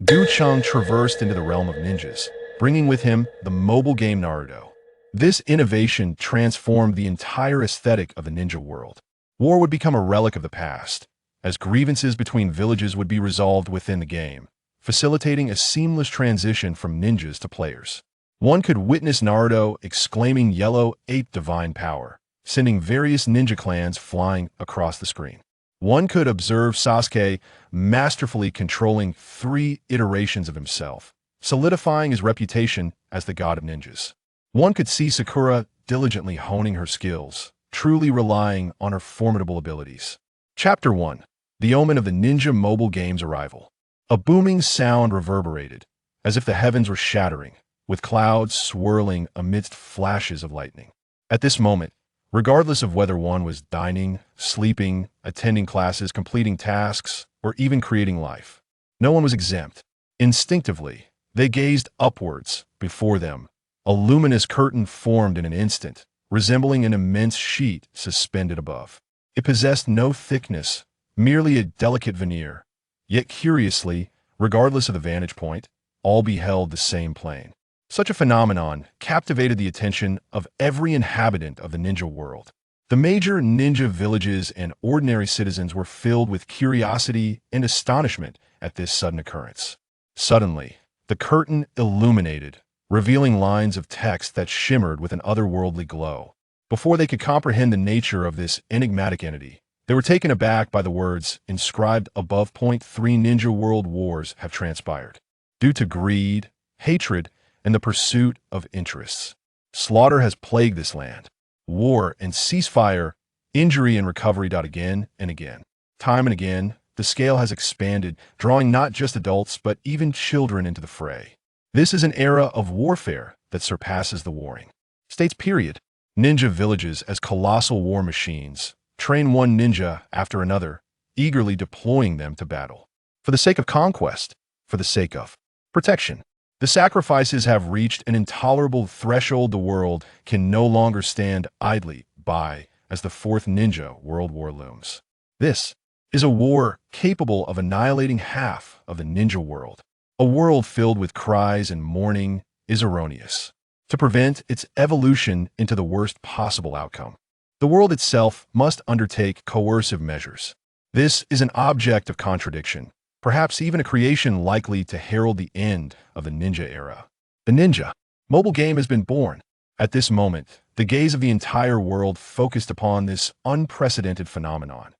Cheng traversed into the realm of ninjas, bringing with him the mobile game Naruto. This innovation transformed the entire aesthetic of the ninja world. War would become a relic of the past, as grievances between villages would be resolved within the game, facilitating a seamless transition from ninjas to players. One could witness Naruto exclaiming Yellow Ape Divine Power, sending various ninja clans flying across the screen. One could observe Sasuke masterfully controlling 3 iterations of himself, solidifying his reputation as the god of ninjas. One could see Sakura diligently honing her skills, truly relying on her formidable abilities. Chapter 1. The Omen of the Ninja Mobile Game's Arrival. A booming sound reverberated, as if the heavens were shattering, with clouds swirling amidst flashes of lightning. At this moment, regardless of whether one was dining, sleeping, attending classes, completing tasks, or even creating life, no one was exempt. Instinctively, they gazed upwards. Before them, a luminous curtain formed in an instant, resembling an immense sheet suspended above. It possessed no thickness, merely a delicate veneer. Yet curiously, regardless of the vantage point, all beheld the same plane. Such a phenomenon captivated the attention of every inhabitant of the ninja world. The major ninja villages and ordinary citizens were filled with curiosity and astonishment at this sudden occurrence. Suddenly, the curtain illuminated, revealing lines of text that shimmered with an otherworldly glow. Before they could comprehend the nature of this enigmatic entity, they were taken aback by the words inscribed above. Point 3 Ninja World Wars have transpired. Due to greed, hatred, and the pursuit of interests, slaughter has plagued this land. War and ceasefire, injury and recovery. Again and again. Time and again, the scale has expanded, drawing not just adults but even children into the fray. This is an era of warfare that surpasses the warring states. Period. Ninja villages as colossal war machines train one ninja after another, eagerly deploying them to battle. For the sake of conquest, for the sake of protection. The sacrifices have reached an intolerable threshold. The world can no longer stand idly by as the Fourth Ninja World War looms. This is a war capable of annihilating half of the ninja world. A world filled with cries and mourning is erroneous. To prevent its evolution into the worst possible outcome, the world itself must undertake coercive measures. This is an object of contradiction, perhaps even a creation likely to herald the end of the ninja era. The ninja mobile game has been born. At this moment, the gaze of the entire world focused upon this unprecedented phenomenon.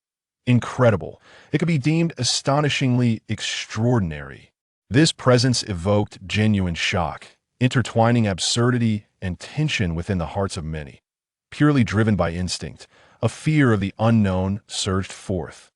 Incredible. It could be deemed astonishingly extraordinary. This presence evoked genuine shock, intertwining absurdity and tension within the hearts of many. Purely driven by instinct, a fear of the unknown surged forth.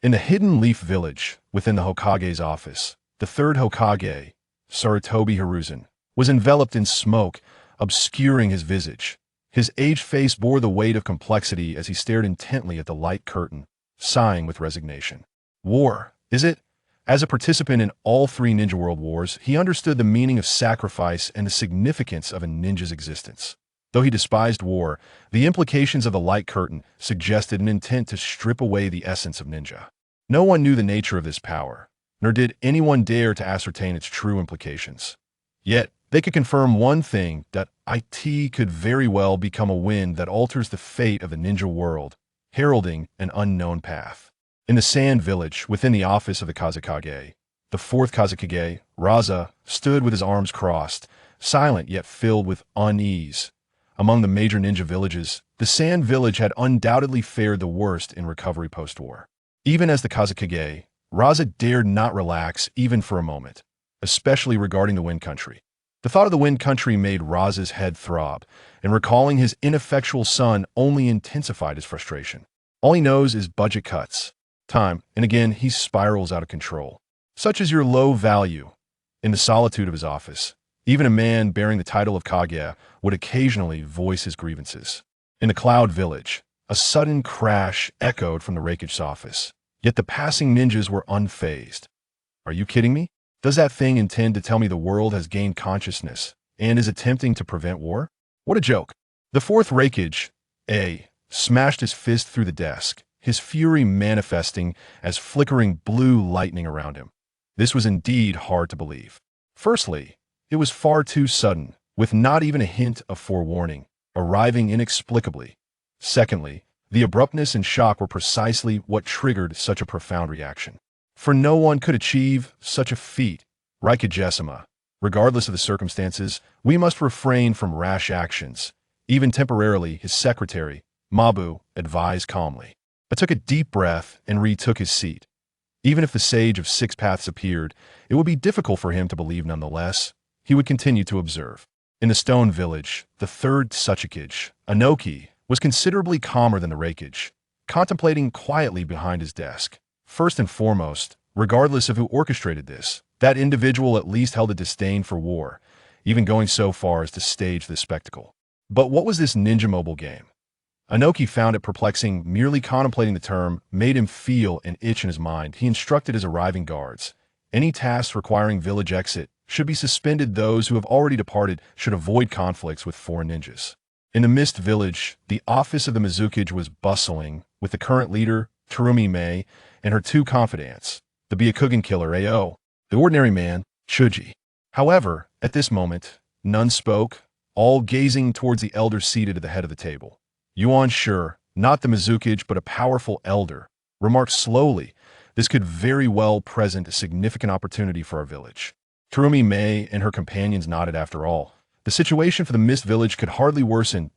In the Hidden Leaf Village, within the Hokage's office, the third Hokage, Sarutobi Hiruzen, was enveloped in smoke, obscuring his visage. His aged face bore the weight of complexity as he stared intently at the light curtain, sighing with resignation. War, is it? As a participant in all 3 Ninja World Wars, he understood the meaning of sacrifice and the significance of a ninja's existence. Though he despised war, the implications of the light curtain suggested an intent to strip away the essence of ninja. No one knew the nature of this power, nor did anyone dare to ascertain its true implications. Yet, they could confirm one thing, that it could very well become a wind that alters the fate of the ninja world, heralding an unknown path. In the Sand Village, within the office of the Kazekage, the fourth Kazekage, Raza, stood with his arms crossed, silent yet filled with unease. Among the major ninja villages, the Sand Village had undoubtedly fared the worst in recovery post-war. Even as the Kazekage, Raza dared not relax even for a moment, especially regarding the Wind Country. The thought of the Wind Country made Raza's head throb, and recalling his ineffectual son only intensified his frustration. All he knows is budget cuts. Time and again he spirals out of control. Such is your low value. In the solitude of his office, even a man bearing the title of Kage would occasionally voice his grievances. In the Cloud Village, a sudden crash echoed from the Rakich's office, yet the passing ninjas were unfazed. Are you kidding me? Does that thing intend to tell me the world has gained consciousness and is attempting to prevent war? What a joke. The fourth Rakich, smashed his fist through the desk, his fury manifesting as flickering blue lightning around him. This was indeed hard to believe. Firstly, it was far too sudden, with not even a hint of forewarning, arriving inexplicably. Secondly, the abruptness and shock were precisely what triggered such a profound reaction. For no one could achieve such a feat. Raikajessima, regardless of the circumstances, we must refrain from rash actions. Even temporarily, his secretary, Mabu, advised calmly. I took a deep breath and retook his seat. Even if the Sage of Six Paths appeared, it would be difficult for him to believe nonetheless. He would continue to observe. In the stone village, the third Tsuchikage, Anoki, was considerably calmer than the Reikage, contemplating quietly behind his desk. First and foremost, regardless of who orchestrated this, that individual at least held a disdain for war, even going so far as to stage this spectacle. But what was this ninja mobile game? Anoki found it perplexing. Merely contemplating the term made him feel an itch in his mind. He instructed his arriving guards. Any tasks requiring village exit should be suspended. Those who have already departed should avoid conflicts with foreign ninjas. In the Mist Village, the office of the Mizukage was bustling, with the current leader, Terumi Mei, and her two confidants, the Byakugan killer Ao, the ordinary man, Chuji. However, at this moment, none spoke, all gazing towards the elder seated at the head of the table. Yuan Shi, not the Mizukage but a powerful elder, remarked slowly, this could very well present a significant opportunity for our village. Terumi Mei and her companions nodded. After all, the situation for the Mist Village could hardly worsen.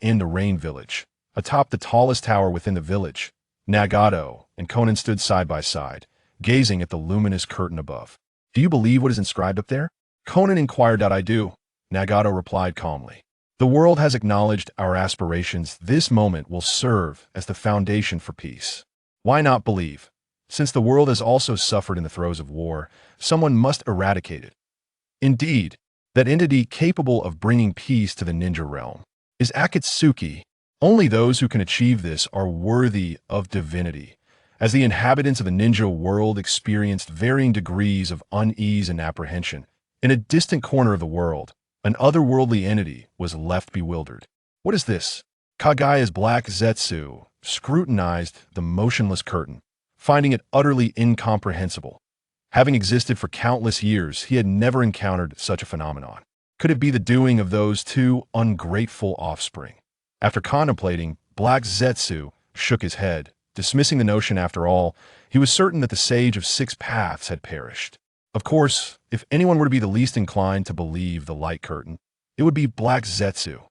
In the Rain Village, atop the tallest tower within the village, Nagato and Conan stood side by side, gazing at the luminous curtain above. Do you believe what is inscribed up there? Conan inquired. I do, Nagato replied calmly. The world has acknowledged our aspirations. This moment will serve as the foundation for peace. Why not believe? Since the world has also suffered in the throes of war, someone must eradicate it. Indeed, that entity capable of bringing peace to the ninja realm is Akatsuki. Only those who can achieve this are worthy of divinity. As the inhabitants of the ninja world experienced varying degrees of unease and apprehension, in a distant corner of the world, an otherworldly entity was left bewildered. What is this? Kagaya's Black Zetsu scrutinized the motionless curtain, finding it utterly incomprehensible. Having existed for countless years, he had never encountered such a phenomenon. Could it be the doing of those two ungrateful offspring? After contemplating, Black Zetsu shook his head, dismissing the notion. After all, he was certain that the Sage of Six Paths had perished. Of course, if anyone were to be the least inclined to believe the light curtain, it would be Black Zetsu.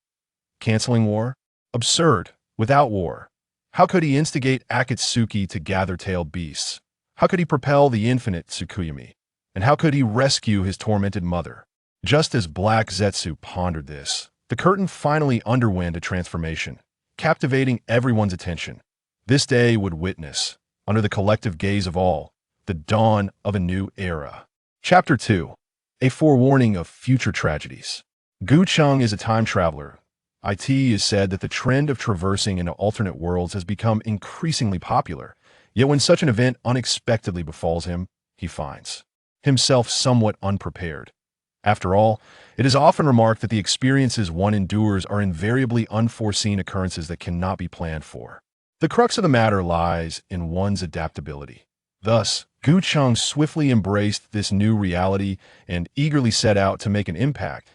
Canceling war? Absurd. Without war, how could he instigate Akatsuki to gather tailed beasts? How could he propel the infinite Tsukuyami? And how could he rescue his tormented mother? Just as Black Zetsu pondered this, the curtain finally underwent a transformation, captivating everyone's attention. This day would witness, under the collective gaze of all, the dawn of a new era. Chapter 2. A forewarning of future tragedies. Gu Cheng is a time traveler. It is said that the trend of traversing into alternate worlds has become increasingly popular, yet when such an event unexpectedly befalls him, he finds himself somewhat unprepared. After all, it is often remarked that the experiences one endures are invariably unforeseen occurrences that cannot be planned for. The crux of the matter lies in one's adaptability. Thus, Gu Cheng swiftly embraced this new reality and eagerly set out to make an impact.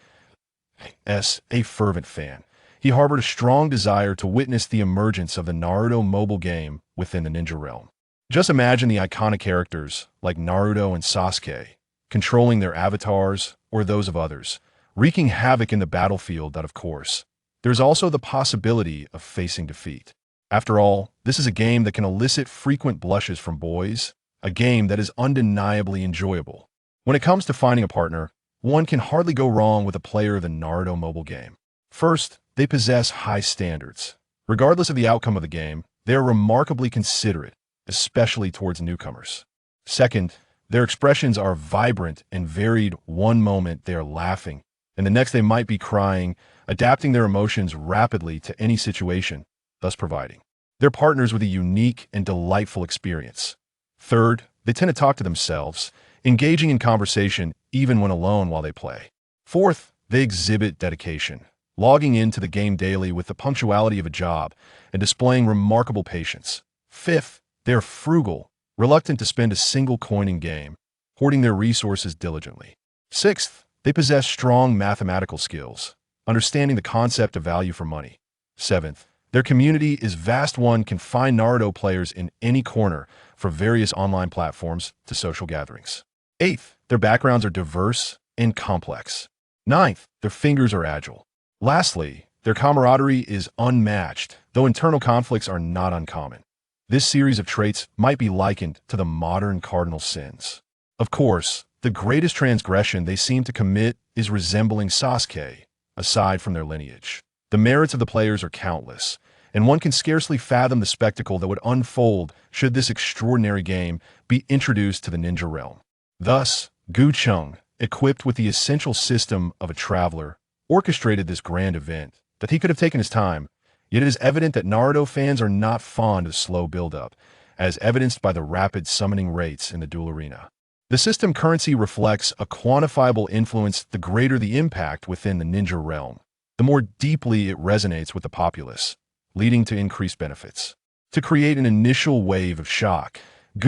As a fervent fan, he harbored a strong desire to witness the emergence of the Naruto mobile game within the ninja realm. Just imagine the iconic characters like Naruto and Sasuke controlling their avatars or those of others, wreaking havoc in the battlefield. That, of course, there's also the possibility of facing defeat. After all, this is a game that can elicit frequent blushes from boys, a game that is undeniably enjoyable. When it comes to finding a partner, one can hardly go wrong with a player of the Naruto mobile game. First, they possess high standards. Regardless of the outcome of the game, they are remarkably considerate, especially towards newcomers. Second, their expressions are vibrant and varied. One moment they are laughing, and the next they might be crying, adapting their emotions rapidly to any situation, thus providing their partners with a unique and delightful experience. Third, they tend to talk to themselves, engaging in conversation even when alone while they play. Fourth, they exhibit dedication, logging into the game daily with the punctuality of a job and displaying remarkable patience. Fifth, they are frugal, reluctant to spend a single coin in game, hoarding their resources diligently. Sixth, they possess strong mathematical skills, understanding the concept of value for money. Seventh, their community is vast. One can find Naruto players in any corner, from various online platforms to social gatherings. Eighth, their backgrounds are diverse and complex. Ninth, their fingers are agile. Lastly, their camaraderie is unmatched, though internal conflicts are not uncommon. This series of traits might be likened to the modern cardinal sins. Of course, the greatest transgression they seem to commit is resembling Sasuke, aside from their lineage. The merits of the players are countless, and one can scarcely fathom the spectacle that would unfold should this extraordinary game be introduced to the ninja realm. Thus, Cheng, equipped with the essential system of a traveler, orchestrated this grand event that he could have taken his time, yet it is evident that Naruto fans are not fond of slow build-up, as evidenced by the rapid summoning rates in the duel arena. The system currency reflects a quantifiable influence. The greater the impact within the ninja realm, the more deeply it resonates with the populace, leading to increased benefits. To create an initial wave of shock,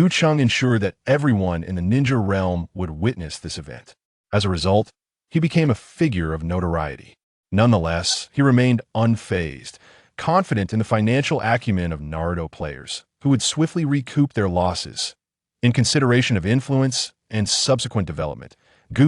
Cheng ensured that everyone in the ninja realm would witness this event. As a result, he became a figure of notoriety. Nonetheless, he remained unfazed, confident in the financial acumen of Naruto players, who would swiftly recoup their losses. In consideration of influence and subsequent development,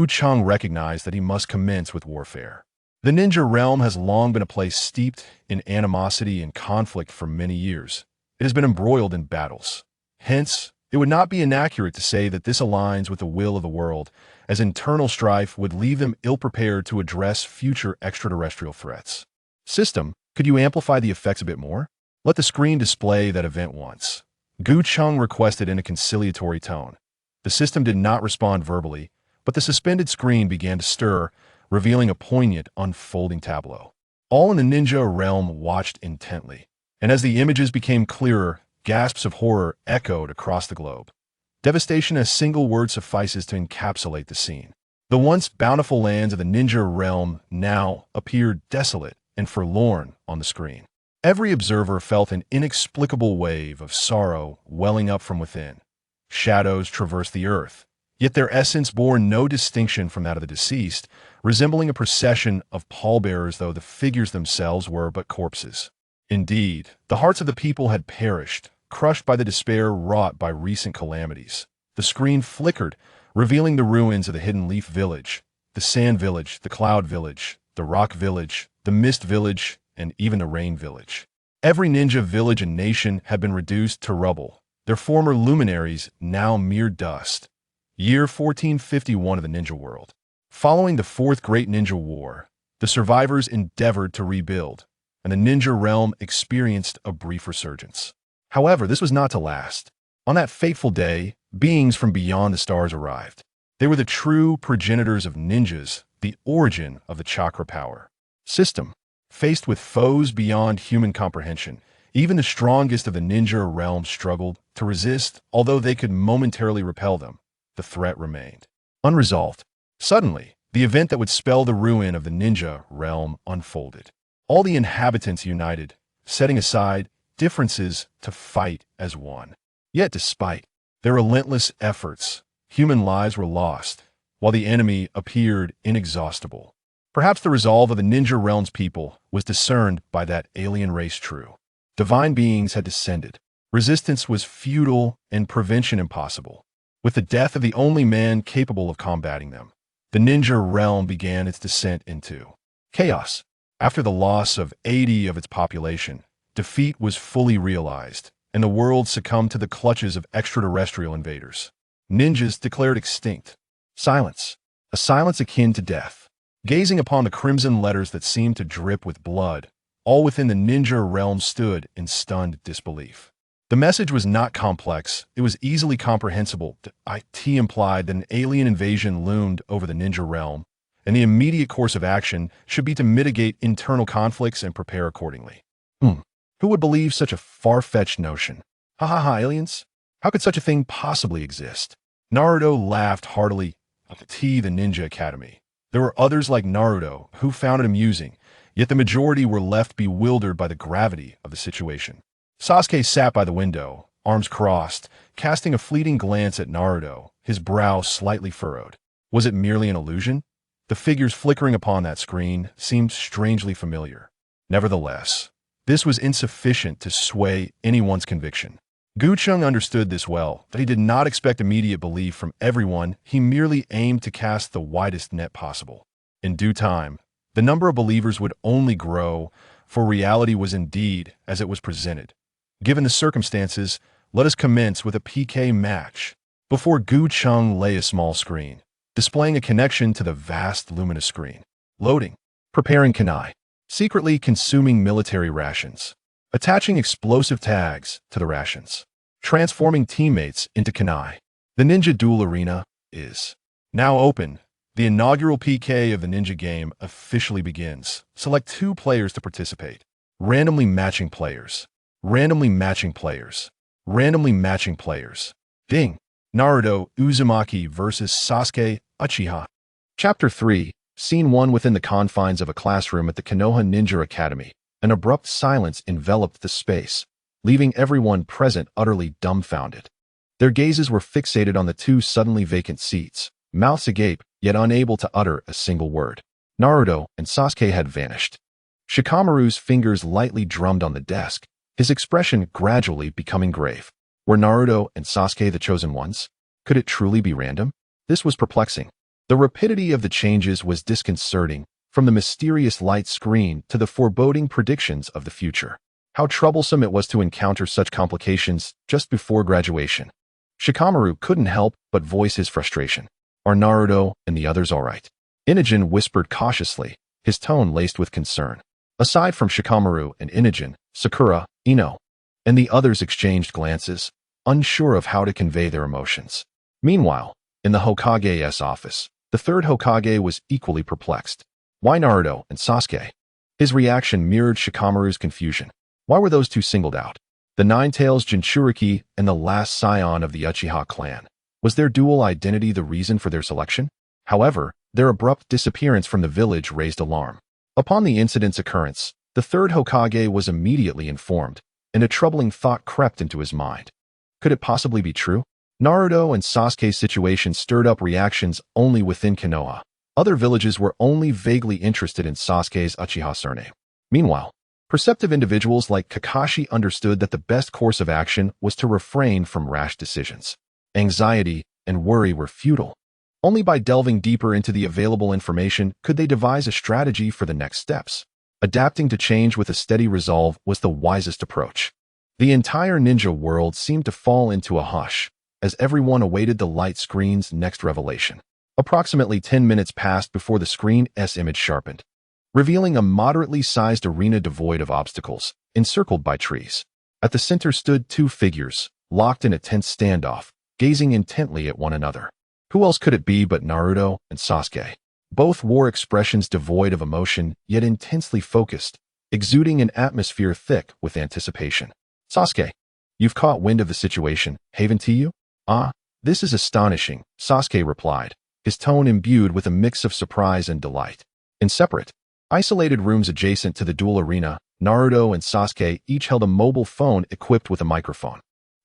Cheng recognized that he must commence with warfare. The ninja realm has long been a place steeped in animosity and conflict for many years. It has been embroiled in battles. Hence, it would not be inaccurate to say that this aligns with the will of the world, as internal strife would leave them ill-prepared to address future extraterrestrial threats. System, could you amplify the effects a bit more? Let the screen display that event once. Cheng requested in a conciliatory tone. The system did not respond verbally, but the suspended screen began to stir, revealing a poignant, unfolding tableau. All in the ninja realm watched intently, and as the images became clearer, gasps of horror echoed across the globe. Devastation, a single word suffices to encapsulate the scene. The once bountiful lands of the ninja realm now appeared desolate and forlorn on the screen. Every observer felt an inexplicable wave of sorrow welling up from within. Shadows traversed the earth, yet their essence bore no distinction from that of the deceased, resembling a procession of pallbearers, though the figures themselves were but corpses. Indeed, the hearts of the people had perished, crushed by the despair wrought by recent calamities. The screen flickered, revealing the ruins of the Hidden Leaf Village, the Sand Village, the Cloud Village, the Rock Village, the Mist Village, and even the Rain Village. Every ninja village and nation had been reduced to rubble, their former luminaries now mere dust. Year 1451 of the ninja world. Following the Fourth Great Ninja War, the survivors endeavored to rebuild, and the ninja realm experienced a brief resurgence. However, this was not to last. On that fateful day, beings from beyond the stars arrived. They were the true progenitors of ninjas, the origin of the chakra power. System. Faced with foes beyond human comprehension, even the strongest of the ninja realm struggled to resist. Although they could momentarily repel them, the threat remained unresolved. Suddenly, the event that would spell the ruin of the ninja realm unfolded. All the inhabitants united, setting aside differences to fight as one. Yet despite their relentless efforts, human lives were lost, while the enemy appeared inexhaustible. Perhaps the resolve of the ninja realm's people was discerned by that alien race true. Divine beings had descended. Resistance was futile and prevention impossible. With the death of the only man capable of combating them, the ninja realm began its descent into chaos. After the loss of 80% of its population, defeat was fully realized, and the world succumbed to the clutches of extraterrestrial invaders. Ninjas declared extinct. Silence. A silence akin to death. Gazing upon the crimson letters that seemed to drip with blood, all within the ninja realm stood in stunned disbelief. The message was not complex, it was easily comprehensible. It implied that an alien invasion loomed over the ninja realm, and the immediate course of action should be to mitigate internal conflicts and prepare accordingly. Who would believe such a far-fetched notion? Ha ha ha, aliens? How could such a thing possibly exist? Naruto laughed heartily at the Ninja Academy. There were others like Naruto who found it amusing, yet the majority were left bewildered by the gravity of the situation. Sasuke sat by the window, arms crossed, casting a fleeting glance at Naruto, his brow slightly furrowed. Was it merely an illusion? The figures flickering upon that screen seemed strangely familiar. Nevertheless, this was insufficient to sway anyone's conviction. Cheng understood this well, that he did not expect immediate belief from everyone. He merely aimed to cast the widest net possible. In due time, the number of believers would only grow, for reality was indeed as it was presented. Given the circumstances, let us commence with a PK match. Before Cheng lay a small screen, displaying a connection to the vast luminous screen. Loading. Preparing kunai. Secretly consuming military rations. Attaching explosive tags to the rations. Transforming teammates into kunai. The Ninja Duel Arena is now open. The inaugural PK of the Ninja game officially begins. Select 2 players to participate. Randomly matching players. Randomly matching players. Randomly matching players. Ding. Naruto Uzumaki vs. Sasuke Uchiha. Chapter 3. Scene 1. Within the confines of a classroom at the Konoha Ninja Academy, an abrupt silence enveloped the space, leaving everyone present utterly dumbfounded. Their gazes were fixated on the 2 suddenly vacant seats, mouths agape, yet unable to utter a single word. Naruto and Sasuke had vanished. Shikamaru's fingers lightly drummed on the desk, his expression gradually becoming grave. Were Naruto and Sasuke the chosen ones? Could it truly be random? This was perplexing. The rapidity of the changes was disconcerting, from the mysterious light screen to the foreboding predictions of the future. How troublesome it was to encounter such complications just before graduation. Shikamaru couldn't help but voice his frustration. Are Naruto and the others all right? Inogen whispered cautiously, his tone laced with concern. Aside from Shikamaru and Inogen, Sakura, Ino, and the others exchanged glances, unsure of how to convey their emotions. Meanwhile, in the Hokage's office, the 3rd Hokage was equally perplexed. Why Naruto and Sasuke? His reaction mirrored Shikamaru's confusion. Why were those 2 singled out? The Nine-Tails Jinchuriki and the last scion of the Uchiha clan. Was their dual identity the reason for their selection? However, their abrupt disappearance from the village raised alarm. Upon the incident's occurrence, the 3rd Hokage was immediately informed, and a troubling thought crept into his mind. Could it possibly be true? Naruto and Sasuke's situation stirred up reactions only within Konoha. Other villages were only vaguely interested in Sasuke's Uchiha surname. Meanwhile, perceptive individuals like Kakashi understood that the best course of action was to refrain from rash decisions. Anxiety and worry were futile. Only by delving deeper into the available information could they devise a strategy for the next steps. Adapting to change with a steady resolve was the wisest approach. The entire ninja world seemed to fall into a hush, as everyone awaited the light screen's next revelation. Approximately 10 minutes passed before the screen's image sharpened, revealing a moderately sized arena devoid of obstacles, encircled by trees. At the center stood 2 figures, locked in a tense standoff, gazing intently at one another. Who else could it be but Naruto and Sasuke? Both wore expressions devoid of emotion, yet intensely focused, exuding an atmosphere thick with anticipation. Sasuke, you've caught wind of the situation, haven't you? Ah, this is astonishing, Sasuke replied, his tone imbued with a mix of surprise and delight. In separate, isolated rooms adjacent to the duel arena, Naruto and Sasuke each held a mobile phone equipped with a microphone,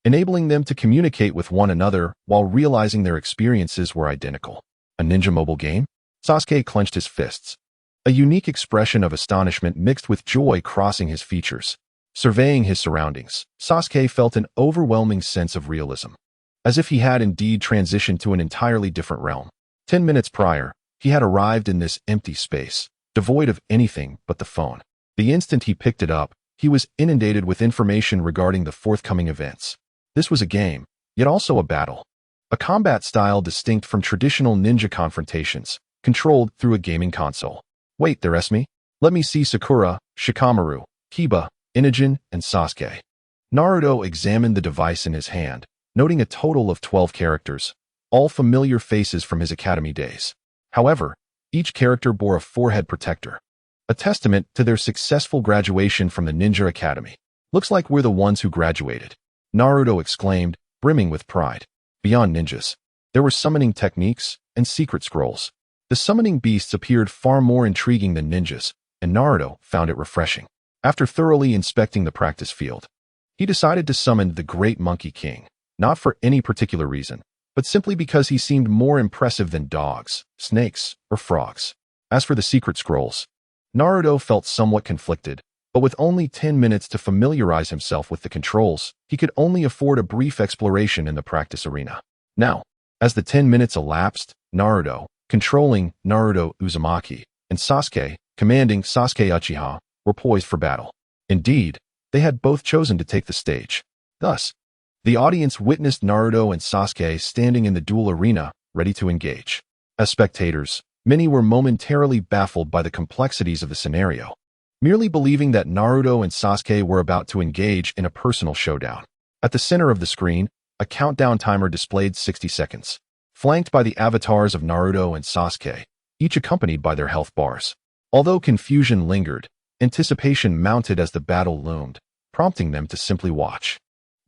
enabling them to communicate with one another while realizing their experiences were identical. A ninja mobile game? Sasuke clenched his fists, a unique expression of astonishment mixed with joy crossing his features. Surveying his surroundings, Sasuke felt an overwhelming sense of realism, as if he had indeed transitioned to an entirely different realm. 10 minutes prior, he had arrived in this empty space, devoid of anything but the phone. The instant he picked it up, he was inundated with information regarding the forthcoming events. This was a game, yet also a battle. A combat style distinct from traditional ninja confrontations, controlled through a gaming console. Wait, there's me? Let me see Sakura, Shikamaru, Kiba, Inogen, and Sasuke. Naruto examined the device in his hand, noting a total of 12 characters, all familiar faces from his academy days. However, each character bore a forehead protector, a testament to their successful graduation from the Ninja Academy. Looks like we're the ones who graduated, Naruto exclaimed, brimming with pride. Beyond ninjas, there were summoning techniques and secret scrolls. The summoning beasts appeared far more intriguing than ninjas, and Naruto found it refreshing. After thoroughly inspecting the practice field, he decided to summon the Great Monkey King, not for any particular reason, but simply because he seemed more impressive than dogs, snakes, or frogs. As for the secret scrolls, Naruto felt somewhat conflicted, but with only 10 minutes to familiarize himself with the controls, he could only afford a brief exploration in the practice arena. Now, as the 10 minutes elapsed, Naruto, controlling Naruto Uzumaki, and Sasuke, commanding Sasuke Uchiha, were poised for battle. Indeed, they had both chosen to take the stage. Thus, the audience witnessed Naruto and Sasuke standing in the duel arena, ready to engage. As spectators, many were momentarily baffled by the complexities of the scenario, merely believing that Naruto and Sasuke were about to engage in a personal showdown. At the center of the screen, a countdown timer displayed 60 seconds, flanked by the avatars of Naruto and Sasuke, each accompanied by their health bars. Although confusion lingered, anticipation mounted as the battle loomed, prompting them to simply watch.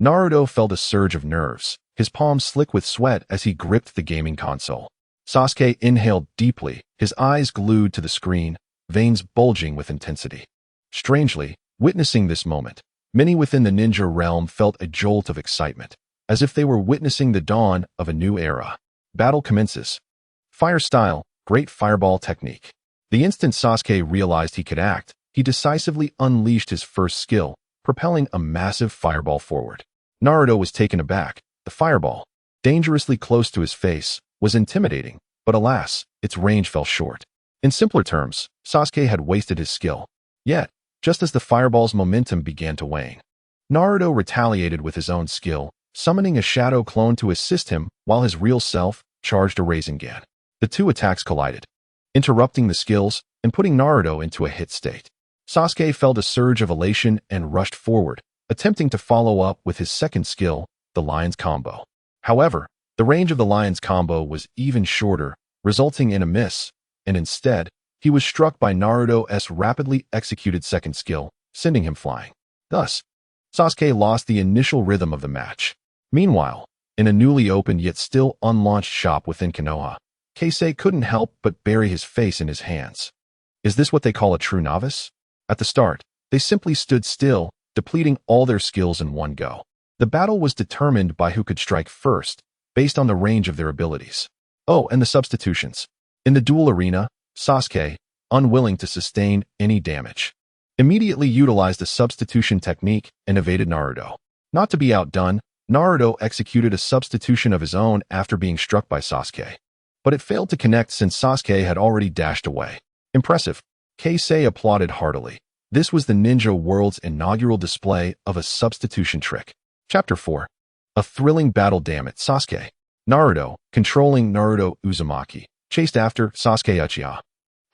Naruto felt a surge of nerves, his palms slick with sweat as he gripped the gaming console. Sasuke inhaled deeply, his eyes glued to the screen, veins bulging with intensity. Strangely, witnessing this moment, many within the ninja realm felt a jolt of excitement, as if they were witnessing the dawn of a new era. Battle commences. Fire style, great fireball technique. The instant Sasuke realized he could act, he decisively unleashed his first skill, propelling a massive fireball forward. Naruto was taken aback. The fireball, dangerously close to his face, was intimidating, but alas, its range fell short. In simpler terms, Sasuke had wasted his skill. Yet, just as the fireball's momentum began to wane, Naruto retaliated with his own skill, summoning a shadow clone to assist him while his real self charged a Rasengan. The two attacks collided, interrupting the skills and putting Naruto into a hit state. Sasuke felt a surge of elation and rushed forward, attempting to follow up with his second skill, the Lion's Combo. However, the range of the Lion's Combo was even shorter, resulting in a miss, and instead, he was struck by Naruto's rapidly executed second skill, sending him flying. Thus, Sasuke lost the initial rhythm of the match. Meanwhile, in a newly opened yet still unlaunched shop within Konoha, Keisei couldn't help but bury his face in his hands. Is this what they call a true novice? At the start, they simply stood still, depleting all their skills in one go. The battle was determined by who could strike first, based on the range of their abilities. Oh, and the substitutions. In the duel arena, Sasuke, unwilling to sustain any damage, immediately utilized the substitution technique and evaded Naruto. Not to be outdone, Naruto executed a substitution of his own after being struck by Sasuke. But it failed to connect since Sasuke had already dashed away. Impressive. Keisei applauded heartily. This was the ninja world's inaugural display of a substitution trick. Chapter 4. A thrilling battle. Damn it, Sasuke. Naruto, controlling Naruto Uzumaki, chased after Sasuke Uchiha.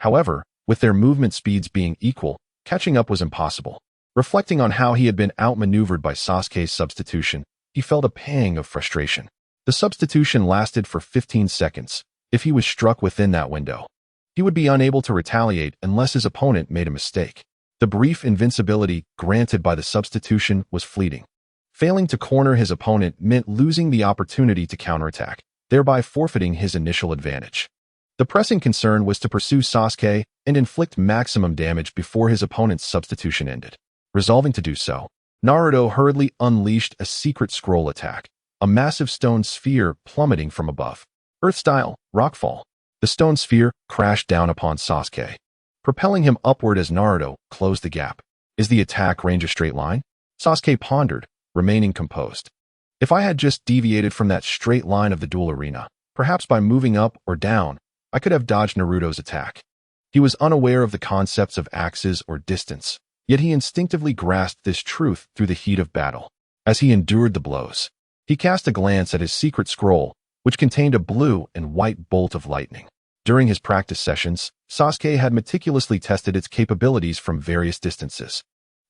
However, with their movement speeds being equal, catching up was impossible. Reflecting on how he had been outmaneuvered by Sasuke's substitution, he felt a pang of frustration. The substitution lasted for 15 seconds. If he was struck within that window, he would be unable to retaliate unless his opponent made a mistake. The brief invincibility granted by the substitution was fleeting. Failing to corner his opponent meant losing the opportunity to counterattack, thereby forfeiting his initial advantage. The pressing concern was to pursue Sasuke and inflict maximum damage before his opponent's substitution ended. Resolving to do so, Naruto hurriedly unleashed a secret scroll attack, a massive stone sphere plummeting from above. Earth-style, rockfall. The stone sphere crashed down upon Sasuke, propelling him upward as Naruto closed the gap. Is the attack range a straight line? Sasuke pondered, remaining composed. If I had just deviated from that straight line of the duel arena, perhaps by moving up or down, I could have dodged Naruto's attack. He was unaware of the concepts of axes or distance, yet he instinctively grasped this truth through the heat of battle. As he endured the blows, he cast a glance at his secret scroll, which contained a blue and white bolt of lightning. During his practice sessions, Sasuke had meticulously tested its capabilities from various distances.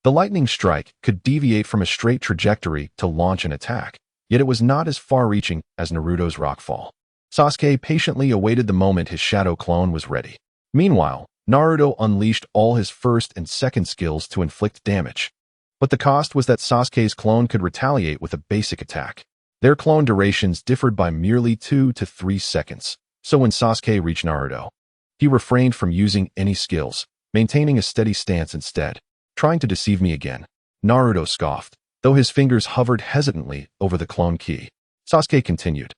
The lightning strike could deviate from a straight trajectory to launch an attack, yet it was not as far-reaching as Naruto's rockfall. Sasuke patiently awaited the moment his shadow clone was ready. Meanwhile, Naruto unleashed all his first and second skills to inflict damage. But the cost was that Sasuke's clone could retaliate with a basic attack. Their clone durations differed by merely 2 to 3 seconds, so when Sasuke reached Naruto, he refrained from using any skills, maintaining a steady stance instead. Trying to deceive me again, Naruto scoffed, though his fingers hovered hesitantly over the clone key. Sasuke continued.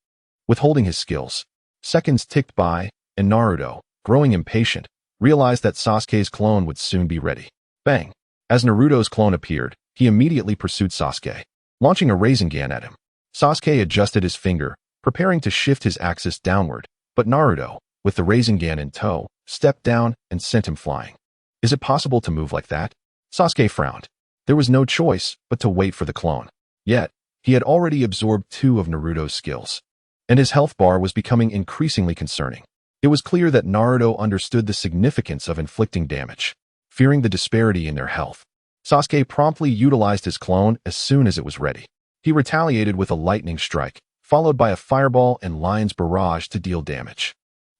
withholding his skills. Seconds ticked by, and Naruto, growing impatient, realized that Sasuke's clone would soon be ready. Bang! As Naruto's clone appeared, he immediately pursued Sasuke, launching a Rasengan at him. Sasuke adjusted his finger, preparing to shift his axis downward, but Naruto, with the Rasengan in tow, stepped down and sent him flying. Is it possible to move like that? Sasuke frowned. There was no choice but to wait for the clone. Yet, he had already absorbed 2 of Naruto's skills, and his health bar was becoming increasingly concerning. It was clear that Naruto understood the significance of inflicting damage. Fearing the disparity in their health, Sasuke promptly utilized his clone as soon as it was ready. He retaliated with a lightning strike, followed by a fireball and lion's barrage to deal damage.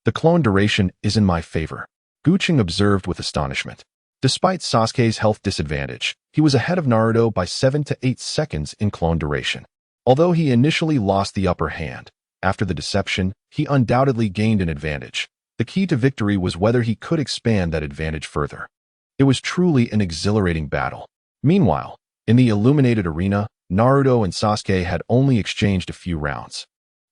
The clone duration is in my favor, Cheng observed with astonishment. Despite Sasuke's health disadvantage, he was ahead of Naruto by 7 to 8 seconds in clone duration. Although he initially lost the upper hand, after the deception, he undoubtedly gained an advantage. The key to victory was whether he could expand that advantage further. It was truly an exhilarating battle. Meanwhile, in the illuminated arena, Naruto and Sasuke had only exchanged a few rounds.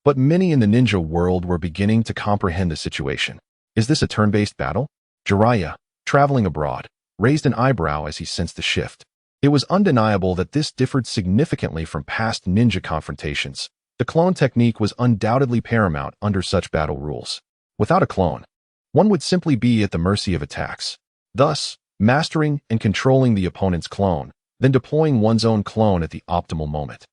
But many in the ninja world were beginning to comprehend the situation. Is this a turn-based battle? Jiraiya, traveling abroad, raised an eyebrow as he sensed the shift. It was undeniable that this differed significantly from past ninja confrontations. The clone technique was undoubtedly paramount under such battle rules. Without a clone, one would simply be at the mercy of attacks. Thus, mastering and controlling the opponent's clone, then deploying one's own clone at the optimal moment,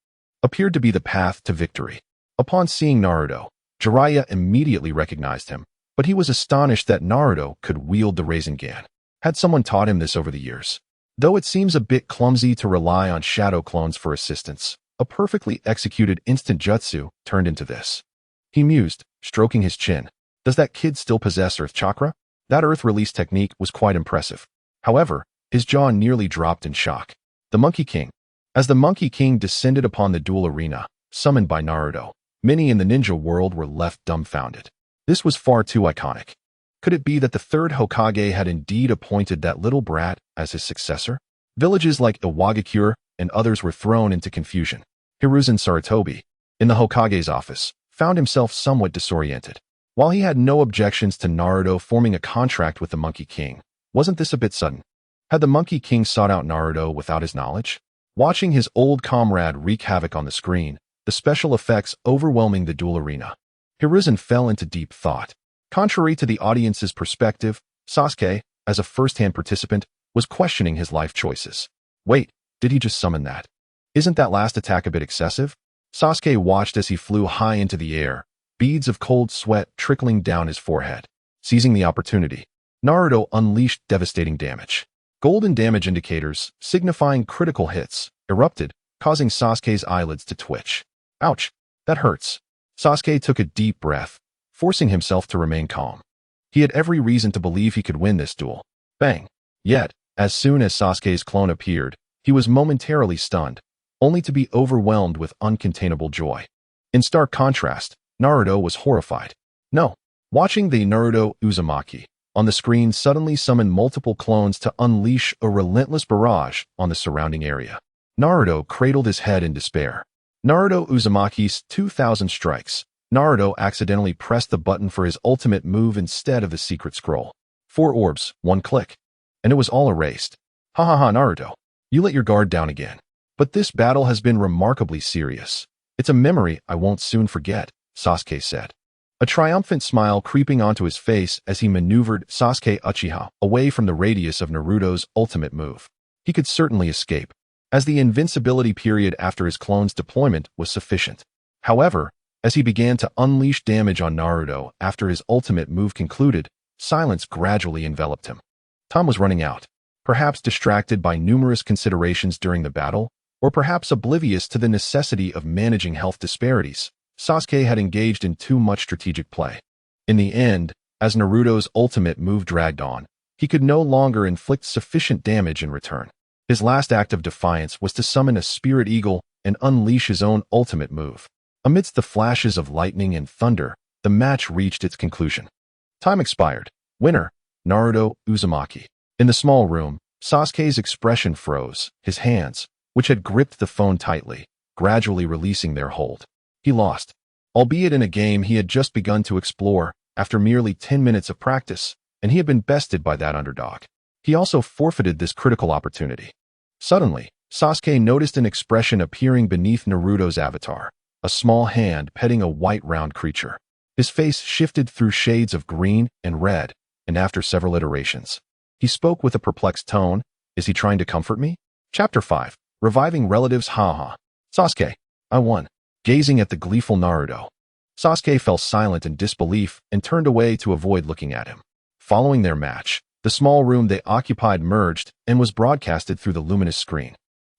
appeared to be the path to victory. Upon seeing Naruto, Jiraiya immediately recognized him, but he was astonished that Naruto could wield the Rasengan. Had someone taught him this over the years? Though it seems a bit clumsy to rely on shadow clones for assistance, a perfectly executed instant jutsu turned into this. He mused, stroking his chin. Does that kid still possess Earth Chakra? That Earth release technique was quite impressive. However, his jaw nearly dropped in shock. The Monkey King. As the Monkey King descended upon the duel arena, summoned by Naruto, many in the ninja world were left dumbfounded. This was far too iconic. Could it be that the third Hokage had indeed appointed that little brat as his successor? Villages like Iwagakure and others were thrown into confusion. Hiruzen Sarutobi, in the Hokage's office, found himself somewhat disoriented. While he had no objections to Naruto forming a contract with the Monkey King, wasn't this a bit sudden? Had the Monkey King sought out Naruto without his knowledge? Watching his old comrade wreak havoc on the screen, the special effects overwhelming the duel arena, Hiruzen fell into deep thought. Contrary to the audience's perspective, Sasuke, as a first-hand participant, was questioning his life choices. Wait, did he just summon that? Isn't that last attack a bit excessive? Sasuke watched as he flew high into the air, beads of cold sweat trickling down his forehead. Seizing the opportunity, Naruto unleashed devastating damage. Golden damage indicators, signifying critical hits, erupted, causing Sasuke's eyelids to twitch. Ouch, that hurts. Sasuke took a deep breath, forcing himself to remain calm. He had every reason to believe he could win this duel. Bang! Yet, as soon as Sasuke's clone appeared, he was momentarily stunned, only to be overwhelmed with uncontainable joy. In stark contrast, Naruto was horrified. No. Watching the Naruto Uzumaki on the screen suddenly summoned multiple clones to unleash a relentless barrage on the surrounding area. Naruto cradled his head in despair. Naruto Uzumaki's 2,000 strikes. Naruto accidentally pressed the button for his ultimate move instead of the secret scroll. 4 orbs, 1 click. And it was all erased. Ha ha ha, Naruto. You let your guard down again. But this battle has been remarkably serious. It's a memory I won't soon forget, Sasuke said. A triumphant smile creeping onto his face as he maneuvered Sasuke Uchiha away from the radius of Naruto's ultimate move. He could certainly escape, as the invincibility period after his clone's deployment was sufficient. However, as he began to unleash damage on Naruto after his ultimate move concluded, silence gradually enveloped him. Time was running out, perhaps distracted by numerous considerations during the battle, or perhaps oblivious to the necessity of managing health disparities. Sasuke had engaged in too much strategic play. In the end, as Naruto's ultimate move dragged on, he could no longer inflict sufficient damage in return. His last act of defiance was to summon a spirit eagle and unleash his own ultimate move. Amidst the flashes of lightning and thunder, the match reached its conclusion. Time expired. Winner, Naruto Uzumaki. In the small room, Sasuke's expression froze, his hands, which had gripped the phone tightly, gradually releasing their hold. He lost. albeit in a game he had just begun to explore after merely 10 minutes of practice, and he had been bested by that underdog. He also forfeited this critical opportunity. Suddenly, Sasuke noticed an expression appearing beneath Naruto's avatar, a small hand petting a white round creature. His face shifted through shades of green and red, and after several iterations, he spoke with a perplexed tone. Is he trying to comfort me? Chapter 5. Reviving Relatives. Haha. Sasuke, I won. Gazing at the gleeful Naruto, Sasuke fell silent in disbelief and turned away to avoid looking at him. Following their match, the small room they occupied merged and was broadcasted through the luminous screen.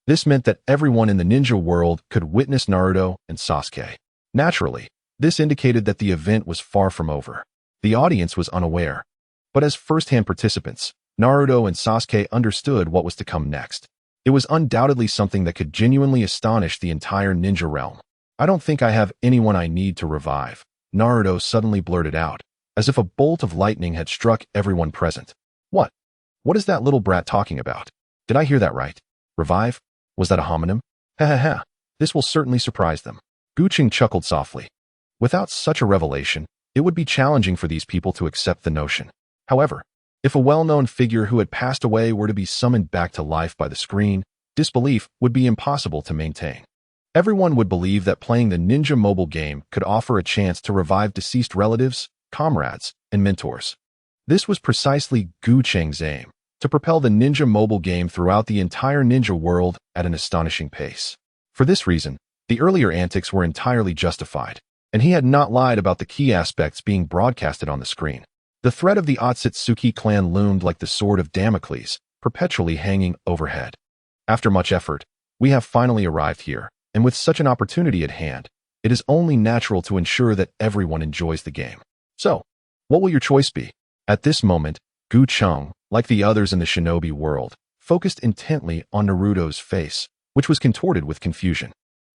This meant that everyone in the ninja world could witness Naruto and Sasuke. Naturally, this indicated that the event was far from over. The audience was unaware, but as first-hand participants, Naruto and Sasuke understood what was to come next. It was undoubtedly something that could genuinely astonish the entire ninja realm. I don't think I have anyone I need to revive, Naruto suddenly blurted out, as if a bolt of lightning had struck everyone present. What? What is that little brat talking about? Did I hear that right? Revive? Was that a homonym? Ha ha ha, this will certainly surprise them. Cheng chuckled softly. Without such a revelation, it would be challenging for these people to accept the notion. However, if a well-known figure who had passed away were to be summoned back to life by the screen, disbelief would be impossible to maintain. Everyone would believe that playing the ninja mobile game could offer a chance to revive deceased relatives, comrades, and mentors. This was precisely Cheng's aim, to propel the ninja mobile game throughout the entire ninja world at an astonishing pace. For this reason, the earlier antics were entirely justified, and he had not lied about the key aspects being broadcasted on the screen. The threat of the Otsutsuki clan loomed like the sword of Damocles, perpetually hanging overhead. After much effort, we have finally arrived here, and with such an opportunity at hand, it is only natural to ensure that everyone enjoys the game. So, what will your choice be? At this moment, Cheng, like the others in the shinobi world, focused intently on Naruto's face, which was contorted with confusion.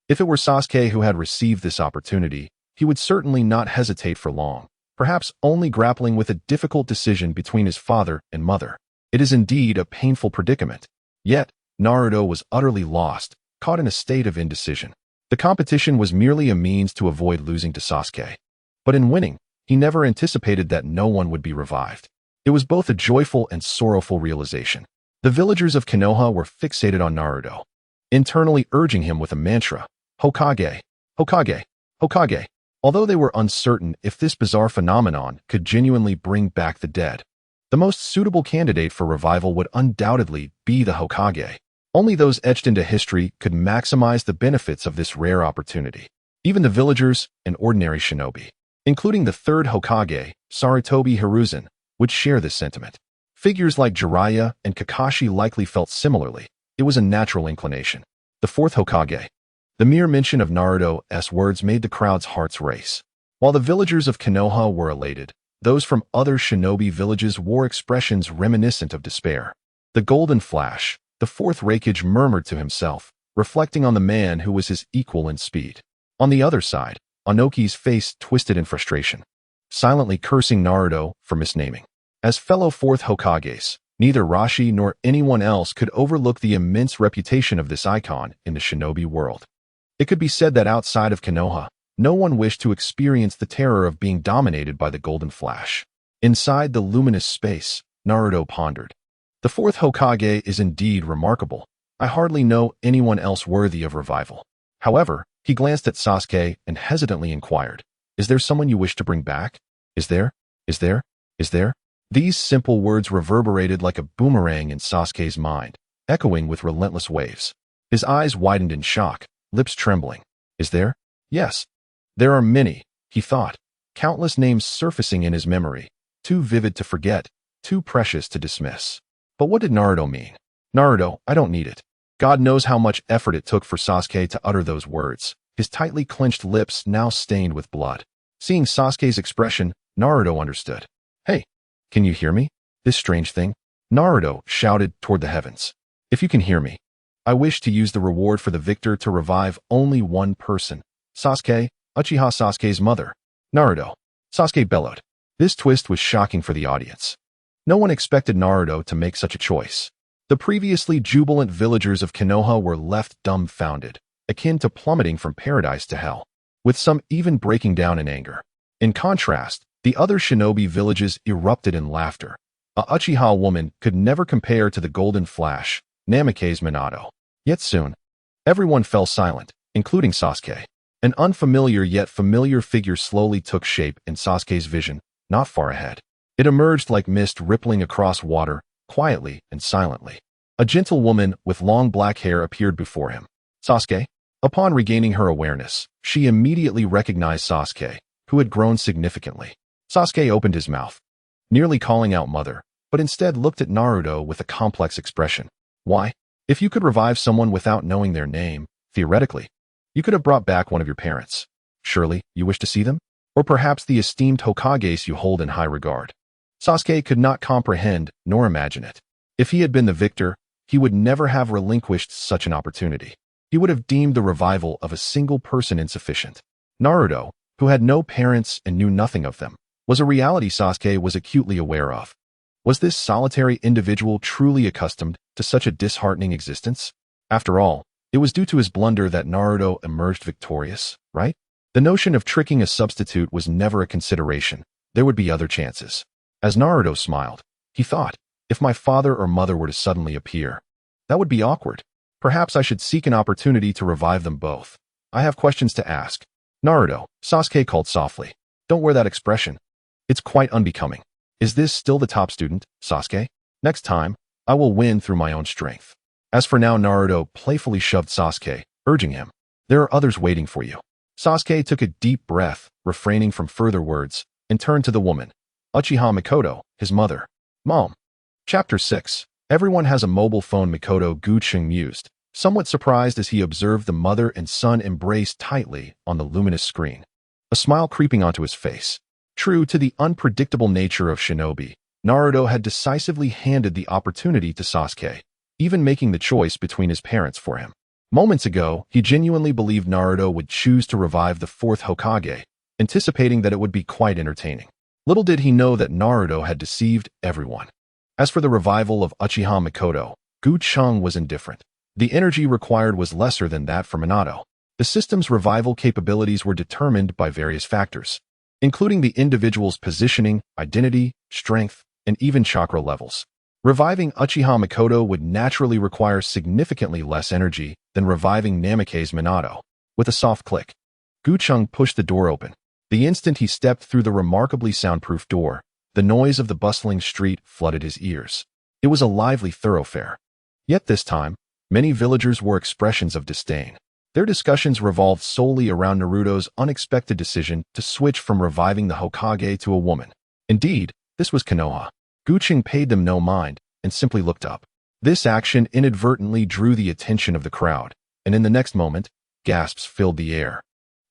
If it were Sasuke who had received this opportunity, he would certainly not hesitate for long, perhaps only grappling with a difficult decision between his father and mother. It is indeed a painful predicament. Yet, Naruto was utterly lost, caught in a state of indecision. The competition was merely a means to avoid losing to Sasuke. But in winning, he never anticipated that no one would be revived. It was both a joyful and sorrowful realization. The villagers of Konoha were fixated on Naruto, internally urging him with a mantra, Hokage, Hokage, Hokage, although they were uncertain if this bizarre phenomenon could genuinely bring back the dead. The most suitable candidate for revival would undoubtedly be the Hokage. Only those etched into history could maximize the benefits of this rare opportunity. Even the villagers and ordinary shinobi, including the third Hokage, Sarutobi Hiruzen, would share this sentiment. Figures like Jiraiya and Kakashi likely felt similarly. It was a natural inclination. The fourth Hokage. The mere mention of Naruto's words made the crowd's hearts race. While the villagers of Konoha were elated, those from other shinobi villages wore expressions reminiscent of despair. The Golden Flash, the fourth Raikage, murmured to himself, reflecting on the man who was his equal in speed. On the other side, Onoki's face twisted in frustration, silently cursing Naruto for misnaming. As fellow fourth Hokages, neither Rashi nor anyone else could overlook the immense reputation of this icon in the shinobi world. It could be said that outside of Konoha, no one wished to experience the terror of being dominated by the Golden Flash. Inside the luminous space, Naruto pondered. The fourth Hokage is indeed remarkable. I hardly know anyone else worthy of revival. However, he glanced at Sasuke and hesitantly inquired, is there someone you wish to bring back? Is there? Is there? Is there? These simple words reverberated like a boomerang in Sasuke's mind, echoing with relentless waves. His eyes widened in shock, lips trembling. Is there? Yes. There are many, he thought, countless names surfacing in his memory, too vivid to forget, too precious to dismiss. But what did Naruto mean? Naruto, I don't need it. God knows how much effort it took for Sasuke to utter those words, his tightly clenched lips now stained with blood. Seeing Sasuke's expression, Naruto understood. Hey, can you hear me? This strange thing? Naruto shouted toward the heavens. If you can hear me, I wish to use the reward for the victor to revive only one person. Sasuke, Uchiha Sasuke's mother. Naruto. Sasuke bellowed. This twist was shocking for the audience. No one expected Naruto to make such a choice. The previously jubilant villagers of Konoha were left dumbfounded, akin to plummeting from paradise to hell. with some even breaking down in anger. In contrast, the other shinobi villages erupted in laughter. A Uchiha woman could never compare to the Golden Flash, Namake's Minato. Yet soon, everyone fell silent, including Sasuke. An unfamiliar yet familiar figure slowly took shape in Sasuke's vision, not far ahead. It emerged like mist rippling across water, quietly and silently. A gentle woman with long black hair appeared before him. Sasuke? Upon regaining her awareness, she immediately recognized Sasuke, who had grown significantly. Sasuke opened his mouth, nearly calling out mother, but instead looked at Naruto with a complex expression. Why? If you could revive someone without knowing their name, theoretically, you could have brought back one of your parents. Surely, you wish to see them? Or perhaps the esteemed Hokages you hold in high regard. Sasuke could not comprehend nor imagine it. If he had been the victor, he would never have relinquished such an opportunity. He would have deemed the revival of a single person insufficient. Naruto, who had no parents and knew nothing of them, was a reality Sasuke was acutely aware of. Was this solitary individual truly accustomed to such a disheartening existence? After all, it was due to his blunder that Naruto emerged victorious, right? The notion of tricking a substitute was never a consideration. There would be other chances. As Naruto smiled, he thought, if my father or mother were to suddenly appear, that would be awkward. Perhaps I should seek an opportunity to revive them both. I have questions to ask. Naruto, Sasuke called softly. Don't wear that expression. It's quite unbecoming. Is this still the top student, Sasuke? Next time, I will win through my own strength. As for now, Naruto playfully shoved Sasuke, urging him. There are others waiting for you. Sasuke took a deep breath, refraining from further words, and turned to the woman. Uchiha Mikoto, his mother. Mom. Chapter 6. Everyone has a mobile phone, Mikoto Cheng mused, somewhat surprised as he observed the mother and son embrace tightly on the luminous screen. A smile creeping onto his face. True to the unpredictable nature of shinobi, Naruto had decisively handed the opportunity to Sasuke, even making the choice between his parents for him. Moments ago, he genuinely believed Naruto would choose to revive the fourth Hokage, anticipating that it would be quite entertaining. Little did he know that Naruto had deceived everyone. As for the revival of Uchiha Mikoto, Cheng was indifferent. The energy required was lesser than that for Minato. The system's revival capabilities were determined by various factors, including the individual's positioning, identity, strength, and even chakra levels. Reviving Uchiha Mikoto would naturally require significantly less energy than reviving Namake's Minato. With a soft click, Cheng pushed the door open. The instant he stepped through the remarkably soundproof door, the noise of the bustling street flooded his ears. It was a lively thoroughfare. Yet this time, many villagers wore expressions of disdain. Their discussions revolved solely around Naruto's unexpected decision to switch from reviving the Hokage to a woman. Indeed, this was Konoha. Cheng paid them no mind and simply looked up. This action inadvertently drew the attention of the crowd, and in the next moment, gasps filled the air.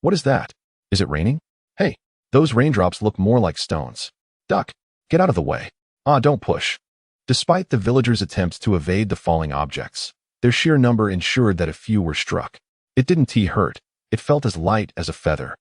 What is that? Is it raining? Hey, those raindrops look more like stones. Duck, get out of the way. Ah, don't push. Despite the villagers' attempts to evade the falling objects, their sheer number ensured that a few were struck. It didn't hurt. It felt as light as a feather.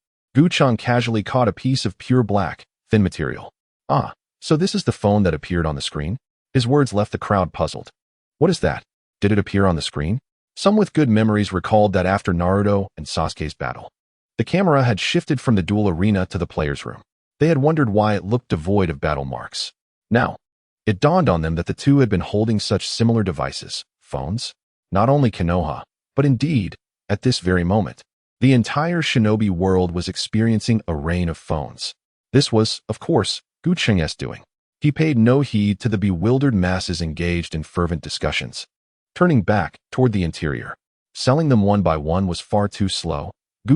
Cheng casually caught a piece of pure black, thin material. Ah, so this is the phone that appeared on the screen? His words left the crowd puzzled. What is that? Did it appear on the screen? Some with good memories recalled that after Naruto and Sasuke's battle, the camera had shifted from the duel arena to the players' room. They had wondered why it looked devoid of battle marks. Now, it dawned on them that the two had been holding such similar devices, phones. Not only Konoha, but indeed, at this very moment, the entire shinobi world was experiencing a rain of phones. This was, of course, Cheng's doing. He paid no heed to the bewildered masses engaged in fervent discussions. Turning back toward the interior, selling them one by one was far too slow.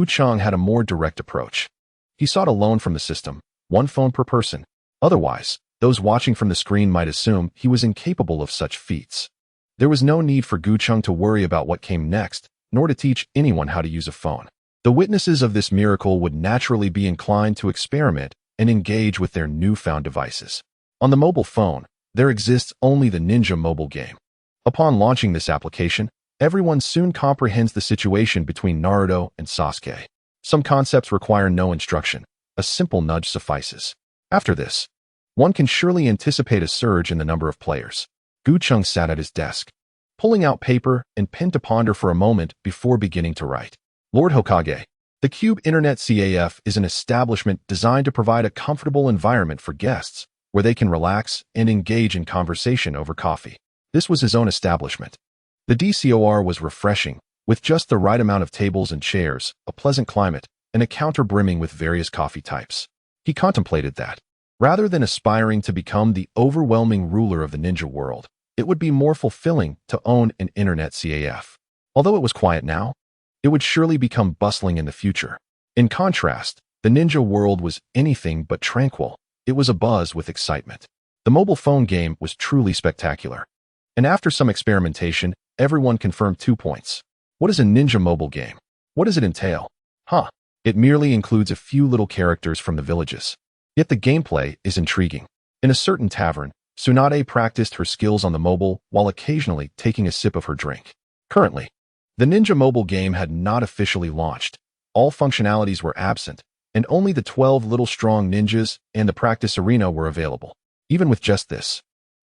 Cheng had a more direct approach. He sought a loan from the system, one phone per person. Otherwise, those watching from the screen might assume he was incapable of such feats. There was no need for Cheng to worry about what came next, nor to teach anyone how to use a phone. The witnesses of this miracle would naturally be inclined to experiment and engage with their newfound devices. On the mobile phone, there exists only the Ninja mobile game. Upon launching this application, everyone soon comprehends the situation between Naruto and Sasuke. Some concepts require no instruction. A simple nudge suffices. After this, one can surely anticipate a surge in the number of players. Cheng sat at his desk, pulling out paper and pen to ponder for a moment before beginning to write. Lord Hokage, The Cube Internet CAF is an establishment designed to provide a comfortable environment for guests, where they can relax and engage in conversation over coffee. This was his own establishment. The DCOR was refreshing, with just the right amount of tables and chairs, a pleasant climate, and a counter brimming with various coffee types. He contemplated that, rather than aspiring to become the overwhelming ruler of the ninja world, it would be more fulfilling to own an internet CAF. Although it was quiet now, it would surely become bustling in the future. In contrast, the ninja world was anything but tranquil. It was abuzz with excitement. The mobile phone game was truly spectacular. And after some experimentation, everyone confirmed 2 points. What is a ninja mobile game? What does it entail? It merely includes a few little characters from the villages. Yet the gameplay is intriguing. In a certain tavern, Tsunade practiced her skills on the mobile while occasionally taking a sip of her drink. Currently, the ninja mobile game had not officially launched. All functionalities were absent, and only the 12 little strong ninjas and the practice arena were available. Even with just this,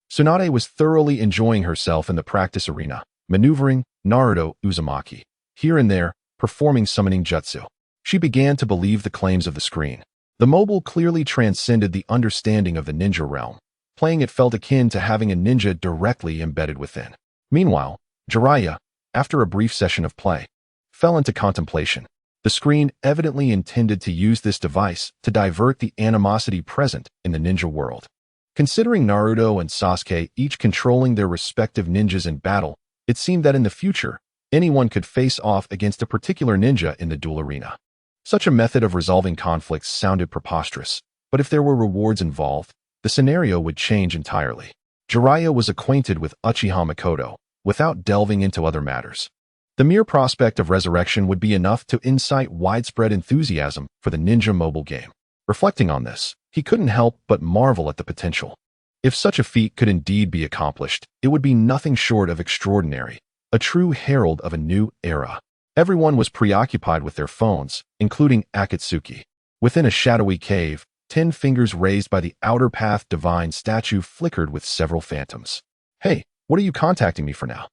Tsunade was thoroughly enjoying herself in the practice arena, maneuvering Naruto Uzumaki, here and there, performing summoning jutsu. She began to believe the claims of the screen. The mobile clearly transcended the understanding of the ninja realm. Playing it felt akin to having a ninja directly embedded within. Meanwhile, Jiraiya, after a brief session of play, fell into contemplation. The screen evidently intended to use this device to divert the animosity present in the ninja world. Considering Naruto and Sasuke each controlling their respective ninjas in battle, it seemed that in the future, anyone could face off against a particular ninja in the duel arena. Such a method of resolving conflicts sounded preposterous, but if there were rewards involved, the scenario would change entirely. Jiraiya was acquainted with Uchiha Mikoto, without delving into other matters. The mere prospect of resurrection would be enough to incite widespread enthusiasm for the ninja mobile game. Reflecting on this, he couldn't help but marvel at the potential. If such a feat could indeed be accomplished, it would be nothing short of extraordinary, a true herald of a new era. Everyone was preoccupied with their phones, including Akatsuki. Within a shadowy cave, 10 fingers raised by the Outer Path Divine statue flickered with several phantoms. Hey, what are you contacting me for now?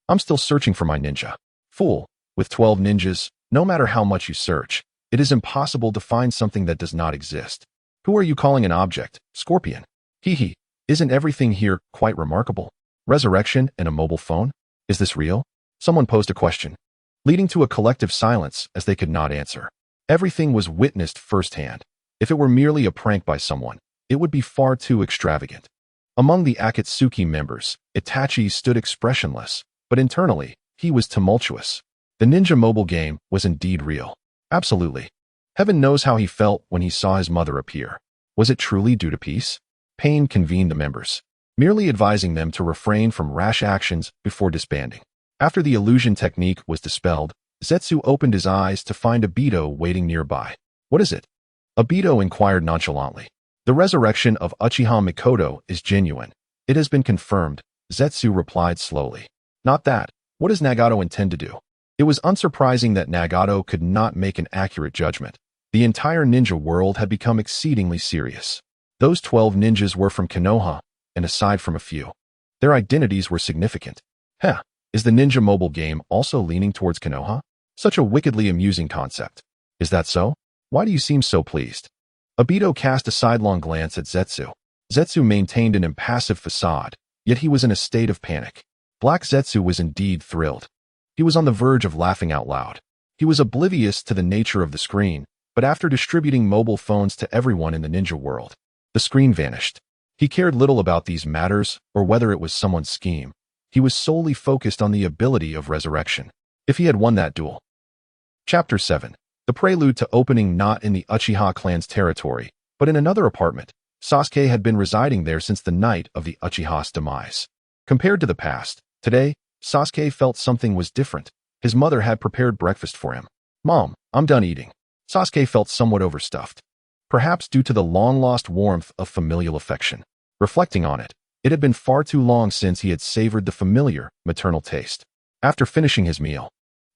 I'm still searching for my ninja. Fool, with 12 ninjas, no matter how much you search, it is impossible to find something that does not exist. Who are you calling an object, Scorpion? Hee, isn't everything here quite remarkable? Resurrection and a mobile phone? Is this real? Someone posed a question, leading to a collective silence as they could not answer. Everything was witnessed firsthand. If it were merely a prank by someone, it would be far too extravagant. Among the Akatsuki members, Itachi stood expressionless, but internally, he was tumultuous. The ninja mobile game was indeed real. Absolutely. Heaven knows how he felt when he saw his mother appear. Was it truly due to peace? Pain convened the members, merely advising them to refrain from rash actions before disbanding. After the illusion technique was dispelled, Zetsu opened his eyes to find Obito waiting nearby. What is it? Obito inquired nonchalantly. The resurrection of Uchiha Mikoto is genuine. It has been confirmed, Zetsu replied slowly. Not that. What does Nagato intend to do? It was unsurprising that Nagato could not make an accurate judgment. The entire ninja world had become exceedingly serious. Those 12 ninjas were from Konoha, and aside from a few, their identities were significant. Is the ninja mobile game also leaning towards Konoha? Such a wickedly amusing concept. Is that so? Why do you seem so pleased? Obito cast a sidelong glance at Zetsu. Zetsu maintained an impassive facade, yet he was in a state of panic. Black Zetsu was indeed thrilled. He was on the verge of laughing out loud. He was oblivious to the nature of the screen, but after distributing mobile phones to everyone in the ninja world, the screen vanished. He cared little about these matters or whether it was someone's scheme. He was solely focused on the ability of resurrection. If he had won that duel. Chapter 7. The prelude to opening not in the Uchiha clan's territory, but in another apartment. Sasuke had been residing there since the night of the Uchiha's demise. Compared to the past, today, Sasuke felt something was different. His mother had prepared breakfast for him. Mom, I'm done eating. Sasuke felt somewhat overstuffed, perhaps due to the long-lost warmth of familial affection. Reflecting on it, it had been far too long since he had savored the familiar, maternal taste. After finishing his meal,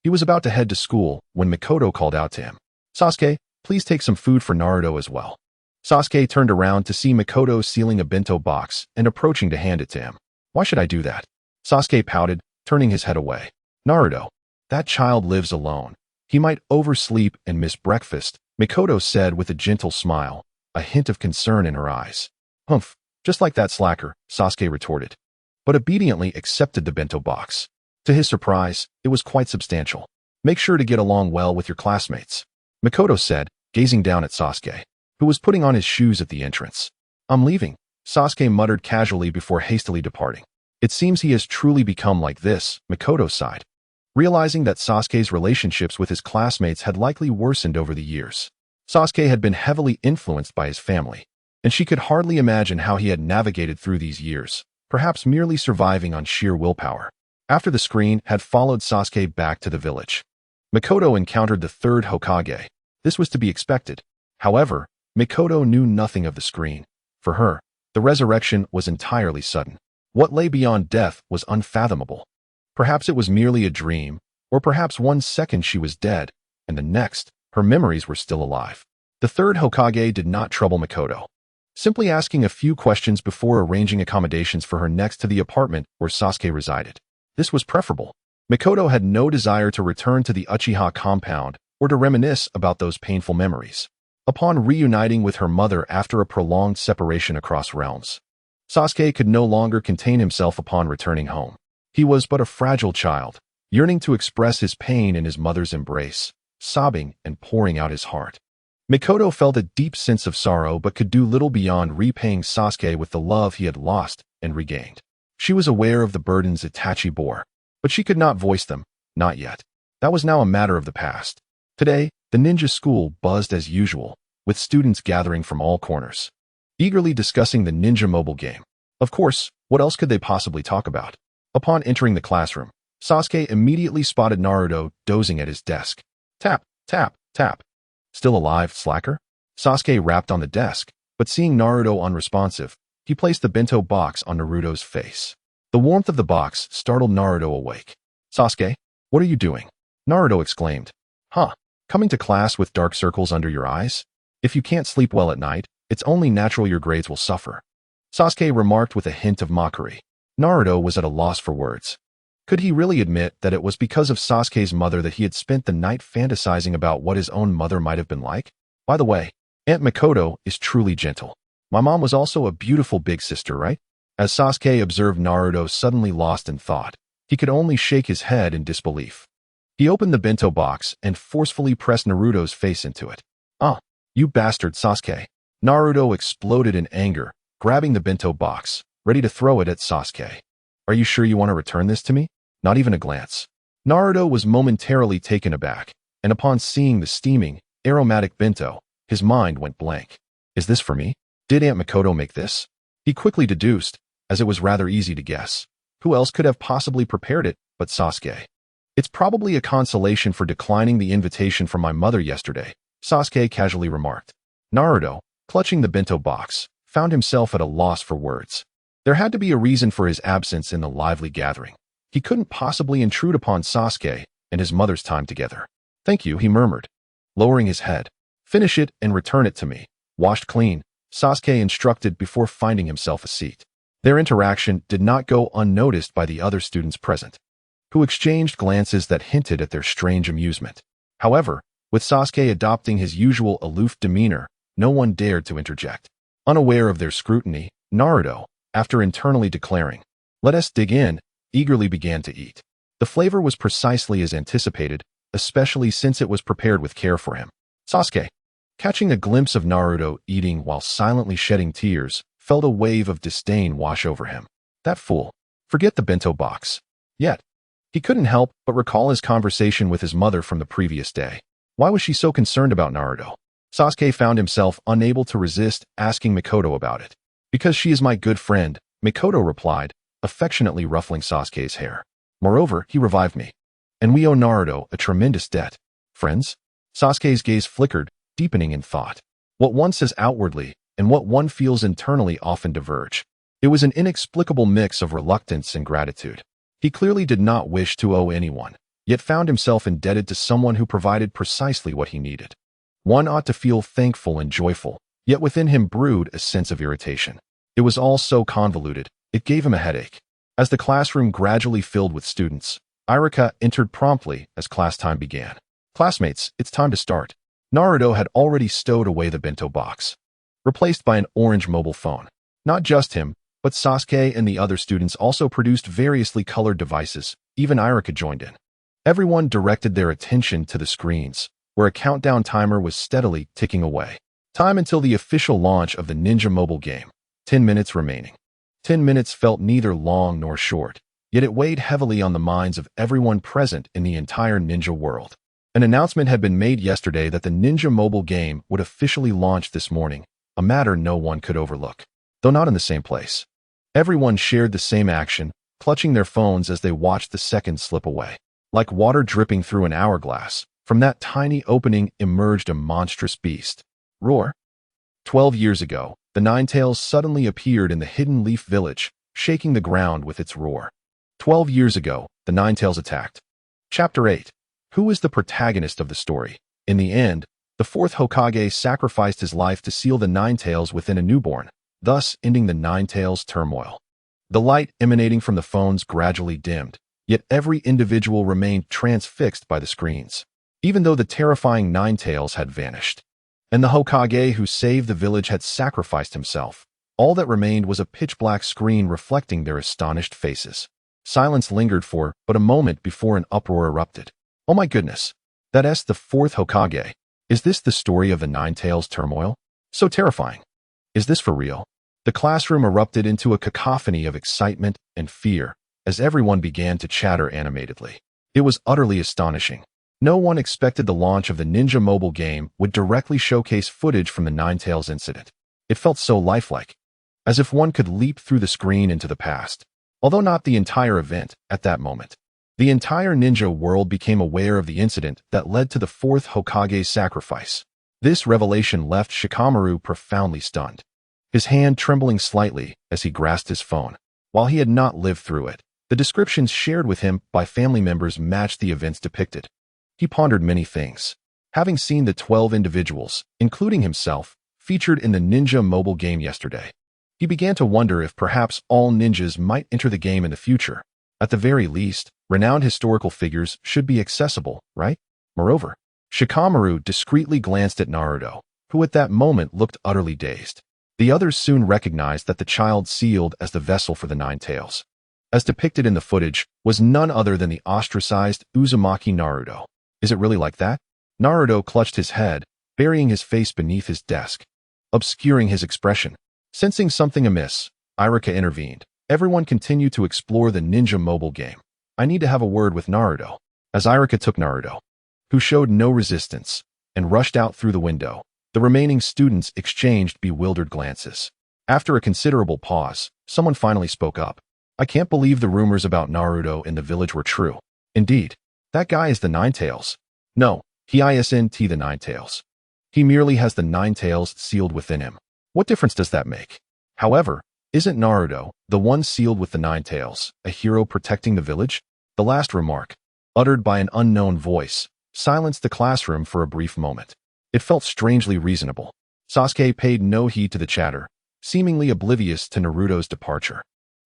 he was about to head to school when Mikoto called out to him. Sasuke, please take some food for Naruto as well. Sasuke turned around to see Mikoto sealing a bento box and approaching to hand it to him. Why should I do that? Sasuke pouted, turning his head away. Naruto, that child lives alone. He might oversleep and miss breakfast, Mikoto said with a gentle smile, a hint of concern in her eyes. Humph, just like that slacker, Sasuke retorted, but obediently accepted the bento box. To his surprise, it was quite substantial. Make sure to get along well with your classmates, Mikoto said, gazing down at Sasuke, who was putting on his shoes at the entrance. I'm leaving, Sasuke muttered casually before hastily departing. It seems he has truly become like this, Mikoto sighed, realizing that Sasuke's relationships with his classmates had likely worsened over the years. Sasuke had been heavily influenced by his family, and she could hardly imagine how he had navigated through these years, perhaps merely surviving on sheer willpower. After the screen had followed Sasuke back to the village, Mikoto encountered the third Hokage. This was to be expected. However, Mikoto knew nothing of the screen. For her, the resurrection was entirely sudden. What lay beyond death was unfathomable. Perhaps it was merely a dream, or perhaps 1 second she was dead, and the next, her memories were still alive. The third Hokage did not trouble Mikoto, simply asking a few questions before arranging accommodations for her next to the apartment where Sasuke resided. This was preferable. Mikoto had no desire to return to the Uchiha compound or to reminisce about those painful memories. Upon reuniting with her mother after a prolonged separation across realms, Sasuke could no longer contain himself upon returning home. He was but a fragile child, yearning to express his pain in his mother's embrace, sobbing and pouring out his heart. Mikoto felt a deep sense of sorrow but could do little beyond repaying Sasuke with the love he had lost and regained. She was aware of the burdens Itachi bore, but she could not voice them, not yet. That was now a matter of the past. Today, the ninja school buzzed as usual, with students gathering from all corners, eagerly discussing the ninja mobile game. Of course, what else could they possibly talk about? Upon entering the classroom, Sasuke immediately spotted Naruto dozing at his desk. Tap, tap, tap. Still alive, slacker? Sasuke rapped on the desk, but seeing Naruto unresponsive, he placed the bento box on Naruto's face. The warmth of the box startled Naruto awake. Sasuke, what are you doing? Naruto exclaimed. Huh, coming to class with dark circles under your eyes? If you can't sleep well at night, it's only natural your grades will suffer, Sasuke remarked with a hint of mockery. Naruto was at a loss for words. Could he really admit that it was because of Sasuke's mother that he had spent the night fantasizing about what his own mother might have been like? By the way, Aunt Mikoto is truly gentle. My mom was also a beautiful big sister, right? As Sasuke observed Naruto suddenly lost in thought, he could only shake his head in disbelief. He opened the bento box and forcefully pressed Naruto's face into it. Ah, you bastard, Sasuke. Naruto exploded in anger, grabbing the bento box, ready to throw it at Sasuke. Are you sure you want to return this to me? Not even a glance. Naruto was momentarily taken aback, and upon seeing the steaming, aromatic bento, his mind went blank. Is this for me? Did Aunt Mikoto make this? He quickly deduced, as it was rather easy to guess. Who else could have possibly prepared it but Sasuke? It's probably a consolation for declining the invitation from my mother yesterday, Sasuke casually remarked. Naruto, clutching the bento box, found himself at a loss for words. There had to be a reason for his absence in the lively gathering. He couldn't possibly intrude upon Sasuke and his mother's time together. Thank you, he murmured, lowering his head. Finish it and return it to me. Washed clean, Sasuke instructed before finding himself a seat. Their interaction did not go unnoticed by the other students present, who exchanged glances that hinted at their strange amusement. However, with Sasuke adopting his usual aloof demeanor, no one dared to interject. Unaware of their scrutiny, Naruto, after internally declaring, "Let us dig in," eagerly began to eat. The flavor was precisely as anticipated, especially since it was prepared with care for him. Sasuke, catching a glimpse of Naruto eating while silently shedding tears, felt a wave of disdain wash over him. That fool. Forget the bento box. Yet, he couldn't help but recall his conversation with his mother from the previous day. Why was she so concerned about Naruto? Sasuke found himself unable to resist asking Mikoto about it. Because she is my good friend, Mikoto replied, affectionately ruffling Sasuke's hair. Moreover, he revived me. And we owe Naruto a tremendous debt. Friends? Sasuke's gaze flickered, deepening in thought. What one says outwardly and what one feels internally often diverge. It was an inexplicable mix of reluctance and gratitude. He clearly did not wish to owe anyone, yet found himself indebted to someone who provided precisely what he needed. One ought to feel thankful and joyful, yet within him brewed a sense of irritation. It was all so convoluted, it gave him a headache. As the classroom gradually filled with students, Irika entered promptly as class time began. Classmates, it's time to start. Naruto had already stowed away the bento box, replaced by an orange mobile phone. Not just him, but Sasuke and the other students also produced variously colored devices. Even Irika joined in. Everyone directed their attention to the screens, where a countdown timer was steadily ticking away. Time until the official launch of the Ninja mobile game. 10 minutes remaining. 10 minutes felt neither long nor short, yet it weighed heavily on the minds of everyone present in the entire ninja world. An announcement had been made yesterday that the Ninja mobile game would officially launch this morning, a matter no one could overlook. Though not in the same place. Everyone shared the same action, clutching their phones as they watched the seconds slip away. Like water dripping through an hourglass, from that tiny opening emerged a monstrous beast. Roar. 12 years ago, the Ninetales suddenly appeared in the Hidden Leaf Village, shaking the ground with its roar. 12 years ago, the Ninetales attacked. Chapter 8. Who is the protagonist of the story? In the end, the fourth Hokage sacrificed his life to seal the Ninetales within a newborn, thus ending the Ninetales' turmoil. The light emanating from the phones gradually dimmed, yet every individual remained transfixed by the screens, even though the terrifying Ninetales had vanished. And the Hokage who saved the village had sacrificed himself. All that remained was a pitch-black screen reflecting their astonished faces. Silence lingered for but a moment before an uproar erupted. Oh my goodness! That's the fourth Hokage. Is this the story of the Ninetales' turmoil? So terrifying. Is this for real? The classroom erupted into a cacophony of excitement and fear as everyone began to chatter animatedly. It was utterly astonishing. No one expected the launch of the Ninja mobile game would directly showcase footage from the Ninetales incident. It felt so lifelike, as if one could leap through the screen into the past. Although not the entire event at that moment. The entire ninja world became aware of the incident that led to the fourth Hokage's sacrifice. This revelation left Shikamaru profoundly stunned, his hand trembling slightly as he grasped his phone. While he had not lived through it, the descriptions shared with him by family members matched the events depicted. He pondered many things. Having seen the 12 individuals, including himself, featured in the Ninja mobile game yesterday, he began to wonder if perhaps all ninjas might enter the game in the future. At the very least, renowned historical figures should be accessible, right? Moreover, Shikamaru discreetly glanced at Naruto, who at that moment looked utterly dazed. The others soon recognized that the child sealed as the vessel for the Ninetales, as depicted in the footage, was none other than the ostracized Uzumaki Naruto. Is it really like that? Naruto clutched his head, burying his face beneath his desk, obscuring his expression. Sensing something amiss, Irika intervened. Everyone continued to explore the Ninja mobile game. I need to have a word with Naruto. As Irika took Naruto, who showed no resistance, and rushed out through the window, the remaining students exchanged bewildered glances. After a considerable pause, someone finally spoke up. I can't believe the rumors about Naruto in the village were true. Indeed, that guy is the Ninetales. No, he isn't the Ninetales. He merely has the Ninetales sealed within him. What difference does that make? However, isn't Naruto, the one sealed with the Ninetales, a hero protecting the village? The last remark, uttered by an unknown voice, silenced the classroom for a brief moment. It felt strangely reasonable. Sasuke paid no heed to the chatter, seemingly oblivious to Naruto's departure,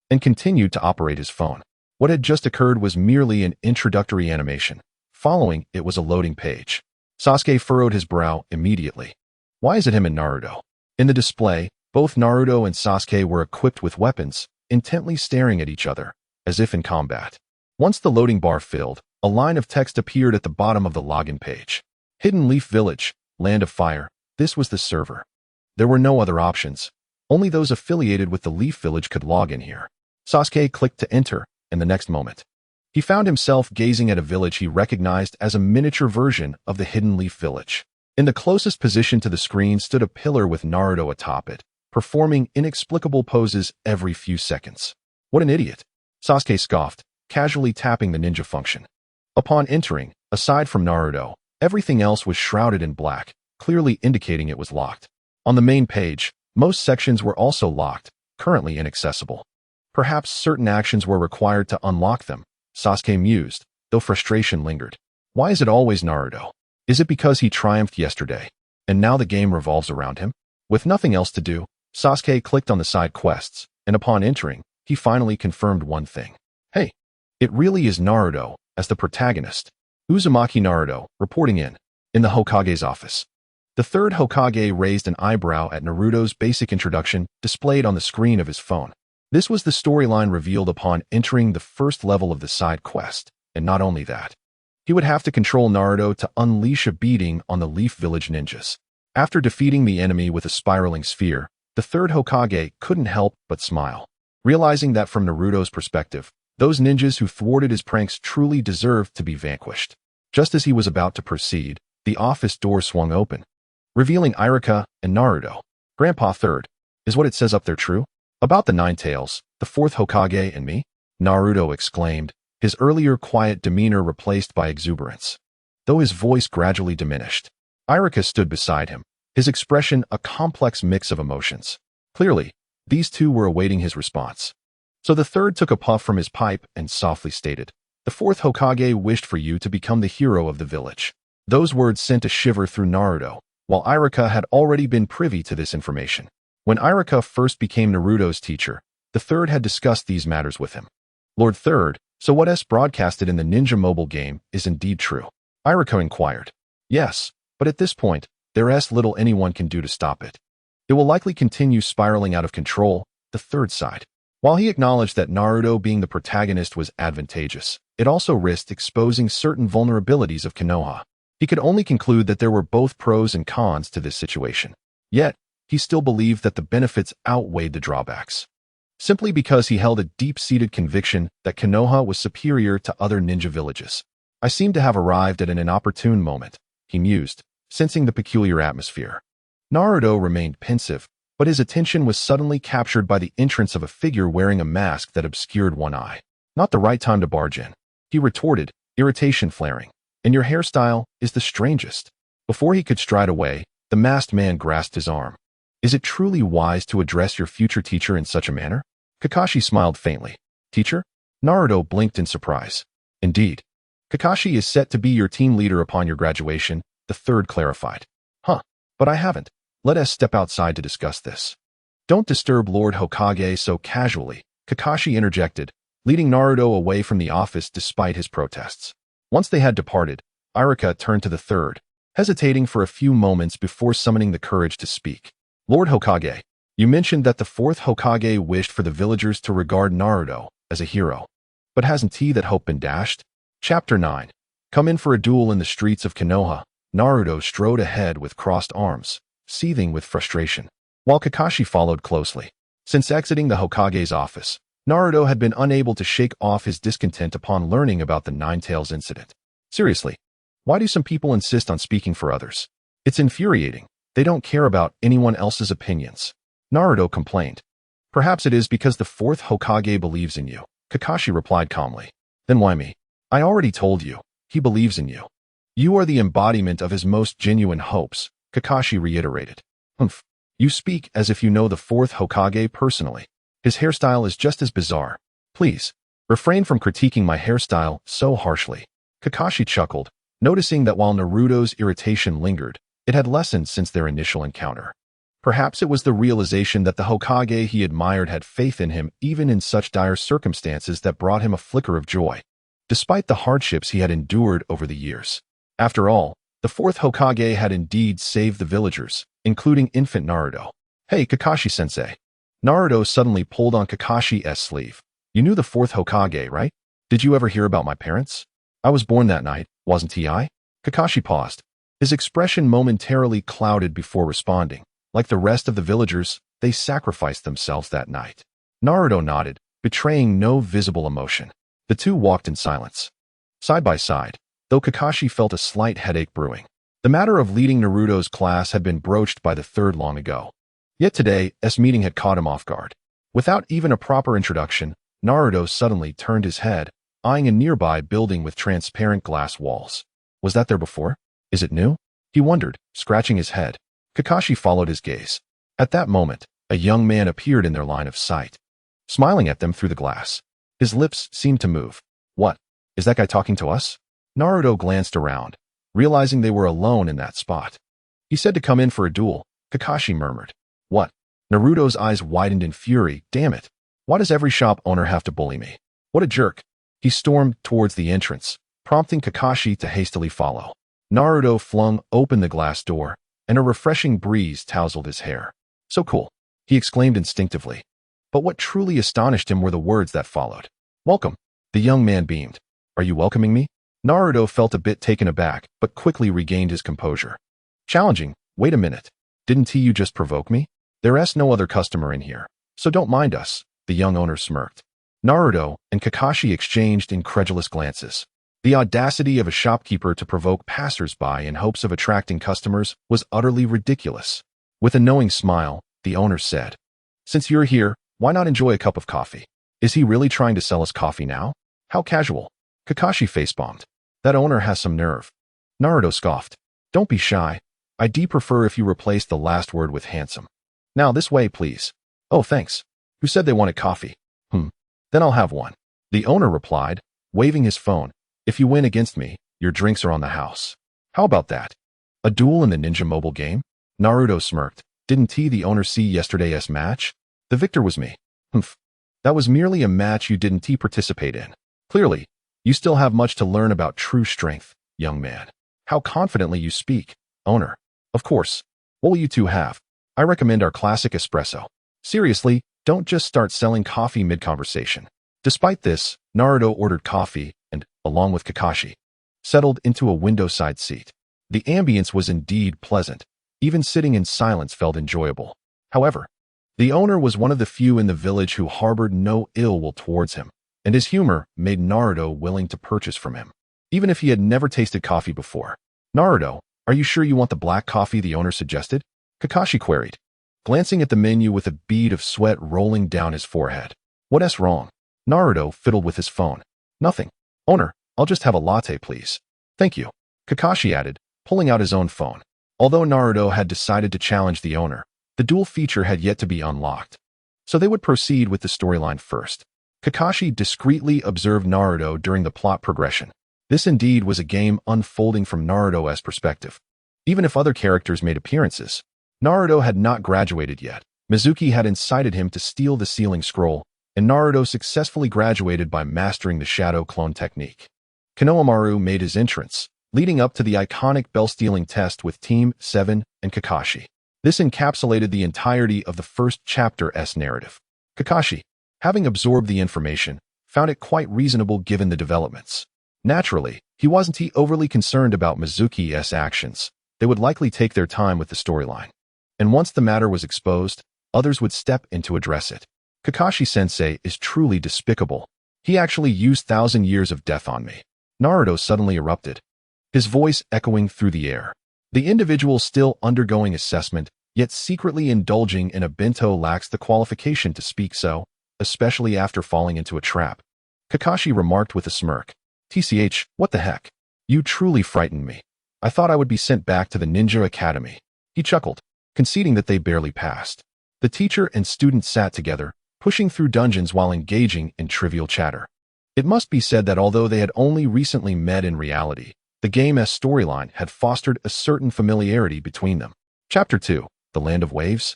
and continued to operate his phone. What had just occurred was merely an introductory animation. Following it was a loading page. Sasuke furrowed his brow immediately. Why is it him and Naruto? In the display, both Naruto and Sasuke were equipped with weapons, intently staring at each other, as if in combat. Once the loading bar filled, a line of text appeared at the bottom of the login page. Hidden Leaf Village, Land of Fire. This was the server. There were no other options. Only those affiliated with the Leaf Village could log in here. Sasuke clicked to enter, and the next moment, he found himself gazing at a village he recognized as a miniature version of the Hidden Leaf Village. In the closest position to the screen stood a pillar with Naruto atop it, performing inexplicable poses every few seconds. What an idiot! Sasuke scoffed, casually tapping the ninja function. Upon entering, aside from Naruto, everything else was shrouded in black, clearly indicating it was locked. On the main page, most sections were also locked, currently inaccessible. Perhaps certain actions were required to unlock them, Sasuke mused, though frustration lingered. Why is it always Naruto? Is it because he triumphed yesterday, and now the game revolves around him? With nothing else to do, Sasuke clicked on the side quests, and upon entering, he finally confirmed one thing. Hey, it really is Naruto, as the protagonist. Uzumaki Naruto, reporting in the Hokage's office. The third Hokage raised an eyebrow at Naruto's basic introduction displayed on the screen of his phone. This was the storyline revealed upon entering the first level of the side quest, and not only that. He would have to control Naruto to unleash a beating on the Leaf Village ninjas. After defeating the enemy with a spiraling sphere, the third Hokage couldn't help but smile, realizing that from Naruto's perspective, those ninjas who thwarted his pranks truly deserved to be vanquished. Just as he was about to proceed, the office door swung open, revealing Iruka and Naruto. Grandpa Third, is what it says up there true? About the Nine Tails, the fourth Hokage and me? Naruto exclaimed, his earlier quiet demeanor replaced by exuberance. Though his voice gradually diminished, Iruka stood beside him, his expression a complex mix of emotions. Clearly, these two were awaiting his response. So the third took a puff from his pipe and softly stated, "The fourth Hokage wished for you to become the hero of the village." Those words sent a shiver through Naruto, while Iruka had already been privy to this information. When Iruka first became Naruto's teacher, the third had discussed these matters with him. Lord Third, so what S broadcasted in the Ninja mobile game is indeed true? Iruka inquired. Yes, but at this point, there is little anyone can do to stop it. It will likely continue spiraling out of control, the third sighed. While he acknowledged that Naruto being the protagonist was advantageous, it also risked exposing certain vulnerabilities of Konoha. He could only conclude that there were both pros and cons to this situation. Yet, he still believed that the benefits outweighed the drawbacks. Simply because he held a deep-seated conviction that Konoha was superior to other ninja villages. I seem to have arrived at an inopportune moment, he mused, sensing the peculiar atmosphere. Naruto remained pensive, but his attention was suddenly captured by the entrance of a figure wearing a mask that obscured one eye. Not the right time to barge in, he retorted, irritation flaring. And your hairstyle is the strangest. Before he could stride away, the masked man grasped his arm. Is it truly wise to address your future teacher in such a manner? Kakashi smiled faintly. Teacher? Naruto blinked in surprise. Indeed. Kakashi is set to be your team leader upon your graduation, the third clarified. Huh, but I haven't. Let us step outside to discuss this. Don't disturb Lord Hokage so casually, Kakashi interjected, leading Naruto away from the office despite his protests. Once they had departed, Iruka turned to the third, hesitating for a few moments before summoning the courage to speak. Lord Hokage, you mentioned that the fourth Hokage wished for the villagers to regard Naruto as a hero. But hasn't that hope been dashed? Chapter 9. Come in for a duel in the streets of Konoha. Naruto strode ahead with crossed arms, seething with frustration, while Kakashi followed closely. Since exiting the Hokage's office, Naruto had been unable to shake off his discontent upon learning about the Nine Tails incident. Seriously, why do some people insist on speaking for others? It's infuriating. They don't care about anyone else's opinions. Naruto complained. Perhaps it is because the fourth Hokage believes in you, Kakashi replied calmly. Then why me? I already told you, he believes in you. You are the embodiment of his most genuine hopes, Kakashi reiterated. Humph, you speak as if you know the fourth Hokage personally. His hairstyle is just as bizarre. Please, refrain from critiquing my hairstyle so harshly. Kakashi chuckled, noticing that while Naruto's irritation lingered, it had lessened since their initial encounter. Perhaps it was the realization that the Hokage he admired had faith in him even in such dire circumstances that brought him a flicker of joy, despite the hardships he had endured over the years. After all, the fourth Hokage had indeed saved the villagers, including infant Naruto. Hey, Kakashi-sensei. Naruto suddenly pulled on Kakashi's sleeve. You knew the fourth Hokage, right? Did you ever hear about my parents? I was born that night, wasn't I? Kakashi paused. His expression momentarily clouded before responding. Like the rest of the villagers, they sacrificed themselves that night. Naruto nodded, betraying no visible emotion. The two walked in silence, side by side, though Kakashi felt a slight headache brewing. The matter of leading Naruto's class had been broached by the third long ago. Yet today's meeting had caught him off guard. Without even a proper introduction, Naruto suddenly turned his head, eyeing a nearby building with transparent glass walls. Was that there before? Is it new? He wondered, scratching his head. Kakashi followed his gaze. At that moment, a young man appeared in their line of sight, smiling at them through the glass. His lips seemed to move. What? Is that guy talking to us? Naruto glanced around, realizing they were alone in that spot. He said to come in for a duel, Kakashi murmured. What? Naruto's eyes widened in fury. Damn it. Why does every shop owner have to bully me? What a jerk. He stormed towards the entrance, prompting Kakashi to hastily follow. Naruto flung open the glass door, and a refreshing breeze tousled his hair. "So cool," he exclaimed instinctively. But what truly astonished him were the words that followed. "Welcome." The young man beamed. "Are you welcoming me?" Naruto felt a bit taken aback, but quickly regained his composure. "Challenging? Wait a minute. Didn't you just provoke me? There's no other customer in here, so don't mind us," the young owner smirked. Naruto and Kakashi exchanged incredulous glances. The audacity of a shopkeeper to provoke passers-by in hopes of attracting customers was utterly ridiculous. With a knowing smile, the owner said, "Since you're here, why not enjoy a cup of coffee? Is he really trying to sell us coffee now? How casual." Kakashi face-bombed. "That owner has some nerve." Naruto scoffed. "Don't be shy. I'd prefer if you replace the last word with handsome. Now this way, please." "Oh, thanks. Who said they wanted coffee?" Then I'll have one," the owner replied, waving his phone. "If you win against me, your drinks are on the house. How about that? A duel in the ninja mobile game?" Naruto smirked. "Didn't the owner see yesterday's match? The victor was me." "That was merely a match you didn't participate in. Clearly, you still have much to learn about true strength, young man. How confidently you speak, owner. Of course. What will you two have? I recommend our classic espresso. Seriously, don't just start selling coffee mid-conversation." Despite this, Naruto ordered coffee and, along with Kakashi, settled into a window-side seat. The ambience was indeed pleasant. Even sitting in silence felt enjoyable. However, the owner was one of the few in the village who harbored no ill will towards him, and his humor made Naruto willing to purchase from him, even if he had never tasted coffee before. "Naruto, are you sure you want the black coffee the owner suggested?" Kakashi queried, glancing at the menu with a bead of sweat rolling down his forehead. "What's wrong?" Naruto fiddled with his phone. "Nothing. Owner, I'll just have a latte, please." "Thank you," Kakashi added, pulling out his own phone. Although Naruto had decided to challenge the owner, the duel feature had yet to be unlocked. So they would proceed with the storyline first. Kakashi discreetly observed Naruto during the plot progression. This indeed was a game unfolding from Naruto's perspective. Even if other characters made appearances, Naruto had not graduated yet. Mizuki had incited him to steal the sealing scroll, and Naruto successfully graduated by mastering the shadow clone technique. Konohamaru made his entrance, leading up to the iconic bell-stealing test with Team 7 and Kakashi. This encapsulated the entirety of the first chapter's narrative. Kakashi, having absorbed the information, found it quite reasonable given the developments. Naturally, he wasn't overly concerned about Mizuki's actions. They would likely take their time with the storyline. And once the matter was exposed, others would step in to address it. "Kakashi-sensei is truly despicable. He actually used 1,000 years of death on me." Naruto suddenly erupted, his voice echoing through the air. The individual still undergoing assessment, yet secretly indulging in a bento lacks the qualification to speak so, especially after falling into a trap. Kakashi remarked with a smirk. "TCH, what the heck? You truly frightened me. I thought I would be sent back to the Ninja Academy." He chuckled, conceding that they barely passed. The teacher and student sat together, pushing through dungeons while engaging in trivial chatter. It must be said that although they had only recently met in reality, the game's storyline had fostered a certain familiarity between them. Chapter 2, The Land of Waves?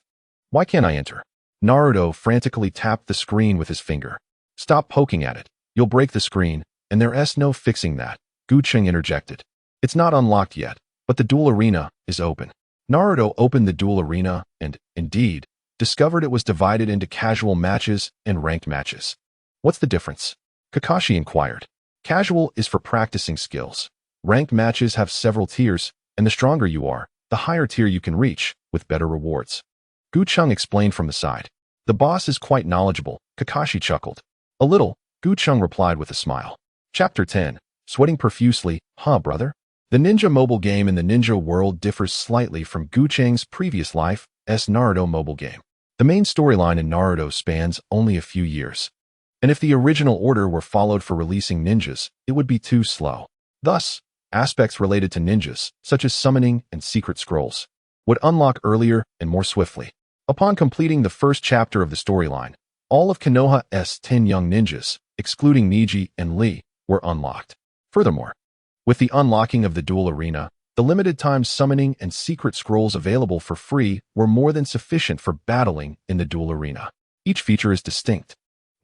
"Why can't I enter?" Naruto frantically tapped the screen with his finger. "Stop poking at it. You'll break the screen, and there's no fixing that," Cheng interjected. "It's not unlocked yet, but the duel arena is open." Naruto opened the duel arena and, indeed, discovered it was divided into casual matches and ranked matches. "What's the difference?" Kakashi inquired. "Casual is for practicing skills. Ranked matches have several tiers, and the stronger you are, the higher tier you can reach, with better rewards." Cheng explained from the side. "The boss is quite knowledgeable," Kakashi chuckled. "A little," Cheng replied with a smile. Chapter 10, Sweating Profusely, Huh, brother? The ninja mobile game in the ninja world differs slightly from Cheng's previous life's Naruto mobile game. The main storyline in Naruto spans only a few years. And if the original order were followed for releasing ninjas, it would be too slow. Thus, aspects related to ninjas, such as summoning and secret scrolls, would unlock earlier and more swiftly. Upon completing the first chapter of the storyline, all of Konoha's 10 young ninjas, excluding Niji and Lee, were unlocked. Furthermore, with the unlocking of the duel arena, the limited-time summoning and secret scrolls available for free were more than sufficient for battling in the duel arena. Each feature is distinct.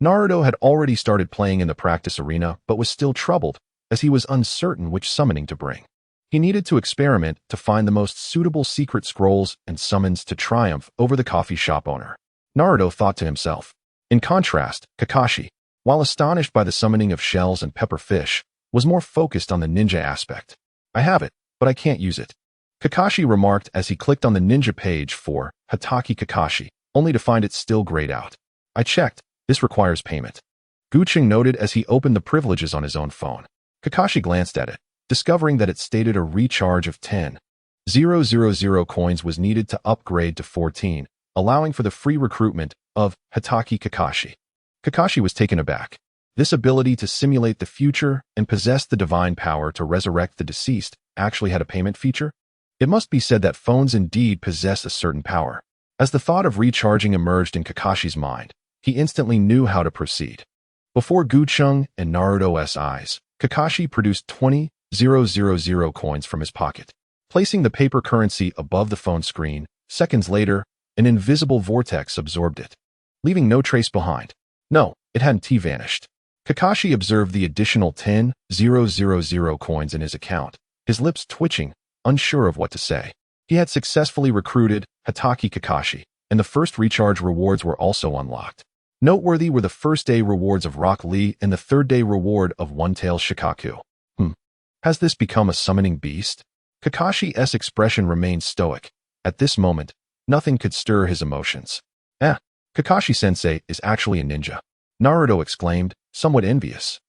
Naruto had already started playing in the practice arena but was still troubled, as he was uncertain which summoning to bring. He needed to experiment to find the most suitable secret scrolls and summons to triumph over the coffee shop owner. Naruto thought to himself. In contrast, Kakashi, while astonished by the summoning of shells and pepper fish, was more focused on the ninja aspect. I have it, but I can't use it, Kakashi remarked as he clicked on the ninja page for Hatake Kakashi, only to find it still grayed out. I checked, this requires payment. Cheng noted as he opened the privileges on his own phone. Kakashi glanced at it, discovering that it stated a recharge of 10,000 coins was needed to upgrade to 14, allowing for the free recruitment of Hatake Kakashi. Kakashi was taken aback. This ability to simulate the future and possess the divine power to resurrect the deceased actually had a payment feature? It must be said that phones indeed possess a certain power. As the thought of recharging emerged in Kakashi's mind, he instantly knew how to proceed. Before Cheng and Naruto's eyes, Kakashi produced 20,000 coins from his pocket. Placing the paper currency above the phone screen, seconds later, an invisible vortex absorbed it, leaving no trace behind. No, it hadn't vanished. Kakashi observed the additional 10,000 coins in his account, his lips twitching, unsure of what to say. He had successfully recruited Hatake Kakashi, and the first recharge rewards were also unlocked. Noteworthy were the first-day rewards of Rock Lee and the third-day reward of One-Tail Shikaku. Has this become a summoning beast? Kakashi's expression remained stoic. At this moment, nothing could stir his emotions. Kakashi-sensei is actually a ninja, Naruto exclaimed, somewhat envious.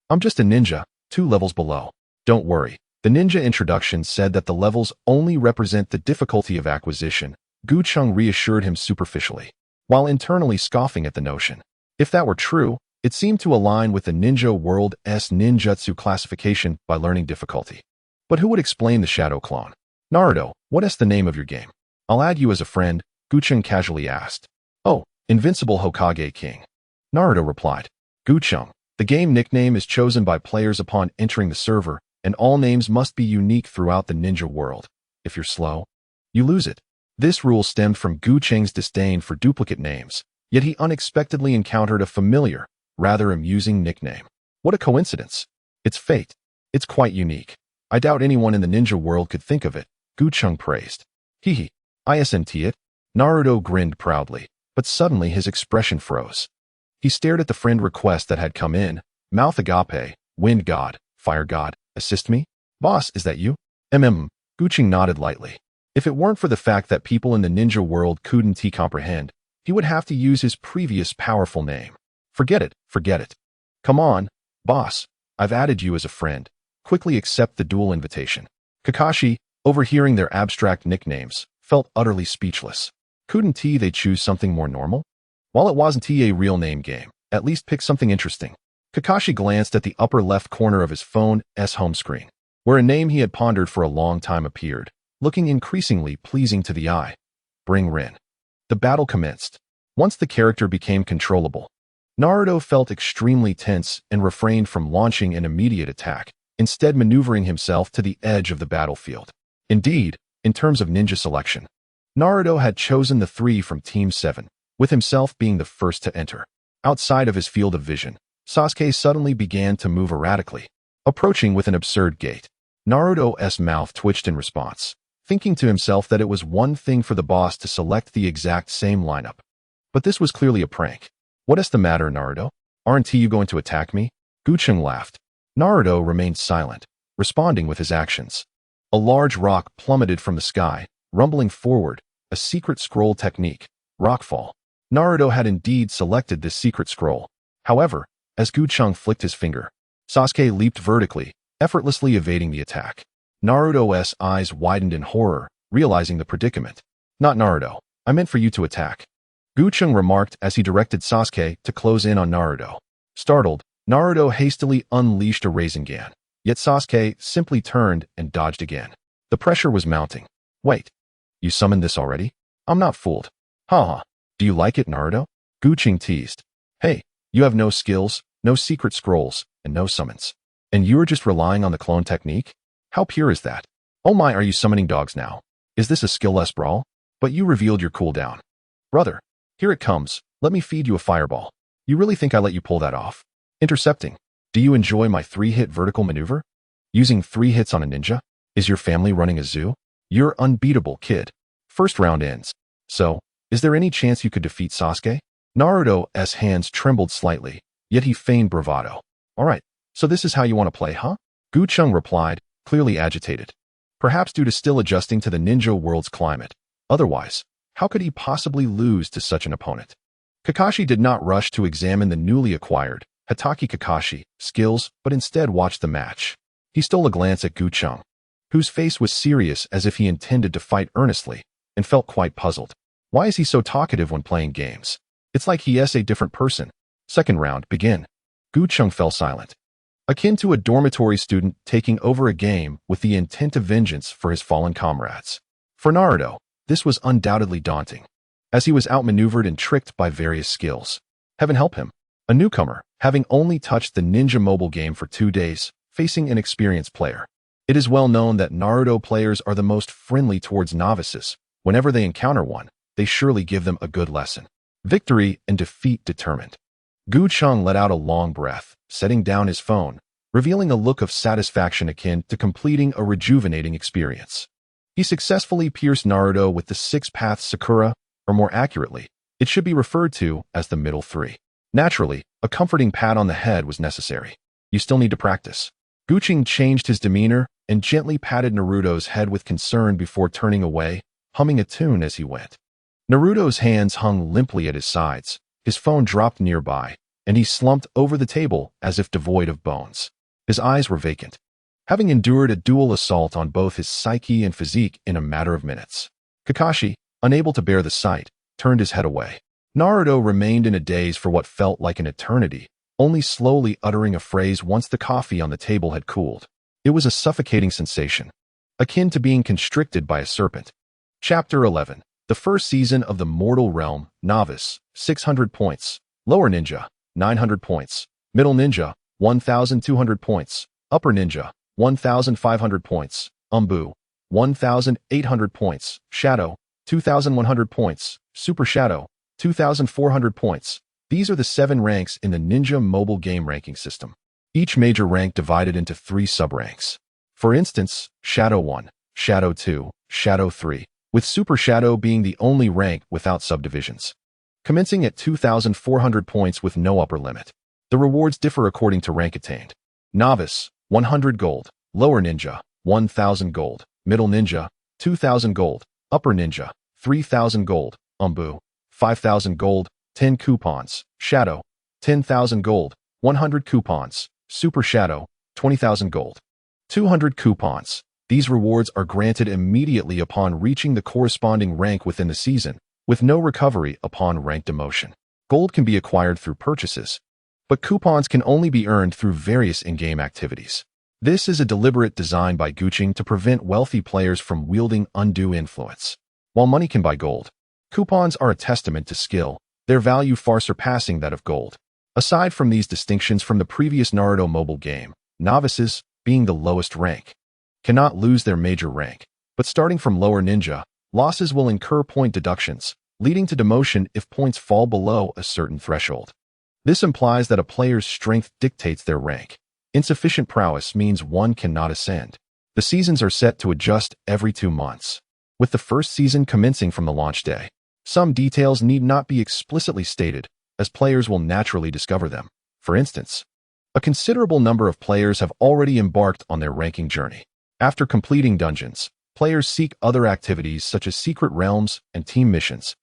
I'm just a ninja, 2 levels below. Don't worry. The ninja introduction said that the levels only represent the difficulty of acquisition, Cheng reassured him superficially, while internally scoffing at the notion. If that were true, it seemed to align with the ninja world's ninjutsu classification by learning difficulty. But who would explain the shadow clone? Naruto, what is the name of your game? I'll add you as a friend, Cheng casually asked. Oh, Invincible Hokage King. Naruto replied. Cheng, the game nickname is chosen by players upon entering the server, and all names must be unique throughout the ninja world. If you're slow, you lose it. This rule stemmed from Cheng's disdain for duplicate names, yet he unexpectedly encountered a familiar, rather amusing nickname. What a coincidence. It's fate. It's quite unique. I doubt anyone in the ninja world could think of it, Cheng praised. Hehe. Isn't it? Naruto grinned proudly, but suddenly his expression froze. He stared at the friend request that had come in. Mouth agape, wind god, fire god, assist me? Boss, is that you? Cheng nodded lightly. If it weren't for the fact that people in the ninja world couldn't comprehend, he would have to use his previous powerful name. Forget it. Come on, boss, I've added you as a friend. Quickly accept the duel invitation. Kakashi, overhearing their abstract nicknames, felt utterly speechless. Couldn't they choose something more normal? While it wasn't a real name game, at least pick something interesting. Kakashi glanced at the upper left corner of his phone's home screen, where a name he had pondered for a long time appeared, looking increasingly pleasing to the eye. Bring Rin. The battle commenced. Once the character became controllable, Naruto felt extremely tense and refrained from launching an immediate attack, instead maneuvering himself to the edge of the battlefield. Indeed, in terms of ninja selection, Naruto had chosen the 3 from Team 7, with himself being the first to enter. Outside of his field of vision, Sasuke suddenly began to move erratically, approaching with an absurd gait. Naruto's mouth twitched in response, thinking to himself that it was one thing for the boss to select the exact same lineup. But this was clearly a prank. What is the matter, Naruto? Aren't you going to attack me? Cheng laughed. Naruto remained silent, responding with his actions. A large rock plummeted from the sky, rumbling forward, a secret scroll technique, rockfall. Naruto had indeed selected this secret scroll. However, as Cheng flicked his finger, Sasuke leaped vertically, effortlessly evading the attack. Naruto's eyes widened in horror, realizing the predicament. Not Naruto. I meant for you to attack. Cheng remarked as he directed Sasuke to close in on Naruto. Startled, Naruto hastily unleashed a Rasengan, yet Sasuke simply turned and dodged again. The pressure was mounting. Wait. You summoned this already? I'm not fooled. Haha. Do you like it, Naruto? Cheng teased. Hey, you have no skills, no secret scrolls, and no summons. And you are just relying on the clone technique? How pure is that? Oh my, are you summoning dogs now? Is this a skill-less brawl? But you revealed your cooldown. Brother, here it comes. Let me feed you a fireball. You really think I let you pull that off? Intercepting. Do you enjoy my 3-hit vertical maneuver? Using 3 hits on a ninja? Is your family running a zoo? You're unbeatable, kid. First round ends. So, is there any chance you could defeat Sasuke? Naruto's hands trembled slightly, yet he feigned bravado. Alright, so this is how you want to play, huh? Cheng replied, clearly agitated. Perhaps due to still adjusting to the ninja world's climate. Otherwise, how could he possibly lose to such an opponent? Kakashi did not rush to examine the newly acquired Hatake Kakashi skills, but instead watched the match. He stole a glance at Cheng, whose face was serious as if he intended to fight earnestly, and felt quite puzzled. Why is he so talkative when playing games? It's like he is a different person. Second round, begin. Cheng fell silent, akin to a dormitory student taking over a game with the intent of vengeance for his fallen comrades. For Naruto, this was undoubtedly daunting, as he was outmaneuvered and tricked by various skills. Heaven help him, a newcomer, having only touched the ninja mobile game for 2 days, facing an experienced player. It is well known that Naruto players are the most friendly towards novices. Whenever they encounter one, they surely give them a good lesson. Victory and defeat determined. Cheng let out a long breath, setting down his phone, revealing a look of satisfaction akin to completing a rejuvenating experience. He successfully pierced Naruto with the 6-path Sakura, or more accurately, it should be referred to as the middle 3. Naturally, a comforting pat on the head was necessary. You still need to practice. Cheng changed his demeanor and gently patted Naruto's head with concern before turning away, humming a tune as he went. Naruto's hands hung limply at his sides, his phone dropped nearby, and he slumped over the table as if devoid of bones. His eyes were vacant, having endured a dual assault on both his psyche and physique in a matter of minutes. Kakashi, unable to bear the sight, turned his head away. Naruto remained in a daze for what felt like an eternity, only slowly uttering a phrase once the coffee on the table had cooled. It was a suffocating sensation, akin to being constricted by a serpent. Chapter 11. The first season of the Mortal Realm, Novice, 600 points. Lower Ninja, 900 points. Middle Ninja, 1,200 points. Upper Ninja, 1,500 points. Umbu, 1,800 points. Shadow, 2,100 points. Super Shadow, 2,400 points. These are the 7 ranks in the Ninja mobile game ranking system. Each major rank divided into 3 sub-ranks. For instance, Shadow 1, Shadow 2, Shadow 3, with Super Shadow being the only rank without subdivisions. Commencing at 2,400 points with no upper limit. The rewards differ according to rank attained. Novice, 100 gold. Lower Ninja, 1,000 gold. Middle Ninja, 2,000 gold. Upper Ninja, 3,000 gold. Umbu, 5,000 gold. 10 coupons. Shadow, 10,000 gold. 100 coupons. Super Shadow, 20,000 gold. 200 coupons. These rewards are granted immediately upon reaching the corresponding rank within the season, with no recovery upon rank demotion. Gold can be acquired through purchases, but coupons can only be earned through various in-game activities. This is a deliberate design by Cheng to prevent wealthy players from wielding undue influence. While money can buy gold, coupons are a testament to skill, their value far surpassing that of gold. Aside from these distinctions from the previous Naruto mobile game, novices, being the lowest rank, cannot lose their major rank, but starting from lower ninja, losses will incur point deductions, leading to demotion if points fall below a certain threshold. This implies that a player's strength dictates their rank. Insufficient prowess means one cannot ascend. The seasons are set to adjust every 2 months, with the first season commencing from the launch day. Some details need not be explicitly stated, as players will naturally discover them. For instance, a considerable number of players have already embarked on their ranking journey. After completing dungeons, players seek other activities such as secret realms and team missions,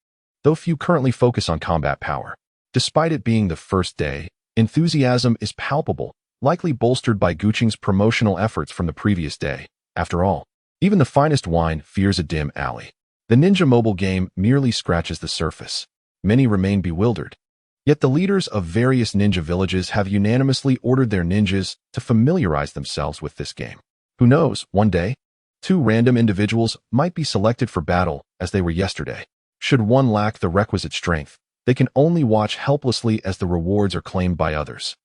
though few currently focus on combat power. Despite it being the first day, enthusiasm is palpable, likely bolstered by Cheng's promotional efforts from the previous day. After all, even the finest wine fears a dim alley. The ninja mobile game merely scratches the surface. Many remain bewildered. Yet the leaders of various ninja villages have unanimously ordered their ninjas to familiarize themselves with this game. Who knows, one day, 2 random individuals might be selected for battle as they were yesterday. Should one lack the requisite strength, they can only watch helplessly as the rewards are claimed by others.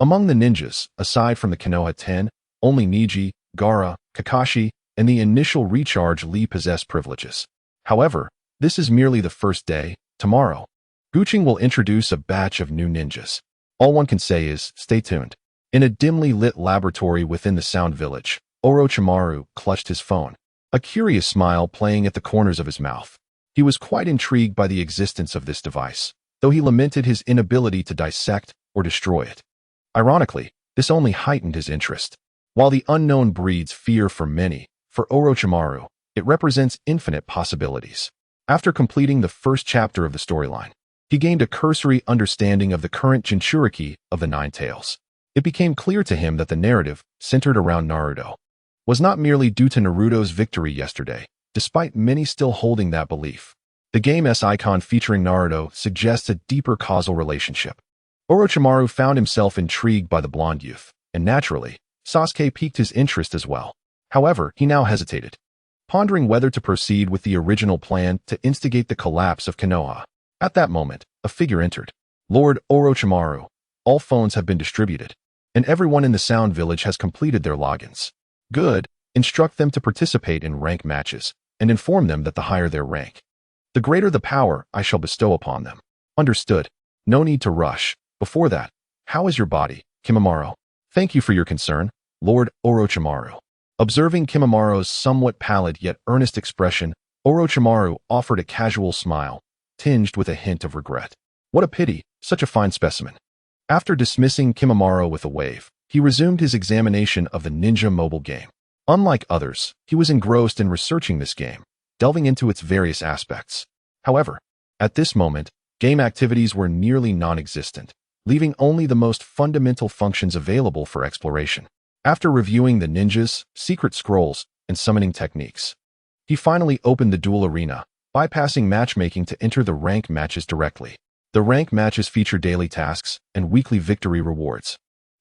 Among the ninjas, aside from the Konoha 10, only Neji, Gaara, Kakashi, and the initial recharge Lee possess privileges. However, this is merely the first day. Tomorrow, Cheng will introduce a batch of new ninjas. All one can say is, stay tuned. In a dimly lit laboratory within the Sound Village, Orochimaru clutched his phone, a curious smile playing at the corners of his mouth. He was quite intrigued by the existence of this device, though he lamented his inability to dissect or destroy it. Ironically, this only heightened his interest. While the unknown breeds fear for many, for Orochimaru, it represents infinite possibilities. After completing the first chapter of the storyline, he gained a cursory understanding of the current Jinchuriki of the Nine Tails. It became clear to him that the narrative, centered around Naruto, was not merely due to Naruto's victory yesterday, despite many still holding that belief. The game's icon featuring Naruto suggests a deeper causal relationship. Orochimaru found himself intrigued by the blonde youth, and naturally, Sasuke piqued his interest as well. However, he now hesitated, pondering whether to proceed with the original plan to instigate the collapse of Konoha. At that moment, a figure entered. Lord Orochimaru, all phones have been distributed, and everyone in the Sound Village has completed their logins. Good. Instruct them to participate in rank matches, and inform them that the higher their rank, the greater the power I shall bestow upon them. Understood. No need to rush. Before that, how is your body, Kimimaro? Thank you for your concern, Lord Orochimaru. Observing Kimamaro's somewhat pallid yet earnest expression, Orochimaru offered a casual smile, tinged with a hint of regret. What a pity, such a fine specimen. After dismissing Kimimaro with a wave, he resumed his examination of the ninja mobile game. Unlike others, he was engrossed in researching this game, delving into its various aspects. However, at this moment, game activities were nearly non-existent, leaving only the most fundamental functions available for exploration. After reviewing the ninjas, secret scrolls, and summoning techniques, he finally opened the duel arena, bypassing matchmaking to enter the rank matches directly. The rank matches feature daily tasks and weekly victory rewards,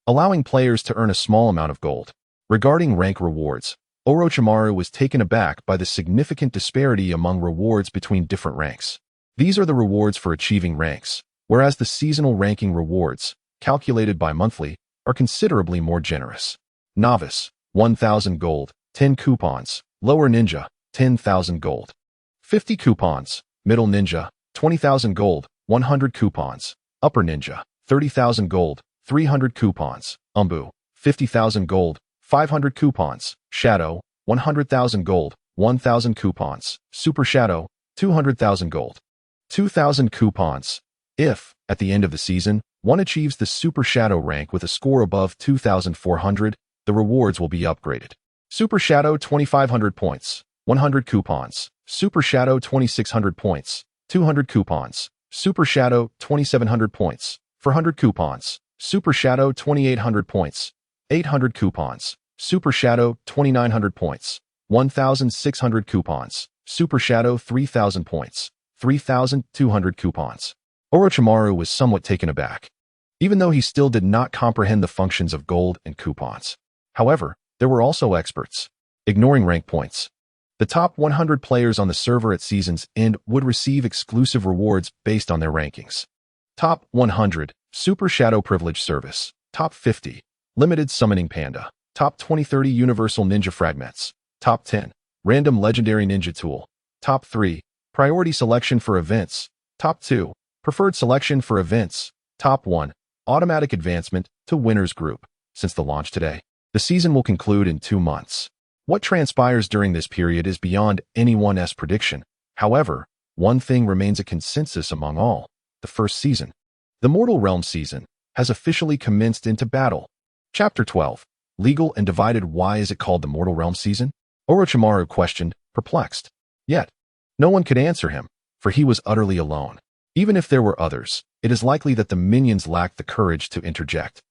allowing players to earn a small amount of gold. Regarding rank rewards, Orochimaru was taken aback by the significant disparity among rewards between different ranks. These are the rewards for achieving ranks, whereas the seasonal ranking rewards, calculated bi-monthly, are considerably more generous. Novice, 1,000 gold, 10 coupons. Lower ninja, 10,000 gold, 50 coupons. Middle ninja, 20,000 gold, 100 coupons. Upper ninja, 30,000 gold, 300 coupons. Umbu, 50,000 gold, 500 coupons. Shadow, 100,000 gold, 1,000 coupons. Super Shadow, 200,000 gold, 2,000 coupons. If, at the end of the season, one achieves the Super Shadow rank with a score above 2,400, the rewards will be upgraded. Super Shadow 2,500 points, 100 coupons. Super Shadow 2,600 points, 200 coupons. Super Shadow 2,700 points, 400 coupons. Super Shadow 2,800 points, 800 coupons. Super Shadow 2,900 points, 1,600 coupons. Super Shadow 3,000 points, 3,200 coupons. Orochimaru was somewhat taken aback, even though he still did not comprehend the functions of gold and coupons. However, there were also experts. Ignoring rank points, the top 100 players on the server at season's end would receive exclusive rewards based on their rankings. Top 100, Super Shadow Privilege Service. Top 50, Limited Summoning Panda. Top 20-30 Universal Ninja Fragments. Top 10, Random Legendary Ninja Tool. Top 3, Priority Selection for Events. Top 2, Preferred Selection for Events. Top 1, Automatic Advancement to Winners Group. Since the launch today, the season will conclude in 2 months. What transpires during this period is beyond anyone's prediction. However, one thing remains a consensus among all. The first season, the Mortal Realm season, has officially commenced into battle. Chapter 12. Legal and Divided. Why is it called the Mortal Realm season? Orochimaru questioned, perplexed. Yet, no one could answer him, for he was utterly alone. Even if there were others, it is likely that the minions lacked the courage to interject.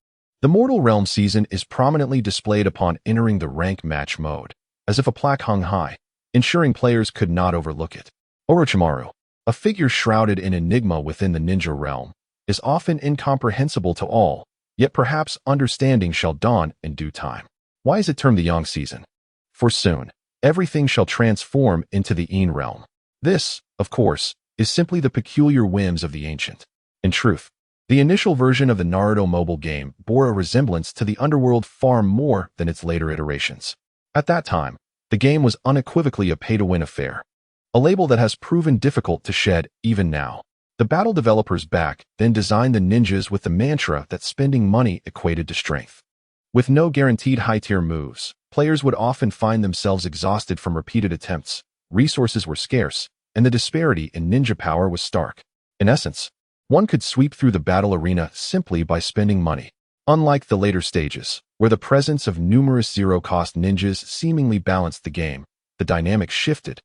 The Mortal Realm season is prominently displayed upon entering the rank match mode, as if a plaque hung high, ensuring players could not overlook it. Orochimaru, a figure shrouded in enigma within the ninja realm, is often incomprehensible to all, yet perhaps understanding shall dawn in due time. Why is it termed the Yang season? For soon, everything shall transform into the Yin realm. This, of course, is simply the peculiar whims of the ancient. In truth, the initial version of the Naruto mobile game bore a resemblance to the underworld far more than its later iterations. At that time, the game was unequivocally a pay-to-win affair, a label that has proven difficult to shed even now. The battle developers back then designed the ninjas with the mantra that spending money equated to strength. With no guaranteed high-tier moves, players would often find themselves exhausted from repeated attempts, resources were scarce, and the disparity in ninja power was stark. In essence, one could sweep through the battle arena simply by spending money. Unlike the later stages, where the presence of numerous zero-cost ninjas seemingly balanced the game, the dynamic shifted.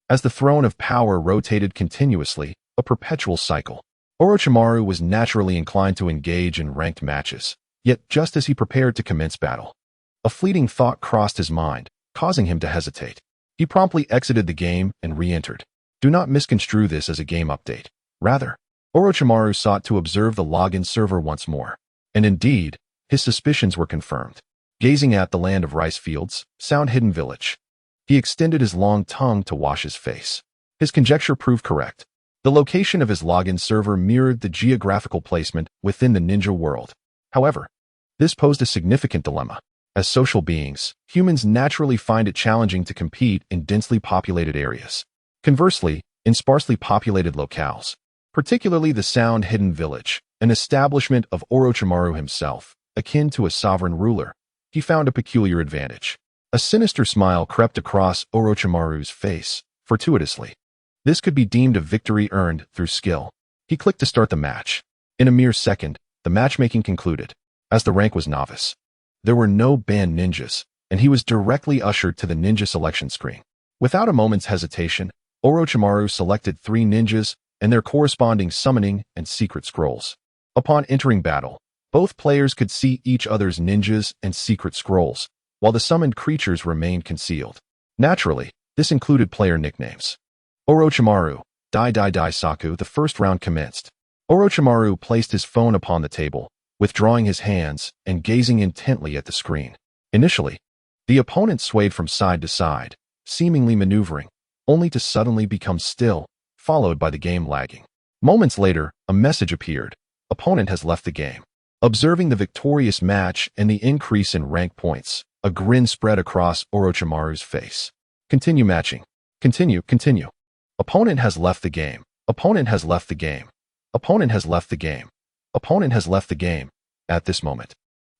As the throne of power rotated continuously, a perpetual cycle, Orochimaru was naturally inclined to engage in ranked matches. Yet just as he prepared to commence battle, a fleeting thought crossed his mind, causing him to hesitate. He promptly exited the game and re-entered. Do not misconstrue this as a game update. Rather, Orochimaru sought to observe the login server once more. And indeed, his suspicions were confirmed. Gazing at the land of rice fields, sound-hidden village, he extended his long tongue to wash his face. His conjecture proved correct. The location of his login server mirrored the geographical placement within the ninja world. However, this posed a significant dilemma. As social beings, humans naturally find it challenging to compete in densely populated areas. Conversely, in sparsely populated locales, particularly the sound-hidden village, an establishment of Orochimaru himself, akin to a sovereign ruler, he found a peculiar advantage. A sinister smile crept across Orochimaru's face, fortuitously. This could be deemed a victory earned through skill. He clicked to start the match. In a mere second, the matchmaking concluded. As the rank was novice, there were no banned ninjas, and he was directly ushered to the ninja selection screen. Without a moment's hesitation, Orochimaru selected 3 ninjas and their corresponding summoning and secret scrolls. Upon entering battle, both players could see each other's ninjas and secret scrolls, while the summoned creatures remained concealed. Naturally, this included player nicknames. Orochimaru, Dai Dai Dai Saku. The first round commenced. Orochimaru placed his phone upon the table, withdrawing his hands and gazing intently at the screen. Initially, the opponent swayed from side to side, seemingly maneuvering, only to suddenly become still, followed by the game lagging. Moments later, a message appeared. Opponent has left the game. Observing the victorious match and the increase in rank points, a grin spread across Orochimaru's face. Continue matching. Continue. Opponent has left the game. Opponent has left the game. Opponent has left the game. Opponent has left the game. At this moment,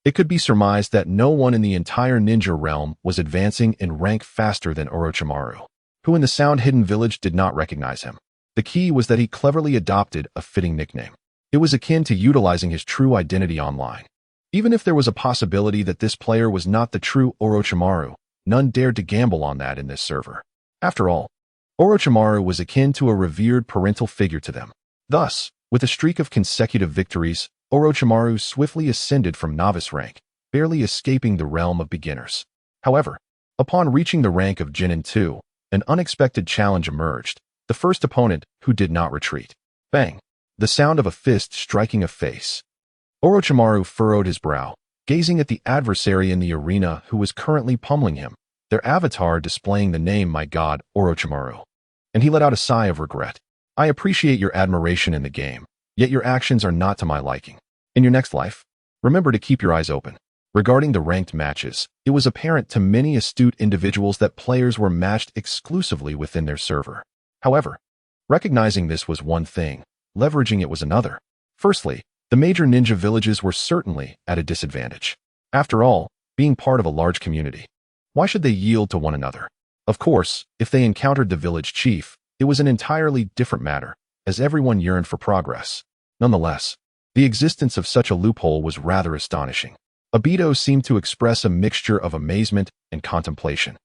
it could be surmised that no one in the entire ninja realm was advancing in rank faster than Orochimaru, who in the sound-hidden village did not recognize him. The key was that he cleverly adopted a fitting nickname. It was akin to utilizing his true identity online. Even if there was a possibility that this player was not the true Orochimaru, none dared to gamble on that in this server. After all, Orochimaru was akin to a revered parental figure to them. Thus, with a streak of consecutive victories, Orochimaru swiftly ascended from novice rank, barely escaping the realm of beginners. However, upon reaching the rank of Genin 2, an unexpected challenge emerged, the first opponent who did not retreat. Bang! The sound of a fist striking a face. Orochimaru furrowed his brow, gazing at the adversary in the arena who was currently pummeling him, their avatar displaying the name My God, Orochimaru. And he let out a sigh of regret. I appreciate your admiration in the game, yet your actions are not to my liking. In your next life, remember to keep your eyes open. Regarding the ranked matches, it was apparent to many astute individuals that players were matched exclusively within their server. However, recognizing this was one thing, leveraging it was another. Firstly, the major ninja villages were certainly at a disadvantage. After all, being part of a large community, why should they yield to one another? Of course, if they encountered the village chief, it was an entirely different matter, as everyone yearned for progress. Nonetheless, the existence of such a loophole was rather astonishing. Obito seemed to express a mixture of amazement and contemplation.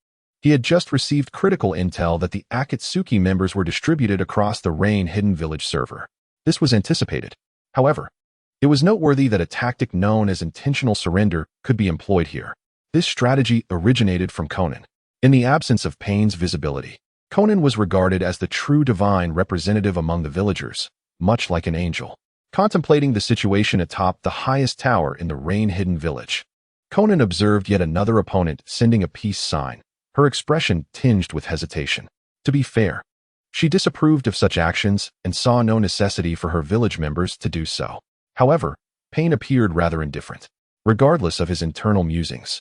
He had just received critical intel that the Akatsuki members were distributed across the Rain Hidden Village server. This was anticipated. However, it was noteworthy that a tactic known as intentional surrender could be employed here. This strategy originated from Conan. In the absence of Pain's visibility, Conan was regarded as the true divine representative among the villagers, much like an angel. Contemplating the situation atop the highest tower in the rain-hidden village, Conan observed yet another opponent sending a peace sign, her expression tinged with hesitation. To be fair, she disapproved of such actions and saw no necessity for her village members to do so. However, Pain appeared rather indifferent, regardless of his internal musings.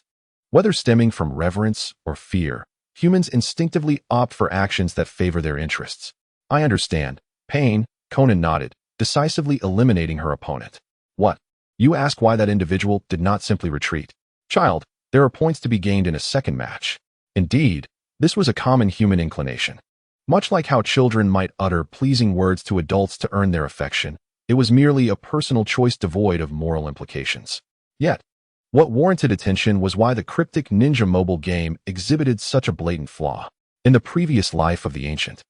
Whether stemming from reverence or fear, humans instinctively opt for actions that favor their interests. I understand. Pain, Conan nodded, decisively eliminating her opponent. What? You ask why that individual did not simply retreat. Child, there are points to be gained in a second match. Indeed, this was a common human inclination. Much like how children might utter pleasing words to adults to earn their affection, it was merely a personal choice devoid of moral implications. Yet, what warranted attention was why the cryptic ninja mobile game exhibited such a blatant flaw. In the previous life of the ancient,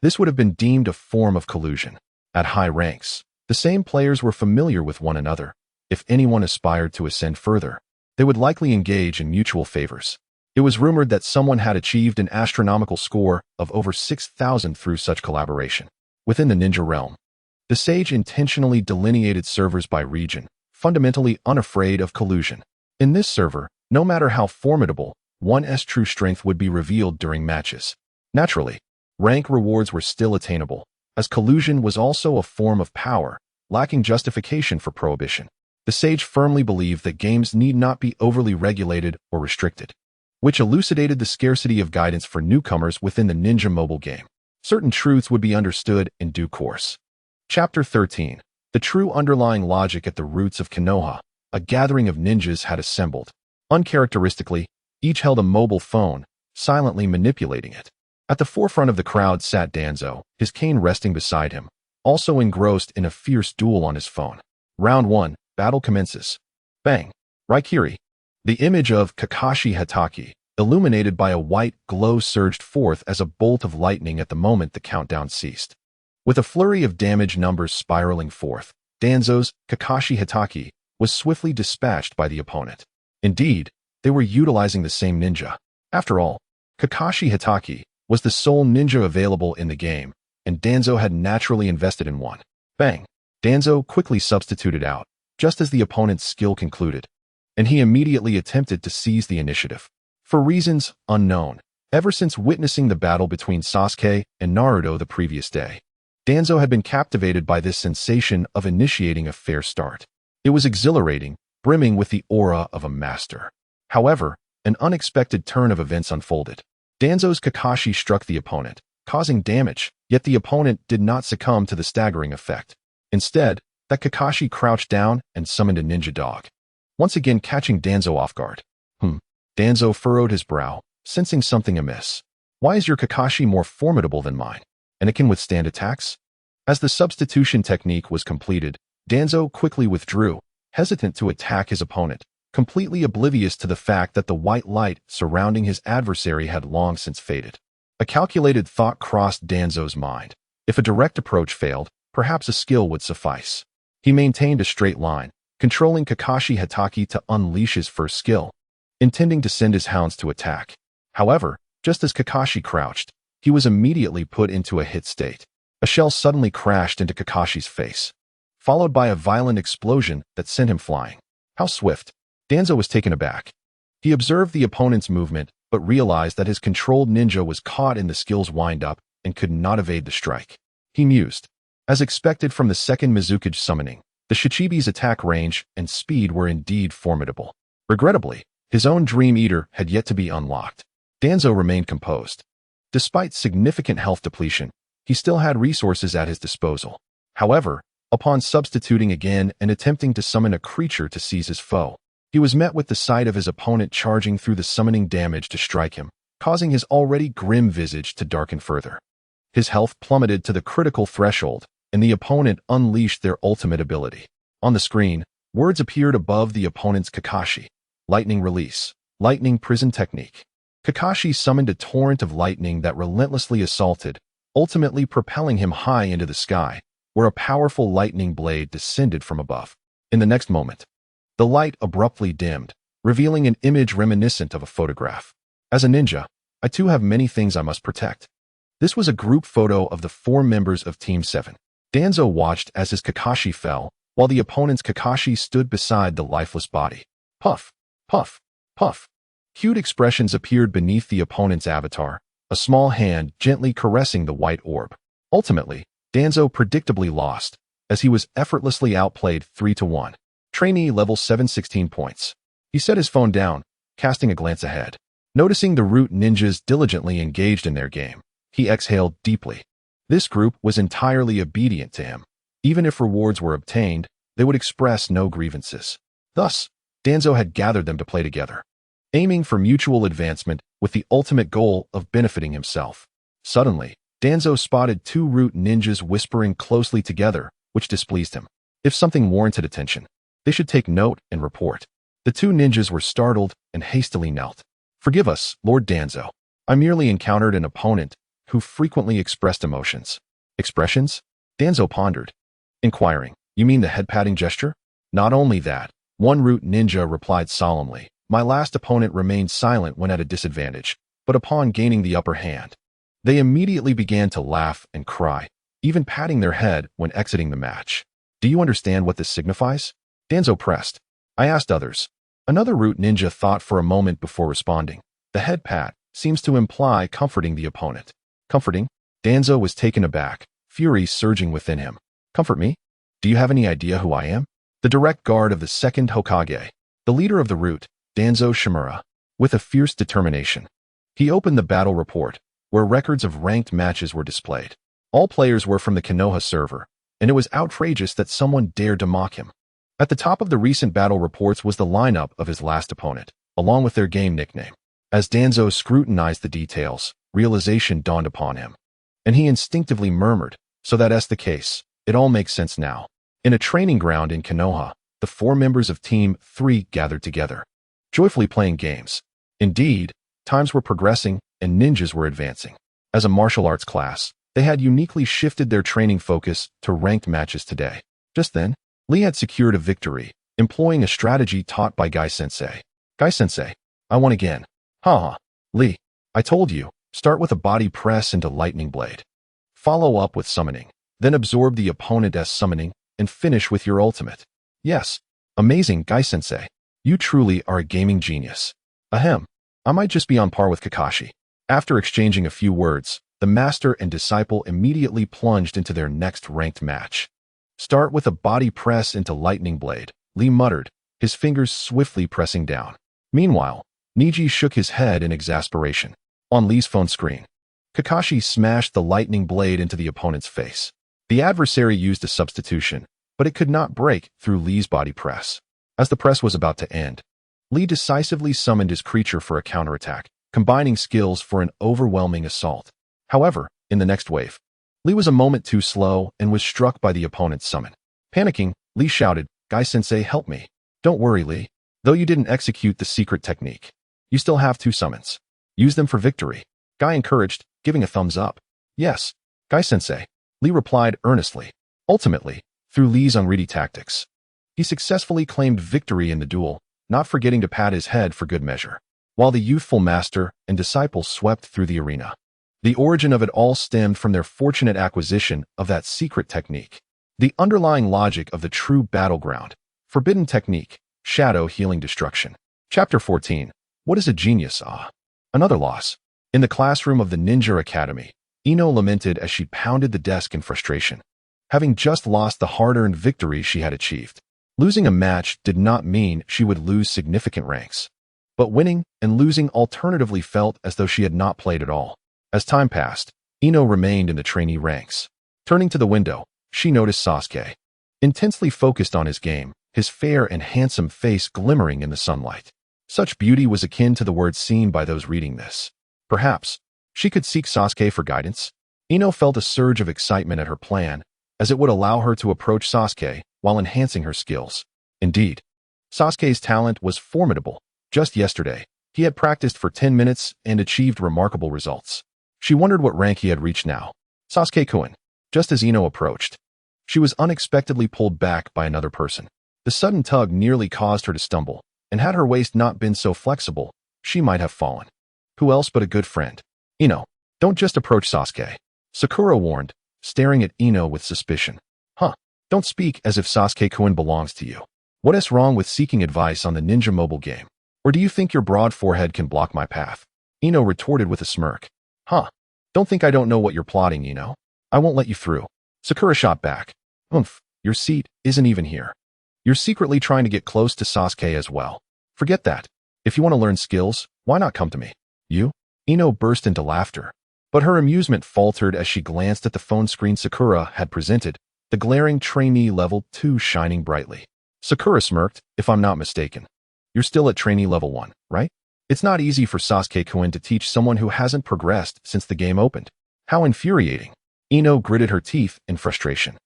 this would have been deemed a form of collusion. At high ranks, the same players were familiar with one another. If anyone aspired to ascend further, they would likely engage in mutual favors. It was rumored that someone had achieved an astronomical score of over 6,000 through such collaboration. Within the ninja realm, the sage intentionally delineated servers by region, fundamentally unafraid of collusion. In this server, no matter how formidable, one's true strength would be revealed during matches. Naturally, rank rewards were still attainable, as collusion was also a form of power, lacking justification for prohibition. The sage firmly believed that games need not be overly regulated or restricted, which elucidated the scarcity of guidance for newcomers within the ninja mobile game. Certain truths would be understood in due course. Chapter 13. The true underlying logic at the roots of Konoha. A gathering of ninjas had assembled. Uncharacteristically, each held a mobile phone, silently manipulating it. At the forefront of the crowd sat Danzo, his cane resting beside him, also engrossed in a fierce duel on his phone. Round 1, battle commences. Bang! Raikiri. The image of Kakashi Hatake, illuminated by a white glow, surged forth as a bolt of lightning at the moment the countdown ceased. With a flurry of damage numbers spiraling forth, Danzo's Kakashi Hatake was swiftly dispatched by the opponent. Indeed, they were utilizing the same ninja. After all, Kakashi Hatake was the sole ninja available in the game, and Danzo had naturally invested in one. Bang! Danzo quickly substituted out, just as the opponent's skill concluded, and he immediately attempted to seize the initiative. For reasons unknown, ever since witnessing the battle between Sasuke and Naruto the previous day, Danzo had been captivated by this sensation of initiating a fair start. It was exhilarating, brimming with the aura of a master. However, an unexpected turn of events unfolded. Danzo's Kakashi struck the opponent, causing damage, yet the opponent did not succumb to the staggering effect. Instead, that Kakashi crouched down and summoned a ninja dog, once again catching Danzo off guard. Danzo furrowed his brow, sensing something amiss. Why is your Kakashi more formidable than mine, and it can withstand attacks? As the substitution technique was completed, Danzo quickly withdrew, hesitant to attack his opponent, completely oblivious to the fact that the white light surrounding his adversary had long since faded. A calculated thought crossed Danzo's mind. If a direct approach failed, perhaps a skill would suffice. He maintained a straight line, controlling Kakashi Hatake to unleash his first skill, intending to send his hounds to attack. However, just as Kakashi crouched, he was immediately put into a hit state. A shell suddenly crashed into Kakashi's face, followed by a violent explosion that sent him flying. How swift! Danzo was taken aback. He observed the opponent's movement, but realized that his controlled ninja was caught in the skill's wind-up and could not evade the strike. He mused. As expected from the second Mizukage summoning, the Shichibi's attack range and speed were indeed formidable. Regrettably, his own Dream Eater had yet to be unlocked. Danzo remained composed. Despite significant health depletion, he still had resources at his disposal. However, upon substituting again and attempting to summon a creature to seize his foe, he was met with the sight of his opponent charging through the summoning damage to strike him, causing his already grim visage to darken further. His health plummeted to the critical threshold, and the opponent unleashed their ultimate ability. On the screen, words appeared above the opponent's Kakashi. Lightning release. Lightning prison technique. Kakashi summoned a torrent of lightning that relentlessly assaulted, ultimately propelling him high into the sky, where a powerful lightning blade descended from above. In the next moment, the light abruptly dimmed, revealing an image reminiscent of a photograph. As a ninja, I too have many things I must protect. This was a group photo of the 4 members of Team 7. Danzo watched as his Kakashi fell, while the opponent's Kakashi stood beside the lifeless body. Puff, puff, puff. Cute expressions appeared beneath the opponent's avatar, a small hand gently caressing the white orb. Ultimately, Danzo predictably lost, as he was effortlessly outplayed 3-1. Trainee level 716 points. He set his phone down, casting a glance ahead. Noticing the root ninjas diligently engaged in their game, he exhaled deeply. This group was entirely obedient to him. Even if rewards were obtained, they would express no grievances. Thus, Danzo had gathered them to play together, aiming for mutual advancement with the ultimate goal of benefiting himself. Suddenly, Danzo spotted two root ninjas whispering closely together, which displeased him. If something warranted attention, they should take note and report. The two ninjas were startled and hastily knelt. "Forgive us, Lord Danzo. I merely encountered an opponent who frequently expressed emotions." "Expressions?" Danzo pondered, inquiring. "You mean the head-patting gesture?" "Not only that," one root ninja replied solemnly. "My last opponent remained silent when at a disadvantage, but upon gaining the upper hand, they immediately began to laugh and cry, even patting their head when exiting the match." "Do you understand what this signifies?" Danzo pressed. "I asked others." Another root ninja thought for a moment before responding. "The head pat seems to imply comforting the opponent." "Comforting?" Danzo was taken aback, fury surging within him. "Comfort me? Do you have any idea who I am?" "The direct guard of the second Hokage, the leader of the root, Danzo Shimura." With a fierce determination, he opened the battle report, where records of ranked matches were displayed. All players were from the Konoha server, and it was outrageous that someone dared to mock him. At the top of the recent battle reports was the lineup of his last opponent, along with their game nickname. As Danzo scrutinized the details, realization dawned upon him, and he instinctively murmured, "So that's the case. It all makes sense now." In a training ground in Konoha, the 4 members of Team 3 gathered together, joyfully playing games. Indeed, times were progressing and ninjas were advancing. As a martial arts class, they had uniquely shifted their training focus to ranked matches today. Just then, Lee had secured a victory, employing a strategy taught by Guy-sensei. "Guy-sensei, I won again." "Haha, Lee, I told you, start with a body press into lightning blade. Follow up with summoning, then absorb the opponent as summoning, and finish with your ultimate." "Yes, amazing, Guy-sensei. You truly are a gaming genius." "Ahem, I might just be on par with Kakashi." After exchanging a few words, the master and disciple immediately plunged into their next ranked match. "Start with a body press into lightning blade," Lee muttered, his fingers swiftly pressing down. Meanwhile, Niji shook his head in exasperation. On Lee's phone screen, Kakashi smashed the lightning blade into the opponent's face. The adversary used a substitution, but it could not break through Lee's body press. As the press was about to end, Lee decisively summoned his creature for a counterattack, combining skills for an overwhelming assault. However, in the next wave, Lee was a moment too slow and was struck by the opponent's summon. Panicking, Lee shouted, "Guy-sensei, help me." "Don't worry, Lee. Though you didn't execute the secret technique, you still have 2 summons. Use them for victory." Guy encouraged, giving a thumbs up. "Yes, Guy-sensei," Lee replied earnestly. Ultimately, through Lee's unready tactics, he successfully claimed victory in the duel, not forgetting to pat his head for good measure, while the youthful master and disciple swept through the arena. The origin of it all stemmed from their fortunate acquisition of that secret technique. The underlying logic of the true battleground. Forbidden technique. Shadow healing destruction. Chapter 14. What is a genius? Another loss. In the classroom of the Ninja Academy, Ino lamented as she pounded the desk in frustration, having just lost the hard-earned victory she had achieved. Losing a match did not mean she would lose significant ranks, but winning and losing alternatively felt as though she had not played at all. As time passed, Ino remained in the trainee ranks. Turning to the window, she noticed Sasuke, intensely focused on his game, his fair and handsome face glimmering in the sunlight. Such beauty was akin to the word seen by those reading this. Perhaps she could seek Sasuke for guidance. Ino felt a surge of excitement at her plan, as it would allow her to approach Sasuke while enhancing her skills. Indeed, Sasuke's talent was formidable. Just yesterday, he had practiced for 10 minutes and achieved remarkable results. She wondered what rank he had reached now. "Sasuke-kun." Just as Ino approached, she was unexpectedly pulled back by another person. The sudden tug nearly caused her to stumble, and had her waist not been so flexible, she might have fallen. Who else but a good friend? "Ino, don't just approach Sasuke," Sakura warned, staring at Ino with suspicion. "Huh, don't speak as if Sasuke-kun belongs to you. What is wrong with seeking advice on the ninja mobile game? Or do you think your broad forehead can block my path?" Ino retorted with a smirk. "Huh, don't think I don't know what you're plotting, Ino. I won't let you through." Sakura shot back. "Oomph, your seat isn't even here. You're secretly trying to get close to Sasuke as well. Forget that. If you want to learn skills, why not come to me?" "You?" Ino burst into laughter, but her amusement faltered as she glanced at the phone screen Sakura had presented, the glaring trainee level 2 shining brightly. Sakura smirked, "If I'm not mistaken, You're still at trainee level 1, right? It's not easy for Sasuke-kun to teach someone who hasn't progressed since the game opened. How infuriating. Ino gritted her teeth in frustration.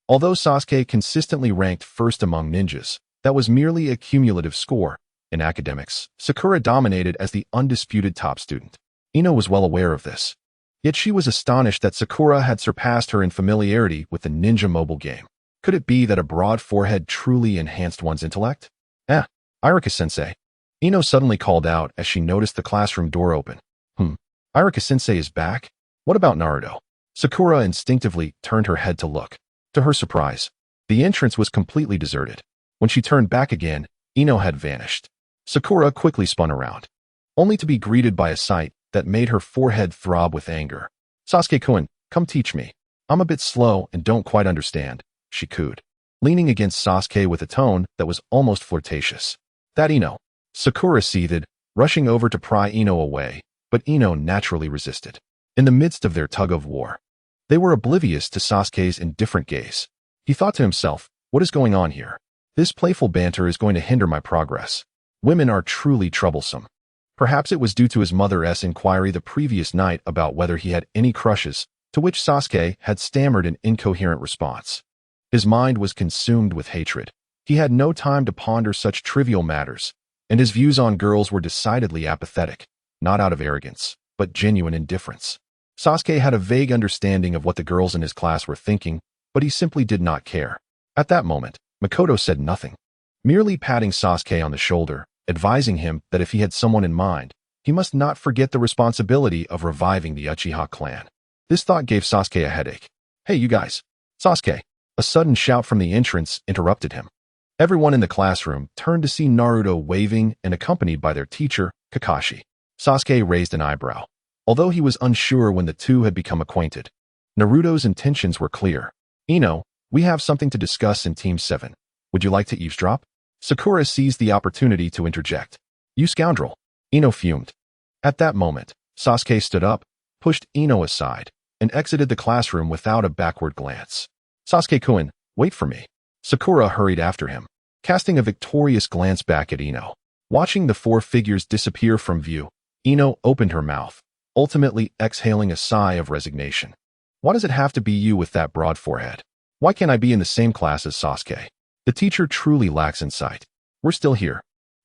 Although Sasuke consistently ranked first among ninjas, that was merely a cumulative score. In academics, Sakura dominated as the undisputed top student. Ino was well aware of this. Yet she was astonished that Sakura had surpassed her in familiarity with the ninja mobile game. Could it be that a broad forehead truly enhanced one's intellect? Iruka-sensei. Ino suddenly called out as she noticed the classroom door open. Iruka-sensei is back? What about Naruto? Sakura instinctively turned her head to look. To her surprise, the entrance was completely deserted. When she turned back again, Ino had vanished. Sakura quickly spun around, only to be greeted by a sight that made her forehead throb with anger. Sasuke-kun, come teach me. I'm a bit slow and don't quite understand, she cooed, leaning against Sasuke with a tone that was almost flirtatious. That Ino. Sakura seethed, rushing over to pry Ino away, but Ino naturally resisted. In the midst of their tug-of-war, they were oblivious to Sasuke's indifferent gaze. He thought to himself, what is going on here? This playful banter is going to hinder my progress. Women are truly troublesome. Perhaps it was due to his mother's inquiry the previous night about whether he had any crushes, to which Sasuke had stammered an incoherent response. His mind was consumed with hatred. He had no time to ponder such trivial matters, and his views on girls were decidedly apathetic, not out of arrogance, but genuine indifference. Sasuke had a vague understanding of what the girls in his class were thinking, but he simply did not care. At that moment, Makoto said nothing, merely patting Sasuke on the shoulder, advising him that if he had someone in mind, he must not forget the responsibility of reviving the Uchiha clan. This thought gave Sasuke a headache. Hey, you guys. Sasuke. A sudden shout from the entrance interrupted him. Everyone in the classroom turned to see Naruto waving and accompanied by their teacher, Kakashi. Sasuke raised an eyebrow, although he was unsure when the two had become acquainted. Naruto's intentions were clear. Ino, we have something to discuss in Team 7. Would you like to eavesdrop? Sakura seized the opportunity to interject. You scoundrel. Ino fumed. At that moment, Sasuke stood up, pushed Ino aside, and exited the classroom without a backward glance. Sasuke-kun, wait for me. Sakura hurried after him, casting a victorious glance back at Ino. Watching the four figures disappear from view, Ino opened her mouth, ultimately exhaling a sigh of resignation. Why does it have to be you with that broad forehead? Why can't I be in the same class as Sasuke? The teacher truly lacks insight. We're still here.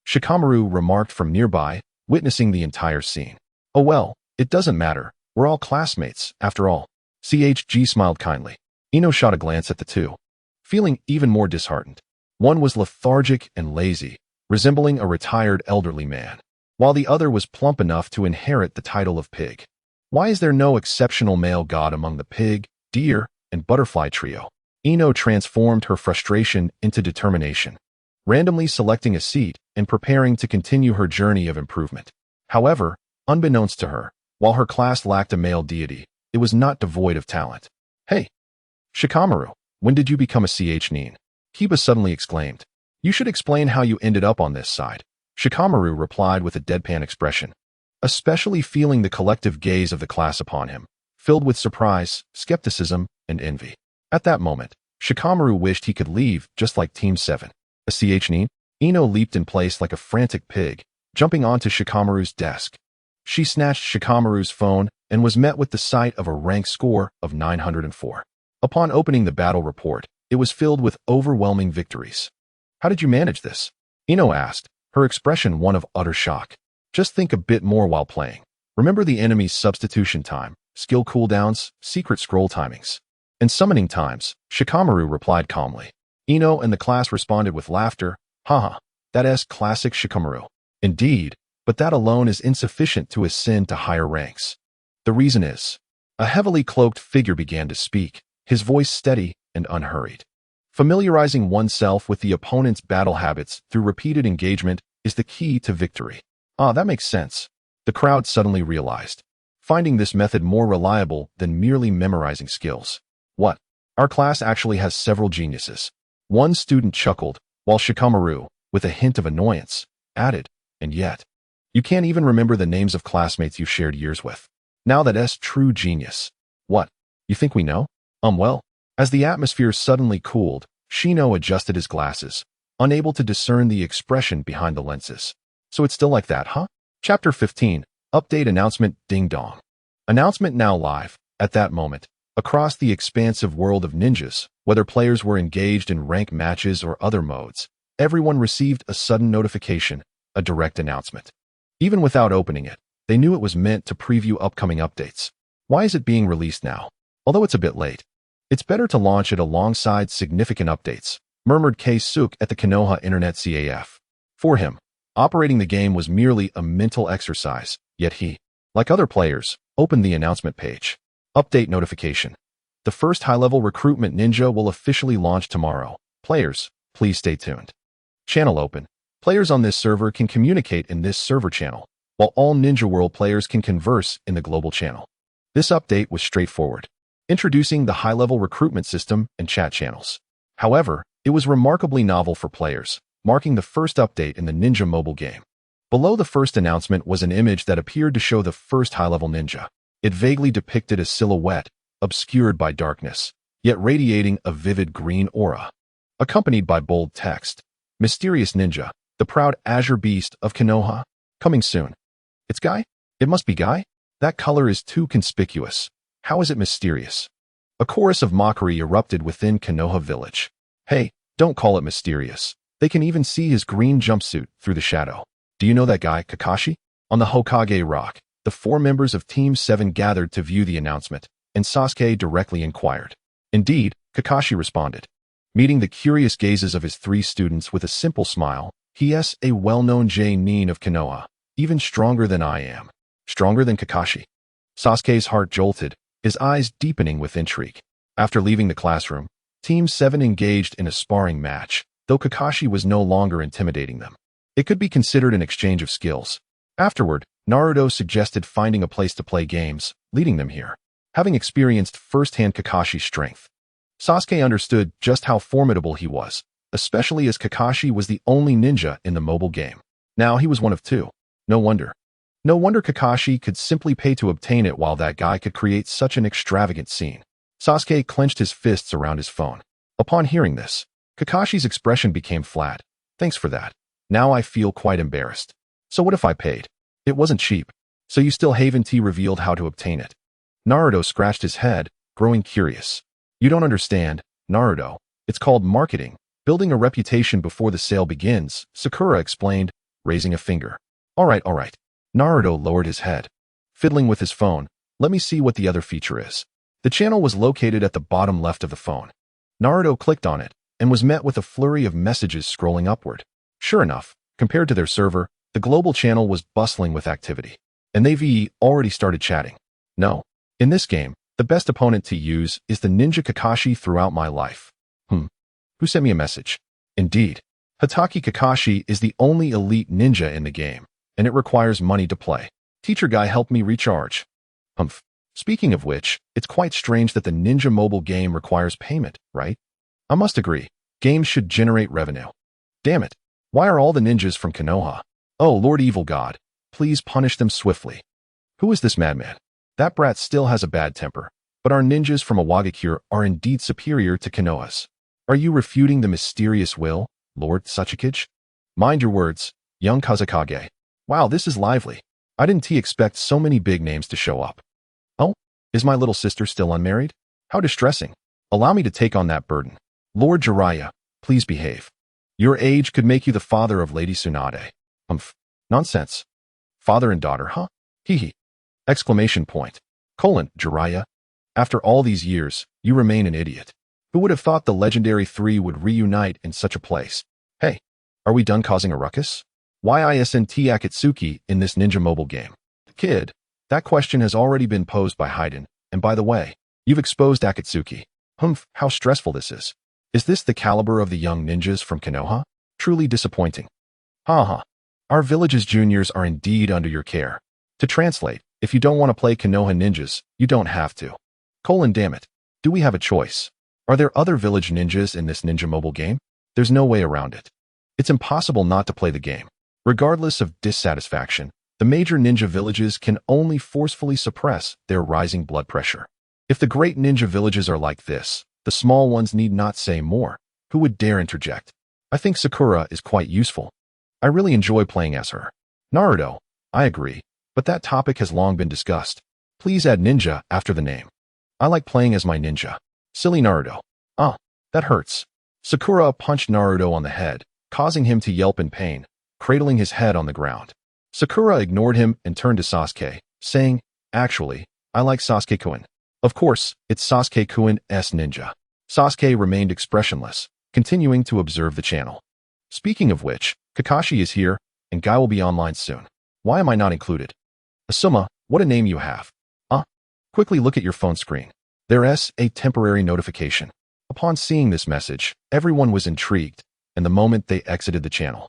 Shikamaru remarked from nearby, witnessing the entire scene. Oh well, it doesn't matter. We're all classmates, after all. CHG smiled kindly. Ino shot a glance at the two, feeling even more disheartened. One was lethargic and lazy, resembling a retired elderly man, while the other was plump enough to inherit the title of pig. Why is there no exceptional male god among the pig, deer, and butterfly trio? Ino transformed her frustration into determination, randomly selecting a seat and preparing to continue her journey of improvement. However, unbeknownst to her, while her class lacked a male deity, it was not devoid of talent. Hey, Shikamaru, when did you become a nin? Kiba suddenly exclaimed. You should explain how you ended up on this side. Shikamaru replied with a deadpan expression, especially feeling the collective gaze of the class upon him, filled with surprise, skepticism, and envy. At that moment, Shikamaru wished he could leave just like Team 7. A nin? Ino leaped in place like a frantic pig, jumping onto Shikamaru's desk. She snatched Shikamaru's phone and was met with the sight of a rank score of 904. Upon opening the battle report, it was filled with overwhelming victories. How did you manage this? Ino asked, her expression one of utter shock. Just think a bit more while playing. Remember the enemy's substitution time, skill cooldowns, secret scroll timings, and summoning times, Shikamaru replied calmly. Ino and the class responded with laughter. Haha, that's classic Shikamaru. Indeed, but that alone is insufficient to ascend to higher ranks. The reason is, a heavily cloaked figure began to speak, his voice steady and unhurried. Familiarizing oneself with the opponent's battle habits through repeated engagement is the key to victory. Ah, that makes sense. The crowd suddenly realized, finding this method more reliable than merely memorizing skills. What? Our class actually has several geniuses. One student chuckled, while Shikamaru, with a hint of annoyance, added, and yet, you can't even remember the names of classmates you shared years with. Now that's true genius. What? You think we know? Well. As the atmosphere suddenly cooled, Shino adjusted his glasses, unable to discern the expression behind the lenses. So it's still like that, huh? Chapter 15. Update announcement ding dong. Announcement now live. At that moment, across the expansive world of ninjas, whether players were engaged in rank matches or other modes, everyone received a sudden notification, a direct announcement. Even without opening it, they knew it was meant to preview upcoming updates. Why is it being released now? Although it's a bit late. It's better to launch it alongside significant updates, murmured K-Suk at the Konoha Internet CAF. For him, operating the game was merely a mental exercise, yet he, like other players, opened the announcement page. Update notification. The first high-level recruitment ninja will officially launch tomorrow. Players, please stay tuned. Channel open. Players on this server can communicate in this server channel, while all Ninja World players can converse in the global channel. This update was straightforward, introducing the high-level recruitment system and chat channels. However, it was remarkably novel for players, marking the first update in the Ninja mobile game. Below the first announcement was an image that appeared to show the first high-level ninja. It vaguely depicted a silhouette, obscured by darkness, yet radiating a vivid green aura. Accompanied by bold text, Mysterious Ninja, the proud azure beast of Konoha, coming soon. It's Guy? It must be Guy? That color is too conspicuous. How is it mysterious? A chorus of mockery erupted within Konoha village. Hey, don't call it mysterious. They can even see his green jumpsuit through the shadow. Do you know that guy, Kakashi? On the Hokage Rock, the 4 members of Team 7 gathered to view the announcement, and Sasuke directly inquired. Indeed, Kakashi responded. Meeting the curious gazes of his 3 students with a simple smile, he is a well-known J-nin of Konoha, even stronger than I am. Stronger than Kakashi. Sasuke's heart jolted, his eyes deepening with intrigue. After leaving the classroom, Team 7 engaged in a sparring match, though Kakashi was no longer intimidating them. It could be considered an exchange of skills. Afterward, Naruto suggested finding a place to play games, leading them here. Having experienced firsthand Kakashi's strength, Sasuke understood just how formidable he was, especially as Kakashi was the only ninja in the mobile game. Now he was one of 2. No wonder. No wonder Kakashi could simply pay to obtain it while that guy could create such an extravagant scene. Sasuke clenched his fists around his phone. Upon hearing this, Kakashi's expression became flat. Thanks for that. Now I feel quite embarrassed. So what if I paid? It wasn't cheap. So you still haven't revealed how to obtain it. Naruto scratched his head, growing curious. You don't understand, Naruto. It's called marketing, building a reputation before the sale begins, Sakura explained, raising a finger. All right. Naruto lowered his head. Fiddling with his phone, let me see what the other feature is. The channel was located at the bottom left of the phone. Naruto clicked on it, and was met with a flurry of messages scrolling upward. Sure enough, compared to their server, the global channel was bustling with activity. And they've already started chatting. No. In this game, the best opponent to use is the ninja Kakashi throughout my life. Who sent me a message? Indeed. Hatake Kakashi is the only elite ninja in the game, and it requires money to play. Teacher guy helped me recharge. Speaking of which, it's quite strange that the ninja mobile game requires payment, right? I must agree. Games should generate revenue. Damn it. Why are all the ninjas from Konoha? Oh, Lord Evil God. Please punish them swiftly. Who is this madman? That brat still has a bad temper, but our ninjas from Awagakure are indeed superior to Konoha's. Are you refuting the mysterious will, Lord Sasuke? Mind your words, young Kazekage. Wow, this is lively. I didn't expect so many big names to show up. Oh, is my little sister still unmarried? How distressing. Allow me to take on that burden. Lord Jiraiya, please behave. Your age could make you the father of Lady Tsunade. Nonsense. Father and daughter, huh? Hee. Exclamation point. Jiraiya. After all these years, you remain an idiot. Who would have thought the legendary 3 would reunite in such a place? Hey, are we done causing a ruckus? Why isn't Akatsuki in this ninja mobile game? Kid, that question has already been posed by Hayden, and by the way, you've exposed Akatsuki. How stressful this is. Is this the caliber of the young ninjas from Konoha? Truly disappointing. Our village's juniors are indeed under your care. To translate, if you don't want to play Konoha ninjas, you don't have to. Damn it. Do we have a choice? Are there other village ninjas in this ninja mobile game? There's no way around it. It's impossible not to play the game. Regardless of dissatisfaction, the major ninja villages can only forcefully suppress their rising blood pressure. If the great ninja villages are like this, the small ones need not say more. Who would dare interject? I think Sakura is quite useful. I really enjoy playing as her. Naruto, I agree, but that topic has long been discussed. Please add ninja after the name. I like playing as my ninja. Silly Naruto. Ah, that hurts. Sakura punched Naruto on the head, causing him to yelp in pain, cradling his head on the ground. Sakura ignored him and turned to Sasuke, saying, "Actually, I like Sasuke-kun." Of course, it's Sasuke-kun's ninja. Sasuke remained expressionless, continuing to observe the channel. Speaking of which, Kakashi is here, and Guy will be online soon. Why am I not included? Asuma, what a name you have. Quickly look at your phone screen. There's a temporary notification. Upon seeing this message, everyone was intrigued, and the moment they exited the channel,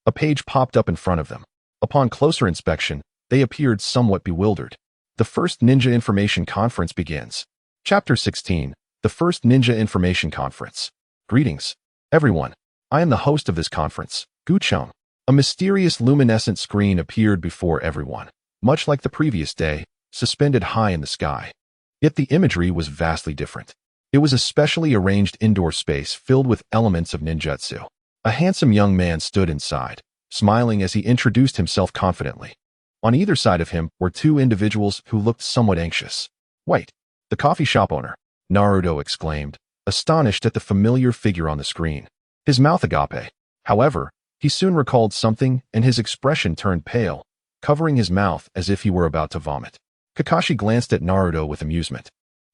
a page popped up in front of them. Upon closer inspection, they appeared somewhat bewildered. The first Ninja Information Conference begins. Chapter 16, the first Ninja Information Conference. Greetings, everyone. I am the host of this conference, Cheng. A mysterious luminescent screen appeared before everyone, much like the previous day, suspended high in the sky. Yet the imagery was vastly different. It was a specially arranged indoor space filled with elements of ninjutsu. A handsome young man stood inside, smiling as he introduced himself confidently. On either side of him were two individuals who looked somewhat anxious. "Wait, the coffee shop owner," Naruto exclaimed, astonished at the familiar figure on the screen. His mouth agape. However, he soon recalled something and his expression turned pale, covering his mouth as if he were about to vomit. Kakashi glanced at Naruto with amusement.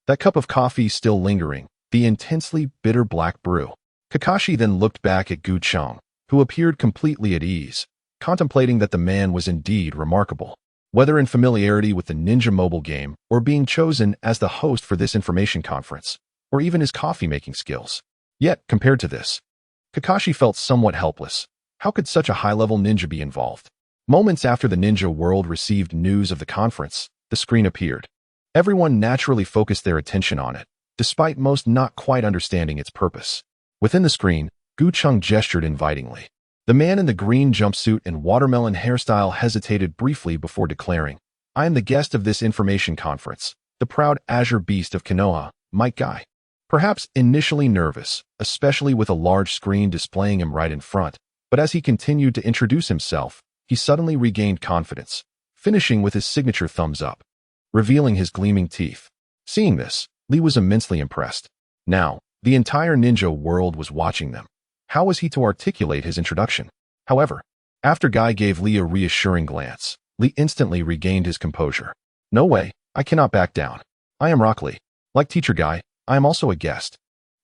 That cup of coffee still lingering, the intensely bitter black brew. Kakashi then looked back at Cheng, who appeared completely at ease, contemplating that the man was indeed remarkable. Whether in familiarity with the ninja mobile game or being chosen as the host for this information conference, or even his coffee-making skills. Yet, compared to this, Kakashi felt somewhat helpless. How could such a high-level ninja be involved? Moments after the ninja world received news of the conference, the screen appeared. Everyone naturally focused their attention on it, despite most not quite understanding its purpose. Within the screen, Cheng gestured invitingly. The man in the green jumpsuit and watermelon hairstyle hesitated briefly before declaring, "I am the guest of this information conference, the proud azure beast of Konoha, Might Guy." Perhaps initially nervous, especially with a large screen displaying him right in front, but as he continued to introduce himself, he suddenly regained confidence, finishing with his signature thumbs up, revealing his gleaming teeth. Seeing this, Lee was immensely impressed. Now, the entire ninja world was watching them. How was he to articulate his introduction? However, after Guy gave Lee a reassuring glance, Lee instantly regained his composure. "No way, I cannot back down. I am Rock Lee. Like Teacher Guy, I am also a guest.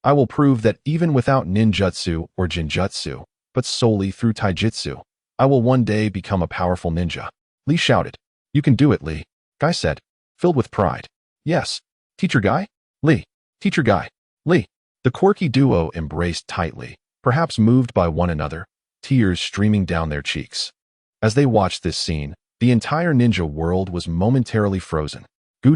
I will prove that even without ninjutsu or jinjutsu, but solely through taijutsu, I will one day become a powerful ninja." Lee shouted. "You can do it, Lee," Guy said, filled with pride. "Yes, Teacher Guy? Lee. Teacher Guy. Lee." The quirky duo embraced tightly, perhaps moved by one another, tears streaming down their cheeks. As they watched this scene, the entire ninja world was momentarily frozen.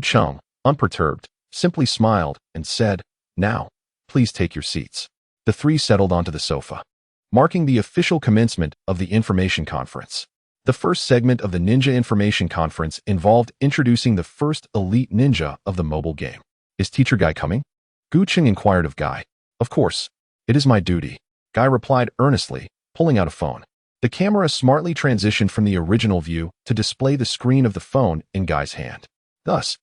Cheng, unperturbed, simply smiled and said, "Now, please take your seats." The three settled onto the sofa, marking the official commencement of the information conference. The first segment of the Ninja Information Conference involved introducing the first elite ninja of the mobile game. "Is Teacher Guy coming?" Cheng inquired of Guy. "Of course. It is my duty," Guy replied earnestly, pulling out a phone. The camera smartly transitioned from the original view to display the screen of the phone in Guy's hand. Thus,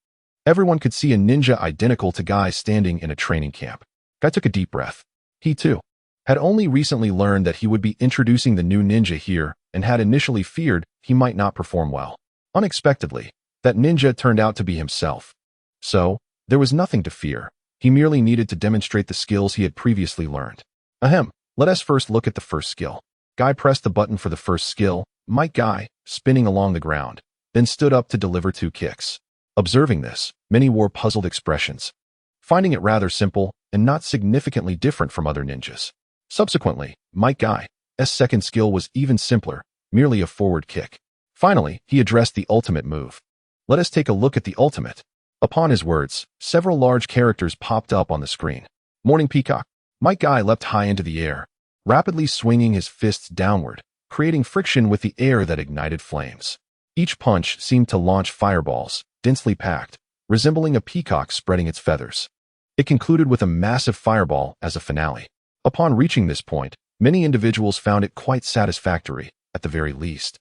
everyone could see a ninja identical to Guy standing in a training camp. Guy took a deep breath. He, too, had only recently learned that he would be introducing the new ninja here and had initially feared he might not perform well. Unexpectedly, that ninja turned out to be himself. So, there was nothing to fear. He merely needed to demonstrate the skills he had previously learned. Ahem, let us first look at the first skill. Guy pressed the button for the first skill, Might Guy, spinning along the ground, then stood up to deliver 2 kicks. Observing this, many wore puzzled expressions, finding it rather simple and not significantly different from other ninjas. Subsequently, Might Guy's second skill was even simpler, merely a forward kick. Finally, he addressed the ultimate move. Let us take a look at the ultimate. Upon his words, several large characters popped up on the screen. Morning Peacock. Might Guy leapt high into the air, rapidly swinging his fists downward, creating friction with the air that ignited flames. Each punch seemed to launch fireballs, densely packed, resembling a peacock spreading its feathers. It concluded with a massive fireball as a finale. Upon reaching this point, Many individuals found it quite satisfactory, at the very least.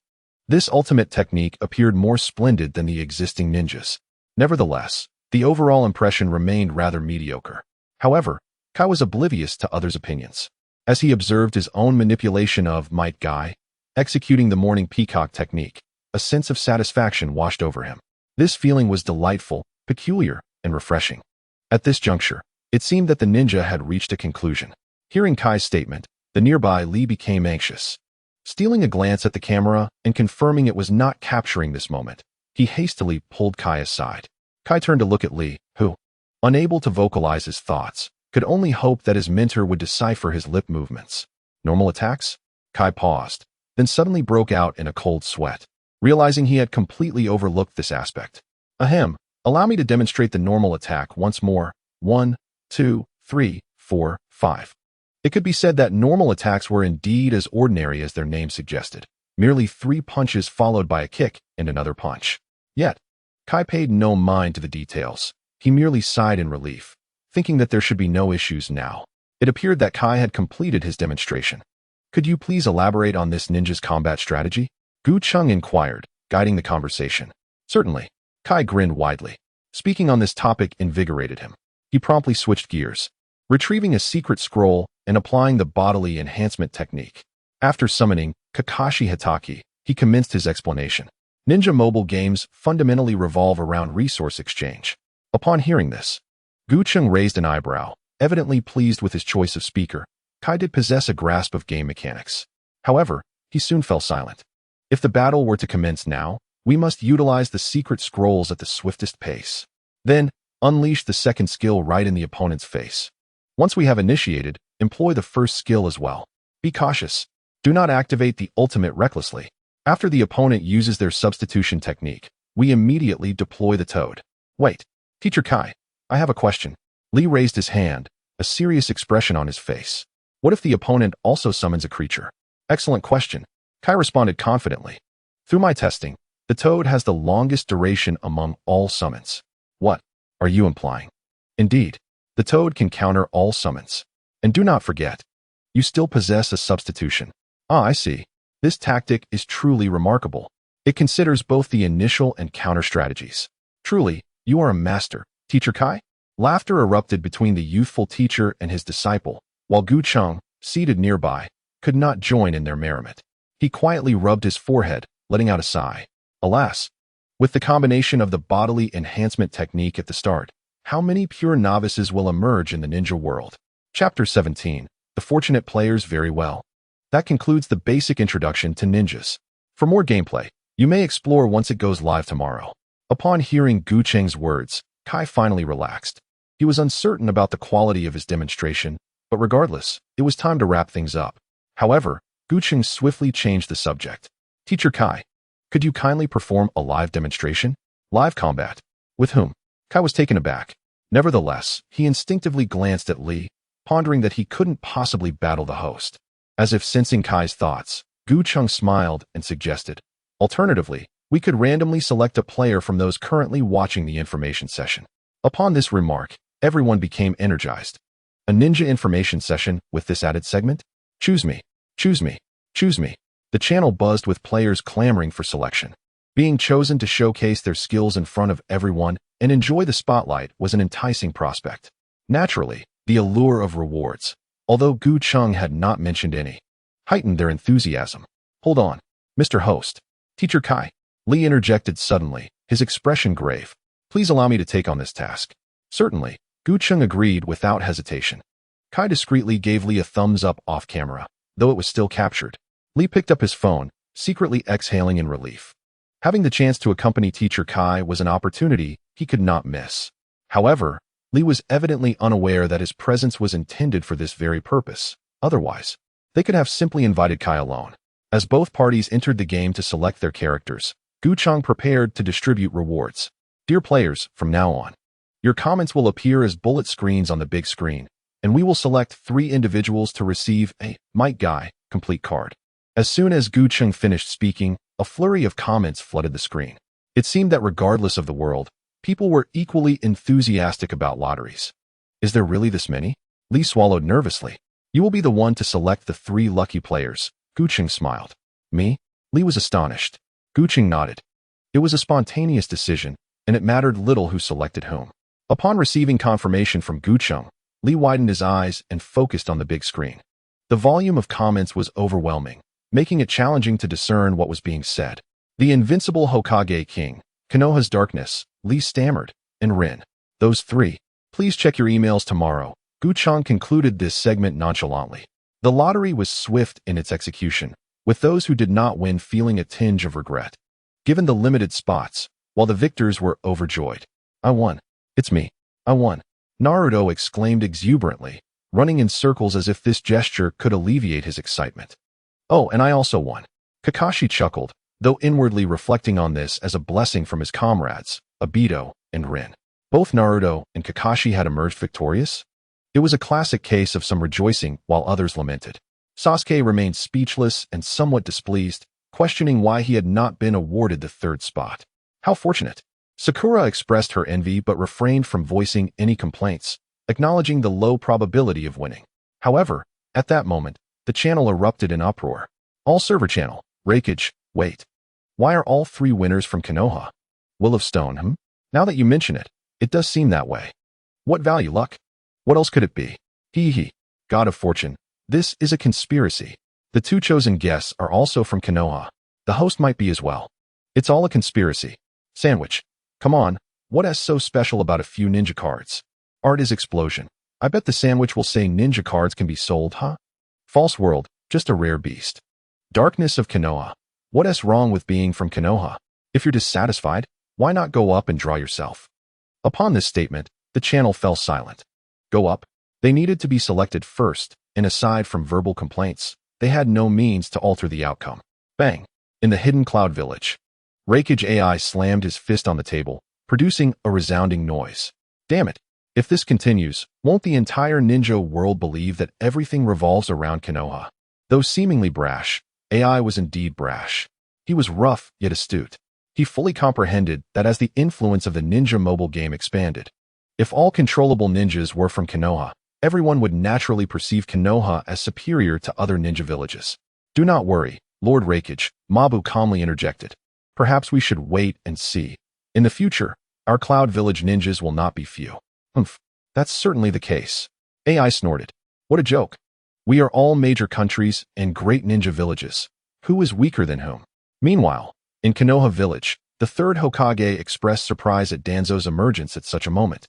This ultimate technique appeared more splendid than the existing ninjas. Nevertheless, the overall impression remained rather mediocre. However, Kai was oblivious to others' opinions. As he observed his own manipulation of Might Guy, executing the morning peacock technique, a sense of satisfaction washed over him. This feeling was delightful, peculiar, and refreshing. At this juncture, it seemed that the ninja had reached a conclusion. Hearing Kai's statement, the nearby Li became anxious. Stealing a glance at the camera and confirming it was not capturing this moment, he hastily pulled Kai aside. Kai turned to look at Li, who, unable to vocalize his thoughts, could only hope that his mentor would decipher his lip movements. Normal attacks? Kai paused, then suddenly broke out in a cold sweat, realizing he had completely overlooked this aspect. Ahem, allow me to demonstrate the normal attack once more. 1, 2, 3, 4, 5. It could be said that normal attacks were indeed as ordinary as their name suggested, merely 3 punches followed by a kick and another punch. Yet, Kai paid no mind to the details. He merely sighed in relief, thinking that there should be no issues now. It appeared that Kai had completed his demonstration. Could you please elaborate on this ninja's combat strategy? Cheng inquired, guiding the conversation. Certainly. Kai grinned widely. Speaking on this topic invigorated him. He promptly switched gears, retrieving a secret scroll and applying the bodily enhancement technique. After summoning Kakashi Hitaki, he commenced his explanation. Ninja mobile games fundamentally revolve around resource exchange. Upon hearing this, Cheng raised an eyebrow, evidently pleased with his choice of speaker. Kai did possess a grasp of game mechanics. However, he soon fell silent. If the battle were to commence now, we must utilize the secret scrolls at the swiftest pace. Then, unleash the second skill right in the opponent's face. Once we have initiated, employ the first skill as well. Be cautious. Do not activate the ultimate recklessly. After the opponent uses their substitution technique, we immediately deploy the toad. Wait, Teacher Kai, I have a question. Li raised his hand, a serious expression on his face. What if the opponent also summons a creature? Excellent question. Kai responded confidently. Through my testing, the toad has the longest duration among all summons. What are you implying? Indeed, the toad can counter all summons. And do not forget, you still possess a substitution. Ah, I see. This tactic is truly remarkable. It considers both the initial and counter strategies. Truly, you are a master, Teacher Kai. Laughter erupted between the youthful teacher and his disciple, while Cheng, seated nearby, could not join in their merriment. He quietly rubbed his forehead, letting out a sigh. Alas, with the combination of the bodily enhancement technique at the start, how many pure novices will emerge in the ninja world? Chapter 17. The fortunate players very well. That concludes the basic introduction to ninjas. For more gameplay, you may explore once it goes live tomorrow. Upon hearing Cheng's words, Kai finally relaxed. He was uncertain about the quality of his demonstration, but regardless, it was time to wrap things up. However, Cheng swiftly changed the subject. Teacher Kai, could you kindly perform a live demonstration? Live combat? With whom? Kai was taken aback. Nevertheless, he instinctively glanced at Li, pondering that he couldn't possibly battle the host. As if sensing Kai's thoughts, Cheng smiled and suggested, alternatively, we could randomly select a player from those currently watching the information session. Upon this remark, everyone became energized. A ninja information session with this added segment? Choose me, choose me, choose me. The channel buzzed with players clamoring for selection. Being chosen to showcase their skills in front of everyone and enjoy the spotlight was an enticing prospect. Naturally, the allure of rewards, although Cheng had not mentioned any, heightened their enthusiasm. Hold on, Mr. Host. Teacher Kai. Li interjected suddenly, his expression grave. Please allow me to take on this task. Certainly, Cheng agreed without hesitation. Kai discreetly gave Li a thumbs up off camera, though it was still captured. Li picked up his phone, secretly exhaling in relief. Having the chance to accompany Teacher Kai was an opportunity he could not miss. However, Li was evidently unaware that his presence was intended for this very purpose. Otherwise, they could have simply invited Kai alone. As both parties entered the game to select their characters, Cheng prepared to distribute rewards. Dear players, from now on, your comments will appear as bullet screens on the big screen, and we will select 3 individuals to receive a Might Guy complete card. As soon as Cheng finished speaking, a flurry of comments flooded the screen. It seemed that regardless of the world, people were equally enthusiastic about lotteries. Is there really this many? Li swallowed nervously. You will be the one to select the 3 lucky players. Cheng smiled. Me? Li was astonished. Cheng nodded. It was a spontaneous decision, and it mattered little who selected whom. Upon receiving confirmation from Cheng, Li widened his eyes and focused on the big screen. The volume of comments was overwhelming, making it challenging to discern what was being said. The invincible Hokage King, Konoha's darkness, Li stammered, and Rin. Those 3. Please check your emails tomorrow. Cheng concluded this segment nonchalantly. The lottery was swift in its execution, with those who did not win feeling a tinge of regret. Given the limited spots, while the victors were overjoyed. I won. It's me. I won. Naruto exclaimed exuberantly, running in circles as if this gesture could alleviate his excitement. Oh, and I also won. Kakashi chuckled, though inwardly reflecting on this as a blessing from his comrades, Obito and Rin. Both Naruto and Kakashi had emerged victorious. It was a classic case of some rejoicing while others lamented. Sasuke remained speechless and somewhat displeased, questioning why he had not been awarded the 3rd spot. How fortunate. Sakura expressed her envy but refrained from voicing any complaints, acknowledging the low probability of winning. However, at that moment, the channel erupted in uproar. All server channel, Rakage, wait. Why are all 3 winners from Konoha? Will of Stone, Now that you mention it, it does seem that way. What value luck? What else could it be? Hee. God of Fortune, this is a conspiracy. The 2 chosen guests are also from Konoha. The host might be as well. It's all a conspiracy. Sandwich. Come on, what is so special about a few ninja cards? Art is explosion. I bet the sandwich will say ninja cards can be sold, huh? False world, just a rare beast. Darkness of Konoha. What is wrong with being from Konoha? If you're dissatisfied, why not go up and draw yourself? Upon this statement, the channel fell silent. Go up? They needed to be selected first, and aside from verbal complaints, they had no means to alter the outcome. Bang! In the hidden cloud village. Rakage AI slammed his fist on the table, producing a resounding noise. Damn it! If this continues, won't the entire ninja world believe that everything revolves around Konoha? Though seemingly brash, AI was indeed brash. He was rough yet astute. He fully comprehended that as the influence of the ninja mobile game expanded, if all controllable ninjas were from Konoha, everyone would naturally perceive Konoha as superior to other ninja villages. Do not worry, Lord Rakage, Mabu calmly interjected. Perhaps we should wait and see. In the future, our Cloud Village ninjas will not be few. That's certainly the case. AI snorted. What a joke. We are all major countries and great ninja villages. Who is weaker than whom? Meanwhile, in Konoha Village, the 3rd Hokage expressed surprise at Danzo's emergence at such a moment,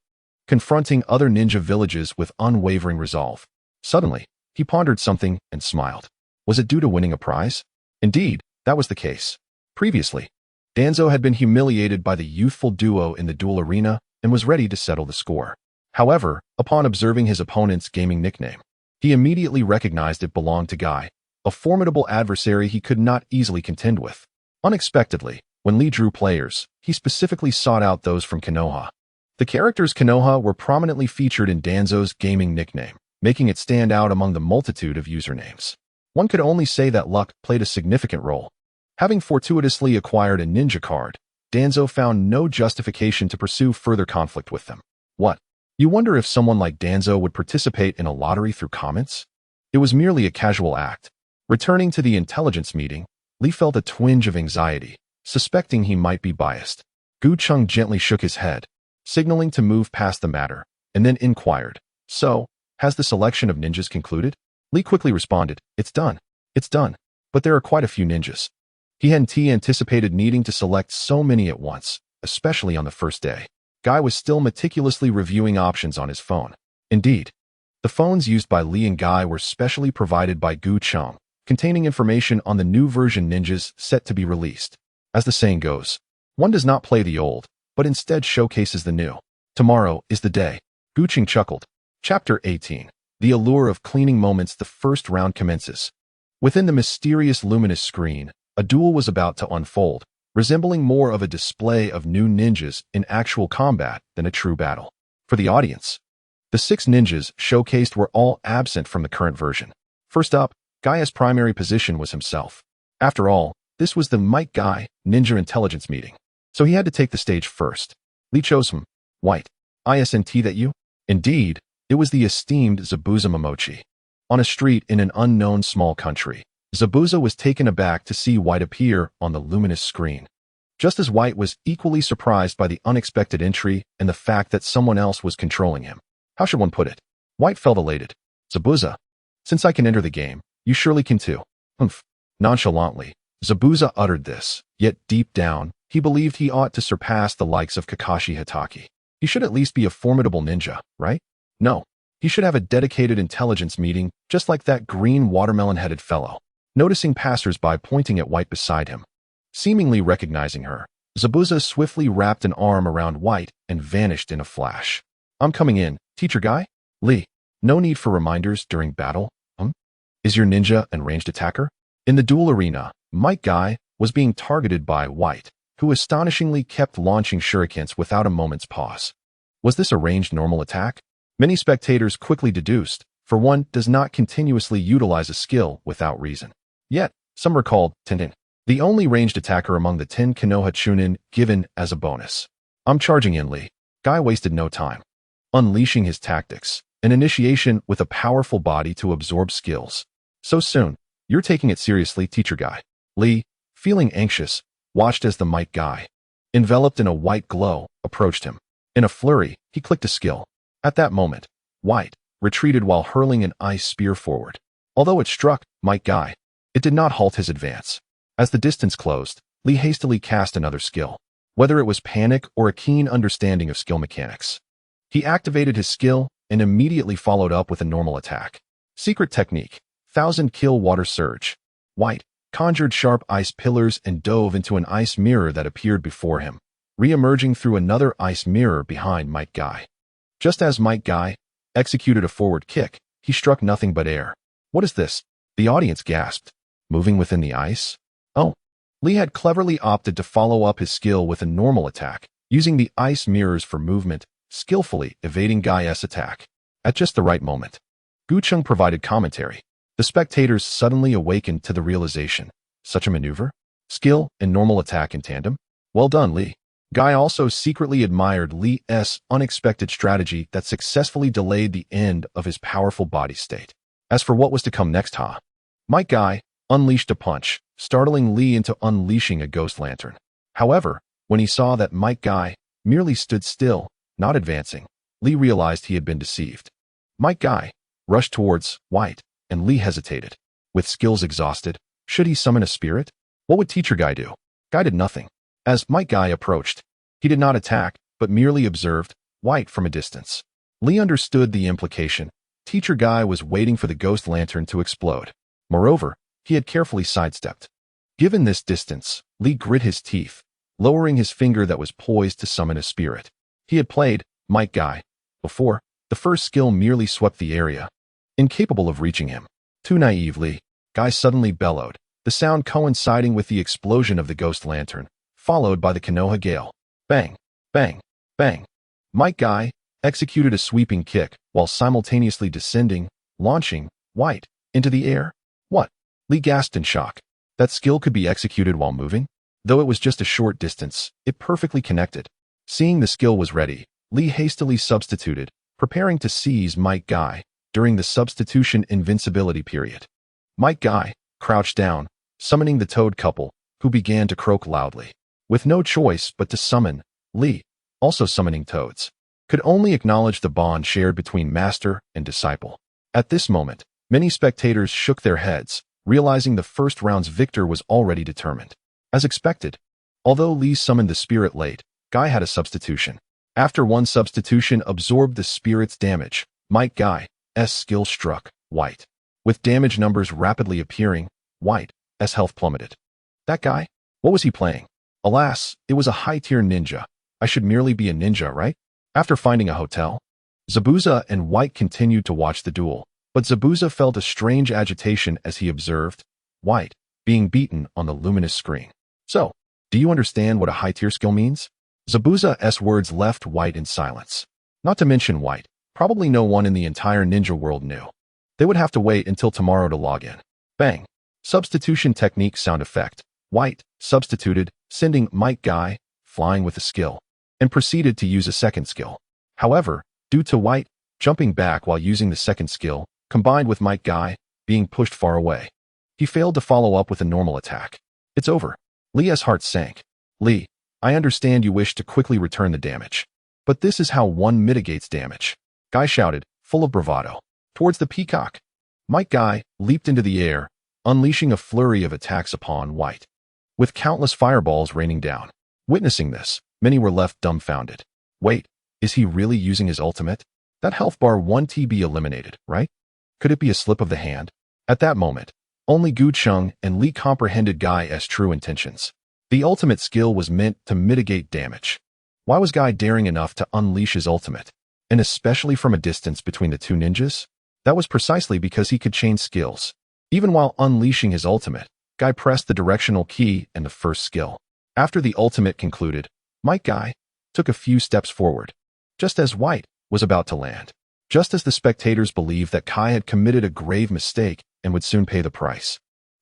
confronting other ninja villages with unwavering resolve. Suddenly, he pondered something and smiled. Was it due to winning a prize? Indeed, that was the case. Previously, Danzo had been humiliated by the youthful duo in the duel arena and was ready to settle the score. However, upon observing his opponent's gaming nickname, he immediately recognized it belonged to Guy, a formidable adversary he could not easily contend with. Unexpectedly, when Lee drew players, he specifically sought out those from Konoha. The characters Konoha were prominently featured in Danzo's gaming nickname, making it stand out among the multitude of usernames. One could only say that luck played a significant role. Having fortuitously acquired a ninja card, Danzo found no justification to pursue further conflict with them. What? You wonder if someone like Danzo would participate in a lottery through comments? It was merely a casual act. Returning to the intelligence meeting, Lee felt a twinge of anxiety, suspecting he might be biased. Cheng gently shook his head, signaling to move past the matter, and then inquired, So, has the selection of ninjas concluded? Lee quickly responded, It's done. It's done. But there are quite a few ninjas. He hadn't anticipated needing to select so many at once, especially on the first day. Guy was still meticulously reviewing options on his phone. Indeed, the phones used by Lee and Guy were specially provided by Cheng, containing information on the new version ninjas set to be released. As the saying goes, one does not play the old, but instead showcases the new. Tomorrow is the day. Cheng chuckled. Chapter 18. The allure of cleaning moments. The first round commences. Within the mysterious luminous screen, a duel was about to unfold, resembling more of a display of new ninjas in actual combat than a true battle. For the audience, the 6 ninjas showcased were all absent from the current version. First up, Gaia's primary position was himself. After all, this was the Mike Guy Ninja Intelligence meeting, so he had to take the stage first. Lee chose him. White. ISNT that you? Indeed, it was the esteemed Zabuza Momochi. On a street in an unknown small country, Zabuza was taken aback to see White appear on the luminous screen. Just as White was equally surprised by the unexpected entry and the fact that someone else was controlling him. How should one put it? White felt elated. Zabuza, since I can enter the game, you surely can too. Humph. Nonchalantly, Zabuza uttered this, yet deep down, he believed he ought to surpass the likes of Kakashi Hatake. He should at least be a formidable ninja, right? No. He should have a dedicated intelligence meeting, just like that green watermelon-headed fellow. Noticing passers-by pointing at White beside him. Seemingly recognizing her, Zabuza swiftly wrapped an arm around White and vanished in a flash. I'm coming in, teacher guy? Lee. No need for reminders during battle, Is your ninja and ranged attacker? In the duel arena, Might Guy was being targeted by White, who astonishingly kept launching shurikens without a moment's pause. Was this a ranged normal attack? Many spectators quickly deduced, for one does not continuously utilize a skill without reason. Yet, some recalled Tenten, the only ranged attacker among the 10 Konoha Chunin given as a bonus. I'm charging in, Lee. Guy wasted no time. Unleashing his tactics, an initiation with a powerful body to absorb skills. So soon, you're taking it seriously, teacher guy. Lee, feeling anxious, watched as the Might Guy, enveloped in a white glow, approached him. In a flurry, he clicked a skill. At that moment, White retreated while hurling an ice spear forward. Although it struck Might Guy, it did not halt his advance. As the distance closed, Lee hastily cast another skill. Whether it was panic or a keen understanding of skill mechanics. He activated his skill and immediately followed up with a normal attack. Secret technique, 1000 kill water surge. White conjured sharp ice pillars and dove into an ice mirror that appeared before him, re-emerging through another ice mirror behind Might Guy. Just as Might Guy executed a forward kick, he struck nothing but air. What is this? The audience gasped. Moving within the ice? Oh. Lee had cleverly opted to follow up his skill with a normal attack, using the ice mirrors for movement, skillfully evading Guy's attack. At just the right moment, Gucheng provided commentary. The spectators suddenly awakened to the realization. Such a maneuver? Skill and normal attack in tandem? Well done, Lee. Guy also secretly admired Lee's unexpected strategy that successfully delayed the end of his powerful body state. As for what was to come next, Might Guy unleashed a punch, startling Lee into unleashing a ghost lantern. However, when he saw that Might Guy merely stood still, not advancing, Lee realized he had been deceived. Might Guy rushed towards White, and Lee hesitated. With skills exhausted, should he summon a spirit? What would Teacher Guy do? Guy did nothing. As Might Guy approached, he did not attack, but merely observed White from a distance. Lee understood the implication. Teacher Guy was waiting for the ghost lantern to explode. Moreover, he had carefully sidestepped. Given this distance, Lee grit his teeth, lowering his finger that was poised to summon a spirit. He had played Might Guy before. The first skill merely swept the area, incapable of reaching him. Too naively, Guy suddenly bellowed, the sound coinciding with the explosion of the ghost lantern, followed by the Konoha Gale. Bang, bang, bang. Might Guy executed a sweeping kick while simultaneously descending, launching White into the air. What? Lee gasped in shock. That skill could be executed while moving? Though it was just a short distance, it perfectly connected. Seeing the skill was ready, Lee hastily substituted, preparing to seize Might Guy during the substitution invincibility period. Might Guy crouched down, summoning the toad couple, who began to croak loudly. With no choice but to summon, Lee, also summoning toads, could only acknowledge the bond shared between master and disciple. At this moment, many spectators shook their heads, realizing the first round's victor was already determined. As expected, although Lee summoned the spirit late, Guy had a substitution. After one substitution absorbed the spirit's damage, Might Guy's skill struck White. With damage numbers rapidly appearing, White's health plummeted. That guy? What was he playing? Alas, it was a high-tier ninja. I should merely be a ninja, right? After finding a hotel, Zabuza and White continued to watch the duel, but Zabuza felt a strange agitation as he observed White being beaten on the luminous screen. So, do you understand what a high-tier skill means? Zabuza's words left White in silence. Not to mention White, probably no one in the entire ninja world knew. They would have to wait until tomorrow to log in. Bang. Substitution technique sound effect. White substituted, sending Might Guy flying with a skill, and proceeded to use a second skill. However, due to White jumping back while using the second skill, combined with Might Guy being pushed far away. He failed to follow up with a normal attack. It's over. Lee's heart sank. Lee, I understand you wish to quickly return the damage. But this is how one mitigates damage. Guy shouted, full of bravado. Towards the peacock. Might Guy leaped into the air, unleashing a flurry of attacks upon White, with countless fireballs raining down. Witnessing this, many were left dumbfounded. Wait, is he really using his ultimate? That health bar 1 TB eliminated, right? Could it be a slip of the hand? At that moment, only Gu Cheng and Li comprehended Guy's true intentions. The ultimate skill was meant to mitigate damage. Why was Guy daring enough to unleash his ultimate? And especially from a distance between the two ninjas? That was precisely because he could change skills. Even while unleashing his ultimate, Guy pressed the directional key and the first skill. After the ultimate concluded, Might Guy took a few steps forward, just as White was about to land. Just as the spectators believed that Kai had committed a grave mistake and would soon pay the price.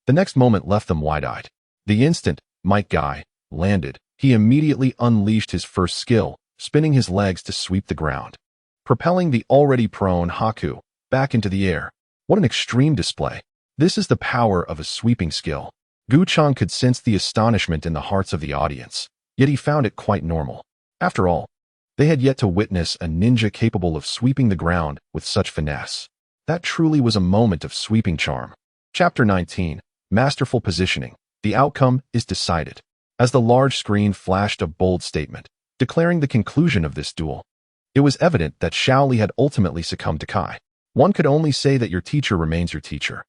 The next moment left them wide-eyed. The instant Might Guy landed, he immediately unleashed his first skill, spinning his legs to sweep the ground, propelling the already prone Haku back into the air. What an extreme display. This is the power of a sweeping skill. Gu Cheng could sense the astonishment in the hearts of the audience, yet he found it quite normal. After all, they had yet to witness a ninja capable of sweeping the ground with such finesse. That truly was a moment of sweeping charm. Chapter 19, Masterful Positioning. The outcome is decided. As the large screen flashed a bold statement, declaring the conclusion of this duel, it was evident that Xiao Li had ultimately succumbed to Kai. One could only say that your teacher remains your teacher.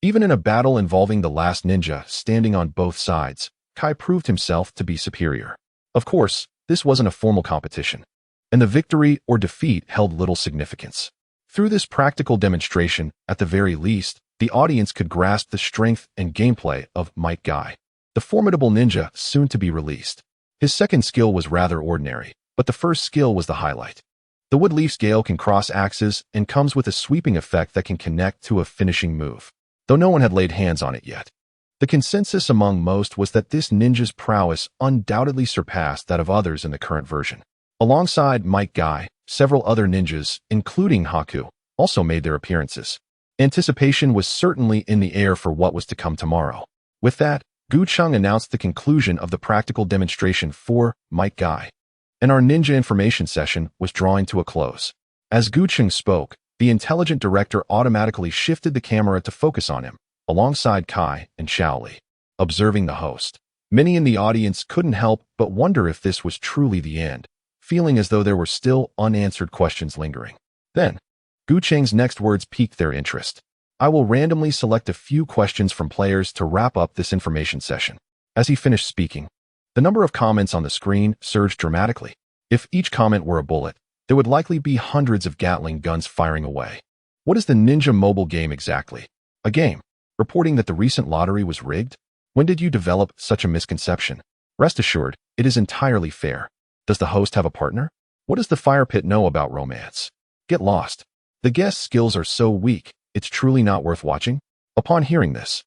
Even in a battle involving the last ninja standing on both sides, Kai proved himself to be superior. Of course, this wasn't a formal competition, and the victory or defeat held little significance. Through this practical demonstration, at the very least, the audience could grasp the strength and gameplay of Might Guy, the formidable ninja soon to be released. His second skill was rather ordinary, but the first skill was the highlight. The wood leaf scale can cross axes and comes with a sweeping effect that can connect to a finishing move, though no one had laid hands on it yet. The consensus among most was that this ninja's prowess undoubtedly surpassed that of others in the current version. Alongside Might Guy, several other ninjas, including Haku, also made their appearances. Anticipation was certainly in the air for what was to come tomorrow. With that, Gu Cheng announced the conclusion of the practical demonstration for Might Guy, and our ninja information session was drawing to a close. As Gu Cheng spoke, the intelligent director automatically shifted the camera to focus on him, alongside Kai and Xiao Li. Observing the host, many in the audience couldn't help but wonder if this was truly the end, feeling as though there were still unanswered questions lingering. Then, Gu Cheng's next words piqued their interest. I will randomly select a few questions from players to wrap up this information session. As he finished speaking, the number of comments on the screen surged dramatically. If each comment were a bullet, there would likely be hundreds of Gatling guns firing away. What is the Ninja mobile game exactly? A game? Reporting that the recent lottery was rigged? When did you develop such a misconception? Rest assured, it is entirely fair. Does the host have a partner? What does the fire pit know about romance? Get lost. The guest's skills are so weak, it's truly not worth watching? Upon hearing this,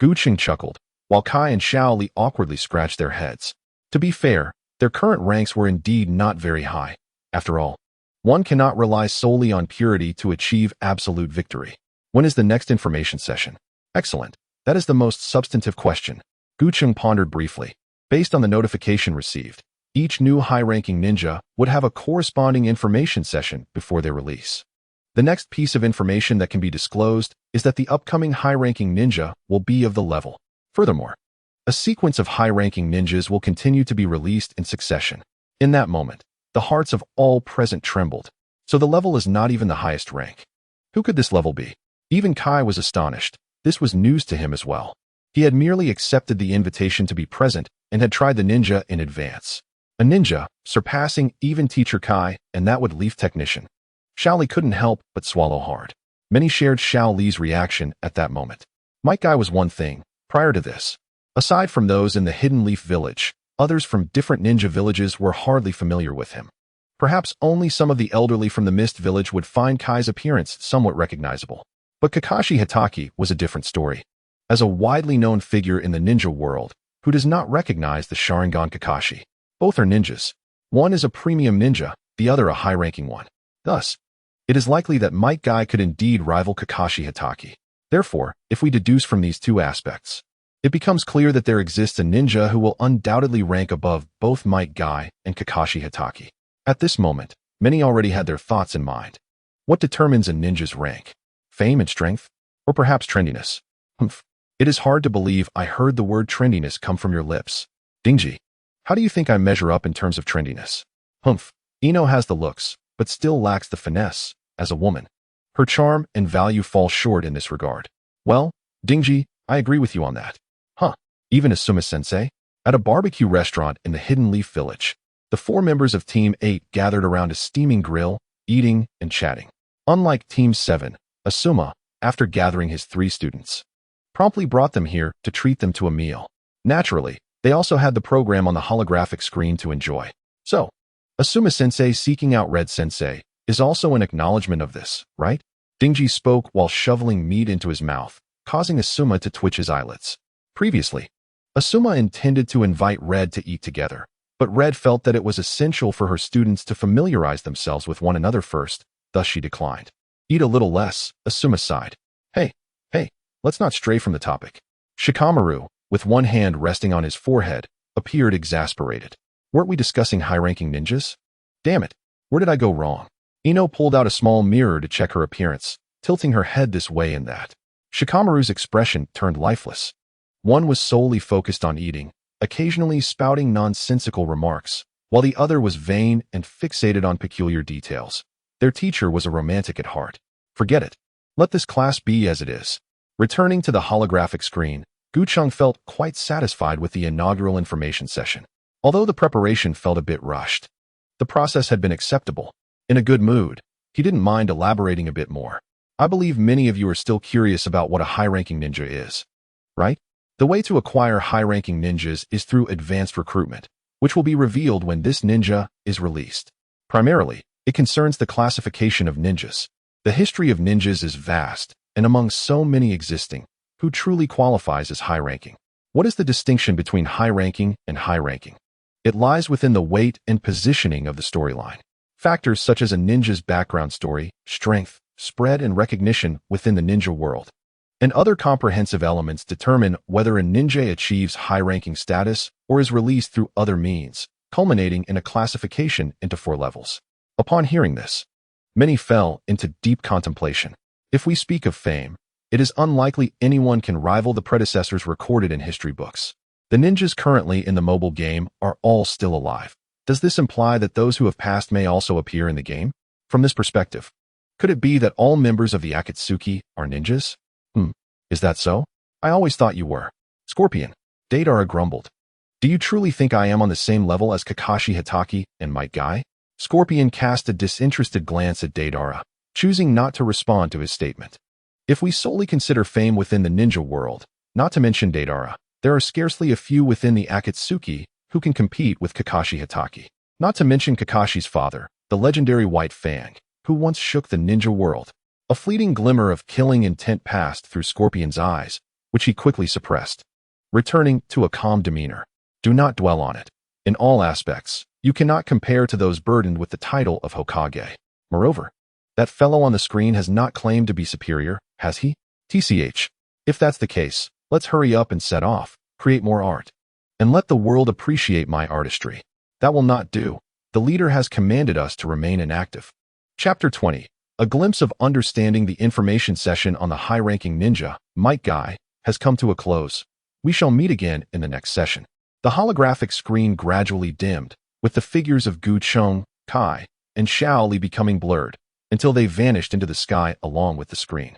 Gu Cheng chuckled, while Kai and Xiao Li awkwardly scratched their heads. To be fair, their current ranks were indeed not very high. After all, one cannot rely solely on purity to achieve absolute victory. When is the next information session? Excellent. That is the most substantive question. Gu Cheng pondered briefly. Based on the notification received, each new high-ranking ninja would have a corresponding information session before their release. The next piece of information that can be disclosed is that the upcoming high-ranking ninja will be of the level. Furthermore, a sequence of high-ranking ninjas will continue to be released in succession. In that moment, the hearts of all present trembled. So the level is not even the highest rank. Who could this level be? Even Kai was astonished. This was news to him as well. He had merely accepted the invitation to be present and had tried the ninja in advance. A ninja, surpassing even teacher Kai and that would leaf technician. Xiao Li couldn't help but swallow hard. Many shared Xiao Li's reaction at that moment. Might Guy was one thing, prior to this. Aside from those in the Hidden Leaf Village, others from different ninja villages were hardly familiar with him. Perhaps only some of the elderly from the Mist Village would find Kai's appearance somewhat recognizable. But Kakashi Hitaki was a different story. As a widely known figure in the ninja world, who does not recognize the Sharingan Kakashi? Both are ninjas. One is a premium ninja, the other a high-ranking one. Thus, it is likely that Might Guy could indeed rival Kakashi Hatake. Therefore, if we deduce from these two aspects, it becomes clear that there exists a ninja who will undoubtedly rank above both Might Guy and Kakashi Hatake. At this moment, many already had their thoughts in mind. What determines a ninja's rank? Fame and strength? Or perhaps trendiness? It is hard to believe I heard the word trendiness come from your lips. Dingji, how do you think I measure up in terms of trendiness? Ino has the looks, but still lacks the finesse, as a woman. Her charm and value fall short in this regard. Well, Dingji, I agree with you on that. Even Asuma-sensei? At a barbecue restaurant in the Hidden Leaf Village, the 4 members of Team 8 gathered around a steaming grill, eating and chatting. Unlike Team 7, Asuma, after gathering his 3 students, promptly brought them here to treat them to a meal. Naturally, they also had the program on the holographic screen to enjoy. So, Asuma-sensei seeking out Red-sensei is also an acknowledgement of this, right? Dingji spoke while shoveling meat into his mouth, causing Asuma to twitch his eyelids. Previously, Asuma intended to invite Red to eat together, but Red felt that it was essential for her students to familiarize themselves with one another first, thus she declined. Eat a little less, Asuma sighed. Hey, let's not stray from the topic. Shikamaru, with one hand resting on his forehead, appeared exasperated. Weren't we discussing high-ranking ninjas? Damn it, where did I go wrong? Ino pulled out a small mirror to check her appearance, tilting her head this way and that. Shikamaru's expression turned lifeless. One was solely focused on eating, occasionally spouting nonsensical remarks, while the other was vain and fixated on peculiar details. Their teacher was a romantic at heart. Forget it. Let this class be as it is. Returning to the holographic screen, Gucheng felt quite satisfied with the inaugural information session. Although the preparation felt a bit rushed, the process had been acceptable. In a good mood, he didn't mind elaborating a bit more. I believe many of you are still curious about what a high-ranking ninja is, right? The way to acquire high-ranking ninjas is through advanced recruitment, which will be revealed when this ninja is released. Primarily, it concerns the classification of ninjas. The history of ninjas is vast, and among so many existing, who truly qualifies as high-ranking? What is the distinction between high-ranking and high-ranking? It lies within the weight and positioning of the storyline. Factors such as a ninja's background story, strength, spread, and recognition within the ninja world, and other comprehensive elements determine whether a ninja achieves high-ranking status or is released through other means, culminating in a classification into 4 levels. Upon hearing this, many fell into deep contemplation. If we speak of fame, it is unlikely anyone can rival the predecessors recorded in history books. The ninjas currently in the mobile game are all still alive. Does this imply that those who have passed may also appear in the game? From this perspective, could it be that all members of the Akatsuki are ninjas? Is that so? I always thought you were. Scorpion. Deidara grumbled. Do you truly think I am on the same level as Kakashi Hatake and Might Guy? Scorpion cast a disinterested glance at Deidara, choosing not to respond to his statement. If we solely consider fame within the ninja world, not to mention Deidara, there are scarcely a few within the Akatsuki who can compete with Kakashi Hatake. Not to mention Kakashi's father, the legendary White Fang, who once shook the ninja world. A fleeting glimmer of killing intent passed through Scorpion's eyes, which he quickly suppressed. Returning to a calm demeanor. Do not dwell on it. In all aspects, you cannot compare to those burdened with the title of Hokage. Moreover, that fellow on the screen has not claimed to be superior, has he? TCH. If that's the case, let's hurry up and set off, create more art, and let the world appreciate my artistry. That will not do. The leader has commanded us to remain inactive. Chapter 20. A glimpse of understanding the information session on the high-ranking ninja, Might Guy, has come to a close. We shall meet again in the next session. The holographic screen gradually dimmed, with the figures of Gucheng, Kai, and Shaoli becoming blurred, until they vanished into the sky along with the screen.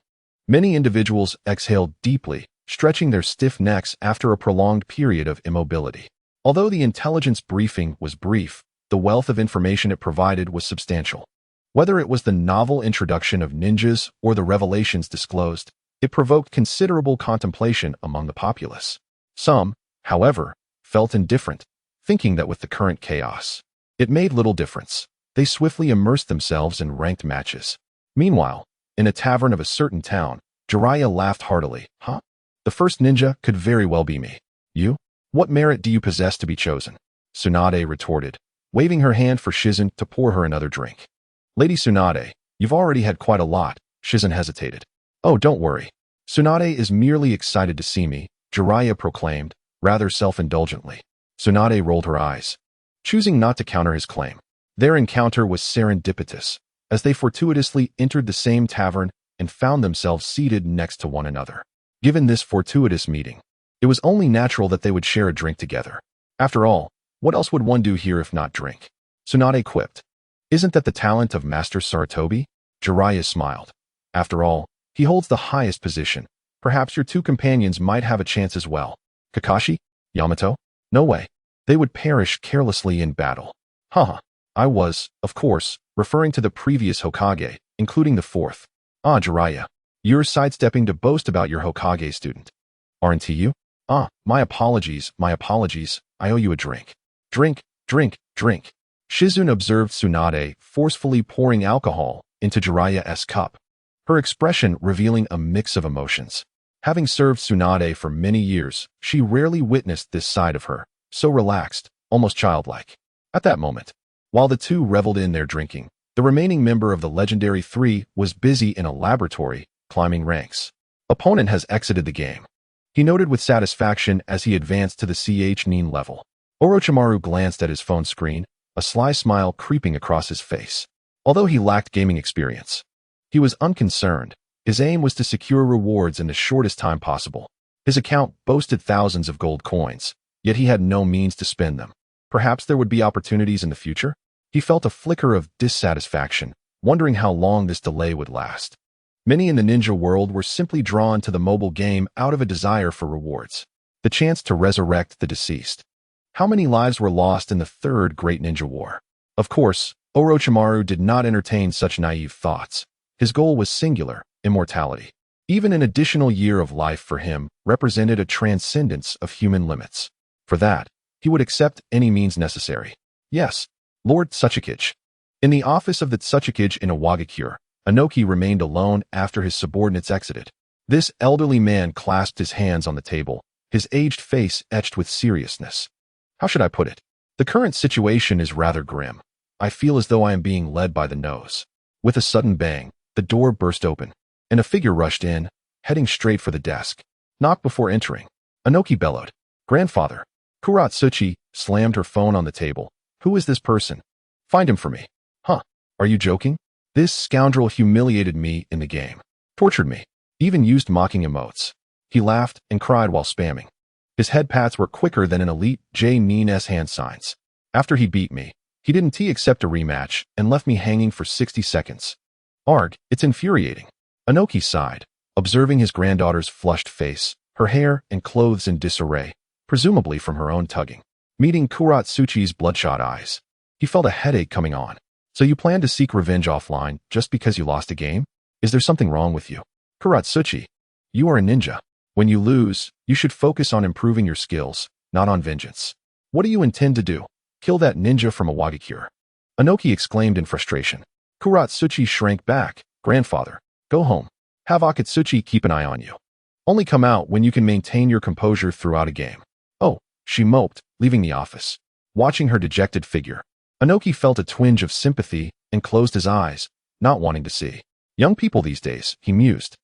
Many individuals exhaled deeply, stretching their stiff necks after a prolonged period of immobility. Although the intelligence briefing was brief, the wealth of information it provided was substantial. Whether it was the novel introduction of ninjas or the revelations disclosed, it provoked considerable contemplation among the populace. Some, however, felt indifferent, thinking that with the current chaos, it made little difference. They swiftly immersed themselves in ranked matches. Meanwhile, in a tavern of a certain town, Jiraiya laughed heartily. The first ninja could very well be me. You? What merit do you possess to be chosen? Tsunade retorted, waving her hand for Shizen to pour her another drink. Lady Tsunade, You've already had quite a lot. Shizen hesitated. Oh, don't worry. Tsunade is merely excited to see me, Jiraiya proclaimed, rather self-indulgently. Tsunade rolled her eyes, choosing not to counter his claim. Their encounter was serendipitous, as they fortuitously entered the same tavern and found themselves seated next to one another. Given this fortuitous meeting, it was only natural that they would share a drink together. After all, what else would one do here if not drink? Tsunade quipped. Isn't that the talent of Master Sarutobi? Jiraiya smiled. After all, he holds the highest position. Perhaps your two companions might have a chance as well. Kakashi? Yamato? No way. They would perish carelessly in battle. Haha. I was, of course, referring to the previous Hokage, including the fourth. Ah, Jiraiya. You're sidestepping to boast about your Hokage student. Aren't you? Ah, my apologies. I owe you a drink. Drink, drink, drink. Shizune observed Tsunade forcefully pouring alcohol into Jiraiya's cup, her expression revealing a mix of emotions. Having served Tsunade for many years, she rarely witnessed this side of her, so relaxed, almost childlike. At that moment, while the two reveled in their drinking, the remaining member of the legendary three was busy in a laboratory, climbing ranks. Opponent has exited the game, he noted with satisfaction as he advanced to the CH9 level. Orochimaru glanced at his phone screen, a sly smile creeping across his face. Although he lacked gaming experience, he was unconcerned. His aim was to secure rewards in the shortest time possible. His account boasted thousands of gold coins, yet he had no means to spend them. Perhaps there would be opportunities in the future? He felt a flicker of dissatisfaction, wondering how long this delay would last. Many in the ninja world were simply drawn to the mobile game out of a desire for rewards, the chance to resurrect the deceased. How many lives were lost in the Third Great Ninja War? Of course, Orochimaru did not entertain such naive thoughts. His goal was singular, immortality. Even an additional year of life for him represented a transcendence of human limits. For that, he would accept any means necessary. Yes, Lord Tsuchikage. In the office of the Tsuchikage in Iwagakure, Inoki remained alone after his subordinates exited. This elderly man clasped his hands on the table, his aged face etched with seriousness. How should I put it? The current situation is rather grim. I feel as though I am being led by the nose. With a sudden bang, the door burst open, and a figure rushed in, heading straight for the desk. Knock before entering. Inoki bellowed. Grandfather. Kuratsuchi slammed her phone on the table. Who is this person? Find him for me. Huh? Are you joking? This scoundrel humiliated me in the game. Tortured me. Even used mocking emotes. He laughed and cried while spamming. His head pats were quicker than an elite J-Nines hand signs. After he beat me, he didn't accept a rematch and left me hanging for 60 seconds. Arg, it's infuriating. Inoki sighed, observing his granddaughter's flushed face, her hair and clothes in disarray, presumably from her own tugging. Meeting Kuratsuchi's bloodshot eyes, he felt a headache coming on. So you plan to seek revenge offline just because you lost a game? Is there something wrong with you? Kuratsuchi, you are a ninja. When you lose, you should focus on improving your skills, not on vengeance. What do you intend to do? Kill that ninja from Iwagakure. Inoki exclaimed in frustration. Kuratsuchi shrank back. Grandfather, go home. Have Akatsuchi keep an eye on you. Only come out when you can maintain your composure throughout a game. Oh, she moped, leaving the office. Watching her dejected figure, Inoki felt a twinge of sympathy and closed his eyes, not wanting to see. Young people these days, he mused.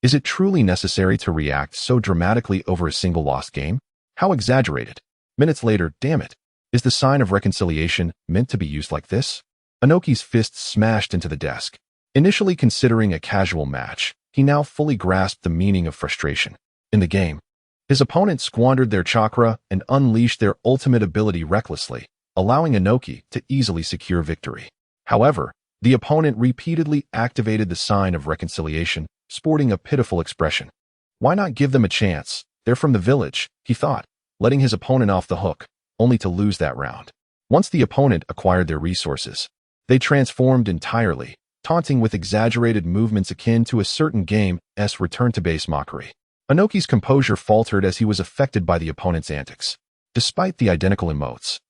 Is it truly necessary to react so dramatically over a single lost game? How exaggerated. Minutes later, damn it. Is the sign of reconciliation meant to be used like this? Inoki's fist smashed into the desk. Initially considering a casual match, he now fully grasped the meaning of frustration. In the game, his opponent squandered their chakra and unleashed their ultimate ability recklessly, allowing Inoki to easily secure victory. However, the opponent repeatedly activated the sign of reconciliation, sporting a pitiful expression. Why not give them a chance? They're from the village, he thought, letting his opponent off the hook, only to lose that round. Once the opponent acquired their resources, they transformed entirely, taunting with exaggerated movements akin to a certain game's return-to-base mockery. Inoki's composure faltered as he was affected by the opponent's antics. Despite the identical emotes,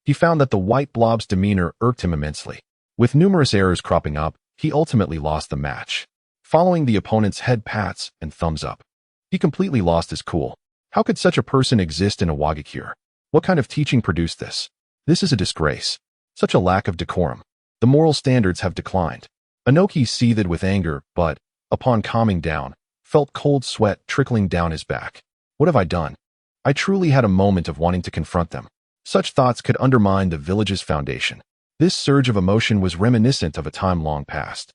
he found that the white blob's demeanor irked him immensely. With numerous errors cropping up, he ultimately lost the match. Following the opponent's head pats and thumbs up, he completely lost his cool. How could such a person exist in Iwagakure? What kind of teaching produced this? This is a disgrace. Such a lack of decorum. The moral standards have declined. Inoki seethed with anger, but, upon calming down, felt cold sweat trickling down his back. What have I done? I truly had a moment of wanting to confront them. Such thoughts could undermine the village's foundation. This surge of emotion was reminiscent of a time long past.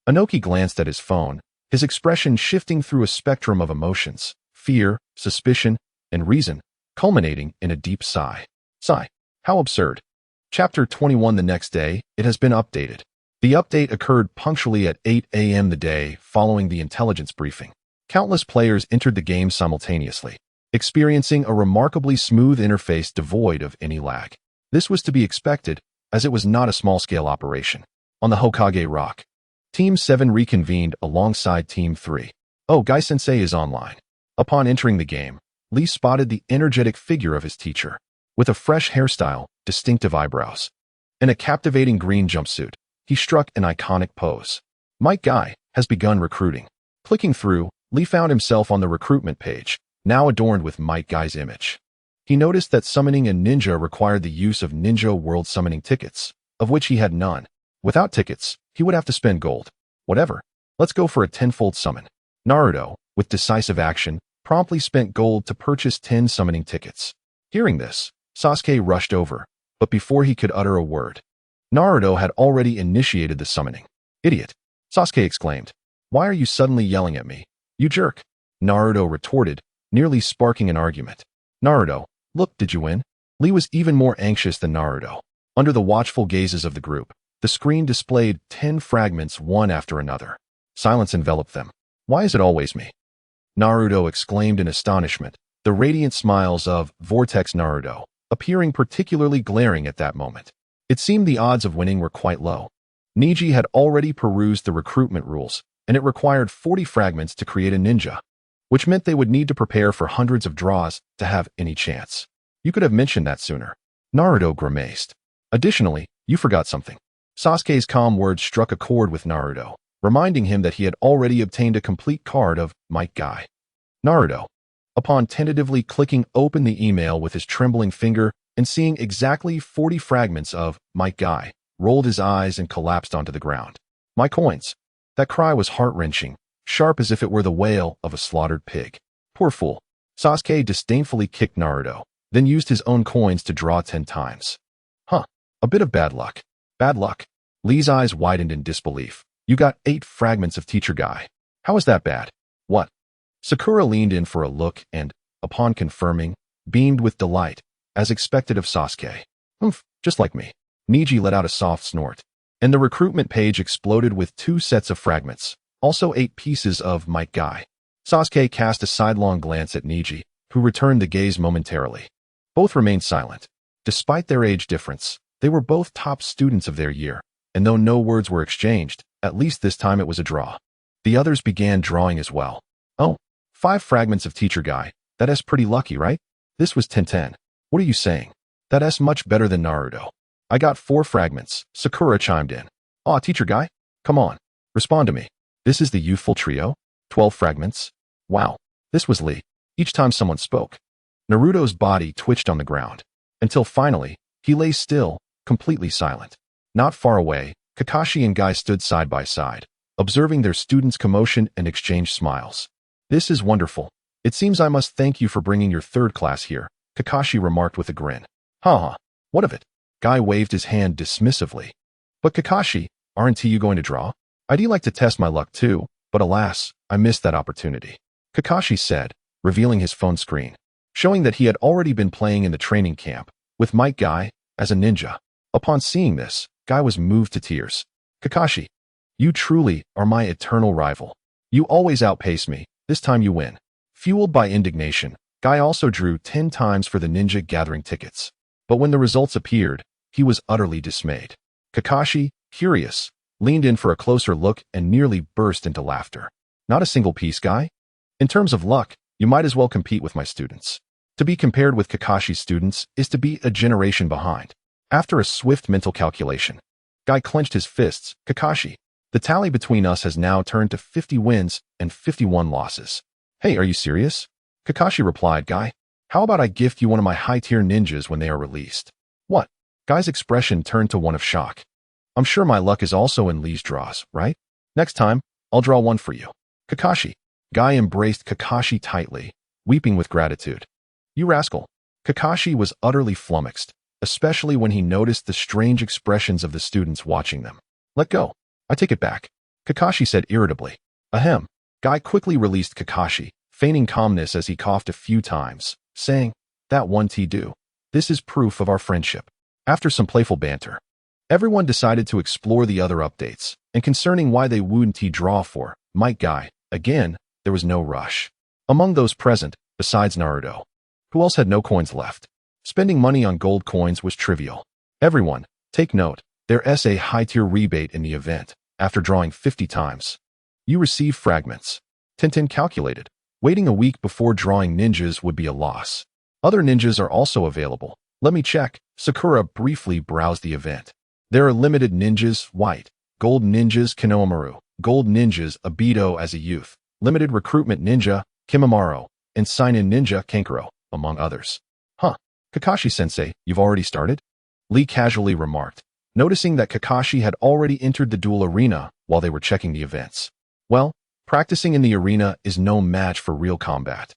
Inoki glanced at his phone, his expression shifting through a spectrum of emotions, fear, suspicion, and reason, culminating in a deep sigh. Sigh. How absurd. Chapter 21. The next day, it has been updated. The update occurred punctually at 8 a.m. the day following the intelligence briefing. Countless players entered the game simultaneously, experiencing a remarkably smooth interface devoid of any lag. This was to be expected, as it was not a small-scale operation. On the Hokage Rock, Team 7 reconvened alongside Team 3. Oh, Guy-sensei is online. Upon entering the game, Lee spotted the energetic figure of his teacher, with a fresh hairstyle, distinctive eyebrows, and a captivating green jumpsuit. He struck an iconic pose. Might Guy has begun recruiting. Clicking through, Lee found himself on the recruitment page, now adorned with Might Guy's image. He noticed that summoning a ninja required the use of Ninja World summoning tickets, of which he had none. Without tickets, he would have to spend gold. Whatever. Let's go for a tenfold summon. Naruto, with decisive action, promptly spent gold to purchase 10 summoning tickets. Hearing this, Sasuke rushed over, but before he could utter a word, Naruto had already initiated the summoning. Idiot! Sasuke exclaimed. Why are you suddenly yelling at me? You jerk! Naruto retorted, nearly sparking an argument. Naruto, look, did you win? Lee was even more anxious than Naruto. Under the watchful gazes of the group, the screen displayed 10 fragments one after another. Silence enveloped them. Why is it always me? Naruto exclaimed in astonishment, the radiant smiles of Vortex Naruto appearing particularly glaring at that moment. It seemed the odds of winning were quite low. Neji had already perused the recruitment rules, and it required 40 fragments to create a ninja, which meant they would need to prepare for hundreds of draws to have any chance. You could have mentioned that sooner. Naruto grimaced. Additionally, you forgot something. Sasuke's calm words struck a chord with Naruto, reminding him that he had already obtained a complete card of Might Guy. Naruto, upon tentatively clicking open the email with his trembling finger and seeing exactly 40 fragments of Might Guy, rolled his eyes and collapsed onto the ground. My coins. That cry was heart-wrenching, sharp as if it were the wail of a slaughtered pig. Poor fool. Sasuke disdainfully kicked Naruto, then used his own coins to draw 10 times. Huh. A bit of bad luck. Bad luck. Lee's eyes widened in disbelief. You got 8 fragments of Teacher Guy. How is that bad? What? Sakura leaned in for a look and, upon confirming, beamed with delight, as expected of Sasuke. Humph, just like me. Neji let out a soft snort, and the recruitment page exploded with 2 sets of fragments, also 8 pieces of Might Guy. Sasuke cast a sidelong glance at Neji, who returned the gaze momentarily. Both remained silent. Despite their age difference, they were both top students of their year, and though no words were exchanged, at least this time it was a draw. The others began drawing as well. Oh, 5 fragments of Teacher Guy. That's pretty lucky, right? This was 10-10. What are you saying? That's much better than Naruto. I got 4 fragments, Sakura chimed in. Aw, Teacher Guy? Come on. Respond to me. This is the youthful trio? 12 fragments? Wow. This was Lee. Each time someone spoke, Naruto's body twitched on the ground, until finally, he lay still, completely silent. Not far away, Kakashi and Guy stood side by side, observing their students' commotion and exchanged smiles. This is wonderful. It seems I must thank you for bringing your 3rd class here, Kakashi remarked with a grin. Haha, what of it? Guy waved his hand dismissively. But Kakashi, aren't you going to draw? I'd like to test my luck too, but alas, I missed that opportunity. Kakashi said, revealing his phone screen, showing that he had already been playing in the training camp, with Might Guy, as a ninja. Upon seeing this, Guy was moved to tears. Kakashi, you truly are my eternal rival. You always outpace me, this time you win. Fueled by indignation, Guy also drew 10 times for the ninja gathering tickets. But when the results appeared, he was utterly dismayed. Kakashi, curious, leaned in for a closer look and nearly burst into laughter. Not a single piece, Guy? In terms of luck, you might as well compete with my students. To be compared with Kakashi's students is to be a generation behind. After a swift mental calculation, Guy clenched his fists. Kakashi, the tally between us has now turned to 50 wins and 51 losses. Hey, are you serious? Kakashi replied, Guy, how about I gift you one of my high-tier ninjas when they are released? What? Guy's expression turned to one of shock. I'm sure my luck is also in Lee's draws, right? Next time, I'll draw one for you. Kakashi. Guy embraced Kakashi tightly, weeping with gratitude. You rascal. Kakashi was utterly flummoxed, especially when he noticed the strange expressions of the students watching them. Let go. I take it back. Kakashi said irritably. Ahem. Guy quickly released Kakashi, feigning calmness as he coughed a few times, saying, That one tea do. This is proof of our friendship. After some playful banter, everyone decided to explore the other updates, and concerning why they wouldn't draw for Might Guy, again, there was no rush. Among those present, besides Naruto, who else had no coins left? Spending money on gold coins was trivial. Everyone, take note, there's a high-tier rebate in the event. After drawing 50 times, you receive fragments. Tintin calculated. Waiting a week before drawing ninjas would be a loss. Other ninjas are also available. Let me check. Sakura briefly browsed the event. There are limited ninjas, white, gold ninjas, Kinomaru, gold ninjas, Obito as a youth, limited recruitment ninja, Kimimaro, and sign-in ninja, Kankuro, among others. Huh. Kakashi-sensei, you've already started? Lee casually remarked, noticing that Kakashi had already entered the duel arena while they were checking the events. Well, practicing in the arena is no match for real combat.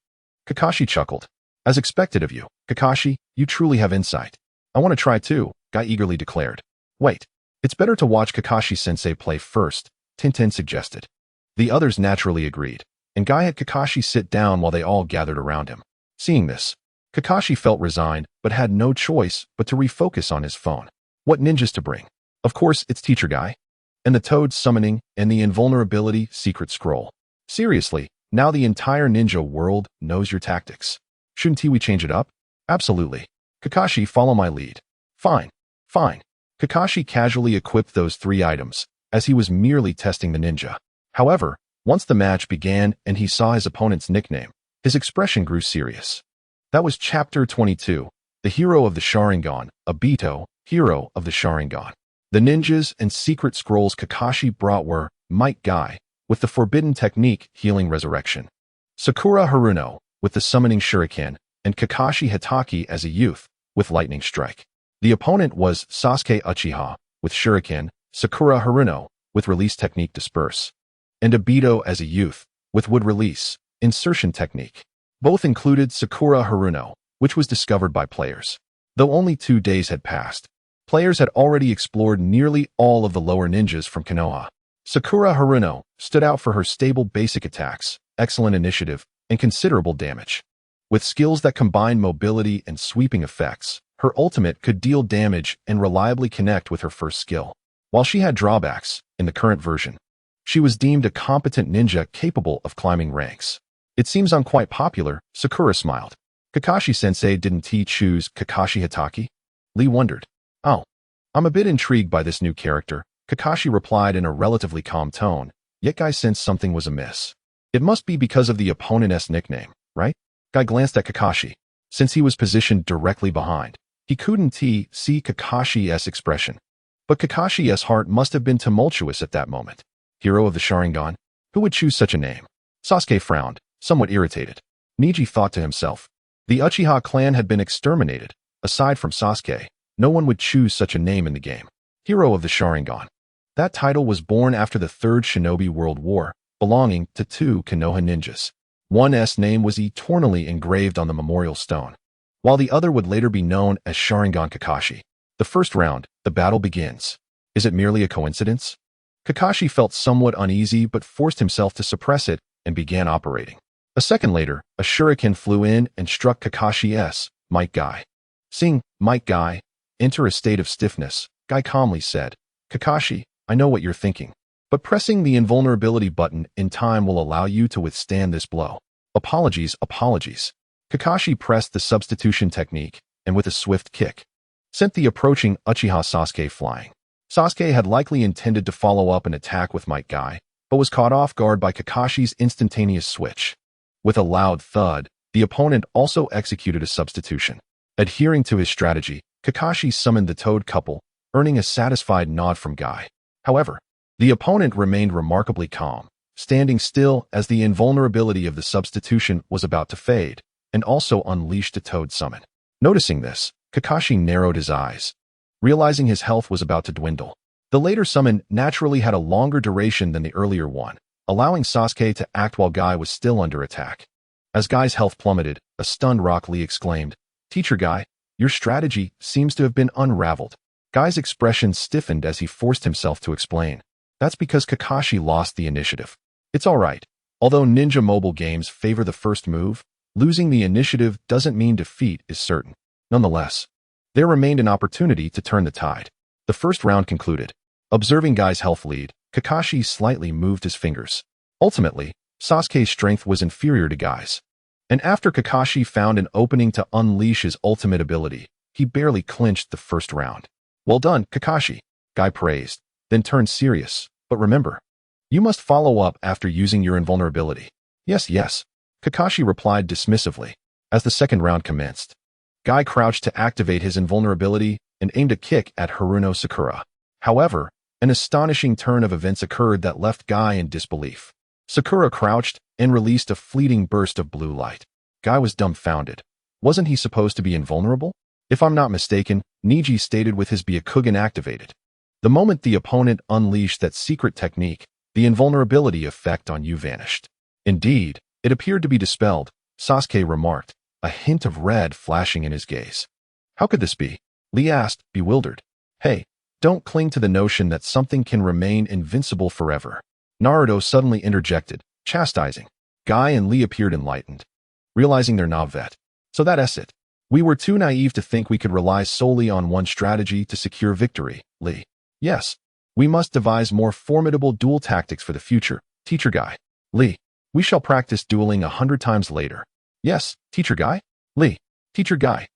Kakashi chuckled. As expected of you, Kakashi, you truly have insight. I want to try too, Guy eagerly declared. Wait, it's better to watch Kakashi-sensei play first, Tintin suggested. The others naturally agreed, and Guy had Kakashi sit down while they all gathered around him. Seeing this, Kakashi felt resigned but had no choice but to refocus on his phone. What ninjas to bring? Of course, it's Teacher Guy. And the Toad summoning and the invulnerability secret scroll. Seriously, now the entire ninja world knows your tactics. Shouldn't we change it up? Absolutely. Kakashi, follow my lead. Fine. Fine. Kakashi casually equipped those 3 items, as he was merely testing the ninja. However, once the match began and he saw his opponent's nickname, his expression grew serious. That was Chapter 22, the hero of the Sharingan, Obito, hero of the Sharingan. The ninjas and secret scrolls Kakashi brought were Might Guy, with the forbidden technique Healing Resurrection, Sakura Haruno, with the summoning Shuriken, and Kakashi Hitaki as a youth, with Lightning Strike. The opponent was Sasuke Uchiha, with Shuriken, Sakura Haruno, with Release Technique Disperse, and Obito as a youth, with Wood Release, Insertion Technique. Both included Sakura Haruno, which was discovered by players. Though only 2 days had passed, players had already explored nearly all of the lower ninjas from Konoha. Sakura Haruno stood out for her stable basic attacks, excellent initiative, and considerable damage. With skills that combined mobility and sweeping effects, her ultimate could deal damage and reliably connect with her first skill. While she had drawbacks, in the current version, she was deemed a competent ninja capable of climbing ranks. It seems I'm quite popular, Sakura smiled. Kakashi-sensei didn't choose Kakashi Hitaki? Lee wondered. Oh, I'm a bit intrigued by this new character, Kakashi replied in a relatively calm tone, yet Guy sensed something was amiss. It must be because of the opponent's nickname, right? Guy glanced at Kakashi. Since he was positioned directly behind, he couldn't see Kakashi's expression. But Kakashi's heart must have been tumultuous at that moment. Hero of the Sharingan? Who would choose such a name? Sasuke frowned, somewhat irritated. Neji thought to himself. The Uchiha clan had been exterminated. Aside from Sasuke, no one would choose such a name in the game. Hero of the Sharingan. That title was born after the Third Shinobi World War, belonging to 2 Konoha ninjas. One's name was eternally engraved on the memorial stone, while the other would later be known as Sharingan Kakashi. The first round, the battle begins. Is it merely a coincidence? Kakashi felt somewhat uneasy but forced himself to suppress it and began operating. A second later, a shuriken flew in and struck Kakashi's Might Guy. Seeing Might Guy enter a state of stiffness, Guy calmly said, Kakashi, I know what you're thinking, but pressing the invulnerability button in time will allow you to withstand this blow. Apologies. Kakashi pressed the substitution technique and with a swift kick, sent the approaching Uchiha Sasuke flying. Sasuke had likely intended to follow up an attack with Might Guy, but was caught off guard by Kakashi's instantaneous switch. With a loud thud, the opponent also executed a substitution. Adhering to his strategy, Kakashi summoned the Toad couple, earning a satisfied nod from Guy. However, the opponent remained remarkably calm, standing still as the invulnerability of the substitution was about to fade, and also unleashed a Toad summon. Noticing this, Kakashi narrowed his eyes, realizing his health was about to dwindle. The later summon naturally had a longer duration than the earlier one, allowing Sasuke to act while Guy was still under attack. As Guy's health plummeted, a stunned Rock Lee exclaimed, "Teacher Guy, your strategy seems to have been unraveled." Guy's expression stiffened as he forced himself to explain. "That's because Kakashi lost the initiative. It's all right. Although ninja mobile games favor the first move, losing the initiative doesn't mean defeat is certain. Nonetheless, there remained an opportunity to turn the tide." The first round concluded. Observing Guy's health lead, Kakashi slightly moved his fingers. Ultimately, Sasuke's strength was inferior to Guy's. And after Kakashi found an opening to unleash his ultimate ability, he barely clinched the first round. "Well done, Kakashi," Guy praised, then turned serious. "But remember, you must follow up after using your invulnerability." "Yes, yes," Kakashi replied dismissively. As the second round commenced, Guy crouched to activate his invulnerability and aimed a kick at Haruno Sakura. However, an astonishing turn of events occurred that left Guy in disbelief. Sakura crouched and released a fleeting burst of blue light. Guy was dumbfounded. Wasn't he supposed to be invulnerable? "If I'm not mistaken," Neji stated with his Byakugan activated. The moment the opponent unleashed that secret technique, the invulnerability effect on you vanished. "Indeed, it appeared to be dispelled," Sasuke remarked, a hint of red flashing in his gaze. "How could this be?" Lee asked, bewildered. "Hey, don't cling to the notion that something can remain invincible forever," Naruto suddenly interjected, chastising. Guy and Lee appeared enlightened, realizing they're not vet. "So that's it. We were too naive to think we could rely solely on one strategy to secure victory, Lee." "Yes. We must devise more formidable duel tactics for the future, Teacher Guy." "Lee, we shall practice dueling 100 times later." "Yes, Teacher Guy." "Lee, Teacher Guy."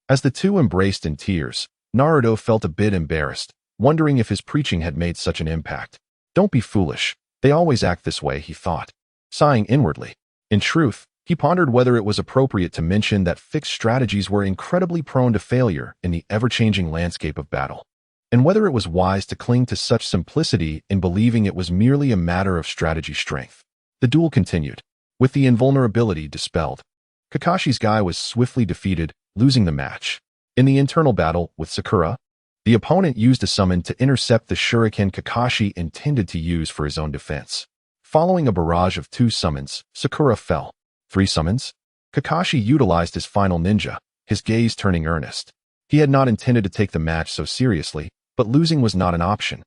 As the two embraced in tears, Naruto felt a bit embarrassed, wondering if his preaching had made such an impact. Don't be foolish. They always act this way, he thought, sighing inwardly. In truth, he pondered whether it was appropriate to mention that fixed strategies were incredibly prone to failure in the ever-changing landscape of battle, and whether it was wise to cling to such simplicity in believing it was merely a matter of strategy strength. The duel continued, with the invulnerability dispelled. Kakashi's Guy was swiftly defeated, losing the match. In the internal battle with Sakura, the opponent used a summon to intercept the shuriken Kakashi intended to use for his own defense. Following a barrage of 2 summons, Sakura fell. 3 summons? Kakashi utilized his final ninja, his gaze turning earnest. He had not intended to take the match so seriously, but losing was not an option.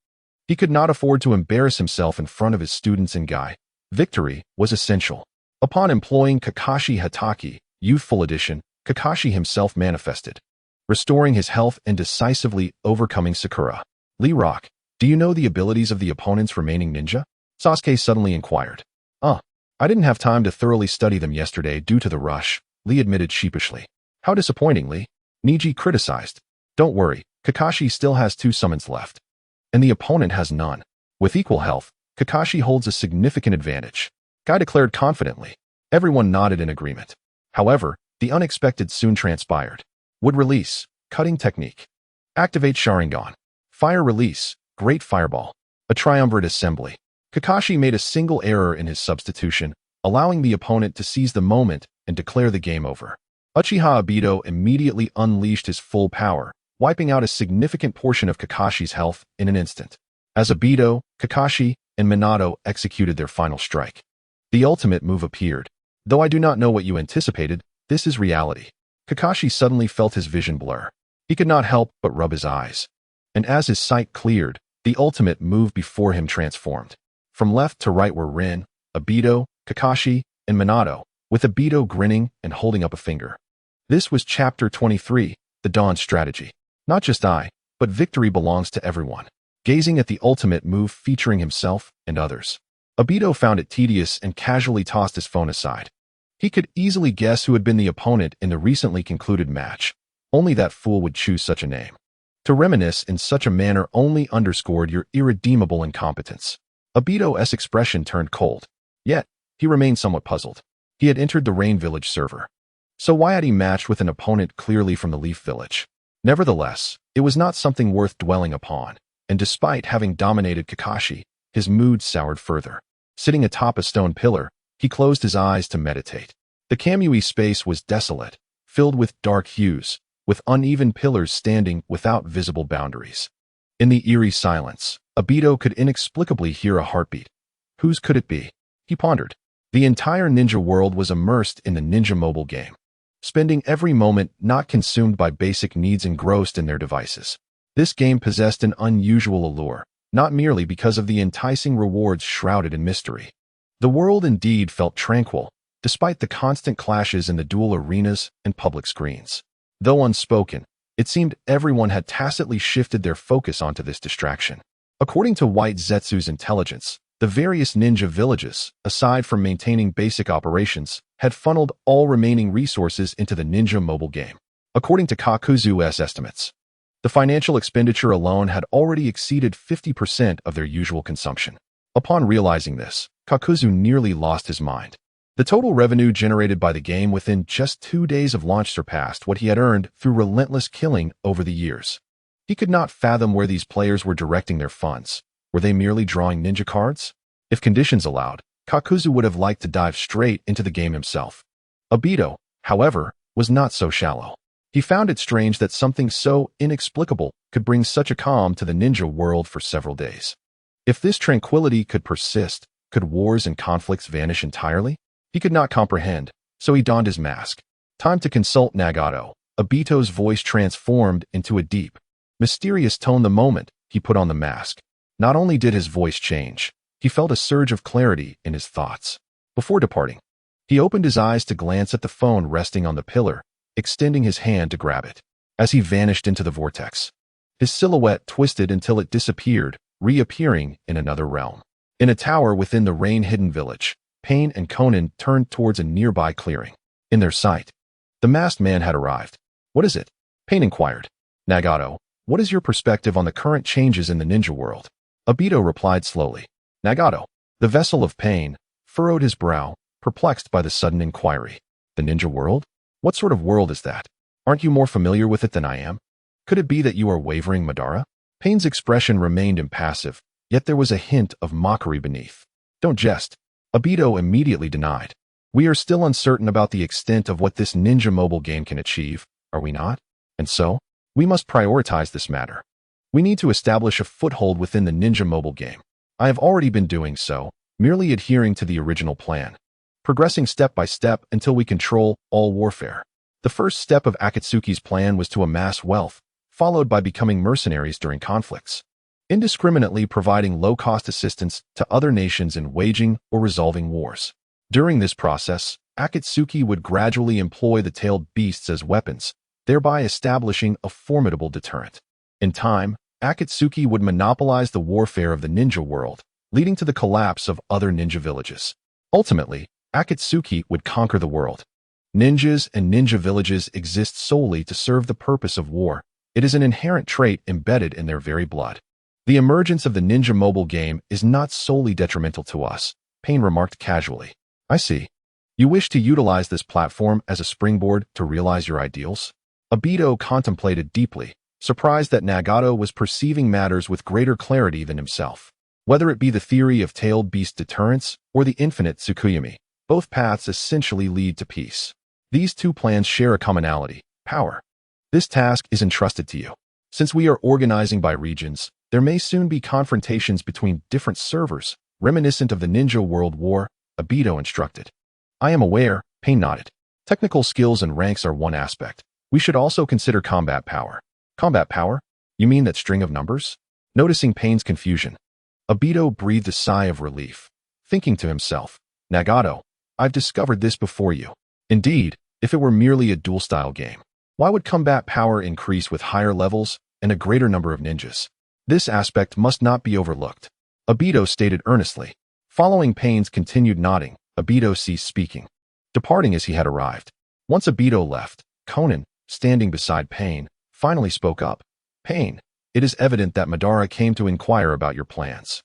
He could not afford to embarrass himself in front of his students and Guy. Victory was essential. Upon employing Kakashi Hatake, Youthful Edition, Kakashi himself manifested, restoring his health and decisively overcoming Sakura. "Lee Rock, do you know the abilities of the opponent's remaining ninja?" Sasuke suddenly inquired. I didn't have time to thoroughly study them yesterday due to the rush," Lee admitted sheepishly. "How disappointing, Lee," Neji criticized. "Don't worry, Kakashi still has 2 summons left, and the opponent has none. With equal health, Kakashi holds a significant advantage," Guy declared confidently. Everyone nodded in agreement. However, the unexpected soon transpired. Wood release, cutting technique. Activate Sharingan. Fire release, great fireball. A triumvirate assembly. Kakashi made a single error in his substitution, allowing the opponent to seize the moment and declare the game over. Uchiha Obito immediately unleashed his full power, wiping out a significant portion of Kakashi's health in an instant. As Obito, Kakashi, and Minato executed their final strike, the ultimate move appeared. "Though I do not know what you anticipated, this is reality." Kakashi suddenly felt his vision blur. He could not help but rub his eyes. And as his sight cleared, the ultimate move before him transformed. From left to right were Rin, Obito, Kakashi, and Minato, with Obito grinning and holding up a finger. This was Chapter 23, The Dawn Strategy. Not just I, but victory belongs to everyone. Gazing at the ultimate move featuring himself and others, Obito found it tedious and casually tossed his phone aside. He could easily guess who had been the opponent in the recently concluded match. Only that fool would choose such a name. To reminisce in such a manner only underscored your irredeemable incompetence. Obito's expression turned cold. Yet, he remained somewhat puzzled. He had entered the Rain Village server. So why had he matched with an opponent clearly from the Leaf Village? Nevertheless, it was not something worth dwelling upon, and despite having dominated Kakashi, his mood soured further. Sitting atop a stone pillar, he closed his eyes to meditate. The Kamui space was desolate, filled with dark hues, with uneven pillars standing without visible boundaries. In the eerie silence, Obito could inexplicably hear a heartbeat. Whose could it be? He pondered. The entire ninja world was immersed in the ninja mobile game, spending every moment not consumed by basic needs engrossed in their devices. This game possessed an unusual allure, not merely because of the enticing rewards shrouded in mystery. The world indeed felt tranquil, despite the constant clashes in the duel arenas and public screens. Though unspoken, it seemed everyone had tacitly shifted their focus onto this distraction. According to White Zetsu's intelligence, the various ninja villages, aside from maintaining basic operations, had funneled all remaining resources into the ninja mobile game. According to Kakuzu's estimates, the financial expenditure alone had already exceeded 50% of their usual consumption. Upon realizing this, Kakuzu nearly lost his mind. The total revenue generated by the game within just 2 days of launch surpassed what he had earned through relentless killing over the years. He could not fathom where these players were directing their funds. Were they merely drawing ninja cards? If conditions allowed, Kakuzu would have liked to dive straight into the game himself. Obito, however, was not so shallow. He found it strange that something so inexplicable could bring such a calm to the ninja world for several days. If this tranquility could persist, could wars and conflicts vanish entirely? He could not comprehend, so he donned his mask. Time to consult Nagato. Obito's voice transformed into a deep, mysterious tone the moment he put on the mask. Not only did his voice change, he felt a surge of clarity in his thoughts. Before departing, he opened his eyes to glance at the phone resting on the pillar, extending his hand to grab it. As he vanished into the vortex, his silhouette twisted until it disappeared, reappearing in another realm. In a tower within the rain-hidden village, Pain and Conan turned towards a nearby clearing. In their sight, the masked man had arrived. What is it? Pain inquired. Nagato, what is your perspective on the current changes in the ninja world? Obito replied slowly. Nagato, the vessel of Pain, furrowed his brow, perplexed by the sudden inquiry. The ninja world? What sort of world is that? Aren't you more familiar with it than I am? Could it be that you are wavering, Madara? Pain's expression remained impassive, yet there was a hint of mockery beneath. Don't jest. Obito immediately denied. We are still uncertain about the extent of what this ninja mobile game can achieve, are we not? And so, we must prioritize this matter. We need to establish a foothold within the ninja mobile game. I have already been doing so, merely adhering to the original plan, progressing step by step until we control all warfare. The first step of Akatsuki's plan was to amass wealth, followed by becoming mercenaries during conflicts, indiscriminately providing low-cost assistance to other nations in waging or resolving wars. During this process, Akatsuki would gradually employ the tailed beasts as weapons, thereby establishing a formidable deterrent. In time, Akatsuki would monopolize the warfare of the ninja world, leading to the collapse of other ninja villages. Ultimately, Akatsuki would conquer the world. Ninjas and ninja villages exist solely to serve the purpose of war. It is an inherent trait embedded in their very blood. The emergence of the ninja mobile game is not solely detrimental to us, Pain remarked casually. I see. You wish to utilize this platform as a springboard to realize your ideals? Obito contemplated deeply, surprised that Nagato was perceiving matters with greater clarity than himself. Whether it be the theory of tailed beast deterrence or the infinite Tsukuyomi, both paths essentially lead to peace. These two plans share a commonality: power. This task is entrusted to you. Since we are organizing by regions, there may soon be confrontations between different servers, reminiscent of the Ninja World War, Obito instructed. I am aware, Pain nodded. Technical skills and ranks are one aspect. We should also consider combat power. Combat power? You mean that string of numbers? Noticing Pain's confusion, Obito breathed a sigh of relief, thinking to himself, Nagato, I've discovered this before you. Indeed, if it were merely a duel-style game, why would combat power increase with higher levels and a greater number of ninjas? This aspect must not be overlooked, Obito stated earnestly. Following Pain's continued nodding, Obito ceased speaking, departing as he had arrived. Once Obito left, Conan, standing beside Pain, finally spoke up. Pain, it is evident that Madara came to inquire about your plans.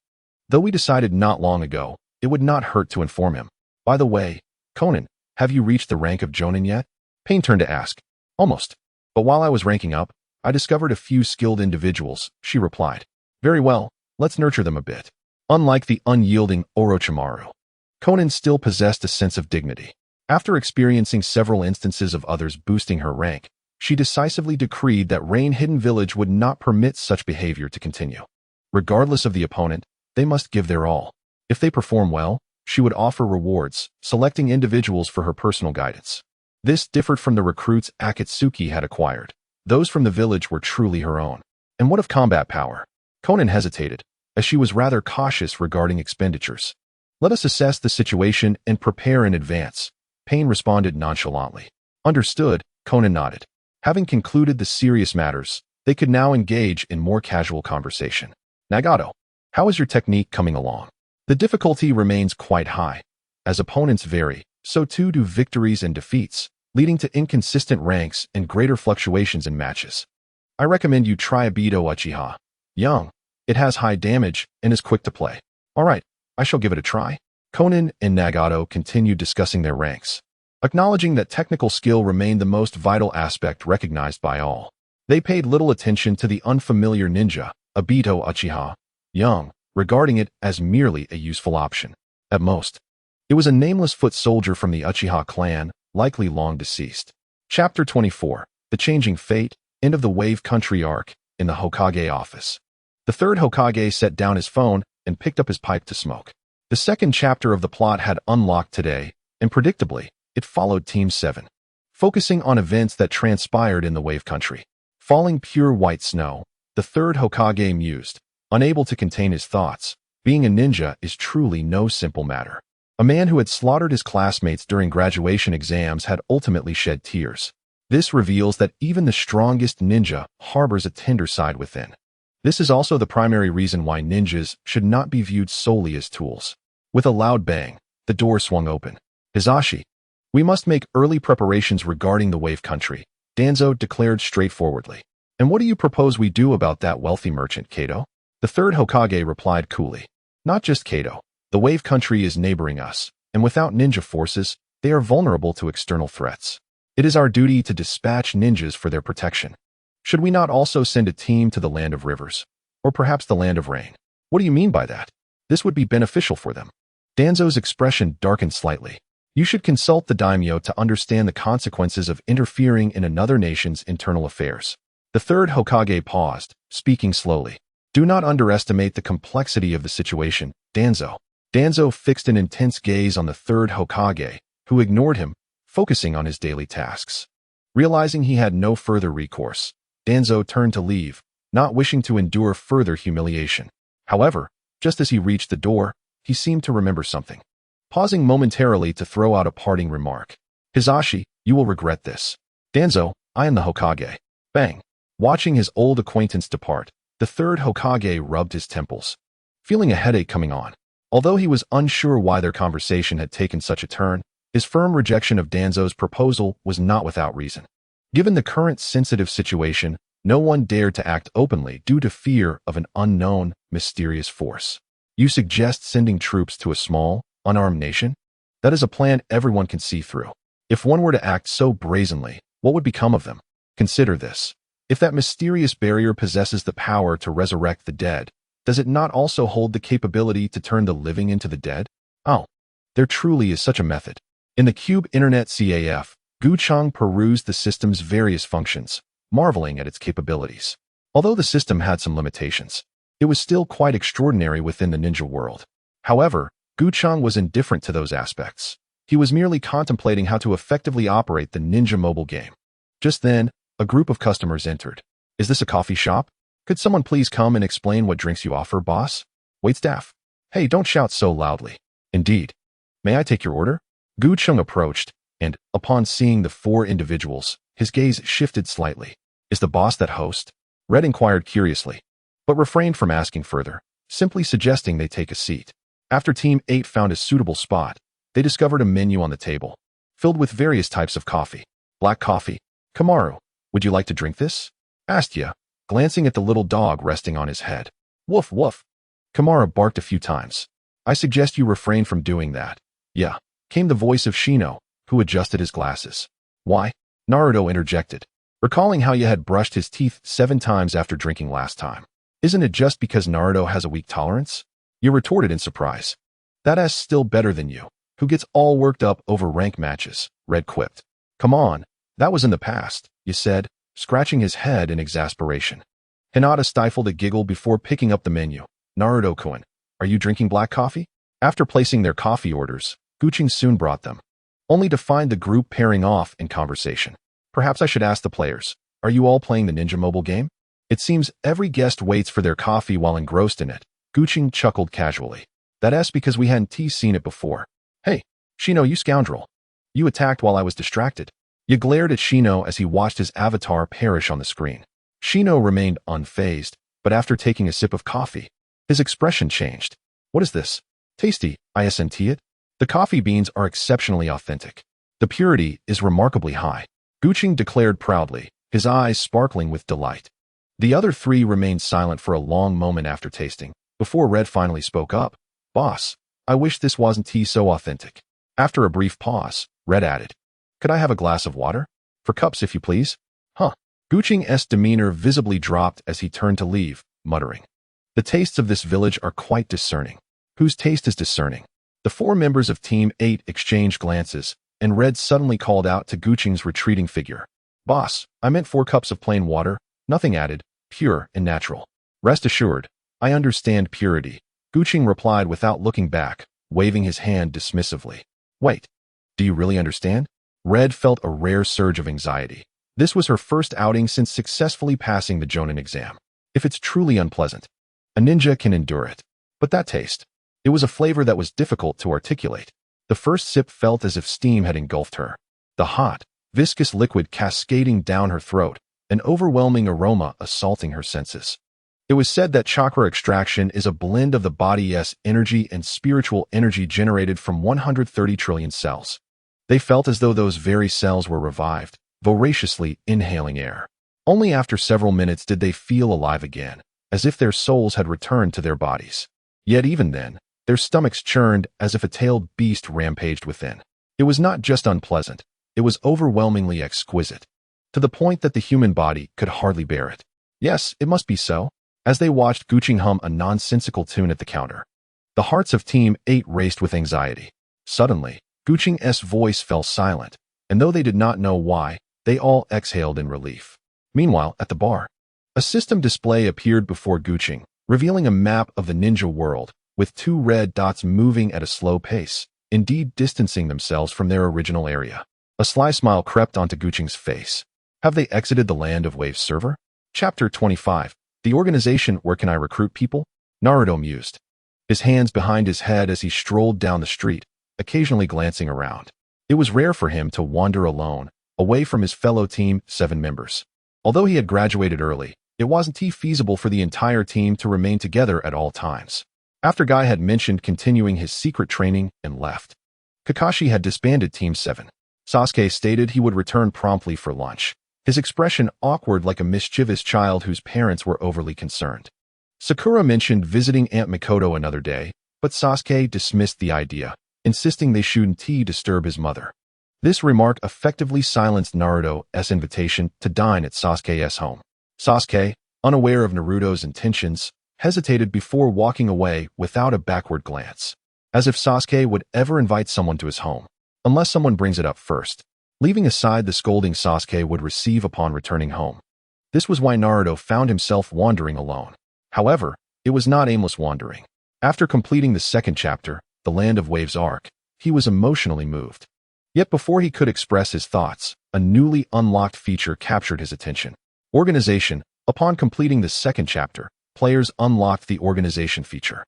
Though we decided not long ago, it would not hurt to inform him. By the way, Conan, have you reached the rank of Jonin yet? Pain turned to ask. Almost. But while I was ranking up, I discovered a few skilled individuals, she replied. Very well, let's nurture them a bit. Unlike the unyielding Orochimaru, Conan still possessed a sense of dignity. After experiencing several instances of others boosting her rank, she decisively decreed that Rain Hidden Village would not permit such behavior to continue. Regardless of the opponent, they must give their all. If they perform well, she would offer rewards, selecting individuals for her personal guidance. This differed from the recruits Akatsuki had acquired. Those from the village were truly her own. And what of combat power? Conan hesitated, as she was rather cautious regarding expenditures. Let us assess the situation and prepare in advance, Pain responded nonchalantly. Understood, Conan nodded. Having concluded the serious matters, they could now engage in more casual conversation. Nagato, how is your technique coming along? The difficulty remains quite high. As opponents vary, so too do victories and defeats, leading to inconsistent ranks and greater fluctuations in matches. I recommend you try Obito Uchiha. Young, it has high damage and is quick to play. Alright, I shall give it a try. Conan and Nagato continued discussing their ranks, acknowledging that technical skill remained the most vital aspect recognized by all. They paid little attention to the unfamiliar ninja, Obito Uchiha, Young, regarding it as merely a useful option. At most, it was a nameless foot soldier from the Uchiha clan, likely long deceased. Chapter 24, The Changing Fate, End of the Wave Country Arc, in the Hokage office. The third Hokage set down his phone and picked up his pipe to smoke. The second chapter of the plot had unlocked today, and predictably, it followed Team 7, focusing on events that transpired in the Wave Country. Falling pure white snow, the third Hokage mused, unable to contain his thoughts. Being a ninja is truly no simple matter. A man who had slaughtered his classmates during graduation exams had ultimately shed tears. This reveals that even the strongest ninja harbors a tender side within. This is also the primary reason why ninjas should not be viewed solely as tools. With a loud bang, the door swung open. Hizashi, we must make early preparations regarding the Wave Country, Danzo declared straightforwardly. And what do you propose we do about that wealthy merchant, Kato? The third Hokage replied coolly. Not just Kato. The Wave Country is neighboring us, and without ninja forces, they are vulnerable to external threats. It is our duty to dispatch ninjas for their protection. Should we not also send a team to the Land of Rivers? Or perhaps the Land of Rain? What do you mean by that? This would be beneficial for them. Danzo's expression darkened slightly. You should consult the daimyo to understand the consequences of interfering in another nation's internal affairs. The third Hokage paused, speaking slowly. Do not underestimate the complexity of the situation, Danzo. Danzo fixed an intense gaze on the third Hokage, who ignored him, focusing on his daily tasks. Realizing he had no further recourse, Danzo turned to leave, not wishing to endure further humiliation. However, just as he reached the door, he seemed to remember something. Pausing momentarily to throw out a parting remark. Hizashi, you will regret this. Danzo, I am the Hokage. Bang. Watching his old acquaintance depart, the third Hokage rubbed his temples, feeling a headache coming on. Although he was unsure why their conversation had taken such a turn, his firm rejection of Danzo's proposal was not without reason. Given the current sensitive situation, no one dared to act openly due to fear of an unknown, mysterious force. You suggest sending troops to a small, unarmed nation? That is a plan everyone can see through. If one were to act so brazenly, what would become of them? Consider this. If that mysterious barrier possesses the power to resurrect the dead, does it not also hold the capability to turn the living into the dead? Oh, there truly is such a method. In the Cube Internet CAF, Gu Cheng perused the system's various functions, marveling at its capabilities. Although the system had some limitations, it was still quite extraordinary within the ninja world. However, Gu Cheng was indifferent to those aspects. He was merely contemplating how to effectively operate the ninja mobile game. Just then, a group of customers entered. Is this a coffee shop? Could someone please come and explain what drinks you offer, boss? Waitstaff. Hey, don't shout so loudly. Indeed. May I take your order? Gu Cheng approached, and, upon seeing the four individuals, his gaze shifted slightly. Is the boss that host? Red inquired curiously, but refrained from asking further, simply suggesting they take a seat. After Team 8 found a suitable spot, they discovered a menu on the table, filled with various types of coffee. Black coffee. Kamaru, would you like to drink this? Asked Ya, glancing at the little dog resting on his head. Woof woof. Kamara barked a few times. I suggest you refrain from doing that. Yeah, came the voice of Shino, who adjusted his glasses. Why? Naruto interjected, recalling how Ya had brushed his teeth 7 times after drinking last time. Isn't it just because Naruto has a weak tolerance? You retorted in surprise. That's still better than you, who gets all worked up over rank matches, Red quipped. Come on, that was in the past. you said, scratching his head in exasperation. Hinata stifled a giggle before picking up the menu. Naruto-kun, are you drinking black coffee? After placing their coffee orders, Guching soon brought them, only to find the group pairing off in conversation. Perhaps I should ask the players, are you all playing the ninja mobile game? It seems every guest waits for their coffee while engrossed in it. Guching chuckled casually. That's because we hadn't seen it before. Hey, Shino, you scoundrel. You attacked while I was distracted. You glared at Shino as he watched his avatar perish on the screen. Shino remained unfazed, but after taking a sip of coffee, his expression changed. What is this? Tasty, isn't it? The coffee beans are exceptionally authentic. The purity is remarkably high. Guching declared proudly, his eyes sparkling with delight. The other three remained silent for a long moment after tasting, before Red finally spoke up. Boss, I wish this wasn't so authentic. After a brief pause, Red added, could I have a glass of water? 4 cups if you please. Huh. Guching's demeanor visibly dropped as he turned to leave, muttering, the tastes of this village are quite discerning. Whose taste is discerning? The 4 members of Team 8 exchanged glances, and Red suddenly called out to Guching's retreating figure. Boss, I meant 4 cups of plain water, nothing added, pure and natural. Rest assured, I understand purity, Guching replied without looking back, waving his hand dismissively. Wait, do you really understand? Red felt a rare surge of anxiety. This was her first outing since successfully passing the Jonin exam. If it's truly unpleasant, a ninja can endure it. But that taste, it was a flavor that was difficult to articulate. The first sip felt as if steam had engulfed her. The hot, viscous liquid cascading down her throat, an overwhelming aroma assaulting her senses. It was said that chakra extraction is a blend of the body's energy and spiritual energy generated from 130 trillion cells. They felt as though those very cells were revived, voraciously inhaling air. Only after several minutes did they feel alive again, as if their souls had returned to their bodies. Yet even then, their stomachs churned as if a tailed beast rampaged within. It was not just unpleasant, it was overwhelmingly exquisite, to the point that the human body could hardly bear it. Yes, it must be so. As they watched Guching hum a nonsensical tune at the counter, the hearts of Team 8 raced with anxiety. Suddenly, Guching's voice fell silent, and though they did not know why, they all exhaled in relief. Meanwhile, at the bar, a system display appeared before Guching, revealing a map of the ninja world, with 2 red dots moving at a slow pace, indeed distancing themselves from their original area. A sly smile crept onto Guching's face. Have they exited the land of Wave's server? Chapter 25. The organization where can I recruit people? Naruto mused, his hands behind his head as he strolled down the street, occasionally glancing around. It was rare for him to wander alone, away from his fellow Team 7 members. Although he had graduated early, it wasn't feasible for the entire team to remain together at all times. After Guy had mentioned continuing his secret training and left, Kakashi had disbanded Team 7. Sasuke stated he would return promptly for lunch, his expression awkward like a mischievous child whose parents were overly concerned. Sakura mentioned visiting Aunt Mikoto another day, but Sasuke dismissed the idea, insisting they shouldn't disturb his mother. This remark effectively silenced Naruto's invitation to dine at Sasuke's home. Sasuke, unaware of Naruto's intentions, hesitated before walking away without a backward glance, as if Sasuke would ever invite someone to his home, unless someone brings it up first, leaving aside the scolding Sasuke would receive upon returning home. This was why Naruto found himself wandering alone. However, it was not aimless wandering. After completing the 2nd chapter, The Land of Waves arc, he was emotionally moved. Yet before he could express his thoughts, a newly unlocked feature captured his attention. Organization. Upon completing the 2nd chapter, players unlocked the organization feature,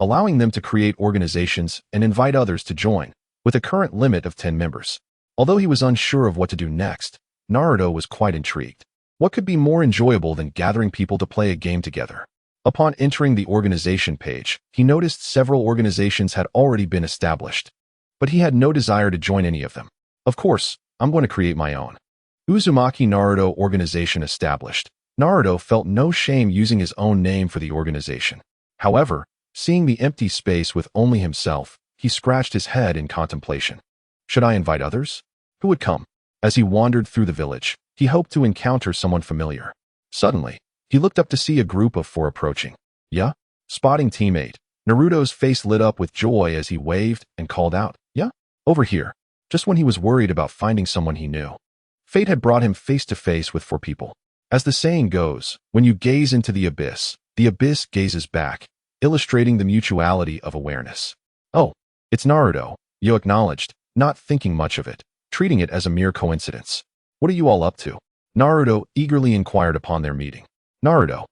allowing them to create organizations and invite others to join, with a current limit of 10 members. Although he was unsure of what to do next, Naruto was quite intrigued. What could be more enjoyable than gathering people to play a game together? Upon entering the organization page, he noticed several organizations had already been established, but he had no desire to join any of them. Of course, I'm going to create my own. Uzumaki Naruto Organization established. Naruto felt no shame using his own name for the organization. However, seeing the empty space with only himself, he scratched his head in contemplation. Should I invite others? Who would come? As he wandered through the village, he hoped to encounter someone familiar. Suddenly, he looked up to see a group of 4 approaching. Yeah? Spotting Team 8, Naruto's face lit up with joy as he waved and called out, yeah? Over here. Just when he was worried about finding someone he knew. Fate had brought him face to face with four people. As the saying goes, when you gaze into the abyss gazes back, illustrating the mutuality of awareness. Oh, it's Naruto, Yo acknowledged, not thinking much of it, treating it as a mere coincidence. What are you all up to? Naruto eagerly inquired upon their meeting. Naruto,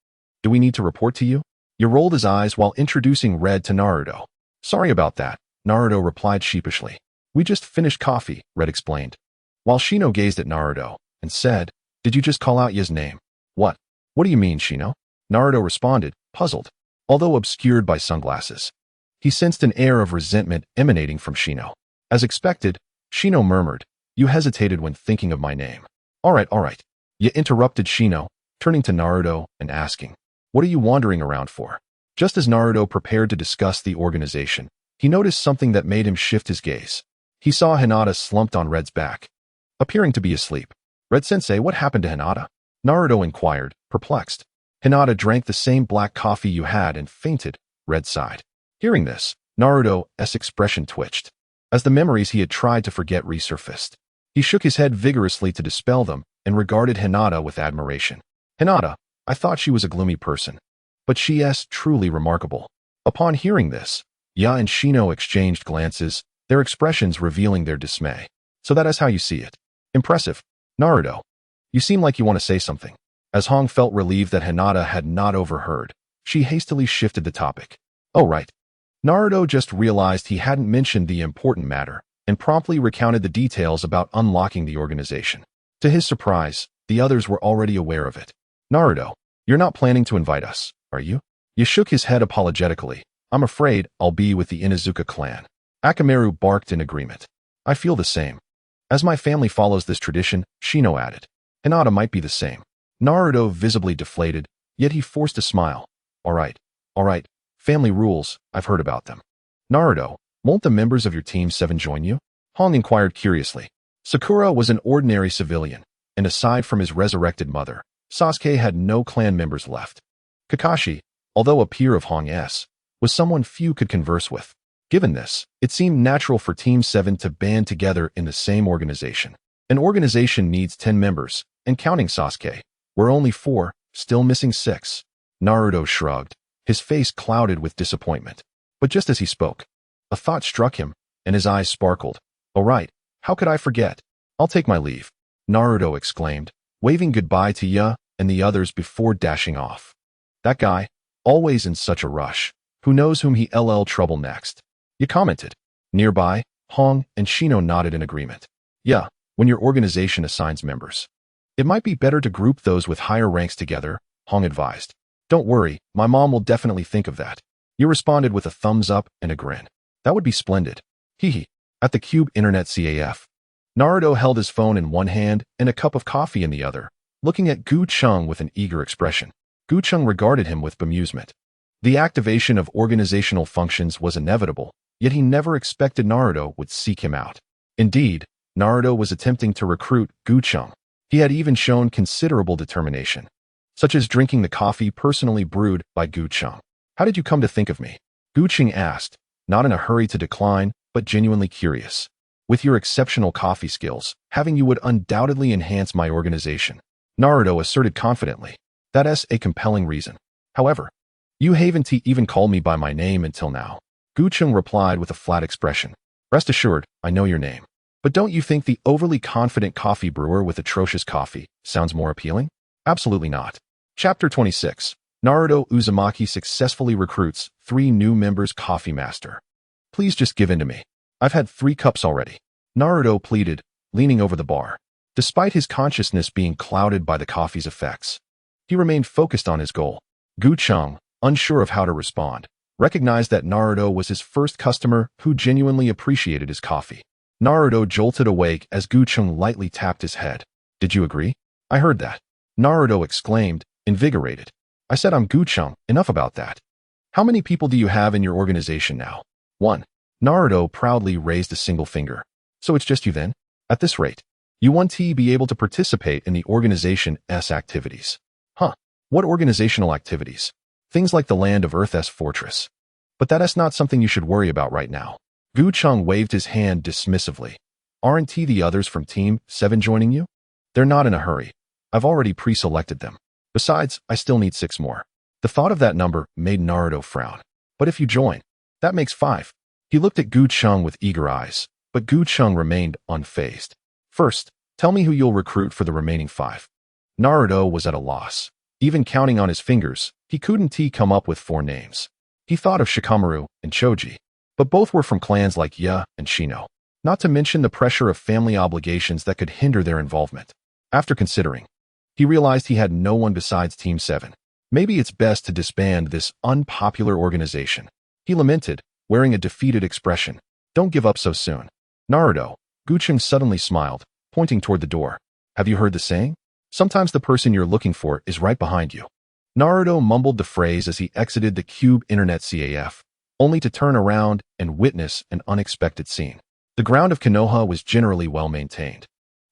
do we need to report to you? Yo rolled his eyes while introducing Red to Naruto. Sorry about that, Naruto replied sheepishly. We just finished coffee, Red explained. While Shino gazed at Naruto and said, Did you just call out Ya's name? What? What do you mean, Shino? Naruto responded, puzzled, although obscured by sunglasses. He sensed an air of resentment emanating from Shino. As expected, Shino murmured, You hesitated when thinking of my name. All right. Ya interrupted Shino, turning to Naruto and asking, What are you wandering around for? Just as Naruto prepared to discuss the organization, he noticed something that made him shift his gaze. He saw Hinata slumped on Red's back, appearing to be asleep. Red-sensei, what happened to Hinata? Naruto inquired, perplexed. Hinata drank the same black coffee you had and fainted, Red sighed. Hearing this, Naruto's expression twitched, as the memories he had tried to forget resurfaced. He shook his head vigorously to dispel them and regarded Hinata with admiration. Hinata, I thought she was a gloomy person, but she's truly remarkable. Upon hearing this, Ya and Shino exchanged glances, their expressions revealing their dismay. So that is how you see it. Impressive. Naruto, you seem like you want to say something. As Hong felt relieved that Hinata had not overheard, she hastily shifted the topic. Oh right. Naruto just realized he hadn't mentioned the important matter and promptly recounted the details about unlocking the organization. To his surprise, the others were already aware of it. Naruto, you're not planning to invite us, are you? He shook his head apologetically. I'm afraid I'll be with the Inuzuka clan. Akamaru barked in agreement. I feel the same. As my family follows this tradition, Shino added. Hinata might be the same. Naruto visibly deflated, yet he forced a smile. All right. Family rules, I've heard about them. Naruto, won't the members of your Team 7 join you? Hong inquired curiously. Sakura was an ordinary civilian, and aside from his resurrected mother, Sasuke had no clan members left. Kakashi, although a peer of Hong's, was someone few could converse with. Given this, it seemed natural for Team 7 to band together in the same organization. An organization needs 10 members, and counting Sasuke, we're only 4, still missing 6. Naruto shrugged, his face clouded with disappointment. But just as he spoke, a thought struck him, and his eyes sparkled. Oh right, how could I forget? I'll take my leave, Naruto exclaimed, waving goodbye to Ya and the others before dashing off. That guy, always in such a rush, who knows whom he trouble next? Ya commented. Nearby, Hong and Shino nodded in agreement. Yeah, when your organization assigns members. It might be better to group those with higher ranks together, Hong advised. Don't worry, my mom will definitely think of that. You responded with a thumbs up and a grin. That would be splendid. Hehe. At the Cube Internet CAF. Naruto held his phone in one hand and a cup of coffee in the other, looking at Gu Cheng with an eager expression. Gu Cheng regarded him with bemusement. The activation of organizational functions was inevitable, yet he never expected Naruto would seek him out. Indeed, Naruto was attempting to recruit Gu Cheng. He had even shown considerable determination, such as drinking the coffee personally brewed by Gu Cheng. How did you come to think of me? Gu Cheng asked, not in a hurry to decline, but genuinely curious. With your exceptional coffee skills, having you would undoubtedly enhance my organization, Naruto asserted confidently. That's a compelling reason. However, you haven't even called me by my name until now. Gu Cheng replied with a flat expression. Rest assured, I know your name. But don't you think the overly confident coffee brewer with atrocious coffee sounds more appealing? Absolutely not. Chapter 26. Naruto Uzumaki successfully recruits 3 new members Coffee Master. Please just give in to me. I've had 3 cups already. Naruto pleaded, leaning over the bar. Despite his consciousness being clouded by the coffee's effects, he remained focused on his goal. Gu Cheng, unsure of how to respond, recognized that Naruto was his first customer who genuinely appreciated his coffee. Naruto jolted awake as Gu Cheng lightly tapped his head. Did you agree? I heard that. Naruto exclaimed, invigorated. I said I'm Gu Cheng, enough about that. How many people do you have in your organization now? 1. Naruto proudly raised a single finger. So it's just you then? At this rate, you won't be able to participate in the organization's activities. Huh. What organizational activities? Things like the Land of Earth's fortress. But that's not something you should worry about right now. Gu Cheng waved his hand dismissively. Aren't the others from Team 7 joining you? They're not in a hurry. I've already pre-selected them. Besides, I still need 6 more. The thought of that number made Naruto frown. But if you join, that makes 5. He looked at Gu Cheng with eager eyes, but Gu Cheng remained unfazed. First, tell me who you'll recruit for the remaining 5. Naruto was at a loss. Even counting on his fingers, he couldn't come up with 4 names. He thought of Shikamaru and Choji, but both were from clans like Ya and Shino, not to mention the pressure of family obligations that could hinder their involvement. After considering, he realized he had no one besides Team 7. Maybe it's best to disband this unpopular organization. He lamented, wearing a defeated expression. Don't give up so soon. Naruto, Gu Cheng suddenly smiled, pointing toward the door. Have you heard the saying? Sometimes the person you're looking for is right behind you. Naruto mumbled the phrase as he exited the Cube Internet CAF, only to turn around and witness an unexpected scene. The ground of Konoha was generally well maintained,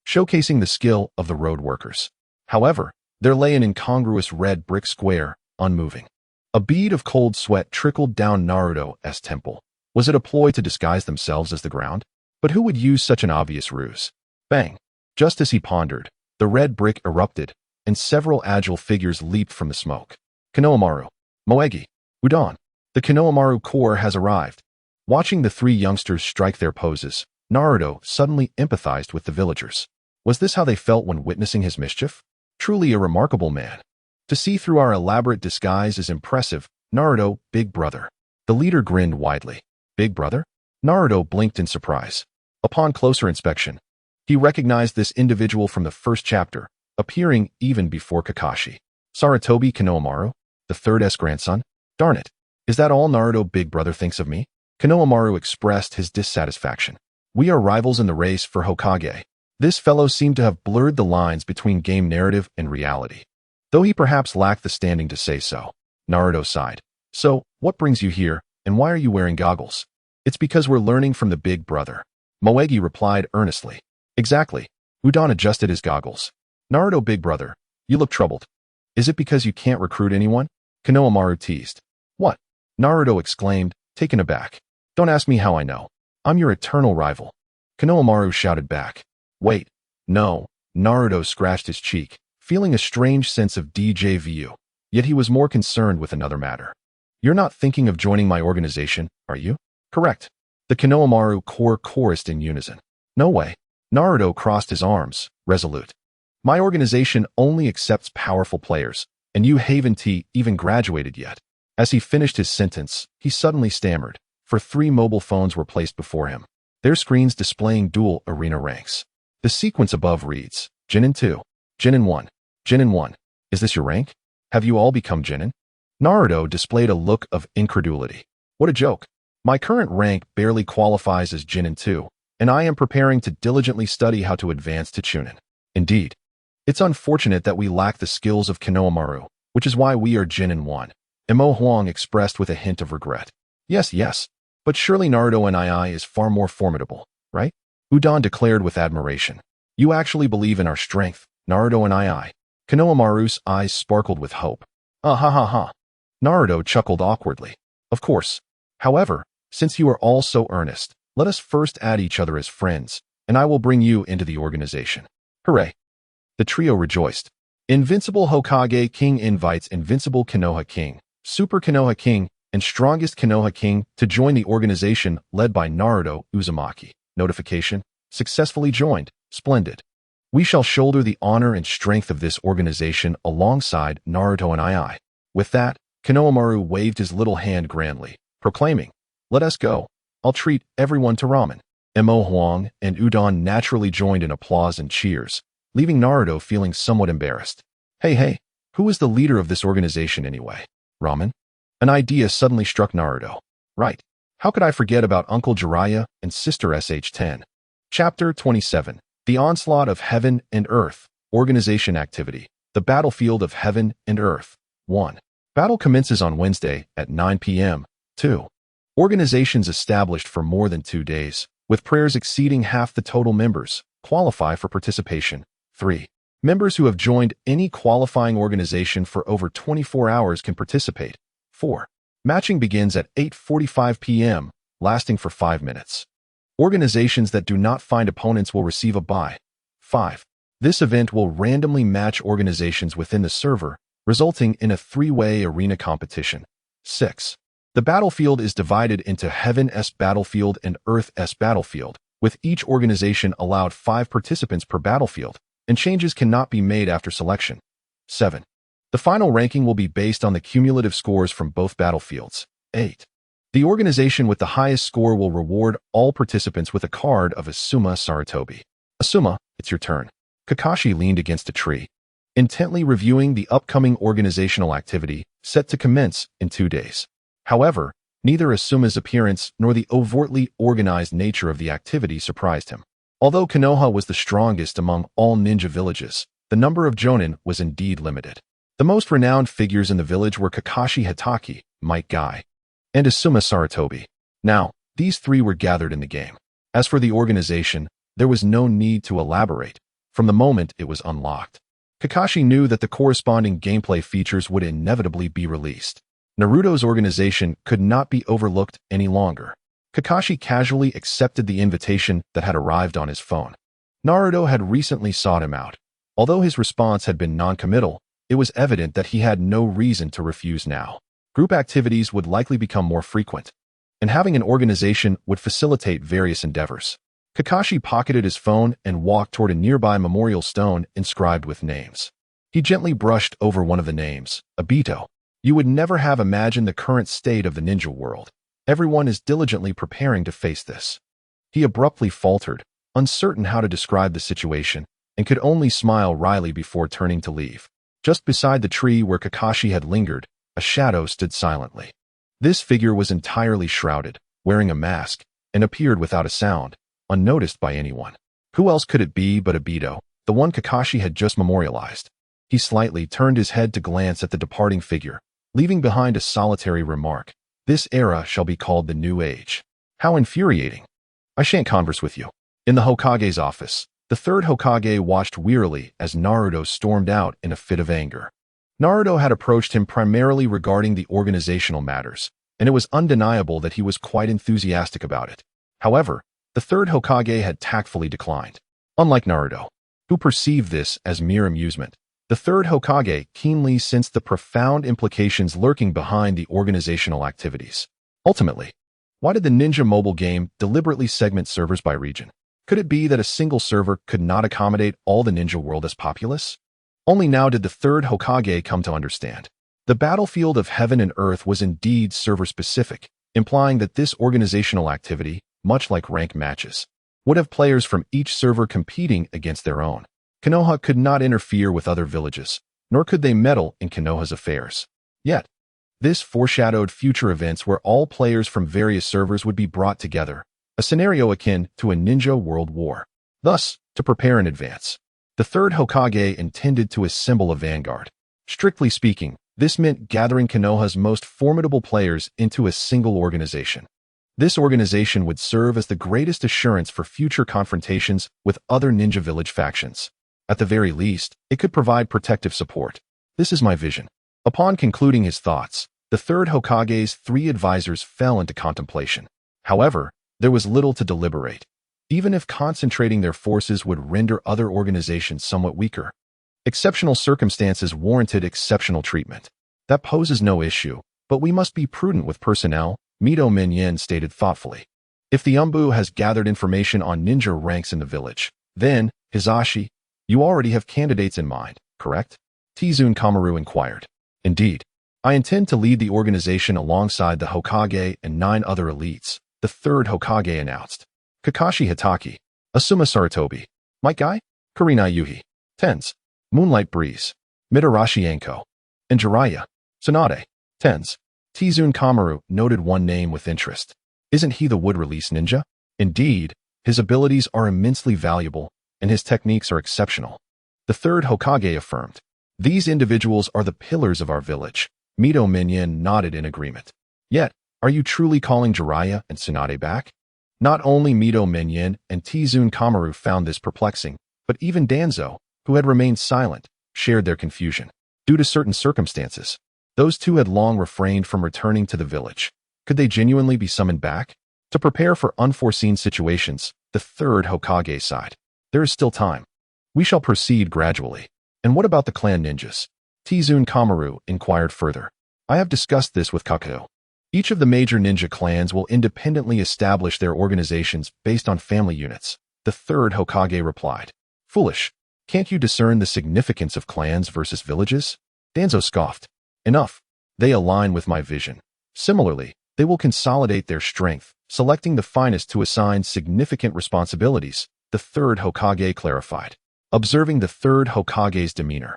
showcasing the skill of the road workers. However, there lay an incongruous red brick square, unmoving. A bead of cold sweat trickled down Naruto's temple. Was it a ploy to disguise themselves as the ground? But who would use such an obvious ruse? Bang! Just as he pondered, the red brick erupted, and several agile figures leaped from the smoke. Konohamaru, Moegi, Udon. The Konohamaru Corps has arrived. Watching the 3 youngsters strike their poses, Naruto suddenly empathized with the villagers. Was this how they felt when witnessing his mischief? Truly a remarkable man. To see through our elaborate disguise is impressive, Naruto, big brother. The leader grinned widely. Big brother? Naruto blinked in surprise. Upon closer inspection, he recognized this individual from the first chapter, appearing even before Kakashi. Sarutobi Konohamaru, the 3rd's grandson? Darn it. Is that all Naruto big brother thinks of me? Konohamaru expressed his dissatisfaction. We are rivals in the race for Hokage. This fellow seemed to have blurred the lines between game narrative and reality, though he perhaps lacked the standing to say so. Naruto sighed. So, what brings you here, and why are you wearing goggles? It's because we're learning from the big brother. Moegi replied earnestly. Exactly. Udon adjusted his goggles. Naruto big brother, you look troubled. Is it because you can't recruit anyone? Konohamaru teased. What? Naruto exclaimed, taken aback. Don't ask me how I know. I'm your eternal rival. Konohamaru shouted back. Wait, no. Naruto scratched his cheek, feeling a strange sense of déjà vu. Yet he was more concerned with another matter. You're not thinking of joining my organization, are you? Correct. The Konohamaru Corps chorused in unison. No way. Naruto crossed his arms, resolute. My organization only accepts powerful players, and you haven't even graduated yet. As he finished his sentence, he suddenly stammered, for 3 mobile phones were placed before him, their screens displaying dual arena ranks. The sequence above reads, Genin 2, Genin 1, Genin 1. Is this your rank? Have you all become Genin? Naruto displayed a look of incredulity. What a joke. My current rank barely qualifies as Genin 2, and I am preparing to diligently study how to advance to Chunin. Indeed. It's unfortunate that we lack the skills of Konohamaru, which is why we are Genin 1. Emo Huang expressed with a hint of regret. Yes, but surely Naruto and I is far more formidable, right? Udon declared with admiration. You actually believe in our strength, Naruto and I. Konohamaru's eyes sparkled with hope. Ha. Naruto chuckled awkwardly. Of course. However, since you are all so earnest, let us first add each other as friends, and I will bring you into the organization. Hooray. The trio rejoiced. Invincible Hokage King invites Invincible Konoha King, Super Konoha King, and Strongest Konoha King to join the organization led by Naruto Uzumaki. Notification. Successfully joined. Splendid. We shall shoulder the honor and strength of this organization alongside Naruto and I. With that, Konohamaru waved his little hand grandly, proclaiming, Let us go. I'll treat everyone to ramen. Emo Huang and Udon naturally joined in applause and cheers, leaving Naruto feeling somewhat embarrassed. Hey, who is the leader of this organization anyway? Ramen? An idea suddenly struck Naruto. Right. How could I forget about Uncle Jiraiya and Sister SH10? Chapter 27. The Onslaught of Heaven and Earth. Organization Activity. The Battlefield of Heaven and Earth. 1. Battle commences on Wednesday at 9 p.m. 2. Organizations established for more than 2 days, with prayers exceeding half the total members, qualify for participation. 3. Members who have joined any qualifying organization for over 24 hours can participate. 4. Matching begins at 8:45 p.m., lasting for 5 minutes. Organizations that do not find opponents will receive a bye. 5. This event will randomly match organizations within the server, resulting in a three-way arena competition. 6. The battlefield is divided into Heaven's battlefield and Earth's battlefield, with each organization allowed 5 participants per battlefield, and changes cannot be made after selection. 7. The final ranking will be based on the cumulative scores from both battlefields. 8. The organization with the highest score will reward all participants with a card of Asuma Sarutobi. Asuma, it's your turn. Kakashi leaned against a tree, intently reviewing the upcoming organizational activity set to commence in 2 days. However, neither Asuma's appearance nor the overtly organized nature of the activity surprised him. Although Konoha was the strongest among all ninja villages, the number of jonin was indeed limited. The most renowned figures in the village were Kakashi Hatake, Might Guy, and Asuma Sarutobi. Now, these 3 were gathered in the game. As for the organization, there was no need to elaborate, from the moment it was unlocked. Kakashi knew that the corresponding gameplay features would inevitably be released. Naruto's organization could not be overlooked any longer. Kakashi casually accepted the invitation that had arrived on his phone. Naruto had recently sought him out. Although his response had been non-committal, it was evident that he had no reason to refuse now. Group activities would likely become more frequent, and having an organization would facilitate various endeavors. Kakashi pocketed his phone and walked toward a nearby memorial stone inscribed with names. He gently brushed over one of the names, Obito. You would never have imagined the current state of the ninja world. Everyone is diligently preparing to face this. He abruptly faltered, uncertain how to describe the situation, and could only smile wryly before turning to leave. Just beside the tree where Kakashi had lingered, a shadow stood silently. This figure was entirely shrouded, wearing a mask, and appeared without a sound, unnoticed by anyone. Who else could it be but Obito, the one Kakashi had just memorialized? He slightly turned his head to glance at the departing figure, leaving behind a solitary remark. This era shall be called the New Age. How infuriating. I shan't converse with you. In the Hokage's office, the third Hokage watched wearily as Naruto stormed out in a fit of anger. Naruto had approached him primarily regarding the organizational matters, and it was undeniable that he was quite enthusiastic about it. However, the third Hokage had tactfully declined. Unlike Naruto, who perceived this as mere amusement, the third Hokage keenly sensed the profound implications lurking behind the organizational activities. Ultimately, why did the ninja mobile game deliberately segment servers by region? Could it be that a single server could not accommodate all the ninja world as populace? Only now did the third Hokage come to understand. The battlefield of heaven and earth was indeed server-specific, implying that this organizational activity, much like rank matches, would have players from each server competing against their own. Konoha could not interfere with other villages, nor could they meddle in Konoha's affairs. Yet, this foreshadowed future events where all players from various servers would be brought together, a scenario akin to a ninja world war. Thus, to prepare in advance, the third Hokage intended to assemble a vanguard. Strictly speaking, this meant gathering Konoha's most formidable players into a single organization. This organization would serve as the greatest assurance for future confrontations with other ninja village factions. At the very least, it could provide protective support. This is my vision. Upon concluding his thoughts, the third Hokage's 3 advisors fell into contemplation. However, there was little to deliberate, even if concentrating their forces would render other organizations somewhat weaker. Exceptional circumstances warranted exceptional treatment. That poses no issue, but we must be prudent with personnel, Mito Minyen stated thoughtfully. If the Umbu has gathered information on ninja ranks in the village, then, Hizashi, you already have candidates in mind, correct? Tizune Kamaru inquired. Indeed. I intend to lead the organization alongside the Hokage and 9 other elites, the third Hokage announced. Kakashi Hatake, Asuma Sarutobi, Might Guy, Karina Yuhi, Tens, Moonlight Breeze, Mitarashi Anko, and Jiraiya, Tsunade, Tens. Tizune Kamaru noted one name with interest. Isn't he the wood-release ninja? Indeed, his abilities are immensely valuable, and his techniques are exceptional. The third Hokage affirmed. These individuals are the pillars of our village. Mito Minyen nodded in agreement. Yet, are you truly calling Jiraiya and Tsunade back? Not only Mito Minyen and Tizune Kamaru found this perplexing, but even Danzo, who had remained silent, shared their confusion. Due to certain circumstances, those 2 had long refrained from returning to the village. Could they genuinely be summoned back? To prepare for unforeseen situations, the third Hokage sighed. There is still time. We shall proceed gradually. And what about the clan ninjas? Tizun Kamaru inquired further. I have discussed this with Kakuto. Each of the major ninja clans will independently establish their organizations based on family units. The third Hokage replied. Foolish. Can't you discern the significance of clans versus villages? Danzo scoffed. Enough. They align with my vision. Similarly, they will consolidate their strength, selecting the finest to assign significant responsibilities, the third Hokage clarified. Observing the third Hokage's demeanor,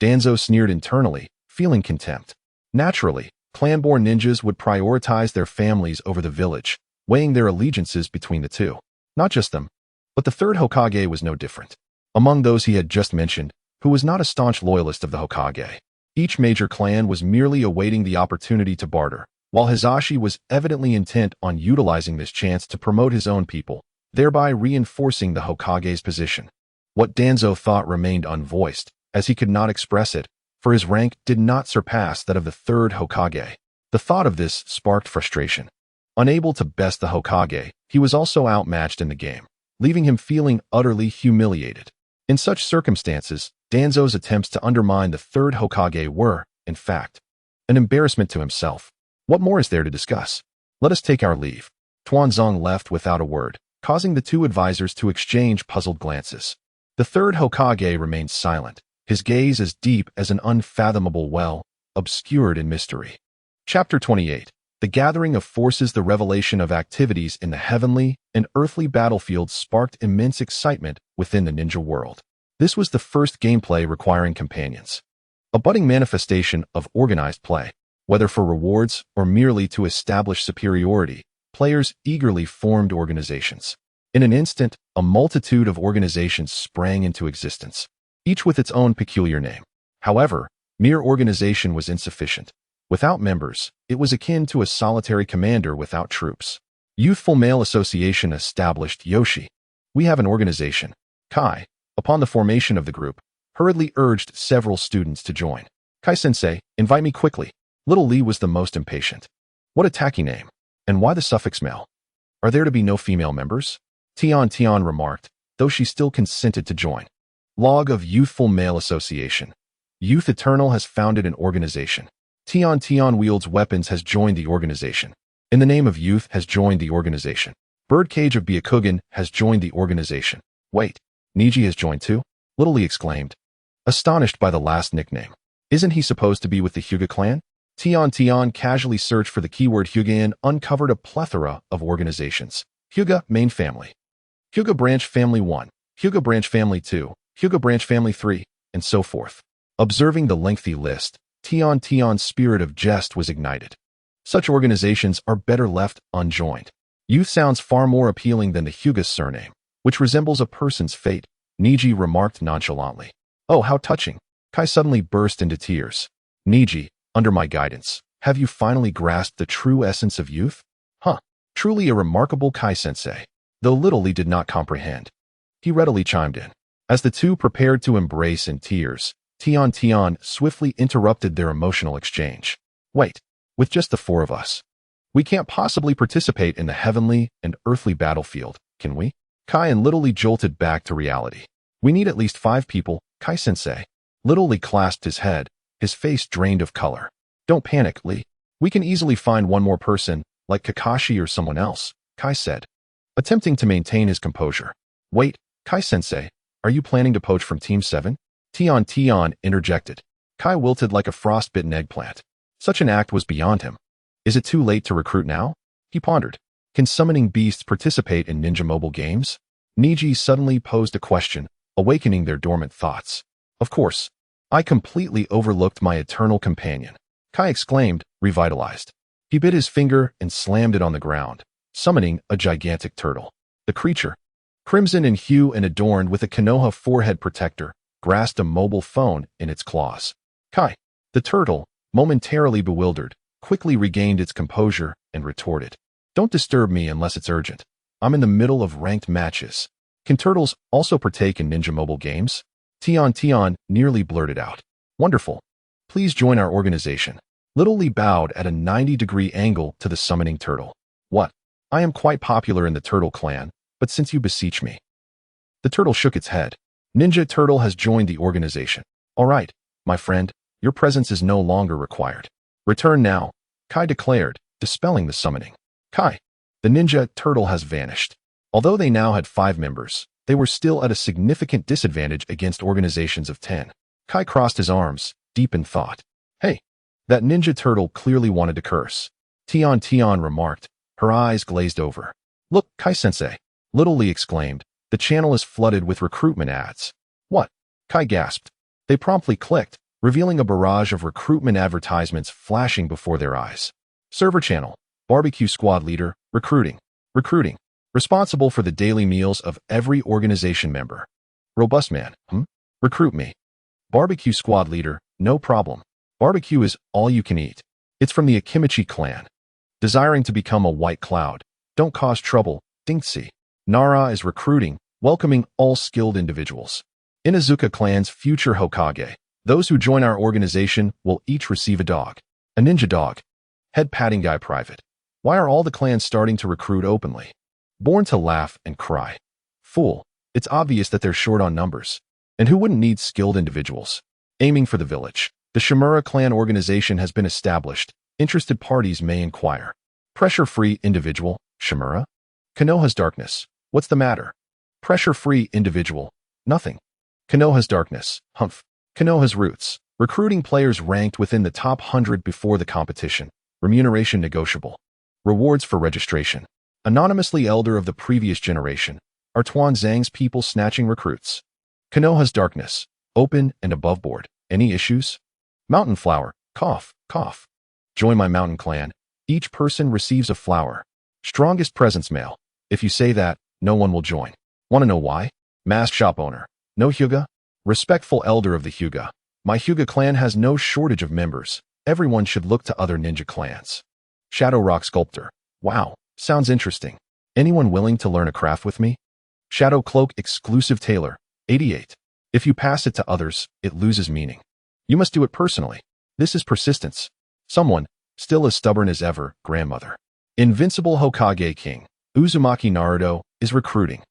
Danzo sneered internally, feeling contempt. Naturally, clan-born ninjas would prioritize their families over the village, weighing their allegiances between the two. Not just them, but the third Hokage was no different. Among those he had just mentioned, who was not a staunch loyalist of the Hokage. Each major clan was merely awaiting the opportunity to barter, while Hizashi was evidently intent on utilizing this chance to promote his own people, thereby reinforcing the Hokage's position. What Danzo thought remained unvoiced, as he could not express it, for his rank did not surpass that of the third Hokage. The thought of this sparked frustration. Unable to best the Hokage, he was also outmatched in the game, leaving him feeling utterly humiliated. In such circumstances, Danzo's attempts to undermine the third Hokage were, in fact, an embarrassment to himself. What more is there to discuss? Let us take our leave. Tuanzong left without a word, causing the two advisors to exchange puzzled glances. The third Hokage remained silent, his gaze as deep as an unfathomable well, obscured in mystery. Chapter 28. The gathering of forces. The revelation of activities in the heavenly and earthly battlefields sparked immense excitement within the ninja world. This was the first gameplay requiring companions. A budding manifestation of organized play. Whether for rewards or merely to establish superiority, players eagerly formed organizations. In an instant, a multitude of organizations sprang into existence, each with its own peculiar name. However, mere organization was insufficient. Without members, it was akin to a solitary commander without troops. Youthful Male Association established Yoshi. We have an organization. Kai, upon the formation of the group, hurriedly urged several students to join. Kai-sensei, invite me quickly. Little Lee was the most impatient. What a tacky name. And why the suffix male? Are there to be no female members? Tian remarked, though she still consented to join. Log of Youthful Male Association. Youth Eternal has founded an organization. Tian wields weapons has joined the organization. In the name of youth has joined the organization. Birdcage of Byakugan has joined the organization. Wait, Niji has joined too? Little Lee exclaimed, astonished by the last nickname. Isn't he supposed to be with the Hyuga clan? Tian casually searched for the keyword Hyuga and uncovered a plethora of organizations. Hyuga Main Family, Hyuga Branch Family 1, Hyuga Branch Family 2, Hyuga Branch Family 3, and so forth. Observing the lengthy list, Tian's spirit of jest was ignited. Such organizations are better left unjoined. Youth sounds far more appealing than the Hyuga's surname, which resembles a person's fate, Niji remarked nonchalantly. Oh, how touching. Kai suddenly burst into tears. Niji, under my guidance, have you finally grasped the true essence of youth? Huh. Truly a remarkable Kai-sensei. Though Little Lee did not comprehend, he readily chimed in. As the two prepared to embrace in tears, Tian swiftly interrupted their emotional exchange. Wait, with just the four of us, we can't possibly participate in the heavenly and earthly battlefield, can we? Kai and Little Lee jolted back to reality. We need at least 5 people, Kai-sensei. Little Lee clasped his head, his face drained of color. Don't panic, Lee. We can easily find one more person, like Kakashi or someone else, Kai said, attempting to maintain his composure. Wait, Kai-sensei, are you planning to poach from Team 7? Tian interjected. Kai wilted like a frostbitten eggplant. Such an act was beyond him. Is it too late to recruit now? He pondered. Can summoning beasts participate in ninja mobile games? Niji suddenly posed a question, awakening their dormant thoughts. Of course. I completely overlooked my eternal companion, Kai exclaimed, revitalized. He bit his finger and slammed it on the ground, summoning a gigantic turtle. The creature, crimson in hue and adorned with a Konoha forehead protector, grasped a mobile phone in its claws. Kai, the turtle, momentarily bewildered, quickly regained its composure and retorted. Don't disturb me unless it's urgent. I'm in the middle of ranked matches. Can turtles also partake in ninja mobile games? Tian nearly blurted out. Wonderful. Please join our organization. Little Lee bowed at a 90-degree angle to the summoning turtle. What? I am quite popular in the turtle clan, but since you beseech me. The turtle shook its head. Ninja Turtle has joined the organization. All right, my friend, your presence is no longer required. Return now, Kai declared, dispelling the summoning. Kai, the Ninja Turtle has vanished. Although they now had 5 members, they were still at a significant disadvantage against organizations of 10. Kai crossed his arms, deep in thought. Hey, that Ninja Turtle clearly wanted to curse. Tian remarked, her eyes glazed over. Look, Kai-sensei, Little Lee exclaimed, the channel is flooded with recruitment ads. What? Kai gasped. They promptly clicked, revealing a barrage of recruitment advertisements flashing before their eyes. Server channel, barbecue squad leader, recruiting. Responsible for the daily meals of every organization member. Robust man, recruit me. Barbecue squad leader, no problem. Barbecue is all you can eat. It's from the Akimichi clan. Desiring to become a white cloud. Don't cause trouble, Dinksy. Nara is recruiting, welcoming all skilled individuals. Inazuka clan's future Hokage. Those who join our organization will each receive a dog. A ninja dog. Head patting guy private. Why are all the clans starting to recruit openly? Born to laugh and cry. Fool, it's obvious that they're short on numbers. And who wouldn't need skilled individuals? Aiming for the village. The Shimura clan organization has been established. Interested parties may inquire. Pressure-free individual, Shimura? Konoha's darkness. What's the matter? Pressure-free individual. Nothing. Konoha's darkness. Humph. Konoha's roots. Recruiting players ranked within the top 100 before the competition. Remuneration negotiable. Rewards for registration. Anonymously elder of the previous generation. Are Tuan Zhang's people snatching recruits? Konoha's darkness. Open and above board. Any issues? Mountain flower. Cough. Join my mountain clan. Each person receives a flower. Strongest presence male. If you say that, no one will join. Want to know why? Mask shop owner. No Hyuga? Respectful elder of the Hyuga. My Hyuga clan has no shortage of members. Everyone should look to other ninja clans. Shadow Rock Sculptor. Wow, sounds interesting. Anyone willing to learn a craft with me? Shadow Cloak Exclusive Tailor. 88. If you pass it to others, it loses meaning. You must do it personally. This is persistence. Someone, still as stubborn as ever, grandmother. Invincible Hokage King. Uzumaki Naruto is recruiting.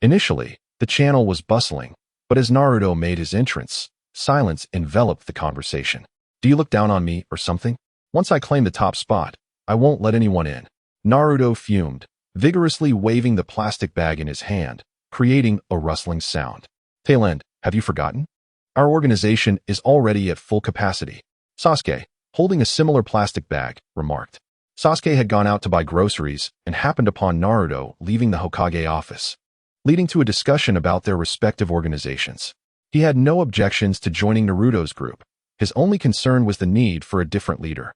Initially, the channel was bustling, but as Naruto made his entrance, silence enveloped the conversation. Do you look down on me or something? Once I claim the top spot, I won't let anyone in. Naruto fumed, vigorously waving the plastic bag in his hand, creating a rustling sound. Tail end, have you forgotten? Our organization is already at full capacity. Sasuke, holding a similar plastic bag, remarked. Sasuke had gone out to buy groceries and happened upon Naruto leaving the Hokage office, leading to a discussion about their respective organizations. He had no objections to joining Naruto's group. His only concern was the need for a different leader.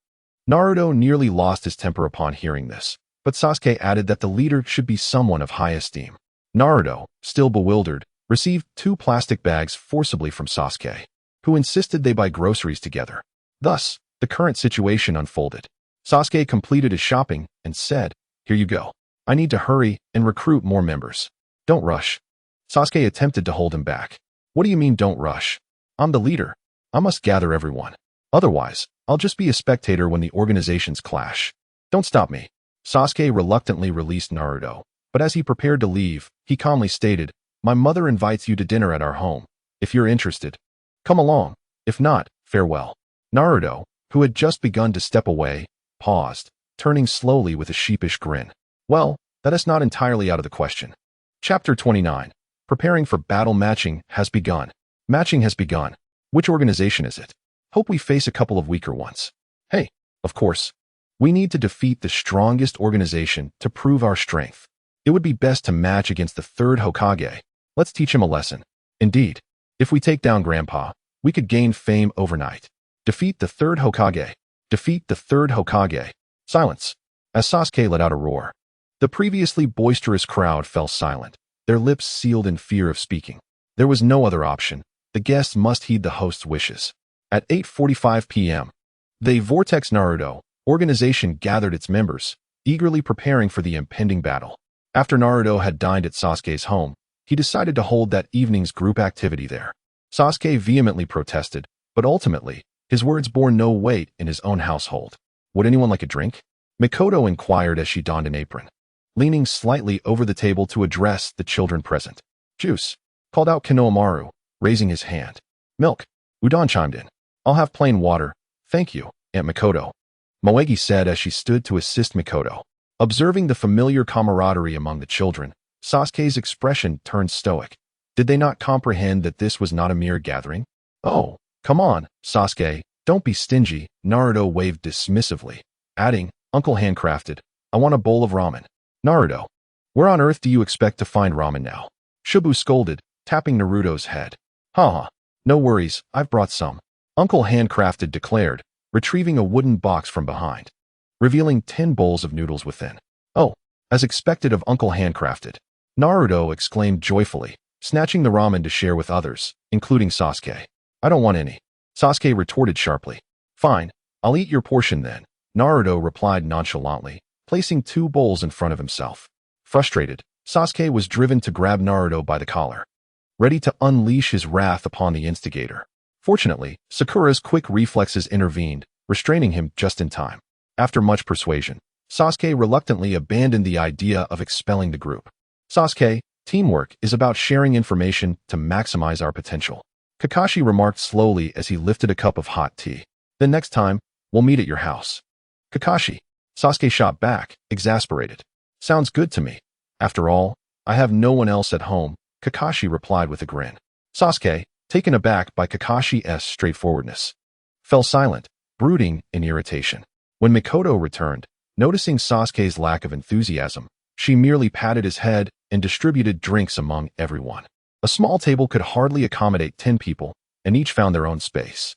Naruto nearly lost his temper upon hearing this, but Sasuke added that the leader should be someone of high esteem. Naruto, still bewildered, received 2 plastic bags forcibly from Sasuke, who insisted they buy groceries together. Thus, the current situation unfolded. Sasuke completed his shopping and said, "Here you go. I need to hurry and recruit more members." "Don't rush." Sasuke attempted to hold him back. "What do you mean don't rush? I'm the leader. I must gather everyone. Otherwise, I'll just be a spectator when the organizations clash. Don't stop me." Sasuke reluctantly released Naruto, but as he prepared to leave, he calmly stated, "My mother invites you to dinner at our home. If you're interested, come along. If not, farewell." Naruto, who had just begun to step away, paused, turning slowly with a sheepish grin. Well, that is not entirely out of the question. Chapter 29. Preparing for battle. Matching has begun. Matching has begun. Which organization is it? Hope we face a couple of weaker ones. Hey, of course. We need to defeat the strongest organization to prove our strength. It would be best to match against the 3rd Hokage. Let's teach him a lesson. Indeed, if we take down Grandpa, we could gain fame overnight. Defeat the 3rd Hokage. Defeat the 3rd Hokage. Silence. As Sasuke let out a roar. The previously boisterous crowd fell silent, their lips sealed in fear of speaking. There was no other option. The guests must heed the host's wishes. At 8:45 p.m., the Vortex Naruto organization gathered its members, eagerly preparing for the impending battle. After Naruto had dined at Sasuke's home, he decided to hold that evening's group activity there. Sasuke vehemently protested, but ultimately, his words bore no weight in his own household. Would anyone like a drink? Mikoto inquired as she donned an apron. leaning slightly over the table to address the children present. Juice, called out Konohamaru, raising his hand. Milk, Udon chimed in. I'll have plain water, thank you, Aunt Mikoto, Moegi said as she stood to assist Mikoto. Observing the familiar camaraderie among the children, Sasuke's expression turned stoic. Did they not comprehend that this was not a mere gathering? Oh, come on, Sasuke, don't be stingy, Naruto waved dismissively, adding, Uncle handcrafted, I want a bowl of ramen. Naruto, where on earth do you expect to find ramen now? Shibu scolded, tapping Naruto's head. Haha, no worries, I've brought some. Uncle handcrafted declared, retrieving a wooden box from behind, revealing 10 bowls of noodles within. Oh, as expected of Uncle handcrafted, Naruto exclaimed joyfully, snatching the ramen to share with others, including Sasuke. I don't want any. Sasuke retorted sharply. Fine, I'll eat your portion then, Naruto replied nonchalantly, placing 2 bowls in front of himself. Frustrated, Sasuke was driven to grab Naruto by the collar, ready to unleash his wrath upon the instigator. Fortunately, Sakura's quick reflexes intervened, restraining him just in time. After much persuasion, Sasuke reluctantly abandoned the idea of expelling the group. Sasuke, teamwork is about sharing information to maximize our potential, Kakashi remarked slowly as he lifted a cup of hot tea. Then next time, we'll meet at your house. Kakashi, Sasuke shot back, exasperated. Sounds good to me. After all, I have no one else at home, Kakashi replied with a grin. Sasuke, taken aback by Kakashi's straightforwardness, fell silent, brooding in irritation. When Mikoto returned, noticing Sasuke's lack of enthusiasm, she merely patted his head and distributed drinks among everyone. A small table could hardly accommodate 10 people, and each found their own space.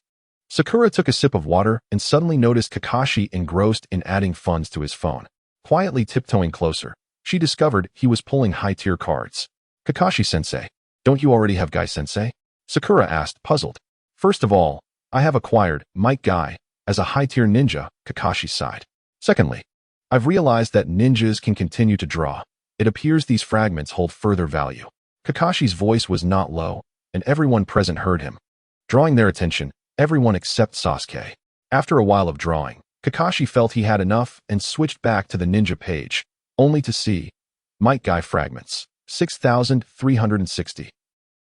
Sakura took a sip of water and suddenly noticed Kakashi engrossed in adding funds to his phone. Quietly tiptoeing closer, she discovered he was pulling high-tier cards. Kakashi-sensei, don't you already have Guy-sensei? Sakura asked, puzzled. First of all, I have acquired Might Guy as a high-tier ninja, Kakashi sighed. Secondly, I've realized that ninjas can continue to draw. It appears these fragments hold further value. Kakashi's voice was not low, and everyone present heard him, drawing their attention, everyone except Sasuke. After a while of drawing, Kakashi felt he had enough and switched back to the ninja page, only to see Might Guy fragments, 6,360.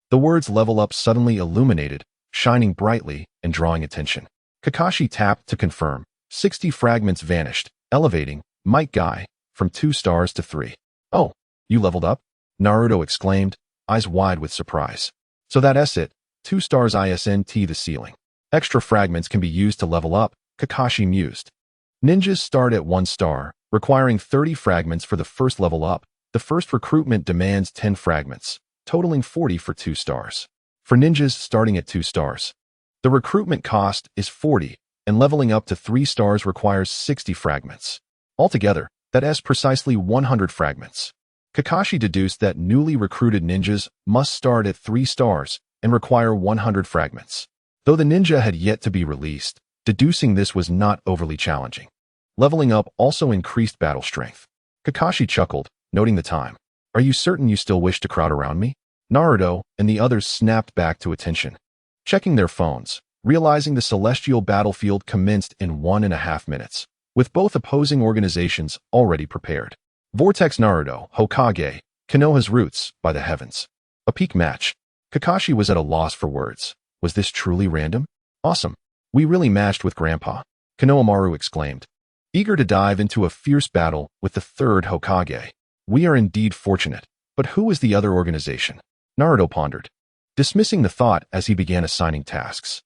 The words level up suddenly illuminated, shining brightly and drawing attention. Kakashi tapped to confirm. 60 fragments vanished, elevating Might Guy from 2 stars to 3. Oh, you leveled up? Naruto exclaimed, eyes wide with surprise. So that's it, 2 stars ISNT the ceiling. Extra fragments can be used to level up, Kakashi mused. Ninjas start at 1 star, requiring 30 fragments for the first level up. The first recruitment demands 10 fragments, totaling 40 for 2 stars. For ninjas starting at 2 stars, the recruitment cost is 40, and leveling up to 3 stars requires 60 fragments. Altogether, that's precisely 100 fragments. Kakashi deduced that newly recruited ninjas must start at 3 stars and require 100 fragments. Though the ninja had yet to be released, deducing this was not overly challenging. Leveling up also increased battle strength. Kakashi chuckled, noting the time. Are you certain you still wish to crowd around me? Naruto and the others snapped back to attention, checking their phones, realizing the celestial battlefield commenced in 1.5 minutes, with both opposing organizations already prepared. Vortex Naruto, Hokage, Konoha's roots, by the heavens. A peak match. Kakashi was at a loss for words. Was this truly random? Awesome. We really matched with Grandpa, Konohamaru exclaimed, eager to dive into a fierce battle with the 3rd Hokage. We are indeed fortunate, but who is the other organization? Naruto pondered, dismissing the thought as he began assigning tasks.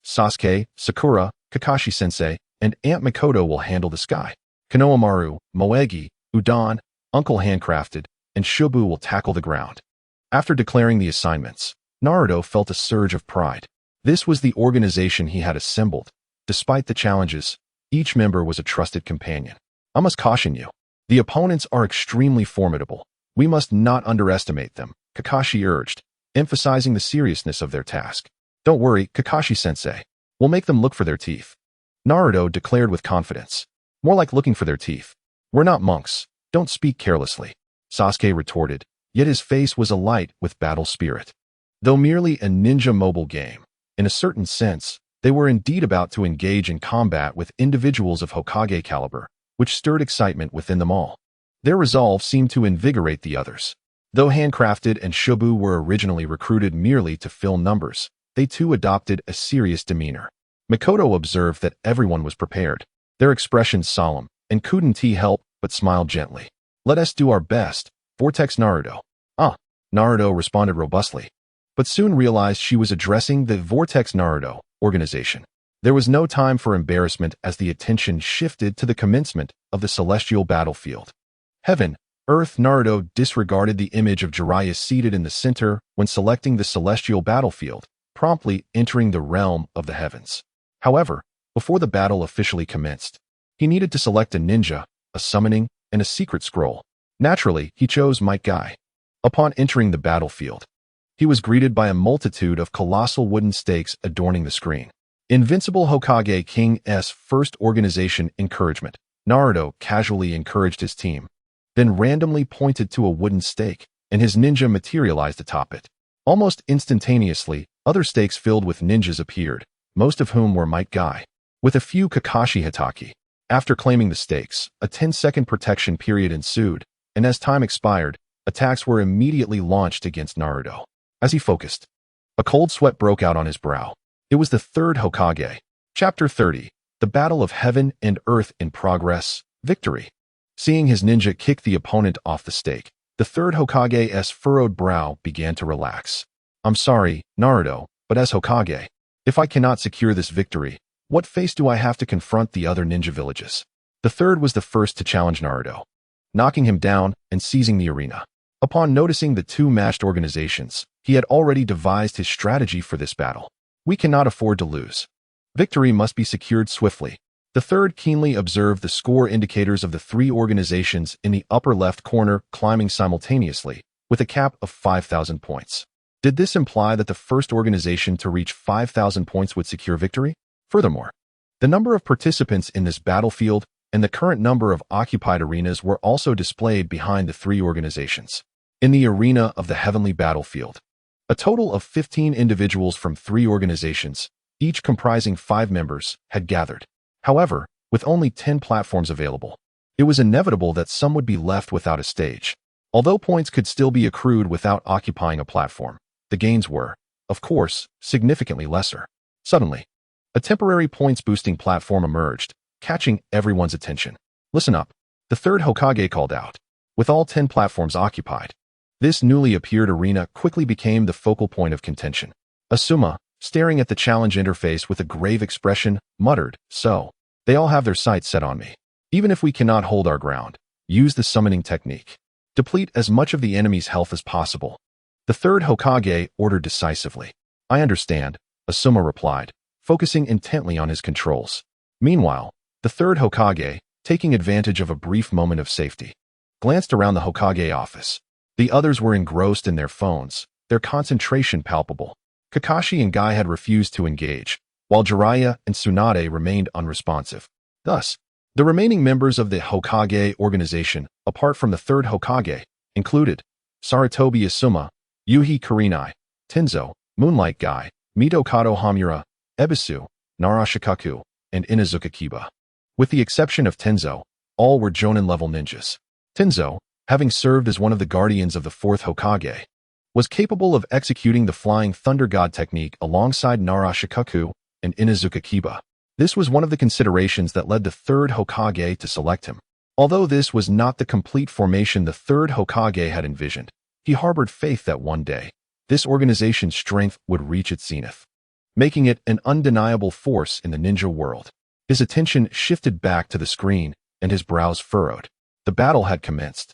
Sasuke, Sakura, Kakashi-sensei, and Aunt Mikoto will handle the sky. Konohamaru, Moegi, Udon, Uncle Handcrafted, and Shibu will tackle the ground. After declaring the assignments, Naruto felt a surge of pride. This was the organization he had assembled. Despite the challenges, each member was a trusted companion. I must caution you. The opponents are extremely formidable. We must not underestimate them, Kakashi urged, emphasizing the seriousness of their task. Don't worry, Kakashi-sensei. We'll make them look for their teeth, Naruto declared with confidence. More like looking for their teeth. We're not monks. Don't speak carelessly, Sasuke retorted, yet his face was alight with battle spirit. Though merely a ninja mobile game, in a certain sense, they were indeed about to engage in combat with individuals of Hokage caliber, which stirred excitement within them all. Their resolve seemed to invigorate the others. Though handcrafted and Shubu were originally recruited merely to fill numbers, they too adopted a serious demeanor. Mikoto observed that everyone was prepared, their expressions solemn, and couldn't he help but smiled gently. "Let us do our best, Vortex Naruto." "Ah," Naruto responded robustly, but soon realized she was addressing the Vortex Naruto organization. There was no time for embarrassment as the attention shifted to the commencement of the celestial battlefield. Heaven, Earth. Naruto disregarded the image of Jiraiya seated in the center when selecting the celestial battlefield, promptly entering the realm of the heavens. However, before the battle officially commenced, he needed to select a ninja, a summoning, and a secret scroll. Naturally, he chose Might Guy. Upon entering the battlefield, he was greeted by a multitude of colossal wooden stakes adorning the screen. Invincible Hokage King's first organization encouragement. Naruto casually encouraged his team, then randomly pointed to a wooden stake, and his ninja materialized atop it. Almost instantaneously, other stakes filled with ninjas appeared, most of whom were Might Guy, with a few Kakashi Hitaki. After claiming the stakes, a 10-second protection period ensued, and as time expired, attacks were immediately launched against Naruto. As he focused, a cold sweat broke out on his brow. It was the third Hokage. Chapter 30. The Battle of Heaven and Earth in Progress. Victory. Seeing his ninja kick the opponent off the stake, the third Hokage's furrowed brow began to relax. "I'm sorry, Naruto, but as Hokage, if I cannot secure this victory, what face do I have to confront the other ninja villages?" The third was the first to challenge Naruto, knocking him down and seizing the arena. Upon noticing the two matched organizations, he had already devised his strategy for this battle. "We cannot afford to lose. Victory must be secured swiftly." The third keenly observed the score indicators of the three organizations in the upper left corner climbing simultaneously, with a cap of 5,000 points. Did this imply that the first organization to reach 5,000 points would secure victory? Furthermore, the number of participants in this battlefield and the current number of occupied arenas were also displayed behind the three organizations. In the arena of the heavenly battlefield, a total of 15 individuals from three organizations, each comprising 5 members, had gathered. However, with only 10 platforms available, it was inevitable that some would be left without a stage. Although points could still be accrued without occupying a platform, the gains were, of course, significantly lesser. Suddenly, a temporary points-boosting platform emerged, catching everyone's attention. "Listen up," the third Hokage called out. With all 10 platforms occupied, this newly appeared arena quickly became the focal point of contention. Asuma, staring at the challenge interface with a grave expression, muttered, "So, they all have their sights set on me. Even if we cannot hold our ground, use the summoning technique. Deplete as much of the enemy's health as possible." The third Hokage ordered decisively. "I understand," Asuma replied, focusing intently on his controls. Meanwhile, the third Hokage, taking advantage of a brief moment of safety, glanced around the Hokage office. The others were engrossed in their phones, their concentration palpable. Kakashi and Guy had refused to engage, while Jiraiya and Tsunade remained unresponsive. Thus, the remaining members of the Hokage organization, apart from the third Hokage, included Sarutobi Asuma, Yuhi Kurenai, Tenzo, Moonlight Guy, Mitokado Hamura, Ebisu, Narashikaku, and Inazuka Kiba. With the exception of Tenzo, all were Jonin-level ninjas. Tenzo, having served as one of the guardians of the fourth Hokage, was capable of executing the Flying Thunder God technique alongside Narashikaku and Inazuka Kiba. This was one of the considerations that led the third Hokage to select him. Although this was not the complete formation the third Hokage had envisioned, he harbored faith that one day, this organization's strength would reach its zenith, making it an undeniable force in the ninja world. His attention shifted back to the screen, and his brows furrowed. The battle had commenced,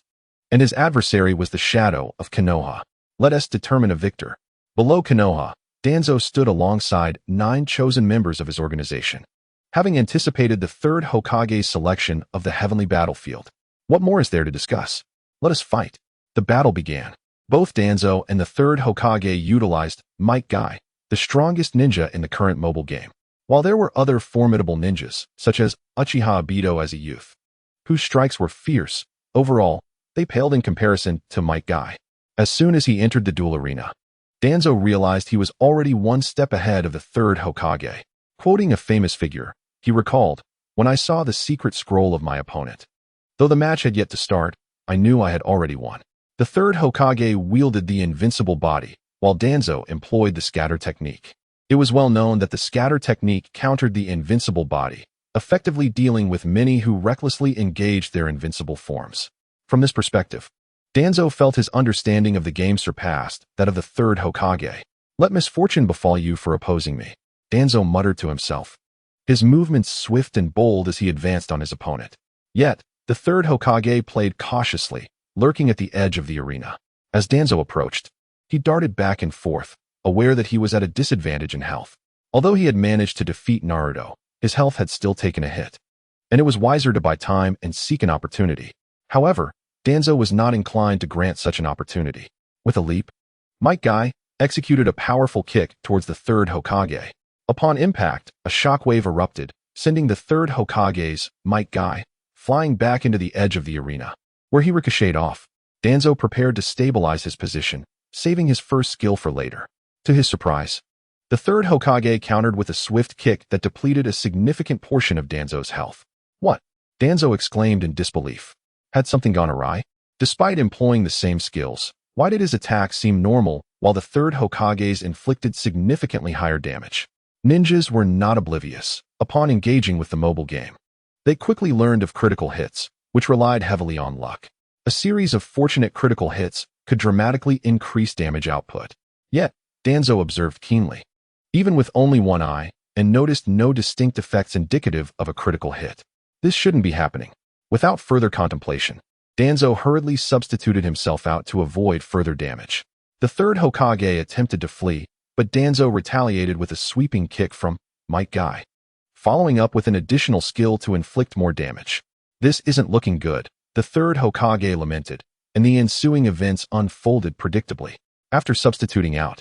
and his adversary was the shadow of Konoha. Let us determine a victor. Below Konoha, Danzo stood alongside 9 chosen members of his organization. Having anticipated the third Hokage's selection of the heavenly battlefield, what more is there to discuss? Let us fight. The battle began. Both Danzo and the third Hokage utilized Might Guy, the strongest ninja in the current mobile game. While there were other formidable ninjas, such as Uchiha Obito as a youth, whose strikes were fierce, overall, they paled in comparison to Might Guy. As soon as he entered the duel arena, Danzo realized he was already one step ahead of the third Hokage. Quoting a famous figure, he recalled, "When I saw the secret scroll of my opponent, though the match had yet to start, I knew I had already won. The third Hokage wielded the invincible body, while Danzo employed the scatter technique. It was well known that the scatter technique countered the invincible body, effectively dealing with many who recklessly engaged their invincible forms. From this perspective, Danzo felt his understanding of the game surpassed that of the third Hokage. "Let misfortune befall you for opposing me," Danzo muttered to himself, his movements swift and bold as he advanced on his opponent. Yet, the third Hokage played cautiously, lurking at the edge of the arena. As Danzo approached, he darted back and forth, aware that he was at a disadvantage in health. Although he had managed to defeat Naruto, his health had still taken a hit, and it was wiser to buy time and seek an opportunity. However, Danzo was not inclined to grant such an opportunity. With a leap, Might Guy executed a powerful kick towards the third Hokage. Upon impact, a shockwave erupted, sending the third Hokage's Might Guy flying back into the edge of the arena, where he ricocheted off. Danzo prepared to stabilize his position, saving his first skill for later. To his surprise, the third Hokage countered with a swift kick that depleted a significant portion of Danzo's health. "What?" Danzo exclaimed in disbelief. Had something gone awry? Despite employing the same skills, why did his attack seem normal while the third Hokage's inflicted significantly higher damage? Ninjas were not oblivious. Upon engaging with the mobile game, they quickly learned of critical hits, which relied heavily on luck. A series of fortunate critical hits could dramatically increase damage output. Yet, Danzo observed keenly, even with only one eye, and noticed no distinct effects indicative of a critical hit. This shouldn't be happening. Without further contemplation, Danzo hurriedly substituted himself out to avoid further damage. The third Hokage attempted to flee, but Danzo retaliated with a sweeping kick from Might Guy, following up with an additional skill to inflict more damage. "This isn't looking good," the third Hokage lamented, and the ensuing events unfolded predictably. After substituting out,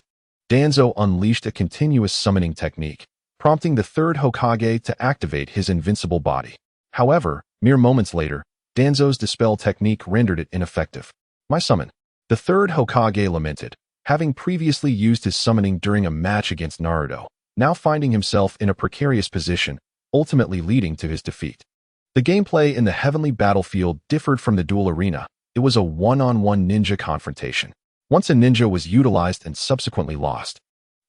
Danzo unleashed a continuous summoning technique, prompting the third Hokage to activate his invincible body. However, mere moments later, Danzo's dispel technique rendered it ineffective. "My summon," the third Hokage lamented, having previously used his summoning during a match against Naruto, now finding himself in a precarious position, ultimately leading to his defeat. The gameplay in the heavenly battlefield differed from the duel arena. It was a one-on-one ninja confrontation. Once a ninja was utilized and subsequently lost,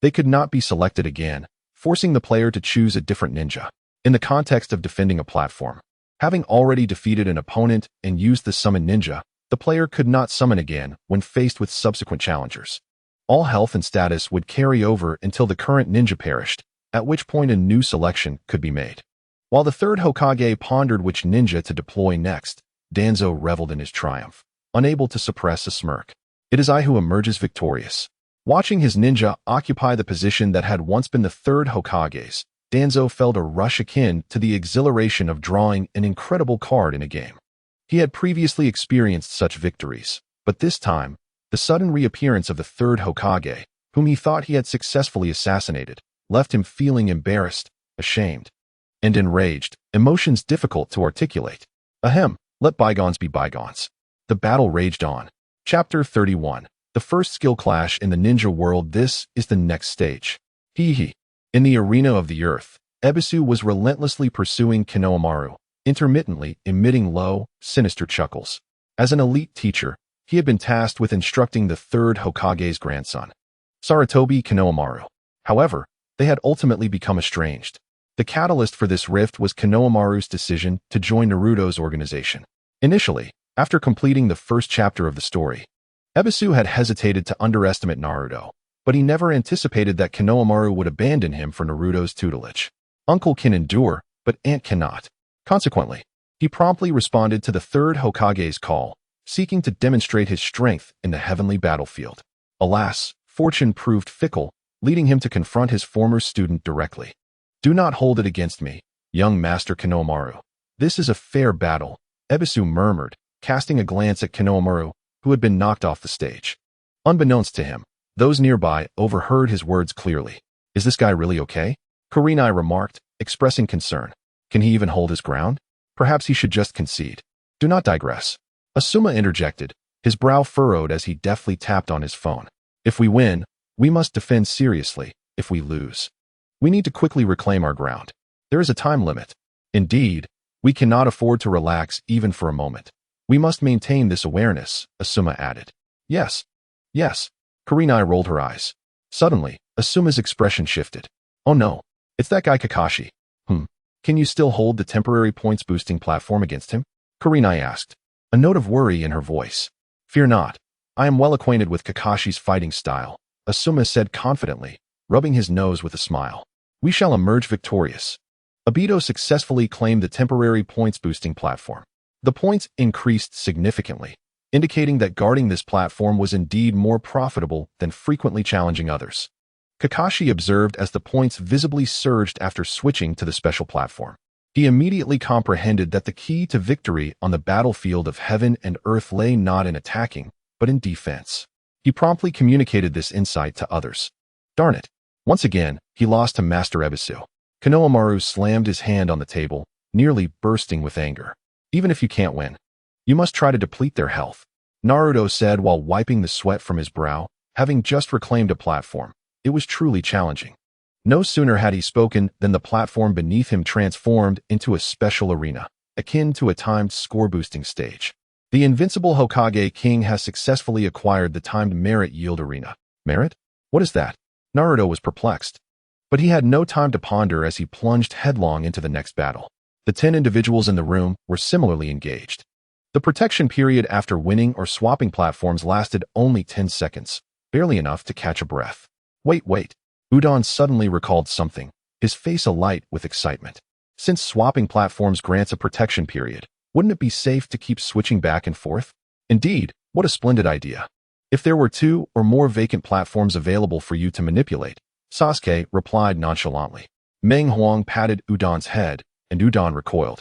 they could not be selected again, forcing the player to choose a different ninja. In the context of defending a platform, having already defeated an opponent and used the summon ninja, the player could not summon again when faced with subsequent challengers. All health and status would carry over until the current ninja perished, at which point a new selection could be made. While the third Hokage pondered which ninja to deploy next, Danzo reveled in his triumph, unable to suppress a smirk. "It is I who emerges victorious." Watching his ninja occupy the position that had once been the third Hokage's, Danzo felt a rush akin to the exhilaration of drawing an incredible card in a game. He had previously experienced such victories, but this time, the sudden reappearance of the third Hokage, whom he thought he had successfully assassinated, left him feeling embarrassed, ashamed, and enraged, emotions difficult to articulate. Ahem, let bygones be bygones. The battle raged on. Chapter 31. The first skill clash in the ninja world. This is the next stage. Hee. In the arena of the earth, Ebisu was relentlessly pursuing Konohamaru, intermittently emitting low, sinister chuckles. As an elite teacher, he had been tasked with instructing the third Hokage's grandson, Sarutobi Konohamaru. However, they had ultimately become estranged. The catalyst for this rift was Konohamaru's decision to join Naruto's organization. Initially, after completing the first chapter of the story, Ebisu had hesitated to underestimate Naruto, but he never anticipated that Konohamaru would abandon him for Naruto's tutelage. Uncle can endure, but aunt cannot. Consequently, he promptly responded to the third Hokage's call, seeking to demonstrate his strength in the heavenly battlefield. Alas, fortune proved fickle, leading him to confront his former student directly. "Do not hold it against me, young Master Konohamaru. This is a fair battle," Ebisu murmured, casting a glance at Konohamaru, who had been knocked off the stage. Unbeknownst to him, those nearby overheard his words clearly. "Is this guy really okay?" Kurenai remarked, expressing concern. "Can he even hold his ground? Perhaps he should just concede." "Do not digress." Asuma interjected, his brow furrowed as he deftly tapped on his phone. "If we win, we must defend seriously. If we lose, we need to quickly reclaim our ground. There is a time limit. Indeed, we cannot afford to relax even for a moment." We must maintain this awareness, Asuma added. Yes. Yes. Kurenai rolled her eyes. Suddenly, Asuma's expression shifted. Oh no. It's that guy Kakashi. Can you still hold the temporary points boosting platform against him? Kurenai asked, a note of worry in her voice. Fear not. I am well acquainted with Kakashi's fighting style, Asuma said confidently, rubbing his nose with a smile. We shall emerge victorious. Obito successfully claimed the temporary points boosting platform. The points increased significantly, indicating that guarding this platform was indeed more profitable than frequently challenging others. Kakashi observed as the points visibly surged after switching to the special platform. He immediately comprehended that the key to victory on the battlefield of heaven and earth lay not in attacking, but in defense. He promptly communicated this insight to others. Darn it. Once again, he lost to Master Ebisu. Konohamaru slammed his hand on the table, nearly bursting with anger. Even if you can't win, you must try to deplete their health, Naruto said while wiping the sweat from his brow, having just reclaimed a platform. It was truly challenging. No sooner had he spoken than the platform beneath him transformed into a special arena, akin to a timed score-boosting stage. The invincible Hokage King has successfully acquired the timed merit yield arena. Merit? What is that? Naruto was perplexed. But he had no time to ponder as he plunged headlong into the next battle. The 10 individuals in the room were similarly engaged. The protection period after winning or swapping platforms lasted only 10 seconds, barely enough to catch a breath. Wait. Udon suddenly recalled something, his face alight with excitement. Since swapping platforms grants a protection period, wouldn't it be safe to keep switching back and forth? Indeed, what a splendid idea. If there were 2 or more vacant platforms available for you to manipulate, Sasuke replied nonchalantly. Meng Huang patted Udon's head, and Udon recoiled,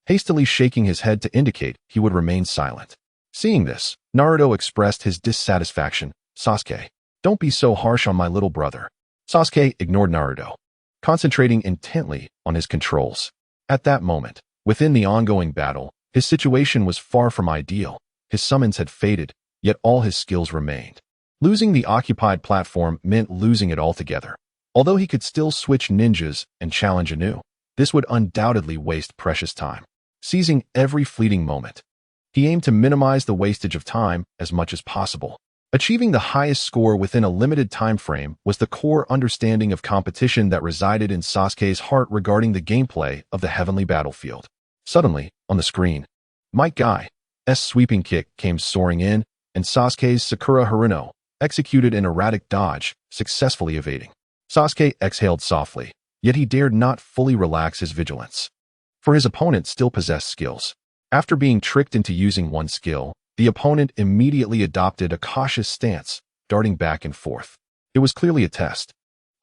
hastily shaking his head to indicate he would remain silent. Seeing this, Naruto expressed his dissatisfaction. Sasuke, don't be so harsh on my little brother. Sasuke ignored Naruto, concentrating intently on his controls. At that moment, within the ongoing battle, his situation was far from ideal. His summons had faded, yet all his skills remained. Losing the occupied platform meant losing it altogether. Although he could still switch ninjas and challenge anew, this would undoubtedly waste precious time. Seizing every fleeting moment, he aimed to minimize the wastage of time as much as possible. Achieving the highest score within a limited time frame was the core understanding of competition that resided in Sasuke's heart regarding the gameplay of the heavenly battlefield. Suddenly, on the screen, Might Guy's sweeping kick came soaring in, and Sasuke's Sakura Haruno executed an erratic dodge, successfully evading. Sasuke exhaled softly, yet he dared not fully relax his vigilance. For his opponent still possessed skills. After being tricked into using one skill, the opponent immediately adopted a cautious stance, darting back and forth. It was clearly a test.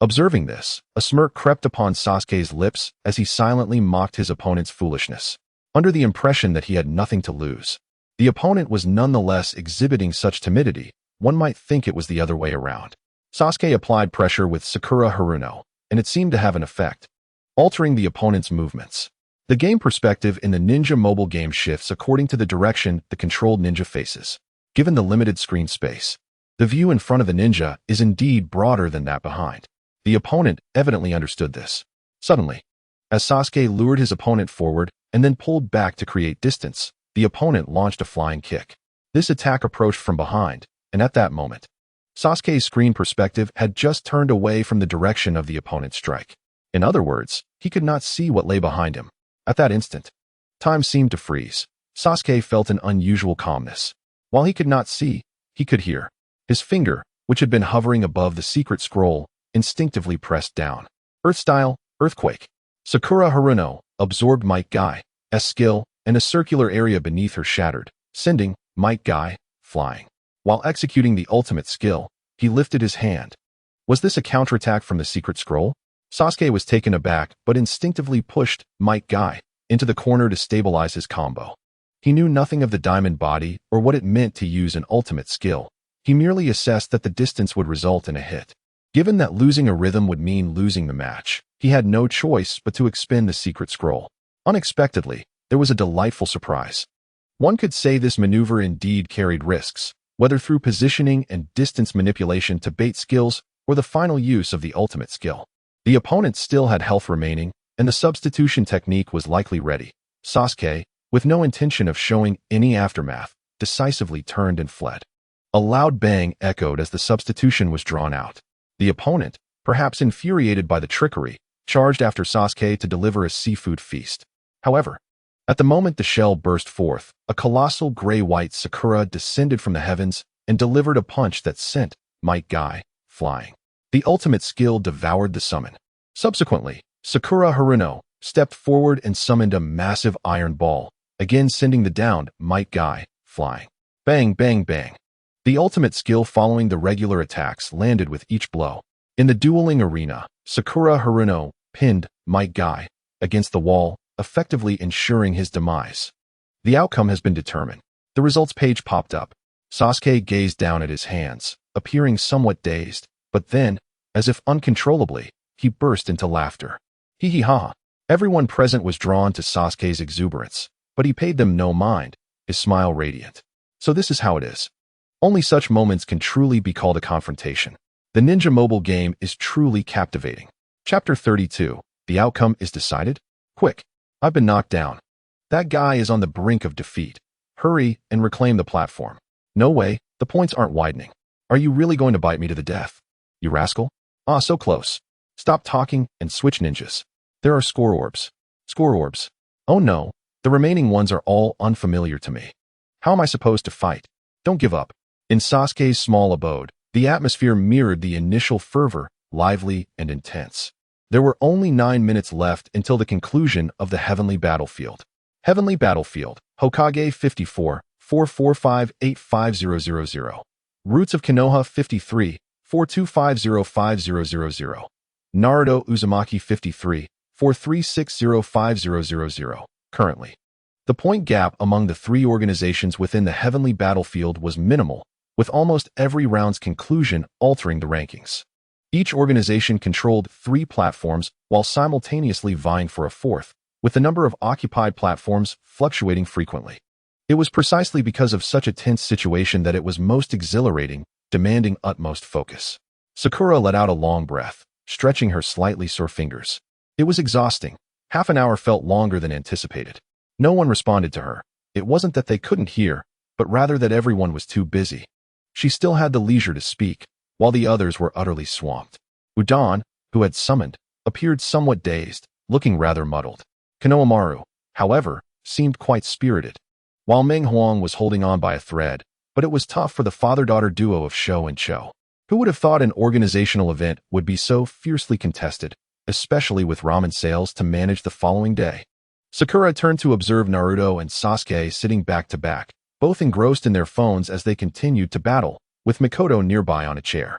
Observing this, a smirk crept upon Sasuke's lips as he silently mocked his opponent's foolishness. Under the impression that he had nothing to lose, the opponent was nonetheless exhibiting such timidity, one might think it was the other way around. Sasuke applied pressure with Sakura Haruno, and it seemed to have an effect, altering the opponent's movements. The game perspective in the ninja mobile game shifts according to the direction the controlled ninja faces. Given the limited screen space, the view in front of the ninja is indeed broader than that behind. The opponent evidently understood this. Suddenly, as Sasuke lured his opponent forward and then pulled back to create distance, the opponent launched a flying kick. This attack approached from behind, and at that moment, Sasuke's screen perspective had just turned away from the direction of the opponent's strike. In other words, he could not see what lay behind him. At that instant, time seemed to freeze. Sasuke felt an unusual calmness. While he could not see, he could hear. His finger, which had been hovering above the secret scroll, instinctively pressed down. Earth-style, earthquake. Sakura Haruno absorbed Might Guy's skill, and a circular area beneath her shattered, sending Might Guy flying. While executing the ultimate skill, he lifted his hand. Was this a counterattack from the secret scroll? Sasuke was taken aback but instinctively pushed Might Guy into the corner to stabilize his combo. He knew nothing of the diamond body or what it meant to use an ultimate skill. He merely assessed that the distance would result in a hit. Given that losing a rhythm would mean losing the match, he had no choice but to expend the secret scroll. Unexpectedly, there was a delightful surprise. One could say this maneuver indeed carried risks, whether through positioning and distance manipulation to bait skills or the final use of the ultimate skill. The opponent still had health remaining, and the substitution technique was likely ready. Sasuke, with no intention of showing any aftermath, decisively turned and fled. A loud bang echoed as the substitution was drawn out. The opponent, perhaps infuriated by the trickery, charged after Sasuke to deliver a seafood feast. However, at the moment the shell burst forth, a colossal gray-white Sakura descended from the heavens and delivered a punch that sent Might Guy flying. The ultimate skill devoured the summon. Subsequently, Sakura Haruno stepped forward and summoned a massive iron ball, again sending the downed Might Guy flying. Bang, bang, bang. The ultimate skill following the regular attacks landed with each blow. In the dueling arena, Sakura Haruno pinned Might Guy against the wall, effectively ensuring his demise. The outcome has been determined. The results page popped up. Sasuke gazed down at his hands, appearing somewhat dazed, but then, as if uncontrollably, he burst into laughter. Hee hee ha. Everyone present was drawn to Sasuke's exuberance, but he paid them no mind, his smile radiant. So this is how it is. Only such moments can truly be called a confrontation. The ninja mobile game is truly captivating. Chapter 32. The outcome is decided? Quick. I've been knocked down. That guy is on the brink of defeat. Hurry and reclaim the platform. No way, the points aren't widening. Are you really going to bite me to the death? You rascal? Ah, so close. Stop talking and switch ninjas. There are score orbs. Score orbs. Oh no, the remaining ones are all unfamiliar to me. How am I supposed to fight? Don't give up. In Sasuke's small abode, the atmosphere mirrored the initial fervor, lively and intense. There were only 9 minutes left until the conclusion of the Heavenly Battlefield. Heavenly Battlefield, Hokage 54, 445-85000. Roots of Konoha 53, 425050000. Naruto Uzumaki 53, 436050000. Currently, the point gap among the three organizations within the Heavenly Battlefield was minimal, with almost every round's conclusion altering the rankings. Each organization controlled 3 platforms while simultaneously vying for a fourth, with the number of occupied platforms fluctuating frequently. It was precisely because of such a tense situation that it was most exhilarating, demanding utmost focus. Sakura let out a long breath, stretching her slightly sore fingers. It was exhausting. Half an hour felt longer than anticipated. No one responded to her. It wasn't that they couldn't hear, but rather that everyone was too busy. She still had the leisure to speak, while the others were utterly swamped. Udon, who had summoned, appeared somewhat dazed, looking rather muddled. Konohamaru, however, seemed quite spirited, while Meng Huang was holding on by a thread, but it was tough for the father-daughter duo of Sho and Cho. Who would have thought an organizational event would be so fiercely contested, especially with ramen sales to manage the following day? Sakura turned to observe Naruto and Sasuke sitting back to back, both engrossed in their phones as they continued to battle, with Mikoto nearby on a chair.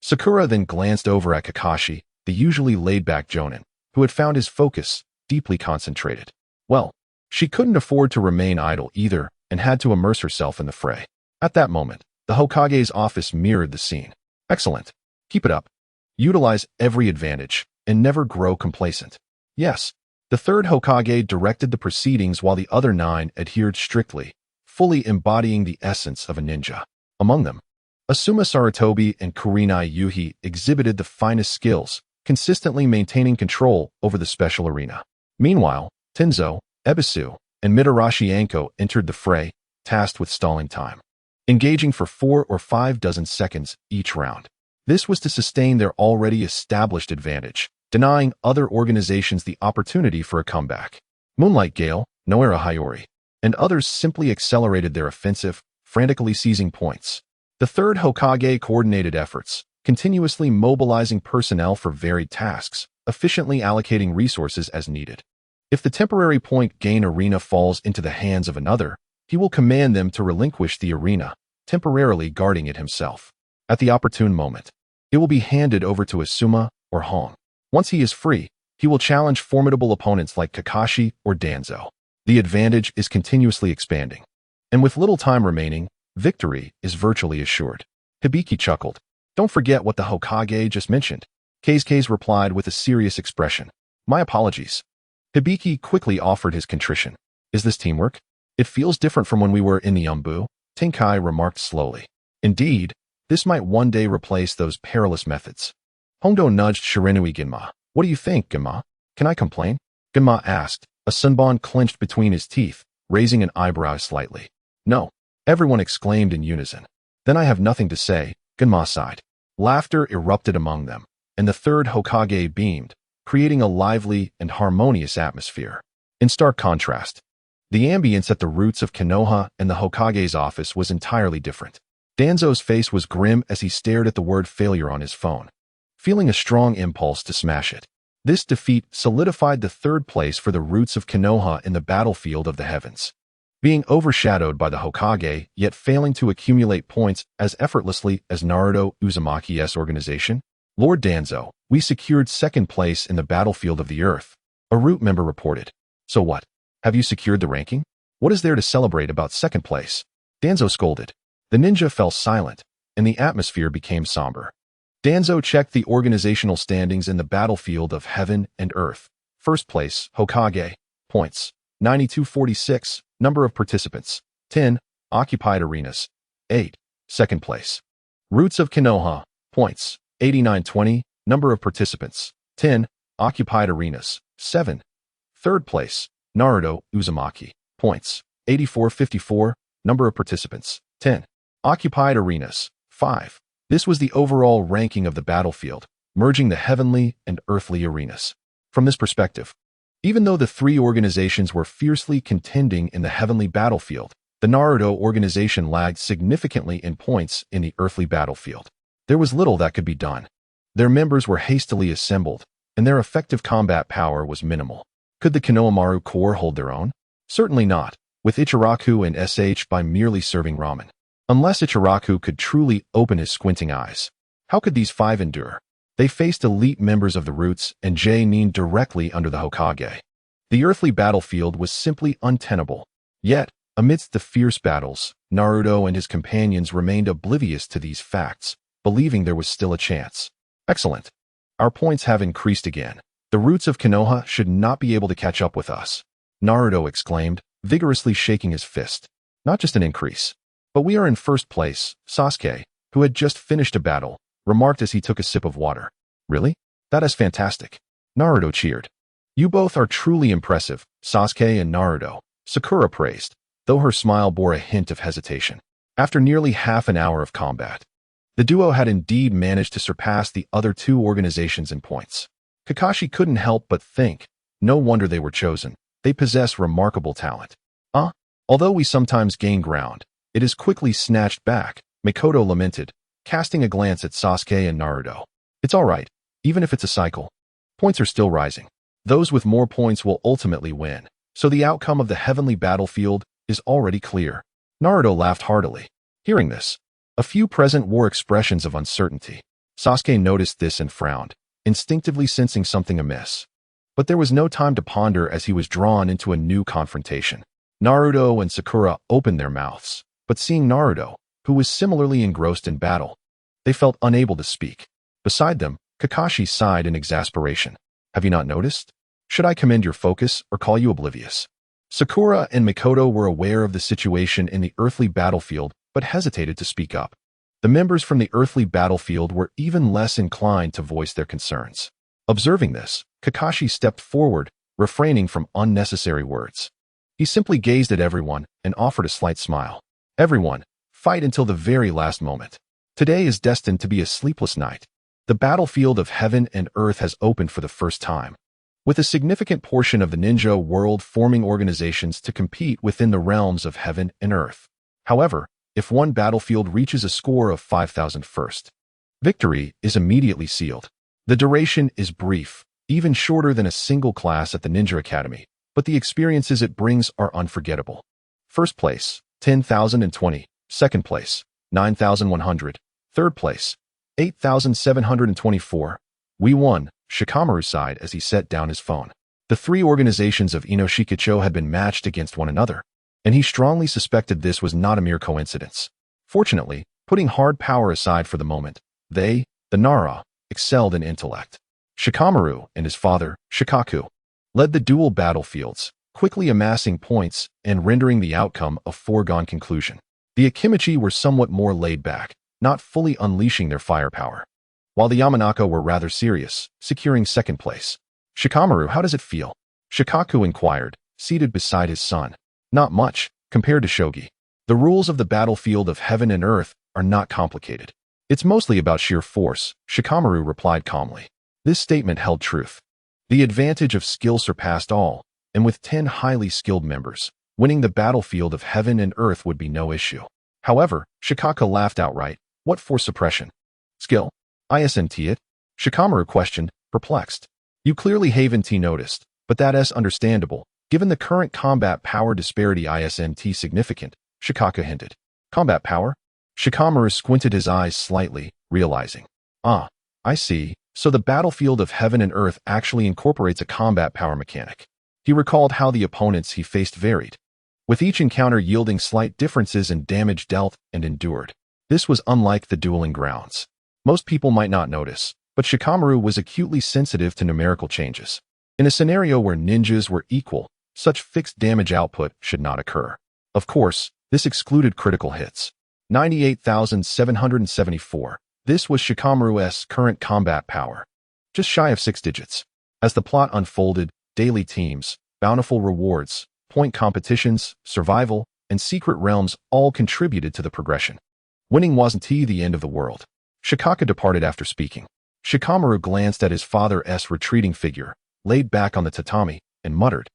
Sakura then glanced over at Kakashi, the usually laid-back jonin, who had found his focus deeply concentrated. Well, she couldn't afford to remain idle either and had to immerse herself in the fray. At that moment, the Hokage's office mirrored the scene. Excellent. Keep it up. Utilize every advantage and never grow complacent. Yes, the third Hokage directed the proceedings while the other 9 adhered strictly, fully embodying the essence of a ninja. Among them, Asuma Sarutobi and Kurenai Yuhi exhibited the finest skills, consistently maintaining control over the special arena. Meanwhile, Tenzo, Ebisu, and Mitarashi Anko entered the fray, tasked with stalling time, engaging for 4 or 5 dozen seconds each round. This was to sustain their already established advantage, denying other organizations the opportunity for a comeback. Moonlight Gale, Noera Hayori, and others simply accelerated their offensive, frantically seizing points. The third Hokage coordinated efforts, continuously mobilizing personnel for varied tasks, efficiently allocating resources as needed. If the temporary point gain arena falls into the hands of another, he will command them to relinquish the arena, temporarily guarding it himself. At the opportune moment, it will be handed over to Asuma or Hong. Once he is free, he will challenge formidable opponents like Kakashi or Danzo. The advantage is continuously expanding, and with little time remaining, victory is virtually assured. Hibiki chuckled. Don't forget what the Hokage just mentioned. Kazekage replied with a serious expression. My apologies. Hibiki quickly offered his contrition. Is this teamwork? It feels different from when we were in the Umbu, Tenkai remarked slowly. Indeed, this might one day replace those perilous methods. Hongdo nudged Shiranui Ginma. What do you think, Ginma? Can I complain? Ginma asked, a sunbon clenched between his teeth, raising an eyebrow slightly. No. Everyone exclaimed in unison. Then I have nothing to say, Genma sighed. Laughter erupted among them, and the third Hokage beamed, creating a lively and harmonious atmosphere. In stark contrast, the ambience at the roots of Konoha and the Hokage's office was entirely different. Danzo's face was grim as he stared at the word failure on his phone, feeling a strong impulse to smash it. This defeat solidified the third place for the roots of Konoha in the battlefield of the heavens. Being overshadowed by the Hokage, yet failing to accumulate points as effortlessly as Naruto Uzumaki's organization, Lord Danzo, we secured second place in the battlefield of the earth, a root member reported. So what? Have you secured the ranking? What is there to celebrate about second place? Danzo scolded. The ninja fell silent, and the atmosphere became somber. Danzo checked the organizational standings in the battlefield of heaven and earth. First place, Hokage. Points, 9246. Number of participants, 10. Occupied arenas, 8. Second place. Roots of Konoha. Points, 8920. Number of participants, 10. Occupied arenas, 7. Third place. Naruto Uzumaki. Points, 8454. Number of participants, 10. Occupied arenas, 5. This was the overall ranking of the battlefield, merging the heavenly and earthly arenas. From this perspective, even though the three organizations were fiercely contending in the heavenly battlefield, the Naruto organization lagged significantly in points in the earthly battlefield. There was little that could be done. Their members were hastily assembled, and their effective combat power was minimal. Could the Konohamaru Corps hold their own? Certainly not, with Ichiraku and SH by merely serving ramen. Unless Ichiraku could truly open his squinting eyes. How could these five endure? They faced elite members of the Roots and Nin directly under the Hokage. The earthly battlefield was simply untenable. Yet, amidst the fierce battles, Naruto and his companions remained oblivious to these facts, believing there was still a chance. Excellent. Our points have increased again. The Roots of Konoha should not be able to catch up with us, Naruto exclaimed, vigorously shaking his fist. Not just an increase. But we are in first place, Sasuke, who had just finished a battle, remarked as he took a sip of water. Really? That is fantastic. Naruto cheered. You both are truly impressive, Sasuke and Naruto, Sakura praised, though her smile bore a hint of hesitation. After nearly half an hour of combat, the duo had indeed managed to surpass the other two organizations in points. Kakashi couldn't help but think, no wonder they were chosen. They possess remarkable talent. Although we sometimes gain ground, it is quickly snatched back, Mikoto lamented, casting a glance at Sasuke and Naruto. It's all right, even if it's a cycle. Points are still rising. Those with more points will ultimately win, so the outcome of the heavenly battlefield is already clear. Naruto laughed heartily. Hearing this, a few present wore expressions of uncertainty. Sasuke noticed this and frowned, instinctively sensing something amiss. But there was no time to ponder as he was drawn into a new confrontation. Naruto and Sakura opened their mouths, but seeing Naruto, who was similarly engrossed in battle, they felt unable to speak. Beside them, Kakashi sighed in exasperation. Have you not noticed? Should I commend your focus or call you oblivious? Sakura and Mikoto were aware of the situation in the earthly battlefield, but hesitated to speak up. The members from the earthly battlefield were even less inclined to voice their concerns. Observing this, Kakashi stepped forward, refraining from unnecessary words. He simply gazed at everyone and offered a slight smile. Everyone, fight until the very last moment. Today is destined to be a sleepless night. The battlefield of heaven and earth has opened for the first time, with a significant portion of the ninja world forming organizations to compete within the realms of heaven and earth. However, if one battlefield reaches a score of 5,000 first, victory is immediately sealed. The duration is brief, even shorter than a single class at the Ninja Academy, but the experiences it brings are unforgettable. First place, 10,020. Second place, 9,100. Third place, 8,724. We won, Shikamaru sighed as he set down his phone. The three organizations of Inoshikacho had been matched against one another, and he strongly suspected this was not a mere coincidence. Fortunately, putting hard power aside for the moment, they, the Nara, excelled in intellect. Shikamaru and his father, Shikaku, led the dual battlefields, quickly amassing points and rendering the outcome a foregone conclusion. The Akimichi were somewhat more laid back, not fully unleashing their firepower, while the Yamanaka were rather serious, securing second place. Shikamaru, how does it feel? Shikaku inquired, seated beside his son. Not much, compared to shogi. The rules of the battlefield of heaven and earth are not complicated. It's mostly about sheer force, Shikamaru replied calmly. This statement held truth. The advantage of skill surpassed all, and with 10 highly skilled members, winning the battlefield of heaven and earth would be no issue. However, Shikaka laughed outright. What for suppression? Skill? Isn't it? Shikamaru questioned, perplexed. You clearly haven't noticed, but that's understandable. Given the current combat power disparity isn't significant, Shikaka hinted. Combat power? Shikamaru squinted his eyes slightly, realizing. Ah, I see. So the battlefield of heaven and earth actually incorporates a combat power mechanic. He recalled how the opponents he faced varied, with each encounter yielding slight differences in damage dealt and endured. This was unlike the dueling grounds. Most people might not notice, but Shikamaru was acutely sensitive to numerical changes. In a scenario where ninjas were equal, such fixed damage output should not occur. Of course, this excluded critical hits. 98,774. This was Shikamaru's current combat power, just shy of 6 digits. As the plot unfolded, daily teams, bountiful rewards, point competitions, survival, and secret realms all contributed to the progression. Winning wasn't the end of the world. Shikaka departed after speaking. Shikamaru glanced at his father's retreating figure, laid back on the tatami, and muttered,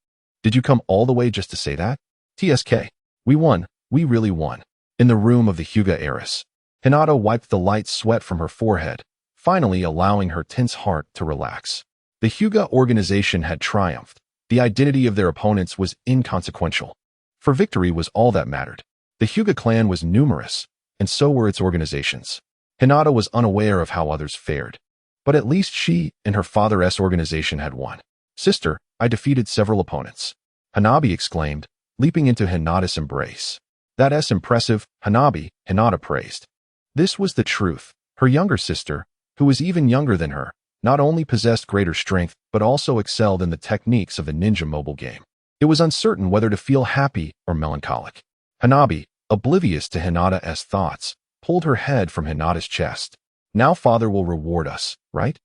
"Did you come all the way just to say that? TSK. We won. We really won." In the room of the Hyuga heiress, Hinata wiped the light sweat from her forehead, finally allowing her tense heart to relax. The Hyuga organization had triumphed. The identity of their opponents was inconsequential. For victory was all that mattered. The Hyuga clan was numerous, and so were its organizations. Hinata was unaware of how others fared, but at least she and her father's organization had won. "Sister, I defeated several opponents," Hanabi exclaimed, leaping into Hinata's embrace. "That's impressive, Hanabi," Hinata praised. This was the truth. Her younger sister, who was even younger than her, not only possessed greater strength but also excelled in the techniques of the ninja mobile game. It was uncertain whether to feel happy or melancholic. Hanabi, oblivious to Hinata's thoughts, pulled her head from Hinata's chest. "Now father will reward us, right?"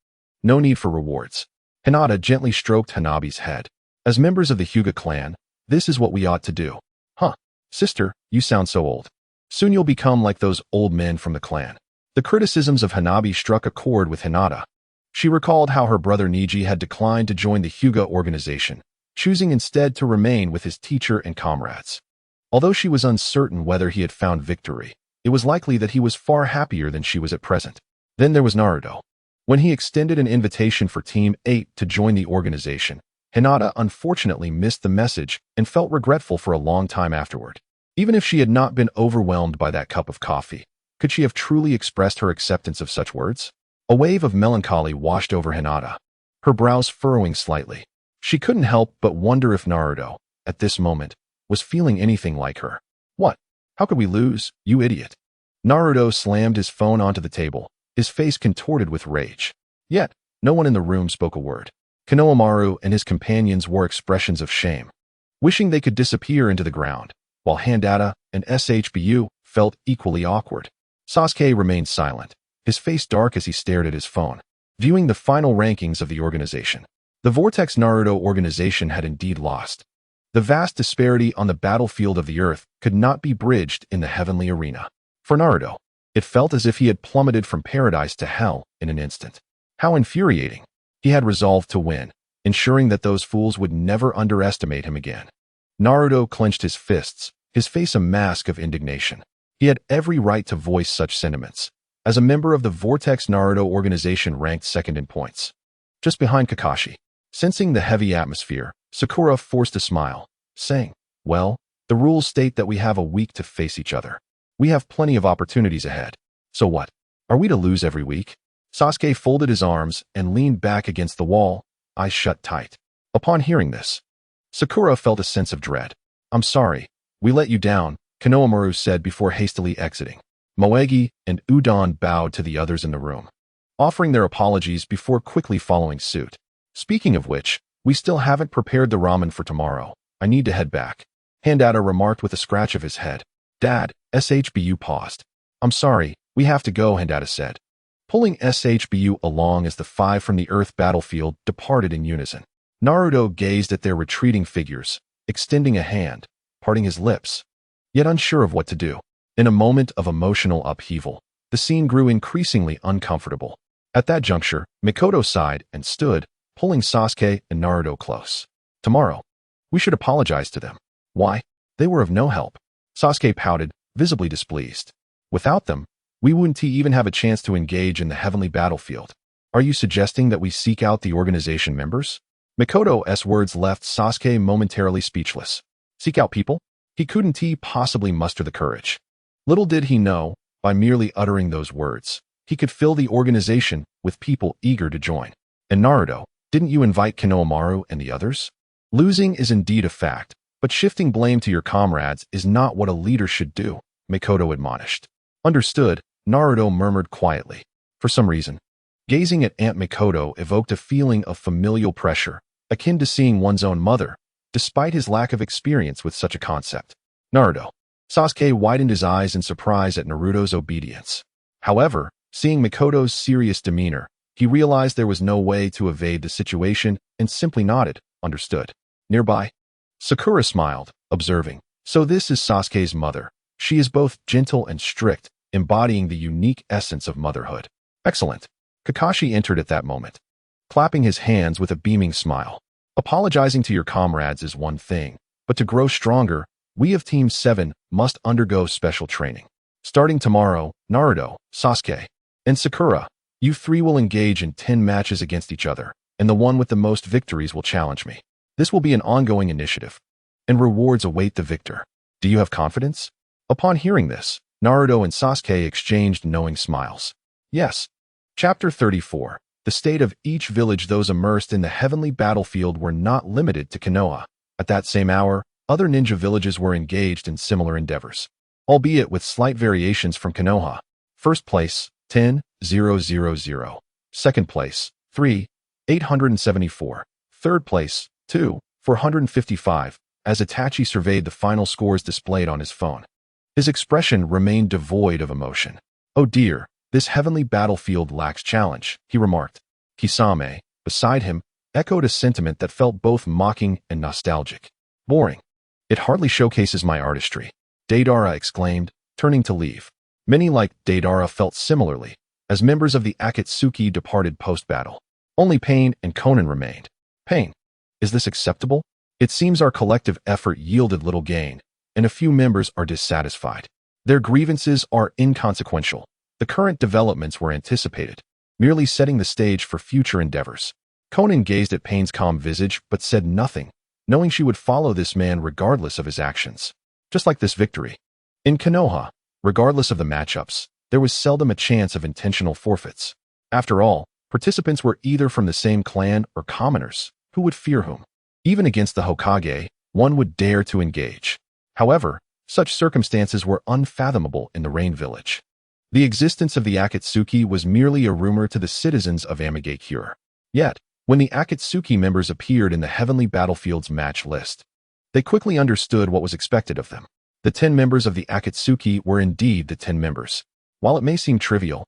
"No need for rewards." Hinata gently stroked Hanabi's head. "As members of the Hyuga clan, this is what we ought to do." "Huh, sister, you sound so old. Soon you'll become like those old men from the clan." The criticisms of Hanabi struck a chord with Hinata. She recalled how her brother Niji had declined to join the Hyuga organization, choosing instead to remain with his teacher and comrades. Although she was uncertain whether he had found victory, it was likely that he was far happier than she was at present. Then there was Naruto. When he extended an invitation for Team 8 to join the organization, Hinata unfortunately missed the message and felt regretful for a long time afterward. Even if she had not been overwhelmed by that cup of coffee, could she have truly expressed her acceptance of such words? A wave of melancholy washed over Hinata, her brows furrowing slightly. She couldn't help but wonder if Naruto, at this moment, was feeling anything like her. "What? How could we lose, you idiot?" Naruto slammed his phone onto the table, his face contorted with rage. Yet, no one in the room spoke a word. Konohamaru and his companions wore expressions of shame, wishing they could disappear into the ground, while Hinata and SHBU felt equally awkward. Sasuke remained silent, his face dark as he stared at his phone, viewing the final rankings of the organization. The Vortex Naruto organization had indeed lost. The vast disparity on the battlefield of the earth could not be bridged in the heavenly arena. For Naruto, it felt as if he had plummeted from paradise to hell in an instant. How infuriating. He had resolved to win, ensuring that those fools would never underestimate him again. Naruto clenched his fists, his face a mask of indignation. He had every right to voice such sentiments. As a member of the Vortex Naruto organization ranked second in points, just behind Kakashi. Sensing the heavy atmosphere, Sakura forced a smile, saying, "Well, the rules state that we have a week to face each other. We have plenty of opportunities ahead. So what? Are we to lose every week?" Sasuke folded his arms and leaned back against the wall, eyes shut tight. Upon hearing this, Sakura felt a sense of dread. "I'm sorry, we let you down," Konohamaru said before hastily exiting. Moegi and Udon bowed to the others in the room, offering their apologies before quickly following suit. "Speaking of which, we still haven't prepared the ramen for tomorrow. I need to head back," Hinata remarked with a scratch of his head. "Dad," SHBU paused. "I'm sorry, we have to go," Hinata said, pulling SHBU along as the 5 from the Earth battlefield departed in unison. Naruto gazed at their retreating figures, extending a hand, parting his lips, yet unsure of what to do. In a moment of emotional upheaval, the scene grew increasingly uncomfortable. At that juncture, Mikoto sighed and stood, pulling Sasuke and Naruto close. Tomorrow, we should apologize to them. Why? They were of no help. Sasuke pouted, visibly displeased. Without them, we wouldn't even have a chance to engage in the heavenly battlefield. Are you suggesting that we seek out the organization members? Mikoto's words left Sasuke momentarily speechless. Seek out people? He couldn't possibly muster the courage. Little did he know, by merely uttering those words, he could fill the organization with people eager to join. And Naruto, didn't you invite Konohamaru and the others? Losing is indeed a fact, but shifting blame to your comrades is not what a leader should do, Mikoto admonished. Understood, Naruto murmured quietly. For some reason, gazing at Aunt Mikoto evoked a feeling of familial pressure, akin to seeing one's own mother, despite his lack of experience with such a concept. Naruto. Sasuke widened his eyes in surprise at Naruto's obedience. However, seeing Mikoto's serious demeanor, he realized there was no way to evade the situation and simply nodded, understood. Nearby, Sakura smiled, observing, so this is Sasuke's mother. She is both gentle and strict, embodying the unique essence of motherhood. Excellent. Kakashi entered at that moment, clapping his hands with a beaming smile. Apologizing to your comrades is one thing, but to grow stronger, we of Team 7 must undergo special training. Starting tomorrow, Naruto, Sasuke, and Sakura, you three will engage in 10 matches against each other, and the one with the most victories will challenge me. This will be an ongoing initiative, and rewards await the victor. Do you have confidence? Upon hearing this, Naruto and Sasuke exchanged knowing smiles. Yes. Chapter 34. The state of each village. Those immersed in the heavenly battlefield were not limited to Konoha. At that same hour, other ninja villages were engaged in similar endeavors, albeit with slight variations from Konoha. First place, 10,000. Second place, 3,874. Third place, 2,455. As Itachi surveyed the final scores displayed on his phone, his expression remained devoid of emotion. Oh dear, this heavenly battlefield lacks challenge, he remarked. Kisame, beside him, echoed a sentiment that felt both mocking and nostalgic. Boring. It hardly showcases my artistry, Deidara exclaimed, turning to leave. Many like Deidara felt similarly, as members of the Akatsuki departed post-battle. Only Pain and Conan remained. Pain. Is this acceptable? It seems our collective effort yielded little gain, and a few members are dissatisfied. Their grievances are inconsequential. The current developments were anticipated, merely setting the stage for future endeavors. Conan gazed at Pain's calm visage but said nothing, knowing she would follow this man regardless of his actions. Just like this victory. In Konoha, regardless of the matchups, there was seldom a chance of intentional forfeits. After all, participants were either from the same clan or commoners, who would fear whom. Even against the Hokage, one would dare to engage. However, such circumstances were unfathomable in the Rain Village. The existence of the Akatsuki was merely a rumor to the citizens of Amigakure. Yet, when the Akatsuki members appeared in the Heavenly Battlefield's match list, they quickly understood what was expected of them. The 10 members of the Akatsuki were indeed the 10 members. While it may seem trivial,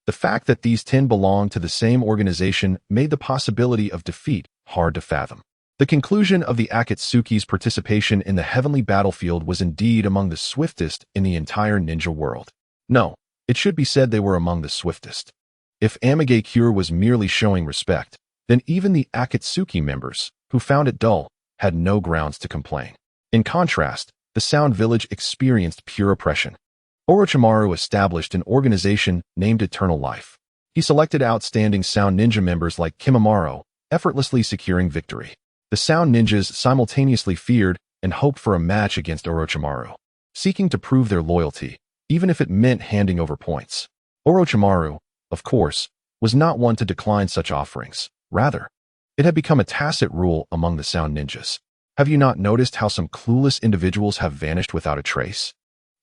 the fact that these 10 belonged to the same organization made the possibility of defeat hard to fathom. The conclusion of the Akatsuki's participation in the Heavenly Battlefield was indeed among the swiftest in the entire ninja world. No, it should be said they were among the swiftest. If Amigakure was merely showing respect, then even the Akatsuki members, who found it dull, had no grounds to complain. In contrast, the Sound Village experienced pure oppression. Orochimaru established an organization named Eternal Life. He selected outstanding Sound Ninja members like Kimimaro, effortlessly securing victory. The Sound Ninjas simultaneously feared and hoped for a match against Orochimaru, seeking to prove their loyalty, even if it meant handing over points. Orochimaru, of course, was not one to decline such offerings. Rather, it had become a tacit rule among the Sound Ninjas. Have you not noticed how some clueless individuals have vanished without a trace?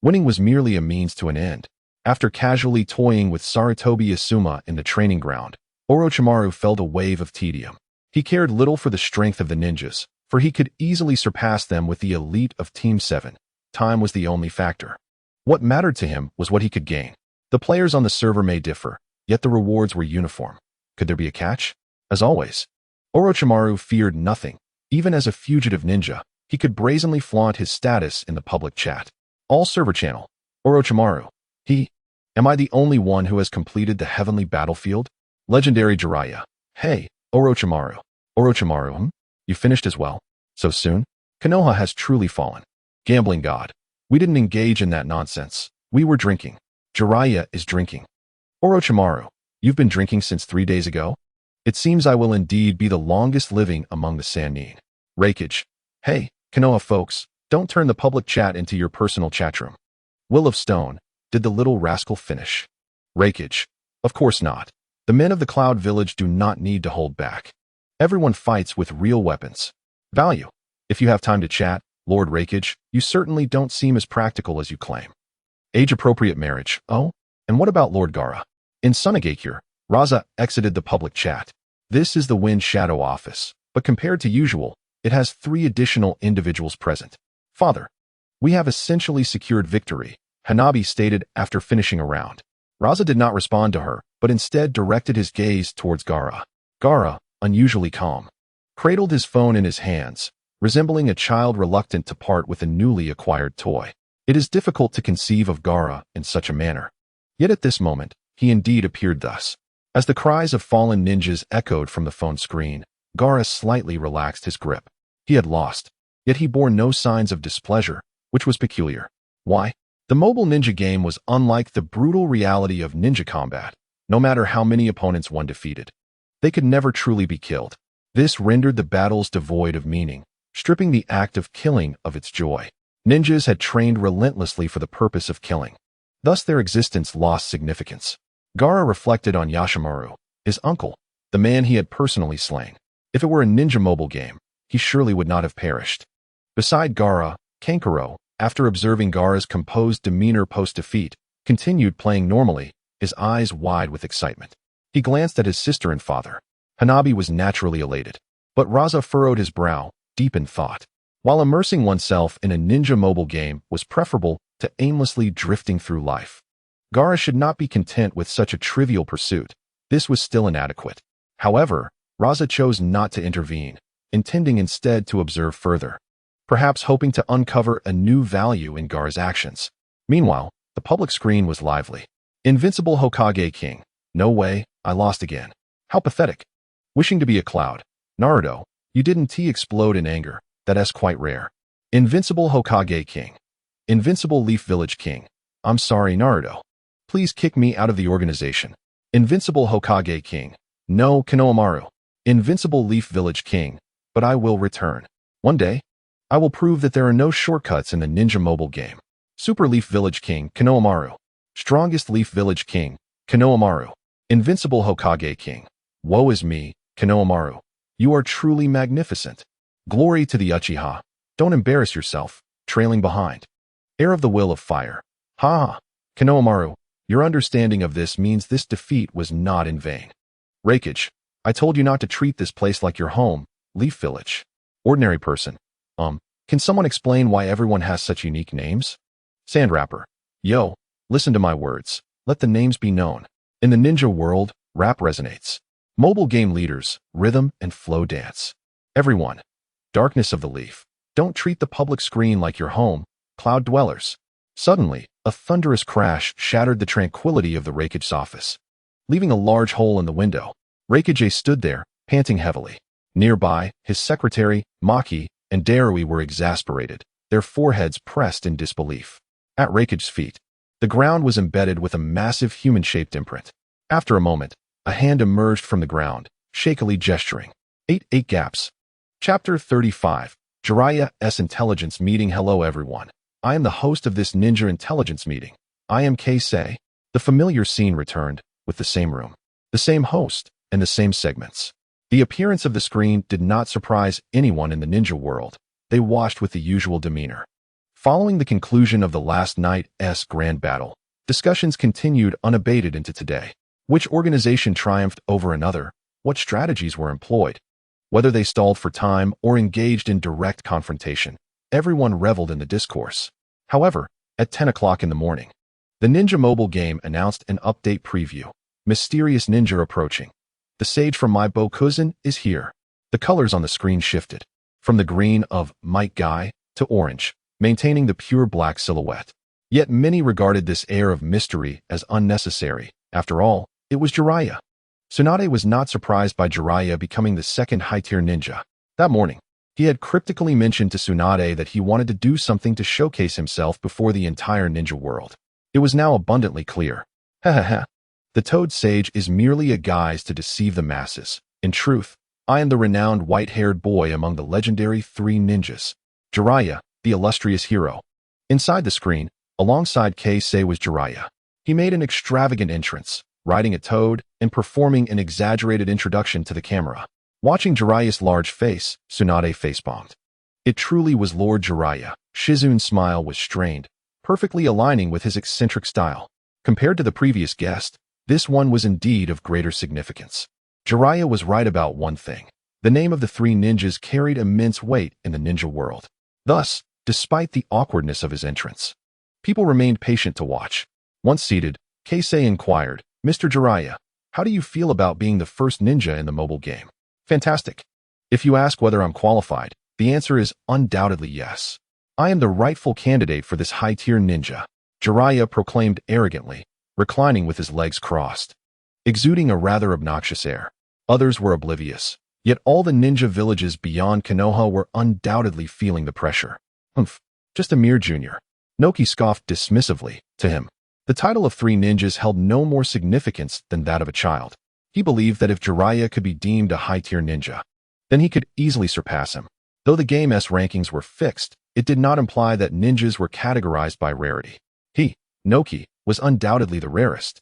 Winning was merely a means to an end. After casually toying with Sarutobi Asuma in the training ground, Orochimaru felt a wave of tedium. He cared little for the strength of the ninjas, for he could easily surpass them with the elite of Team 7. Time was the only factor. What mattered to him was what he could gain. The players on the server may differ, yet the rewards were uniform. Could there be a catch? As always, Orochimaru feared nothing. Even as a fugitive ninja, he could brazenly flaunt his status in the public chat. All server channel. Orochimaru. Am I the only one who has completed the heavenly battlefield? Legendary Jiraiya. Hey, Orochimaru. Orochimaru, You finished as well? So soon? Konoha has truly fallen. Gambling god. We didn't engage in that nonsense. We were drinking. Jiraiya is drinking. Orochimaru. You've been drinking since 3 days ago? It seems I will indeed be the longest living among the Sannin. Reikage. Hey, Konoha folks, don't turn the public chat into your personal chatroom. Will of Stone. Did the little rascal finish? Reikage. Of course not. The men of the Cloud Village do not need to hold back. Everyone fights with real weapons. Value. If you have time to chat, Lord Reikage, you certainly don't seem as practical as you claim. Age-appropriate marriage. Oh? And what about Lord Gaara? In Sunagakure, Raza exited the public chat. This is the Wind Shadow office, but compared to usual, it has 3 additional individuals present. Father. We have essentially secured victory, Hanabi stated after finishing a round. Raza did not respond to her, but instead directed his gaze towards Gaara. Gaara, unusually calm, cradled his phone in his hands, resembling a child reluctant to part with a newly acquired toy. It is difficult to conceive of Gaara in such a manner. Yet at this moment, he indeed appeared thus. As the cries of fallen ninjas echoed from the phone screen, Gaara slightly relaxed his grip. He had lost, yet he bore no signs of displeasure, which was peculiar. Why? The mobile ninja game was unlike the brutal reality of ninja combat. No matter how many opponents one defeated, they could never truly be killed. This rendered the battles devoid of meaning, stripping the act of killing of its joy. Ninjas had trained relentlessly for the purpose of killing. Thus their existence lost significance. Gaara reflected on Yashimaru, his uncle, the man he had personally slain. If it were a ninja mobile game, he surely would not have perished. Beside Gaara, Kankuro, after observing Gaara's composed demeanor post-defeat, continued playing normally, his eyes wide with excitement. He glanced at his sister and father. Hanabi was naturally elated, but Raza furrowed his brow, deep in thought. While immersing oneself in a ninja mobile game was preferable to aimlessly drifting through life, Gaara should not be content with such a trivial pursuit. This was still inadequate. However, Raza chose not to intervene, intending instead to observe further, perhaps hoping to uncover a new value in Gaara's actions. Meanwhile, the public screen was lively. Invincible Hokage King. No way, I lost again. How pathetic. Wishing to be a cloud. Naruto, you didn't explode in anger. That's quite rare. Invincible Hokage King. Invincible Leaf Village King. I'm sorry, Naruto. Please kick me out of the organization. Invincible Hokage King. No, Konohamaru. Invincible Leaf Village King. But I will return. One day, I will prove that there are no shortcuts in the ninja mobile game. Super Leaf Village King, Konohamaru. Strongest Leaf Village King, Konohamaru. Invincible Hokage King. Woe is me, Konohamaru. You are truly magnificent. Glory to the Uchiha. Don't embarrass yourself, trailing behind. Heir of the Will of Fire. Ha ha. Konohamaru, your understanding of this means this defeat was not in vain. Reikage, I told you not to treat this place like your home, Leaf Village. Ordinary person. Can someone explain why everyone has such unique names? Sandrapper. Yo, listen to my words. Let the names be known. In the ninja world, rap resonates. Mobile game leaders, rhythm and flow dance. Everyone. Darkness of the Leaf. Don't treat the public screen like your home, Cloud Dwellers. Suddenly, a thunderous crash shattered the tranquility of the Reikage's office, leaving a large hole in the window. Reikage stood there, panting heavily. Nearby, his secretary, Maki, and Darui were exasperated, their foreheads pressed in disbelief. At Reikage's feet, the ground was embedded with a massive human-shaped imprint. After a moment, a hand emerged from the ground, shakily gesturing. 8 gaps. Chapter 35. Jiraiya's Intelligence Meeting. Hello everyone. I am the host of this Ninja Intelligence Meeting. I am Keisei. The familiar scene returned, with the same room, the same host, and the same segments. The appearance of the screen did not surprise anyone in the ninja world. They watched with the usual demeanor. Following the conclusion of the last night's grand battle, discussions continued unabated into today. Which organization triumphed over another? What strategies were employed? Whether they stalled for time or engaged in direct confrontation, everyone reveled in the discourse. However, at 10 o'clock in the morning, the Ninja mobile game announced an update preview. Mysterious ninja approaching. The sage from my Bokuzen is here. The colors on the screen shifted. from the green of Might Guy to orange, maintaining the pure black silhouette. Yet many regarded this air of mystery as unnecessary. After all, it was Jiraiya. Tsunade was not surprised by Jiraiya becoming the second high-tier ninja. That morning, he had cryptically mentioned to Tsunade that he wanted to do something to showcase himself before the entire ninja world. It was now abundantly clear. Ha. The Toad Sage is merely a guise to deceive the masses. In truth, I am the renowned white-haired boy among the legendary 3 ninjas. Jiraiya, the illustrious hero. Inside the screen, alongside Keisei was Jiraiya. He made an extravagant entrance, riding a toad and performing an exaggerated introduction to the camera. Watching Jiraiya's large face, Tsunade facepalmed. It truly was Lord Jiraiya. Shizune's smile was strained, perfectly aligning with his eccentric style. Compared to the previous guest, this one was indeed of greater significance. Jiraiya was right about one thing. The name of the 3 ninjas carried immense weight in the ninja world. Thus, despite the awkwardness of his entrance, people remained patient to watch. Once seated, Keisei inquired, "Mr. Jiraiya, how do you feel about being the first ninja in the mobile game?" "Fantastic. If you ask whether I'm qualified, the answer is undoubtedly yes. I am the rightful candidate for this high-tier ninja," Jiraiya proclaimed arrogantly, reclining with his legs crossed, exuding a rather obnoxious air. Others were oblivious, yet all the ninja villages beyond Konoha were undoubtedly feeling the pressure. Just a mere junior. Noki scoffed dismissively to him. The title of 3 ninjas held no more significance than that of a child. He believed that if Jiraiya could be deemed a high-tier ninja, then he could easily surpass him. Though the game's rankings were fixed, it did not imply that ninjas were categorized by rarity. He, Noki, was undoubtedly the rarest.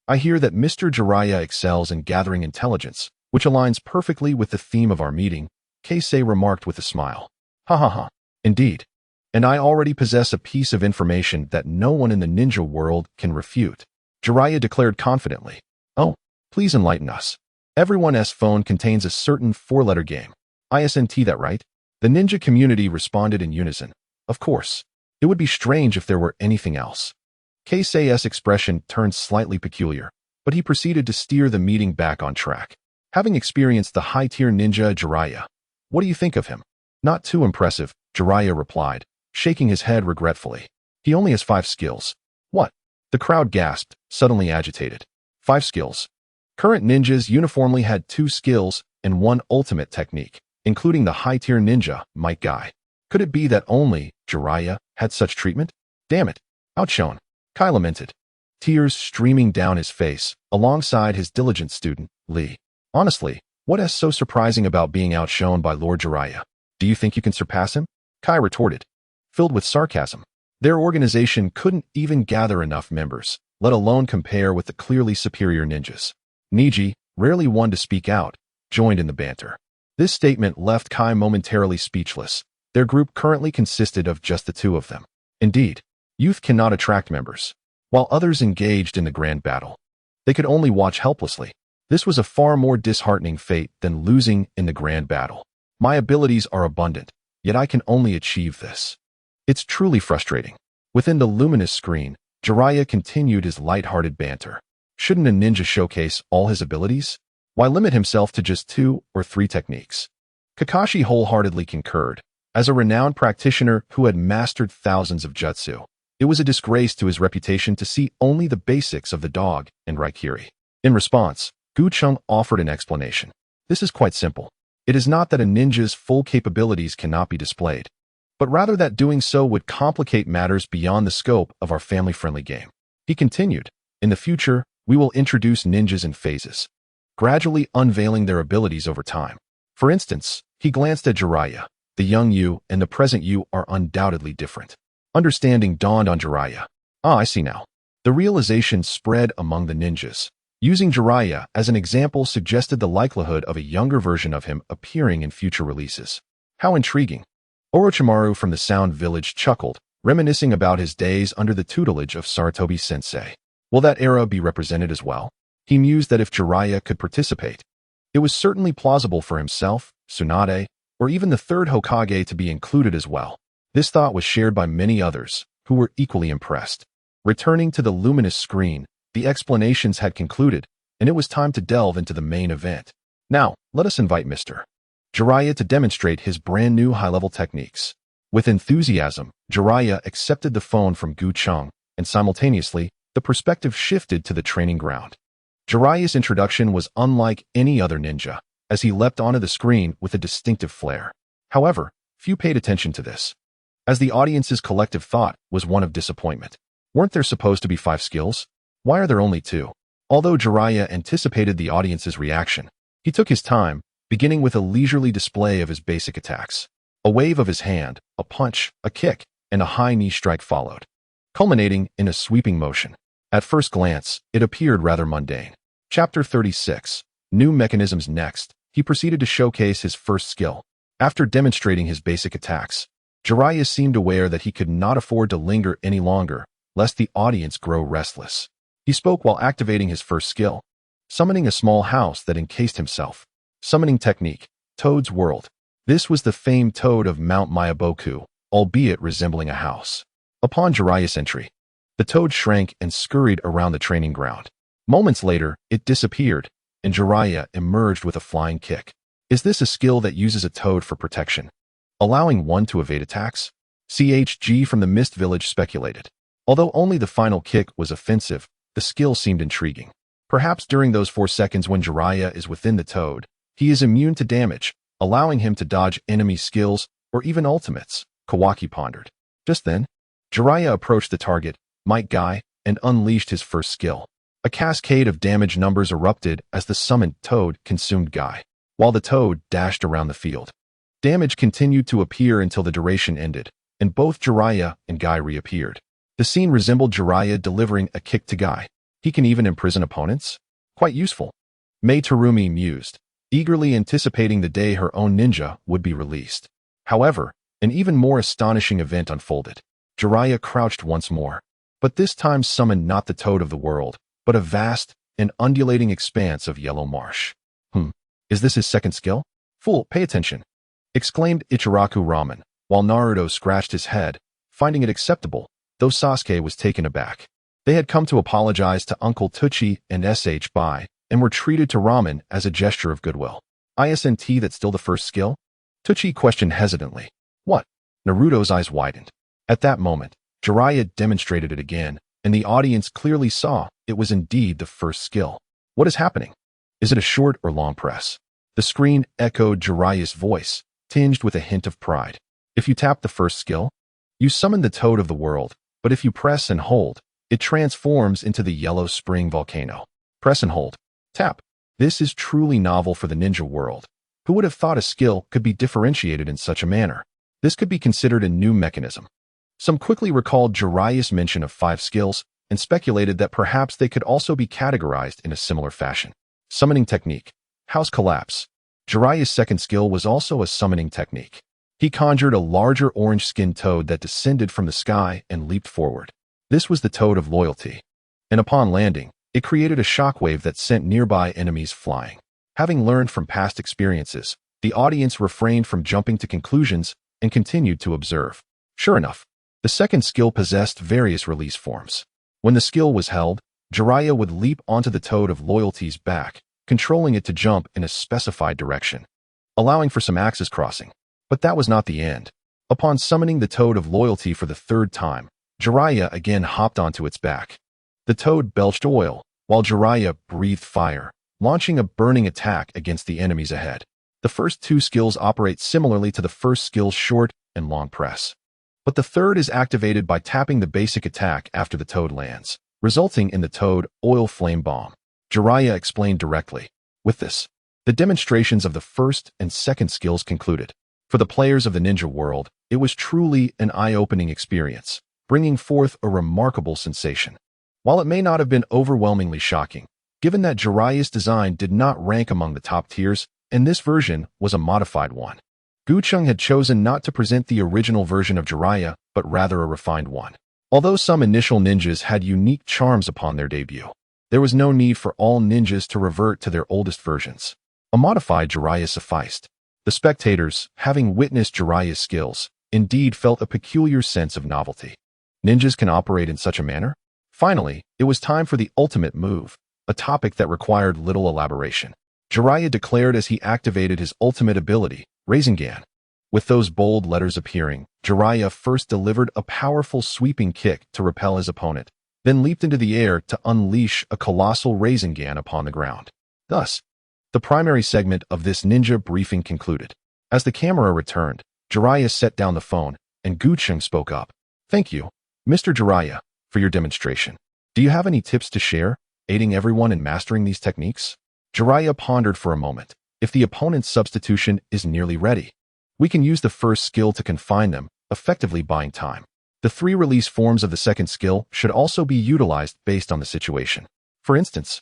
"I hear that Mr. Jiraiya excels in gathering intelligence, which aligns perfectly with the theme of our meeting," Keisei remarked with a smile. Ha. Indeed. And I already possess a piece of information that no one in the ninja world can refute, Jiraiya declared confidently. "Oh, please enlighten us." "Everyone's phone contains a certain 4-letter game. ISNT, that right?" The ninja community responded in unison. Of course. It would be strange if there were anything else. Keisei's expression turned slightly peculiar, but he proceeded to steer the meeting back on track. "Having experienced the high-tier ninja Jiraiya, what do you think of him?" "Not too impressive," Jiraiya replied, shaking his head regretfully. "He only has 5 skills." "What?" The crowd gasped, suddenly agitated. 5 skills. Current ninjas uniformly had 2 skills and 1 ultimate technique, including the high-tier ninja, Might Guy. Could it be that only Jiraiya had such treatment? Damn it. Outshone. Kai lamented, tears streaming down his face, alongside his diligent student, Lee. "Honestly, what is so surprising about being outshone by Lord Jiraiya? Do you think you can surpass him?" Kai retorted, filled with sarcasm. Their organization couldn't even gather enough members, let alone compare with the clearly superior ninjas. Niji, rarely one to speak out, joined in the banter. This statement left Kai momentarily speechless. Their group currently consisted of just the 2 of them. Indeed, youth cannot attract members. While others engaged in the grand battle, they could only watch helplessly. This was a far more disheartening fate than losing in the grand battle. "My abilities are abundant, yet I can only achieve this. It's truly frustrating." Within the luminous screen, Jiraiya continued his light-hearted banter. Shouldn't a ninja showcase all his abilities? Why limit himself to just 2 or 3 techniques? Kakashi wholeheartedly concurred. As a renowned practitioner who had mastered thousands of jutsu, it was a disgrace to his reputation to see only the basics of the dog and Raikiri. In response, Gucheng offered an explanation. "This is quite simple. It is not that a ninja's full capabilities cannot be displayed, but rather that doing so would complicate matters beyond the scope of our family-friendly game." He continued, "In the future, we will introduce ninjas in phases, gradually unveiling their abilities over time. For instance," he glanced at Jiraiya, "the young you and the present you are undoubtedly different." Understanding dawned on Jiraiya. "Ah, I see now." The realization spread among the ninjas. Using Jiraiya as an example suggested the likelihood of a younger version of him appearing in future releases. How intriguing. Orochimaru from the Sound Village chuckled, reminiscing about his days under the tutelage of Sarutobi-sensei. Will that era be represented as well? He mused that if Jiraiya could participate, it was certainly plausible for himself, Tsunade, or even the 3rd Hokage to be included as well. This thought was shared by many others, who were equally impressed. Returning to the luminous screen, the explanations had concluded, and it was time to delve into the main event. "Now, let us invite Mr. Jiraiya to demonstrate his brand new high-level techniques. With enthusiasm, Jiraiya accepted the phone from Cheng, and simultaneously, the perspective shifted to the training ground. Jiraiya's introduction was unlike any other ninja, as he leapt onto the screen with a distinctive flair. However, few paid attention to this, as the audience's collective thought was one of disappointment. Weren't there supposed to be 5 skills? Why are there only 2? Although Jiraiya anticipated the audience's reaction, he took his time, beginning with a leisurely display of his basic attacks. A wave of his hand, a punch, a kick, and a high knee strike followed, culminating in a sweeping motion. At first glance, it appeared rather mundane. Chapter 36. New Mechanisms. Next, he proceeded to showcase his first skill. After demonstrating his basic attacks, Jiraiya seemed aware that he could not afford to linger any longer, lest the audience grow restless. He spoke while activating his first skill, summoning a small house that encased himself. Summoning technique, Toad's World. This was the famed toad of Mount Myaboku, albeit resembling a house. Upon Jiraiya's entry, the toad shrank and scurried around the training ground. Moments later, it disappeared, and Jiraiya emerged with a flying kick. Is this a skill that uses a toad for protection, allowing one to evade attacks? CHG from the Mist Village speculated. Although only the final kick was offensive, the skill seemed intriguing. Perhaps during those 4 seconds when Jiraiya is within the toad, he is immune to damage, allowing him to dodge enemy skills or even ultimates, Kawaki pondered. Just then, Jiraiya approached the target, Might Guy, and unleashed his first skill. A cascade of damage numbers erupted as the summoned toad consumed Guy, while the toad dashed around the field. Damage continued to appear until the duration ended, and both Jiraiya and Guy reappeared. The scene resembled Jiraiya delivering a kick to Guy. He can even imprison opponents? Quite useful. Mei Terumi mused, eagerly anticipating the day her own ninja would be released. However, an even more astonishing event unfolded. Jiraiya crouched once more, but this time summoned not the toad of the world, but a vast and undulating expanse of yellow marsh. Is this his second skill? Fool, pay attention, exclaimed Ichiraku Ramen, while Naruto scratched his head, finding it acceptable, though Sasuke was taken aback. They had come to apologize to Uncle Tucci and SH Bai, and were treated to ramen as a gesture of goodwill. Isn't that still the first skill? Tucci questioned hesitantly. What? Naruto's eyes widened. At that moment, Jiraiya demonstrated it again, and the audience clearly saw it was indeed the first skill. What is happening? Is it a short or long press? The screen echoed Jiraiya's voice, tinged with a hint of pride. If you tap the first skill, you summon the toad of the world, but if you press and hold, it transforms into the yellow spring volcano. Press and hold. Tap. This is truly novel for the ninja world. Who would have thought a skill could be differentiated in such a manner? This could be considered a new mechanism. Some quickly recalled Jiraiya's mention of 5 skills and speculated that perhaps they could also be categorized in a similar fashion. Summoning technique. House collapse. Jiraiya's second skill was also a summoning technique. He conjured a larger orange-skinned toad that descended from the sky and leaped forward. This was the toad of loyalty, and upon landing, it created a shockwave that sent nearby enemies flying. Having learned from past experiences, the audience refrained from jumping to conclusions and continued to observe. Sure enough, the second skill possessed various release forms. When the skill was held, Jiraiya would leap onto the toad of loyalty's back, controlling it to jump in a specified direction, allowing for some axis crossing. But that was not the end. Upon summoning the toad of loyalty for the 3rd time, Jiraiya again hopped onto its back. The toad belched oil, while Jiraiya breathed fire, launching a burning attack against the enemies ahead. The first 2 skills operate similarly to the first skill's short and long press, but the third is activated by tapping the basic attack after the toad lands, resulting in the toad oil flame bomb. Jiraiya explained directly. With this, the demonstrations of the first and second skills concluded. For the players of the ninja world, it was truly an eye-opening experience, bringing forth a remarkable sensation. While it may not have been overwhelmingly shocking, given that Jiraiya's design did not rank among the top tiers, and this version was a modified one. Cheng had chosen not to present the original version of Jiraiya, but rather a refined one. Although some initial ninjas had unique charms upon their debut, there was no need for all ninjas to revert to their oldest versions. A modified Jiraiya sufficed. The spectators, having witnessed Jiraiya's skills, indeed felt a peculiar sense of novelty. Ninjas can operate in such a manner? Finally, it was time for the ultimate move, a topic that required little elaboration. Jiraiya declared as he activated his ultimate ability, Rasengan. With those bold letters appearing, Jiraiya first delivered a powerful sweeping kick to repel his opponent, then leaped into the air to unleash a colossal Rasengan upon the ground. Thus, the primary segment of this ninja briefing concluded. As the camera returned, Jiraiya set down the phone, and Cheng spoke up. "Thank you, Mr. Jiraiya, for your demonstration. Do you have any tips to share, aiding everyone in mastering these techniques?" Jiraiya pondered for a moment. If the opponent's substitution is nearly ready, we can use the first skill to confine them, effectively buying time. The 3 release forms of the second skill should also be utilized based on the situation. For instance,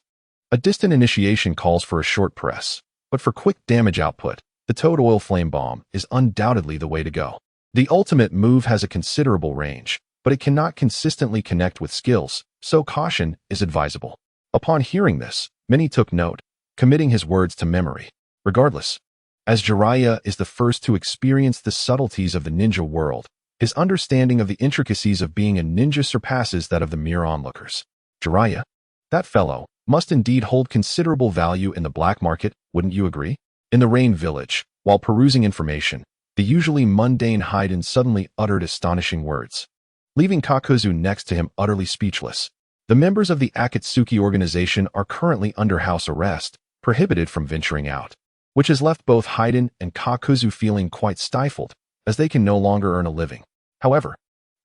a distant initiation calls for a short press, but for quick damage output, the Toad Oil Flame Bomb is undoubtedly the way to go. The ultimate move has a considerable range, but it cannot consistently connect with skills, so caution is advisable. Upon hearing this, many took note, committing his words to memory. Regardless, as Jiraiya is the first to experience the subtleties of the ninja world, his understanding of the intricacies of being a ninja surpasses that of the mere onlookers. Jiraiya, that fellow, must indeed hold considerable value in the black market, wouldn't you agree? In the Rain Village, while perusing information, the usually mundane Haiden suddenly uttered astonishing words, leaving Kakuzu next to him utterly speechless. The members of the Akatsuki organization are currently under house arrest, prohibited from venturing out, which has left both Haiden and Kakuzu feeling quite stifled, as they can no longer earn a living. However,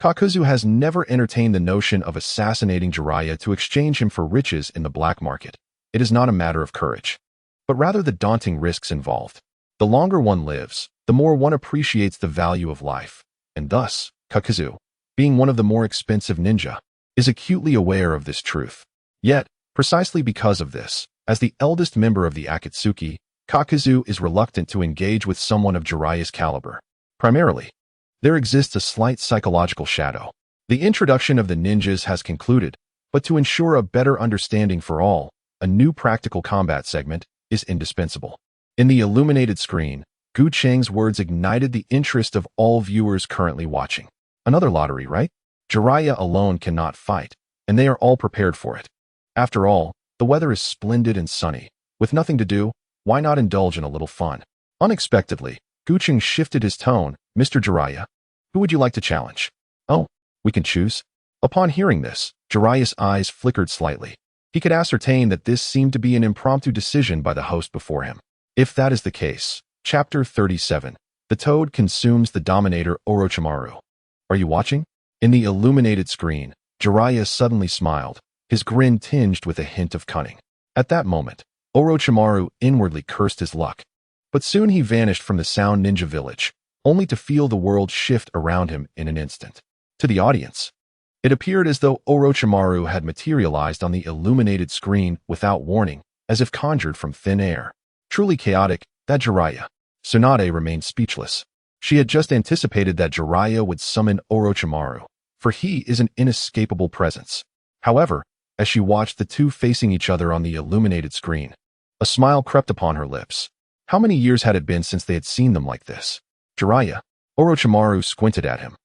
Kakuzu has never entertained the notion of assassinating Jiraiya to exchange him for riches in the black market. It is not a matter of courage, but rather the daunting risks involved. The longer one lives, the more one appreciates the value of life, and thus, Kakuzu, being one of the more expensive ninja, is acutely aware of this truth. Yet, precisely because of this, as the eldest member of the Akatsuki, Kakuzu is reluctant to engage with someone of Jiraiya's caliber. Primarily, there exists a slight psychological shadow. The introduction of the ninjas has concluded, but to ensure a better understanding for all, a new practical combat segment is indispensable. In the illuminated screen, Cheng's words ignited the interest of all viewers currently watching. Another lottery, right? Jiraiya alone cannot fight, and they are all prepared for it. After all, the weather is splendid and sunny. With nothing to do, why not indulge in a little fun? Unexpectedly, Cheng shifted his tone. "Mr. Jiraiya, who would you like to challenge?" "Oh, we can choose." Upon hearing this, Jiraiya's eyes flickered slightly. He could ascertain that this seemed to be an impromptu decision by the host before him. If that is the case, Chapter 37, The Toad Consumes the Dominator Orochimaru. Are you watching? In the illuminated screen, Jiraiya suddenly smiled, his grin tinged with a hint of cunning. At that moment, Orochimaru inwardly cursed his luck. But soon he vanished from the Sound Ninja Village, only to feel the world shift around him in an instant. To the audience, it appeared as though Orochimaru had materialized on the illuminated screen without warning, as if conjured from thin air. Truly chaotic, that Jiraiya. Tsunade remained speechless. She had just anticipated that Jiraiya would summon Orochimaru, for he is an inescapable presence. However, as she watched the two facing each other on the illuminated screen, a smile crept upon her lips. How many years had it been since they had seen them like this? Jiraiya. Orochimaru squinted at him,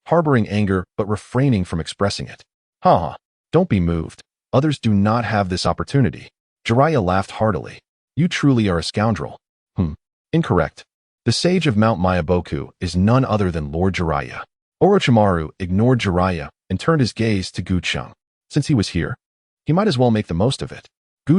harboring anger but refraining from expressing it. "Haha, don't be moved. Others do not have this opportunity." Jiraiya laughed heartily. "You truly are a scoundrel." Incorrect. The sage of Mount Myaboku is none other than Lord Jiraiya. Orochimaru ignored Jiraiya and turned his gaze to Cheng. Since he was here, he might as well make the most of it.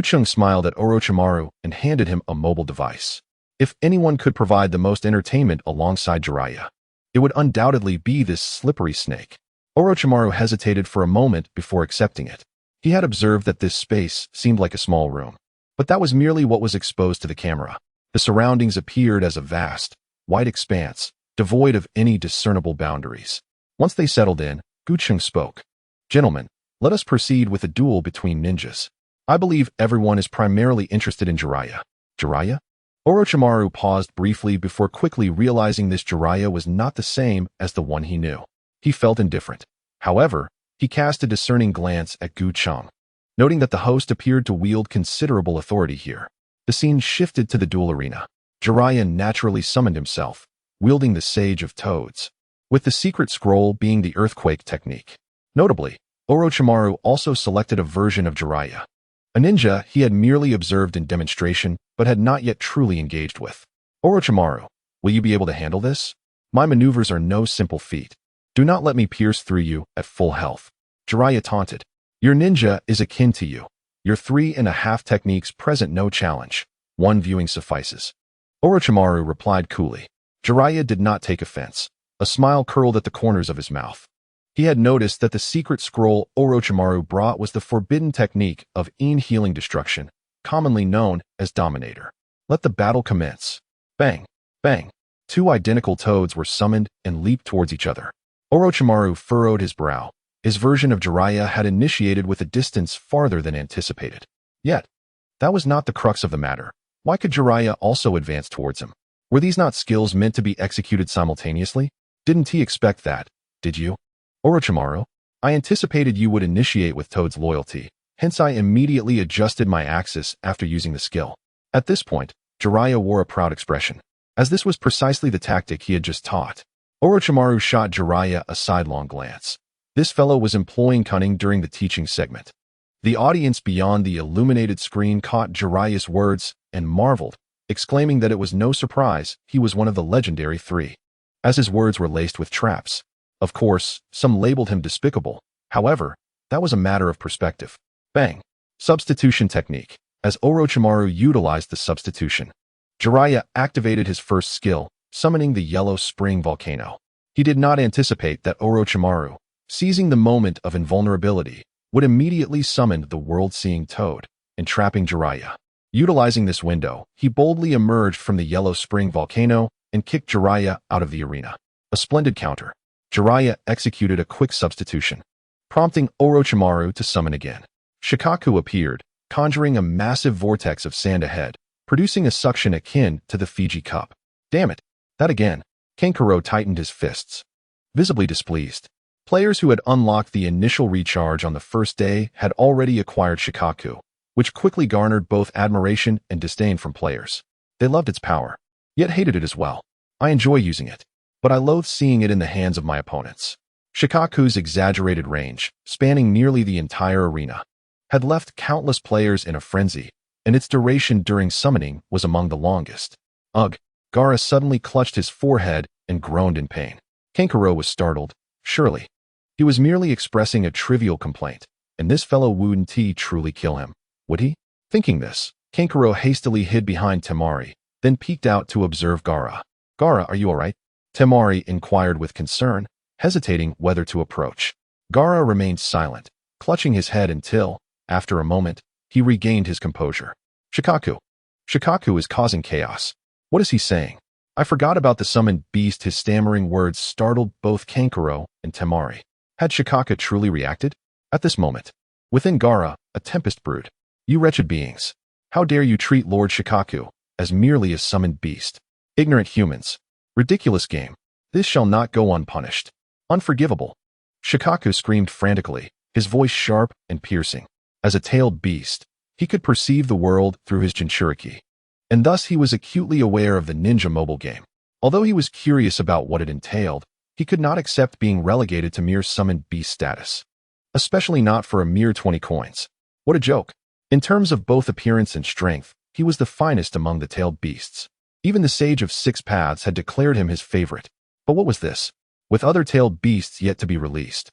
Cheng smiled at Orochimaru and handed him a mobile device. If anyone could provide the most entertainment alongside Jiraiya, it would undoubtedly be this slippery snake. Orochimaru hesitated for a moment before accepting it. He had observed that this space seemed like a small room, but that was merely what was exposed to the camera. The surroundings appeared as a vast, wide expanse, devoid of any discernible boundaries. Once they settled in, Cheng spoke. "Gentlemen, let us proceed with a duel between ninjas. I believe everyone is primarily interested in Jiraiya." "Jiraiya?" Orochimaru paused briefly before quickly realizing this Jiraiya was not the same as the one he knew. He felt indifferent. However, he cast a discerning glance at Cheng, noting that the host appeared to wield considerable authority here. The scene shifted to the duel arena. Jiraiya naturally summoned himself, wielding the Sage of Toads, with the secret scroll being the earthquake technique. Notably, Orochimaru also selected a version of Jiraiya, A ninja he had merely observed in demonstration, but had not yet truly engaged with. Orochimaru, will you be able to handle this? My maneuvers are no simple feat. Do not let me pierce through you at full health. Jiraiya taunted. Your ninja is akin to you. Your 3.5 techniques present no challenge. One viewing suffices. Orochimaru replied coolly. Jiraiya did not take offense. A smile curled at the corners of his mouth. He had noticed that the secret scroll Orochimaru brought was the forbidden technique of healing destruction, commonly known as Dominator. Let the battle commence. Bang! Bang! 2 identical toads were summoned and leaped towards each other. Orochimaru furrowed his brow. His version of Jiraiya had initiated with a distance farther than anticipated. Yet, that was not the crux of the matter. Why could Jiraiya also advance towards him? Were these not skills meant to be executed simultaneously? Didn't he expect that, did you? Orochimaru, I anticipated you would initiate with Toad's loyalty, hence I immediately adjusted my axis after using the skill. At this point, Jiraiya wore a proud expression, as this was precisely the tactic he had just taught. Orochimaru shot Jiraiya a sidelong glance. This fellow was employing cunning during the teaching segment. The audience beyond the illuminated screen caught Jiraiya's words and marveled, exclaiming that it was no surprise he was one of the legendary 3. As his words were laced with traps. Of course, some labeled him despicable. However, that was a matter of perspective. Bang! Substitution technique. As Orochimaru utilized the substitution, Jiraiya activated his first skill, summoning the Yellow Spring Volcano. He did not anticipate that Orochimaru, seizing the moment of invulnerability, would immediately summon the world-seeing Toad, entrapping Jiraiya. Utilizing this window, he boldly emerged from the Yellow Spring Volcano and kicked Jiraiya out of the arena. A splendid counter. Jiraiya executed a quick substitution, prompting Orochimaru to summon again. Shikaku appeared, conjuring a massive vortex of sand ahead, producing a suction akin to the Fiji Cup. Damn it, that again. Kankuro tightened his fists, visibly displeased. Players who had unlocked the initial recharge on the first day had already acquired Shikaku, which quickly garnered both admiration and disdain from players. They loved its power, yet hated it as well. I enjoy using it, but I loathe seeing it in the hands of my opponents. Shikaku's exaggerated range, spanning nearly the entire arena, had left countless players in a frenzy, and its duration during summoning was among the longest. Ugh! Gaara suddenly clutched his forehead and groaned in pain. Kankuro was startled. Surely, he was merely expressing a trivial complaint, and this fellow wouldn't truly kill him, would he? Thinking this, Kankuro hastily hid behind Temari, then peeked out to observe Gaara. Gaara, are you alright? Temari inquired with concern, hesitating whether to approach. Gaara remained silent, clutching his head until, after a moment, he regained his composure. Shikaku. Shikaku is causing chaos. What is he saying? I forgot about the summoned beast. His stammering words startled both Kankuro and Temari. Had Shikaku truly reacted? At this moment, within Gaara, a tempest brewed. You wretched beings. How dare you treat Lord Shikaku as merely a summoned beast? Ignorant humans. Ridiculous game. This shall not go unpunished. Unforgivable. Shikaku screamed frantically, his voice sharp and piercing. As a tailed beast, he could perceive the world through his Jinchuriki, and thus he was acutely aware of the ninja mobile game. Although he was curious about what it entailed, he could not accept being relegated to mere summoned beast status. Especially not for a mere 20 coins. What a joke. In terms of both appearance and strength, he was the finest among the tailed beasts. Even the Sage of Six Paths had declared him his favorite. But what was this? With other tailed beasts yet to be released,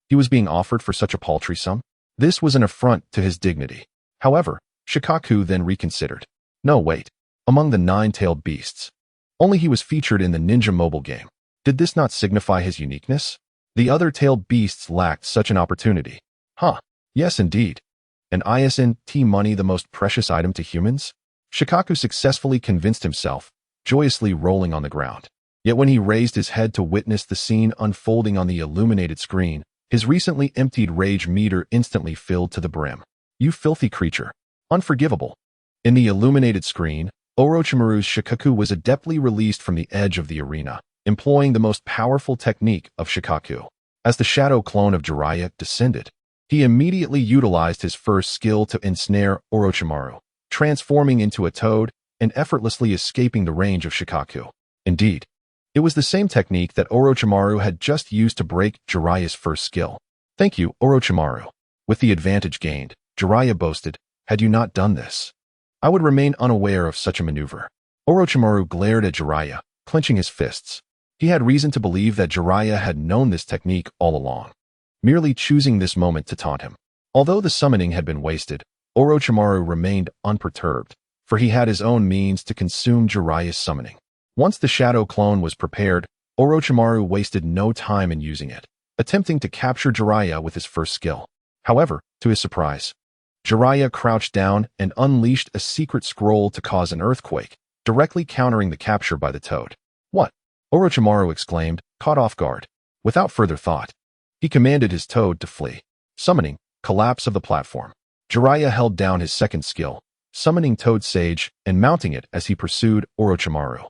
he was being offered for such a paltry sum? This was an affront to his dignity. However, Shikaku then reconsidered. No, wait. Among the 9-tailed beasts, only he was featured in the ninja mobile game. Did this not signify his uniqueness? The other tailed beasts lacked such an opportunity. Huh. Yes, indeed. And isn't money the most precious item to humans? Shikaku successfully convinced himself, joyously rolling on the ground. Yet when he raised his head to witness the scene unfolding on the illuminated screen, his recently emptied rage meter instantly filled to the brim. You filthy creature. Unforgivable. In the illuminated screen, Orochimaru's Shikaku was adeptly released from the edge of the arena, employing the most powerful technique of Shikaku. As the shadow clone of Jiraiya descended, he immediately utilized his first skill to ensnare Orochimaru, transforming into a toad and effortlessly escaping the range of Shikaku. Indeed, it was the same technique that Orochimaru had just used to break Jiraiya's first skill. Thank you, Orochimaru. With the advantage gained, Jiraiya boasted, Had you not done this, I would remain unaware of such a maneuver. Orochimaru glared at Jiraiya, clenching his fists. He had reason to believe that Jiraiya had known this technique all along, merely choosing this moment to taunt him. Although the summoning had been wasted, Orochimaru remained unperturbed, for he had his own means to consume Jiraiya's summoning. Once the shadow clone was prepared, Orochimaru wasted no time in using it, attempting to capture Jiraiya with his first skill. However, to his surprise, Jiraiya crouched down and unleashed a secret scroll to cause an earthquake, directly countering the capture by the toad. What? Orochimaru exclaimed, caught off guard. Without further thought, he commanded his toad to flee. Summoning, collapse of the platform. Jiraiya held down his second skill, summoning Toad Sage and mounting it as he pursued Orochimaru.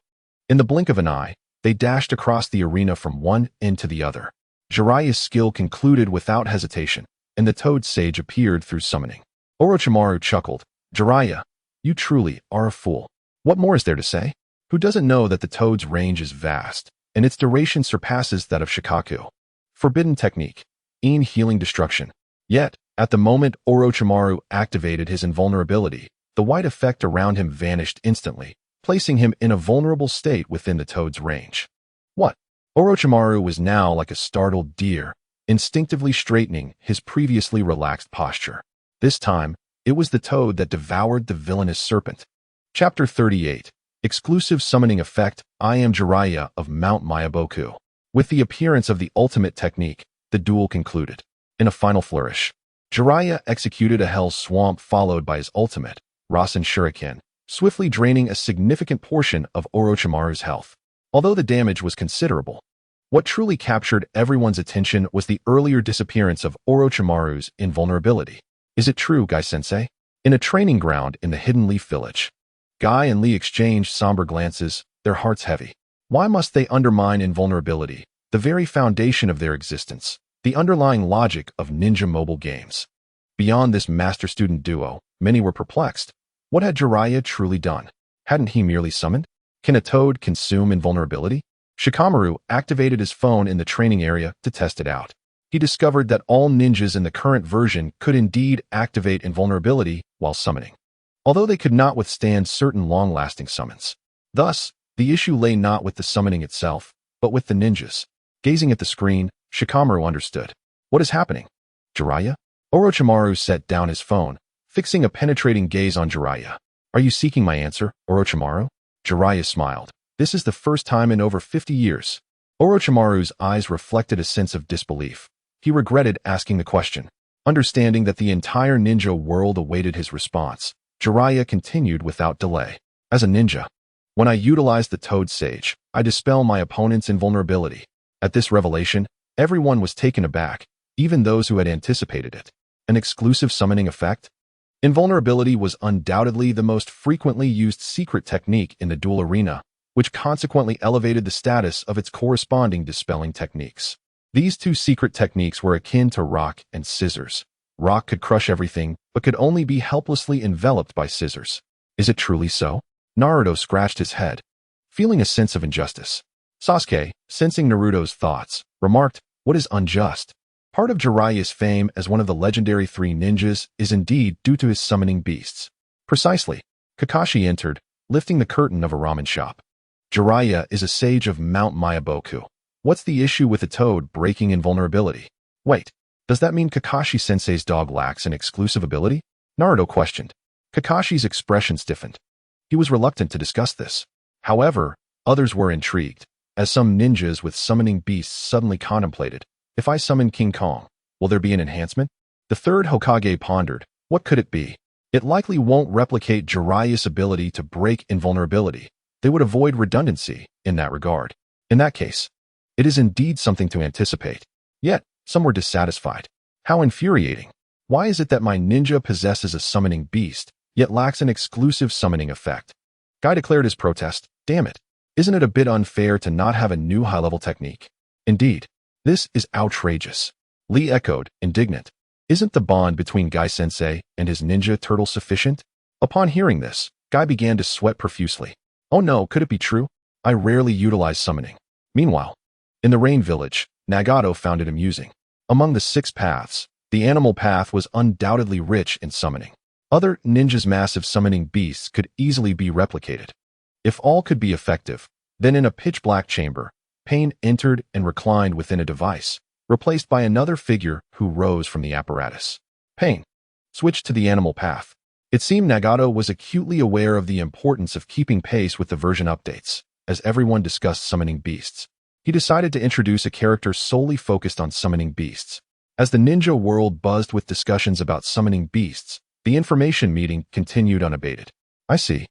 In the blink of an eye, they dashed across the arena from one end to the other. Jiraiya's skill concluded without hesitation, and the Toad Sage appeared through summoning. Orochimaru chuckled. Jiraiya, you truly are a fool. What more is there to say? Who doesn't know that the toad's range is vast, and its duration surpasses that of Shikaku? Forbidden technique. Healing destruction. Yet, at the moment Orochimaru activated his invulnerability, the white effect around him vanished instantly, placing him in a vulnerable state within the toad's range. What? Orochimaru was now like a startled deer, instinctively straightening his previously relaxed posture. This time, it was the toad that devoured the villainous serpent. Chapter 38. Exclusive Summoning Effect. I am Jiraiya of Mount Myaboku. With the appearance of the ultimate technique, the duel concluded. In a final flourish, Jiraiya executed a Hell Swamp followed by his ultimate, Rasen Shuriken, swiftly draining a significant portion of Orochimaru's health. Although the damage was considerable, what truly captured everyone's attention was the earlier disappearance of Orochimaru's invulnerability. Is it true, Guy-sensei? In a training ground in the Hidden Leaf Village, Guy and Lee exchanged somber glances, their hearts heavy. Why must they undermine invulnerability, the very foundation of their existence, the underlying logic of ninja mobile games? Beyond this master-student duo, many were perplexed. What had Jiraiya truly done? Hadn't he merely summoned? Can a toad consume invulnerability? Shikamaru activated his phone in the training area to test it out. He discovered that all ninjas in the current version could indeed activate invulnerability while summoning, although they could not withstand certain long-lasting summons. Thus, the issue lay not with the summoning itself, but with the ninjas. Gazing at the screen, Shikamaru understood. What is happening? Jiraiya? Orochimaru set down his phone, fixing a penetrating gaze on Jiraiya. Are you seeking my answer, Orochimaru? Jiraiya smiled. This is the first time in over 50 years. Orochimaru's eyes reflected a sense of disbelief. He regretted asking the question. Understanding that the entire ninja world awaited his response, Jiraiya continued without delay. As a ninja, when I utilize the Toad Sage, I dispel my opponent's invulnerability. At this revelation, everyone was taken aback, even those who had anticipated it. An exclusive summoning effect? Invulnerability was undoubtedly the most frequently used secret technique in the duel arena, which consequently elevated the status of its corresponding dispelling techniques. These two secret techniques were akin to rock and scissors. Rock could crush everything, but could only be helplessly enveloped by scissors. Is it truly so? Naruto scratched his head, feeling a sense of injustice. Sasuke, sensing Naruto's thoughts, remarked, what is unjust? Part of Jiraiya's fame as one of the legendary three ninjas is indeed due to his summoning beasts. Precisely. Kakashi entered, lifting the curtain of a ramen shop. Jiraiya is a sage of Mount Myaboku. What's the issue with a toad breaking invulnerability? Wait, does that mean Kakashi-sensei's dog lacks an exclusive ability? Naruto questioned. Kakashi's expression stiffened. He was reluctant to discuss this. However, others were intrigued, as some ninjas with summoning beasts suddenly contemplated. If I summon King Kong, will there be an enhancement? The third Hokage pondered. What could it be? It likely won't replicate Jiraiya's ability to break invulnerability. They would avoid redundancy in that regard. In that case, it is indeed something to anticipate. Yet, some were dissatisfied. How infuriating. Why is it that my ninja possesses a summoning beast, yet lacks an exclusive summoning effect? Guy declared his protest. Damn it. Isn't it a bit unfair to not have a new high-level technique? Indeed. This is outrageous. Lee echoed, indignant. Isn't the bond between Guy-sensei and his ninja turtle sufficient? Upon hearing this, Guy began to sweat profusely. Oh no, could it be true? I rarely utilize summoning. Meanwhile, in the Rain Village, Nagato found it amusing. Among the 6 paths, the animal path was undoubtedly rich in summoning. Other ninjas' massive summoning beasts could easily be replicated. If all could be effective, then in a pitch-black chamber, Pain entered and reclined within a device, replaced by another figure who rose from the apparatus. Pain switched to the animal path. It seemed Nagato was acutely aware of the importance of keeping pace with the version updates. As everyone discussed summoning beasts, he decided to introduce a character solely focused on summoning beasts. As the ninja world buzzed with discussions about summoning beasts, the information meeting continued unabated. I see.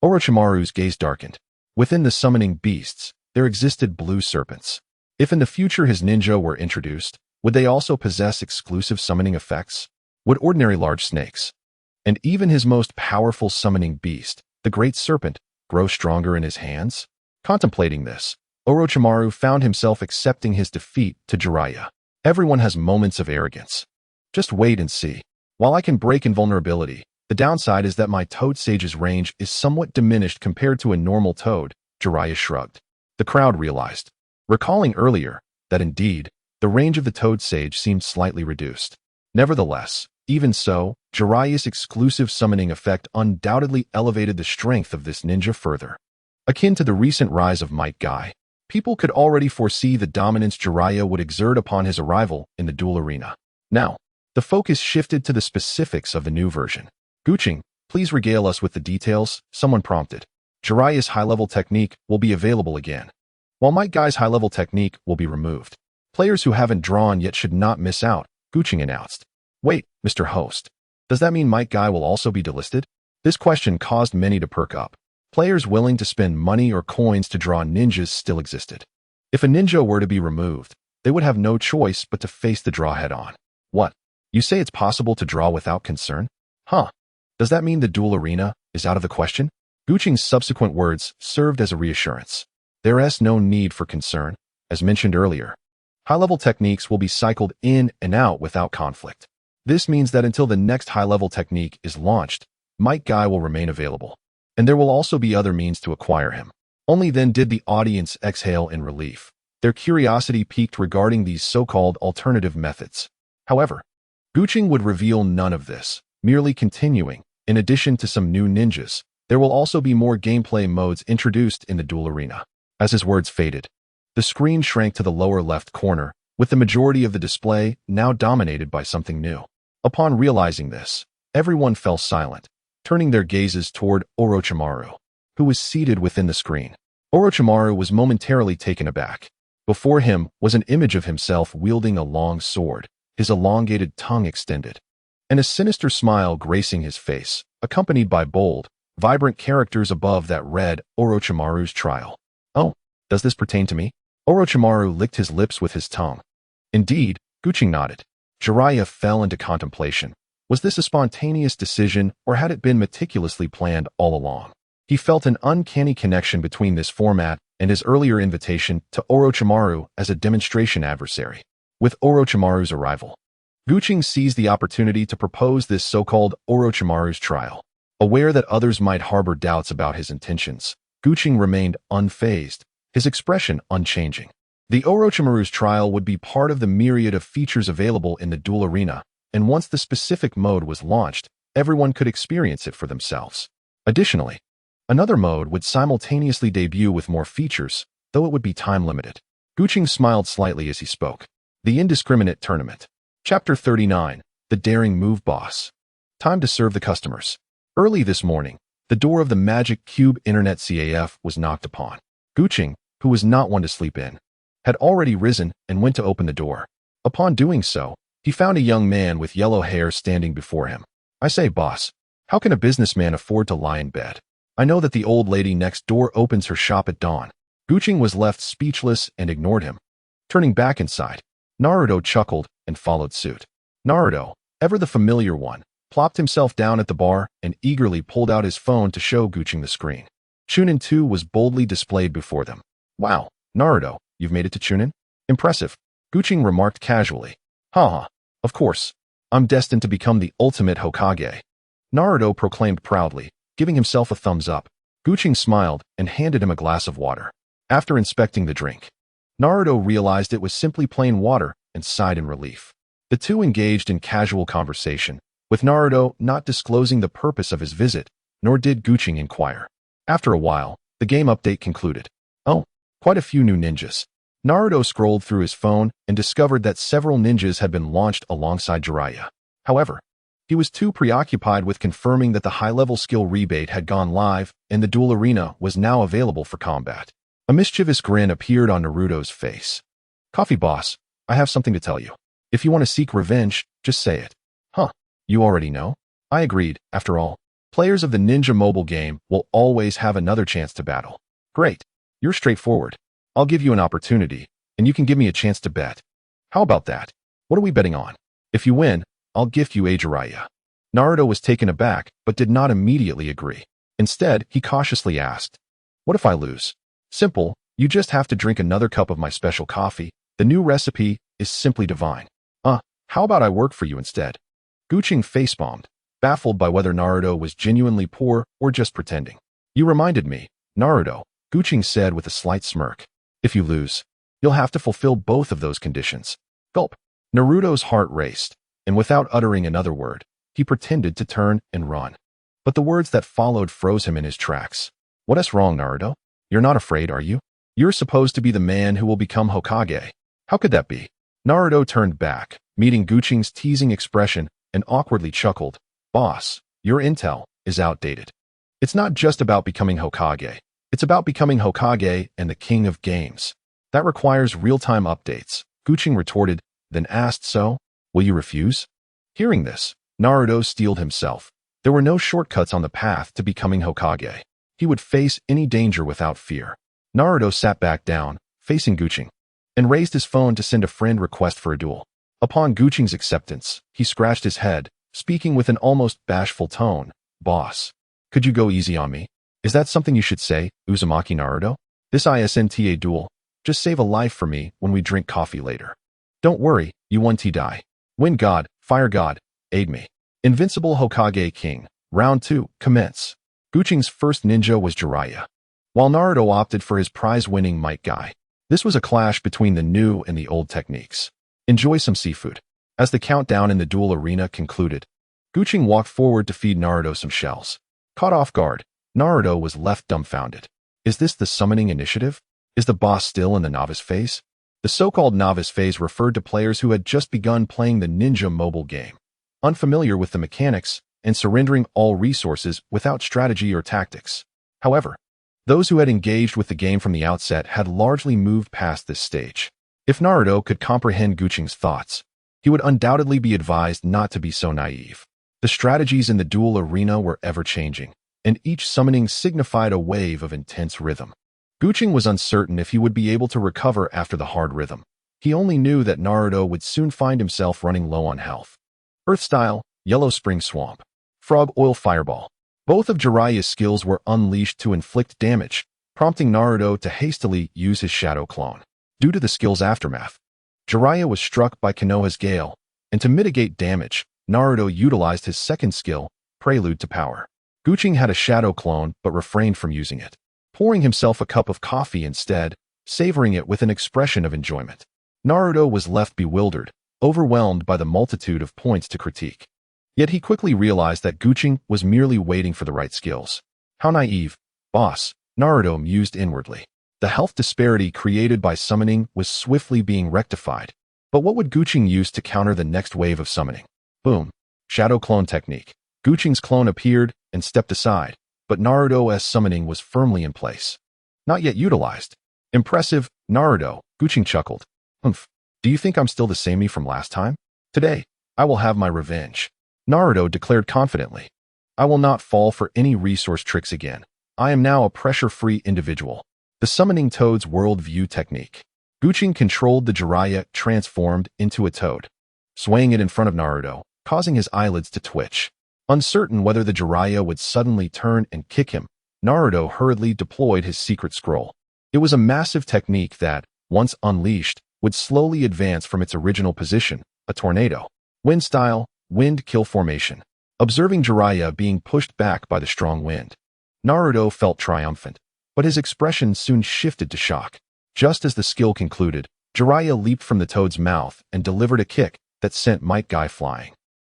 Orochimaru's gaze darkened. Within the summoning beasts, there existed blue serpents. If in the future his ninja were introduced, would they also possess exclusive summoning effects? Would ordinary large snakes, and even his most powerful summoning beast, the great serpent, grow stronger in his hands? Contemplating this, Orochimaru found himself accepting his defeat to Jiraiya. Everyone has moments of arrogance. Just wait and see. While I can break invulnerability, the downside is that my Toad Sage's range is somewhat diminished compared to a normal toad, Jiraiya shrugged. The crowd realized, recalling earlier, that indeed, the range of the Toad Sage seemed slightly reduced. Nevertheless, even so, Jiraiya's exclusive summoning effect undoubtedly elevated the strength of this ninja further. Akin to the recent rise of Might Guy, people could already foresee the dominance Jiraiya would exert upon his arrival in the duel arena. Now, the focus shifted to the specifics of the new version. Gucheng, please regale us with the details, someone prompted. Jiraiya's high-level technique will be available again, while Might Guy's high-level technique will be removed. Players who haven't drawn yet should not miss out, Gucheng announced. Wait, Mr. Host. Does that mean Might Guy will also be delisted? This question caused many to perk up. Players willing to spend money or coins to draw ninjas still existed. If a ninja were to be removed, they would have no choice but to face the draw head-on. What? You say it's possible to draw without concern? Huh. Does that mean the duel arena is out of the question? Gucheng's subsequent words served as a reassurance. There is no need for concern, as mentioned earlier. High-level techniques will be cycled in and out without conflict. This means that until the next high-level technique is launched, Might Guy will remain available. And there will also be other means to acquire him. Only then did the audience exhale in relief. Their curiosity piqued regarding these so-called alternative methods. However, Gucheng would reveal none of this, merely continuing. In addition to some new ninjas, there will also be more gameplay modes introduced in the duel arena. As his words faded, the screen shrank to the lower left corner, with the majority of the display now dominated by something new. Upon realizing this, everyone fell silent, turning their gazes toward Orochimaru, who was seated within the screen. Orochimaru was momentarily taken aback. Before him was an image of himself wielding a long sword, his elongated tongue extended, and a sinister smile gracing his face, accompanied by bold, vibrant characters above that read Orochimaru's trial. Oh, does this pertain to me? Orochimaru licked his lips with his tongue. Indeed, Gucheng nodded. Jiraiya fell into contemplation. Was this a spontaneous decision, or had it been meticulously planned all along? He felt an uncanny connection between this format and his earlier invitation to Orochimaru as a demonstration adversary. With Orochimaru's arrival, Gucheng seized the opportunity to propose this so-called Orochimaru's trial. Aware that others might harbor doubts about his intentions, Gucheng remained unfazed, his expression unchanging. The Orochimaru's trial would be part of the myriad of features available in the duel arena, and once the specific mode was launched, everyone could experience it for themselves. Additionally, another mode would simultaneously debut with more features, though it would be time-limited. Gucheng smiled slightly as he spoke. The Indiscriminate Tournament. Chapter 39. The Daring Move Boss. Time to serve the customers. Early this morning, the door of the Magic Cube Internet CAF was knocked upon. Gucheng, who was not one to sleep in, had already risen and went to open the door. Upon doing so, he found a young man with yellow hair standing before him. I say, boss, how can a businessman afford to lie in bed? I know that the old lady next door opens her shop at dawn. Gucheng was left speechless and ignored him. Turning back inside, Naruto chuckled and followed suit. Naruto, ever the familiar one, plopped himself down at the bar and eagerly pulled out his phone to show Gucheng the screen. Chunin 2 was boldly displayed before them. Wow, Naruto, you've made it to Chunin? Impressive, Gucheng remarked casually. Haha, of course, I'm destined to become the ultimate Hokage. Naruto proclaimed proudly, giving himself a thumbs up. Gucheng smiled and handed him a glass of water. After inspecting the drink, Naruto realized it was simply plain water and sighed in relief. The two engaged in casual conversation, with Naruto not disclosing the purpose of his visit, nor did Guching inquire. After a while, the game update concluded. Oh, quite a few new ninjas. Naruto scrolled through his phone and discovered that several ninjas had been launched alongside Jiraiya. However, he was too preoccupied with confirming that the high-level skill rebate had gone live and the duel arena was now available for combat. A mischievous grin appeared on Naruto's face. Coffee boss, I have something to tell you. If you want to seek revenge, just say it. Huh, you already know? I agreed. After all, players of the Ninja mobile game will always have another chance to battle. Great. You're straightforward. I'll give you an opportunity, and you can give me a chance to bet. How about that? What are we betting on? If you win, I'll gift you a Jiraiya. Naruto was taken aback, but did not immediately agree. Instead, he cautiously asked, what if I lose? Simple, you just have to drink another cup of my special coffee. The new recipe is simply divine. How about I work for you instead? Guching facepalmed, baffled by whether Naruto was genuinely poor or just pretending. You reminded me, Naruto, Guching said with a slight smirk. If you lose, you'll have to fulfill both of those conditions. Gulp. Naruto's heart raced, and without uttering another word, he pretended to turn and run. But the words that followed froze him in his tracks. What's wrong, Naruto? You're not afraid, are you? You're supposed to be the man who will become Hokage. How could that be? Naruto turned back, meeting Guching's teasing expression, and awkwardly chuckled. Boss, your intel is outdated. It's not just about becoming Hokage. It's about becoming Hokage and the king of games. That requires real-time updates, Guching retorted, then asked, so, will you refuse? Hearing this, Naruto steeled himself. There were no shortcuts on the path to becoming Hokage. He would face any danger without fear. Naruto sat back down, facing Guching, and raised his phone to send a friend request for a duel. Upon Guching's acceptance, he scratched his head, speaking with an almost bashful tone. Boss, could you go easy on me? Is that something you should say, Uzumaki Naruto? This ISNTA duel, just save a life for me when we drink coffee later. Don't worry, you 1T die. Wind God, Fire God, aid me. Invincible Hokage King, Round 2, commence. Guching's first ninja was Jiraiya, while Naruto opted for his prize-winning Might Guy. This was a clash between the new and the old techniques. Enjoy some seafood. As the countdown in the duel arena concluded, Guching walked forward to feed Naruto some shells. Caught off guard, Naruto was left dumbfounded. Is this the summoning initiative? Is the boss still in the novice phase? The so-called novice phase referred to players who had just begun playing the Ninja mobile game, unfamiliar with the mechanics and surrendering all resources without strategy or tactics. However, those who had engaged with the game from the outset had largely moved past this stage. If Naruto could comprehend Guching's thoughts, he would undoubtedly be advised not to be so naive. The strategies in the duel arena were ever-changing, and each summoning signified a wave of intense rhythm. Guching was uncertain if he would be able to recover after the hard rhythm. He only knew that Naruto would soon find himself running low on health. Earth Style, Yellow Spring Swamp, Frog Oil Fireball. Both of Jiraiya's skills were unleashed to inflict damage, prompting Naruto to hastily use his Shadow Clone. Due to the skill's aftermath, Jiraiya was struck by Konoha's Gale, and to mitigate damage, Naruto utilized his second skill, Prelude to Power. Guching had a Shadow Clone but refrained from using it, pouring himself a cup of coffee instead, savoring it with an expression of enjoyment. Naruto was left bewildered, overwhelmed by the multitude of points to critique. Yet he quickly realized that Guching was merely waiting for the right skills. How naive, boss, Naruto mused inwardly. The health disparity created by summoning was swiftly being rectified. But what would Guching use to counter the next wave of summoning? Boom. Shadow Clone Technique. Guching's clone appeared and stepped aside, but Naruto's summoning was firmly in place. Not yet utilized. Impressive, Naruto, Guching chuckled. Humph. Do you think I'm still the same me from last time? Today, I will have my revenge. Naruto declared confidently. I will not fall for any resource tricks again. I am now a pressure-free individual. The Summoning Toad's Worldview Technique. Guching controlled the Jiraiya transformed into a toad, swaying it in front of Naruto, causing his eyelids to twitch. Uncertain whether the Jiraiya would suddenly turn and kick him, Naruto hurriedly deployed his secret scroll. It was a massive technique that, once unleashed, would slowly advance from its original position, a tornado. Wind Style, Wind Kill Formation. Observing Jiraiya being pushed back by the strong wind, Naruto felt triumphant, but his expression soon shifted to shock. Just as the skill concluded, Jiraiya leaped from the toad's mouth and delivered a kick that sent Might Guy flying.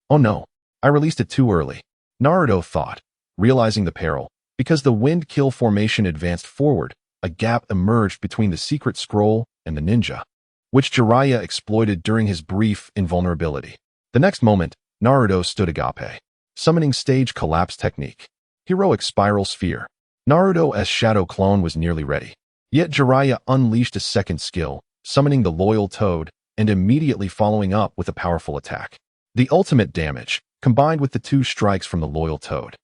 Oh no! I released it too early, Naruto thought, realizing the peril. Because the wind kill formation advanced forward, a gap emerged between the secret scroll and the ninja, which Jiraiya exploited during his brief invulnerability. The next moment, Naruto stood agape, summoning stage collapse technique. Heroic spiral sphere. Naruto as shadow clone was nearly ready. Yet Jiraiya unleashed a second skill, summoning the loyal toad, and immediately following up with a powerful attack. The ultimate damage, combined with the two strikes from the loyal toad,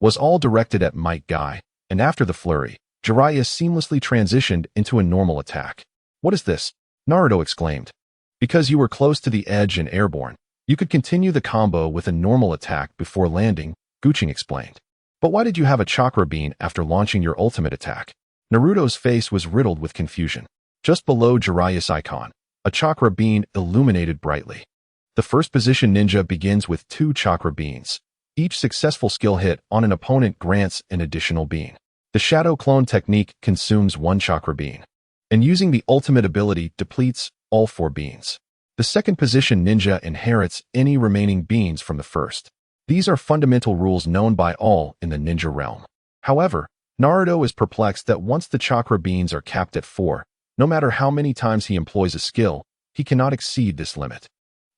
was all directed at Might Guy, and after the flurry, Jiraiya seamlessly transitioned into a normal attack. What is this? Naruto exclaimed. Because you were close to the edge and airborne, you could continue the combo with a normal attack before landing, Cheng explained. But why did you have a chakra bean after launching your ultimate attack? Naruto's face was riddled with confusion. Just below Jiraiya's icon, a chakra bean illuminated brightly. The first position ninja begins with 2 chakra beans. Each successful skill hit on an opponent grants an additional bean. The shadow clone technique consumes 1 chakra bean, and using the ultimate ability depletes all 4 beans. The second position ninja inherits any remaining beans from the first. These are fundamental rules known by all in the ninja realm. However, Naruto is perplexed that once the chakra beans are capped at 4, no matter how many times he employs a skill, he cannot exceed this limit.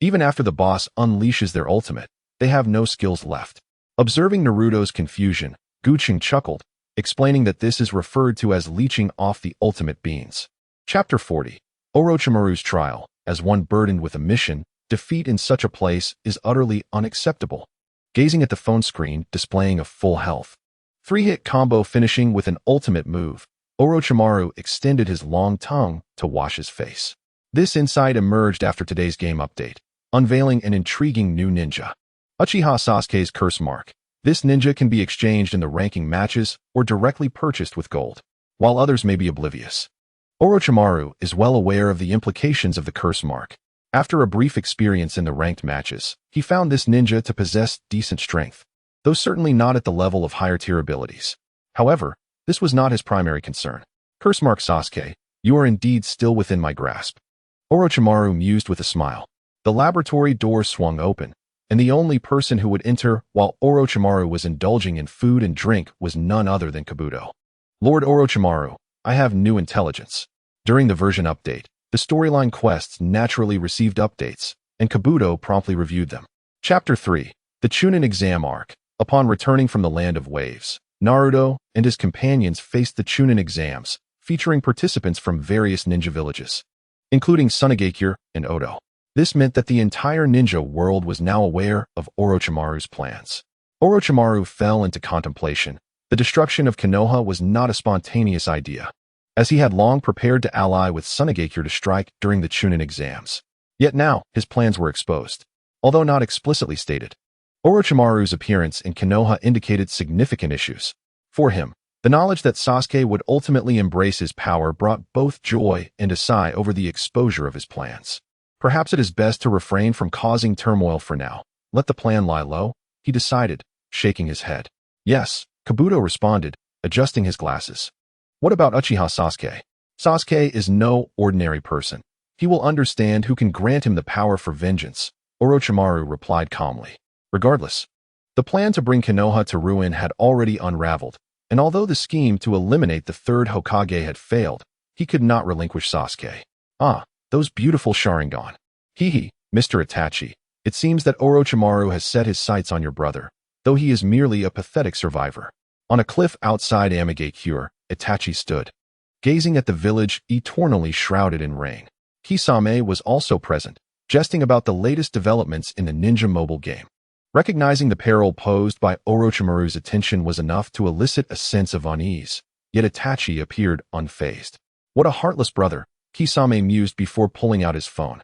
Even after the boss unleashes their ultimate, they have no skills left. Observing Naruto's confusion, Cheng chuckled, explaining that this is referred to as leeching off the ultimate beans. Chapter 40. Orochimaru's Trial. As one burdened with a mission, defeat in such a place is utterly unacceptable. Gazing at the phone screen displaying a full health 3-hit combo finishing with an ultimate move, Orochimaru extended his long tongue to wash his face. This insight emerged after today's game update, unveiling an intriguing new ninja. Uchiha Sasuke's Curse Mark. This ninja can be exchanged in the ranking matches or directly purchased with gold, while others may be oblivious. Orochimaru is well aware of the implications of the Curse Mark. After a brief experience in the ranked matches, he found this ninja to possess decent strength, though certainly not at the level of higher-tier abilities. However, this was not his primary concern. Curse Mark Sasuke, you are indeed still within my grasp. Orochimaru mused with a smile. The laboratory door swung open, and the only person who would enter while Orochimaru was indulging in food and drink was none other than Kabuto. Lord Orochimaru, I have new intelligence. During the version update, the storyline quests naturally received updates, and Kabuto promptly reviewed them. Chapter 3. The Chunin Exam Arc. Upon returning from the Land of Waves, Naruto and his companions faced the Chunin exams, featuring participants from various ninja villages, including Sunagakure and Odo. This meant that the entire ninja world was now aware of Orochimaru's plans. Orochimaru fell into contemplation. The destruction of Konoha was not a spontaneous idea, as he had long prepared to ally with Sunagakure to strike during the Chunin exams. Yet now, his plans were exposed, although not explicitly stated. Orochimaru's appearance in Konoha indicated significant issues. For him, the knowledge that Sasuke would ultimately embrace his power brought both joy and a sigh over the exposure of his plans. Perhaps it is best to refrain from causing turmoil for now. Let the plan lie low, he decided, shaking his head. Yes, Kabuto responded, adjusting his glasses. What about Uchiha Sasuke? Sasuke is no ordinary person. He will understand who can grant him the power for vengeance, Orochimaru replied calmly. Regardless, the plan to bring Konoha to ruin had already unraveled, and although the scheme to eliminate the third Hokage had failed, he could not relinquish Sasuke. Ah, those beautiful Sharingan. Hee, Mr. Itachi, it seems that Orochimaru has set his sights on your brother, though he is merely a pathetic survivor. On a cliff outside Amigakure, Itachi stood, gazing at the village eternally shrouded in rain. Kisame was also present, jesting about the latest developments in the Ninja mobile game. Recognizing the peril posed by Orochimaru's attention was enough to elicit a sense of unease, yet Itachi appeared unfazed. What a heartless brother, Kisame mused before pulling out his phone.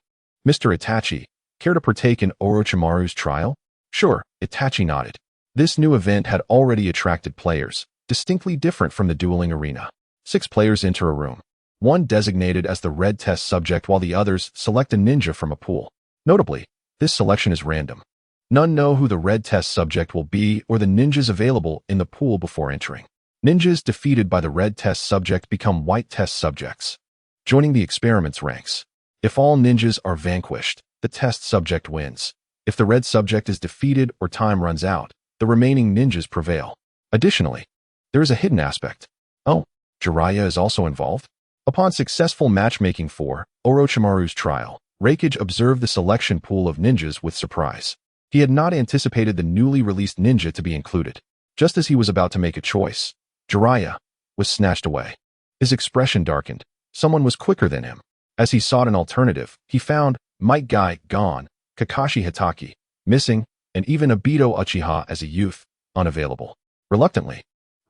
Mr. Itachi, care to partake in Orochimaru's trial? Sure, Itachi nodded. This new event had already attracted players, distinctly different from the dueling arena. 6 players enter a room. One designated as the red test subject while the others select a ninja from a pool. Notably, this selection is random. None know who the red test subject will be or the ninjas available in the pool before entering. Ninjas defeated by the red test subject become white test subjects, joining the experiment's ranks. If all ninjas are vanquished, the test subject wins. If the red subject is defeated or time runs out, the remaining ninjas prevail. Additionally, there is a hidden aspect. Oh, Jiraiya is also involved? Upon successful matchmaking for Orochimaru's trial, Raikage observed the selection pool of ninjas with surprise. He had not anticipated the newly released ninja to be included. Just as he was about to make a choice, Jiraiya was snatched away. His expression darkened. Someone was quicker than him. As he sought an alternative, he found Might Guy gone, Kakashi Hitaki missing, and even Obito Uchiha as a youth unavailable. Reluctantly,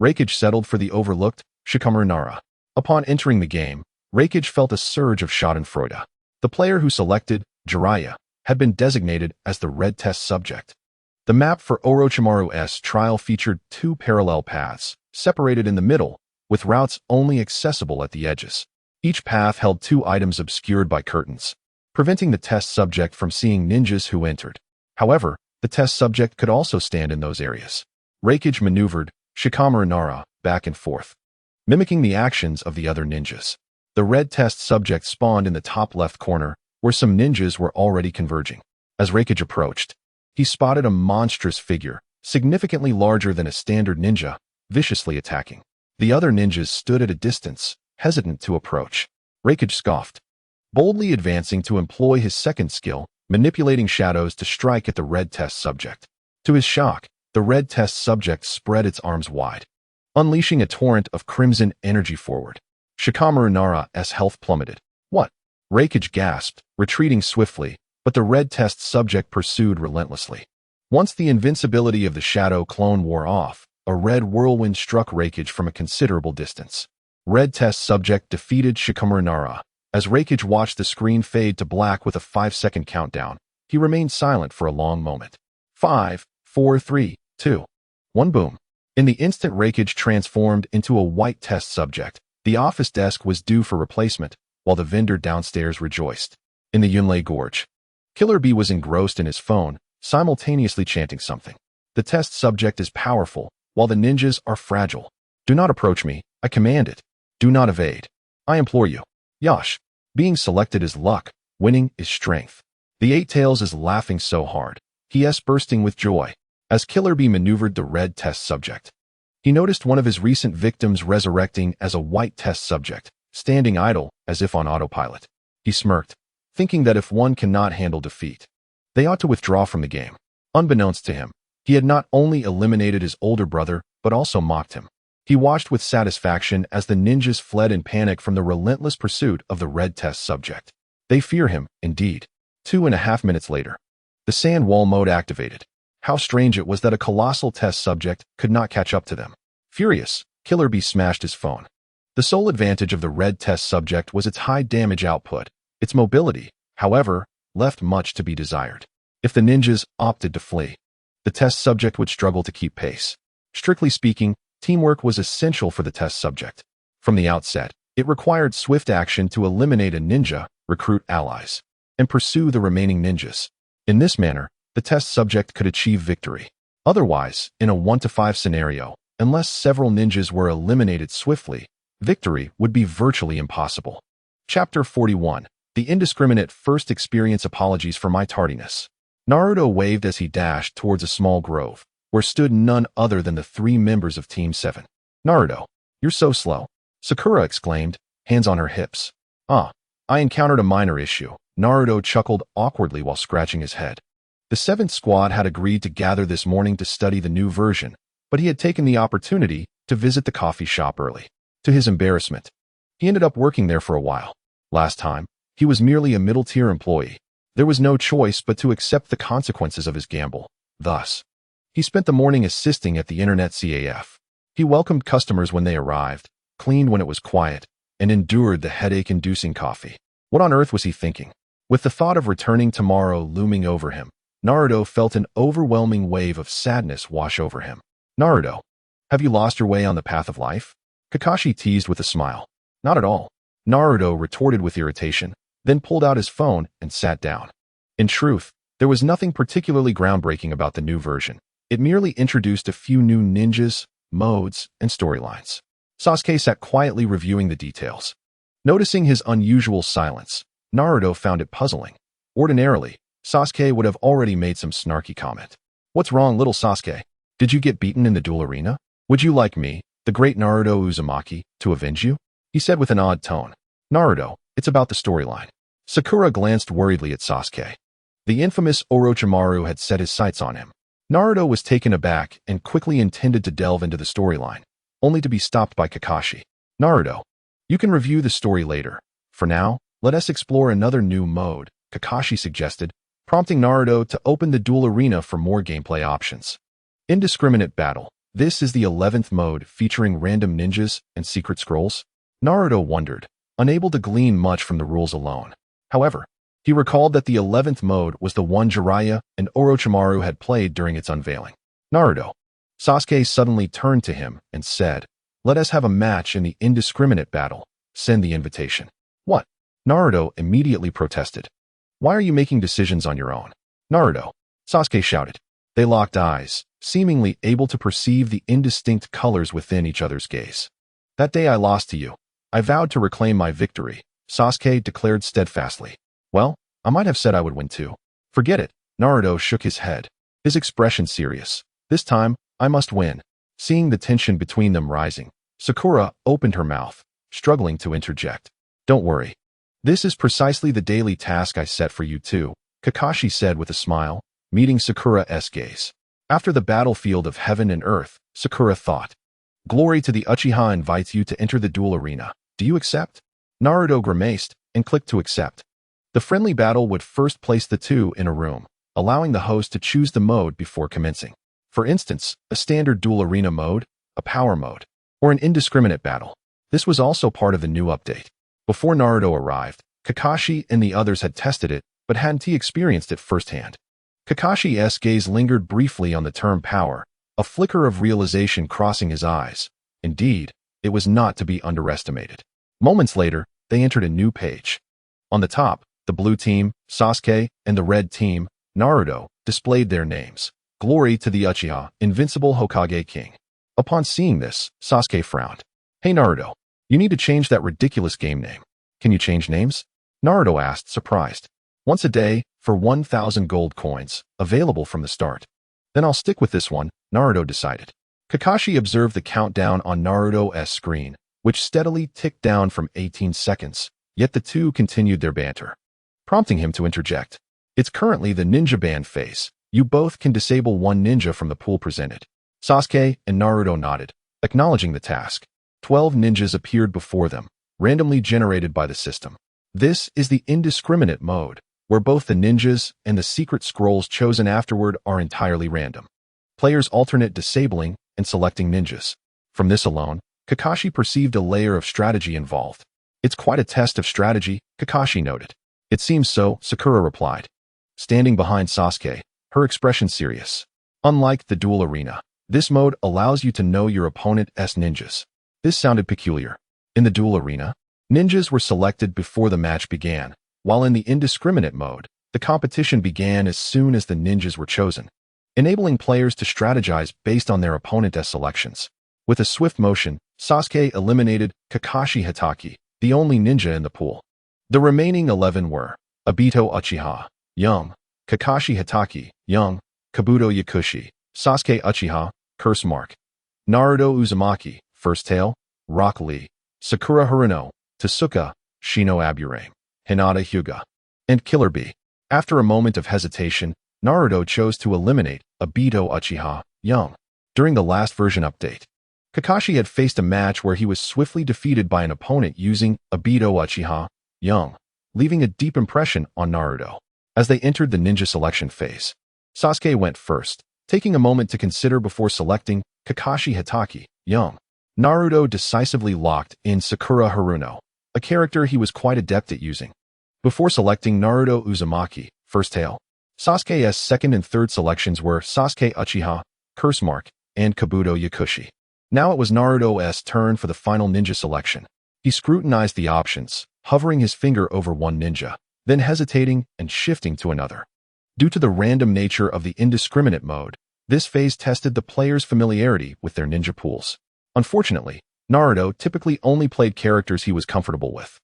Raikage settled for the overlooked Shikamaru Nara. Upon entering the game, Raikage felt a surge of schadenfreude. The player who selected Jiraiya had been designated as the red test subject. The map for Orochimaru's trial featured two parallel paths, separated in the middle, with routes only accessible at the edges. Each path held two items obscured by curtains, preventing the test subject from seeing ninjas who entered. However, the test subject could also stand in those areas. Raikage maneuvered Shikamaru Nara back and forth, mimicking the actions of the other ninjas. The red test subject spawned in the top left corner, where some ninjas were already converging. As Raikage approached, he spotted a monstrous figure, significantly larger than a standard ninja, viciously attacking. The other ninjas stood at a distance, hesitant to approach. Raikage scoffed, boldly advancing to employ his second skill, manipulating shadows to strike at the red test subject. To his shock, the red test subject spread its arms wide, unleashing a torrent of crimson energy forward. Shikamaru Nara's health plummeted. What? Raikage gasped, retreating swiftly, but the red test subject pursued relentlessly. Once the invincibility of the shadow clone wore off, a red whirlwind struck Raikage from a considerable distance. Red test subject defeated Shikamaru Nara. As Raikage watched the screen fade to black with a 5-second countdown, he remained silent for a long moment. 5, 4, 3, 2, 1 boom. In the instant Raikage transformed into a white test subject, the office desk was due for replacement, while the vendor downstairs rejoiced. In the Yunlei Gorge, Killer Bee was engrossed in his phone, simultaneously chanting something. The test subject is powerful, while the ninjas are fragile. Do not approach me, I command it. Do not evade. I implore you. Yosh. Being selected is luck, winning is strength. The Eight Tails is laughing so hard, he is bursting with joy. As Killer Bee maneuvered the red test subject, he noticed one of his recent victims resurrecting as a white test subject, standing idle as if on autopilot. He smirked, thinking that if one cannot handle defeat, they ought to withdraw from the game. Unbeknownst to him, he had not only eliminated his older brother, but also mocked him. He watched with satisfaction as the ninjas fled in panic from the relentless pursuit of the red test subject. They fear him, indeed. 2.5 minutes later, the sand wall mode activated. How strange it was that a colossal test subject could not catch up to them. Furious, Killer Bee smashed his phone. The sole advantage of the red test subject was its high damage output. Its mobility, however, left much to be desired. If the ninjas opted to flee, the test subject would struggle to keep pace. Strictly speaking, teamwork was essential for the test subject. From the outset, it required swift action to eliminate a ninja, recruit allies, and pursue the remaining ninjas. In this manner, the test subject could achieve victory. Otherwise, in a 1-to-5 scenario, unless several ninjas were eliminated swiftly, victory would be virtually impossible. Chapter 41. The Indiscriminate First Experience. Apologies for my tardiness. Naruto waved as he dashed towards a small grove, where stood none other than the 3 members of Team 7. Naruto, you're so slow, Sakura exclaimed, hands on her hips. I encountered a minor issue. Naruto chuckled awkwardly while scratching his head. The 7th squad had agreed to gather this morning to study the new version, but he had taken the opportunity to visit the coffee shop early. To his embarrassment, he ended up working there for a while. Last time, he was merely a middle-tier employee. There was no choice but to accept the consequences of his gamble. Thus, he spent the morning assisting at the internet CAF. He welcomed customers when they arrived, cleaned when it was quiet, and endured the headache-inducing coffee. What on earth was he thinking? With the thought of returning tomorrow looming over him, Naruto felt an overwhelming wave of sadness wash over him. Naruto, have you lost your way on the path of life? Kakashi teased with a smile. Not at all. Naruto retorted with irritation, then pulled out his phone and sat down. In truth, there was nothing particularly groundbreaking about the new version. It merely introduced a few new ninjas, modes, and storylines. Sasuke sat quietly reviewing the details. Noticing his unusual silence, Naruto found it puzzling. Ordinarily, Sasuke would have already made some snarky comment. What's wrong, little Sasuke? Did you get beaten in the duel arena? Would you like me, the great Naruto Uzumaki, to avenge you? He said with an odd tone. Naruto, it's about the storyline. Sakura glanced worriedly at Sasuke. The infamous Orochimaru had set his sights on him. Naruto was taken aback and quickly intended to delve into the storyline, only to be stopped by Kakashi. Naruto, you can review the story later. For now, let us explore another new mode, Kakashi suggested, prompting Naruto to open the duel arena for more gameplay options. Indiscriminate battle. This is the 11th mode featuring random ninjas and secret scrolls. Naruto wondered, unable to glean much from the rules alone. However, he recalled that the 11th mode was the one Jiraiya and Orochimaru had played during its unveiling. Naruto. Sasuke suddenly turned to him and said, let us have a match in the indiscriminate battle. Send the invitation. What? Naruto immediately protested. Why are you making decisions on your own? Naruto. Sasuke shouted. They locked eyes, seemingly able to perceive the indistinct colors within each other's gaze. That day I lost to you. I vowed to reclaim my victory, Sasuke declared steadfastly. Well, I might have said I would win too. Forget it. Naruto shook his head, his expression serious. This time, I must win. Seeing the tension between them rising, Sakura opened her mouth, struggling to interject. Don't worry. This is precisely the daily task I set for you too, Kakashi said with a smile, meeting Sakura's gaze. After the battlefield of heaven and earth, Sakura thought. Glory to the Uchiha invites you to enter the duel arena. Do you accept? Naruto grimaced and clicked to accept. The friendly battle would first place the two in a room, allowing the host to choose the mode before commencing. For instance, a standard duel arena mode, a power mode, or an indiscriminate battle. This was also part of the new update. Before Naruto arrived, Kakashi and the others had tested it, but hadn't he experienced it firsthand. Kakashi's gaze lingered briefly on the term power, a flicker of realization crossing his eyes. Indeed, it was not to be underestimated. Moments later, they entered a new page. On the top, the blue team, Sasuke, and the red team, Naruto, displayed their names. Glory to the Uchiha, invincible Hokage King. Upon seeing this, Sasuke frowned. Hey Naruto, you need to change that ridiculous game name. Can you change names? Naruto asked, surprised. Once a day, for 1,000 gold coins, available from the start. Then I'll stick with this one, Naruto decided. Kakashi observed the countdown on Naruto's screen, which steadily ticked down from 18 seconds, yet the two continued their banter, prompting him to interject. It's currently the ninja ban phase. You both can disable one ninja from the pool presented. Sasuke and Naruto nodded, acknowledging the task. 12 ninjas appeared before them, randomly generated by the system. This is the indiscriminate mode, where both the ninjas and the secret scrolls chosen afterward are entirely random. Players alternate disabling and selecting ninjas. From this alone, Kakashi perceived a layer of strategy involved. It's quite a test of strategy, Kakashi noted. It seems so, Sakura replied. Standing behind Sasuke, her expression serious. Unlike the duel arena, this mode allows you to know your opponent's ninjas. This sounded peculiar. In the duel arena, ninjas were selected before the match began, while in the indiscriminate mode, the competition began as soon as the ninjas were chosen, enabling players to strategize based on their opponent's selections. With a swift motion, Sasuke eliminated Kakashi Hatake, the only ninja in the pool. The remaining 11 were Obito Uchiha, young, Kakashi Hatake, young, Kabuto Yakushi, Sasuke Uchiha, Curse Mark, Naruto Uzumaki, First Tail, Rock Lee, Sakura Haruno, Tasuka, Shino Aburame, Hinata Hyuga, and Killer Bee. After a moment of hesitation, Naruto chose to eliminate Obito Uchiha, young. During the last version update, Kakashi had faced a match where he was swiftly defeated by an opponent using Obito Uchiha, young, leaving a deep impression on Naruto. As they entered the ninja selection phase, Sasuke went first, taking a moment to consider before selecting Kakashi Hatake, young. Naruto decisively locked in Sakura Haruno, a character he was quite adept at using. Before selecting Naruto Uzumaki, First Tail, Sasuke's second and third selections were Sasuke Uchiha, Curse Mark, and Kabuto Yakushi. Now it was Naruto's turn for the final ninja selection. He scrutinized the options, hovering his finger over one ninja, then hesitating and shifting to another. Due to the random nature of the indiscriminate mode, this phase tested the player's familiarity with their ninja pools. Unfortunately, Naruto typically only played characters he was comfortable with.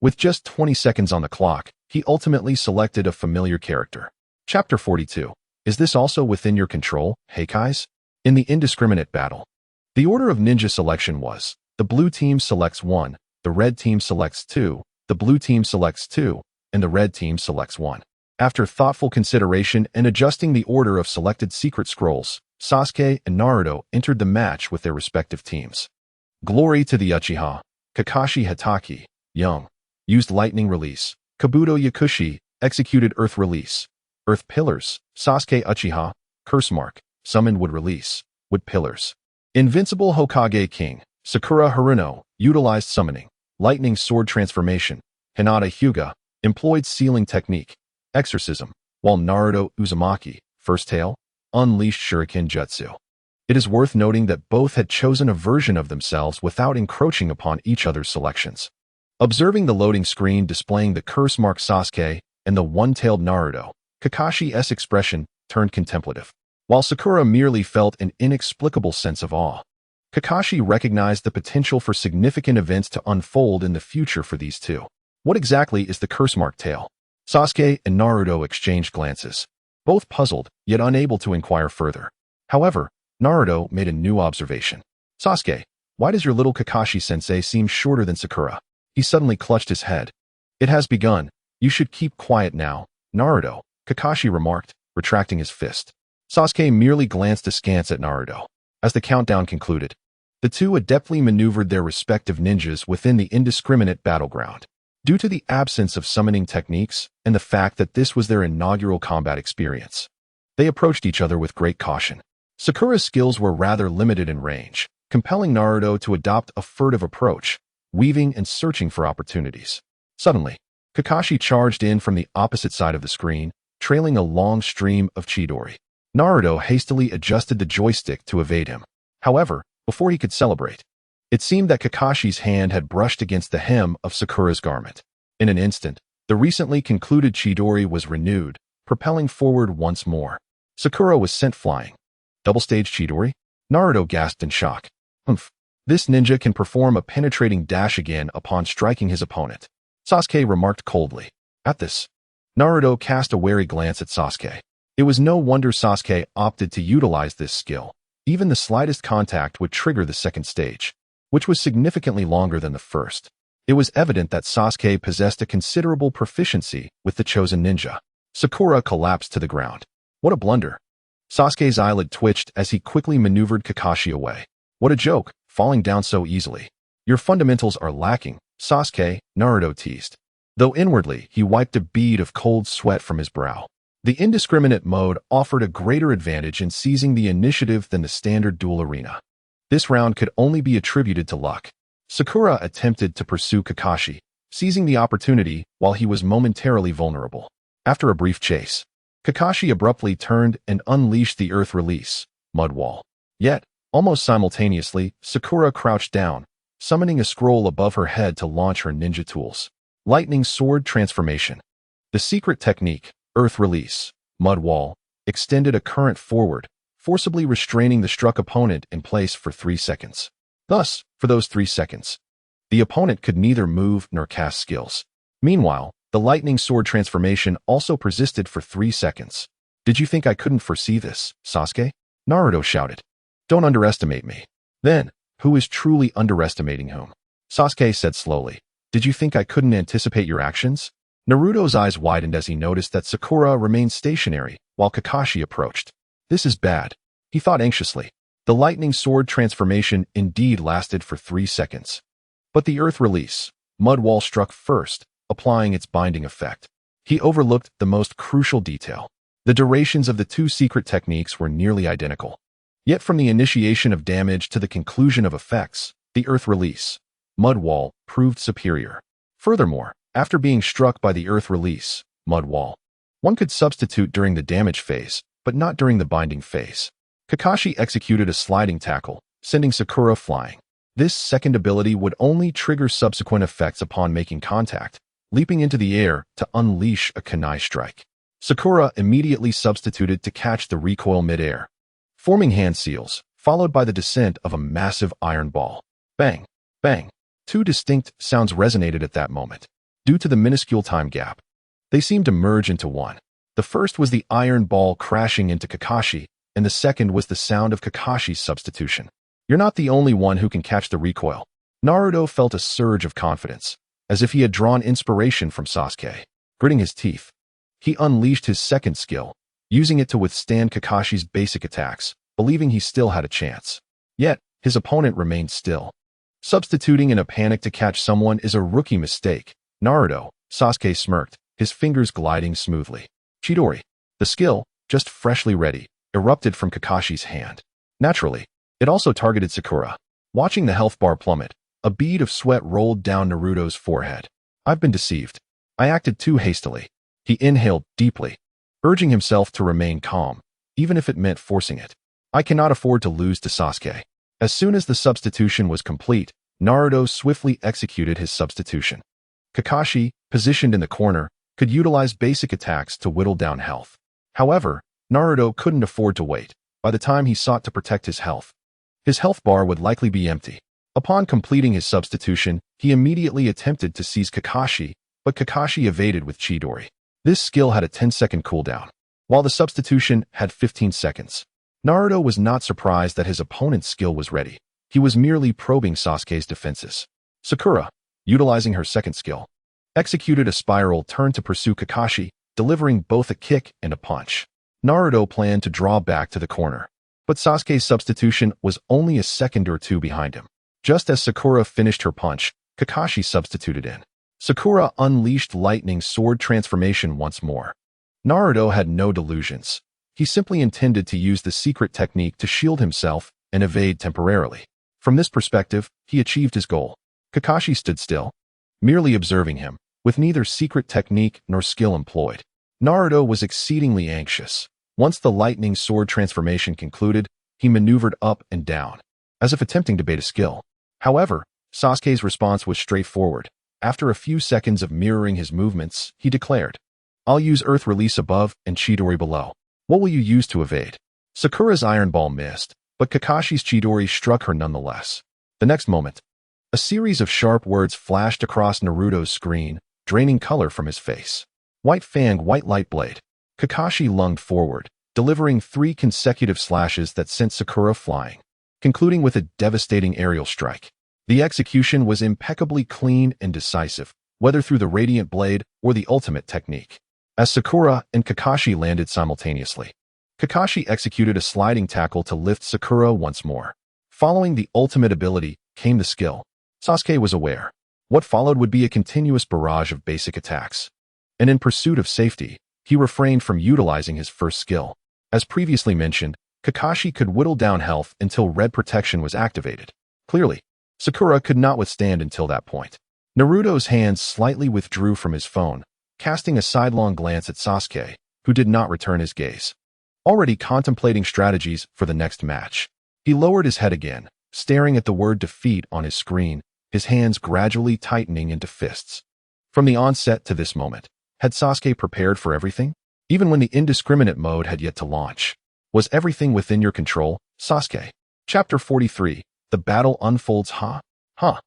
With just 20 seconds on the clock, he ultimately selected a familiar character. Chapter 42. Is this also within your control, Heikais? In the indiscriminate battle, the order of ninja selection was: the blue team selects 1, the red team selects 2, the blue team selects 2, and the red team selects 1. After thoughtful consideration and adjusting the order of selected secret scrolls, Sasuke and Naruto entered the match with their respective teams. Glory to the Uchiha. Kakashi Hatake, Young, used lightning release. Kabuto Yakushi executed earth release. Earth pillars. Sasuke Uchiha, curse mark, summoned wood release. Wood pillars. Invincible Hokage King. Sakura Haruno utilized summoning. Lightning sword transformation. Hinata Hyuga employed sealing technique. Exorcism, while Naruto Uzumaki, first tail, unleashed shuriken jutsu. It is worth noting that both had chosen a version of themselves without encroaching upon each other's selections. Observing the loading screen displaying the curse mark Sasuke and the one-tailed Naruto, Kakashi's expression turned contemplative, while Sakura merely felt an inexplicable sense of awe. Kakashi recognized the potential for significant events to unfold in the future for these two. What exactly is the curse mark tail? Sasuke and Naruto exchanged glances, both puzzled, yet unable to inquire further. However, Naruto made a new observation. Sasuke, why does your little Kakashi-sensei seem shorter than Sakura? He suddenly clutched his head. It has begun. You should keep quiet now, Naruto, Kakashi remarked, retracting his fist. Sasuke merely glanced askance at Naruto. As the countdown concluded, the two adeptly maneuvered their respective ninjas within the indiscriminate battleground. Due to the absence of summoning techniques and the fact that this was their inaugural combat experience, they approached each other with great caution. Sakura's skills were rather limited in range, compelling Naruto to adopt a furtive approach, weaving and searching for opportunities. Suddenly, Kakashi charged in from the opposite side of the screen, trailing a long stream of Chidori. Naruto hastily adjusted the joystick to evade him. However, before he could celebrate, it seemed that Kakashi's hand had brushed against the hem of Sakura's garment. In an instant, the recently concluded Chidori was renewed, propelling forward once more. Sakura was sent flying. Double-stage Chidori? Naruto gasped in shock. Humph. This ninja can perform a penetrating dash again upon striking his opponent, Sasuke remarked coldly. At this, Naruto cast a wary glance at Sasuke. It was no wonder Sasuke opted to utilize this skill. Even the slightest contact would trigger the second stage, which was significantly longer than the first. It was evident that Sasuke possessed a considerable proficiency with the chosen ninja. Sakura collapsed to the ground. What a blunder. Sasuke's eyelid twitched as he quickly maneuvered Kakashi away. What a joke, falling down so easily. Your fundamentals are lacking, Sasuke, Naruto teased, though inwardly he wiped a bead of cold sweat from his brow. The indiscriminate mode offered a greater advantage in seizing the initiative than the standard duel arena. This round could only be attributed to luck. Sakura attempted to pursue Kakashi, seizing the opportunity while he was momentarily vulnerable. After a brief chase, Kakashi abruptly turned and unleashed the earth release, Mud Wall. Yet, almost simultaneously, Sakura crouched down, summoning a scroll above her head to launch her ninja tools. Lightning Sword Transformation. The secret technique, Earth Release, Mud Wall, extended a current forward, forcibly restraining the struck opponent in place for 3 seconds. Thus, for those 3 seconds, the opponent could neither move nor cast skills. Meanwhile, the Lightning Sword Transformation also persisted for 3 seconds. Did you think I couldn't foresee this, Sasuke? Naruto shouted. Don't underestimate me. Then, who is truly underestimating whom? Sasuke said slowly. Did you think I couldn't anticipate your actions? Naruto's eyes widened as he noticed that Sakura remained stationary while Kakashi approached. This is bad, he thought anxiously. The Lightning Sword Transformation indeed lasted for 3 seconds. But the Earth Release, Mud Wall struck first, applying its binding effect. He overlooked the most crucial detail. The durations of the two secret techniques were nearly identical. Yet from the initiation of damage to the conclusion of effects, the Earth Release, Mud Wall, proved superior. Furthermore, after being struck by the Earth Release, Mud Wall, one could substitute during the damage phase, but not during the binding phase. Kakashi executed a sliding tackle, sending Sakura flying. This second ability would only trigger subsequent effects upon making contact, leaping into the air to unleash a kunai strike. Sakura immediately substituted to catch the recoil mid-air, forming hand seals, followed by the descent of a massive iron ball. Bang! Bang! 2 distinct sounds resonated at that moment. Due to the minuscule time gap, they seemed to merge into one. The first was the iron ball crashing into Kakashi, and the second was the sound of Kakashi's substitution. You're not the only one who can catch the recoil. Naruto felt a surge of confidence, as if he had drawn inspiration from Sasuke. Gritting his teeth, he unleashed his second skill, using it to withstand Kakashi's basic attacks, believing he still had a chance. Yet, his opponent remained still. Substituting in a panic to catch someone is a rookie mistake. Naruto, Sasuke smirked, his fingers gliding smoothly. Chidori, the skill, just freshly ready, erupted from Kakashi's hand. Naturally, it also targeted Sakura. Watching the health bar plummet, a bead of sweat rolled down Naruto's forehead. I've been deceived. I acted too hastily. He inhaled deeply, urging himself to remain calm, even if it meant forcing it. I cannot afford to lose to Sasuke. As soon as the substitution was complete, Naruto swiftly executed his substitution. Kakashi, positioned in the corner, could utilize basic attacks to whittle down health. However, Naruto couldn't afford to wait. By the time he sought to protect his health bar would likely be empty. Upon completing his substitution, he immediately attempted to seize Kakashi, but Kakashi evaded with Chidori. This skill had a 10-second cooldown, while the substitution had 15 seconds. Naruto was not surprised that his opponent's skill was ready. He was merely probing Sasuke's defenses. Sakura, utilizing her second skill, executed a spiral turn to pursue Kakashi, delivering both a kick and a punch. Naruto planned to draw back to the corner, but Sasuke's substitution was only a second or two behind him. Just as Sakura finished her punch, Kakashi substituted in. Sakura unleashed lightning sword transformation once more. Naruto had no delusions. He simply intended to use the secret technique to shield himself and evade temporarily. From this perspective, he achieved his goal. Kakashi stood still, merely observing him, with neither secret technique nor skill employed. Naruto was exceedingly anxious. Once the lightning sword transformation concluded, he maneuvered up and down, as if attempting to bait a skill. However, Sasuke's response was straightforward. After a few seconds of mirroring his movements, he declared, "I'll use Earth Release above and Chidori below. What will you use to evade?" Sakura's iron ball missed, but Kakashi's Chidori struck her nonetheless. The next moment, a series of sharp words flashed across Naruto's screen, draining color from his face. White Fang, White Light Blade. Kakashi lunged forward, delivering 3 consecutive slashes that sent Sakura flying, concluding with a devastating aerial strike. The execution was impeccably clean and decisive, whether through the radiant blade or the ultimate technique. As Sakura and Kakashi landed simultaneously, Kakashi executed a sliding tackle to lift Sakura once more. Following the ultimate ability came the skill. Sasuke was aware. What followed would be a continuous barrage of basic attacks. And in pursuit of safety, he refrained from utilizing his first skill. As previously mentioned, Kakashi could whittle down health until red protection was activated. Clearly, Sakura could not withstand until that point. Naruto's hands slightly withdrew from his phone, casting a sidelong glance at Sasuke, who did not return his gaze. Already contemplating strategies for the next match, he lowered his head again, staring at the word defeat on his screen, his hands gradually tightening into fists. From the onset to this moment, had Sasuke prepared for everything? Even when the indiscriminate mode had yet to launch. Was everything within your control, Sasuke? Chapter 43. The battle unfolds. On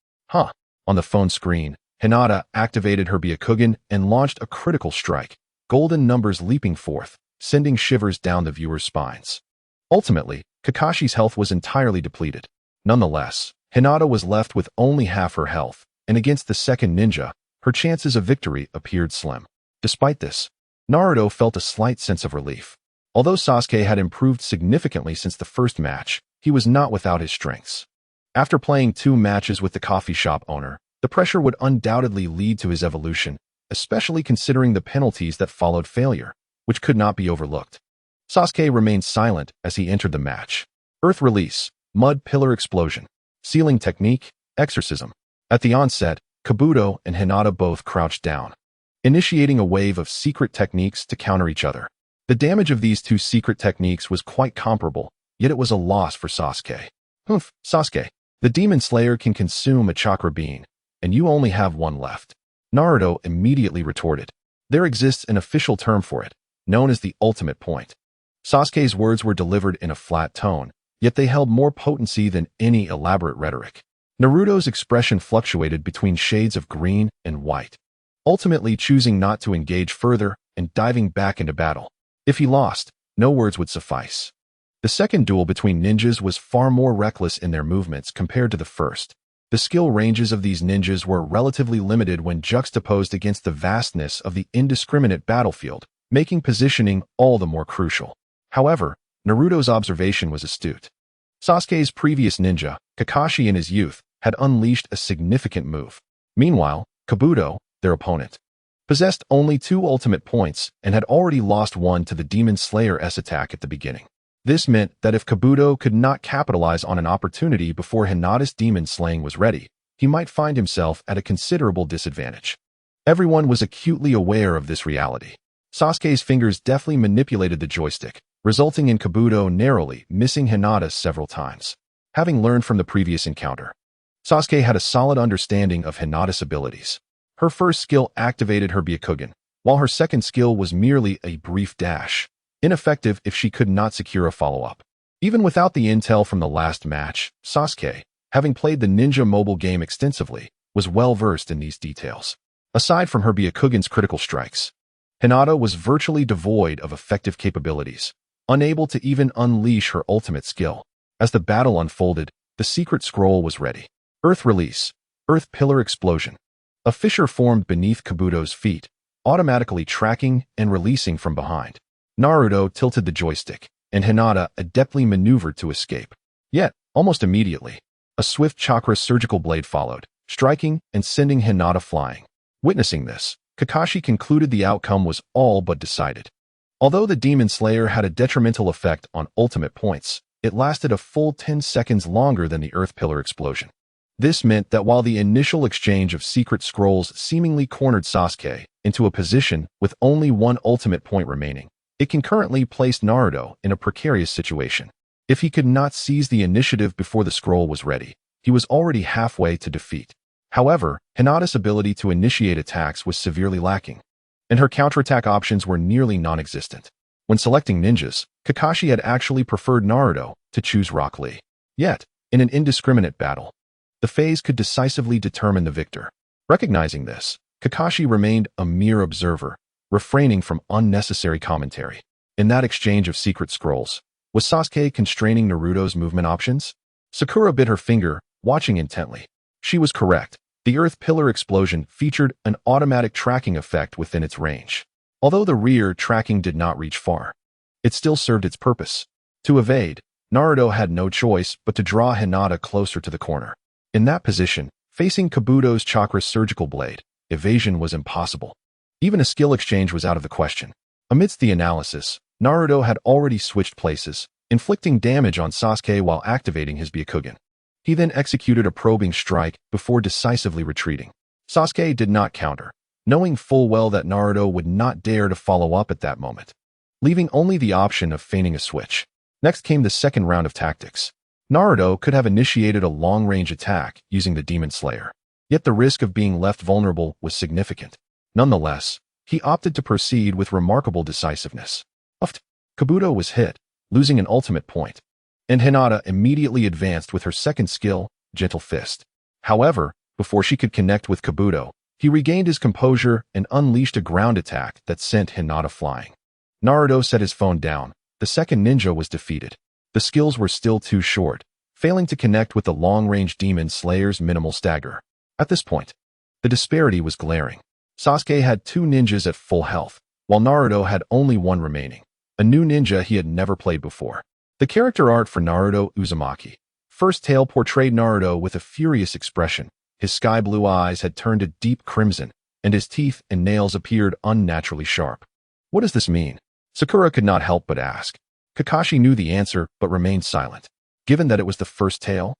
the phone screen, Hinata activated her Byakugan and launched a critical strike, golden numbers leaping forth, sending shivers down the viewer's spines. Ultimately, Kakashi's health was entirely depleted. Nonetheless, Hinata was left with only half her health, and against the second ninja, her chances of victory appeared slim. Despite this, Naruto felt a slight sense of relief. Although Sasuke had improved significantly since the first match, he was not without his strengths. After playing 2 matches with the coffee shop owner, the pressure would undoubtedly lead to his evolution, especially considering the penalties that followed failure, which could not be overlooked. Sasuke remained silent as he entered the match. Earth Release, Mud Pillar Explosion, Sealing Technique, Exorcism. At the onset, Kabuto and Hinata both crouched down, initiating a wave of secret techniques to counter each other. The damage of these 2 secret techniques was quite comparable, yet it was a loss for Sasuke. Sasuke, the Demon Slayer can consume a chakra being, and you only have 1 left. Naruto immediately retorted. There exists an official term for it, known as the ultimate point. Sasuke's words were delivered in a flat tone, yet they held more potency than any elaborate rhetoric. Naruto's expression fluctuated between shades of green and white, ultimately choosing not to engage further and diving back into battle. If he lost, no words would suffice. The second duel between ninjas was far more reckless in their movements compared to the first. The skill ranges of these ninjas were relatively limited when juxtaposed against the vastness of the indiscriminate battlefield, making positioning all the more crucial. However, Naruto's observation was astute. Sasuke's previous ninja, Kakashi in his youth, had unleashed a significant move. Meanwhile, Kabuto, their opponent, possessed only 2 ultimate points and had already lost one to the Demon Slayer's attack at the beginning. This meant that if Kabuto could not capitalize on an opportunity before Hinata's demon slaying was ready, he might find himself at a considerable disadvantage. Everyone was acutely aware of this reality. Sasuke's fingers deftly manipulated the joystick, resulting in Kabuto narrowly missing Hinata several times. Having learned from the previous encounter, Sasuke had a solid understanding of Hinata's abilities. Her first skill activated her Byakugan, while her second skill was merely a brief dash, ineffective if she could not secure a follow-up. Even without the intel from the last match, Sasuke, having played the ninja mobile game extensively, was well versed in these details. Aside from her Byakugan's critical strikes, Hinata was virtually devoid of effective capabilities, unable to even unleash her ultimate skill. As the battle unfolded, the secret scroll was ready. Earth release, earth pillar explosion. A fissure formed beneath Kabuto's feet, automatically tracking and releasing from behind. Naruto tilted the joystick, and Hinata adeptly maneuvered to escape. Yet, almost immediately, a swift chakra surgical blade followed, striking and sending Hinata flying. Witnessing this, Kakashi concluded the outcome was all but decided. Although the Demon Slayer had a detrimental effect on ultimate points, it lasted a full 10 seconds longer than the Earth Pillar explosion. This meant that while the initial exchange of secret scrolls seemingly cornered Sasuke into a position with only 1 ultimate point remaining, it concurrently placed Naruto in a precarious situation. If he could not seize the initiative before the scroll was ready, he was already halfway to defeat. However, Hinata's ability to initiate attacks was severely lacking, and her counterattack options were nearly non-existent. When selecting ninjas, Kakashi had actually preferred Naruto to choose Rock Lee. Yet, in an indiscriminate battle, the phase could decisively determine the victor. Recognizing this, Kakashi remained a mere observer, refraining from unnecessary commentary. In that exchange of secret scrolls, was Sasuke constraining Naruto's movement options? Sakura bit her finger, watching intently. She was correct. The Earth Pillar explosion featured an automatic tracking effect within its range. Although the rear tracking did not reach far, it still served its purpose. To evade, Naruto had no choice but to draw Hinata closer to the corner. In that position, facing Kabuto's chakra surgical blade, evasion was impossible. Even a skill exchange was out of the question. Amidst the analysis, Naruto had already switched places, inflicting damage on Sasuke while activating his Byakugan. He then executed a probing strike before decisively retreating. Sasuke did not counter, knowing full well that Naruto would not dare to follow up at that moment, leaving only the option of feigning a switch. Next came the second round of tactics. Naruto could have initiated a long-range attack using the Demon Slayer, yet the risk of being left vulnerable was significant. Nonetheless, he opted to proceed with remarkable decisiveness. Kabuto was hit, losing an ultimate point, and Hinata immediately advanced with her second skill, Gentle Fist. However, before she could connect with Kabuto, he regained his composure and unleashed a ground attack that sent Hinata flying. Naruto set his phone down. The second ninja was defeated. The skills were still too short, failing to connect with the long-range Demon Slayer's minimal stagger. At this point, the disparity was glaring. Sasuke had 2 ninjas at full health, while Naruto had only 1 remaining, a new ninja he had never played before. The character art for Naruto Uzumaki. First Tale portrayed Naruto with a furious expression. His sky-blue eyes had turned a deep crimson, and his teeth and nails appeared unnaturally sharp. What does this mean? Sakura could not help but ask. Kakashi knew the answer but remained silent. Given that it was the first tale,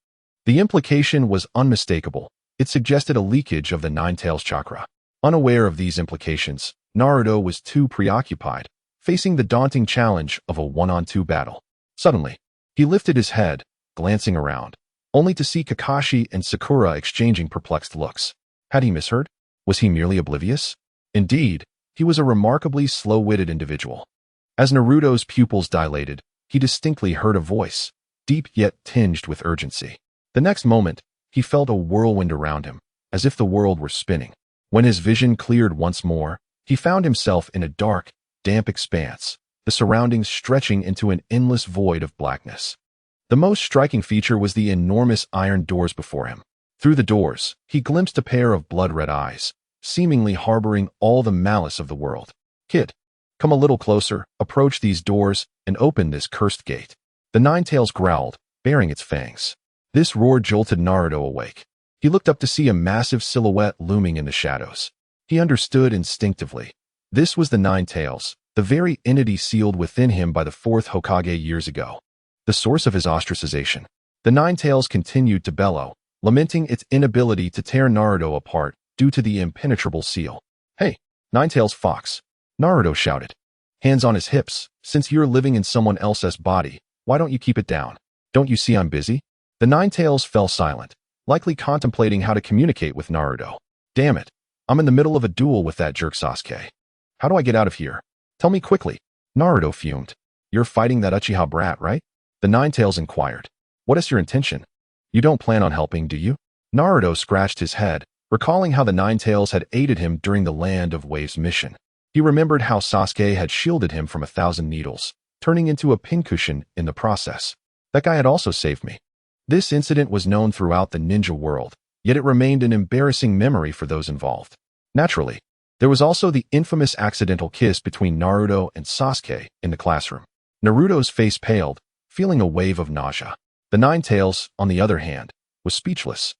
the implication was unmistakable. It suggested a leakage of the Nine Tails chakra. Unaware of these implications, Naruto was too preoccupied, facing the daunting challenge of a one-on-two battle. Suddenly, he lifted his head, glancing around, only to see Kakashi and Sakura exchanging perplexed looks. Had he misheard? Was he merely oblivious? Indeed, he was a remarkably slow-witted individual. As Naruto's pupils dilated, he distinctly heard a voice, deep yet tinged with urgency. The next moment, he felt a whirlwind around him, as if the world were spinning. When his vision cleared once more, He found himself in a dark, damp expanse, the surroundings stretching into an endless void of blackness. The most striking feature was the enormous iron doors before him. Through the doors, he glimpsed a pair of blood-red eyes, seemingly harboring all the malice of the world. "Kid, come a little closer, approach these doors, and open this cursed gate." The Ninetales growled, baring its fangs. This roar jolted Naruto awake. He looked up to see a massive silhouette looming in the shadows. He understood instinctively. This was the Ninetales, the very entity sealed within him by the fourth Hokage years ago. The source of his ostracization. The Ninetales continued to bellow, lamenting its inability to tear Naruto apart due to the impenetrable seal. "Hey, Ninetales Fox," Naruto shouted. Hands on his hips, "Since you're living in someone else's body, why don't you keep it down? Don't you see I'm busy?" The Ninetales fell silent, likely contemplating how to communicate with Naruto. "Damn it, I'm in the middle of a duel with that jerk Sasuke. How do I get out of here? Tell me quickly." Naruto fumed. "You're fighting that Uchiha brat, right?" The Ninetales inquired. "What is your intention? You don't plan on helping, do you?" Naruto scratched his head, recalling how the Ninetales had aided him during the Land of Waves mission. He remembered how Sasuke had shielded him from 1,000 needles, turning into a pincushion in the process. That guy had also saved me. This incident was known throughout the ninja world, yet it remained an embarrassing memory for those involved. Naturally, there was also the infamous accidental kiss between Naruto and Sasuke in the classroom. Naruto's face paled, feeling a wave of nausea. The Ninetales, on the other hand, was speechless,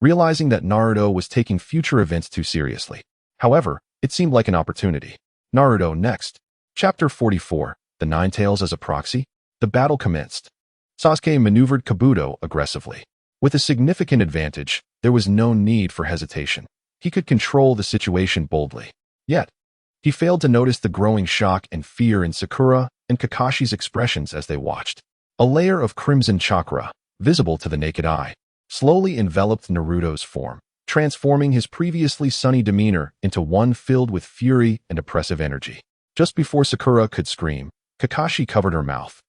realizing that Naruto was taking future events too seriously. However, it seemed like an opportunity. Naruto next. Chapter 44, The Ninetales as a Proxy. The battle commenced. Sasuke maneuvered Kabuto aggressively. With a significant advantage, there was no need for hesitation. He could control the situation boldly. Yet, he failed to notice the growing shock and fear in Sakura and Kakashi's expressions as they watched. A layer of crimson chakra, visible to the naked eye, slowly enveloped Naruto's form, transforming his previously sunny demeanor into one filled with fury and oppressive energy. Just before Sakura could scream, Kakashi covered her mouth,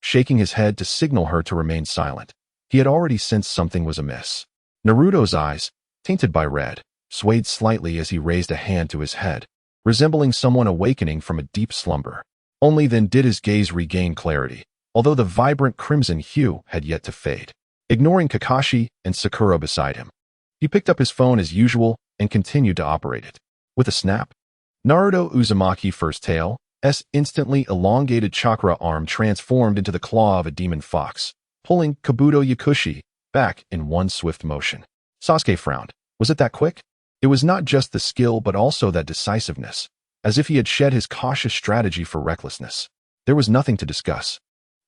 shaking his head to signal her to remain silent. He had already sensed something was amiss. Naruto's eyes, tainted by red, swayed slightly as he raised a hand to his head, resembling someone awakening from a deep slumber. Only then did his gaze regain clarity, although the vibrant crimson hue had yet to fade. Ignoring Kakashi and Sakura beside him, he picked up his phone as usual and continued to operate it. With a snap, Naruto Uzumaki First Tail's instantly elongated chakra arm transformed into the claw of a demon fox, pulling Kabuto Yakushi back in one swift motion. Sasuke frowned. Was it that quick? It was not just the skill but also that decisiveness, as if he had shed his cautious strategy for recklessness. There was nothing to discuss.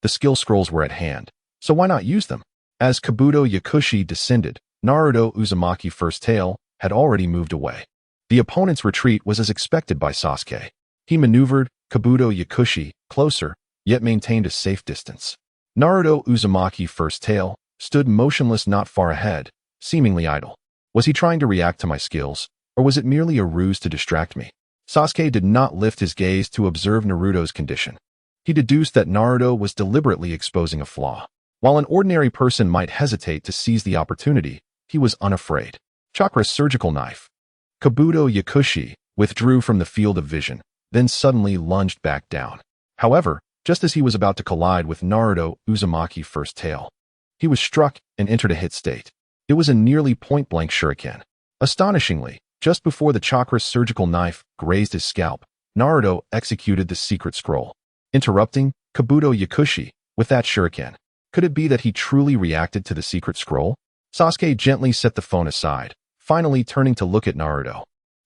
The skill scrolls were at hand, so why not use them? As Kabuto Yakushi descended, Naruto Uzumaki First Tail had already moved away. The opponent's retreat was as expected by Sasuke. He maneuvered Kabuto Yakushi closer, yet maintained a safe distance. Naruto Uzumaki First Tail stood motionless not far ahead, seemingly idle. Was he trying to react to my skills, or was it merely a ruse to distract me? Sasuke did not lift his gaze to observe Naruto's condition. He deduced that Naruto was deliberately exposing a flaw. While an ordinary person might hesitate to seize the opportunity, he was unafraid. Chakra's surgical knife. Kabuto Yakushi withdrew from the field of vision, then suddenly lunged back down. However, just as he was about to collide with Naruto Uzumaki First Tail, he was struck and entered a hit state. It was a nearly point-blank shuriken. Astonishingly, just before the chakra's surgical knife grazed his scalp, Naruto executed the secret scroll, interrupting Kabuto Yakushi with that shuriken. Could it be that he truly reacted to the secret scroll? Sasuke gently set the phone aside, finally turning to look at Naruto,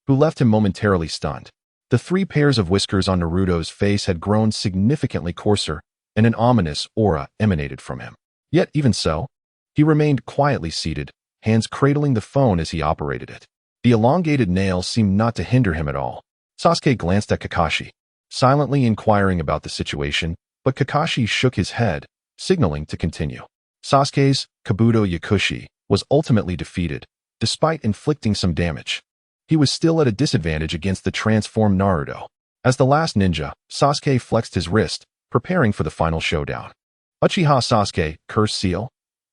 who left him momentarily stunned. The 3 pairs of whiskers on Naruto's face had grown significantly coarser, and an ominous aura emanated from him. Yet even so, he remained quietly seated, hands cradling the phone as he operated it. The elongated nail seemed not to hinder him at all. Sasuke glanced at Kakashi, silently inquiring about the situation, but Kakashi shook his head, signaling to continue. Sasuke's Kabuto Yakushi was ultimately defeated, despite inflicting some damage. He was still at a disadvantage against the transformed Naruto. As the last ninja, Sasuke flexed his wrist, preparing for the final showdown. Uchiha Sasuke, Curse Seal.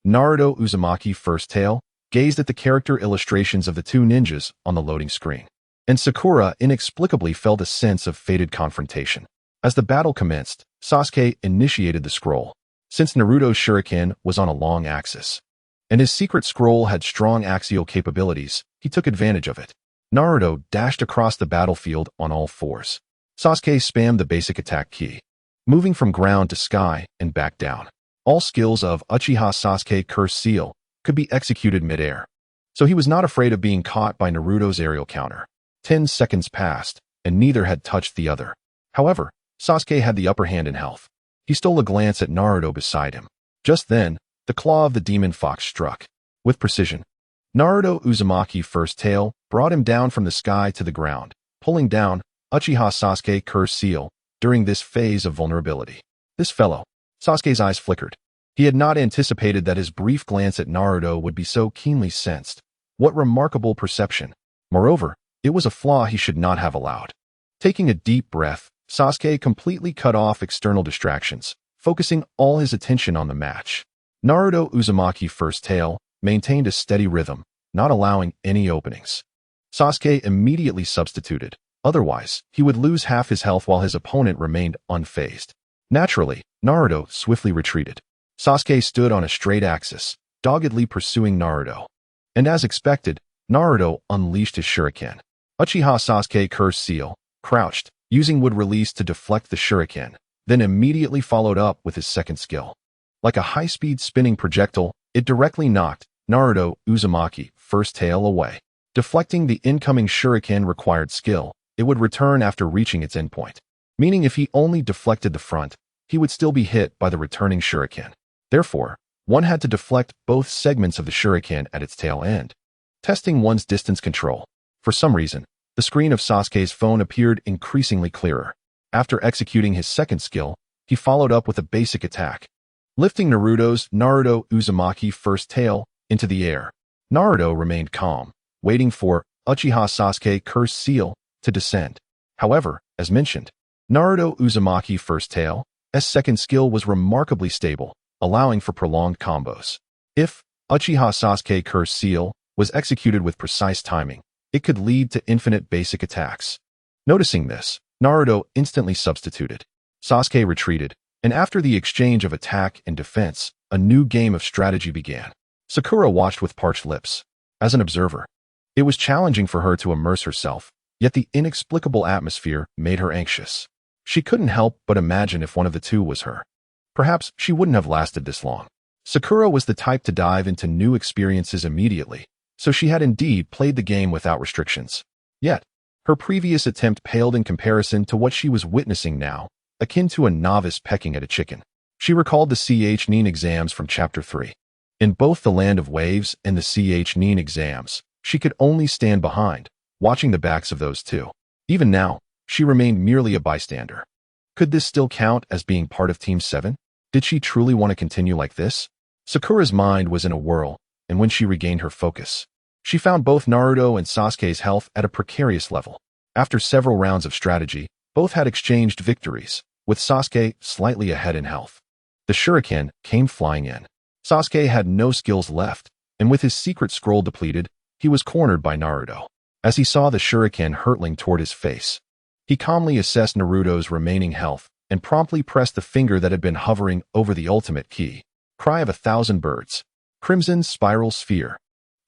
Naruto Uzumaki First Tail gazed at the character illustrations of the 2 ninjas on the loading screen. and Sakura inexplicably felt a sense of fated confrontation. As the battle commenced, Sasuke initiated the scroll, since Naruto's shuriken was on a long axis, and his secret scroll had strong axial capabilities. He took advantage of it. Naruto dashed across the battlefield on all fours. Sasuke spammed the basic attack key, moving from ground to sky and back down. All skills of Uchiha Sasuke Curse Seal could be executed mid-air, so he was not afraid of being caught by Naruto's aerial counter. 10 seconds passed, and neither had touched the other. However, Sasuke had the upper hand in health. He stole a glance at Naruto beside him. Just then, the claw of the demon fox struck. With precision, Naruto Uzumaki's first tail brought him down from the sky to the ground, pulling down Uchiha Sasuke Curse Seal during this phase of vulnerability. This fellow. Sasuke's eyes flickered. He had not anticipated that his brief glance at Naruto would be so keenly sensed. What remarkable perception. Moreover, it was a flaw he should not have allowed. Taking a deep breath, Sasuke completely cut off external distractions, focusing all his attention on the match. Naruto Uzumaki's first tail maintained a steady rhythm, not allowing any openings. Sasuke immediately substituted. Otherwise, he would lose half his health while his opponent remained unfazed. Naturally, Naruto swiftly retreated. Sasuke stood on a straight axis, doggedly pursuing Naruto. And as expected, Naruto unleashed his shuriken. Uchiha Sasuke Curse Seal crouched, using wood release to deflect the shuriken, then immediately followed up with his second skill. Like a high-speed spinning projectile, it directly knocked Naruto Uzumaki's first tail away. Deflecting the incoming shuriken required skill. It would return after reaching its endpoint, meaning if he only deflected the front, he would still be hit by the returning shuriken. Therefore, one had to deflect both segments of the shuriken at its tail end. Testing one's distance control. For some reason, the screen of Sasuke's phone appeared increasingly clearer. After executing his second skill, he followed up with a basic attack, lifting Naruto Uzumaki's first tail into the air. Naruto remained calm, waiting for Uchiha Sasuke Curse Seal to descend. However, as mentioned, Naruto Uzumaki's first tail's second skill was remarkably stable, allowing for prolonged combos. If Uchiha Sasuke Curse Seal was executed with precise timing, it could lead to infinite basic attacks. Noticing this, Naruto instantly substituted. Sasuke retreated, and after the exchange of attack and defense, a new game of strategy began. Sakura watched with parched lips. As an observer, it was challenging for her to immerse herself, yet the inexplicable atmosphere made her anxious. She couldn't help but imagine if one of the two was her. Perhaps she wouldn't have lasted this long. Sakura was the type to dive into new experiences immediately, so she had indeed played the game without restrictions. Yet, her previous attempt paled in comparison to what she was witnessing now, akin to a novice pecking at a chicken. She recalled the Chants exams from Chapter 3. In both the Land of Waves and the Chants exams, she could only stand behind, watching the backs of those two. Even now, she remained merely a bystander. Could this still count as being part of Team 7? Did she truly want to continue like this? Sakura's mind was in a whirl, and when she regained her focus, she found both Naruto and Sasuke's health at a precarious level. After several rounds of strategy, both had exchanged victories, with Sasuke slightly ahead in health. The shuriken came flying in. Sasuke had no skills left, and with his secret scroll depleted, he was cornered by Naruto. As he saw the shuriken hurtling toward his face, he calmly assessed Naruto's remaining health and promptly pressed the finger that had been hovering over the ultimate key. Cry of 1,000 birds. Crimson Spiral Sphere.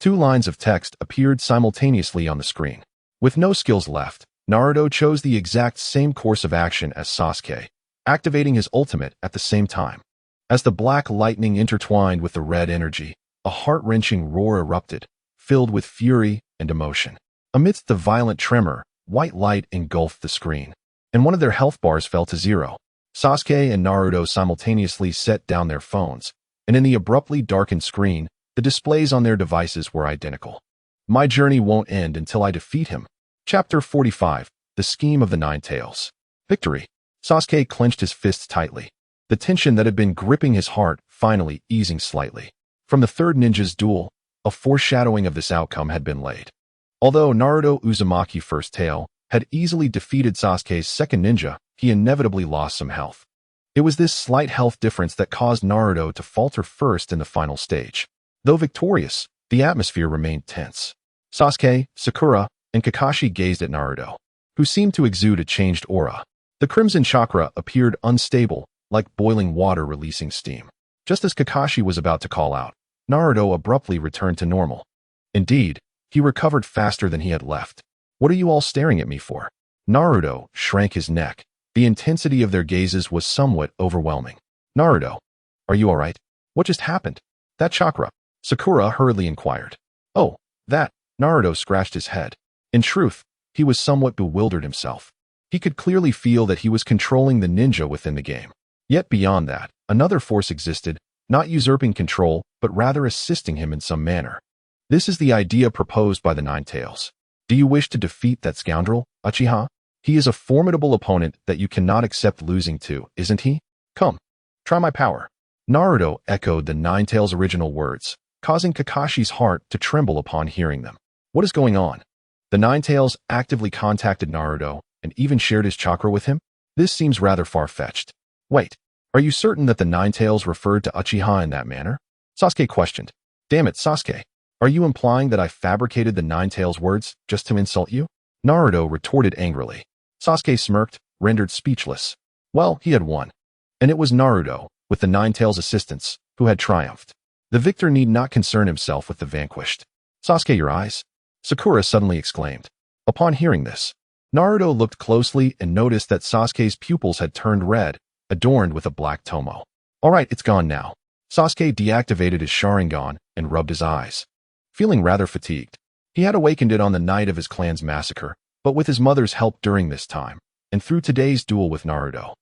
2 lines of text appeared simultaneously on the screen. With no skills left, Naruto chose the exact same course of action as Sasuke, activating his ultimate at the same time. As the black lightning intertwined with the red energy, a heart-wrenching roar erupted, filled with fury and emotion. Amidst the violent tremor, white light engulfed the screen, and one of their health bars fell to 0. Sasuke and Naruto simultaneously set down their phones, and in the abruptly darkened screen, the displays on their devices were identical. My journey won't end until I defeat him. Chapter 45, The Scheme of the Nine Tails. Victory. Sasuke clenched his fists tightly, the tension that had been gripping his heart finally easing slightly. From the third ninja's duel, a foreshadowing of this outcome had been laid. Although Naruto Uzumaki's first tail had easily defeated Sasuke's second ninja, he inevitably lost some health. It was this slight health difference that caused Naruto to falter first in the final stage. Though victorious, the atmosphere remained tense. Sasuke, Sakura, and Kakashi gazed at Naruto, who seemed to exude a changed aura. The crimson chakra appeared unstable, like boiling water releasing steam. Just as Kakashi was about to call out, Naruto abruptly returned to normal. Indeed, he recovered faster than he had left. "What are you all staring at me for?" Naruto shrank his neck. The intensity of their gazes was somewhat overwhelming. "Naruto, are you all right? What just happened?" "That chakra," Sakura hurriedly inquired. "Oh, that," Naruto scratched his head. In truth, he was somewhat bewildered himself. He could clearly feel that he was controlling the ninja within the game. Yet beyond that, another force existed, not usurping control, but rather assisting him in some manner. This is the idea proposed by the Nine Tails. Do you wish to defeat that scoundrel, Uchiha? He is a formidable opponent that you cannot accept losing to, isn't he? Come, try my power. Naruto echoed the Nine Tails' original words, causing Kakashi's heart to tremble upon hearing them. What is going on? The Nine Tails actively contacted Naruto and even shared his chakra with him? This seems rather far-fetched. Wait, are you certain that the Nine Tails referred to Uchiha in that manner? Sasuke questioned. Damn it, Sasuke. Are you implying that I fabricated the Nine Tails' words just to insult you? Naruto retorted angrily. Sasuke smirked, rendered speechless. Well, he had won. And it was Naruto, with the Nine Tails' assistance, who had triumphed. The victor need not concern himself with the vanquished. Sasuke, your eyes? Sakura suddenly exclaimed. Upon hearing this, Naruto looked closely and noticed that Sasuke's pupils had turned red, adorned with a black tomo. All right, it's gone now. Sasuke deactivated his Sharingan and rubbed his eyes. Feeling rather fatigued, he had awakened it on the night of his clan's massacre, but with his mother's help during this time, and through today's duel with Naruto,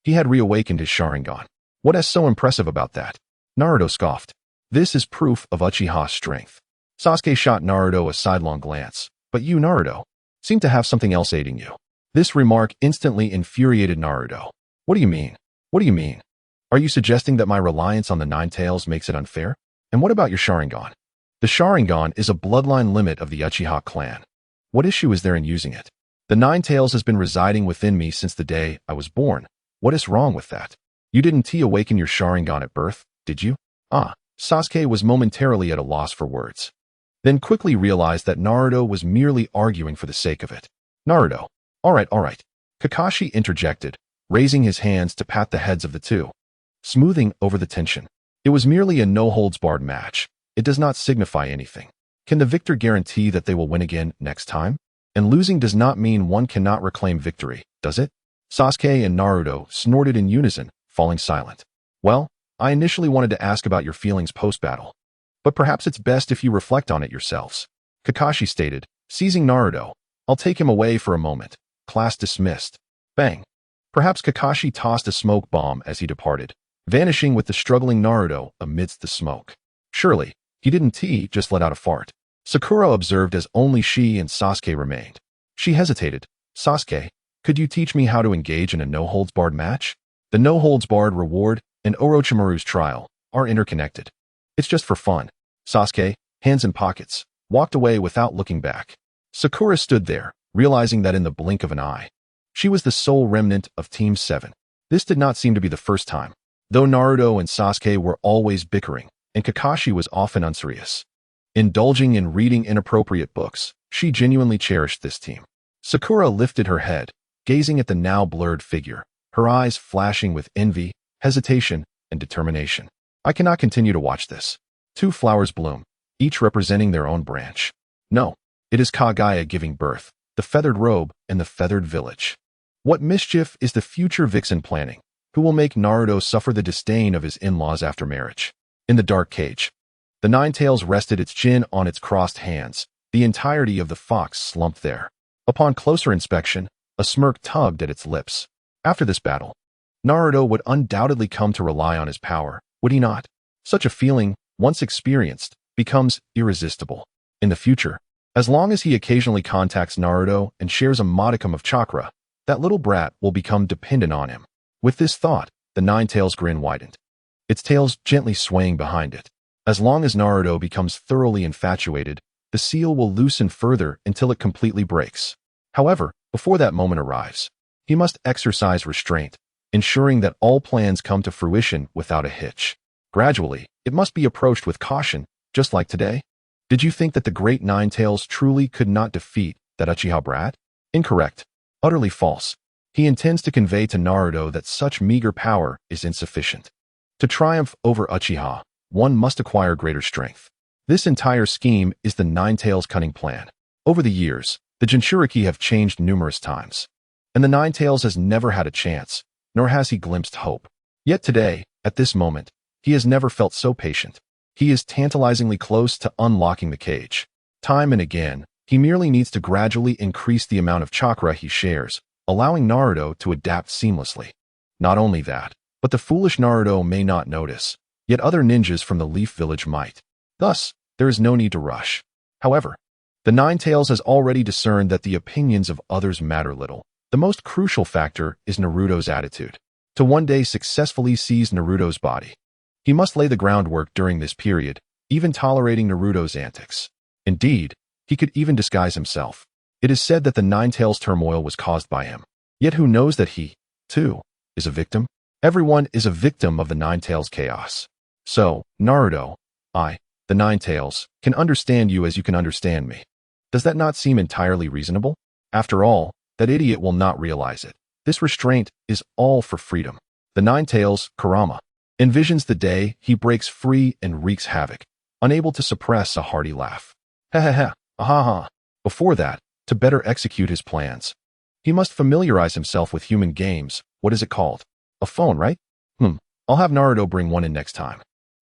he had reawakened his Sharingan. What is so impressive about that? Naruto scoffed. This is proof of Uchiha's strength. Sasuke shot Naruto a sidelong glance. But you, Naruto, seem to have something else aiding you. This remark instantly infuriated Naruto. What do you mean? What do you mean? Are you suggesting that my reliance on the Nine Tails makes it unfair? And what about your Sharingan? The Sharingan is a bloodline limit of the Uchiha clan. What issue is there in using it? The Nine Tails has been residing within me since the day I was born. What is wrong with that? You didn't awaken your Sharingan at birth, did you? Sasuke was momentarily at a loss for words, then quickly realized that Naruto was merely arguing for the sake of it. Naruto. All right. Kakashi interjected, raising his hands to pat the heads of the two, smoothing over the tension. It was merely a no-holds-barred match. It does not signify anything. Can the victor guarantee that they will win again next time? And losing does not mean one cannot reclaim victory, does it? Sasuke and Naruto snorted in unison, falling silent. Well, I initially wanted to ask about your feelings post-battle, but perhaps it's best if you reflect on it yourselves. Kakashi stated, seizing Naruto. I'll take him away for a moment. Class dismissed. Bang. Perhaps Kakashi tossed a smoke bomb as he departed, vanishing with the struggling Naruto amidst the smoke. Surely, he didn't just let out a fart. Sakura observed as only she and Sasuke remained. She hesitated. Sasuke, could you teach me how to engage in a no-holds-barred match? The no-holds-barred reward and Orochimaru's trial are interconnected. It's just for fun. Sasuke, hands in pockets, walked away without looking back. Sakura stood there, realizing that in the blink of an eye, she was the sole remnant of Team 7. This did not seem to be the first time, though Naruto and Sasuke were always bickering, and Kakashi was often unserious. Indulging in reading inappropriate books, she genuinely cherished this team. Sakura lifted her head, gazing at the now blurred figure, her eyes flashing with envy, hesitation, and determination. I cannot continue to watch this. Two flowers bloom, each representing their own branch. No, it is Kagaya giving birth, the feathered robe, and the feathered village. What mischief is the future vixen planning, who will make Naruto suffer the disdain of his in-laws after marriage? In the dark cage, the Nine Tails rested its chin on its crossed hands, the entirety of the fox slumped there. Upon closer inspection, a smirk tugged at its lips. After this battle, Naruto would undoubtedly come to rely on his power, would he not? Such a feeling, once experienced, becomes irresistible. In the future, as long as he occasionally contacts Naruto and shares a modicum of chakra, that little brat will become dependent on him. With this thought, the Nine Tails grin widened, its tails gently swaying behind it. As long as Naruto becomes thoroughly infatuated, the seal will loosen further until it completely breaks. However, before that moment arrives, he must exercise restraint, ensuring that all plans come to fruition without a hitch. Gradually, it must be approached with caution, just like today. Did you think that the great Nine Tails truly could not defeat That Uchiha brat? Incorrect. Utterly false. He intends to convey to Naruto that such meager power is insufficient. To triumph over Uchiha, one must acquire greater strength. This entire scheme is the Nine-Tails cunning plan. Over the years, the Jinchuriki have changed numerous times, and the Nine-Tails has never had a chance, nor has he glimpsed hope. Yet today, at this moment, he has never felt so patient. He is tantalizingly close to unlocking the cage. Time and again, he merely needs to gradually increase the amount of chakra he shares, allowing Naruto to adapt seamlessly. Not only that, but the foolish Naruto may not notice, yet other ninjas from the Leaf Village might. Thus, there is no need to rush. However, the Nine-Tails has already discerned that the opinions of others matter little. The most crucial factor is Naruto's attitude. To one day successfully seize Naruto's body, he must lay the groundwork during this period, even tolerating Naruto's antics. Indeed, he could even disguise himself. It is said that the Nine-Tails turmoil was caused by him. Yet who knows that he, too, is a victim? Everyone is a victim of the Nine-Tails chaos. So, Naruto, the Nine-Tails, can understand you as you can understand me. Does that not seem entirely reasonable? After all, that idiot will not realize it. This restraint is all for freedom. The Nine-Tails, Kurama, envisions the day he breaks free and wreaks havoc, unable to suppress a hearty laugh. Ha ha ha, ha ha. Before that, to better execute his plans, he must familiarize himself with human games. What is it called? A phone, right? I'll have Naruto bring one in next time.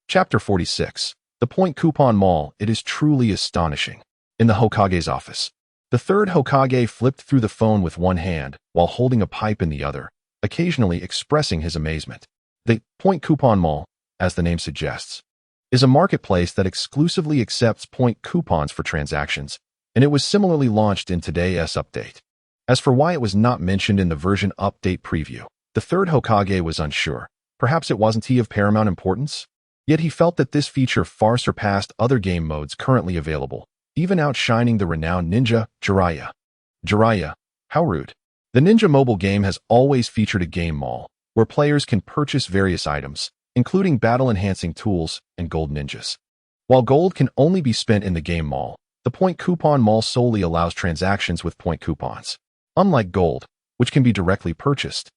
Chapter 46. The Point Coupon Mall. It is truly astonishing. In the Hokage's office, the third Hokage flipped through the phone with one hand while holding a pipe in the other, occasionally expressing his amazement. The Point Coupon Mall, as the name suggests, is a marketplace that exclusively accepts point coupons for transactions, and it was similarly launched in today's update. As for why it was not mentioned in the version update preview, the third Hokage was unsure. Perhaps it wasn't of paramount importance? Yet he felt that this feature far surpassed other game modes currently available, even outshining the renowned ninja, Jiraiya. Jiraiya, how rude. The ninja mobile game has always featured a game mall, where players can purchase various items, including battle-enhancing tools and gold ninjas. While gold can only be spent in the game mall, the Point Coupon Mall solely allows transactions with point coupons. Unlike gold, which can be directly purchased,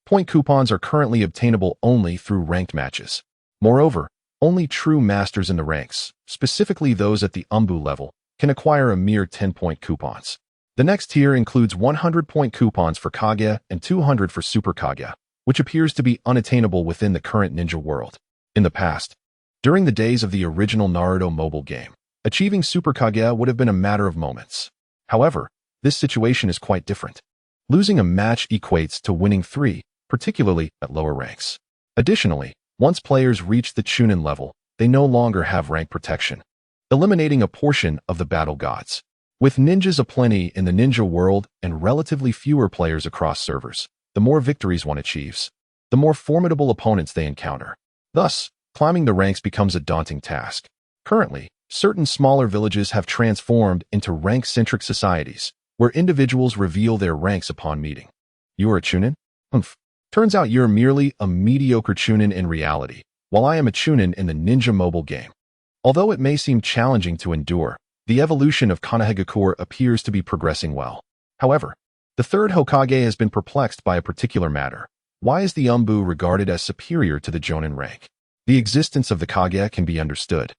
point coupons are currently obtainable only through ranked matches. Moreover, only true masters in the ranks, specifically those at the Umbu level, can acquire a mere 10-point coupons. The next tier includes 100-point coupons for Kage and 200 for Super Kage, which appears to be unattainable within the current ninja world. In the past, during the days of the original Naruto mobile game, achieving Super Kage would have been a matter of moments. However, this situation is quite different. Losing a match equates to winning 3, particularly at lower ranks. Additionally, once players reach the Chunin level, they no longer have rank protection, eliminating a portion of the battle gods. With ninjas aplenty in the ninja world and relatively fewer players across servers, the more victories one achieves, the more formidable opponents they encounter. Thus, climbing the ranks becomes a daunting task. Currently, certain smaller villages have transformed into rank-centric societies, where individuals reveal their ranks upon meeting. You are a Chunin? Turns out you're merely a mediocre Chunin in reality, while I am a Chunin in the ninja mobile game. Although it may seem challenging to endure, the evolution of Konohagakure appears to be progressing well. However, the third Hokage has been perplexed by a particular matter. Why is the Umbu regarded as superior to the Jonin rank? The existence of the Kage can be understood,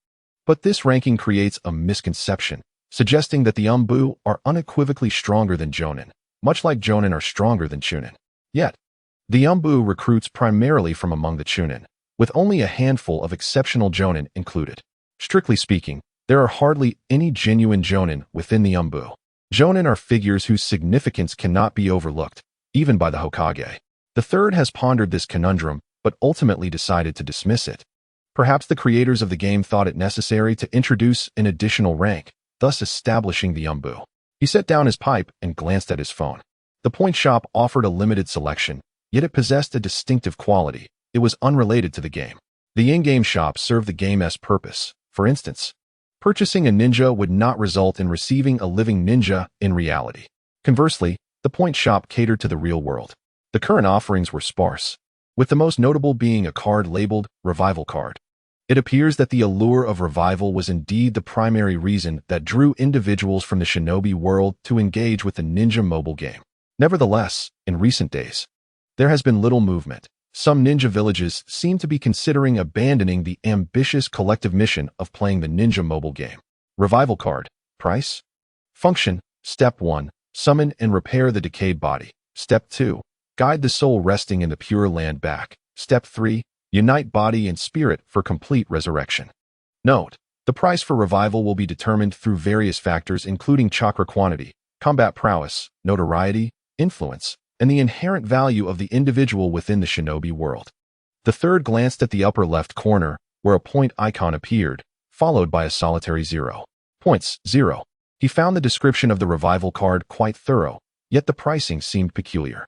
but this ranking creates a misconception, suggesting that the Umbu are unequivocally stronger than Jonin, much like Jonin are stronger than Chunin. Yet, the Umbu recruits primarily from among the Chunin, with only a handful of exceptional Jonin included. Strictly speaking, there are hardly any genuine Jonin within the Umbu. Jonin are figures whose significance cannot be overlooked, even by the Hokage. The third has pondered this conundrum, but ultimately decided to dismiss it. Perhaps the creators of the game thought it necessary to introduce an additional rank, thus establishing the Umbu. He set down his pipe and glanced at his phone. The point shop offered a limited selection, yet it possessed a distinctive quality. It was unrelated to the game. The in-game shop served the game's purpose. For instance, purchasing a ninja would not result in receiving a living ninja in reality. Conversely, the point shop catered to the real world. The current offerings were sparse, with the most notable being a card labeled Revival Card. It appears that the allure of revival was indeed the primary reason that drew individuals from the shinobi world to engage with the ninja mobile game. Nevertheless, in recent days, there has been little movement. Some ninja villages seem to be considering abandoning the ambitious collective mission of playing the ninja mobile game. Revival card. Price. Function. Step 1. Summon and repair the decayed body. Step 2. Guide the soul resting in the pure land back. Step 3. Unite body and spirit for complete resurrection. Note: the price for revival will be determined through various factors including chakra quantity, combat prowess, notoriety, influence, and the inherent value of the individual within the shinobi world. The third glanced at the upper left corner, where a point icon appeared, followed by a solitary 0. Points, 0. He found the description of the revival card quite thorough, yet the pricing seemed peculiar.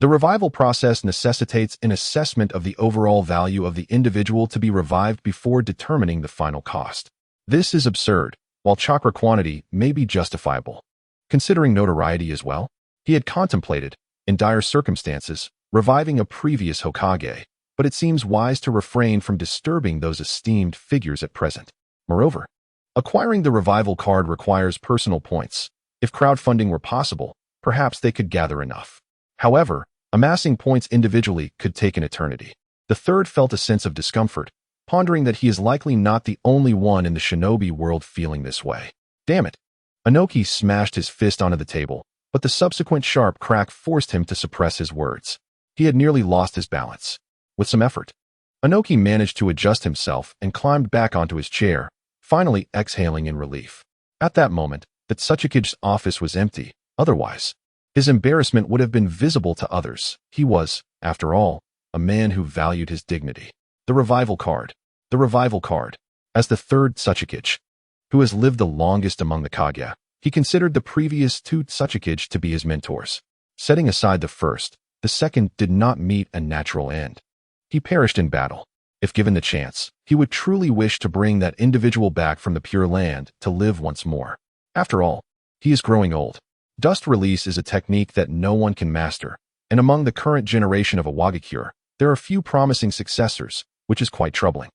The revival process necessitates an assessment of the overall value of the individual to be revived before determining the final cost. This is absurd, while chakra quantity may be justifiable. Considering notoriety as well, he had contemplated, in dire circumstances, reviving a previous Hokage, but it seems wise to refrain from disturbing those esteemed figures at present. Moreover, acquiring the revival card requires personal points. If crowdfunding were possible, perhaps they could gather enough. However, amassing points individually could take an eternity. The third felt a sense of discomfort, pondering that he is likely not the only one in the shinobi world feeling this way. Damn it! Inoki smashed his fist onto the table, but the subsequent sharp crack forced him to suppress his words. He had nearly lost his balance. With some effort, Inoki managed to adjust himself and climbed back onto his chair, finally exhaling in relief. At that moment, the Tsuchikage's office was empty. Otherwise, his embarrassment would have been visible to others. He was, after all, a man who valued his dignity. The revival card. The revival card. As the third Tsuchikage, who has lived the longest among the Kage, he considered the previous two Tsuchikage to be his mentors. Setting aside the first, the second did not meet a natural end. He perished in battle. If given the chance, he would truly wish to bring that individual back from the Pure Land to live once more. After all, he is growing old. Dust release is a technique that no one can master, and among the current generation of Awagakure, there are few promising successors, which is quite troubling.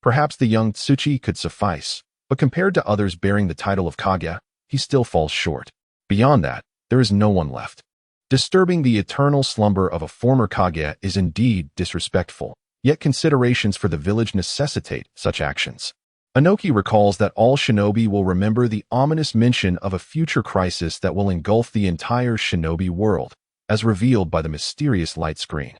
Perhaps the young Tsuchi could suffice, but compared to others bearing the title of Kage, he still falls short. Beyond that, there is no one left. Disturbing the eternal slumber of a former Kage is indeed disrespectful, yet considerations for the village necessitate such actions. Inoki recalls that all shinobi will remember the ominous mention of a future crisis that will engulf the entire shinobi world, as revealed by the mysterious light screen.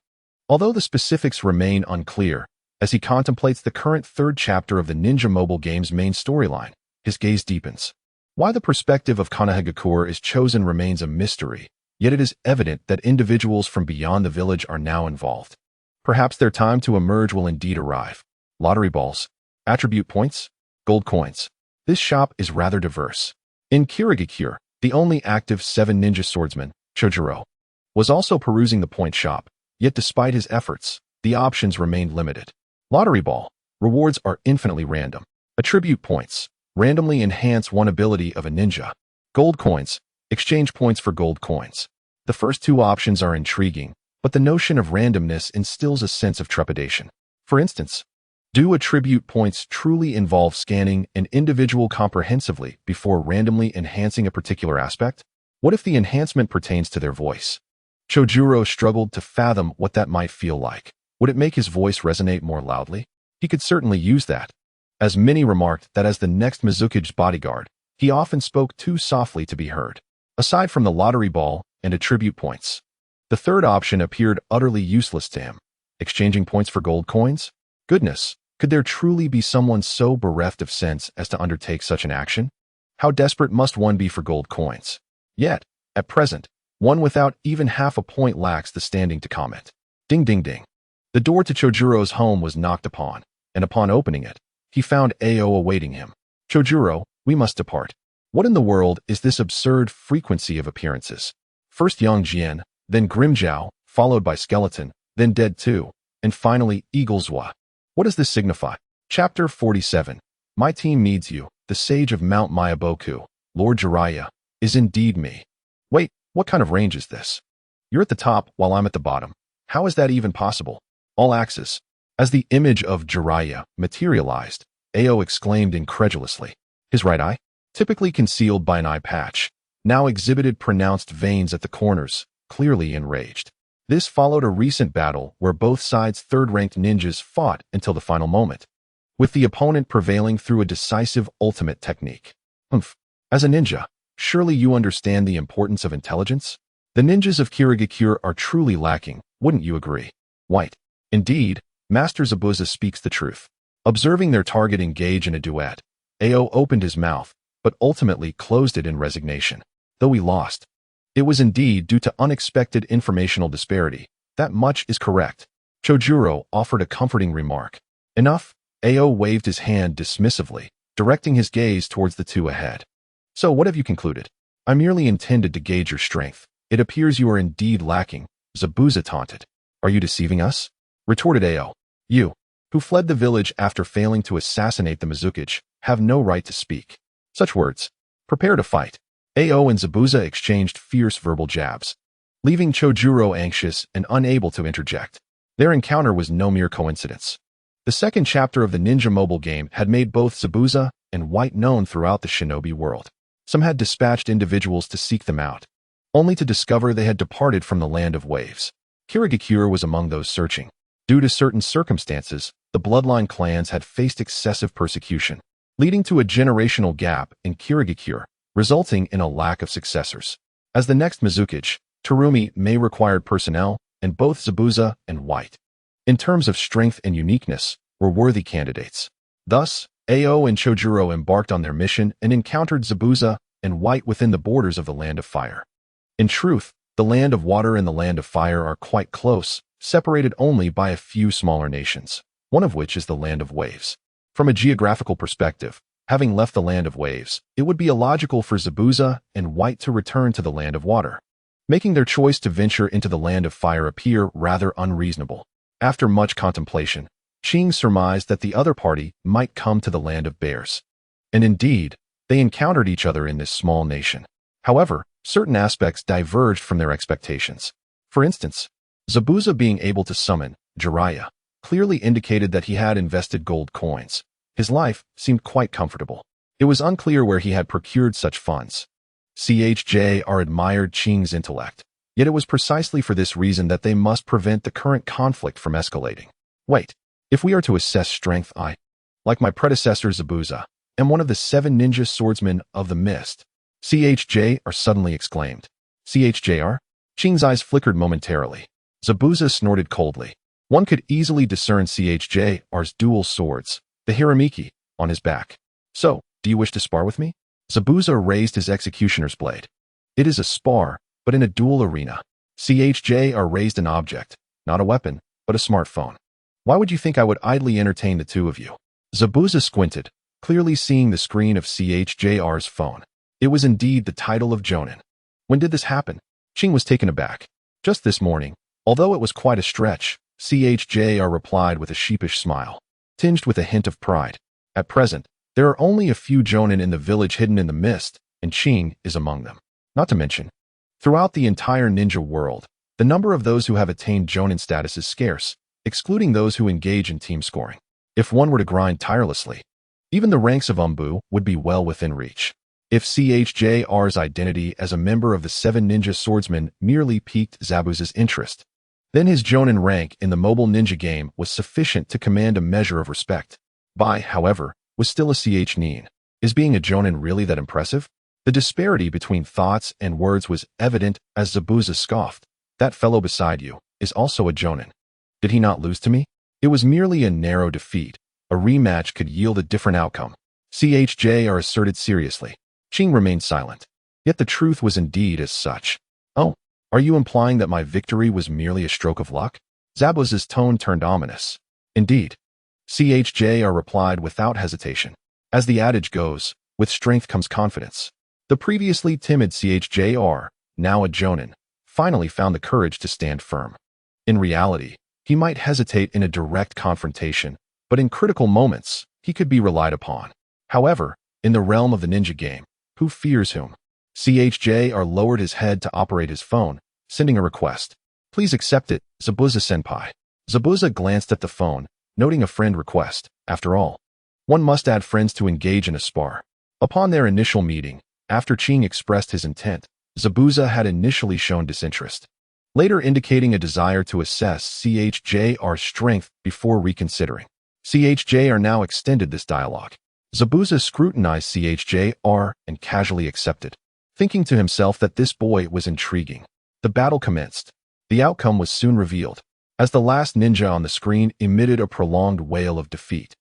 Although the specifics remain unclear, as he contemplates the current third chapter of the Ninja mobile game's main storyline, his gaze deepens. Why the perspective of Konohagakure is chosen remains a mystery, yet it is evident that individuals from beyond the village are now involved. Perhaps their time to emerge will indeed arrive. Lottery balls. Attribute points, gold coins. This shop is rather diverse. In Kirigakure, the only active 7 ninja swordsman, Chojuro, was also perusing the point shop, yet despite his efforts, the options remained limited. Lottery ball. Rewards are infinitely random. Attribute points. Randomly enhance one ability of a ninja. Gold coins. Exchange points for gold coins. The first two options are intriguing, but the notion of randomness instills a sense of trepidation. For instance, do attribute points truly involve scanning an individual comprehensively before randomly enhancing a particular aspect? What if the enhancement pertains to their voice? Chojuro struggled to fathom what that might feel like. Would it make his voice resonate more loudly? He could certainly use that. As many remarked that as the next Mizukage's bodyguard, he often spoke too softly to be heard. Aside from the lottery ball and attribute points, the third option appeared utterly useless to him. Exchanging points for gold coins? Goodness, could there truly be someone so bereft of sense as to undertake such an action? How desperate must one be for gold coins? Yet, at present, one without even half a point lacks the standing to comment. Ding ding ding. The door to Chojuro's home was knocked upon, and upon opening it, he found Ao awaiting him. Chojuro, we must depart. What in the world is this absurd frequency of appearances? First Yang Jian, then Grimjiao, followed by Skeleton, then Dead 2, and finally Eagleswa. What does this signify? Chapter 47. My team needs you. The sage of Mount Mayaboku, Lord Jiraiya, is indeed me. Wait, what kind of range is this? You're at the top while I'm at the bottom. How is that even possible? All axes. As the image of Jiraiya materialized, Ao exclaimed incredulously. His right eye, typically concealed by an eye patch, now exhibited pronounced veins at the corners, clearly enraged. This followed a recent battle where both sides' third-ranked ninjas fought until the final moment, with the opponent prevailing through a decisive ultimate technique. As a ninja, surely you understand the importance of intelligence? The ninjas of Kirigakure are truly lacking, wouldn't you agree? White. Indeed, Master Zabuza speaks the truth. Observing their target engage in a duet, Ao opened his mouth, but ultimately closed it in resignation. Though he lost, it was indeed due to unexpected informational disparity. That much is correct. Chojuro offered a comforting remark. Enough? Ao waved his hand dismissively, directing his gaze towards the two ahead. So what have you concluded? I merely intended to gauge your strength. It appears you are indeed lacking, Zabuza taunted. Are you deceiving us? Retorted Ao. You, who fled the village after failing to assassinate the Mizukage, have no right to speak. Such words. Prepare to fight. Ao and Zabuza exchanged fierce verbal jabs, leaving Chojuro anxious and unable to interject. Their encounter was no mere coincidence. The second chapter of the Ninja mobile game had made both Zabuza and White known throughout the shinobi world. Some had dispatched individuals to seek them out, only to discover they had departed from the land of waves. Kirigakure was among those searching. Due to certain circumstances, the bloodline clans had faced excessive persecution, leading to a generational gap in Kirigakure, resulting in a lack of successors. As the next Mizukage, Terumi may required personnel, and both Zabuza and White, in terms of strength and uniqueness, were worthy candidates. Thus, Ao and Chojuro embarked on their mission and encountered Zabuza and White within the borders of the Land of Fire. In truth, the Land of Water and the Land of Fire are quite close, separated only by a few smaller nations, one of which is the Land of Waves. From a geographical perspective, having left the Land of Waves, it would be illogical for Zabuza and White to return to the Land of Water, making their choice to venture into the Land of Fire appear rather unreasonable. After much contemplation, Cheng surmised that the other party might come to the Land of Bears. And indeed, they encountered each other in this small nation. However, certain aspects diverged from their expectations. For instance, Zabuza being able to summon Jiraiya clearly indicated that he had invested gold coins. His life seemed quite comfortable. It was unclear where he had procured such funds. CHJR admired Cheng's intellect, yet it was precisely for this reason that they must prevent the current conflict from escalating. Wait, if we are to assess strength, I, like my predecessor Zabuza, am one of the 7 ninja swordsmen of the mist. CHJR suddenly exclaimed. CHJR? Cheng's eyes flickered momentarily. Zabuza snorted coldly. One could easily discern CHJR's dual swords, the Hiramiki, on his back. So, do you wish to spar with me? Zabuza raised his executioner's blade. It is a spar, but in a duel arena. CHJR raised an object, not a weapon, but a smartphone. Why would you think I would idly entertain the two of you? Zabuza squinted, clearly seeing the screen of CHJR's phone. It was indeed the title of Jonin. When did this happen? Cheng was taken aback. Just this morning, although it was quite a stretch, CHJR replied with a sheepish smile, tinged with a hint of pride. At present, there are only a few Jonin in the village hidden in the mist, and Cheng is among them. Not to mention, throughout the entire ninja world, the number of those who have attained Jonin status is scarce, excluding those who engage in team scoring. If one were to grind tirelessly, even the ranks of Umbu would be well within reach. If CHJR's identity as a member of the 7 ninja swordsmen merely piqued Zabuza's interest, then his Jonin rank in the mobile ninja game was sufficient to command a measure of respect. Bai, however, was still a nin. Is being a Jonin really that impressive? The disparity between thoughts and words was evident as Zabuza scoffed. That fellow beside you is also a Jonin. Did he not lose to me? It was merely a narrow defeat. A rematch could yield a different outcome. CHJR asserted seriously. Cheng remained silent. Yet the truth was indeed as such. Oh, are you implying that my victory was merely a stroke of luck? Zabuza's tone turned ominous. Indeed. CHJR replied without hesitation. As the adage goes, with strength comes confidence. The previously timid CHJR, now a Jonin, finally found the courage to stand firm. In reality, he might hesitate in a direct confrontation, but in critical moments, he could be relied upon. However, in the realm of the ninja game, who fears whom? CHJR lowered his head to operate his phone, sending a request. Please accept it, Zabuza-senpai. Zabuza glanced at the phone, noting a friend request. After all, one must add friends to engage in a spar. Upon their initial meeting, after Cheng expressed his intent, Zabuza had initially shown disinterest, later indicating a desire to assess CHJR's strength before reconsidering. CHJR now extended this dialogue. Zabuza scrutinized CHJR and casually accepted, thinking to himself that this boy was intriguing. The battle commenced. The outcome was soon revealed, as the last ninja on the screen emitted a prolonged wail of defeat.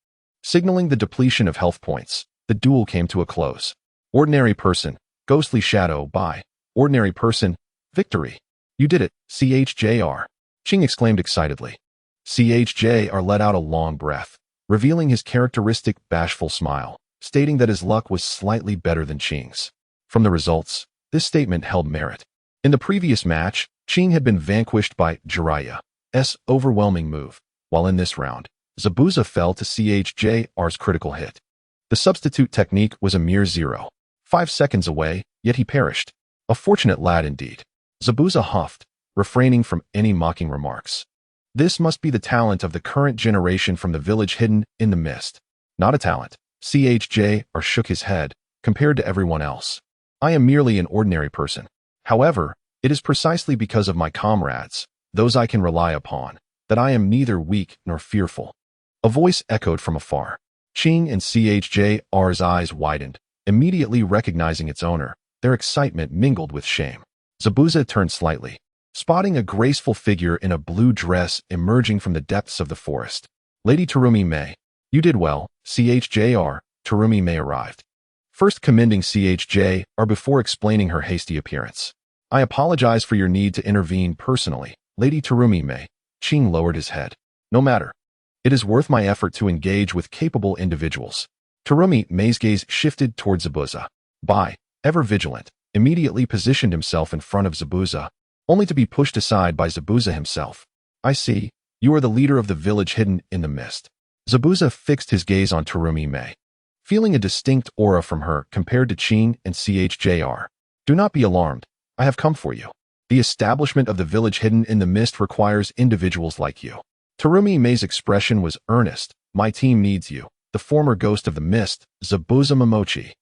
Signaling the depletion of health points, the duel came to a close. Ordinary person, ghostly shadow by ordinary person, victory. You did it, CHJR. Cheng exclaimed excitedly. CHJR let out a long breath, revealing his characteristic bashful smile, stating that his luck was slightly better than Cheng's. From the results, this statement held merit. In the previous match, Cheng had been vanquished by Jiraiya's overwhelming move, while in this round, Zabuza fell to CHJR's critical hit. The substitute technique was a mere 0.5 seconds away, yet he perished. A fortunate lad indeed. Zabuza huffed, refraining from any mocking remarks. This must be the talent of the current generation from the village hidden in the mist. Not a talent. CHJR shook his head, compared to everyone else. I am merely an ordinary person. However, it is precisely because of my comrades, those I can rely upon, that I am neither weak nor fearful. A voice echoed from afar. Cheng and CHJR's eyes widened, immediately recognizing its owner. Their excitement mingled with shame. Zabuza turned slightly, spotting a graceful figure in a blue dress emerging from the depths of the forest. Lady Terumi Mei. You did well, CHJR. Terumi Mei arrived, first commending CHJR before explaining her hasty appearance. I apologize for your need to intervene personally, Lady Terumi Mei. Cheng lowered his head. No matter. It is worth my effort to engage with capable individuals. Terumi Mei's gaze shifted towards Zabuza. Bai, ever vigilant, immediately positioned himself in front of Zabuza, only to be pushed aside by Zabuza himself. I see, you are the leader of the village hidden in the mist. Zabuza fixed his gaze on Terumi Mei, feeling a distinct aura from her compared to Cheng and CHJR. Do not be alarmed, I have come for you. The establishment of the village hidden in the mist requires individuals like you. Terumi Mei's expression was earnest. My team needs you, the former ghost of the mist, Zabuza Momochi.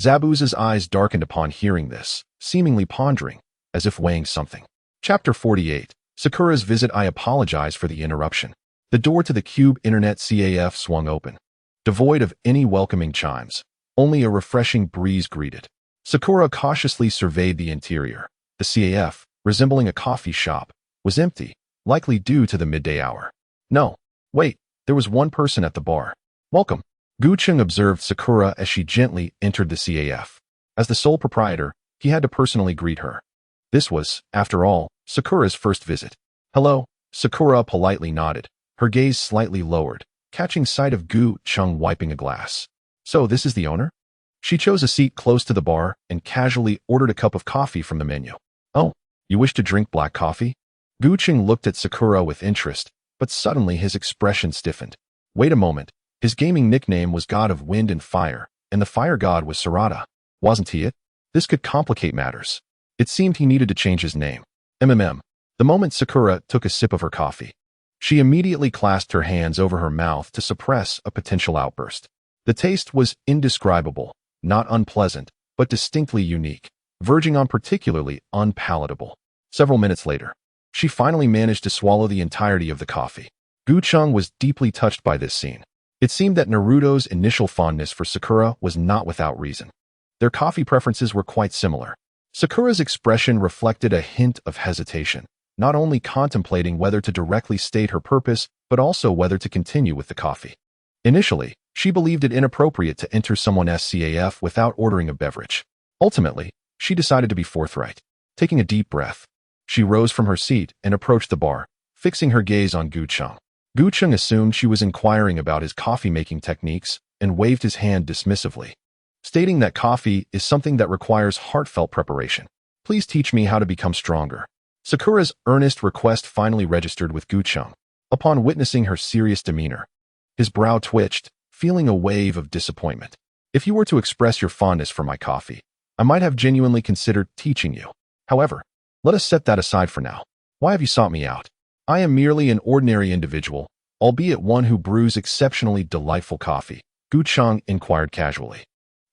Zabuza's eyes darkened upon hearing this, seemingly pondering, as if weighing something. Chapter 48. Sakura's visit. I apologize for the interruption. The door to the Cube Internet CAF swung open. Devoid of any welcoming chimes, only a refreshing breeze greeted. Sakura cautiously surveyed the interior. The CAF, resembling a coffee shop, was empty, likely due to the midday hour. No, wait, there was one person at the bar. Welcome. Cheng observed Sakura as she gently entered the CAF. As the sole proprietor, he had to personally greet her. This was, after all, Sakura's first visit. Hello, Sakura politely nodded, her gaze slightly lowered, catching sight of Cheng wiping a glass. So this is the owner? She chose a seat close to the bar and casually ordered a cup of coffee from the menu. Oh, you wish to drink black coffee? Cheng looked at Sakura with interest, but suddenly his expression stiffened. Wait a moment. His gaming nickname was God of Wind and Fire, and the fire god was Sarada. Wasn't he it? This could complicate matters. It seemed he needed to change his name. The moment Sakura took a sip of her coffee, she immediately clasped her hands over her mouth to suppress a potential outburst. The taste was indescribable, not unpleasant, but distinctly unique, verging on particularly unpalatable. Several minutes later, she finally managed to swallow the entirety of the coffee. Cheng was deeply touched by this scene. It seemed that Naruto's initial fondness for Sakura was not without reason. Their coffee preferences were quite similar. Sakura's expression reflected a hint of hesitation, not only contemplating whether to directly state her purpose, but also whether to continue with the coffee. Initially, she believed it inappropriate to enter someone's CAF without ordering a beverage. Ultimately, she decided to be forthright. Taking a deep breath, she rose from her seat and approached the bar, fixing her gaze on Cheng. Cheng assumed she was inquiring about his coffee-making techniques and waved his hand dismissively, stating that coffee is something that requires heartfelt preparation. Please teach me how to become stronger. Sakura's earnest request finally registered with Cheng. Upon witnessing her serious demeanor, his brow twitched, feeling a wave of disappointment. If you were to express your fondness for my coffee, I might have genuinely considered teaching you. However, let us set that aside for now. Why have you sought me out? I am merely an ordinary individual, albeit one who brews exceptionally delightful coffee, Cheng inquired casually.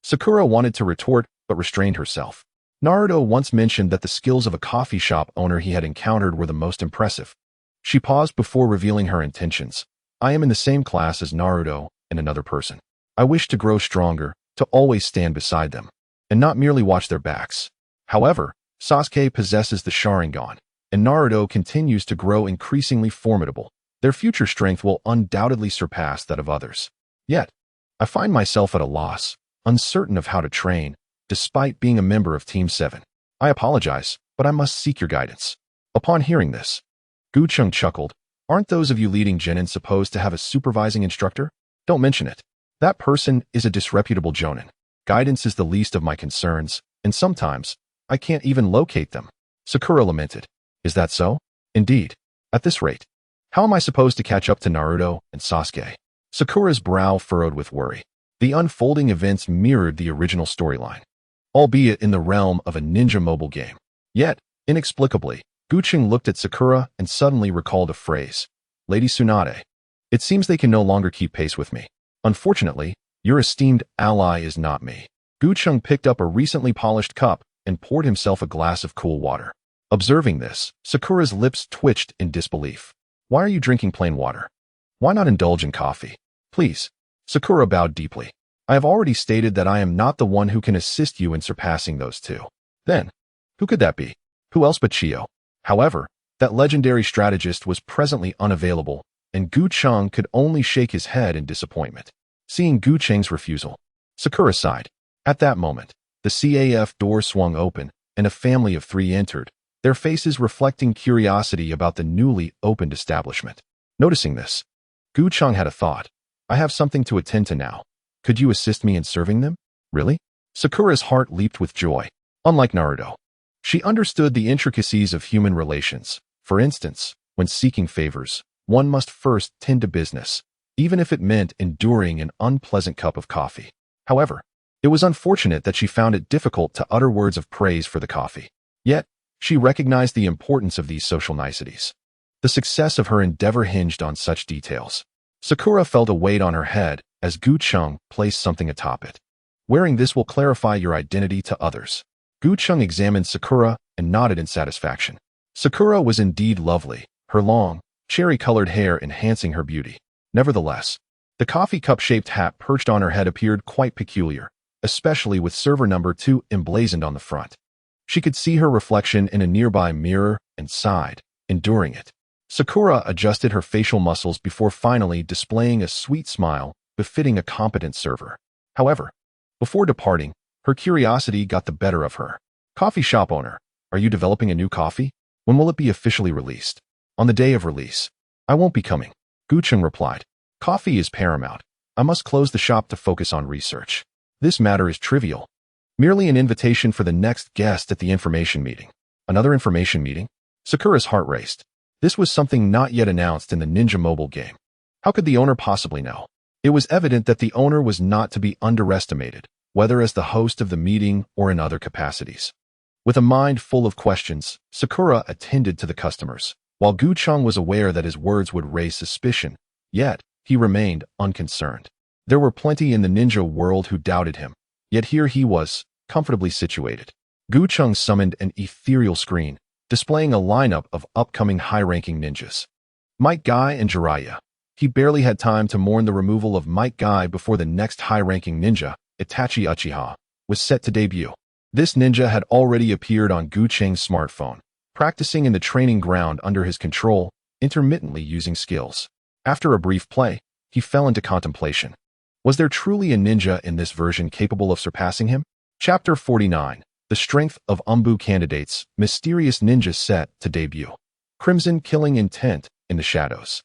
Sakura wanted to retort, but restrained herself. Naruto once mentioned that the skills of a coffee shop owner he had encountered were the most impressive. She paused before revealing her intentions. I am in the same class as Naruto and another person. I wish to grow stronger, to always stand beside them, and not merely watch their backs. However, Sasuke possesses the Sharingan, and Naruto continues to grow increasingly formidable. Their future strength will undoubtedly surpass that of others. Yet, I find myself at a loss, uncertain of how to train, despite being a member of Team 7. I apologize, but I must seek your guidance. Upon hearing this, Cheng chuckled. Aren't those of you leading genin supposed to have a supervising instructor? Don't mention it. That person is a disreputable jonin. Guidance is the least of my concerns, and sometimes, I can't even locate them. Sakura lamented. Is that so? Indeed. At this rate, how am I supposed to catch up to Naruto and Sasuke? Sakura's brow furrowed with worry. The unfolding events mirrored the original storyline, albeit in the realm of a ninja mobile game. Yet, inexplicably, Cheng looked at Sakura and suddenly recalled a phrase. Lady Tsunade. It seems they can no longer keep pace with me. Unfortunately, your esteemed ally is not me. Cheng picked up a recently polished cup and poured himself a glass of cool water. Observing this, Sakura's lips twitched in disbelief. Why are you drinking plain water? Why not indulge in coffee? Please. Sakura bowed deeply. I have already stated that I am not the one who can assist you in surpassing those two. Then, who could that be? Who else but Chio? However, that legendary strategist was presently unavailable, and Cheng could only shake his head in disappointment. Seeing Cheng's refusal, Sakura sighed. At that moment, the CAF door swung open, and a family of 3 entered, their faces reflecting curiosity about the newly opened establishment. Noticing this, Cheng had a thought. I have something to attend to now. Could you assist me in serving them? Really? Sakura's heart leaped with joy. Unlike Naruto, she understood the intricacies of human relations. For instance, when seeking favors, one must first tend to business, even if it meant enduring an unpleasant cup of coffee. However, it was unfortunate that she found it difficult to utter words of praise for the coffee. Yet, she recognized the importance of these social niceties. The success of her endeavor hinged on such details. Sakura felt a weight on her head as Cheng placed something atop it. Wearing this will clarify your identity to others. Cheng examined Sakura and nodded in satisfaction. Sakura was indeed lovely, her long, cherry-colored hair enhancing her beauty. Nevertheless, the coffee cup-shaped hat perched on her head appeared quite peculiar, especially with server number 2 emblazoned on the front. She could see her reflection in a nearby mirror and sighed, enduring it. Sakura adjusted her facial muscles before finally displaying a sweet smile befitting a competent server. However, before departing, her curiosity got the better of her. Coffee shop owner, are you developing a new coffee? When will it be officially released? On the day of release. I won't be coming. Cheng replied. Coffee is paramount. I must close the shop to focus on research. This matter is trivial. Merely an invitation for the next guest at the information meeting. Another information meeting? Sakura's heart raced. This was something not yet announced in the ninja mobile game. How could the owner possibly know? It was evident that the owner was not to be underestimated, whether as the host of the meeting or in other capacities. With a mind full of questions, Sakura attended to the customers. While Cheng was aware that his words would raise suspicion, yet he remained unconcerned. There were plenty in the ninja world who doubted him, yet here he was, comfortably situated. Cheng summoned an ethereal screen, displaying a lineup of upcoming high-ranking ninjas. Might Guy and Jiraiya. He barely had time to mourn the removal of Might Guy before the next high-ranking ninja, Itachi Uchiha, was set to debut. This ninja had already appeared on Cheng's smartphone, practicing in the training ground under his control, intermittently using skills. After a brief play, he fell into contemplation. Was there truly a ninja in this version capable of surpassing him? Chapter 49. The Strength of Umbu Candidates, Mysterious Ninja set to debut. Crimson Killing Intent in the Shadows.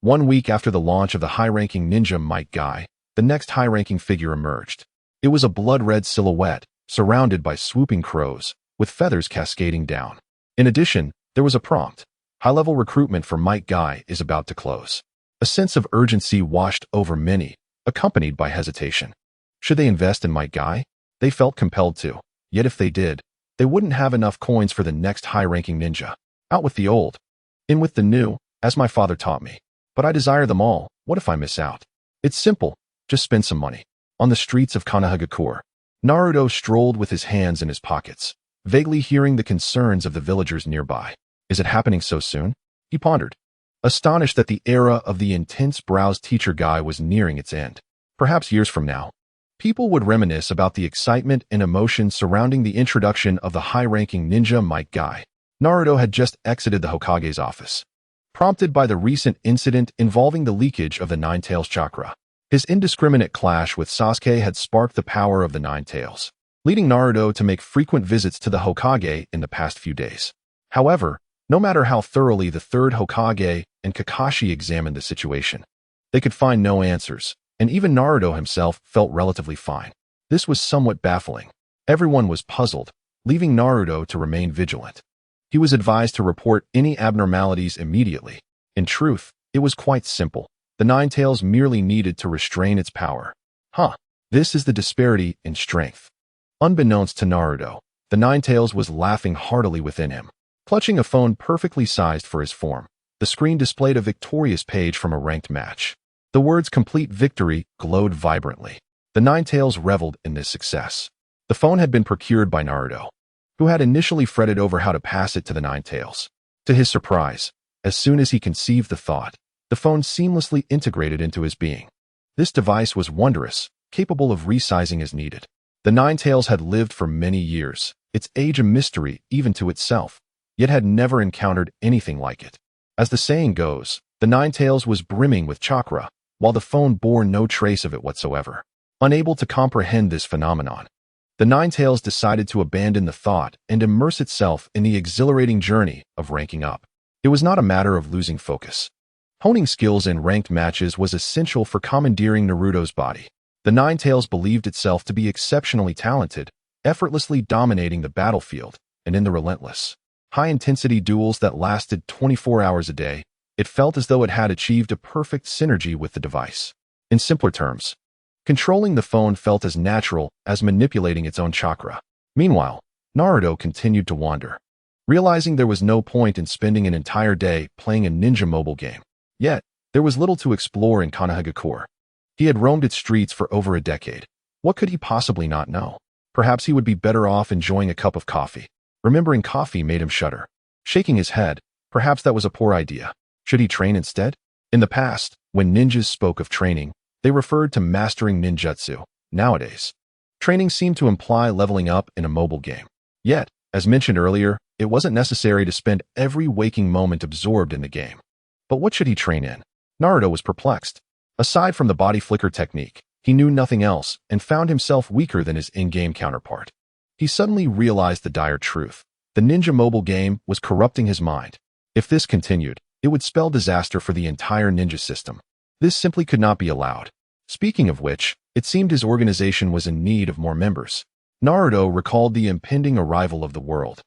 1 week after the launch of the high-ranking ninja Might Guy, the next high-ranking figure emerged. It was a blood-red silhouette, surrounded by swooping crows, with feathers cascading down. In addition, there was a prompt. High-level recruitment for Might Guy is about to close. A sense of urgency washed over many, accompanied by hesitation. Should they invest in Might Guy? They felt compelled to. Yet if they did, they wouldn't have enough coins for the next high-ranking ninja. Out with the old, in with the new, as my father taught me. But I desire them all. What if I miss out? It's simple. Just spend some money. On the streets of Konohagakure, Naruto strolled with his hands in his pockets, vaguely hearing the concerns of the villagers nearby. Is it happening so soon? He pondered, astonished that the era of the intense-browed teacher guy was nearing its end. Perhaps years from now, people would reminisce about the excitement and emotion surrounding the introduction of the high-ranking ninja Might Guy. Naruto had just exited the Hokage's office, prompted by the recent incident involving the leakage of the Nine Tails chakra. His indiscriminate clash with Sasuke had sparked the power of the Nine Tails, leading Naruto to make frequent visits to the Hokage in the past few days. However, no matter how thoroughly the third Hokage and Kakashi examined the situation, they could find no answers, and even Naruto himself felt relatively fine. This was somewhat baffling. Everyone was puzzled, leaving Naruto to remain vigilant. He was advised to report any abnormalities immediately. In truth, it was quite simple. The Nine Tails merely needed to restrain its power. This is the disparity in strength. Unbeknownst to Naruto, the Nine Tails was laughing heartily within him. Clutching a phone perfectly sized for his form, the screen displayed a victorious page from a ranked match. The words "Complete Victory" glowed vibrantly. The Nine Tails reveled in this success. The phone had been procured by Naruto, who had initially fretted over how to pass it to the Nine Tails. To his surprise, as soon as he conceived the thought, the phone seamlessly integrated into his being. This device was wondrous, capable of resizing as needed. The Nine Tails had lived for many years, its age a mystery even to itself, yet had never encountered anything like it. As the saying goes, the Nine Tails was brimming with chakra, while the phone bore no trace of it whatsoever. Unable to comprehend this phenomenon, the Nine Tails decided to abandon the thought and immerse itself in the exhilarating journey of ranking up. It was not a matter of losing focus. Honing skills in ranked matches was essential for commandeering Naruto's body. The Nine Tails believed itself to be exceptionally talented, effortlessly dominating the battlefield, and in the relentless, high-intensity duels that lasted 24 hours a day, it felt as though it had achieved a perfect synergy with the device. In simpler terms, controlling the phone felt as natural as manipulating its own chakra. Meanwhile, Naruto continued to wander, realizing there was no point in spending an entire day playing a ninja mobile game. Yet, there was little to explore in Konohagakure. He had roamed its streets for over a decade. What could he possibly not know? Perhaps he would be better off enjoying a cup of coffee. Remembering coffee made him shudder. Shaking his head, perhaps that was a poor idea. Should he train instead? In the past, when ninjas spoke of training, they referred to mastering ninjutsu. Nowadays, training seemed to imply leveling up in a mobile game. Yet, as mentioned earlier, it wasn't necessary to spend every waking moment absorbed in the game. But what should he train in? Naruto was perplexed. Aside from the body flicker technique, he knew nothing else and found himself weaker than his in-game counterpart. He suddenly realized the dire truth. The ninja mobile game was corrupting his mind. If this continued, it would spell disaster for the entire ninja system. This simply could not be allowed. Speaking of which, it seemed his organization was in need of more members. Naruto recalled the impending arrival of the world,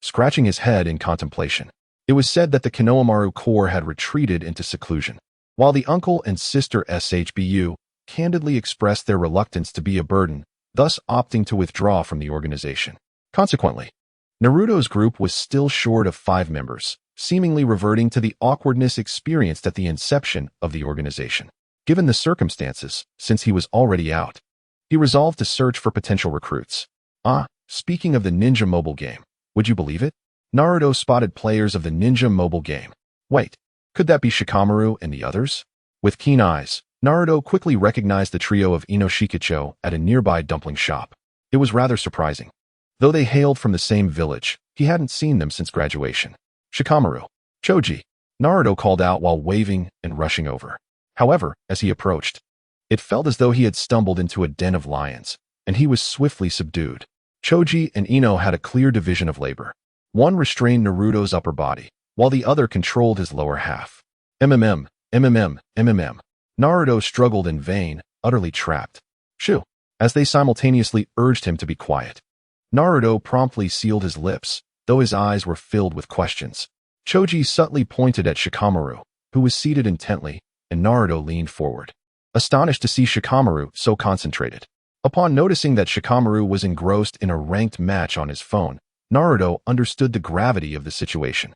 scratching his head in contemplation. It was said that the Konohamaru Corps had retreated into seclusion, while the uncle and sister SHBU candidly expressed their reluctance to be a burden, thus opting to withdraw from the organization. Consequently, Naruto's group was still short of 5 members, seemingly reverting to the awkwardness experienced at the inception of the organization. Given the circumstances, since he was already out, he resolved to search for potential recruits. Speaking of the ninja mobile game, would you believe it? Naruto spotted players of the ninja mobile game. Wait, could that be Shikamaru and the others? With keen eyes, Naruto quickly recognized the trio of Inoshikacho at a nearby dumpling shop. It was rather surprising. Though they hailed from the same village, he hadn't seen them since graduation. Shikamaru, Choji, Naruto called out while waving and rushing over. However, as he approached, it felt as though he had stumbled into a den of lions, and he was swiftly subdued. Choji and Ino had a clear division of labor. One restrained Naruto's upper body, while the other controlled his lower half. MMM. Naruto struggled in vain, utterly trapped. Shoo! As they simultaneously urged him to be quiet. Naruto promptly sealed his lips, though his eyes were filled with questions. Choji subtly pointed at Shikamaru, who was seated intently, and Naruto leaned forward, astonished to see Shikamaru so concentrated. Upon noticing that Shikamaru was engrossed in a ranked match on his phone, Naruto understood the gravity of the situation.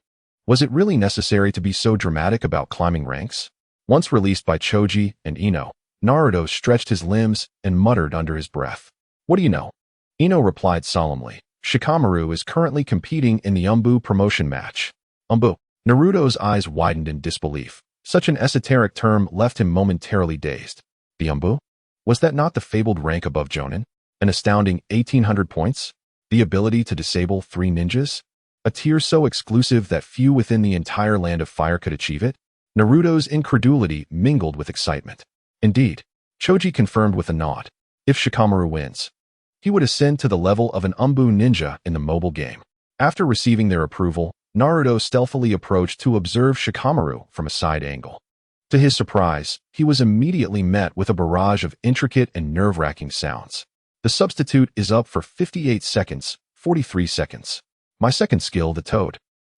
Was it really necessary to be so dramatic about climbing ranks? Once released by Choji and Ino, Naruto stretched his limbs and muttered under his breath. What do you know? Ino replied solemnly. Shikamaru is currently competing in the Umbu promotion match. Umbu. Naruto's eyes widened in disbelief. Such an esoteric term left him momentarily dazed. The Umbu? Was that not the fabled rank above Jonin? An astounding 1,800 points? The ability to disable 3 ninjas? A tier so exclusive that few within the entire Land of Fire could achieve it? Naruto's incredulity mingled with excitement. Indeed, Choji confirmed with a nod. If Shikamaru wins, he would ascend to the level of an Umbu ninja in the mobile game. After receiving their approval, Naruto stealthily approached to observe Shikamaru from a side angle. To his surprise, he was immediately met with a barrage of intricate and nerve-wracking sounds. The substitute is up for 58 seconds, 43 seconds. My second skill, the Toad,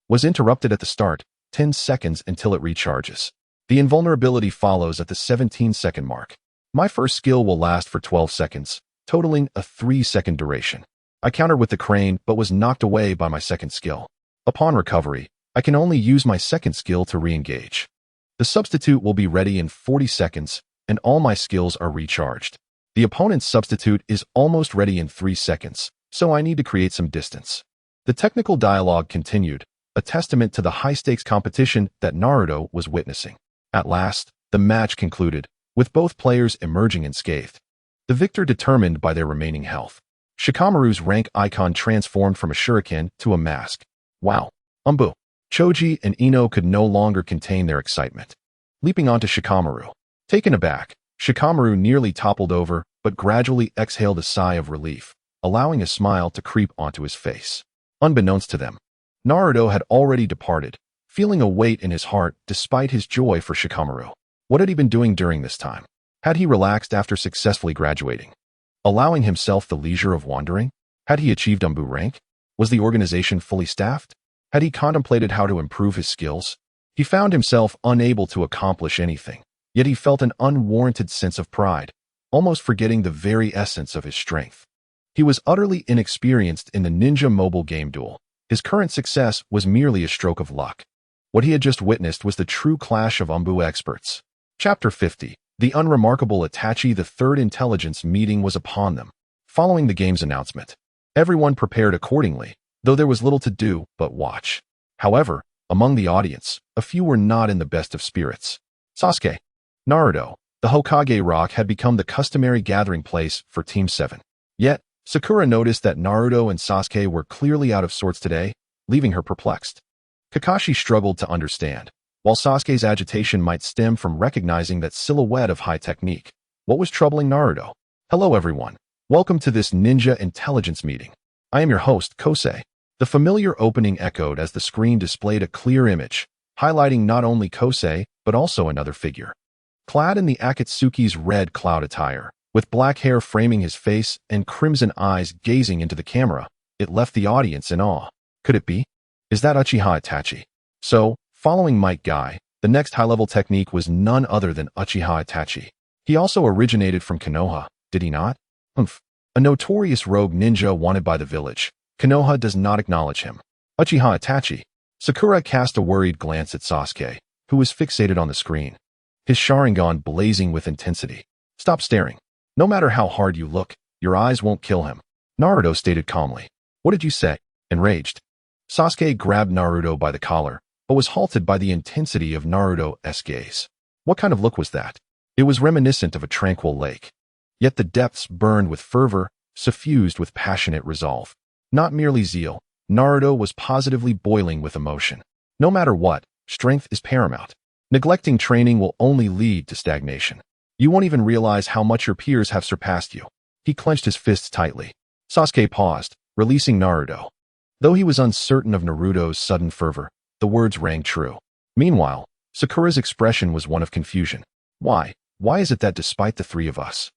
was interrupted at the start, 10 seconds until it recharges. The invulnerability follows at the 17-second mark. My first skill will last for 12 seconds, totaling a 3-second duration. I countered with the crane but was knocked away by my second skill. Upon recovery, I can only use my second skill to re-engage. The substitute will be ready in 40 seconds, and all my skills are recharged. The opponent's substitute is almost ready in 3 seconds, so I need to create some distance. The technical dialogue continued, a testament to the high-stakes competition that Naruto was witnessing. At last, the match concluded, with both players emerging unscathed. The victor determined by their remaining health. Shikamaru's rank icon transformed from a shuriken to a mask. Wow. Umbu. Choji and Ino could no longer contain their excitement. Leaping onto Shikamaru. Taken aback, Shikamaru nearly toppled over, but gradually exhaled a sigh of relief, allowing a smile to creep onto his face. Unbeknownst to them, Naruto had already departed, feeling a weight in his heart despite his joy for Shikamaru. What had he been doing during this time? Had he relaxed after successfully graduating, allowing himself the leisure of wandering? Had he achieved Umbu rank? Was the organization fully staffed? Had he contemplated how to improve his skills? He found himself unable to accomplish anything, yet he felt an unwarranted sense of pride, almost forgetting the very essence of his strength. He was utterly inexperienced in the ninja mobile game duel. His current success was merely a stroke of luck. What he had just witnessed was the true clash of Umbu experts. Chapter 50. The unremarkable Itachi. The third intelligence meeting was upon them. Following the game's announcement, everyone prepared accordingly, though there was little to do but watch. However, among the audience, a few were not in the best of spirits. Sasuke. Naruto. The Hokage Rock had become the customary gathering place for Team 7. Yet, Sakura noticed that Naruto and Sasuke were clearly out of sorts today, leaving her perplexed. Kakashi struggled to understand, while Sasuke's agitation might stem from recognizing that silhouette of high technique. What was troubling Naruto? Hello everyone. Welcome to this ninja intelligence meeting. I am your host, Kosei. The familiar opening echoed as the screen displayed a clear image, highlighting not only Kosei, but also another figure. Clad in the Akatsuki's red cloud attire, with black hair framing his face and crimson eyes gazing into the camera, it left the audience in awe. Could it be? Is that Uchiha Itachi? So, following Might Guy, the next high-level technique was none other than Uchiha Itachi. He also originated from Konoha, did he not? Humph. A notorious rogue ninja wanted by the village. Konoha does not acknowledge him. Uchiha Itachi. Sakura cast a worried glance at Sasuke, who was fixated on the screen, his Sharingan blazing with intensity. Stop staring. No matter how hard you look, your eyes won't kill him. Naruto stated calmly. What did you say? Enraged. Sasuke grabbed Naruto by the collar, but was halted by the intensity of Naruto's gaze. What kind of look was that? It was reminiscent of a tranquil lake. Yet the depths burned with fervor, suffused with passionate resolve. Not merely zeal, Naruto was positively boiling with emotion. No matter what, strength is paramount. Neglecting training will only lead to stagnation. You won't even realize how much your peers have surpassed you. He clenched his fists tightly. Sasuke paused, releasing Naruto. Though he was uncertain of Naruto's sudden fervor, the words rang true. Meanwhile, Sakura's expression was one of confusion. Why? Why is it that despite the three of us,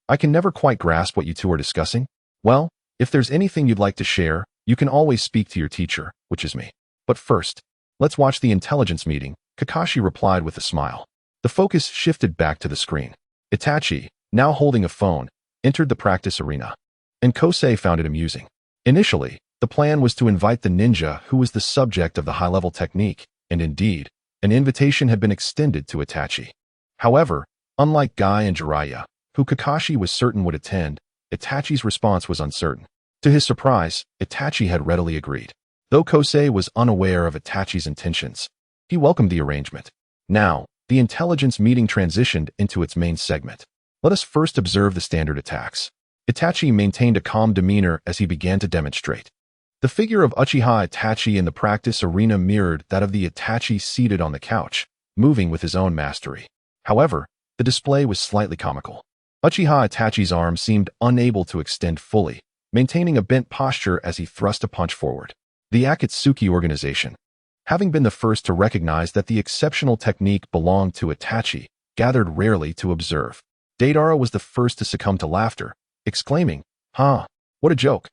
I can never quite grasp what you two are discussing? Well, if there's anything you'd like to share, you can always speak to your teacher, which is me. But first, let's watch the intelligence meeting, Kakashi replied with a smile. The focus shifted back to the screen. Itachi, now holding a phone, entered the practice arena. And Kosei found it amusing. Initially, the plan was to invite the ninja who was the subject of the high-level technique, and indeed, an invitation had been extended to Itachi. However, unlike Guy and Jiraiya, who Kakashi was certain would attend, Itachi's response was uncertain. To his surprise, Itachi had readily agreed. Though Kosei was unaware of Itachi's intentions, he welcomed the arrangement. Now, the intelligence meeting transitioned into its main segment. Let us first observe the standard attacks. Itachi maintained a calm demeanor as he began to demonstrate. The figure of Uchiha Itachi in the practice arena mirrored that of the Itachi seated on the couch, moving with his own mastery. However, the display was slightly comical. Uchiha Itachi's arm seemed unable to extend fully, maintaining a bent posture as he thrust a punch forward. The Akatsuki organization, having been the first to recognize that the exceptional technique belonged to Itachi, gathered rarely to observe. Deidara was the first to succumb to laughter, exclaiming, "Huh, what a joke.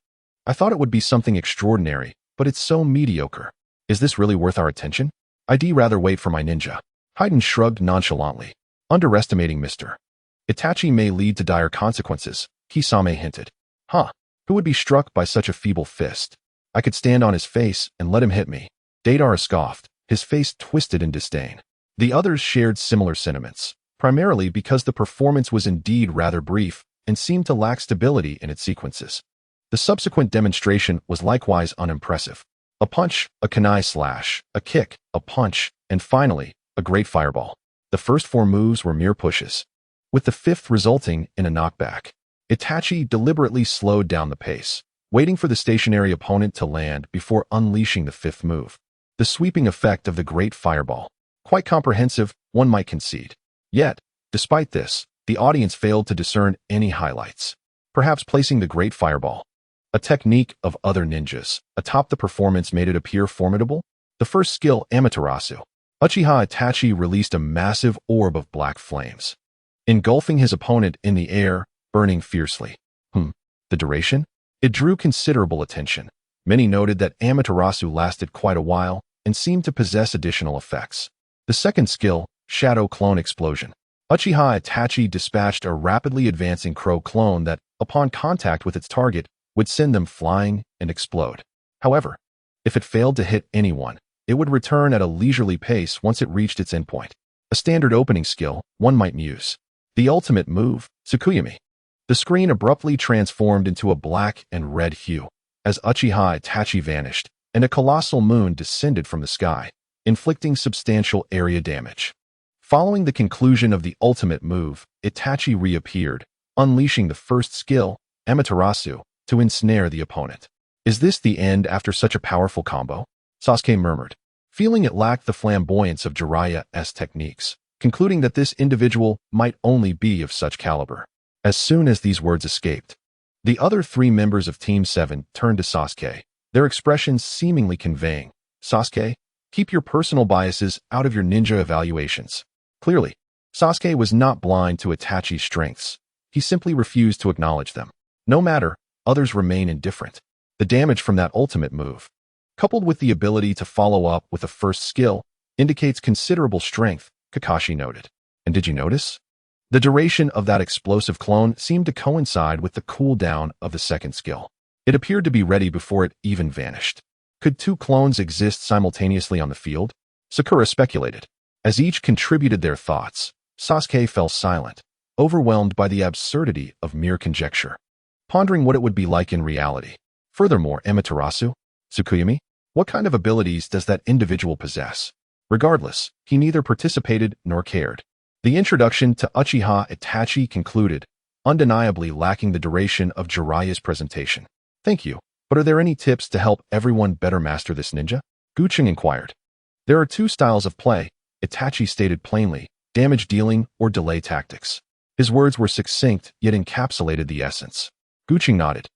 I thought it would be something extraordinary, but it's so mediocre. Is this really worth our attention? I'd rather wait for my ninja." Haiden shrugged nonchalantly. Underestimating Mr. Itachi may lead to dire consequences, Kisame hinted. Huh, who would be struck by such a feeble fist? I could stand on his face and let him hit me. Deidara scoffed, his face twisted in disdain. The others shared similar sentiments, primarily because the performance was indeed rather brief and seemed to lack stability in its sequences. The subsequent demonstration was likewise unimpressive. A punch, a kunai slash, a kick, a punch, and finally, a great fireball. The first 4 moves were mere pushes, with the 5th resulting in a knockback. Itachi deliberately slowed down the pace, waiting for the stationary opponent to land before unleashing the 5th move. The sweeping effect of the great fireball, quite comprehensive, one might concede. Yet, despite this, the audience failed to discern any highlights. Perhaps placing the great fireball, a technique of other ninjas, atop the performance made it appear formidable. The first skill, Amaterasu. Uchiha Itachi released a massive orb of black flames, engulfing his opponent in the air, burning fiercely. The duration? It drew considerable attention. Many noted that Amaterasu lasted quite a while and seemed to possess additional effects. The second skill, Shadow Clone Explosion. Uchiha Itachi dispatched a rapidly advancing crow clone that, upon contact with its target, would send them flying and explode. However, if it failed to hit anyone, it would return at a leisurely pace once it reached its endpoint. A standard opening skill, one might muse. The ultimate move, Tsukuyami. The screen abruptly transformed into a black and red hue as Uchiha Itachi vanished, and a colossal moon descended from the sky, inflicting substantial area damage. Following the conclusion of the ultimate move, Itachi reappeared, unleashing the first skill, Amaterasu, to ensnare the opponent. Is this the end after such a powerful combo? Sasuke murmured, feeling it lacked the flamboyance of Jiraiya's techniques, concluding that this individual might only be of such caliber. As soon as these words escaped, the other 3 members of Team 7 turned to Sasuke, their expressions seemingly conveying, "Sasuke, keep your personal biases out of your ninja evaluations." Clearly, Sasuke was not blind to Itachi's strengths. He simply refused to acknowledge them. No matter, others remain indifferent. The damage from that ultimate move, coupled with the ability to follow up with a first skill, indicates considerable strength, Kakashi noted. And did you notice? The duration of that explosive clone seemed to coincide with the cooldown of the second skill. It appeared to be ready before it even vanished. Could 2 clones exist simultaneously on the field? Sakura speculated. As each contributed their thoughts, Sasuke fell silent, overwhelmed by the absurdity of mere conjecture, pondering what it would be like in reality. Furthermore, Amaterasu, Tsukuyami, what kind of abilities does that individual possess? Regardless, he neither participated nor cared. The introduction to Uchiha Itachi concluded, undeniably lacking the duration of Jiraiya's presentation. Thank you, but are there any tips to help everyone better master this ninja? Cheng inquired. There are 2 styles of play, Itachi stated plainly, damage dealing or delay tactics. His words were succinct yet encapsulated the essence. Cheng nodded,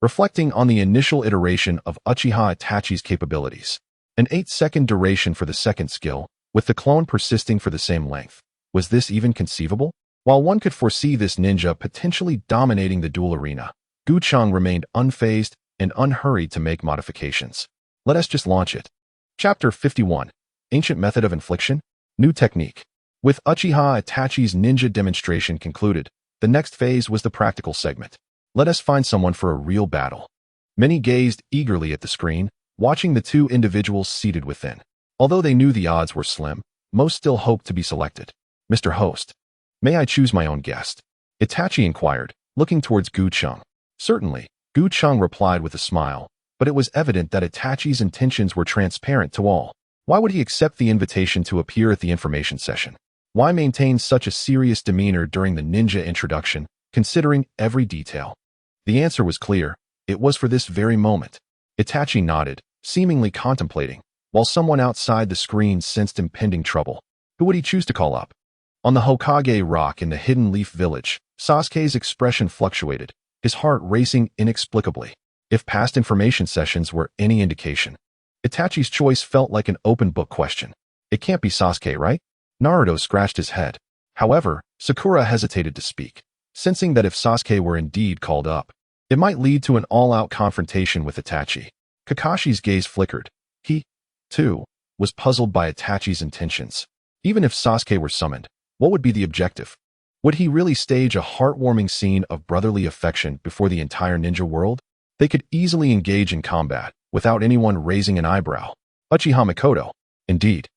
reflecting on the initial iteration of Uchiha Itachi's capabilities. An 8-second duration for the second skill, with the clone persisting for the same length. Was this even conceivable? While one could foresee this ninja potentially dominating the duel arena, Cheng remained unfazed and unhurried to make modifications. Let us just launch it. Chapter 51. Ancient Method of Infliction. New Technique. With Uchiha Itachi's ninja demonstration concluded, the next phase was the practical segment. Let us find someone for a real battle. Many gazed eagerly at the screen, watching the 2 individuals seated within. Although they knew the odds were slim, most still hoped to be selected. Mr. Host, May I choose my own guest? Itachi inquired, looking towards Cheng. Certainly, Cheng replied with a smile, but it was evident that Itachi's intentions were transparent to all. Why would he accept the invitation to appear at the information session? Why maintain such a serious demeanor during the ninja introduction, considering every detail? The answer was clear. It was for this very moment. Itachi nodded, seemingly contemplating, while someone outside the screen sensed impending trouble. Who would he choose to call up? On the Hokage rock in the Hidden Leaf Village, Sasuke's expression fluctuated, his heart racing inexplicably. If past information sessions were any indication, Itachi's choice felt like an open book question. It can't be Sasuke, right? Naruto scratched his head. However, Sakura hesitated to speak, sensing that if Sasuke were indeed called up, it might lead to an all-out confrontation with Itachi. Kakashi's gaze flickered. He, too, was puzzled by Itachi's intentions. Even if Sasuke were summoned, what would be the objective? Would he really stage a heartwarming scene of brotherly affection before the entire ninja world? They could easily engage in combat, without anyone raising an eyebrow. Uchiha Mikoto. Indeed.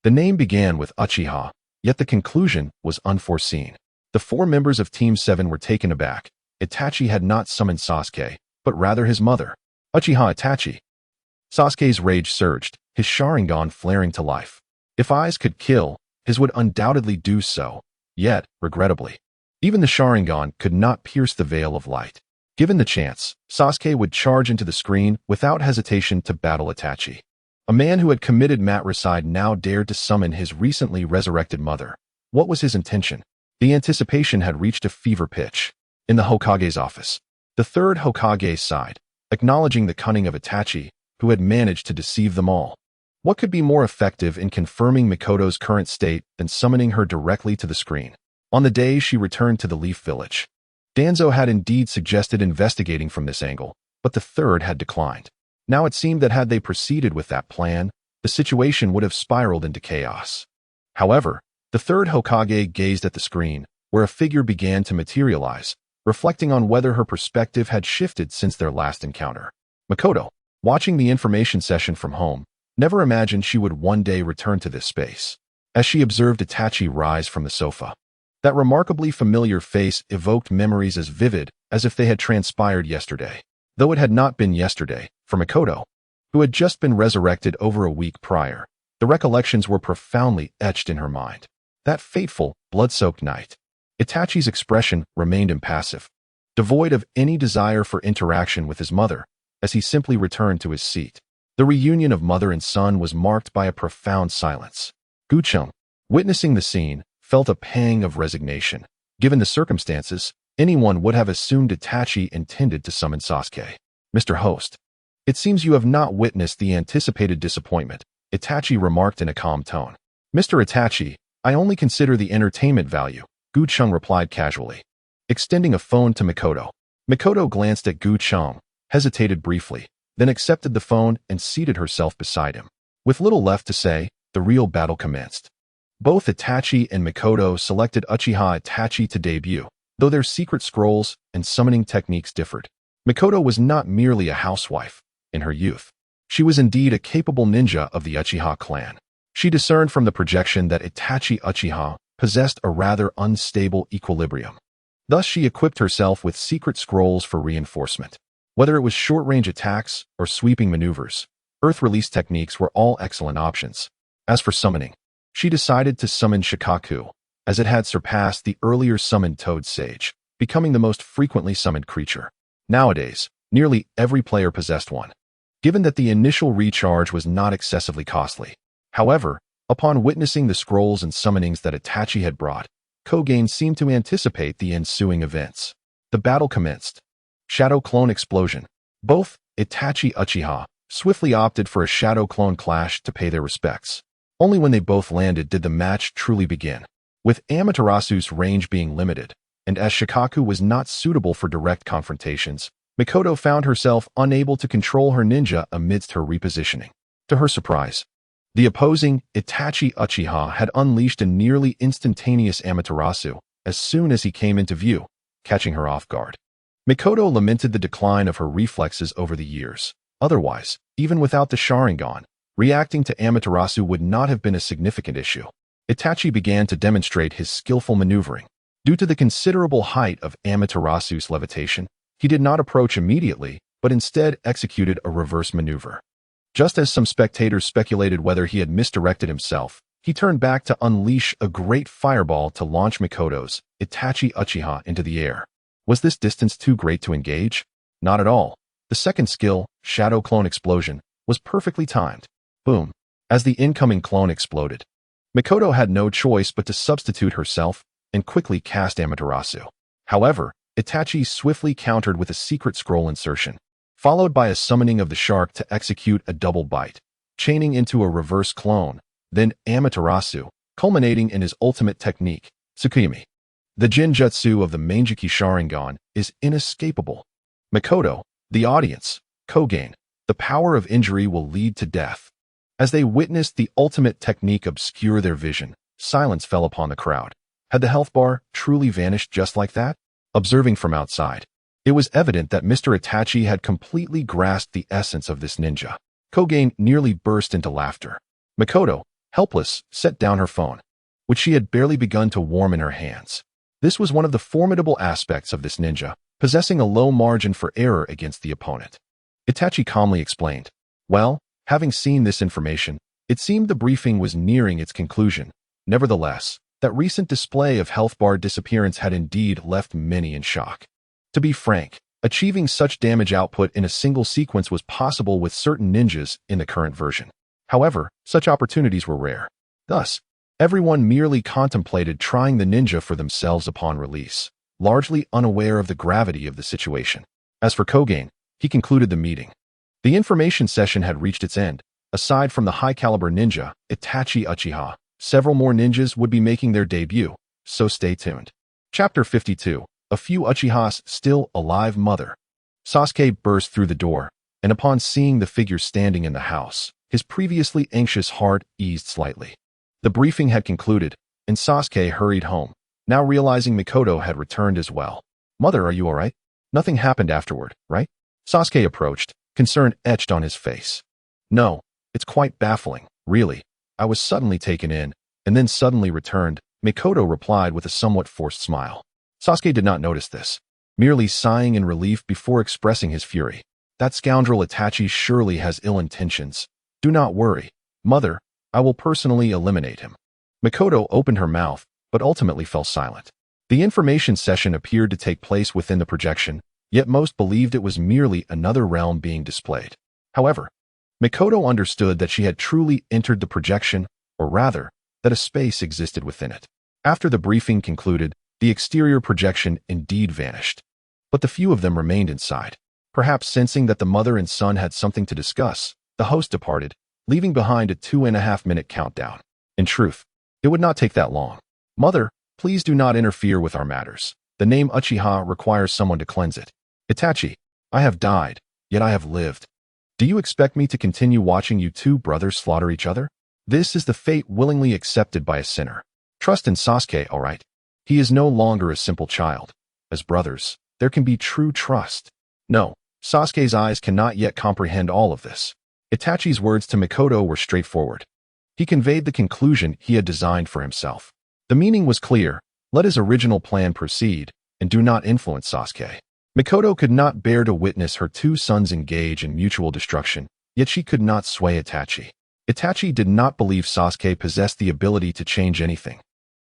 The name began with Uchiha, yet the conclusion was unforeseen. The 4 members of Team 7 were taken aback. Itachi had not summoned Sasuke, but rather his mother. Uchiha Itachi. Sasuke's rage surged, his Sharingan flaring to life. If eyes could kill, his would undoubtedly do so. Yet, regrettably, even the Sharingan could not pierce the veil of light. Given the chance, Sasuke would charge into the screen without hesitation to battle Itachi. A man who had committed matricide now dared to summon his recently resurrected mother. What was his intention? The anticipation had reached a fever pitch. In the Hokage's office, the 3rd Hokage sighed, acknowledging the cunning of Itachi, who had managed to deceive them all. What could be more effective in confirming Mikoto's current state than summoning her directly to the screen? On the day she returned to the Leaf Village, Danzo had indeed suggested investigating from this angle, but the 3rd had declined. Now it seemed that had they proceeded with that plan, the situation would have spiraled into chaos. However, the 3rd Hokage gazed at the screen, where a figure began to materialize, reflecting on whether her perspective had shifted since their last encounter. Mikoto, watching the information session from home, never imagined she would one day return to this space. As she observed Itachi rise from the sofa, that remarkably familiar face evoked memories as vivid as if they had transpired yesterday. Though it had not been yesterday, for Mikoto, who had just been resurrected over a week prior, the recollections were profoundly etched in her mind. That fateful, blood-soaked night. Itachi's expression remained impassive, devoid of any desire for interaction with his mother, as he simply returned to his seat. The reunion of mother and son was marked by a profound silence. Cheng, witnessing the scene, felt a pang of resignation. Given the circumstances, anyone would have assumed Itachi intended to summon Sasuke. Mr. Host, it seems you have not witnessed the anticipated disappointment, Itachi remarked in a calm tone. Mr. Itachi, I only consider the entertainment value, Cheng replied casually, extending a phone to Mikoto. Mikoto glanced at Cheng, hesitated briefly, then accepted the phone and seated herself beside him. With little left to say, the real battle commenced. Both Itachi and Mikoto selected Uchiha Itachi to debut, though their secret scrolls and summoning techniques differed. Mikoto was not merely a housewife. In her youth, she was indeed a capable ninja of the Uchiha clan. She discerned from the projection that Itachi Uchiha possessed a rather unstable equilibrium. Thus she equipped herself with secret scrolls for reinforcement. Whether it was short-range attacks or sweeping maneuvers, earth-release techniques were all excellent options. As for summoning, she decided to summon Shikaku, as it had surpassed the earlier summoned Toad Sage, becoming the most frequently summoned creature. Nowadays, nearly every player possessed one, given that the initial recharge was not excessively costly. However, upon witnessing the scrolls and summonings that Itachi had brought, Kogen seemed to anticipate the ensuing events. The battle commenced. Shadow Clone Explosion. Both Itachi Uchiha swiftly opted for a Shadow Clone clash to pay their respects. Only when they both landed did the match truly begin. With Amaterasu's range being limited, and as Shikaku was not suitable for direct confrontations, Mikoto found herself unable to control her ninja amidst her repositioning. To her surprise, the opposing Itachi Uchiha had unleashed a nearly instantaneous Amaterasu as soon as he came into view, catching her off guard. Mikoto lamented the decline of her reflexes over the years. Otherwise, even without the Sharingan, reacting to Amaterasu would not have been a significant issue. Itachi began to demonstrate his skillful maneuvering, Due to the considerable height of Amaterasu's levitation, he did not approach immediately, but instead executed a reverse maneuver. Just as some spectators speculated whether he had misdirected himself, he turned back to unleash a great fireball to launch Mikoto's Itachi Uchiha into the air. Was this distance too great to engage? Not at all. The second skill, Shadow Clone Explosion, was perfectly timed. Boom. As the incoming clone exploded, Mikoto had no choice but to substitute herself and quickly cast Amaterasu. However, Itachi swiftly countered with a secret scroll insertion, followed by a summoning of the shark to execute a double bite, chaining into a reverse clone, then Amaterasu, culminating in his ultimate technique, Tsukimi. The Jinjutsu of the Manjiki Sharingan is inescapable. Mikoto, the audience, Kogen, the power of injury will lead to death. As they witnessed the ultimate technique obscure their vision, silence fell upon the crowd. Had the health bar truly vanished just like that? Observing from outside, it was evident that Mr. Itachi had completely grasped the essence of this ninja. Kogen nearly burst into laughter. Mikoto, helpless, set down her phone, which she had barely begun to warm in her hands. This was one of the formidable aspects of this ninja, possessing a low margin for error against the opponent. Itachi calmly explained, "Well, having seen this information, it seemed the briefing was nearing its conclusion. Nevertheless, that recent display of health bar disappearance had indeed left many in shock. To be frank, achieving such damage output in a single sequence was possible with certain ninjas in the current version. However, such opportunities were rare. Thus, everyone merely contemplated trying the ninja for themselves upon release, largely unaware of the gravity of the situation. As for Kogen, he concluded the meeting. The information session had reached its end. Aside from the high-caliber ninja, Itachi Uchiha, several more ninjas would be making their debut, so stay tuned. Chapter 52. A few Uchihas still alive. Mother. Sasuke burst through the door, and upon seeing the figure standing in the house, his previously anxious heart eased slightly. The briefing had concluded, and Sasuke hurried home, now realizing Mikoto had returned as well. "Mother, are you all right? Nothing happened afterward, right?" Sasuke approached, concern etched on his face. "No, it's quite baffling, really. I was suddenly taken in, and then suddenly returned," Mikoto replied with a somewhat forced smile. Sasuke did not notice this, merely sighing in relief before expressing his fury. "That scoundrel Itachi surely has ill intentions. Do not worry, Mother, I will personally eliminate him." Mikoto opened her mouth, but ultimately fell silent. The information session appeared to take place within the projection, yet most believed it was merely another realm being displayed. However, Mikoto understood that she had truly entered the projection, or rather, that a space existed within it. After the briefing concluded, the exterior projection indeed vanished, but the few of them remained inside. Perhaps sensing that the mother and son had something to discuss, the host departed, leaving behind a 2.5-minute countdown. In truth, it would not take that long. "Mother, please do not interfere with our matters. The name Uchiha requires someone to cleanse it. Itachi, I have died, yet I have lived. Do you expect me to continue watching you two brothers slaughter each other? This is the fate willingly accepted by a sinner. Trust in Sasuke, all right? He is no longer a simple child. As brothers, there can be true trust." No, Sasuke's eyes cannot yet comprehend all of this. Itachi's words to Mikoto were straightforward. He conveyed the conclusion he had designed for himself. The meaning was clear: let his original plan proceed, and do not influence Sasuke. Mikoto could not bear to witness her two sons engage in mutual destruction, yet she could not sway Itachi. Itachi did not believe Sasuke possessed the ability to change anything.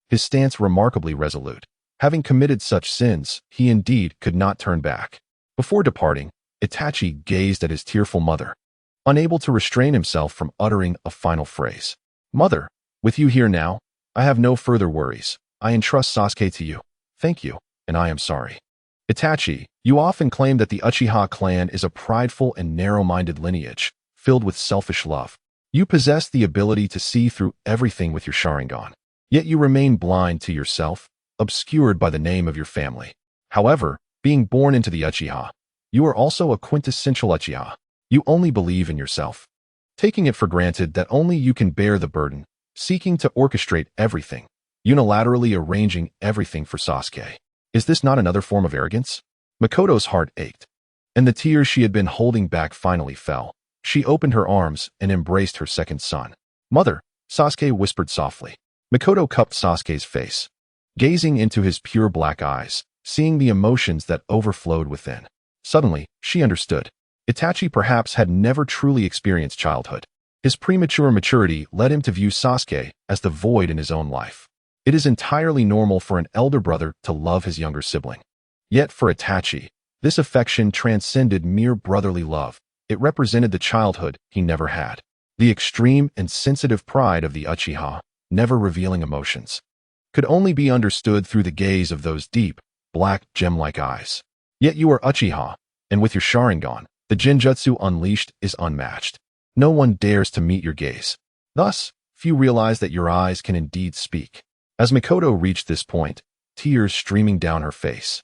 His stance remarkably resolute. Having committed such sins, he indeed could not turn back. Before departing, Itachi gazed at his tearful mother, unable to restrain himself from uttering a final phrase. "Mother, with you here now, I have no further worries. I entrust Sasuke to you. Thank you, and I am sorry." Itachi, you often claim that the Uchiha clan is a prideful and narrow-minded lineage, filled with selfish love. You possess the ability to see through everything with your Sharingan. Yet you remain blind to yourself, obscured by the name of your family. However, being born into the Uchiha, you are also a quintessential Uchiha. You only believe in yourself, taking it for granted that only you can bear the burden, seeking to orchestrate everything, unilaterally arranging everything for Sasuke. Is this not another form of arrogance? Mikoto's heart ached, and the tears she had been holding back finally fell. She opened her arms and embraced her second son. "Mother," Sasuke whispered softly. Mikoto cupped Sasuke's face. gazing into his pure black eyes, seeing the emotions that overflowed within. Suddenly, she understood. Itachi perhaps had never truly experienced childhood. His premature maturity led him to view Sasuke as the void in his own life. It is entirely normal for an elder brother to love his younger sibling. Yet for Itachi, this affection transcended mere brotherly love. It represented the childhood he never had. The extreme and sensitive pride of the Uchiha, never revealing emotions, could only be understood through the gaze of those deep, black, gem-like eyes. Yet you are Uchiha, and with your Sharingan, the Genjutsu unleashed is unmatched. No one dares to meet your gaze. Thus, few realize that your eyes can indeed speak. As Mikoto reached this point, tears streaming down her face,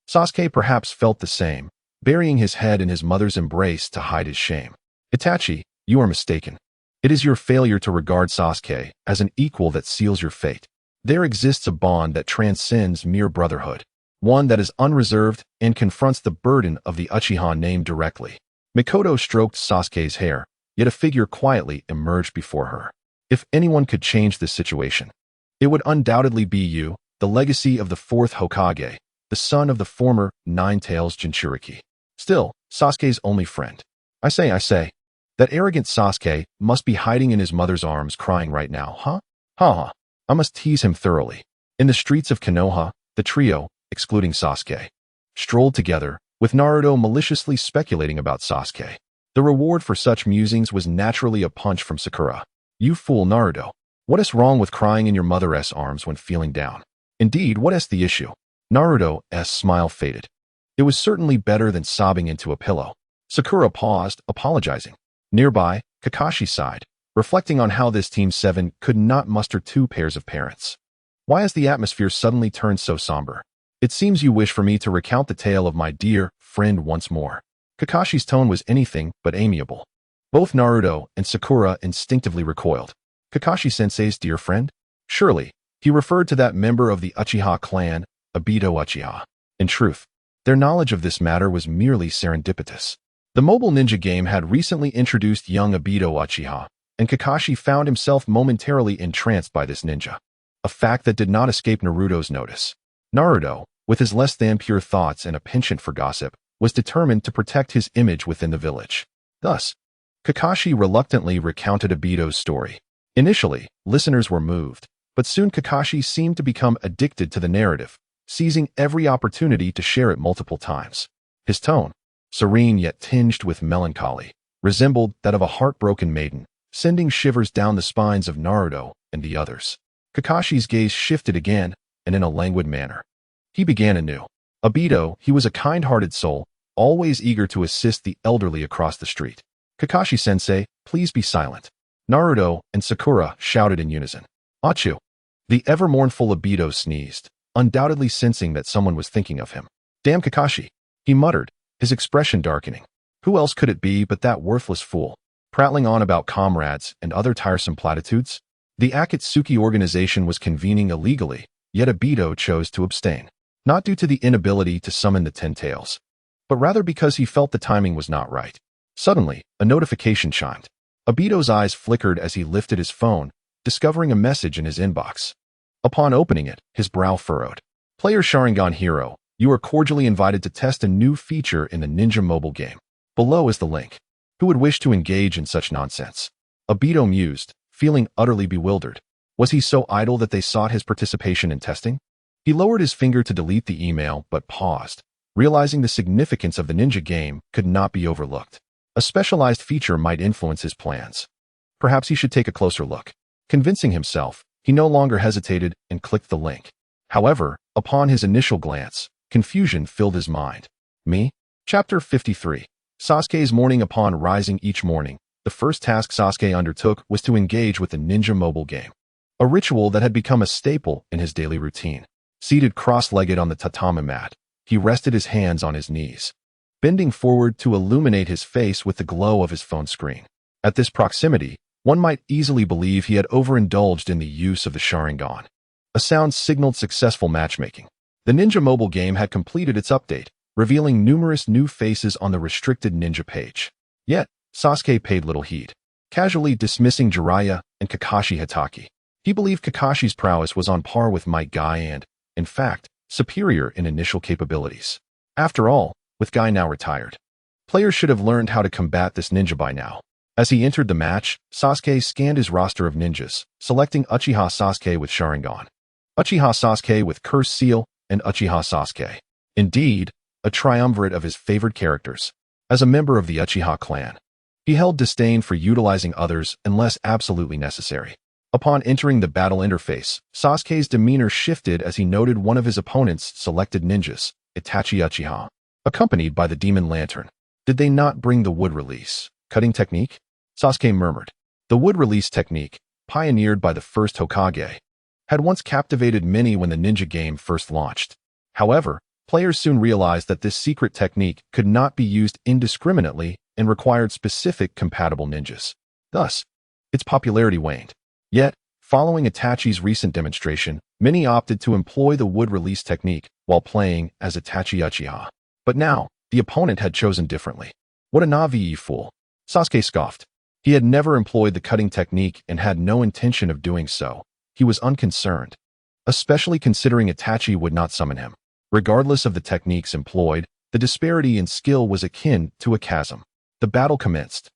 Sasuke perhaps felt the same, burying his head in his mother's embrace to hide his shame. Itachi, you are mistaken. It is your failure to regard Sasuke as an equal that seals your fate. There exists a bond that transcends mere brotherhood, one that is unreserved and confronts the burden of the Uchiha name directly. Mikoto stroked Sasuke's hair, yet a figure quietly emerged before her. If anyone could change this situation, it would undoubtedly be you, the legacy of the fourth Hokage, the son of the former Nine-Tails Jinchuriki. Still, Sasuke's only friend. I say, that arrogant Sasuke must be hiding in his mother's arms crying right now, huh? Ha. I must tease him thoroughly. In the streets of Konoha, the trio, excluding Sasuke, strolled together, with Naruto maliciously speculating about Sasuke. The reward for such musings was naturally a punch from Sakura. You fool Naruto. What is wrong with crying in your mother's arms when feeling down? Indeed, what is the issue? Naruto's smile faded. It was certainly better than sobbing into a pillow. Sakura paused, apologizing. Nearby, Kakashi sighed, reflecting on how this Team 7 could not muster two pairs of parents. Why has the atmosphere suddenly turned so somber? It seems you wish for me to recount the tale of my dear friend once more. Kakashi's tone was anything but amiable. Both Naruto and Sakura instinctively recoiled. Kakashi-sensei's dear friend? Surely, he referred to that member of the Uchiha clan, Obito Uchiha. In truth, their knowledge of this matter was merely serendipitous. The mobile ninja game had recently introduced young Obito Uchiha, and Kakashi found himself momentarily entranced by this ninja, a fact that did not escape Naruto's notice. Naruto, with his less than pure thoughts and a penchant for gossip, was determined to protect his image within the village. Thus, Kakashi reluctantly recounted Obito's story. Initially, listeners were moved, but soon Kakashi seemed to become addicted to the narrative, seizing every opportunity to share it multiple times. His tone, serene yet tinged with melancholy, resembled that of a heartbroken maiden, sending shivers down the spines of Naruto and the others. Kakashi's gaze shifted again, and in a languid manner, he began anew. Obito, he was a kind-hearted soul, always eager to assist the elderly across the street. Kakashi-sensei, please be silent. Naruto and Sakura shouted in unison. Achu. The ever-mournful Obito sneezed, undoubtedly sensing that someone was thinking of him. Damn Kakashi, he muttered, his expression darkening. Who else could it be but that worthless fool, prattling on about comrades and other tiresome platitudes? The Akatsuki organization was convening illegally, yet Obito chose to abstain. Not due to the inability to summon the Ten Tails, but rather because he felt the timing was not right. Suddenly, a notification chimed. Obito's eyes flickered as he lifted his phone, discovering a message in his inbox. Upon opening it, his brow furrowed. Player Sharingan Hero, you are cordially invited to test a new feature in the Ninja mobile game. Below is the link. Who would wish to engage in such nonsense? Obito mused, feeling utterly bewildered. Was he so idle that they sought his participation in testing? He lowered his finger to delete the email, but paused, realizing the significance of the ninja game could not be overlooked. A specialized feature might influence his plans. Perhaps he should take a closer look. Convincing himself, he no longer hesitated and clicked the link. However, upon his initial glance, confusion filled his mind. Me? Chapter 53. Sasuke's morning. Upon rising each morning, the first task Sasuke undertook was to engage with the ninja mobile game, a ritual that had become a staple in his daily routine. Seated cross-legged on the tatami mat, he rested his hands on his knees, bending forward to illuminate his face with the glow of his phone screen. At this proximity, one might easily believe he had overindulged in the use of the Sharingan. A sound signaled successful matchmaking. The ninja mobile game had completed its update, revealing numerous new faces on the restricted ninja page. Yet, Sasuke paid little heed, casually dismissing Jiraiya and Kakashi Hatake. He believed Kakashi's prowess was on par with Might Guy and, in fact, superior in initial capabilities. After all, with Guy now retired, players should have learned how to combat this ninja by now. As he entered the match, Sasuke scanned his roster of ninjas, selecting Uchiha Sasuke with Sharingan, Uchiha Sasuke with Curse Seal, and Uchiha Sasuke. Indeed, a triumvirate of his favored characters. As a member of the Uchiha clan, he held disdain for utilizing others unless absolutely necessary. Upon entering the battle interface, Sasuke's demeanor shifted as he noted one of his opponent's selected ninjas, Itachi Uchiha, accompanied by the Demon Lantern. Did they not bring the wood release cutting technique? Sasuke murmured. The wood release technique, pioneered by the first Hokage, had once captivated many when the ninja game first launched. However, players soon realized that this secret technique could not be used indiscriminately and required specific compatible ninjas. Thus, its popularity waned. Yet, following Itachi's recent demonstration, many opted to employ the wood release technique while playing as Itachi Uchiha. But now, the opponent had chosen differently. What a naive fool. Sasuke scoffed. He had never employed the cutting technique and had no intention of doing so. He was unconcerned, especially considering Itachi would not summon him. Regardless of the techniques employed, the disparity in skill was akin to a chasm. The battle commenced.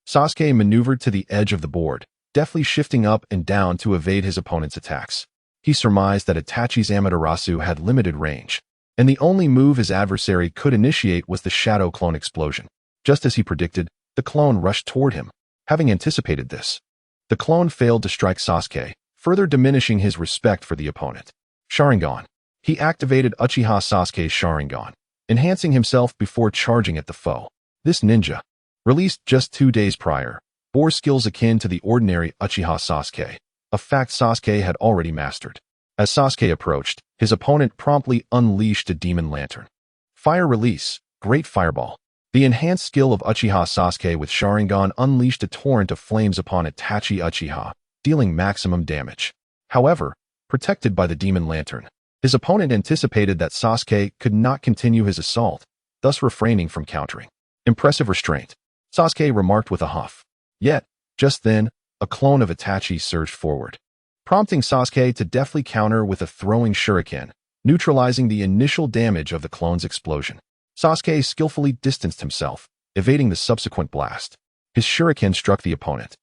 Sasuke maneuvered to the edge of the board, deftly shifting up and down to evade his opponent's attacks. He surmised that Itachi's Amaterasu had limited range, and the only move his adversary could initiate was the Shadow Clone explosion. Just as he predicted, the clone rushed toward him. Having anticipated this, the clone failed to strike Sasuke, further diminishing his respect for the opponent. Sharingan. He activated Uchiha Sasuke's Sharingan, enhancing himself before charging at the foe. This ninja, released just 2 days prior, bore skills akin to the ordinary Uchiha Sasuke, a fact Sasuke had already mastered. As Sasuke approached, his opponent promptly unleashed a Demon Lantern. Fire release, Great Fireball. The enhanced skill of Uchiha Sasuke with Sharingan unleashed a torrent of flames upon Itachi Uchiha, dealing maximum damage. However, protected by the Demon Lantern, his opponent anticipated that Sasuke could not continue his assault, thus refraining from countering. Impressive restraint, Sasuke remarked with a huff. Yet, just then, a clone of Itachi surged forward, prompting Sasuke to deftly counter with a throwing shuriken, neutralizing the initial damage of the clone's explosion. Sasuke skillfully distanced himself, evading the subsequent blast. His shuriken struck the opponent.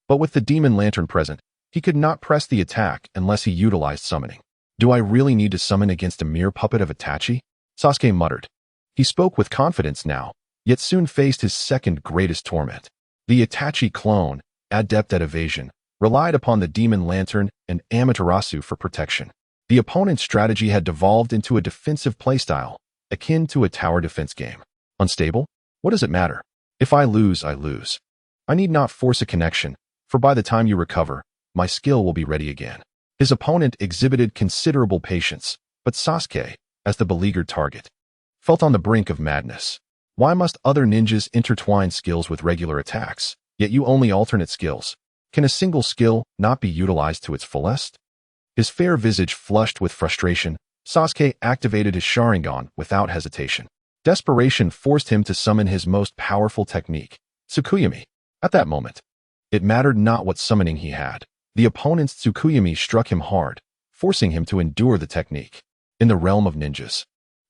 But with the Demon Lantern present, he could not press the attack unless he utilized summoning. Do I really need to summon against a mere puppet of Itachi? Sasuke muttered. He spoke with confidence now, yet soon faced his second greatest torment. The Itachi clone, adept at evasion, relied upon the Demon Lantern and Amaterasu for protection. The opponent's strategy had devolved into a defensive playstyle, akin to a tower defense game. Unstable? What does it matter? If I lose, I lose. I need not force a connection, for by the time you recover, my skill will be ready again. His opponent exhibited considerable patience, but Sasuke, as the beleaguered target, felt on the brink of madness. Why must other ninjas intertwine skills with regular attacks, yet you only alternate skills? Can a single skill not be utilized to its fullest? His fair visage flushed with frustration, Sasuke activated his Sharingan without hesitation. Desperation forced him to summon his most powerful technique, Tsukuyami. At that moment, it mattered not what summoning he had. The opponent's Tsukuyami struck him hard, forcing him to endure the technique. In the realm of ninjas,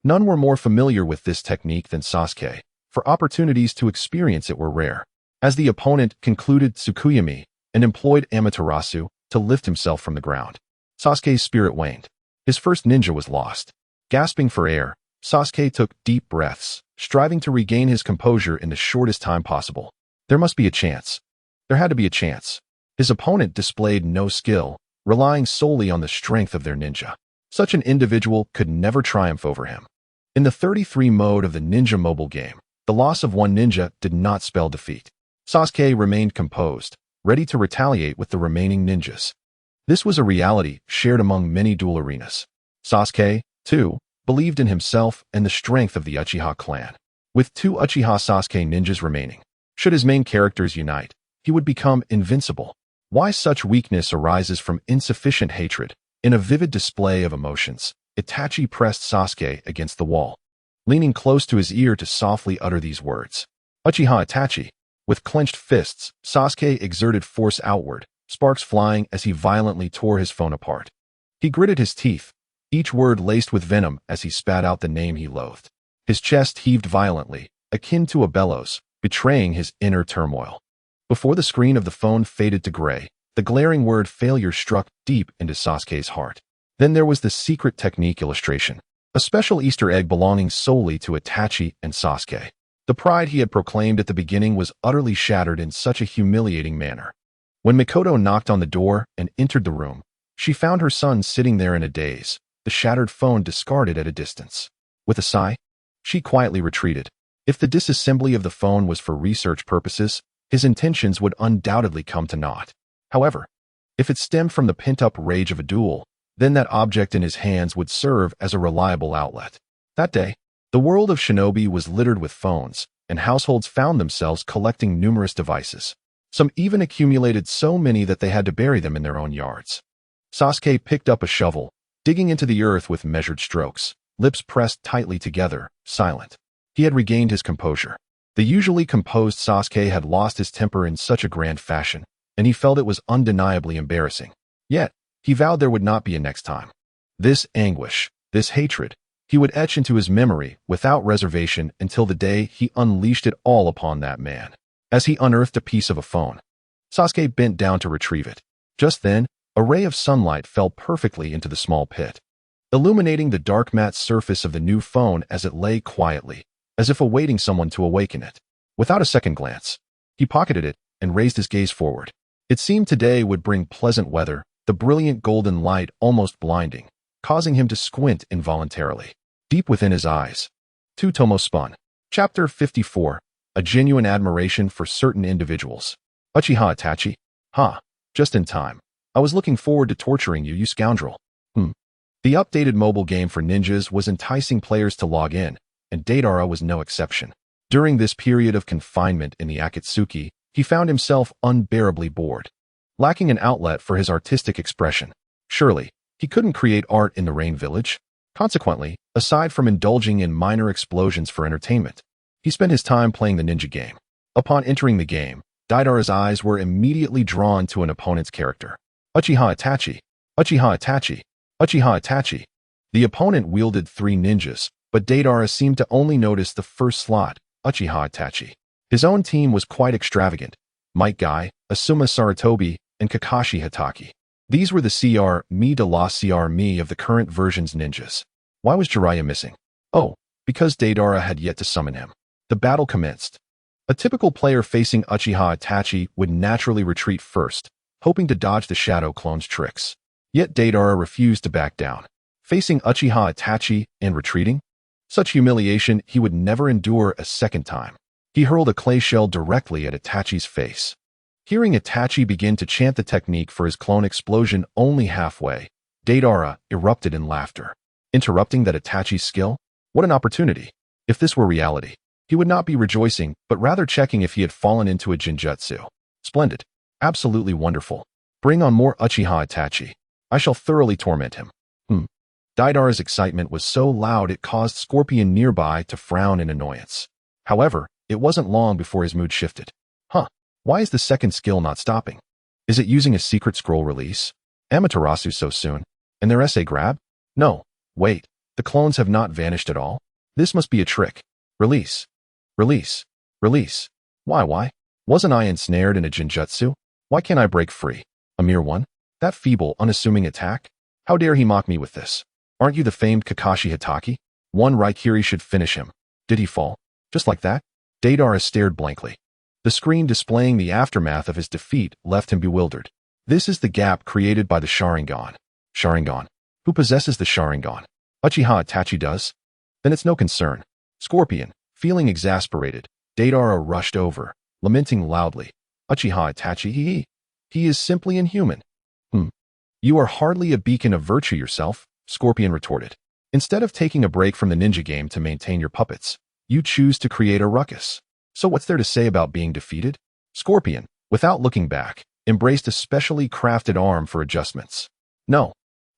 none were more familiar with this technique than Sasuke, for opportunities to experience it were rare. As the opponent concluded Tsukuyami and employed Amaterasu to lift himself from the ground, Sasuke's spirit waned. His first ninja was lost. Gasping for air, Sasuke took deep breaths, striving to regain his composure in the shortest time possible. There must be a chance. There had to be a chance. His opponent displayed no skill, relying solely on the strength of their ninja. Such an individual could never triumph over him. In the 33 mode of the ninja mobile game, the loss of one ninja did not spell defeat. Sasuke remained composed, ready to retaliate with the remaining ninjas. This was a reality shared among many duel arenas. Sasuke, too, believed in himself and the strength of the Uchiha clan. With 2 Uchiha Sasuke ninjas remaining, should his main characters unite, he would become invincible. Why such weakness arises from insufficient hatred? In a vivid display of emotions, Itachi pressed Sasuke against the wall, leaning close to his ear to softly utter these words. Uchiha Itachi. With clenched fists, Sasuke exerted force outward, sparks flying as he violently tore his phone apart. He gritted his teeth, each word laced with venom as he spat out the name he loathed. His chest heaved violently, akin to a bellows, betraying his inner turmoil. Before the screen of the phone faded to gray, the glaring word failure struck deep into Sasuke's heart. Then there was the secret technique illustration, a special Easter egg belonging solely to Itachi and Sasuke. The pride he had proclaimed at the beginning was utterly shattered in such a humiliating manner. When Mikoto knocked on the door and entered the room, she found her son sitting there in a daze, the shattered phone discarded at a distance. With a sigh, she quietly retreated. If the disassembly of the phone was for research purposes, his intentions would undoubtedly come to naught. However, if it stemmed from the pent-up rage of a duel, then that object in his hands would serve as a reliable outlet. That day, the world of shinobi was littered with phones, and households found themselves collecting numerous devices. Some even accumulated so many that they had to bury them in their own yards. Sasuke picked up a shovel, digging into the earth with measured strokes, lips pressed tightly together, silent. He had regained his composure. The usually composed Sasuke had lost his temper in such a grand fashion, and he felt it was undeniably embarrassing. Yet, he vowed there would not be a next time. This anguish, this hatred, he would etch into his memory without reservation until the day he unleashed it all upon that man. As he unearthed a piece of a phone, Sasuke bent down to retrieve it. Just then, a ray of sunlight fell perfectly into the small pit, illuminating the dark matte surface of the new phone as it lay quietly, as if awaiting someone to awaken it. Without a second glance, he pocketed it and raised his gaze forward. It seemed today would bring pleasant weather, the brilliant golden light almost blinding, causing him to squint involuntarily. Deep within his eyes, two tomos spun. Chapter 54, a genuine admiration for certain individuals. Uchiha Itachi? Just in time. I was looking forward to torturing you, you scoundrel. The updated mobile game for ninjas was enticing players to log in, and Deidara was no exception. During this period of confinement in the Akatsuki, he found himself unbearably bored, lacking an outlet for his artistic expression. Surely, he couldn't create art in the Rain Village. Consequently, aside from indulging in minor explosions for entertainment, he spent his time playing the ninja game. Upon entering the game, Deidara's eyes were immediately drawn to an opponent's character. Uchiha Itachi, Uchiha Itachi, Uchiha Itachi. The opponent wielded 3 ninjas, but Deidara seemed to only notice the first slot, Uchiha Itachi. His own team was quite extravagant. Might Guy, Asuma Sarutobi, and Kakashi Hatake. These were the CR de la CR of the current version's ninjas. Why was Jiraiya missing? Oh, because Deidara had yet to summon him. The battle commenced. A typical player facing Uchiha Itachi would naturally retreat first, hoping to dodge the Shadow Clone's tricks. Yet Deidara refused to back down. Facing Uchiha Itachi and retreating? Such humiliation he would never endure a second time. He hurled a clay shell directly at Itachi's face. Hearing Itachi begin to chant the technique for his clone explosion only halfway, Deidara erupted in laughter. Interrupting that Itachi's skill? What an opportunity! If this were reality, he would not be rejoicing, but rather checking if he had fallen into a genjutsu. Splendid. Absolutely wonderful. Bring on more Uchiha Itachi. I shall thoroughly torment him. Deidara's excitement was so loud it caused Scorpion nearby to frown in annoyance. However, it wasn't long before his mood shifted. Why is the second skill not stopping? Is it using a secret scroll release? Amaterasu so soon? And their essay grab? No, wait, the clones have not vanished at all? This must be a trick. Release. Release. Release. Why? Wasn't I ensnared in a genjutsu? Why can't I break free? A mere one? That feeble, unassuming attack? How dare he mock me with this? Aren't you the famed Kakashi Hatake? One Raikiri should finish him. Did he fall? Just like that? Deidara stared blankly. The screen displaying the aftermath of his defeat left him bewildered. This is the gap created by the Sharingan. Sharingan. Who possesses the Sharingan? Uchiha Itachi does? Then it's no concern. Scorpion, feeling exasperated, Deidara rushed over, lamenting loudly. Uchiha Itachi, he is simply inhuman. You are hardly a beacon of virtue yourself, Scorpion retorted. Instead of taking a break from the ninja game to maintain your puppets, you choose to create a ruckus. So what's there to say about being defeated? Scorpion, without looking back, embraced a specially crafted arm for adjustments. No,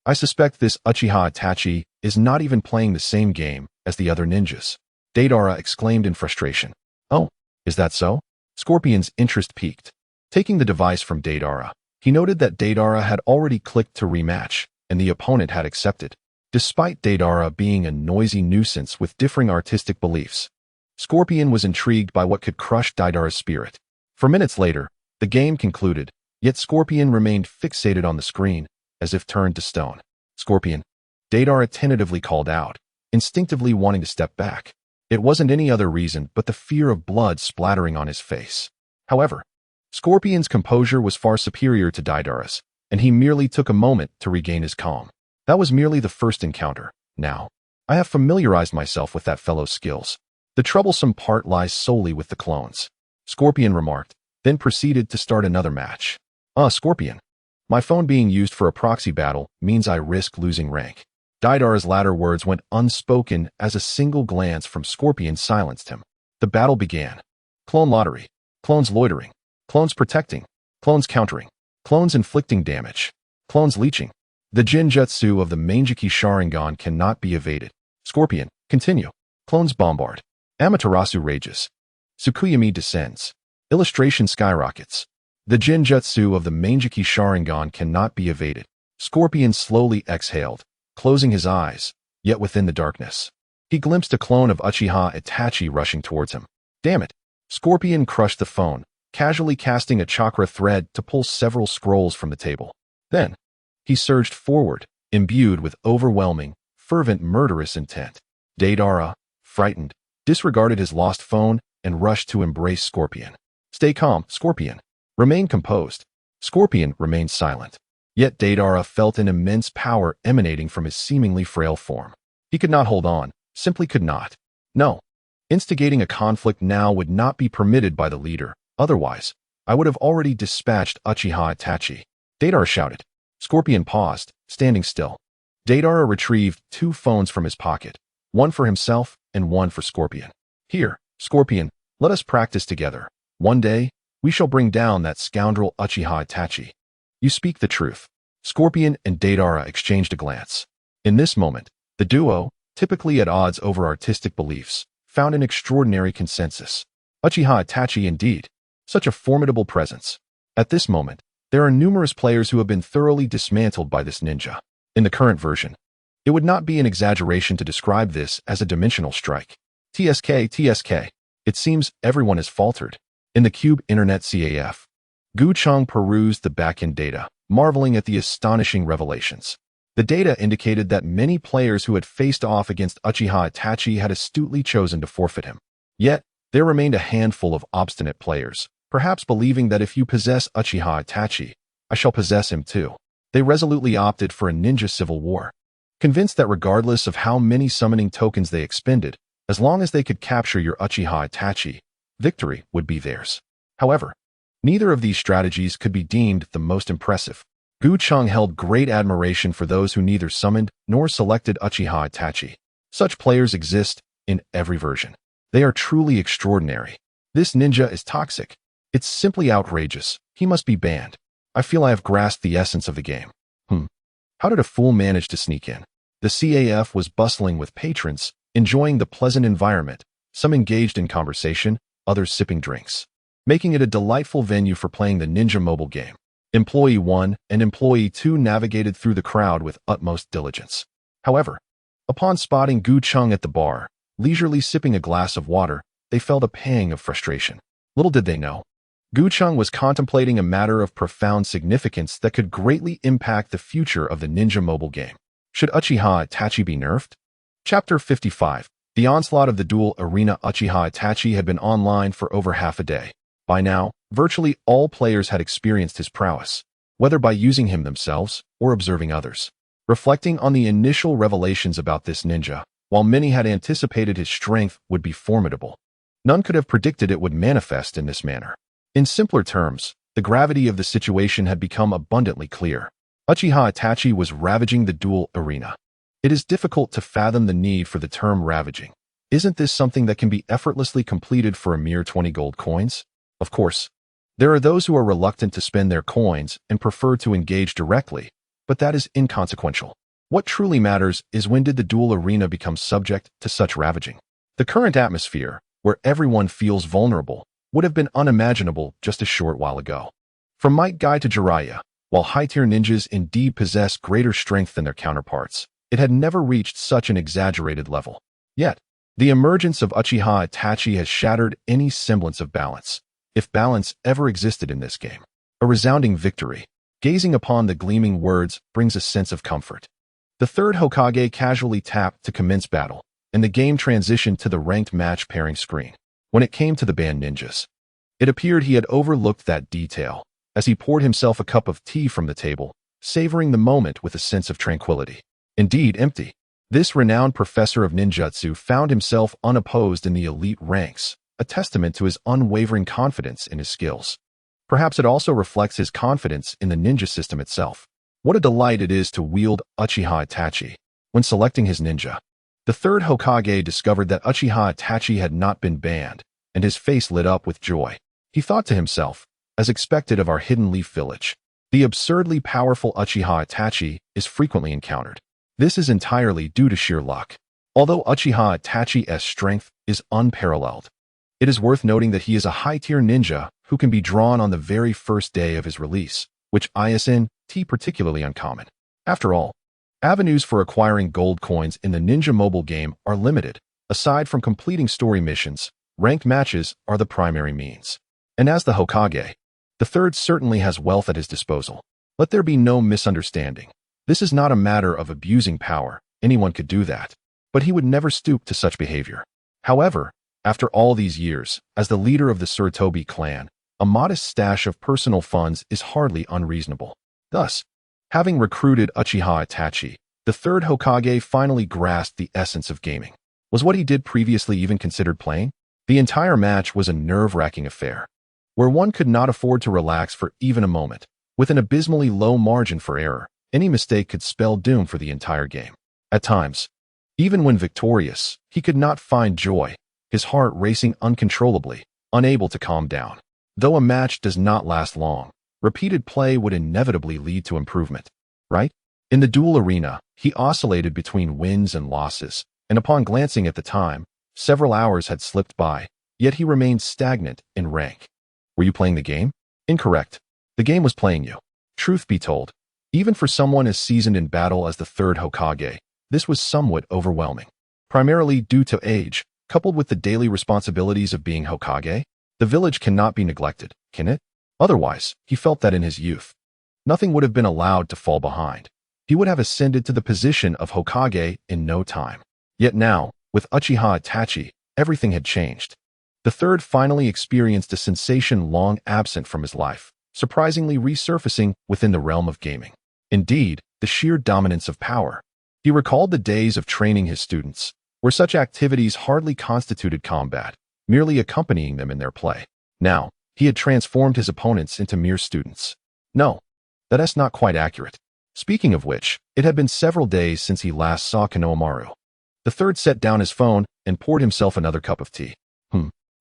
I suspect this Uchiha Itachi is not even playing the same game as the other ninjas. Deidara exclaimed in frustration. Oh, is that so? Scorpion's interest piqued. Taking the device from Deidara, he noted that Deidara had already clicked to rematch, and the opponent had accepted. Despite Deidara being a noisy nuisance with differing artistic beliefs, Scorpion was intrigued by what could crush Deidara's spirit. For minutes later, the game concluded, yet Scorpion remained fixated on the screen, as if turned to stone. Scorpion, Deidara tentatively called out, instinctively wanting to step back. It wasn't any other reason but the fear of blood splattering on his face. However, Scorpion's composure was far superior to Deidara's, and he merely took a moment to regain his calm. That was merely the first encounter. Now, I have familiarized myself with that fellow's skills. The troublesome part lies solely with the clones, Scorpion remarked, then proceeded to start another match. Scorpion. My phone being used for a proxy battle means I risk losing rank. Deidara's latter words went unspoken as a single glance from Scorpion silenced him. The battle began. Clone lottery. Clones loitering. Clones protecting. Clones countering. Clones inflicting damage. Clones leeching. The Jinjutsu of the Mangeki Sharingan cannot be evaded. Scorpion, continue. Clones bombard. Amaterasu rages. Tsukuyami descends. Illustration skyrockets. The Jinjutsu of the Mangeki Sharingan cannot be evaded. Scorpion slowly exhaled, closing his eyes, yet within the darkness, he glimpsed a clone of Uchiha Itachi rushing towards him. Damn it! Scorpion crushed the phone, casually casting a chakra thread to pull several scrolls from the table. Then, he surged forward, imbued with overwhelming, fervent murderous intent. Deidara, frightened, disregarded his lost phone and rushed to embrace Scorpion. Stay calm, Scorpion. Remain composed. Scorpion remained silent. Yet Deidara felt an immense power emanating from his seemingly frail form. He could not hold on, simply could not. No. Instigating a conflict now would not be permitted by the leader. Otherwise, I would have already dispatched Uchiha Itachi. Deidara shouted. Scorpion paused, standing still. Deidara retrieved 2 phones from his pocket, one for himself and one for Scorpion. Here, Scorpion, let us practice together. One day, we shall bring down that scoundrel Uchiha Itachi. You speak the truth. Scorpion and Deidara exchanged a glance. In this moment, the duo, typically at odds over artistic beliefs, found an extraordinary consensus. Uchiha Itachi indeed. Such a formidable presence. At this moment, there are numerous players who have been thoroughly dismantled by this ninja. In the current version, it would not be an exaggeration to describe this as a dimensional strike. TSK. It seems everyone has faltered. In the Cube Internet CAF, Gu Cheng perused the backend data, marveling at the astonishing revelations. The data indicated that many players who had faced off against Uchiha Itachi had astutely chosen to forfeit him. Yet, there remained a handful of obstinate players, perhaps believing that if you possess Uchiha Itachi, I shall possess him too. They resolutely opted for a ninja civil war, convinced that regardless of how many summoning tokens they expended, as long as they could capture your Uchiha Itachi, victory would be theirs. However, neither of these strategies could be deemed the most impressive. Gu Cheng held great admiration for those who neither summoned nor selected Uchiha Itachi. Such players exist in every version. They are truly extraordinary. This ninja is toxic. It's simply outrageous. He must be banned. I feel I have grasped the essence of the game. How did a fool manage to sneak in? The CAF was bustling with patrons, enjoying the pleasant environment, some engaged in conversation, others sipping drinks, making it a delightful venue for playing the ninja mobile game. Employee 1 and Employee 2 navigated through the crowd with utmost diligence. However, upon spotting Gu Cheng at the bar, leisurely sipping a glass of water, they felt a pang of frustration. Little did they know, Gu Cheng was contemplating a matter of profound significance that could greatly impact the future of the ninja mobile game. Should Uchiha Itachi be nerfed? Chapter 55. The onslaught of the duel arena. Uchiha Itachi had been online for over half a day. By now, virtually all players had experienced his prowess, whether by using him themselves or observing others. Reflecting on the initial revelations about this ninja, while many had anticipated his strength would be formidable, none could have predicted it would manifest in this manner. In simpler terms, the gravity of the situation had become abundantly clear. Uchiha Itachi was ravaging the duel arena. It is difficult to fathom the need for the term ravaging. Isn't this something that can be effortlessly completed for a mere 20 gold coins? Of course, there are those who are reluctant to spend their coins and prefer to engage directly, but that is inconsequential. What truly matters is when did the duel arena become subject to such ravaging? The current atmosphere, where everyone feels vulnerable, would have been unimaginable just a short while ago. From Might Guy to Jiraiya, while high-tier ninjas indeed possess greater strength than their counterparts, It had never reached such an exaggerated level. Yet, the emergence of Uchiha Itachi has shattered any semblance of balance, if balance ever existed in this game. A resounding victory. Gazing upon the gleaming words brings a sense of comfort. The third Hokage casually tapped to commence battle, and the game transitioned to the ranked match pairing screen. When it came to the banned ninjas, it appeared he had overlooked that detail, as he poured himself a cup of tea from the table, savoring the moment with a sense of tranquility. Indeed, empty. This renowned professor of ninjutsu found himself unopposed in the elite ranks, a testament to his unwavering confidence in his skills. Perhaps it also reflects his confidence in the ninja system itself. What a delight it is to wield Uchiha Itachi. When selecting his ninja, the third Hokage discovered that Uchiha Itachi had not been banned, and his face lit up with joy. He thought to himself, as expected of our Hidden Leaf village, the absurdly powerful Uchiha Itachi is frequently encountered. This is entirely due to sheer luck. Although Uchiha Itachi's strength is unparalleled, it is worth noting that he is a high-tier ninja who can be drawn on the very first day of his release, which isn't particularly uncommon. After all, avenues for acquiring gold coins in the Ninja mobile game are limited. Aside from completing story missions, ranked matches are the primary means. And as the Hokage, the third certainly has wealth at his disposal. Let there be no misunderstanding. This is not a matter of abusing power. Anyone could do that. But he would never stoop to such behavior. However, after all these years, as the leader of the Tsurutobi clan, a modest stash of personal funds is hardly unreasonable. Thus, having recruited Uchiha Itachi, the third Hokage finally grasped the essence of gaming. Was what he did previously even considered playing? The entire match was a nerve-wracking affair, where one could not afford to relax for even a moment. With an abysmally low margin for error, any mistake could spell doom for the entire game. At times, even when victorious, he could not find joy, his heart racing uncontrollably, unable to calm down. Though a match does not last long, repeated play would inevitably lead to improvement, right? In the duel arena, he oscillated between wins and losses, and upon glancing at the time, several hours had slipped by, yet he remained stagnant in rank. Were you playing the game? Incorrect. The game was playing you. Truth be told, even for someone as seasoned in battle as the third Hokage, this was somewhat overwhelming. Primarily due to age, coupled with the daily responsibilities of being Hokage, the village cannot be neglected, can it? Otherwise, he felt that in his youth, nothing would have been allowed to fall behind. He would have ascended to the position of Hokage in no time. Yet now, with Uchiha Itachi, everything had changed. The third finally experienced a sensation long absent from his life, surprisingly resurfacing within the realm of gaming. Indeed, the sheer dominance of power. He recalled the days of training his students, where such activities hardly constituted combat, merely accompanying them in their play. Now, he had transformed his opponents into mere students. No, that's not quite accurate. Speaking of which, it had been several days since he last saw Konohamaru. The third set down his phone and poured himself another cup of tea.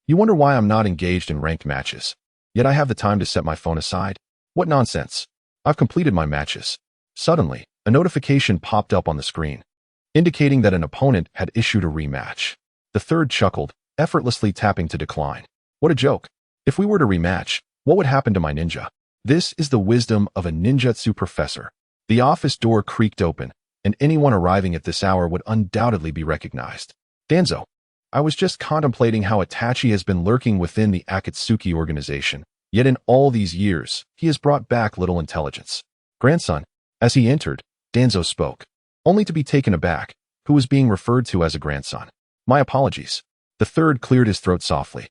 You wonder why I'm not engaged in ranked matches. Yet I have the time to set my phone aside? What nonsense. I've completed my matches. Suddenly, a notification popped up on the screen, indicating that an opponent had issued a rematch. The third chuckled, effortlessly tapping to decline. What a joke. If we were to rematch, what would happen to my ninja? This is the wisdom of a ninjutsu professor. The office door creaked open, and anyone arriving at this hour would undoubtedly be recognized. Danzo. I was just contemplating how Itachi has been lurking within the Akatsuki organization, yet in all these years, he has brought back little intelligence. Grandson. As he entered, Danzo spoke, only to be taken aback, who was being referred to as a grandson. My apologies. The third cleared his throat softly.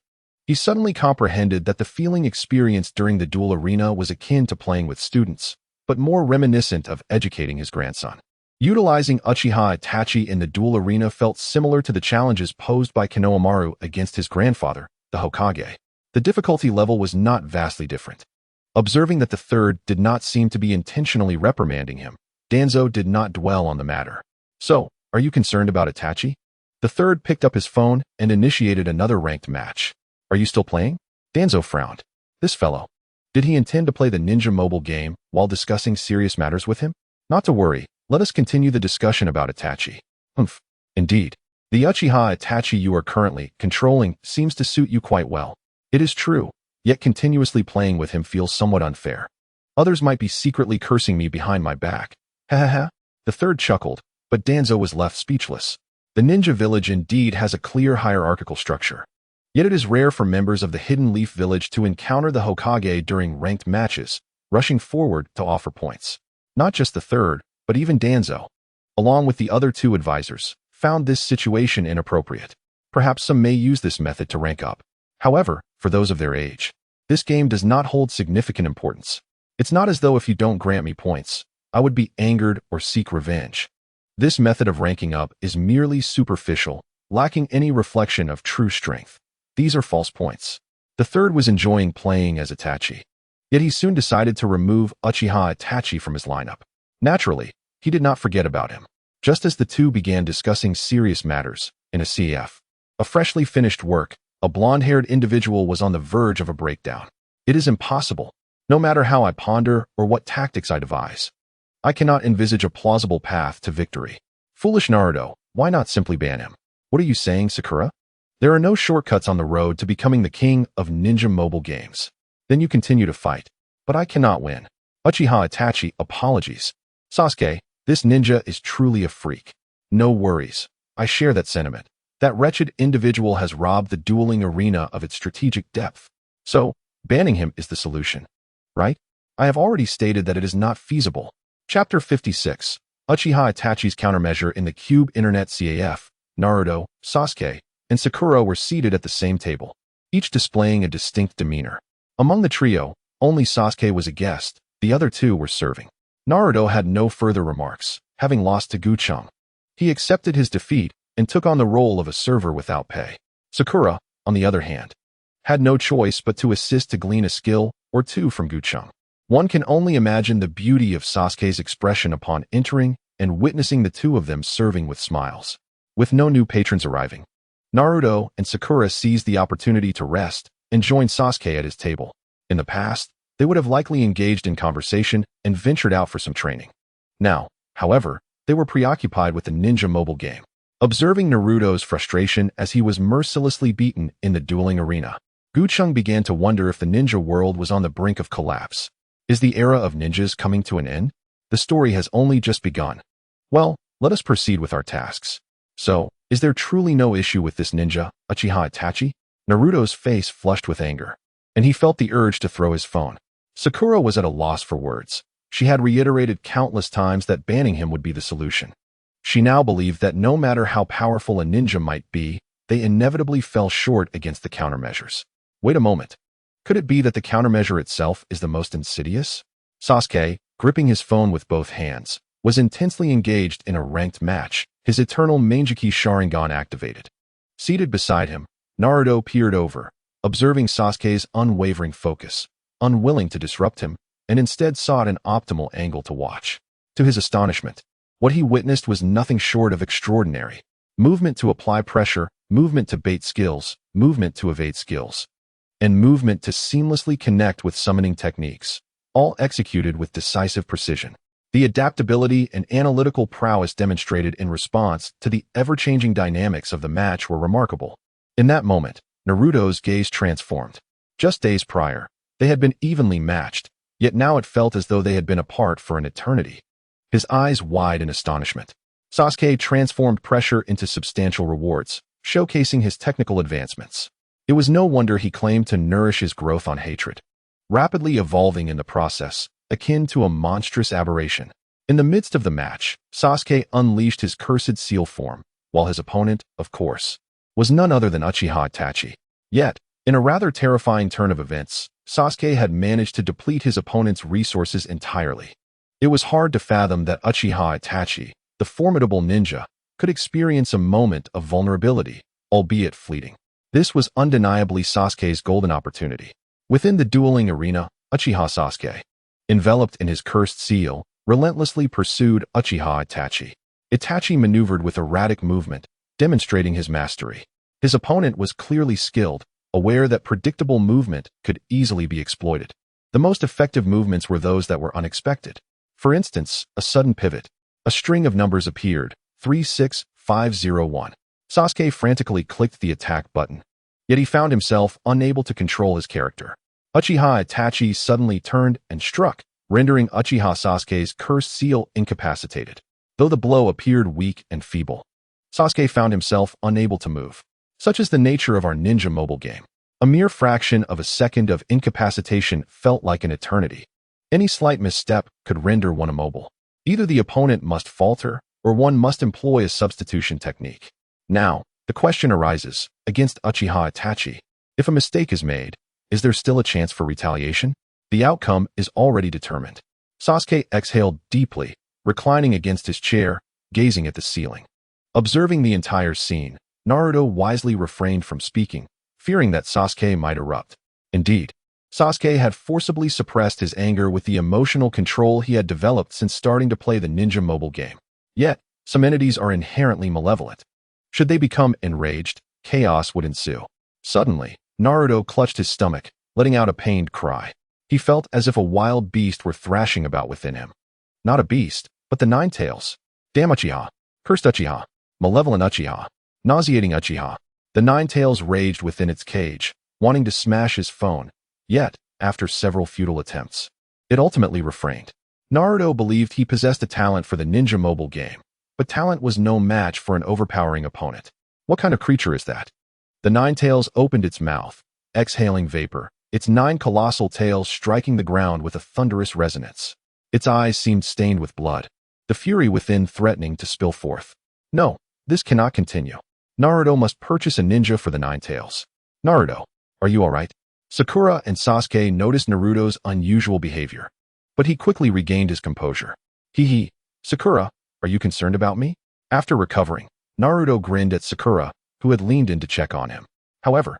He suddenly comprehended that the feeling experienced during the duel arena was akin to playing with students, but more reminiscent of educating his grandson. Utilizing Uchiha Itachi in the duel arena felt similar to the challenges posed by Konohamaru against his grandfather, the Hokage. The difficulty level was not vastly different. Observing that the third did not seem to be intentionally reprimanding him, Danzo did not dwell on the matter. So, are you concerned about Itachi? The third picked up his phone and initiated another ranked match. Are you still playing? Danzo frowned. This fellow. Did he intend to play the Ninja mobile game while discussing serious matters with him? Not to worry. Let us continue the discussion about Itachi. Indeed. The Uchiha Itachi you are currently controlling seems to suit you quite well. It is true, yet continuously playing with him feels somewhat unfair. Others might be secretly cursing me behind my back. Ha ha ha. The third chuckled, but Danzo was left speechless. The ninja village indeed has a clear hierarchical structure. Yet it is rare for members of the Hidden Leaf Village to encounter the Hokage during ranked matches, rushing forward to offer points. Not just the third, but even Danzo, along with the other two advisors, found this situation inappropriate. Perhaps some may use this method to rank up. However, for those of their age, this game does not hold significant importance. It's not as though if you don't grant me points, I would be angered or seek revenge. This method of ranking up is merely superficial, lacking any reflection of true strength. These are false points. The third was enjoying playing as Itachi. Yet he soon decided to remove Uchiha Itachi from his lineup. Naturally, he did not forget about him. Just as the two began discussing serious matters, in a CF, a freshly finished work, a blonde-haired individual was on the verge of a breakdown. It is impossible, no matter how I ponder or what tactics I devise. I cannot envisage a plausible path to victory. Foolish Naruto, why not simply ban him? What are you saying, Sakura? There are no shortcuts on the road to becoming the king of ninja mobile games. Then you continue to fight. But I cannot win. Uchiha Itachi, apologies. Sasuke, this ninja is truly a freak. No worries. I share that sentiment. That wretched individual has robbed the dueling arena of its strategic depth. So, banning him is the solution. Right? I have already stated that it is not feasible. Chapter 56. Uchiha Itachi's countermeasure in the Cube Internet CAF. Naruto, Sasuke, and Sakura were seated at the same table, each displaying a distinct demeanor. Among the trio, only Sasuke was a guest, the other two were serving. Naruto had no further remarks, having lost to Cheng. He accepted his defeat and took on the role of a server without pay. Sakura, on the other hand, had no choice but to assist to glean a skill or two from Cheng. One can only imagine the beauty of Sasuke's expression upon entering and witnessing the two of them serving with smiles. With no new patrons arriving, Naruto and Sakura seized the opportunity to rest and join Sasuke at his table. In the past, they would have likely engaged in conversation and ventured out for some training. Now, however, they were preoccupied with the ninja mobile game. Observing Naruto's frustration as he was mercilessly beaten in the dueling arena, Cheng began to wonder if the ninja world was on the brink of collapse. Is the era of ninjas coming to an end? The story has only just begun. Well, let us proceed with our tasks. So, is there truly no issue with this ninja, Uchiha Itachi? Naruto's face flushed with anger, and he felt the urge to throw his phone. Sakura was at a loss for words. She had reiterated countless times that banning him would be the solution. She now believed that no matter how powerful a ninja might be, they inevitably fell short against the countermeasures. Wait a moment. Could it be that the countermeasure itself is the most insidious? Sasuke, gripping his phone with both hands, was intensely engaged in a ranked match, his eternal Manjiki Sharingan activated. Seated beside him, Naruto peered over, observing Sasuke's unwavering focus, unwilling to disrupt him, and instead sought an optimal angle to watch. To his astonishment, what he witnessed was nothing short of extraordinary. Movement to apply pressure, movement to bait skills, movement to evade skills, and movement to seamlessly connect with summoning techniques, all executed with decisive precision. The adaptability and analytical prowess demonstrated in response to the ever-changing dynamics of the match were remarkable. In that moment, Naruto's gaze transformed. Just days prior, they had been evenly matched, yet now it felt as though they had been apart for an eternity. His eyes wide in astonishment. Sasuke transformed pressure into substantial rewards, showcasing his technical advancements. It was no wonder he claimed to nourish his growth on hatred, rapidly evolving in the process, akin to a monstrous aberration. In the midst of the match, Sasuke unleashed his cursed seal form, while his opponent, of course, was none other than Uchiha Itachi. Yet, in a rather terrifying turn of events, Sasuke had managed to deplete his opponent's resources entirely. It was hard to fathom that Uchiha Itachi, the formidable ninja, could experience a moment of vulnerability, albeit fleeting. This was undeniably Sasuke's golden opportunity. Within the dueling arena, Uchiha Sasuke, enveloped in his cursed seal, relentlessly pursued Uchiha Itachi. Itachi maneuvered with erratic movement, demonstrating his mastery. His opponent was clearly skilled, aware that predictable movement could easily be exploited. The most effective movements were those that were unexpected. For instance, a sudden pivot. A string of numbers appeared, 36501. Sasuke frantically clicked the attack button. Yet he found himself unable to control his character. Uchiha Itachi suddenly turned and struck, rendering Uchiha Sasuke's cursed seal incapacitated. though the blow appeared weak and feeble. Sasuke found himself unable to move. Such is the nature of our ninja mobile game. A mere fraction of a second of incapacitation felt like an eternity. Any slight misstep could render one immobile. Either the opponent must falter, or one must employ a substitution technique. Now, the question arises, against Uchiha Itachi, if a mistake is made, is there still a chance for retaliation? The outcome is already determined. Sasuke exhaled deeply, reclining against his chair, gazing at the ceiling. Observing the entire scene, Naruto wisely refrained from speaking, fearing that Sasuke might erupt. Indeed, Sasuke had forcibly suppressed his anger with the emotional control he had developed since starting to play the ninja mobile game. Yet, some entities are inherently malevolent. Should they become enraged, chaos would ensue. Suddenly, Naruto clutched his stomach, letting out a pained cry. He felt as if a wild beast were thrashing about within him. Not a beast, but the Nine Tails. Damn Uchiha. Cursed Uchiha. Malevolent Uchiha. Nauseating Uchiha. The Nine Tails raged within its cage, wanting to smash his phone. Yet, after several futile attempts, it ultimately refrained. Naruto believed he possessed a talent for the ninja mobile game, but talent was no match for an overpowering opponent. What kind of creature is that? The Nine Tails opened its mouth, exhaling vapor, its 9 colossal tails striking the ground with a thunderous resonance. Its eyes seemed stained with blood, the fury within threatening to spill forth. No, this cannot continue. Naruto must purchase a ninja for the Nine Tails. Naruto, are you alright? Sakura and Sasuke noticed Naruto's unusual behavior, but he quickly regained his composure. Sakura, are you concerned about me? After recovering, Naruto grinned at Sakura, who had leaned in to check on him. However,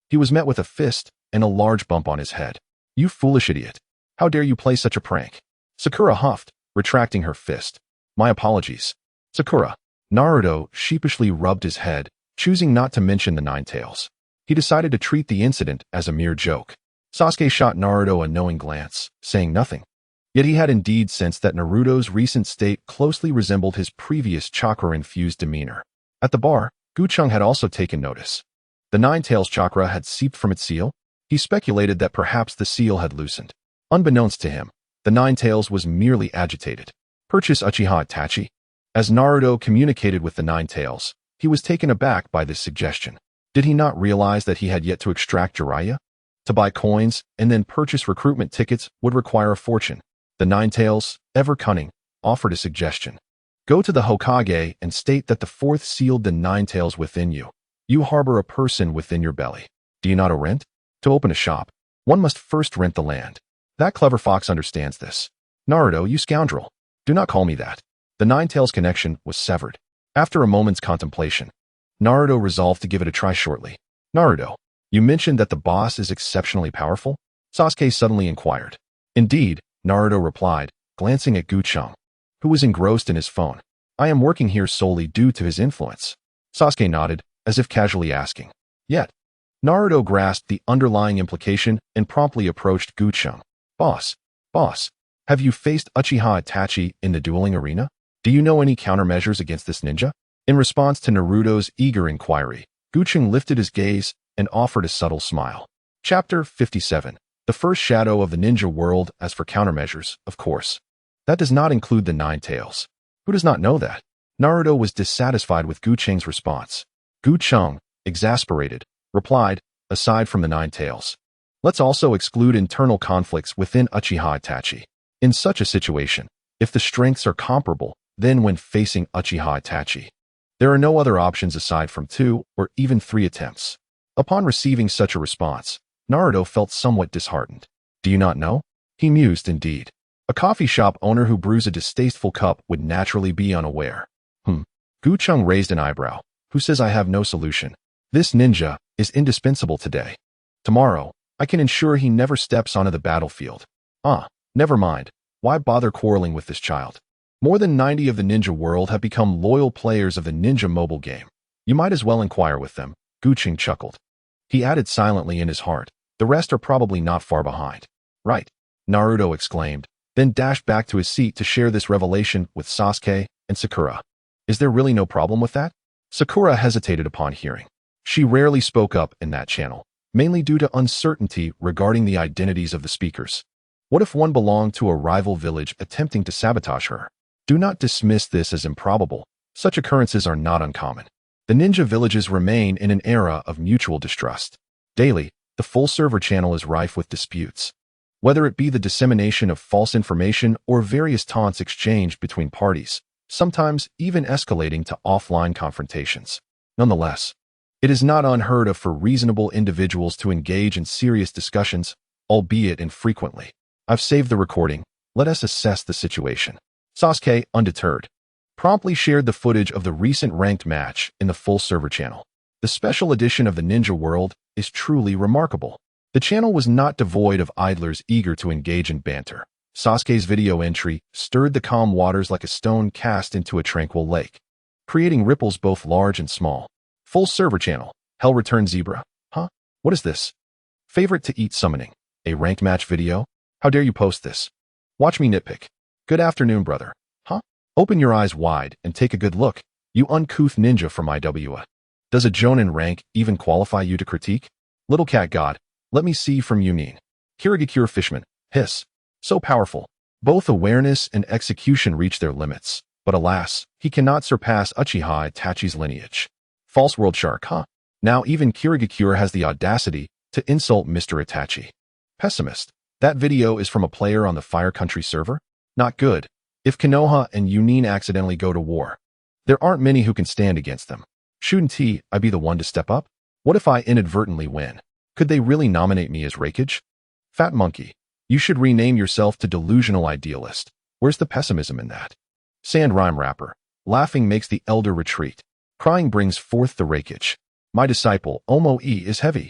he was met with a fist and a large bump on his head. You foolish idiot. How dare you play such a prank? Sakura huffed, retracting her fist. My apologies. Sakura. Naruto sheepishly rubbed his head, choosing not to mention the Nine Tails. He decided to treat the incident as a mere joke. Sasuke shot Naruto a knowing glance, saying nothing. Yet he had indeed sensed that Naruto's recent state closely resembled his previous chakra-infused demeanor. At the bar, Cheng had also taken notice. The Nine Tails chakra had seeped from its seal. He speculated that perhaps the seal had loosened. Unbeknownst to him, the Nine Tails was merely agitated. Purchase Uchiha Itachi. As Naruto communicated with the Nine Tails, he was taken aback by this suggestion. Did he not realize that he had yet to extract Jiraiya? To buy coins and then purchase recruitment tickets would require a fortune. The Nine Tails, ever cunning, offered a suggestion. Go to the Hokage and state that the fourth sealed the Nine Tails within you. You harbor a person within your belly. Do you not rent? To open a shop, one must first rent the land. That clever fox understands this. Naruto, you scoundrel. Do not call me that. The Nine Tails connection was severed. After a moment's contemplation, Naruto resolved to give it a try shortly. Naruto, you mentioned that the boss is exceptionally powerful? Sasuke suddenly inquired. Indeed, Naruto replied, glancing at Cheng, who was engrossed in his phone. I am working here solely due to his influence. Sasuke nodded, as if casually asking. Yet, Naruto grasped the underlying implication and promptly approached Cheng. Boss, have you faced Uchiha Itachi in the dueling arena? Do you know any countermeasures against this ninja? In response to Naruto's eager inquiry, Cheng lifted his gaze and offered a subtle smile. Chapter 57. The first shadow of the ninja world. As for countermeasures, of course, that does not include the Nine Tails. Who does not know that? Naruto was dissatisfied with Cheng's response. Cheng, exasperated, replied, aside from the Nine Tails, let's also exclude internal conflicts within Uchiha Itachi. In such a situation, if the strengths are comparable, then when facing Uchiha Itachi, there are no other options aside from 2 or even 3 attempts. Upon receiving such a response, Naruto felt somewhat disheartened. Do you not know? He mused indeed. A coffee shop owner who brews a distasteful cup would naturally be unaware. Cheng raised an eyebrow. Who says I have no solution? This ninja is indispensable today. Tomorrow, I can ensure he never steps onto the battlefield. Never mind. Why bother quarreling with this child? More than 90 of the ninja world have become loyal players of the ninja mobile game. You might as well inquire with them. Cheng chuckled. He added silently in his heart, the rest are probably not far behind. Right, Naruto exclaimed, then dashed back to his seat to share this revelation with Sasuke and Sakura. Is there really no problem with that? Sakura hesitated upon hearing. She rarely spoke up in that channel, mainly due to uncertainty regarding the identities of the speakers. What if one belonged to a rival village attempting to sabotage her? Do not dismiss this as improbable. Such occurrences are not uncommon. The ninja villages remain in an era of mutual distrust. Daily, the full server channel is rife with disputes. Whether it be the dissemination of false information or various taunts exchanged between parties, sometimes even escalating to offline confrontations. Nonetheless, it is not unheard of for reasonable individuals to engage in serious discussions, albeit infrequently. I've saved the recording. Let us assess the situation. Sasuke, undeterred, promptly shared the footage of the recent ranked match in the full server channel. The special edition of the ninja world is truly remarkable. The channel was not devoid of idlers eager to engage in banter. Sasuke's video entry stirred the calm waters like a stone cast into a tranquil lake, creating ripples both large and small. Full server channel. Hell return zebra. Huh? What is this? Favorite to eat summoning. A ranked match video? How dare you post this? Watch me nitpick. Good afternoon, brother. Huh? Open your eyes wide and take a good look. You uncouth ninja from IWA. Does a Jonin rank even qualify you to critique? Little cat god. Let me see from Yunin. Kirigakure Fishman. Hiss. So powerful. Both awareness and execution reach their limits. But alas, he cannot surpass Uchiha Itachi's lineage. False world shark, huh? Now even Kirigakure has the audacity to insult Mr. Itachi. Pessimist. That video is from a player on the Fire Country server? Not good. If Konoha and Yunin accidentally go to war, there aren't many who can stand against them. Shouldn't I be the one to step up? What if I inadvertently win? Could they really nominate me as Raikage? Fat monkey. You should rename yourself to delusional idealist. Where's the pessimism in that? Sand rhyme rapper. Laughing makes the elder retreat. Crying brings forth the Raikage. My disciple, Omo-e, is heavy.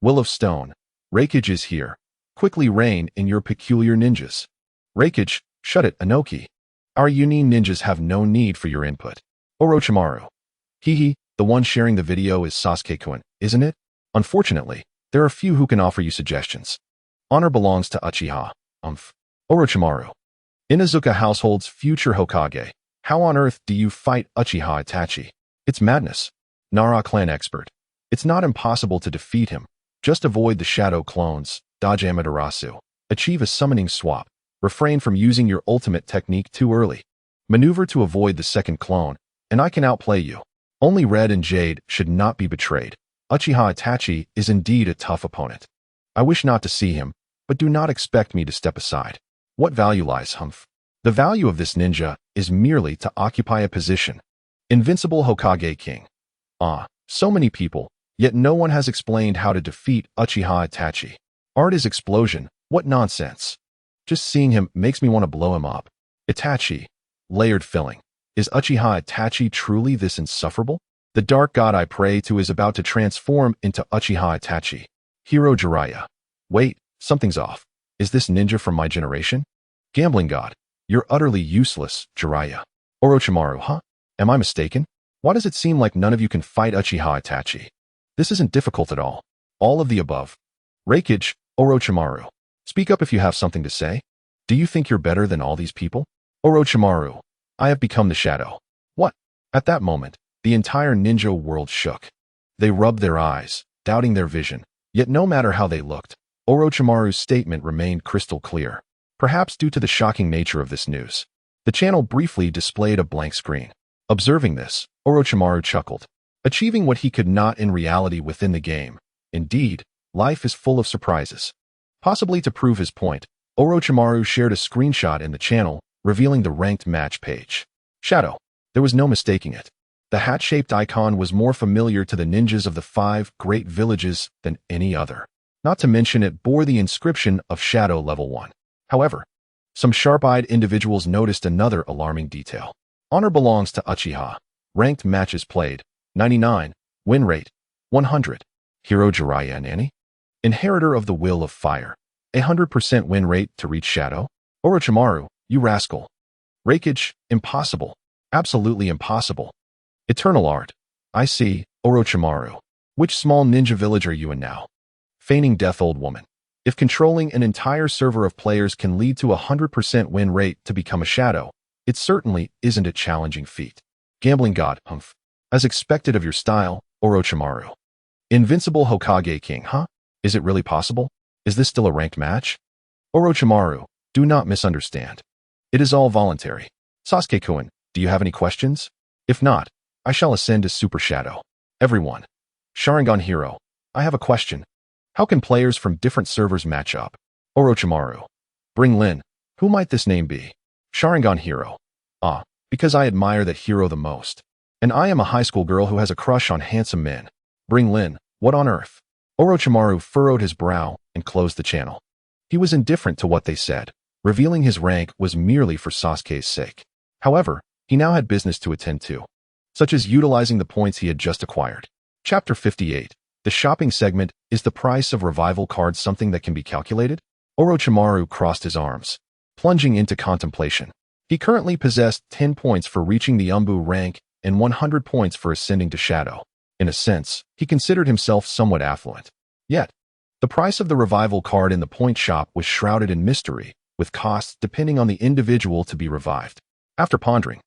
Will of Stone. Raikage is here. Quickly reign in your peculiar ninjas. Raikage, shut it, Anoki. Our Yunin ninjas have no need for your input. Orochimaru. Hehe, the one sharing the video is Sasuke-kun, isn't it? Unfortunately, there are few who can offer you suggestions. Honor belongs to Uchiha. Orochimaru. Inuzuka household's future Hokage. How on earth do you fight Uchiha Itachi? It's madness. Nara clan expert. It's not impossible to defeat him. Just avoid the shadow clones, dodge Amaterasu. Achieve a summoning swap. Refrain from using your ultimate technique too early. Maneuver to avoid the second clone, and I can outplay you. Only Red and Jade should not be betrayed. Uchiha Itachi is indeed a tough opponent. I wish not to see him, but do not expect me to step aside. What value lies, Humph? The value of this ninja is merely to occupy a position. Invincible Hokage King. So many people, yet no one has explained how to defeat Uchiha Itachi. Art is explosion, what nonsense. Just seeing him makes me want to blow him up. Itachi. Layered filling. Is Uchiha Itachi truly this insufferable? The dark god I pray to is about to transform into Uchiha Itachi. Hero Jiraiya. Wait, something's off. Is this ninja from my generation? Gambling god. You're utterly useless, Jiraiya. Orochimaru, huh? Am I mistaken? Why does it seem like none of you can fight Uchiha Itachi? This isn't difficult at all. All of the above. Raikage, Orochimaru. Speak up if you have something to say. Do you think you're better than all these people? Orochimaru. I have become the shadow. What? At that moment, the entire ninja world shook. They rubbed their eyes, doubting their vision. Yet no matter how they looked, Orochimaru's statement remained crystal clear. Perhaps due to the shocking nature of this news, the channel briefly displayed a blank screen. Observing this, Orochimaru chuckled, achieving what he could not in reality within the game. Indeed, life is full of surprises. Possibly to prove his point, Orochimaru shared a screenshot in the channel, revealing the ranked match page. Shadow. There was no mistaking it. The hat-shaped icon was more familiar to the ninjas of the 5 great villages than any other. Not to mention it bore the inscription of Shadow Level 1. However, some sharp-eyed individuals noticed another alarming detail. Honor belongs to Uchiha. Ranked matches played. 99. Win rate. 100. Hero Jiraiya and Annie. Inheritor of the Will of Fire. 100% win rate to reach Shadow. Orochimaru, you rascal. Raikage, impossible. Absolutely impossible. Eternal art. I see, Orochimaru. Which small ninja village are you in now? Feigning death, old woman. If controlling an entire server of players can lead to a 100% win rate to become a shadow, it certainly isn't a challenging feat. Gambling god, Humph. As expected of your style, Orochimaru. Invincible Hokage King, huh? Is it really possible? Is this still a ranked match? Orochimaru, do not misunderstand. It is all voluntary. Sasuke-kun, do you have any questions? If not, I shall ascend to Super Shadow. Everyone. Sharingan Hero, I have a question. How can players from different servers match up? Orochimaru. Bring Lin. Who might this name be? Sharingan Hero. Because I admire that hero the most. And I am a high school girl who has a crush on handsome men. Bring Lin. What on earth? Orochimaru furrowed his brow and closed the channel. He was indifferent to what they said. Revealing his rank was merely for Sasuke's sake. However, he now had business to attend to, such as utilizing the points he had just acquired. Chapter 58. The shopping segment. Is the price of revival cards something that can be calculated? Orochimaru crossed his arms, plunging into contemplation. He currently possessed 10 points for reaching the Umbu rank and 100 points for ascending to Shadow. In a sense, he considered himself somewhat affluent. Yet, the price of the revival card in the point shop was shrouded in mystery, with costs depending on the individual to be revived. After pondering,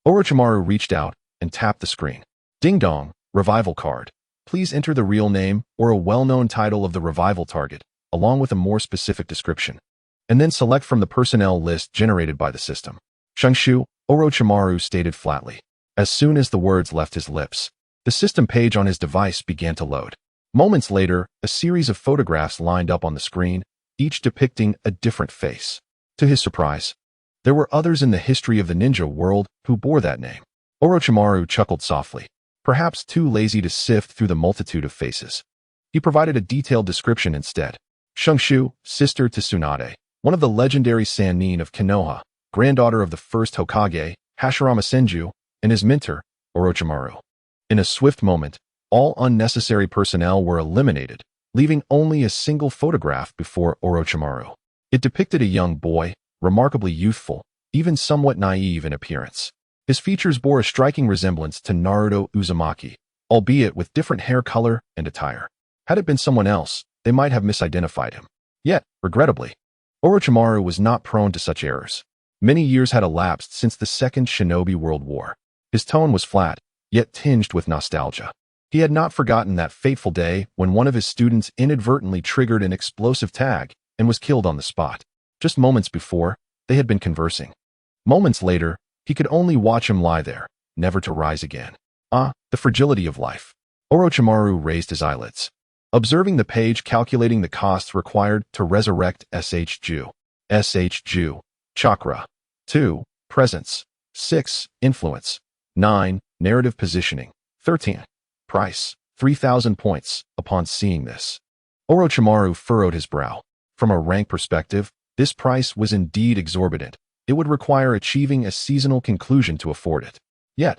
Orochimaru reached out and tapped the screen. Ding dong, revival card. Please enter the real name or a well-known title of the revival target, along with a more specific description, and then select from the personnel list generated by the system. Shengshu, Orochimaru stated flatly. As soon as the words left his lips, the system page on his device began to load. Moments later, a series of photographs lined up on the screen, each depicting a different face. To his surprise, there were others in the history of the ninja world who bore that name. Orochimaru chuckled softly, perhaps too lazy to sift through the multitude of faces. He provided a detailed description instead. Shengshu, sister to Tsunade, one of the legendary Sannin of Konoha, granddaughter of the first Hokage, Hashirama Senju, and his mentor, Orochimaru. In a swift moment, all unnecessary personnel were eliminated, leaving only a single photograph before Orochimaru. It depicted a young boy, remarkably youthful, even somewhat naive in appearance. His features bore a striking resemblance to Naruto Uzumaki, albeit with different hair color and attire. Had it been someone else, they might have misidentified him. Yet, regrettably, Orochimaru was not prone to such errors. Many years had elapsed since the Second Shinobi World War. His tone was flat, yet tinged with nostalgia. He had not forgotten that fateful day when one of his students inadvertently triggered an explosive tag and was killed on the spot. Just moments before, they had been conversing. Moments later, he could only watch him lie there, never to rise again. The fragility of life. Orochimaru raised his eyelids, observing the page calculating the costs required to resurrect SH-Ju. SH-Ju. Chakra. 2. Presence. 6. Influence. 9. Narrative positioning. 13. Price. 3,000 points. Upon seeing this, Orochimaru furrowed his brow. From a rank perspective, this price was indeed exorbitant. It would require achieving a seasonal conclusion to afford it. Yet,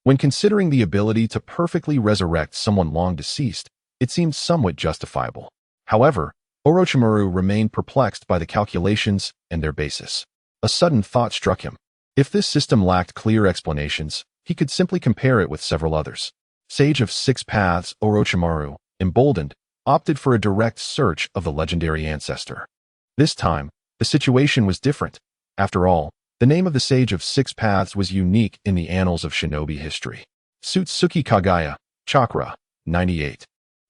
when considering the ability to perfectly resurrect someone long deceased, it seemed somewhat justifiable. However, Orochimaru remained perplexed by the calculations and their basis. A sudden thought struck him. If this system lacked clear explanations, he could simply compare it with several others. Sage of Six Paths Orochimaru, emboldened, opted for a direct search of the legendary ancestor. This time, the situation was different. After all, the name of the Sage of Six Paths was unique in the annals of shinobi history. Sutsuki Kagaya, Chakra, 98.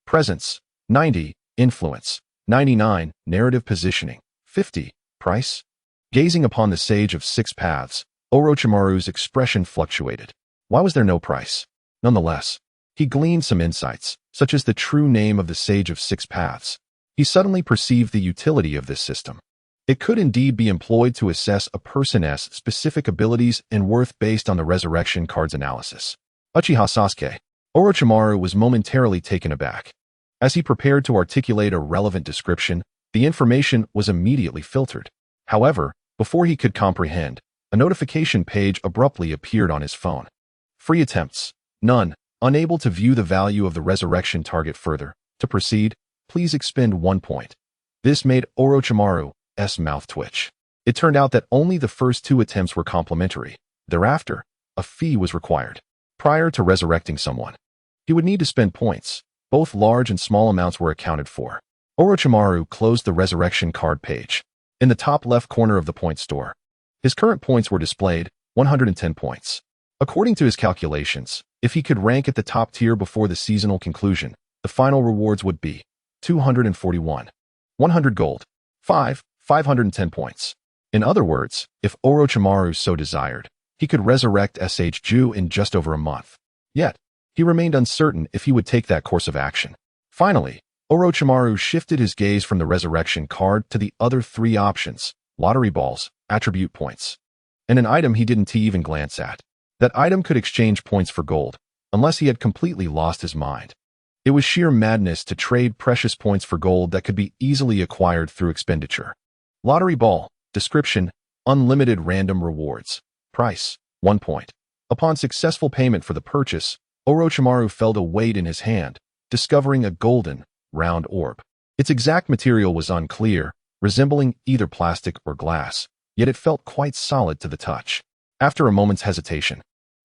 Presence, 90. Influence, 99. Narrative positioning, 50. Price. Gazing upon the Sage of Six Paths, Orochimaru's expression fluctuated. Why was there no price? Nonetheless, he gleaned some insights, such as the true name of the Sage of Six Paths. He suddenly perceived the utility of this system. It could indeed be employed to assess a person's specific abilities and worth based on the resurrection card's analysis. Uchiha Sasuke. Orochimaru was momentarily taken aback. As he prepared to articulate a relevant description, the information was immediately filtered. However, before he could comprehend, a notification page abruptly appeared on his phone. Free attempts. None. Unable to view the value of the resurrection target further. To proceed, please expend 1 point. This made Orochimaru's mouth twitch. It turned out that only the first 2 attempts were complimentary. Thereafter, a fee was required. Prior to resurrecting someone, he would need to spend points. Both large and small amounts were accounted for. Orochimaru closed the resurrection card page. In the top left corner of the point store, his current points were displayed, 110 points. According to his calculations, if he could rank at the top tier before the seasonal conclusion, the final rewards would be 241, 100 gold, 510 points. In other words, if Orochimaru so desired, he could resurrect Ju in just over a month. Yet, he remained uncertain if he would take that course of action. Finally, Orochimaru shifted his gaze from the resurrection card to the other three options: lottery balls, attribute points, and an item he didn't even glance at. That item could exchange points for gold, unless he had completely lost his mind. It was sheer madness to trade precious points for gold that could be easily acquired through expenditure. Lottery ball. Description: unlimited random rewards. Price: 1 point. Upon successful payment for the purchase, Orochimaru felt a weight in his hand, discovering a golden, round orb. Its exact material was unclear, resembling either plastic or glass, yet it felt quite solid to the touch. After a moment's hesitation,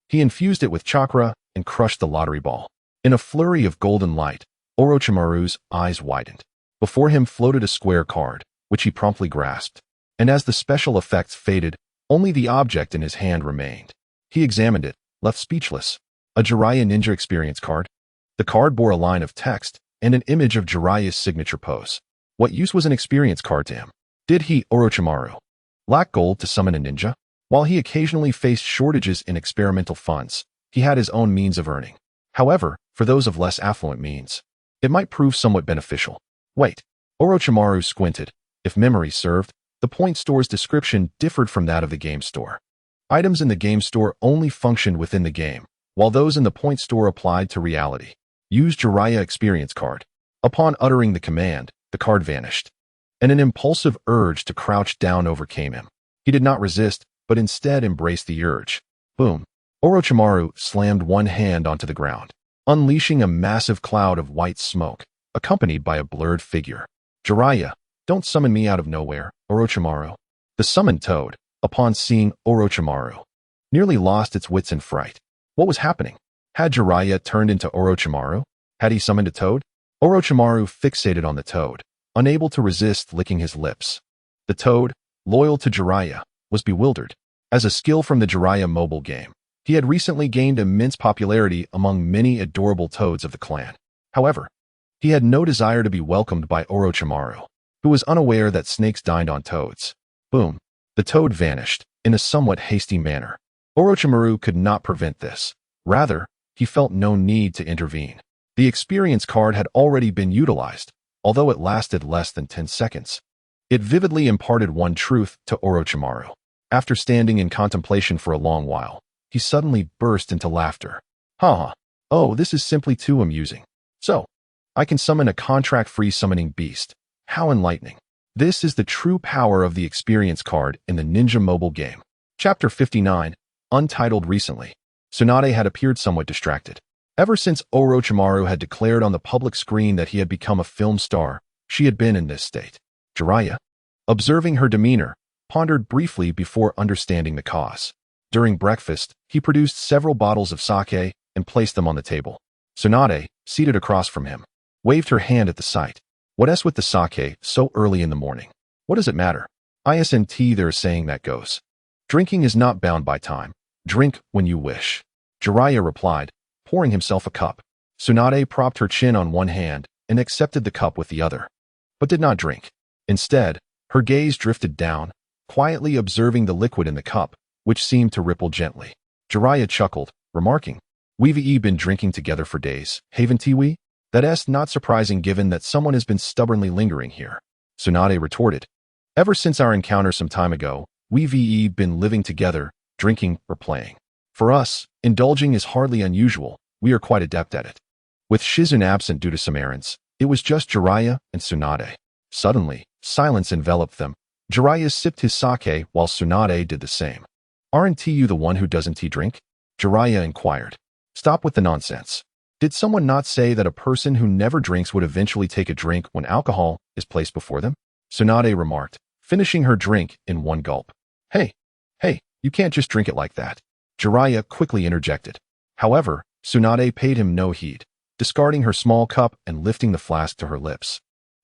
he infused it with chakra and crushed the lottery ball. In a flurry of golden light, Orochimaru's eyes widened. Before him floated a square card, which he promptly grasped. And as the special effects faded, only the object in his hand remained. He examined it, left speechless. A Jiraiya Ninja experience card? The card bore a line of text and an image of Jiraiya's signature pose. What use was an experience card to him? Did he, Orochimaru, lack gold to summon a ninja? While he occasionally faced shortages in experimental funds, he had his own means of earning. However, for those of less affluent means, it might prove somewhat beneficial. Wait. Orochimaru squinted. If memory served, the point store's description differed from that of the game store. Items in the game store only functioned within the game, while those in the point store applied to reality. Use Jiraiya experience card. Upon uttering the command, the card vanished, and an impulsive urge to crouch down overcame him. He did not resist, but instead embraced the urge. Boom. Orochimaru slammed one hand onto the ground, unleashing a massive cloud of white smoke, accompanied by a blurred figure. Jiraiya, don't summon me out of nowhere, Orochimaru. The summoned toad, upon seeing Orochimaru, nearly lost its wits in fright. What was happening? Had Jiraiya turned into Orochimaru? Had he summoned a toad? Orochimaru fixated on the toad, unable to resist licking his lips. The toad, loyal to Jiraiya, was bewildered. As a skill from the Jiraiya mobile game, he had recently gained immense popularity among many adorable toads of the clan. However, he had no desire to be welcomed by Orochimaru, who was unaware that snakes dined on toads. Boom. The toad vanished, in a somewhat hasty manner. Orochimaru could not prevent this. Rather, he felt no need to intervene. The experience card had already been utilized, although it lasted less than 10 seconds. It vividly imparted one truth to Orochimaru. After standing in contemplation for a long while, he suddenly burst into laughter. Haha. Oh, this is simply too amusing. So, I can summon a contract-free summoning beast. How enlightening. This is the true power of the experience card in the Ninja mobile game. Chapter 59, untitled recently. Tsunade had appeared somewhat distracted. Ever since Orochimaru had declared on the public screen that he had become a film star, she had been in this state. Jiraiya, observing her demeanor, pondered briefly before understanding the cause. During breakfast, he produced several bottles of sake and placed them on the table. Tsunade, seated across from him, waved her hand at the sight. What's with the sake so early in the morning? What does it matter? Isn't there a saying that goes, drinking is not bound by time. Drink when you wish. Jiraiya replied, pouring himself a cup. Tsunade propped her chin on one hand and accepted the cup with the other, but did not drink. Instead, her gaze drifted down, quietly observing the liquid in the cup, which seemed to ripple gently. Jiraiya chuckled, remarking, We've been drinking together for days, haven't we? That's not surprising given that someone has been stubbornly lingering here. Tsunade retorted, Ever since our encounter some time ago, we've been living together, drinking or playing. For us, indulging is hardly unusual, we are quite adept at it. With Shizune absent due to some errands, it was just Jiraiya and Tsunade. Suddenly, silence enveloped them. Jiraiya sipped his sake while Tsunade did the same. Aren't you the one who doesn't drink? Jiraiya inquired. Stop with the nonsense. Did someone not say that a person who never drinks would eventually take a drink when alcohol is placed before them? Tsunade remarked, finishing her drink in one gulp. Hey, you can't just drink it like that. Jiraiya quickly interjected. However, Tsunade paid him no heed, discarding her small cup and lifting the flask to her lips,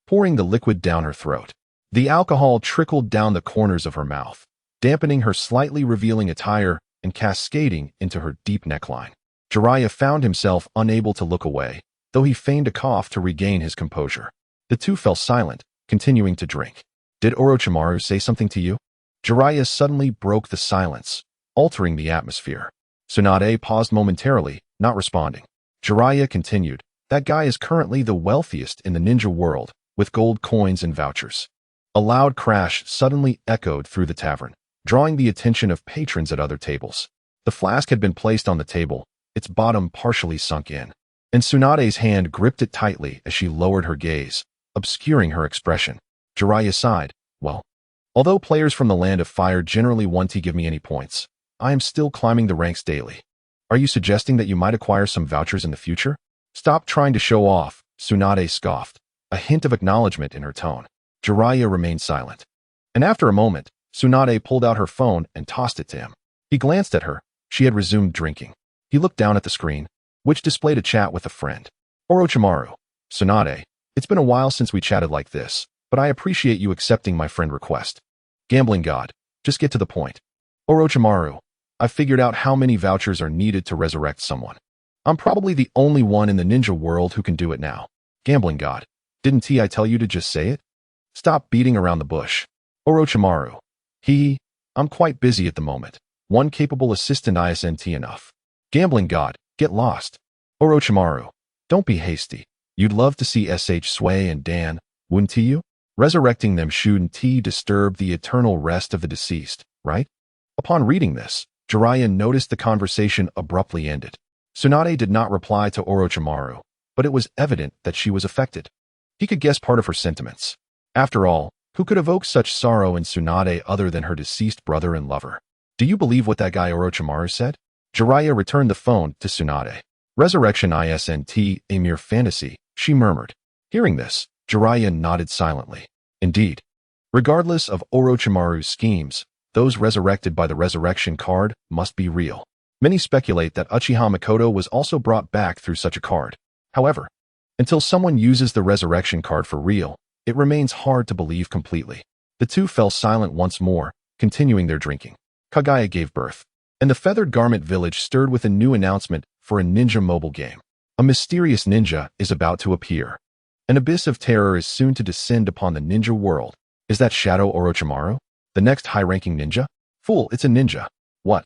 pouring the liquid down her throat. The alcohol trickled down the corners of her mouth, dampening her slightly revealing attire and cascading into her deep neckline. Jiraiya found himself unable to look away, though he feigned a cough to regain his composure. The two fell silent, continuing to drink. Did Orochimaru say something to you? Jiraiya suddenly broke the silence, altering the atmosphere. Tsunade paused momentarily, not responding. Jiraiya continued, "That guy is currently the wealthiest in the ninja world, with gold coins and vouchers." A loud crash suddenly echoed through the tavern, drawing the attention of patrons at other tables. The flask had been placed on the table, its bottom partially sunk in, and Tsunade's hand gripped it tightly as she lowered her gaze, obscuring her expression. Jiraiya sighed, "Well, although players from the Land of Fire generally want to give me any points, I am still climbing the ranks daily. Are you suggesting that you might acquire some vouchers in the future?" "Stop trying to show off," Tsunade scoffed, a hint of acknowledgement in her tone. Jiraiya remained silent. And after a moment, Tsunade pulled out her phone and tossed it to him. He glanced at her. She had resumed drinking. He looked down at the screen, which displayed a chat with a friend. "Orochimaru. Tsunade, it's been a while since we chatted like this, but I appreciate you accepting my friend request. Gambling god, just get to the point. Orochimaru, I've figured out how many vouchers are needed to resurrect someone. I'm probably the only one in the ninja world who can do it now. Gambling god, didn't I tell you to just say it? Stop beating around the bush. Orochimaru. I'm quite busy at the moment. One capable assistant isn't enough. Gambling god, get lost. Orochimaru. Don't be hasty. You'd love to see Sui and Dan, wouldn't you? Resurrecting them shouldn't disturb the eternal rest of the deceased, right?" Upon reading this, Jiraiya noticed the conversation abruptly ended. Tsunade did not reply to Orochimaru, but it was evident that she was affected. He could guess part of her sentiments. After all, who could evoke such sorrow in Tsunade other than her deceased brother and lover? "Do you believe what that guy Orochimaru said?" Jiraiya returned the phone to Tsunade. "Resurrection isn't a mere fantasy," she murmured. Hearing this, Jiraiya nodded silently. Indeed. Regardless of Orochimaru's schemes, those resurrected by the resurrection card must be real. Many speculate that Uchiha Mikoto was also brought back through such a card. However, until someone uses the resurrection card for real, it remains hard to believe completely. The two fell silent once more, continuing their drinking. Kagaya gave birth, and the Feathered Garment Village stirred with a new announcement for a ninja mobile game. A mysterious ninja is about to appear. An abyss of terror is soon to descend upon the ninja world. Is that Shadow Orochimaru? The next high-ranking ninja? Fool, it's a ninja. What?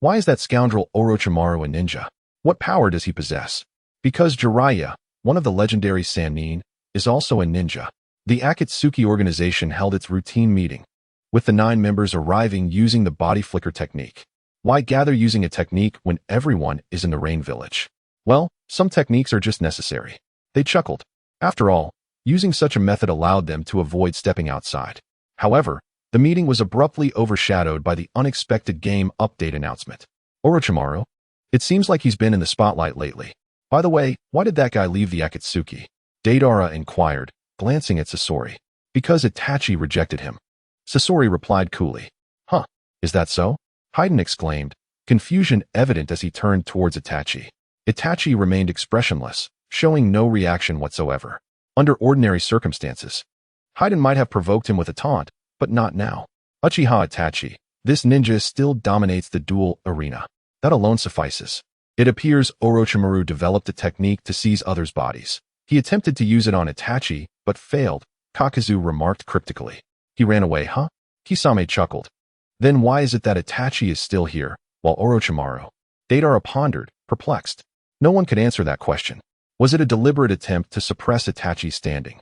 Why is that scoundrel Orochimaru a ninja? What power does he possess? Because Jiraiya, one of the legendary Sannin, is also a ninja. The Akatsuki organization held its routine meeting, with the 9 members arriving using the body flicker technique. Why gather using a technique when everyone is in the Rain Village? Well, some techniques are just necessary. They chuckled. After all, using such a method allowed them to avoid stepping outside. However, the meeting was abruptly overshadowed by the unexpected game update announcement. Orochimaru? It seems like he's been in the spotlight lately. By the way, why did that guy leave the Akatsuki? Deidara inquired, glancing at Sasori. Because Itachi rejected him. Sasori replied coolly. Huh, is that so? Hayden exclaimed, confusion evident as he turned towards Itachi. Itachi remained expressionless, showing no reaction whatsoever. Under ordinary circumstances, Hayden might have provoked him with a taunt, but not now. Uchiha Itachi, this ninja still dominates the duel arena. That alone suffices. It appears Orochimaru developed a technique to seize others' bodies. He attempted to use it on Itachi, but failed, Kakazu remarked cryptically. He ran away, huh? Kisame chuckled. Then why is it that Itachi is still here, while Orochimaru? Deidara pondered, perplexed. No one could answer that question. Was it a deliberate attempt to suppress Itachi's standing?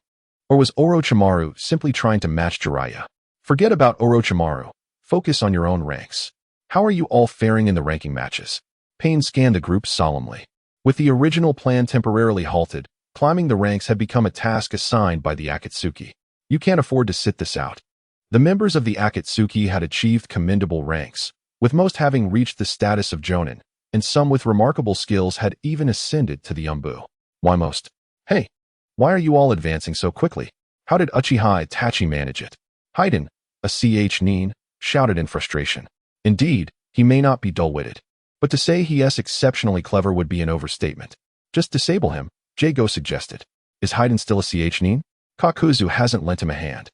Or was Orochimaru simply trying to match Jiraiya? Forget about Orochimaru. Focus on your own ranks. How are you all faring in the ranking matches? Pain scanned the group solemnly. With the original plan temporarily halted, climbing the ranks had become a task assigned by the Akatsuki. You can't afford to sit this out. The members of the Akatsuki had achieved commendable ranks, with most having reached the status of Jonin, and some with remarkable skills had even ascended to the Umbu. Why most? Hey, why are you all advancing so quickly? How did Uchiha Itachi manage it? Hayden, a Nin, shouted in frustration. Indeed, he may not be dull-witted, but to say he is exceptionally clever would be an overstatement. Just disable him, Jago suggested. Is Hayden still a Nin? Kakuzu hasn't lent him a hand.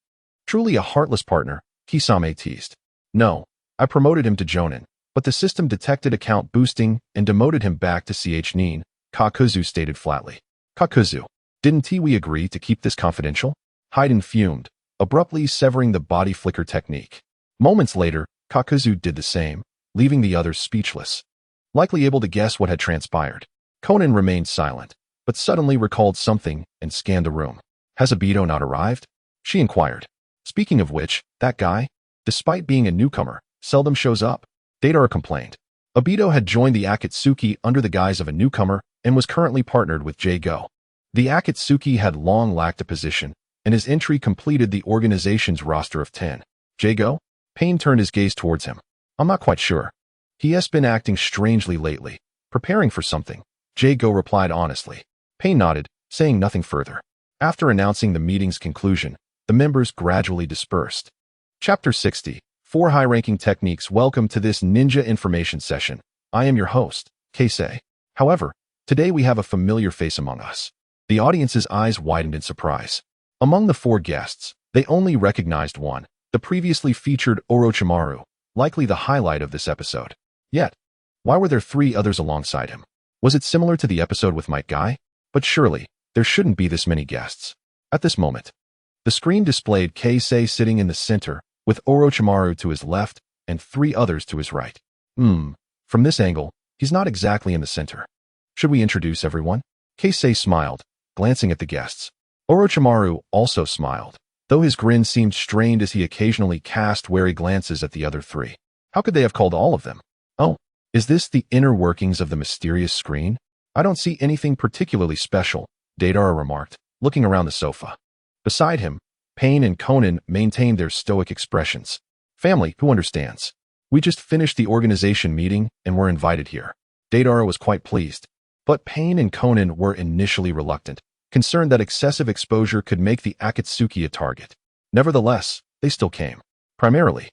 Truly a heartless partner, Kisame teased. No, I promoted him to Jonin, but the system detected account boosting and demoted him back to Nin, Kakuzu stated flatly. Kakuzu, didn't we agree to keep this confidential? Hayden fumed, abruptly severing the body flicker technique. Moments later, Kakuzu did the same, leaving the others speechless, likely able to guess what had transpired. Conan remained silent, but suddenly recalled something and scanned the room. Has Obito not arrived? She inquired. Speaking of which, that guy, despite being a newcomer, seldom shows up. Deidara complained. Obito had joined the Akatsuki under the guise of a newcomer and was currently partnered with J-Go. The Akatsuki had long lacked a position, and his entry completed the organization's roster of 10. J-Go? Pain turned his gaze towards him. I'm not quite sure. He has been acting strangely lately, preparing for something. J-Go replied honestly. Pain nodded, saying nothing further. After announcing the meeting's conclusion, the members gradually dispersed. Chapter 60. 4 High-Ranking Techniques. Welcome to this Ninja Information Session. I am your host, Keisei. However, today we have a familiar face among us. The audience's eyes widened in surprise. Among the 4 guests, they only recognized one, the previously featured Orochimaru, likely the highlight of this episode. Yet, why were there 3 others alongside him? Was it similar to the episode with Might Guy? But surely, there shouldn't be this many guests. At this moment, the screen displayed Keisei sitting in the center, with Orochimaru to his left and 3 others to his right. From this angle, he's not exactly in the center. Should we introduce everyone? Keisei smiled, glancing at the guests. Orochimaru also smiled, though his grin seemed strained as he occasionally cast wary glances at the other 3. How could they have called all of them? Oh, is this the inner workings of the mysterious screen? I don't see anything particularly special, Deidara remarked, looking around the sofa. Beside him, Pain and Conan maintained their stoic expressions. Family, who understands? We just finished the organization meeting and were invited here. Deidara was quite pleased. But Pain and Conan were initially reluctant, concerned that excessive exposure could make the Akatsuki a target. Nevertheless, they still came. Primarily,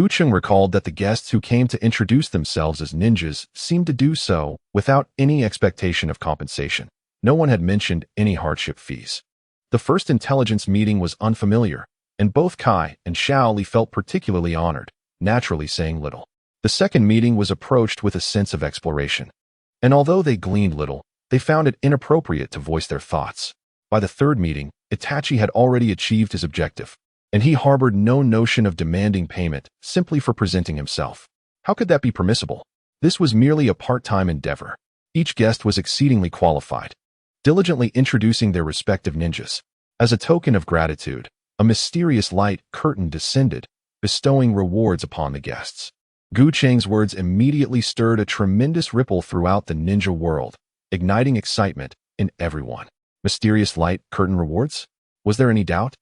Cheng recalled that the guests who came to introduce themselves as ninjas seemed to do so without any expectation of compensation. No one had mentioned any hardship fees. The first intelligence meeting was unfamiliar, and both Kai and Xiao Li felt particularly honored, naturally saying little. The second meeting was approached with a sense of exploration. And although they gleaned little, they found it inappropriate to voice their thoughts. By the third meeting, Itachi had already achieved his objective, and he harbored no notion of demanding payment simply for presenting himself. How could that be permissible? This was merely a part-time endeavor. Each guest was exceedingly qualified, diligently introducing their respective ninjas. As a token of gratitude, a mysterious light curtain descended, bestowing rewards upon the guests. Cheng's words immediately stirred a tremendous ripple throughout the ninja world, igniting excitement in everyone. Mysterious light curtain rewards? Was there any doubt?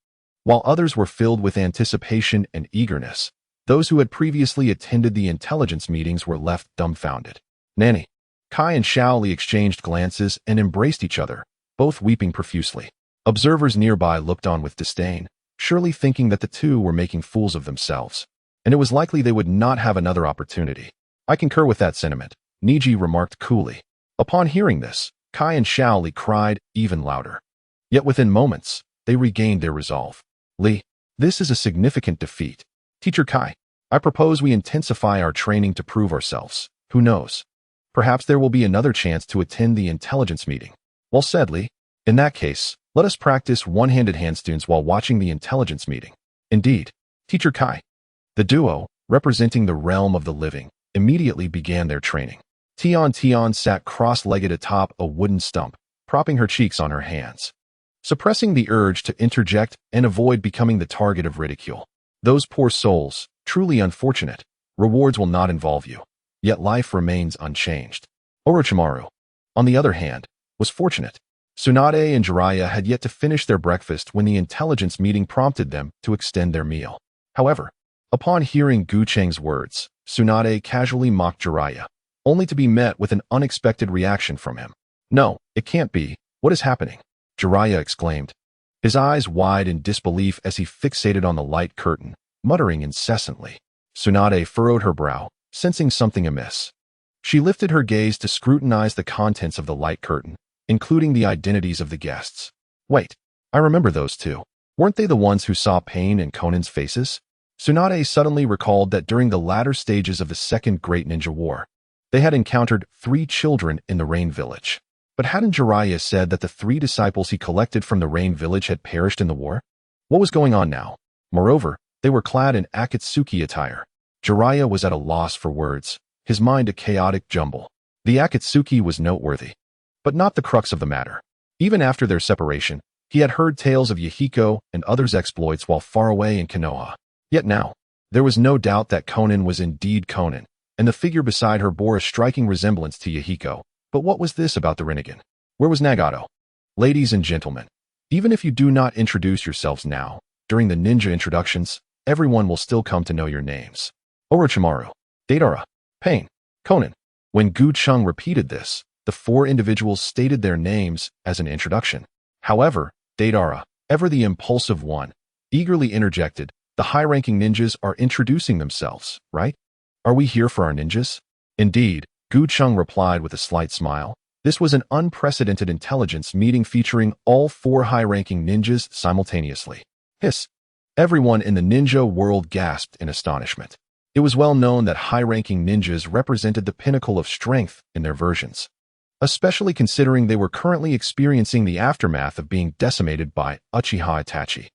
While others were filled with anticipation and eagerness, those who had previously attended the intelligence meetings were left dumbfounded. Nanny. Kai and Xiao Li exchanged glances and embraced each other, both weeping profusely. Observers nearby looked on with disdain, surely thinking that the two were making fools of themselves, and it was likely they would not have another opportunity. I concur with that sentiment, Niji remarked coolly. Upon hearing this, Kai and Xiao Li cried even louder. Yet within moments, they regained their resolve. Li, this is a significant defeat. Teacher Kai, I propose we intensify our training to prove ourselves. Who knows? Perhaps there will be another chance to attend the intelligence meeting. Well said, Li. In that case, let us practice one-handed handstands while watching the intelligence meeting. Indeed, Teacher Kai. The duo, representing the realm of the living, immediately began their training. Tian sat cross-legged atop a wooden stump, propping her cheeks on her hands, suppressing the urge to interject and avoid becoming the target of ridicule. Those poor souls, truly unfortunate. Rewards will not involve you. Yet life remains unchanged. Orochimaru, on the other hand, was fortunate. Tsunade and Jiraiya had yet to finish their breakfast when the intelligence meeting prompted them to extend their meal. However, upon hearing Cheng's words, Tsunade casually mocked Jiraiya, only to be met with an unexpected reaction from him. No, it can't be. What is happening? Jiraiya exclaimed, his eyes wide in disbelief as he fixated on the light curtain, muttering incessantly. Tsunade furrowed her brow, sensing something amiss. She lifted her gaze to scrutinize the contents of the light curtain, including the identities of the guests. Wait, I remember those two. Weren't they the ones who saw Pain and Conan's faces? Tsunade suddenly recalled that during the latter stages of the Second Great Ninja War, they had encountered 3 children in the Rain Village. But hadn't Jiraiya said that the 3 disciples he collected from the Rain Village had perished in the war? What was going on now? Moreover, they were clad in Akatsuki attire. Jiraiya was at a loss for words, his mind a chaotic jumble. The Akatsuki was noteworthy, but not the crux of the matter. Even after their separation, he had heard tales of Yahiko and others' exploits while far away in Konoha. Yet now, there was no doubt that Konan was indeed Konan, and the figure beside her bore a striking resemblance to Yahiko. But what was this about the Rinnegan? Where was Nagato? Ladies and gentlemen, even if you do not introduce yourselves now, during the ninja introductions, everyone will still come to know your names. Orochimaru, Deidara, Pain, Konan. When Gu Cheng repeated this, the four individuals stated their names as an introduction. However, Deidara, ever the impulsive one, eagerly interjected, "The high-ranking ninjas are introducing themselves, right? Are we here for our ninjas?" Indeed, Gu Cheng replied with a slight smile. This was an unprecedented intelligence meeting featuring all four high-ranking ninjas simultaneously. Hiss! Everyone in the ninja world gasped in astonishment. It was well known that high-ranking ninjas represented the pinnacle of strength in their versions, especially considering they were currently experiencing the aftermath of being decimated by Uchiha Itachi.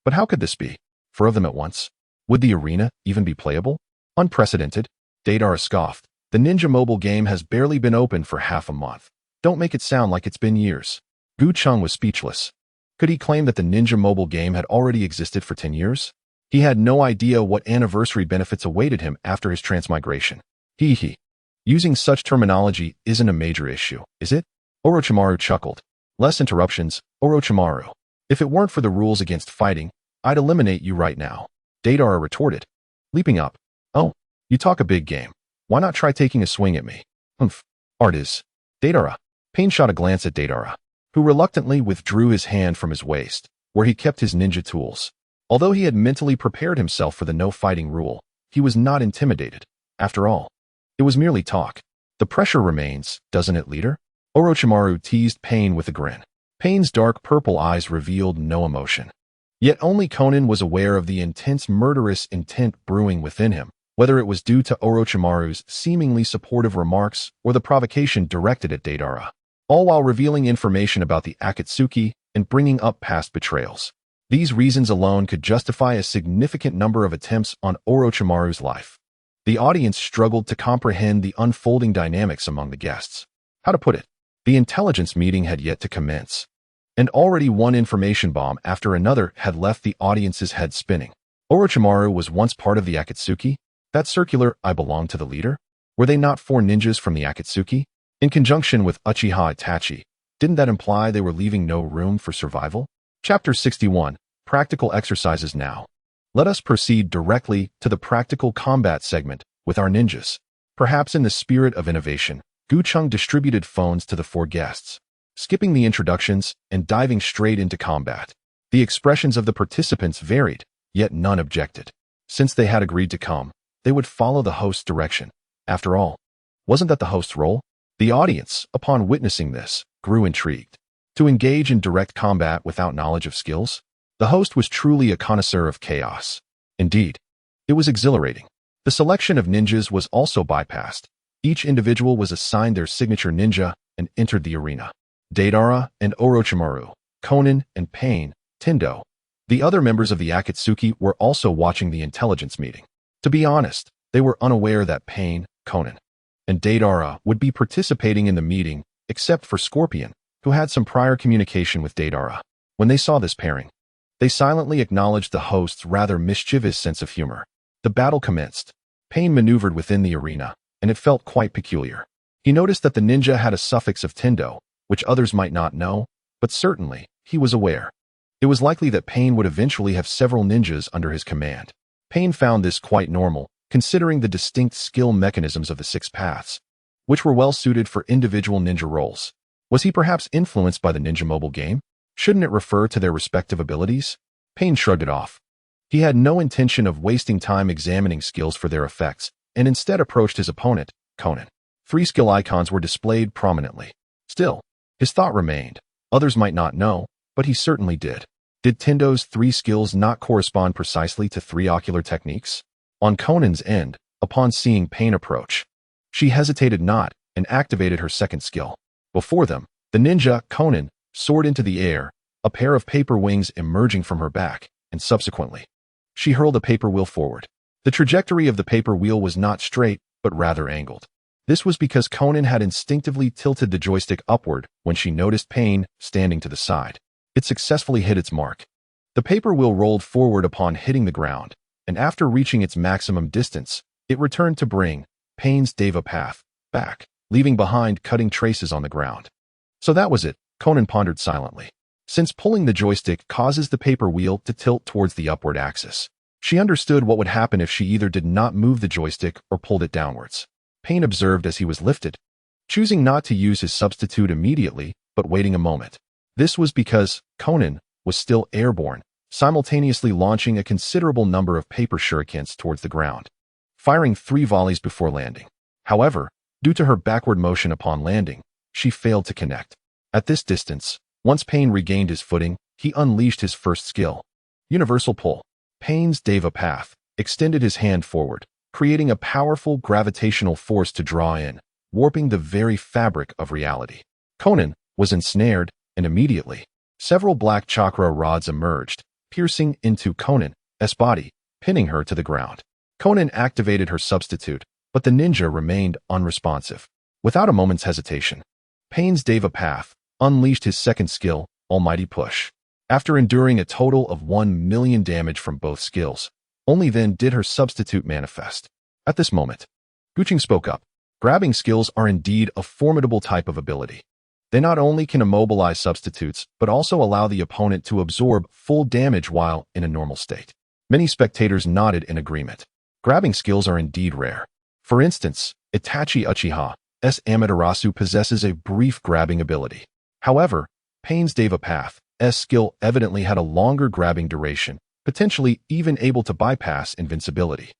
But how could this be? 4 of them at once? Would the arena even be playable? Unprecedented, Deidara scoffed. The ninja mobile game has barely been open for half a month. Don't make it sound like it's been years. Gu Cheng was speechless. Could he claim that the ninja mobile game had already existed for 10 years? He had no idea what anniversary benefits awaited him after his transmigration. Hee. Using such terminology isn't a major issue, is it? Orochimaru chuckled. Less interruptions, Orochimaru. If it weren't for the rules against fighting, I'd eliminate you right now. Deidara retorted, leaping up. Oh, you talk a big game. Why not try taking a swing at me? Humph. Art is. Deidara. Pain shot a glance at Deidara, who reluctantly withdrew his hand from his waist, where he kept his ninja tools. Although he had mentally prepared himself for the no-fighting rule, he was not intimidated. After all, it was merely talk. The pressure remains, doesn't it, leader? Orochimaru teased Pain with a grin. Pain's dark purple eyes revealed no emotion. Yet only Konan was aware of the intense murderous intent brewing within him, whether it was due to Orochimaru's seemingly supportive remarks or the provocation directed at Deidara, all while revealing information about the Akatsuki and bringing up past betrayals. These reasons alone could justify a significant number of attempts on Orochimaru's life. The audience struggled to comprehend the unfolding dynamics among the guests. How to put it? The intelligence meeting had yet to commence, and already one information bomb after another had left the audience's head spinning. Orochimaru was once part of the Akatsuki? That circular "I belong to the leader"? Were they not 4 ninjas from the Akatsuki? In conjunction with Uchiha Itachi, didn't that imply they were leaving no room for survival? Chapter 61, Practical Exercises Now. Let us proceed directly to the practical combat segment with our ninjas. Perhaps in the spirit of innovation, Gu Cheng distributed phones to the 4 guests, skipping the introductions and diving straight into combat. The expressions of the participants varied, yet none objected. Since they had agreed to come, they would follow the host's direction. After all, wasn't that the host's role? The audience, upon witnessing this, grew intrigued. To engage in direct combat without knowledge of skills? The host was truly a connoisseur of chaos. Indeed, it was exhilarating. The selection of ninjas was also bypassed. Each individual was assigned their signature ninja and entered the arena. Deidara and Orochimaru, Konan and Pain, Tendo. The other members of the Akatsuki were also watching the intelligence meeting. To be honest, they were unaware that Pain, Konan, and Deidara would be participating in the meeting, except for Scorpion, who had some prior communication with Deidara. When they saw this pairing, they silently acknowledged the host's rather mischievous sense of humor. The battle commenced. Pain maneuvered within the arena, and it felt quite peculiar. He noticed that the ninja had a suffix of Tendo, which others might not know, but certainly, he was aware. It was likely that Pain would eventually have several ninjas under his command. Pain found this quite normal, considering the distinct skill mechanisms of the 6 paths, which were well suited for individual ninja roles. Was he perhaps influenced by the ninja mobile game? Shouldn't it refer to their respective abilities? Pain shrugged it off. He had no intention of wasting time examining skills for their effects, and instead approached his opponent, Konan. 3 skill icons were displayed prominently. Still, his thought remained. Others might not know, but he certainly did. Did Tendo's 3 skills not correspond precisely to 3 ocular techniques? On Konan's end, upon seeing Pain approach, she hesitated not and activated her 2nd skill. Before them, the ninja, Konan, soared into the air, a pair of paper wings emerging from her back, and subsequently, she hurled a paper wheel forward. The trajectory of the paper wheel was not straight, but rather angled. This was because Conan had instinctively tilted the joystick upward when she noticed Pain standing to the side. It successfully hit its mark. The paper wheel rolled forward upon hitting the ground, and after reaching its maximum distance, it returned to bring Pain's Deva path back, leaving behind cutting traces on the ground. So that was it, Conan pondered silently. Since pulling the joystick causes the paper wheel to tilt towards the upward axis, she understood what would happen if she either did not move the joystick or pulled it downwards. Pain observed as he was lifted, choosing not to use his substitute immediately, but waiting a moment. This was because Conan was still airborne, simultaneously launching a considerable number of paper shurikens towards the ground, firing 3 volleys before landing. However, due to her backward motion upon landing, she failed to connect. At this distance, once Pain regained his footing, he unleashed his first skill. Universal Pull. Pain's Deva path extended his hand forward, creating a powerful gravitational force to draw in, warping the very fabric of reality. Conan was ensnared, and immediately, several black chakra rods emerged, piercing into Conan's body, pinning her to the ground. Conan activated her substitute, but the ninja remained unresponsive. Without a moment's hesitation, Pain's Deva path unleashed his second skill, Almighty Push. After enduring a total of 1 million damage from both skills, only then did her substitute manifest. At this moment, Gucheng spoke up. Grabbing skills are indeed a formidable type of ability. They not only can immobilize substitutes, but also allow the opponent to absorb full damage while in a normal state. Many spectators nodded in agreement. Grabbing skills are indeed rare. For instance, Itachi Uchiha's Amaterasu possesses a brief grabbing ability. However, Pain's Deva path's skill evidently had a longer grabbing duration, potentially even able to bypass invincibility.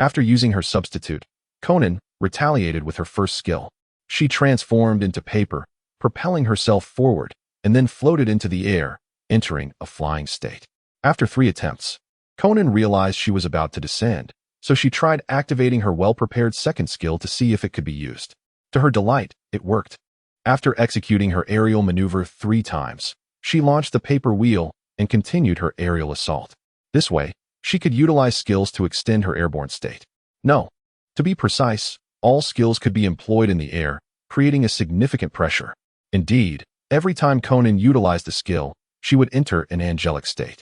After using her substitute, Conan retaliated with her first skill. She transformed into paper, propelling herself forward, and then floated into the air, entering a flying state. After 3 attempts, Conan realized she was about to descend, so she tried activating her well-prepared second skill to see if it could be used. To her delight, it worked. After executing her aerial maneuver 3 times, she launched the paper wheel and continued her aerial assault. This way, she could utilize skills to extend her airborne state. No, to be precise, all skills could be employed in the air, creating a significant pressure. Indeed, every time Conan utilized a skill, she would enter an angelic state.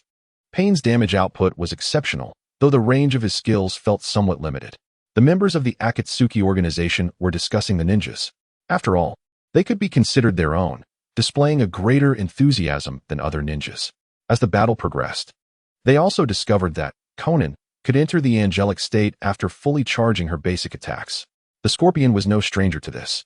Pain's damage output was exceptional, though the range of his skills felt somewhat limited. The members of the Akatsuki organization were discussing the ninjas. After all, they could be considered their own, displaying a greater enthusiasm than other ninjas. As the battle progressed, they also discovered that Conan could enter the angelic state after fully charging her basic attacks. The Scorpion was no stranger to this.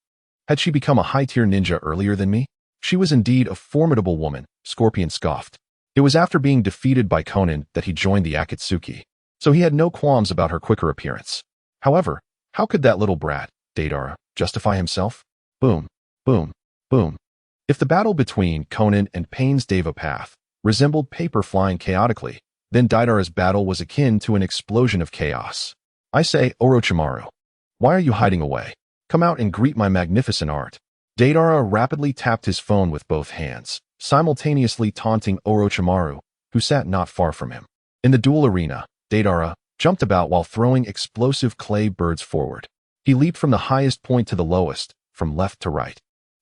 Had she become a high-tier ninja earlier than me? She was indeed a formidable woman, Scorpion scoffed. It was after being defeated by Conan that he joined the Akatsuki, so he had no qualms about her quicker appearance. However, how could that little brat, Deidara, justify himself? Boom, boom, boom. If the battle between Conan and Pain's Deva path resembled paper flying chaotically, then Deidara's battle was akin to an explosion of chaos. I say, Orochimaru, why are you hiding away? Come out and greet my magnificent art. Deidara rapidly tapped his phone with both hands, simultaneously taunting Orochimaru, who sat not far from him. In the duel arena, Deidara jumped about while throwing explosive clay birds forward. He leaped from the highest point to the lowest, from left to right,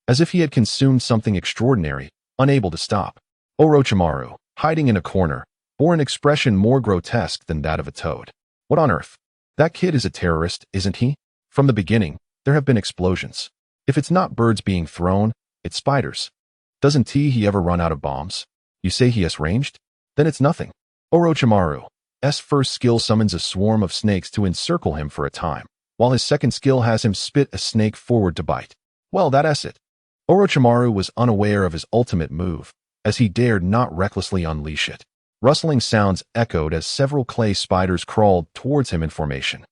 as if he had consumed something extraordinary, unable to stop. Orochimaru, hiding in a corner, bore an expression more grotesque than that of a toad. What on earth? That kid is a terrorist, isn't he? From the beginning, there have been explosions. If it's not birds being thrown, it's spiders. Doesn't he ever run out of bombs? You say he has ranged? Then it's nothing. Orochimaru's first skill summons a swarm of snakes to encircle him for a time, while his second skill has him spit a snake forward to bite. Well, that's it. Orochimaru was unaware of his ultimate move, as he dared not recklessly unleash it. Rustling sounds echoed as several clay spiders crawled towards him in formation.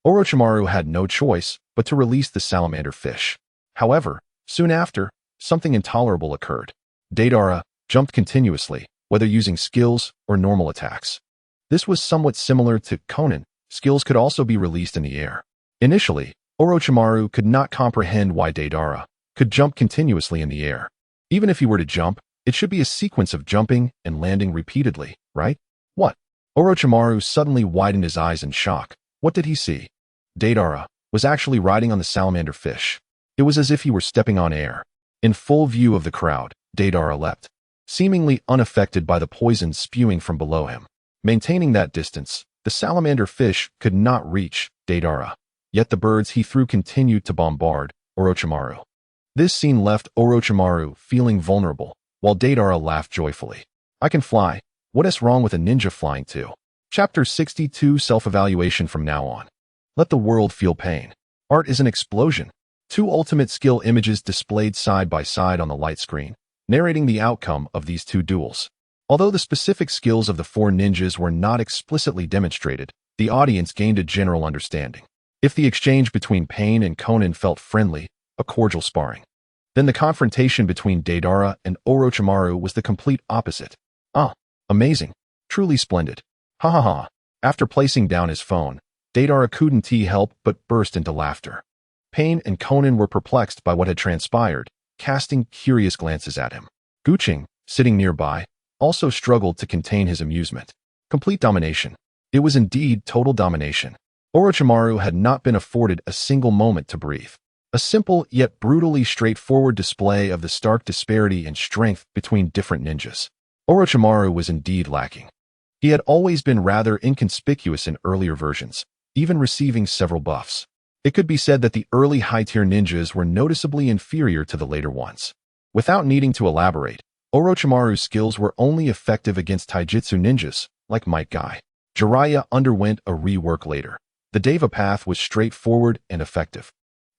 Orochimaru had no choice but to release the salamander fish. However, soon after, something intolerable occurred. Deidara jumped continuously, whether using skills or normal attacks. This was somewhat similar to Conan. Skills could also be released in the air. Initially, Orochimaru could not comprehend why Deidara could jump continuously in the air. Even if he were to jump, it should be a sequence of jumping and landing repeatedly, right? What? Orochimaru suddenly widened his eyes in shock, What did he see? Deidara was actually riding on the salamander fish. It was as if he were stepping on air. In full view of the crowd, Deidara leapt, seemingly unaffected by the poison spewing from below him. Maintaining that distance, the salamander fish could not reach Deidara. Yet the birds he threw continued to bombard Orochimaru. This scene left Orochimaru feeling vulnerable, while Deidara laughed joyfully. I can fly. What is wrong with a ninja flying too? Chapter 62 Self-Evaluation from now on. Let the world feel pain. Art is an explosion. Two ultimate skill images displayed side by side on the light screen, narrating the outcome of these two duels. Although the specific skills of the four ninjas were not explicitly demonstrated, the audience gained a general understanding. If the exchange between Pain and Conan felt friendly, a cordial sparring, then the confrontation between Deidara and Orochimaru was the complete opposite. Ah, amazing. Truly splendid. Ha ha ha. After placing down his phone, Deidara couldn't help but burst into laughter. Pain and Conan were perplexed by what had transpired, casting curious glances at him. Cheng, sitting nearby, also struggled to contain his amusement. Complete domination. It was indeed total domination. Orochimaru had not been afforded a single moment to breathe. A simple yet brutally straightforward display of the stark disparity in strength between different ninjas. Orochimaru was indeed lacking. He had always been rather inconspicuous in earlier versions, even receiving several buffs. It could be said that the early high-tier ninjas were noticeably inferior to the later ones. Without needing to elaborate, Orochimaru's skills were only effective against taijutsu ninjas, like Might Guy. Jiraiya underwent a rework later. The Deva path was straightforward and effective,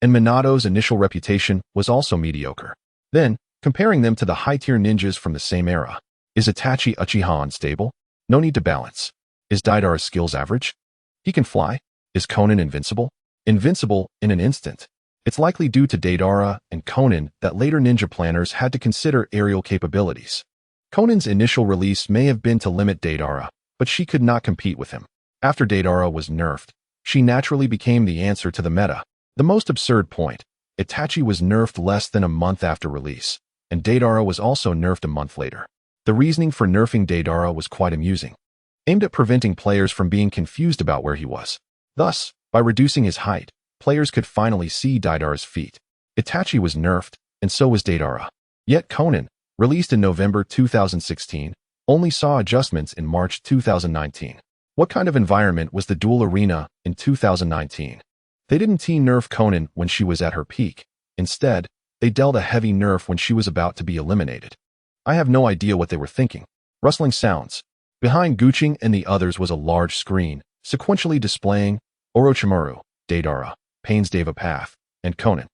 and Minato's initial reputation was also mediocre. Then, comparing them to the high-tier ninjas from the same era, is Itachi Uchiha unstable? No need to balance. Is Deidara's skills average? He can fly. Is Conan invincible? Invincible in an instant. It's likely due to Deidara and Conan that later ninja planners had to consider aerial capabilities. Conan's initial release may have been to limit Deidara, but she could not compete with him. After Deidara was nerfed, she naturally became the answer to the meta. The most absurd point, Itachi was nerfed less than a month after release, and Deidara was also nerfed a month later. The reasoning for nerfing Deidara was quite amusing, aimed at preventing players from being confused about where he was. Thus, by reducing his height, players could finally see Deidara's feet. Itachi was nerfed, and so was Deidara. Yet Conan, released in November 2016, only saw adjustments in March 2019. What kind of environment was the duel arena in 2019? They didn't nerf Conan when she was at her peak. Instead, they dealt a heavy nerf when she was about to be eliminated. I have no idea what they were thinking. Rustling sounds. Behind Cheng and the others was a large screen, sequentially displaying Orochimaru, Deidara, Pain's Deva path, and Conan.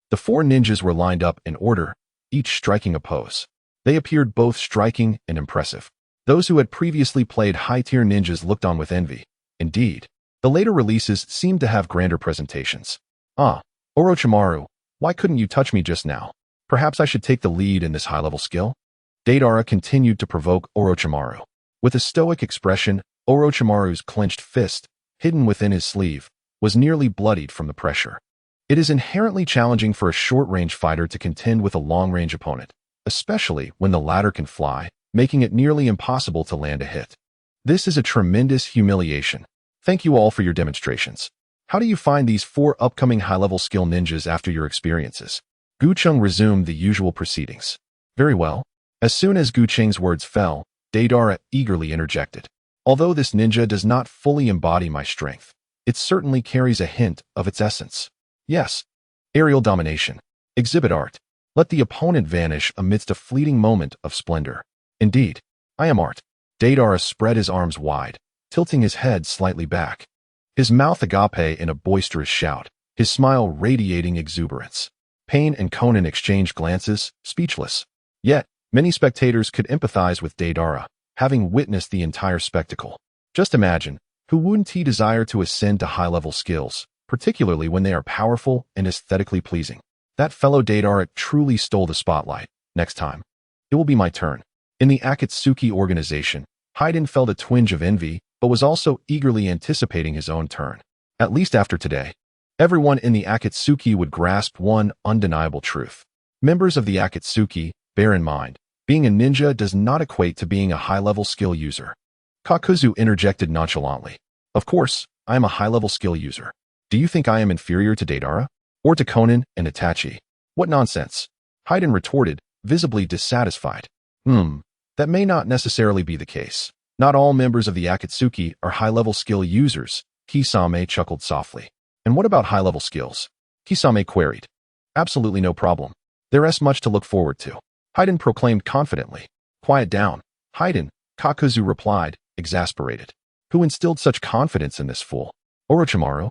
The four ninjas were lined up in order, each striking a pose. They appeared both striking and impressive. Those who had previously played high-tier ninjas looked on with envy. Indeed, the later releases seemed to have grander presentations. Ah, Orochimaru, why couldn't you touch me just now? Perhaps I should take the lead in this high-level skill? Deidara continued to provoke Orochimaru. With a stoic expression, Orochimaru's clenched fist, hidden within his sleeve, was nearly bloodied from the pressure. It is inherently challenging for a short-range fighter to contend with a long-range opponent, especially when the latter can fly, making it nearly impossible to land a hit. This is a tremendous humiliation. Thank you all for your demonstrations. How do you find these four upcoming high-level skill ninjas after your experiences? Cheng resumed the usual proceedings. Very well. As soon as Cheng's words fell, Deidara eagerly interjected. Although this ninja does not fully embody my strength, it certainly carries a hint of its essence. Yes. Aerial domination. Exhibit art. Let the opponent vanish amidst a fleeting moment of splendor. Indeed, I am art. Deidara spread his arms wide, tilting his head slightly back. His mouth agape in a boisterous shout, his smile radiating exuberance. Pain and Conan exchanged glances, speechless. Yet, many spectators could empathize with Deidara, having witnessed the entire spectacle. Just imagine, who wouldn't desire to ascend to high-level skills, particularly when they are powerful and aesthetically pleasing? That fellow Deidara truly stole the spotlight. Next time, it will be my turn. In the Akatsuki organization, Hayden felt a twinge of envy, but was also eagerly anticipating his own turn. At least after today, everyone in the Akatsuki would grasp one undeniable truth. Members of the Akatsuki, bear in mind, being a ninja does not equate to being a high-level skill user. Kakuzu interjected nonchalantly. Of course, I am a high-level skill user. Do you think I am inferior to Deidara? Or to Konan and Itachi? What nonsense. Haiden retorted, visibly dissatisfied. That may not necessarily be the case. Not all members of the Akatsuki are high-level skill users, Kisame chuckled softly. And what about high-level skills? Kisame queried. Absolutely no problem. There is much to look forward to. Haiden proclaimed confidently. Quiet down. Haiden, Kakuzu replied, exasperated. Who instilled such confidence in this fool? Orochimaru?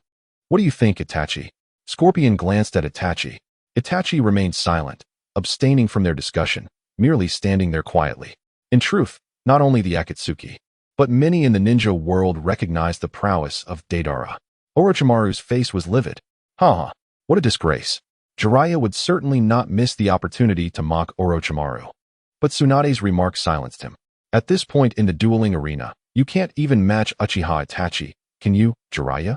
What do you think, Itachi? Scorpion glanced at Itachi. Itachi remained silent, abstaining from their discussion, merely standing there quietly. In truth, not only the Akatsuki, but many in the ninja world recognized the prowess of Deidara. Orochimaru's face was livid. What a disgrace. Jiraiya would certainly not miss the opportunity to mock Orochimaru. But Tsunade's remark silenced him. At this point in the dueling arena, you can't even match Uchiha Itachi, can you, Jiraiya?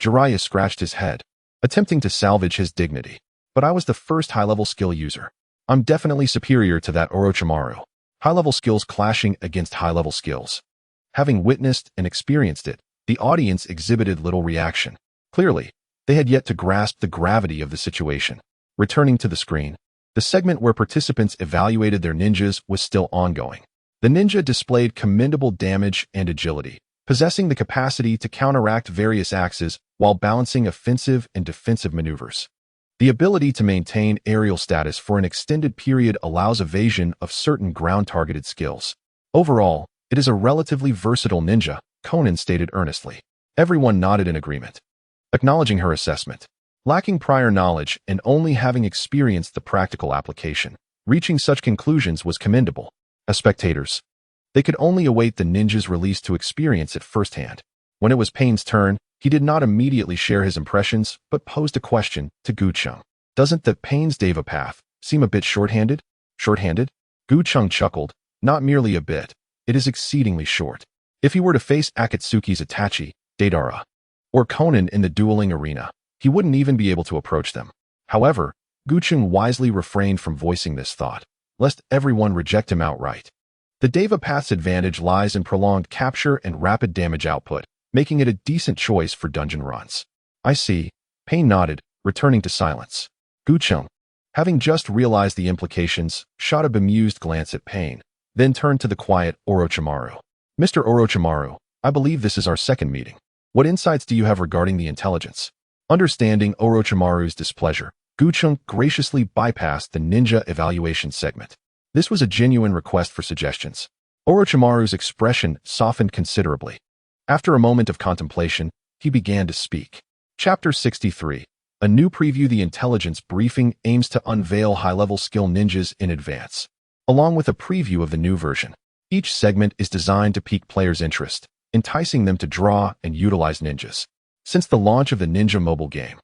Jiraiya scratched his head, attempting to salvage his dignity. But I was the first high-level skill user. I'm definitely superior to that Orochimaru. High-level skills clashing against high-level skills. Having witnessed and experienced it, the audience exhibited little reaction. Clearly, they had yet to grasp the gravity of the situation. Returning to the screen, the segment where participants evaluated their ninjas was still ongoing. The ninja displayed commendable damage and agility, possessing the capacity to counteract various axes while balancing offensive and defensive maneuvers. The ability to maintain aerial status for an extended period allows evasion of certain ground-targeted skills. Overall, it is a relatively versatile ninja, Konan stated earnestly. Everyone nodded in agreement, acknowledging her assessment. Lacking prior knowledge and only having experienced the practical application, reaching such conclusions was commendable. As spectators, they could only await the ninja's release to experience it firsthand. When it was Pain's turn, he did not immediately share his impressions, but posed a question to Gucheng. Doesn't the Pain's Deva path seem a bit short-handed? Short-handed? Gucheng chuckled. Not merely a bit. It is exceedingly short. If he were to face Akatsuki's Itachi, Deidara, or Konan in the dueling arena, he wouldn't even be able to approach them. However, Gucheng wisely refrained from voicing this thought, lest everyone reject him outright. The Deva Path's advantage lies in prolonged capture and rapid damage output, making it a decent choice for dungeon runs. I see. Pain nodded, returning to silence. Gucheng, having just realized the implications, shot a bemused glance at Pain, then turned to the quiet Orochimaru. Mr. Orochimaru, I believe this is our second meeting. What insights do you have regarding the intelligence? Understanding Orochimaru's displeasure, Gucheng graciously bypassed the ninja evaluation segment. This was a genuine request for suggestions. Orochimaru's expression softened considerably. After a moment of contemplation, he began to speak. Chapter 63. A new preview. The intelligence briefing aims to unveil high-level skill ninjas in advance, along with a preview of the new version. Each segment is designed to pique players' interest, enticing them to draw and utilize ninjas. Since the launch of the Ninja mobile game,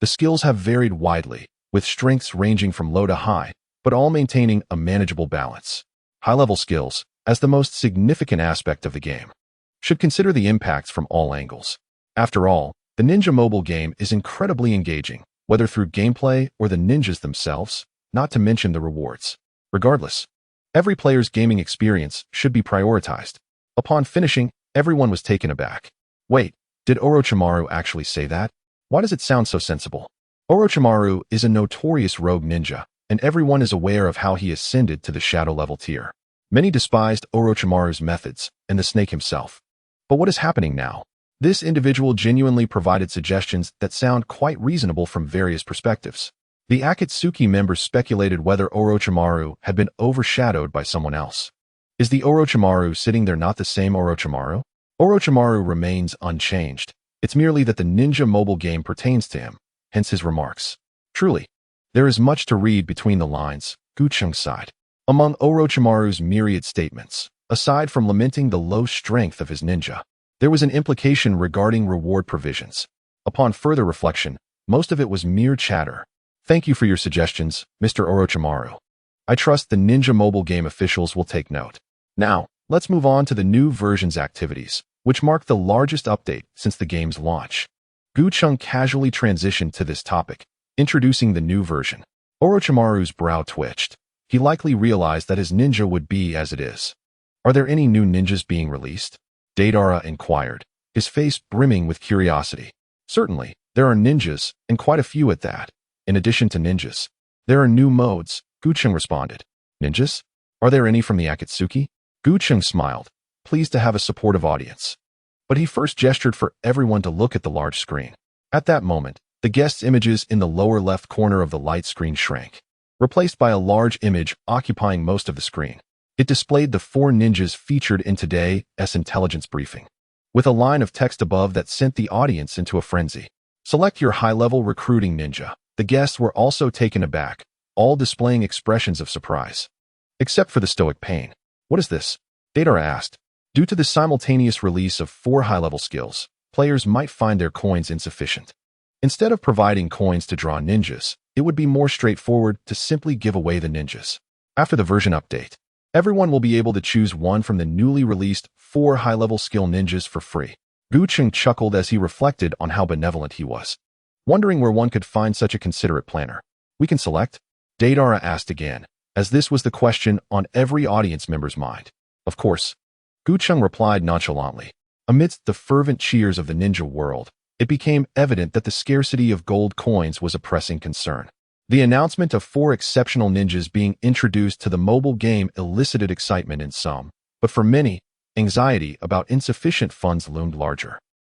the skills have varied widely, with strengths ranging from low to high, but all maintaining a manageable balance. High-level skills, as the most significant aspect of the game, should consider the impacts from all angles. After all, the Ninja mobile game is incredibly engaging, whether through gameplay or the ninjas themselves, not to mention the rewards. Regardless, every player's gaming experience should be prioritized. Upon finishing, everyone was taken aback. Wait, did Orochimaru actually say that? Why does it sound so sensible? Orochimaru is a notorious rogue ninja, and everyone is aware of how he ascended to the shadow level tier. Many despised Orochimaru's methods, and the snake himself. But what is happening now? This individual genuinely provided suggestions that sound quite reasonable from various perspectives. The Akatsuki members speculated whether Orochimaru had been overshadowed by someone else. Is the Orochimaru sitting there not the same Orochimaru? Orochimaru remains unchanged. It's merely that the Ninja mobile game pertains to him, hence his remarks. Truly, there is much to read between the lines, Gucheng sighed. Among Orochimaru's myriad statements, aside from lamenting the low strength of his ninja, there was an implication regarding reward provisions. Upon further reflection, most of it was mere chatter. Thank you for your suggestions, Mr. Orochimaru. I trust the Ninja mobile game officials will take note. Now, let's move on to the new version's activities, which mark the largest update since the game's launch. Gucheng casually transitioned to this topic, introducing the new version. Orochimaru's brow twitched. He likely realized that his ninja would be as it is. Are there any new ninjas being released? Deidara inquired, his face brimming with curiosity. Certainly, there are ninjas, and quite a few at that. In addition to ninjas, there are new modes, Cheng responded. Ninjas? Are there any from the Akatsuki? Cheng smiled, pleased to have a supportive audience. But he first gestured for everyone to look at the large screen. At that moment, the guests' images in the lower left corner of the light screen shrank, replaced by a large image occupying most of the screen. It displayed the 4 ninjas featured in today's intelligence briefing, with a line of text above that sent the audience into a frenzy. Select your high-level recruiting ninja. The guests were also taken aback, all displaying expressions of surprise. Except for the stoic Pain. What is this? Deidara asked. Due to the simultaneous release of 4 high-level skills, players might find their coins insufficient. Instead of providing coins to draw ninjas, it would be more straightforward to simply give away the ninjas. After the version update, everyone will be able to choose one from the newly released 4 high-level skill ninjas for free. Cheng chuckled as he reflected on how benevolent he was, wondering where one could find such a considerate planner. We can select? Deidara asked again, as this was the question on every audience member's mind. Of course. Cheng replied nonchalantly. Amidst the fervent cheers of the ninja world, it became evident that the scarcity of gold coins was a pressing concern. The announcement of 4 exceptional ninjas being introduced to the mobile game elicited excitement in some, but for many, anxiety about insufficient funds loomed larger.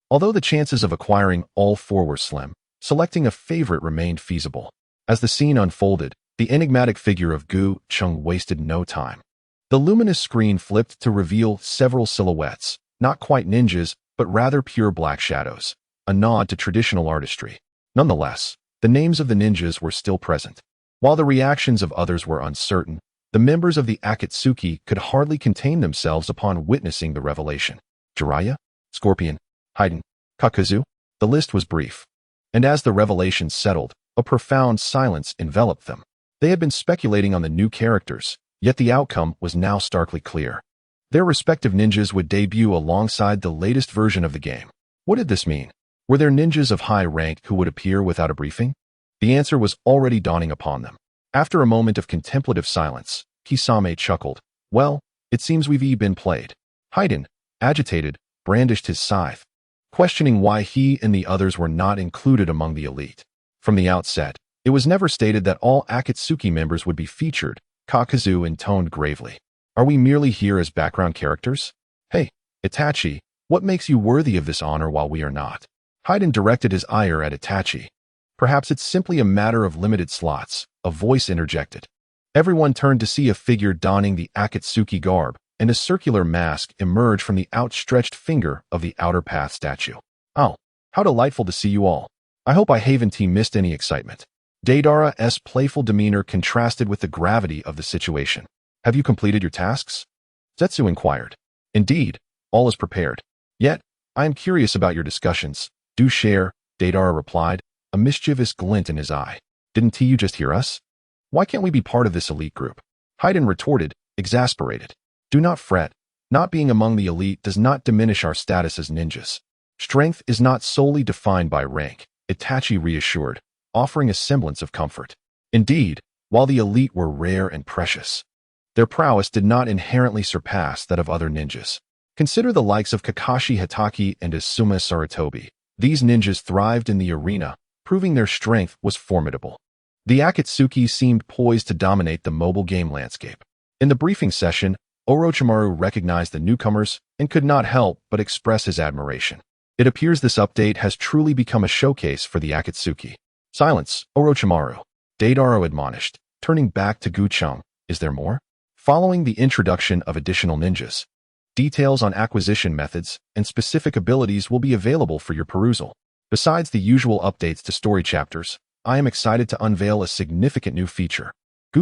Although the chances of acquiring all 4 were slim, selecting a favorite remained feasible. As the scene unfolded, the enigmatic figure of Cheng wasted no time. The luminous screen flipped to reveal several silhouettes, not quite ninjas, but rather pure black shadows, a nod to traditional artistry. Nonetheless, the names of the ninjas were still present. While the reactions of others were uncertain, the members of the Akatsuki could hardly contain themselves upon witnessing the revelation. Jiraiya, Scorpion, Haiden, Kakazu. The list was brief. And as the revelation settled, a profound silence enveloped them. They had been speculating on the new characters, yet the outcome was now starkly clear. Their respective ninjas would debut alongside the latest version of the game. What did this mean? Were there ninjas of high rank who would appear without a briefing? The answer was already dawning upon them. After a moment of contemplative silence, Kisame chuckled. Well, it seems we've been played. Haiden, agitated, brandished his scythe, questioning why he and the others were not included among the elite. From the outset, it was never stated that all Akatsuki members would be featured, Kakazu intoned gravely. Are we merely here as background characters? Hey, Itachi, what makes you worthy of this honor while we are not? Haiden directed his ire at Itachi. Perhaps it's simply a matter of limited slots, a voice interjected. Everyone turned to see a figure donning the Akatsuki garb, and a circular mask emerged from the outstretched finger of the Outer Path statue. Oh, how delightful to see you all. I hope I haven't missed any excitement. Deidara's playful demeanor contrasted with the gravity of the situation. Have you completed your tasks? Zetsu inquired. Indeed, all is prepared. Yet, I am curious about your discussions. Do share, Deidara replied, a mischievous glint in his eye. Didn't you just hear us? Why can't we be part of this elite group? Haiden retorted, exasperated. Do not fret. Not being among the elite does not diminish our status as ninjas. Strength is not solely defined by rank, Itachi reassured, offering a semblance of comfort. Indeed, while the elite were rare and precious, their prowess did not inherently surpass that of other ninjas. Consider the likes of Kakashi Hatake and Asuma Sarutobi. These ninjas thrived in the arena, proving their strength was formidable. The Akatsuki seemed poised to dominate the mobile game landscape. In the briefing session, Orochimaru recognized the newcomers and could not help but express his admiration. It appears this update has truly become a showcase for the Akatsuki. Silence, Orochimaru. Deidara admonished, turning back to Cheng. Is there more? Following the introduction of additional ninjas, details on acquisition methods and specific abilities will be available for your perusal. Besides the usual updates to story chapters, I am excited to unveil a significant new feature.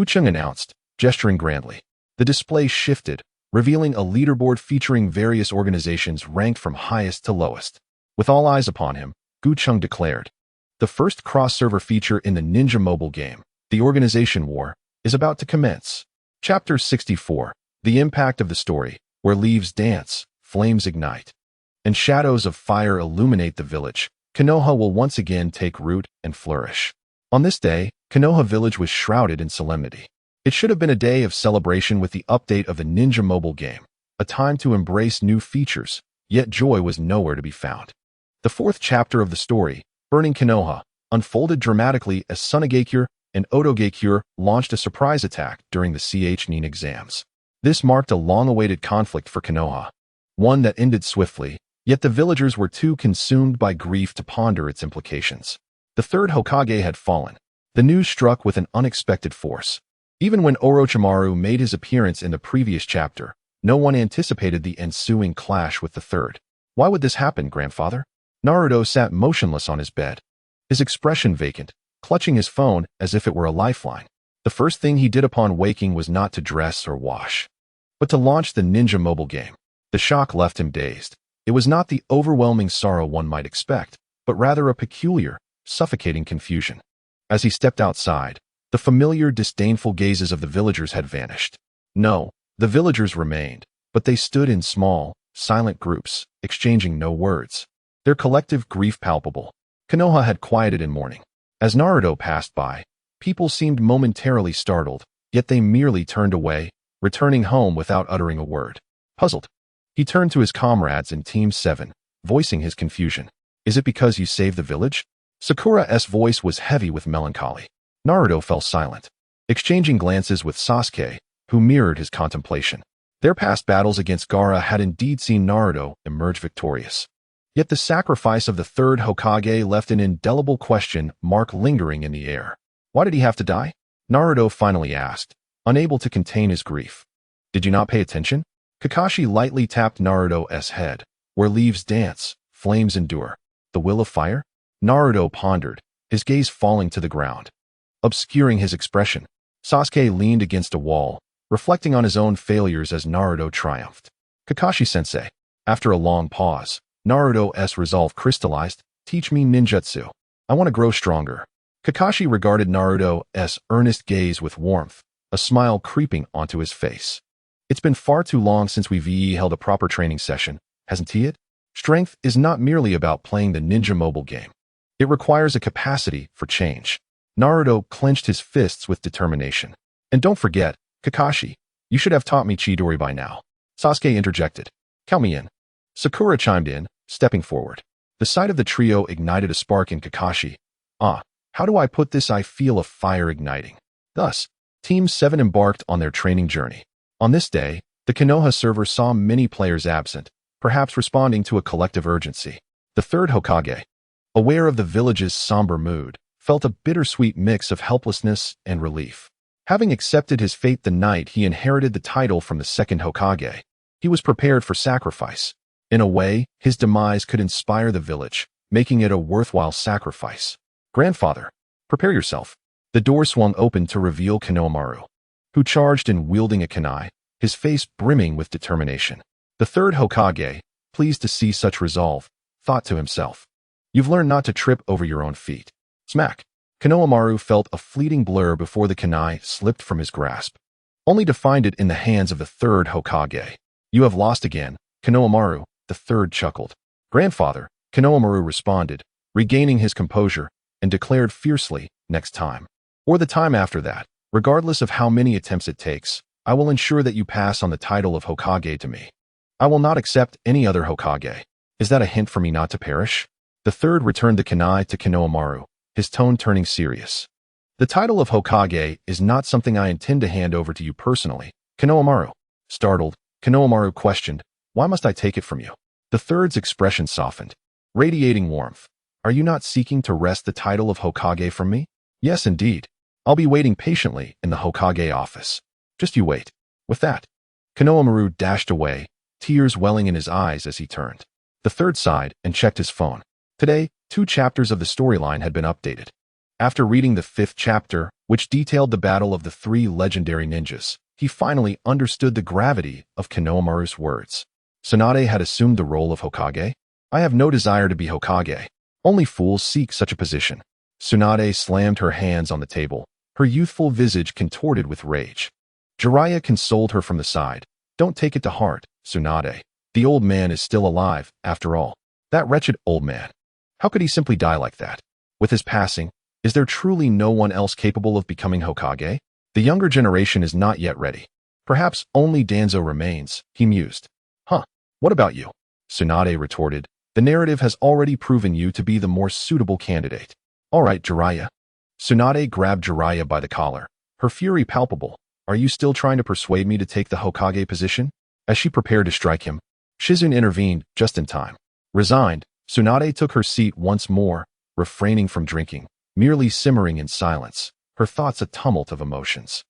Cheng announced, gesturing grandly. The display shifted, revealing a leaderboard featuring various organizations ranked from highest to lowest. With all eyes upon him, Cheng declared, the first cross-server feature in the Ninja mobile game, the Organization War, is about to commence. Chapter 64, The Impact of the Story, where leaves dance, flames ignite, and shadows of fire illuminate the village, Konoha will once again take root and flourish. On this day, Konoha village was shrouded in solemnity. It should have been a day of celebration with the update of the Ninja mobile game, a time to embrace new features, yet joy was nowhere to be found. The fourth chapter of the story, Burning Konoha, unfolded dramatically as Sunagakure and Otogakure launched a surprise attack during the Ch-nin exams. This marked a long-awaited conflict for Konoha, one that ended swiftly, yet the villagers were too consumed by grief to ponder its implications. The third Hokage had fallen. The news struck with an unexpected force. Even when Orochimaru made his appearance in the previous chapter, no one anticipated the ensuing clash with the third. Why would this happen, grandfather? Naruto sat motionless on his bed, his expression vacant, clutching his phone as if it were a lifeline. The first thing he did upon waking was not to dress or wash, but to launch the ninja mobile game. The shock left him dazed. It was not the overwhelming sorrow one might expect, but rather a peculiar, suffocating confusion. As he stepped outside, the familiar, disdainful gazes of the villagers had vanished. No, the villagers remained, but they stood in small, silent groups, exchanging no words, their collective grief palpable. Konoha had quieted in mourning. As Naruto passed by, people seemed momentarily startled, yet they merely turned away, returning home without uttering a word. Puzzled, he turned to his comrades in Team 7, voicing his confusion. Is it because you saved the village? Sakura's voice was heavy with melancholy. Naruto fell silent, exchanging glances with Sasuke, who mirrored his contemplation. Their past battles against Gaara had indeed seen Naruto emerge victorious. Yet the sacrifice of the third Hokage left an indelible question mark lingering in the air. Why did he have to die? Naruto finally asked, unable to contain his grief. Did you not pay attention? Kakashi lightly tapped Naruto's head. Where leaves dance, flames endure. The will of fire? Naruto pondered, his gaze falling to the ground, obscuring his expression. Sasuke leaned against a wall, reflecting on his own failures as Naruto triumphed. Kakashi-sensei. After a long pause, Naruto's resolve crystallized. Teach me ninjutsu. I want to grow stronger. Kakashi regarded Naruto's earnest gaze with warmth, a smile creeping onto his face. It's been far too long since we've held a proper training session, hasn't he? Strength is not merely about playing the ninja mobile game. It requires a capacity for change. Naruto clenched his fists with determination. And don't forget, Kakashi, you should have taught me Chidori by now. Sasuke interjected. Count me in. Sakura chimed in, stepping forward. The sight of the trio ignited a spark in Kakashi. How do I put this? I feel a fire igniting. Thus, Team 7 embarked on their training journey. On this day, the Konoha server saw many players absent, perhaps responding to a collective urgency. The third Hokage, aware of the village's somber mood, felt a bittersweet mix of helplessness and relief. Having accepted his fate the night he inherited the title from the second Hokage, he was prepared for sacrifice. In a way, his demise could inspire the village, making it a worthwhile sacrifice. Grandfather, prepare yourself. The door swung open to reveal Konohamaru, who charged in wielding a kunai, his face brimming with determination. The third Hokage, pleased to see such resolve, thought to himself, you've learned not to trip over your own feet. Smack. Konohamaru felt a fleeting blur before the kunai slipped from his grasp, only to find it in the hands of the third Hokage. You have lost again, Konohamaru, the third chuckled. Grandfather, Konohamaru responded, regaining his composure, and declared fiercely, next time, or the time after that, regardless of how many attempts it takes, I will ensure that you pass on the title of Hokage to me. I will not accept any other Hokage. Is that a hint for me not to perish? The third returned the kunai to Konohamaru, his tone turning serious. The title of Hokage is not something I intend to hand over to you personally. Konohamaru. Startled, Konohamaru questioned, why must I take it from you? The third's expression softened, radiating warmth. Are you not seeking to wrest the title of Hokage from me? Yes, indeed. I'll be waiting patiently in the Hokage office. Just you wait. With that, Konohamaru dashed away, tears welling in his eyes as he turned. The third sighed and checked his phone. Today, 2 chapters of the storyline had been updated. After reading the 5th chapter, which detailed the battle of the 3 legendary ninjas, he finally understood the gravity of Konohamaru's words. Tsunade had assumed the role of Hokage? I have no desire to be Hokage. Only fools seek such a position. Tsunade slammed her hands on the table, her youthful visage contorted with rage. Jiraiya consoled her from the side. Don't take it to heart, Tsunade. The old man is still alive, after all. That wretched old man. How could he simply die like that? With his passing, is there truly no one else capable of becoming Hokage? The younger generation is not yet ready. Perhaps only Danzo remains, he mused. What about you? Tsunade retorted. The narrative has already proven you to be the more suitable candidate. All right, Jiraiya. Tsunade grabbed Jiraiya by the collar, her fury palpable. Are you still trying to persuade me to take the Hokage position? As she prepared to strike him, Shizune intervened just in time. Resigned, Tsunade took her seat once more, refraining from drinking, merely simmering in silence, her thoughts a tumult of emotions.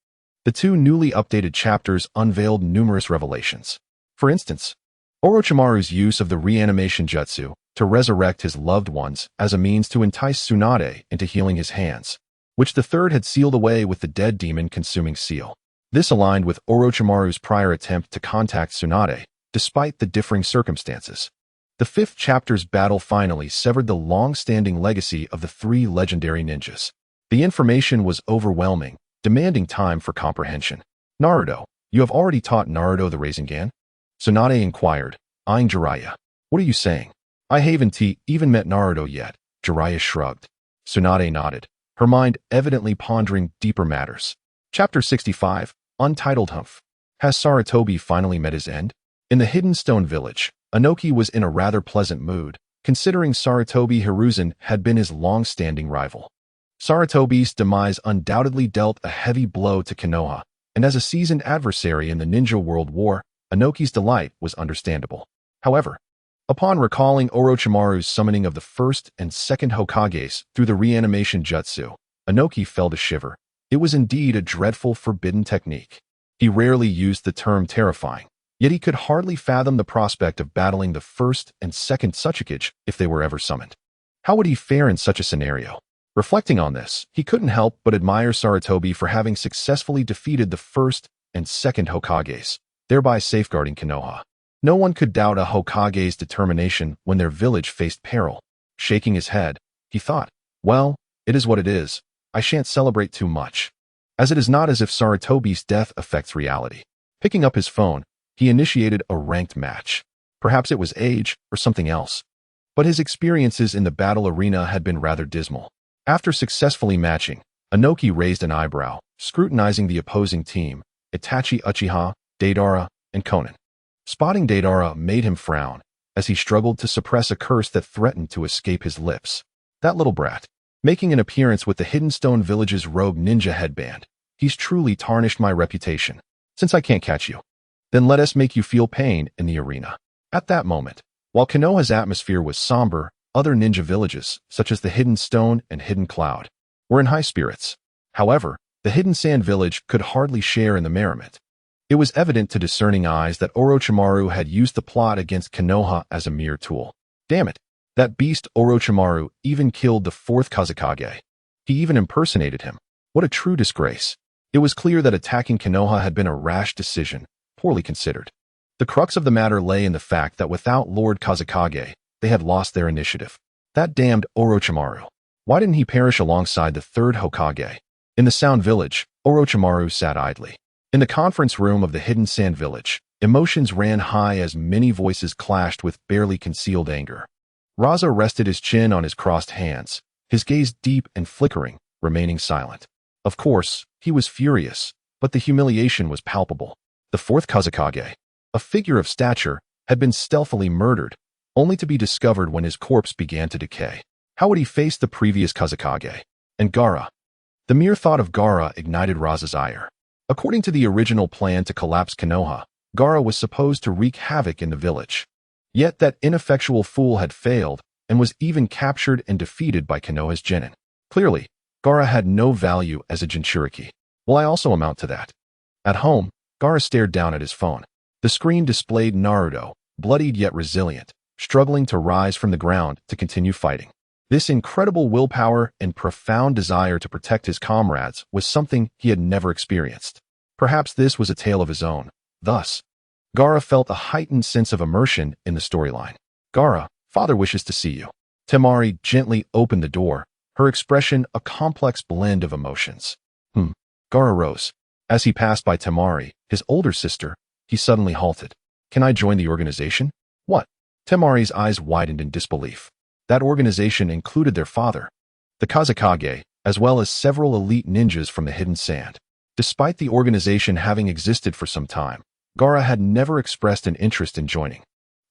The two newly updated chapters unveiled numerous revelations. For instance, Orochimaru's use of the reanimation jutsu to resurrect his loved ones as a means to entice Tsunade into healing his hands, which the third had sealed away with the dead demon-consuming seal. This aligned with Orochimaru's prior attempt to contact Tsunade, despite the differing circumstances. The fifth chapter's battle finally severed the long-standing legacy of the three legendary ninjas. The information was overwhelming, demanding time for comprehension. Naruto, you have already taught Naruto the Rasengan? Tsunade inquired, eyeing Jiraiya. What are you saying? I haven't even met Naruto yet, Jiraiya shrugged. Tsunade nodded, her mind evidently pondering deeper matters. Chapter 65, Untitled Humph. Has Sarutobi finally met his end? In the Hidden Stone Village, Inoki was in a rather pleasant mood, considering Sarutobi Hiruzen had been his long-standing rival. Sarutobi's demise undoubtedly dealt a heavy blow to Konoha, and as a seasoned adversary in the Ninja World War, Inoki's delight was understandable. However, upon recalling Orochimaru's summoning of the first and second Hokages through the reanimation jutsu, Inoki felt a shiver. It was indeed a dreadful forbidden technique. He rarely used the term terrifying, yet he could hardly fathom the prospect of battling the first and second Tsuchikage if they were ever summoned. How would he fare in such a scenario? Reflecting on this, he couldn't help but admire Sarutobi for having successfully defeated the first and second Hokages, thereby safeguarding Konoha. No one could doubt a Hokage's determination when their village faced peril. Shaking his head, he thought, well, it is what it is. I shan't celebrate too much. As it is not as if Sarutobi's death affects reality. Picking up his phone, he initiated a ranked match. Perhaps it was age or something else. But his experiences in the battle arena had been rather dismal. After successfully matching, Inoki raised an eyebrow, scrutinizing the opposing team, Itachi Uchiha, Deidara, and Konan. Spotting Deidara made him frown, as he struggled to suppress a curse that threatened to escape his lips. That little brat. Making an appearance with the Hidden Stone Village's rogue ninja headband. He's truly tarnished my reputation. Since I can't catch you, then let us make you feel pain in the arena. At that moment, while Konoha's atmosphere was somber, other ninja villages, such as the Hidden Stone and Hidden Cloud, were in high spirits. However, the Hidden Sand Village could hardly share in the merriment. It was evident to discerning eyes that Orochimaru had used the plot against Konoha as a mere tool. Damn it! That beast Orochimaru even killed the fourth Kazekage. He even impersonated him. What a true disgrace. It was clear that attacking Konoha had been a rash decision, poorly considered. The crux of the matter lay in the fact that without Lord Kazekage, they had lost their initiative. That damned Orochimaru. Why didn't he perish alongside the third Hokage? In the Sound Village, Orochimaru sat idly. In the conference room of the Hidden Sand Village, emotions ran high as many voices clashed with barely concealed anger. Raza rested his chin on his crossed hands, his gaze deep and flickering, remaining silent. Of course, he was furious, but the humiliation was palpable. The fourth Kazekage, a figure of stature, had been stealthily murdered, only to be discovered when his corpse began to decay. How would he face the previous Kazekage? And Gaara? The mere thought of Gaara ignited Raza's ire. According to the original plan to collapse Konoha, Gaara was supposed to wreak havoc in the village. Yet that ineffectual fool had failed and was even captured and defeated by Konoha's genin. Clearly, Gaara had no value as a Jinchuriki. Will I also amount to that? At home, Gaara stared down at his phone. The screen displayed Naruto, bloodied yet resilient, struggling to rise from the ground to continue fighting. This incredible willpower and profound desire to protect his comrades was something he had never experienced. Perhaps this was a tale of his own. Thus, Gaara felt a heightened sense of immersion in the storyline. Gaara, father wishes to see you. Temari gently opened the door, her expression a complex blend of emotions. Gaara rose. As he passed by Temari, his older sister, he suddenly halted. Can I join the organization? What? Temari's eyes widened in disbelief. That organization included their father, the Kazekage, as well as several elite ninjas from the Hidden Sand. Despite the organization having existed for some time, Gaara had never expressed an interest in joining.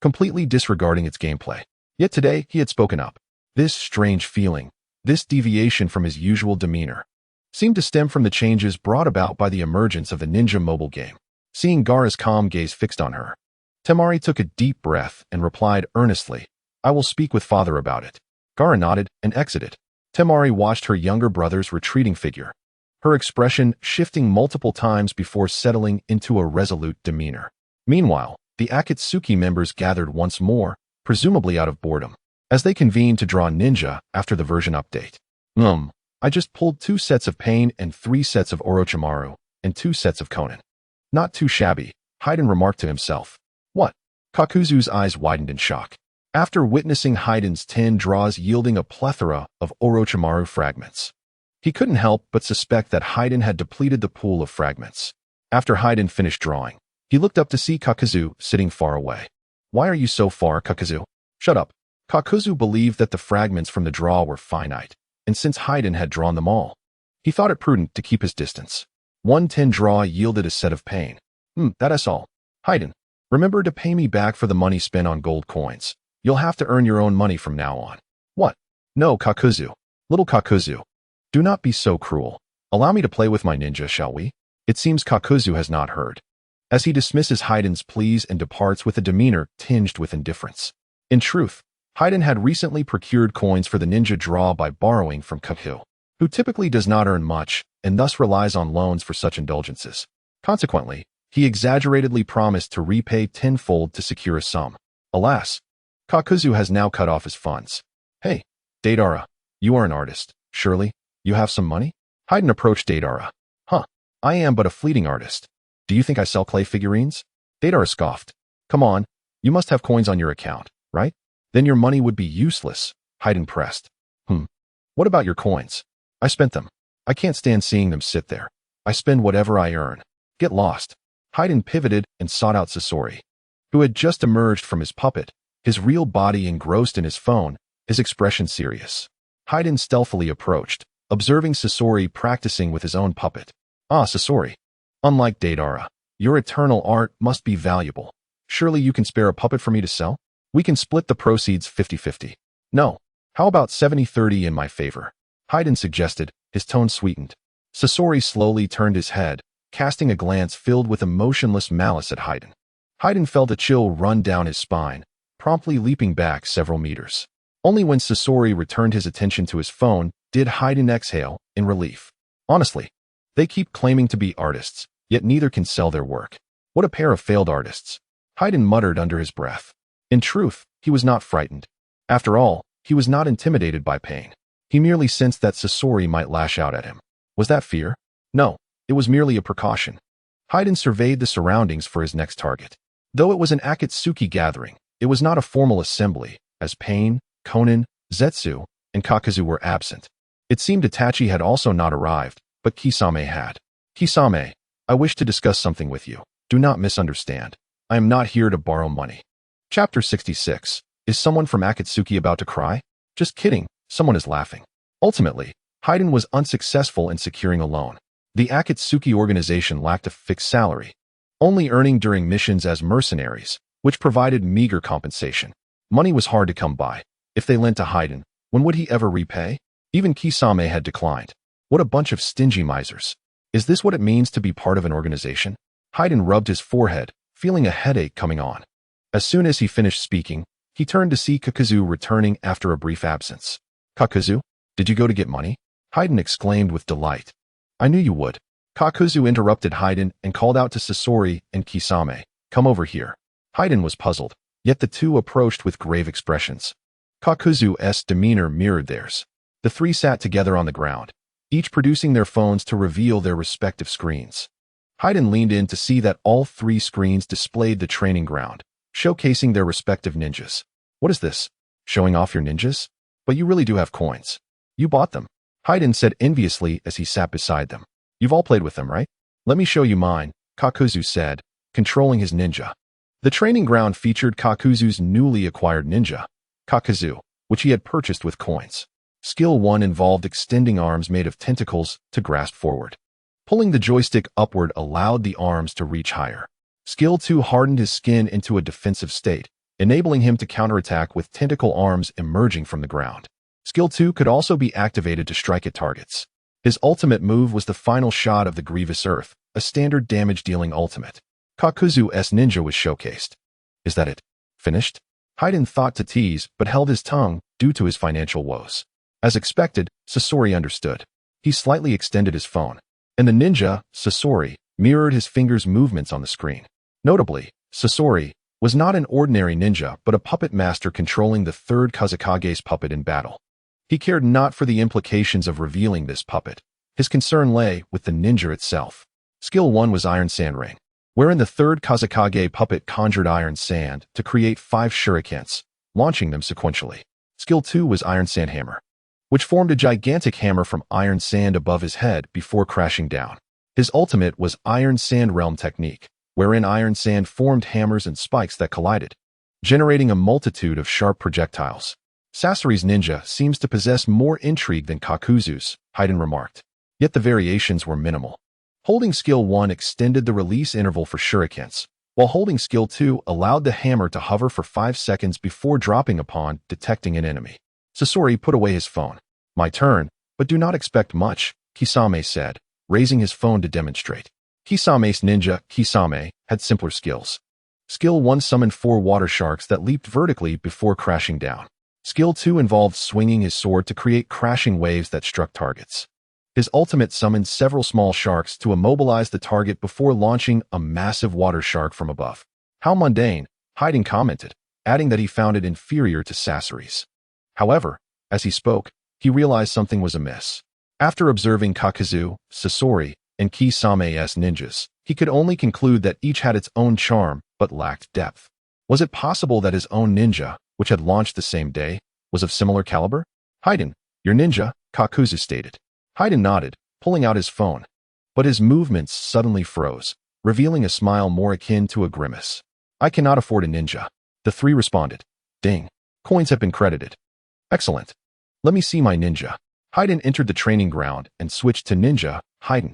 completely disregarding its gameplay. Yet today, he had spoken up. This strange feeling, this deviation from his usual demeanor, seemed to stem from the changes brought about by the emergence of the ninja mobile game. Seeing Gaara's calm gaze fixed on her, Temari took a deep breath and replied earnestly, "I will speak with father about it." Gaara nodded and exited. Temari watched her younger brother's retreating figure, her expression shifting multiple times before settling into a resolute demeanor. Meanwhile, the Akatsuki members gathered once more, presumably out of boredom, as they convened to draw ninja after the version update. I just pulled 2 sets of Pain and 3 sets of Orochimaru, and 2 sets of Conan. Not too shabby, Haiden remarked to himself. What? Kakuzu's eyes widened in shock. After witnessing Haiden's 10 draws yielding a plethora of Orochimaru fragments, he couldn't help but suspect that Haiden had depleted the pool of fragments. After Haiden finished drawing, he looked up to see Kakuzu sitting far away. "Why are you so far, Kakuzu?" "Shut up." Kakuzu believed that the fragments from the draw were finite, and since Haiden had drawn them all, he thought it prudent to keep his distance. 110 draw yielded a set of Pain. That is all. Haiden, remember to pay me back for the money spent on gold coins. You'll have to earn your own money from now on. What? No, Kakuzu. Little Kakuzu. Do not be so cruel. Allow me to play with my ninja, shall we? It seems Kakuzu has not heard, as he dismisses Haiden's pleas and departs with a demeanor tinged with indifference. In truth, Haiden had recently procured coins for the ninja draw by borrowing from Kaku, who typically does not earn much and thus relies on loans for such indulgences. Consequently, he exaggeratedly promised to repay tenfold to secure a sum. Alas, Kakuzu has now cut off his funds. "Hey, Deidara, you are an artist. Surely, you have some money?" Haiden approached Deidara. I am but a fleeting artist. Do you think I sell clay figurines?" Deidara scoffed. "Come on, you must have coins on your account, right? Then your money would be useless," Haiden pressed. What about your coins?" "I spent them. I can't stand seeing them sit there. I spend whatever I earn." "Get lost." Haiden pivoted and sought out Sasori, who had just emerged from his puppet, his real body engrossed in his phone, his expression serious. Haiden stealthily approached, observing Sasori practicing with his own puppet. Sasori. Unlike Deidara, your eternal art must be valuable. Surely you can spare a puppet for me to sell? We can split the proceeds 50-50. No. How about 70-30 in my favor? Haiden suggested, his tone sweetened. Sasori slowly turned his head, casting a glance filled with emotionless malice at Haiden. Haiden felt a chill run down his spine, promptly leaping back several meters. Only when Sasori returned his attention to his phone did Haiden exhale in relief. Honestly, they keep claiming to be artists, yet neither can sell their work. What a pair of failed artists. Haiden muttered under his breath. In truth, he was not frightened. After all, he was not intimidated by pain. He merely sensed that Sasori might lash out at him. Was that fear? No, it was merely a precaution. Haiden surveyed the surroundings for his next target. Though it was an Akatsuki gathering, it was not a formal assembly, as Pain, Conan, Zetsu, and Kakuzu were absent. It seemed Itachi had also not arrived, but Kisame had. "Kisame, I wish to discuss something with you. Do not misunderstand. I am not here to borrow money." Chapter 66. Is someone from Akatsuki about to cry? Just kidding, someone is laughing. Ultimately, Haiden was unsuccessful in securing a loan. The Akatsuki organization lacked a fixed salary, only earning during missions as mercenaries, which provided meager compensation. Money was hard to come by. If they lent to Haiden, when would he ever repay? Even Kisame had declined. What a bunch of stingy misers. Is this what it means to be part of an organization? Haiden rubbed his forehead, feeling a headache coming on. As soon as he finished speaking, he turned to see Kakuzu returning after a brief absence. "Kakuzu, did you go to get money?" Haiden exclaimed with delight. "I knew you would." Kakuzu interrupted Haiden and called out to Sasori and Kisame, "Come over here." Haiden was puzzled, yet the two approached with grave expressions. Kakuzu's demeanor mirrored theirs. The three sat together on the ground, each producing their phones to reveal their respective screens. Haiden leaned in to see that all 3 screens displayed the training ground, showcasing their respective ninjas. "What is this? Showing off your ninjas? But you really do have coins. You bought them," Haiden said enviously as he sat beside them. "You've all played with them, right? Let me show you mine," Kakuzu said, controlling his ninja. The training ground featured Kakuzu's newly acquired ninja, Kakuzu, which he had purchased with coins. Skill 1 involved extending arms made of tentacles to grasp forward. Pulling the joystick upward allowed the arms to reach higher. Skill 2 hardened his skin into a defensive state, enabling him to counterattack with tentacle arms emerging from the ground. Skill 2 could also be activated to strike at targets. His ultimate move was the final shot of the Grievous Earth, a standard damage-dealing ultimate. Kakuzu's ninja was showcased. Is that it? Finished? Haiden thought to tease, but held his tongue due to his financial woes. As expected, Sasori understood. He slightly extended his phone, and the ninja, Sasori, mirrored his fingers' movements on the screen. Notably, Sasori was not an ordinary ninja but a puppet master controlling the third Kazekage's puppet in battle. He cared not for the implications of revealing this puppet. His concern lay with the ninja itself. Skill 1 was Iron Sand Ring, wherein the third Kazekage puppet conjured iron sand to create 5 shurikens, launching them sequentially. Skill 2 was Iron Sand Hammer, which formed a gigantic hammer from iron sand above his head before crashing down. His ultimate was Iron Sand Realm Technique, wherein iron sand formed hammers and spikes that collided, generating a multitude of sharp projectiles. Sasori's ninja seems to possess more intrigue than Kakuzu's, Haiden remarked. Yet the variations were minimal. Holding Skill 1 extended the release interval for shurikens, while holding Skill 2 allowed the hammer to hover for 5 seconds before dropping upon detecting an enemy. Sasori put away his phone. My turn, but do not expect much, Kisame said, raising his phone to demonstrate. Kisame's ninja, Kisame, had simpler skills. Skill 1 summoned 4 water sharks that leaped vertically before crashing down. Skill 2 involved swinging his sword to create crashing waves that struck targets. His ultimate summoned several small sharks to immobilize the target before launching a massive water shark from above. How mundane, Haiden commented, adding that he found it inferior to Sasori's. However, as he spoke, he realized something was amiss. After observing Kakuzu, Sasori, and Kisame's ninjas, he could only conclude that each had its own charm but lacked depth. Was it possible that his own ninja, which had launched the same day, was of similar caliber? Haiden, your ninja, Kakuzu stated. Haiden nodded, pulling out his phone. But his movements suddenly froze, revealing a smile more akin to a grimace. I cannot afford a ninja. The 3 responded. Ding. Coins have been credited. Excellent. Let me see my ninja. Haiden entered the training ground and switched to ninja, Haiden.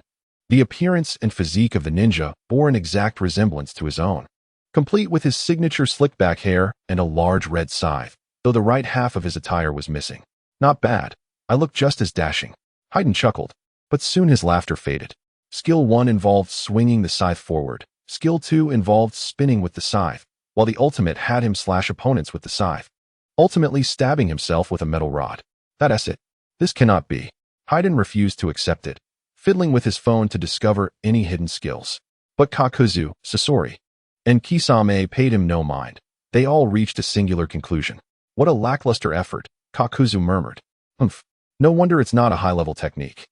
The appearance and physique of the ninja bore an exact resemblance to his own, complete with his signature slick-back hair and a large red scythe, though the right half of his attire was missing. Not bad. I look just as dashing. Haiden chuckled, but soon his laughter faded. Skill 1 involved swinging the scythe forward. Skill 2 involved spinning with the scythe, while the ultimate had him slash opponents with the scythe, ultimately stabbing himself with a metal rod. That's it. This cannot be. Haiden refused to accept it, fiddling with his phone to discover any hidden skills. But Kakuzu, Sasori, and Kisame paid him no mind. They all reached a singular conclusion. What a lackluster effort, Kakuzu murmured. Humph. No wonder it's not a high-level technique.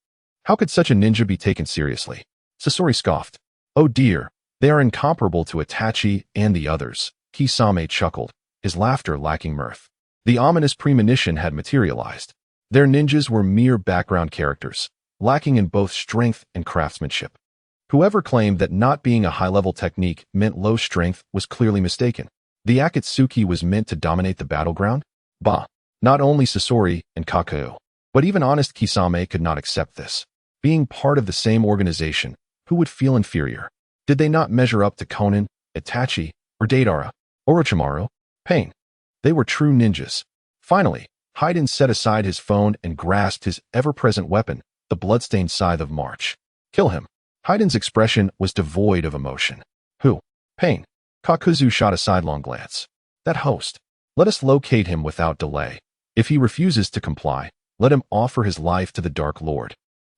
How could such a ninja be taken seriously? Sasori scoffed. Oh dear, they are incomparable to Itachi and the others. Kisame chuckled, his laughter lacking mirth. The ominous premonition had materialized. Their ninjas were mere background characters, lacking in both strength and craftsmanship. Whoever claimed that not being a high-level technique meant low strength was clearly mistaken. The Akatsuki was meant to dominate the battleground? Bah! Not only Sasori and Kakuzu, but even honest Kisame could not accept this. Being part of the same organization, who would feel inferior? Did they not measure up to Konan, Itachi, or Deidara, Orochimaru? Pain. They were true ninjas. Finally, Haiden set aside his phone and grasped his ever-present weapon, the bloodstained scythe of March. Kill him. Haiden's expression was devoid of emotion. Who? Pain. Kakuzu shot a sidelong glance. That host. Let us locate him without delay. If he refuses to comply, let him offer his life to the Dark Lord.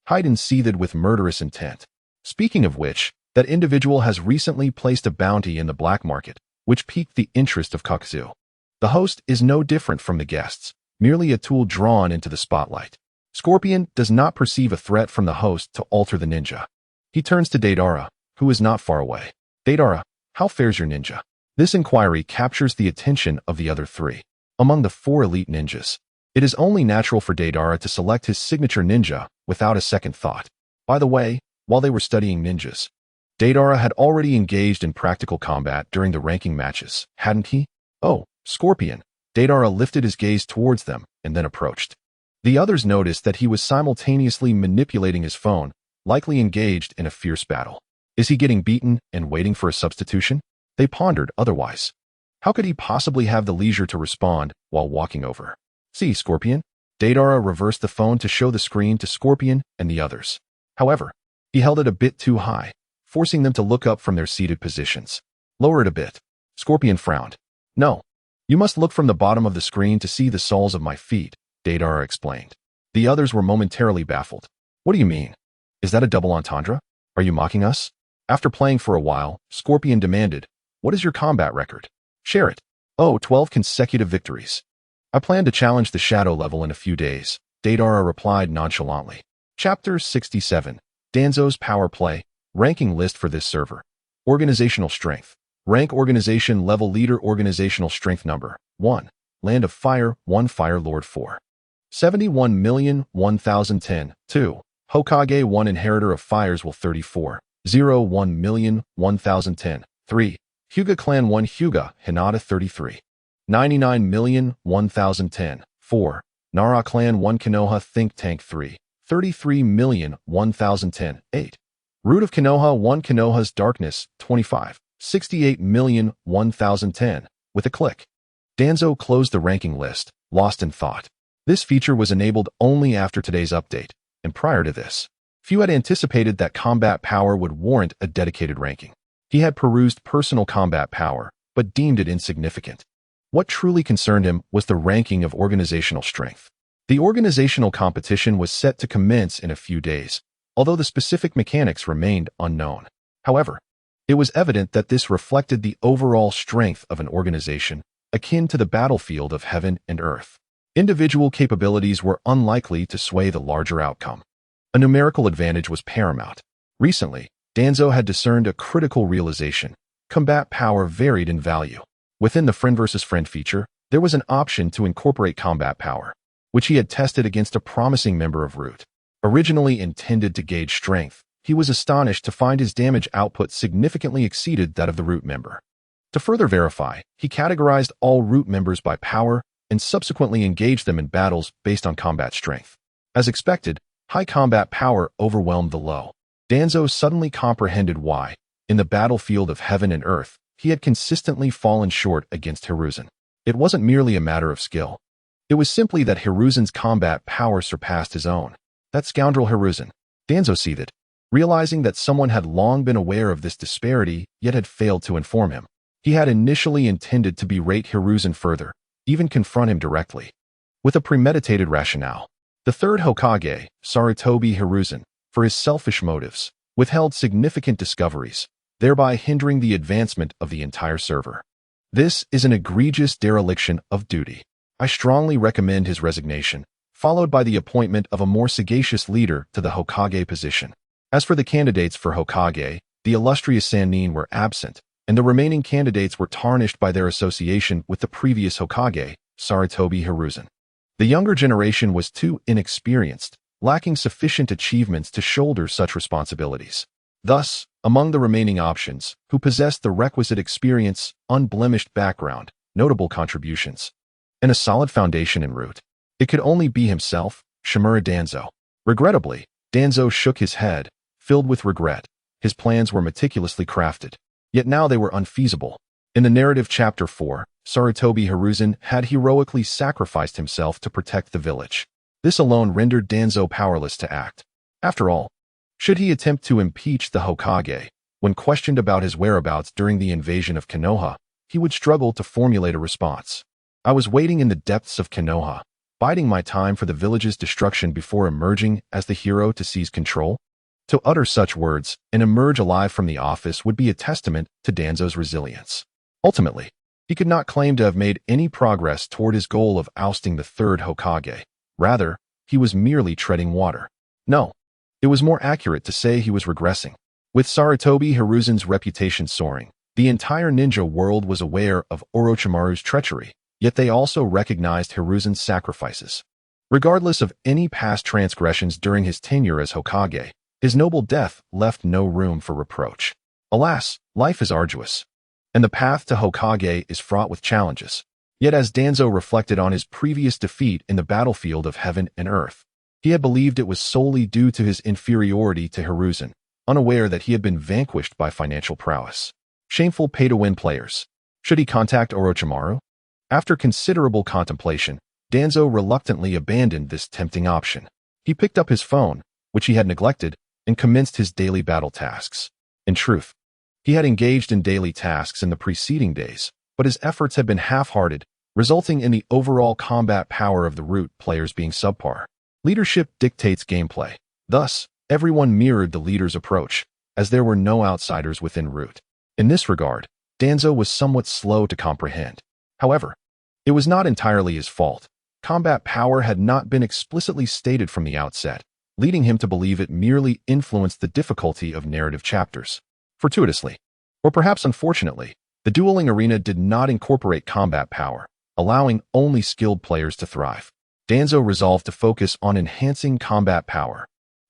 Haiden seethed with murderous intent. Speaking of which, that individual has recently placed a bounty in the black market, which piqued the interest of Kakuzu. The host is no different from the guests, merely a tool drawn into the spotlight. Scorpion does not perceive a threat from the host to alter the ninja. He turns to Deidara, who is not far away. Deidara, how fares your ninja? This inquiry captures the attention of the other 3. Among the 4 elite ninjas, it is only natural for Deidara to select his signature ninja without a second thought. By the way, while they were studying ninjas, Deidara had already engaged in practical combat during the ranking matches, hadn't he? Oh, Scorpion. Deidara lifted his gaze towards them and then approached. The others noticed that he was simultaneously manipulating his phone, likely engaged in a fierce battle. Is he getting beaten and waiting for a substitution? They pondered otherwise. How could he possibly have the leisure to respond while walking over? See, Scorpion? Deidara reversed the phone to show the screen to Scorpion and the others. However, he held it a bit too high, forcing them to look up from their seated positions. Lower it a bit. Scorpion frowned. No. You must look from the bottom of the screen to see the soles of my feet, Deidara explained. The others were momentarily baffled. What do you mean? Is that a double entendre? Are you mocking us? After playing for a while, Scorpion demanded, what is your combat record? Share it. Oh, 12 consecutive victories. I plan to challenge the shadow level in a few days, Deidara replied nonchalantly. Chapter 67. Danzo's Power Play. Ranking list for this server. Organizational strength. Rank organization level leader organizational strength number 1. Land of Fire 1 Fire Lord 4. 71,000,100010. 2. Hokage 1 Inheritor of Fires will 34. 01,000,1010. 3. Hyuga Clan 1 Hyuga Hinata 33. 99,000,1010. 4. Nara Clan 1 Konoha Think Tank 3. 33,000,1010. 8. Root of Konoha 1 Konoha's Darkness 25. 68,000,1010. With a click, Danzo closed the ranking list, lost in thought. This feature was enabled only after today's update, and prior to this, few had anticipated that combat power would warrant a dedicated ranking. He had perused personal combat power, but deemed it insignificant. What truly concerned him was the ranking of organizational strength. The organizational competition was set to commence in a few days, although the specific mechanics remained unknown. However, it was evident that this reflected the overall strength of an organization, akin to the battlefield of heaven and earth. Individual capabilities were unlikely to sway the larger outcome. A numerical advantage was paramount. Recently, Danzo had discerned a critical realization. Combat power varied in value. Within the friend versus friend feature, there was an option to incorporate combat power, which he had tested against a promising member of Root. Originally intended to gauge strength, he was astonished to find his damage output significantly exceeded that of the Root member. To further verify, he categorized all Root members by power and subsequently engaged them in battles based on combat strength. As expected, high combat power overwhelmed the low. Danzo suddenly comprehended why, in the battlefield of heaven and earth, he had consistently fallen short against Hiruzen. It wasn't merely a matter of skill. It was simply that Hiruzen's combat power surpassed his own. That scoundrel Hiruzen. Danzo seethed, realizing that someone had long been aware of this disparity yet had failed to inform him. He had initially intended to berate Hiruzen further, even confront him directly. With a premeditated rationale, the third Hokage, Sarutobi Hiruzen, for his selfish motives, withheld significant discoveries, thereby hindering the advancement of the entire server. This is an egregious dereliction of duty. I strongly recommend his resignation, followed by the appointment of a more sagacious leader to the Hokage position. As for the candidates for Hokage, the illustrious Sannin were absent, and the remaining candidates were tarnished by their association with the previous Hokage, Sarutobi Hiruzen. The younger generation was too inexperienced, lacking sufficient achievements to shoulder such responsibilities. Thus, among the remaining options, who possessed the requisite experience, unblemished background, notable contributions, and a solid foundation in Root, it could only be himself, Shimura Danzo. Regrettably, Danzo shook his head, filled with regret. His plans were meticulously crafted, yet now they were unfeasible. In the narrative Chapter 4, Sarutobi Hiruzen had heroically sacrificed himself to protect the village. This alone rendered Danzo powerless to act. After all, should he attempt to impeach the Hokage, when questioned about his whereabouts during the invasion of Konoha, he would struggle to formulate a response. I was waiting in the depths of Konoha, biding my time for the village's destruction before emerging as the hero to seize control. To utter such words and emerge alive from the office would be a testament to Danzo's resilience. Ultimately, he could not claim to have made any progress toward his goal of ousting the third Hokage. Rather, he was merely treading water. No, it was more accurate to say he was regressing. With Sarutobi Hiruzen's reputation soaring, the entire ninja world was aware of Orochimaru's treachery, yet they also recognized Hiruzen's sacrifices. Regardless of any past transgressions during his tenure as Hokage, his noble death left no room for reproach. Alas, life is arduous, and the path to Hokage is fraught with challenges. Yet as Danzo reflected on his previous defeat in the battlefield of heaven and earth, he had believed it was solely due to his inferiority to Hiruzen, unaware that he had been vanquished by financial prowess. Shameful pay-to-win players. Should he contact Orochimaru? After considerable contemplation, Danzo reluctantly abandoned this tempting option. He picked up his phone, which he had neglected, and commenced his daily battle tasks. In truth, he had engaged in daily tasks in the preceding days, but his efforts had been half-hearted, resulting in the overall combat power of the Root players being subpar. Leadership dictates gameplay. Thus, everyone mirrored the leader's approach, as there were no outsiders within Root. In this regard, Danzo was somewhat slow to comprehend. However, it was not entirely his fault. Combat power had not been explicitly stated from the outset, leading him to believe it merely influenced the difficulty of narrative chapters. Fortuitously, or perhaps unfortunately, the dueling arena did not incorporate combat power, allowing only skilled players to thrive. Danzo resolved to focus on enhancing combat power.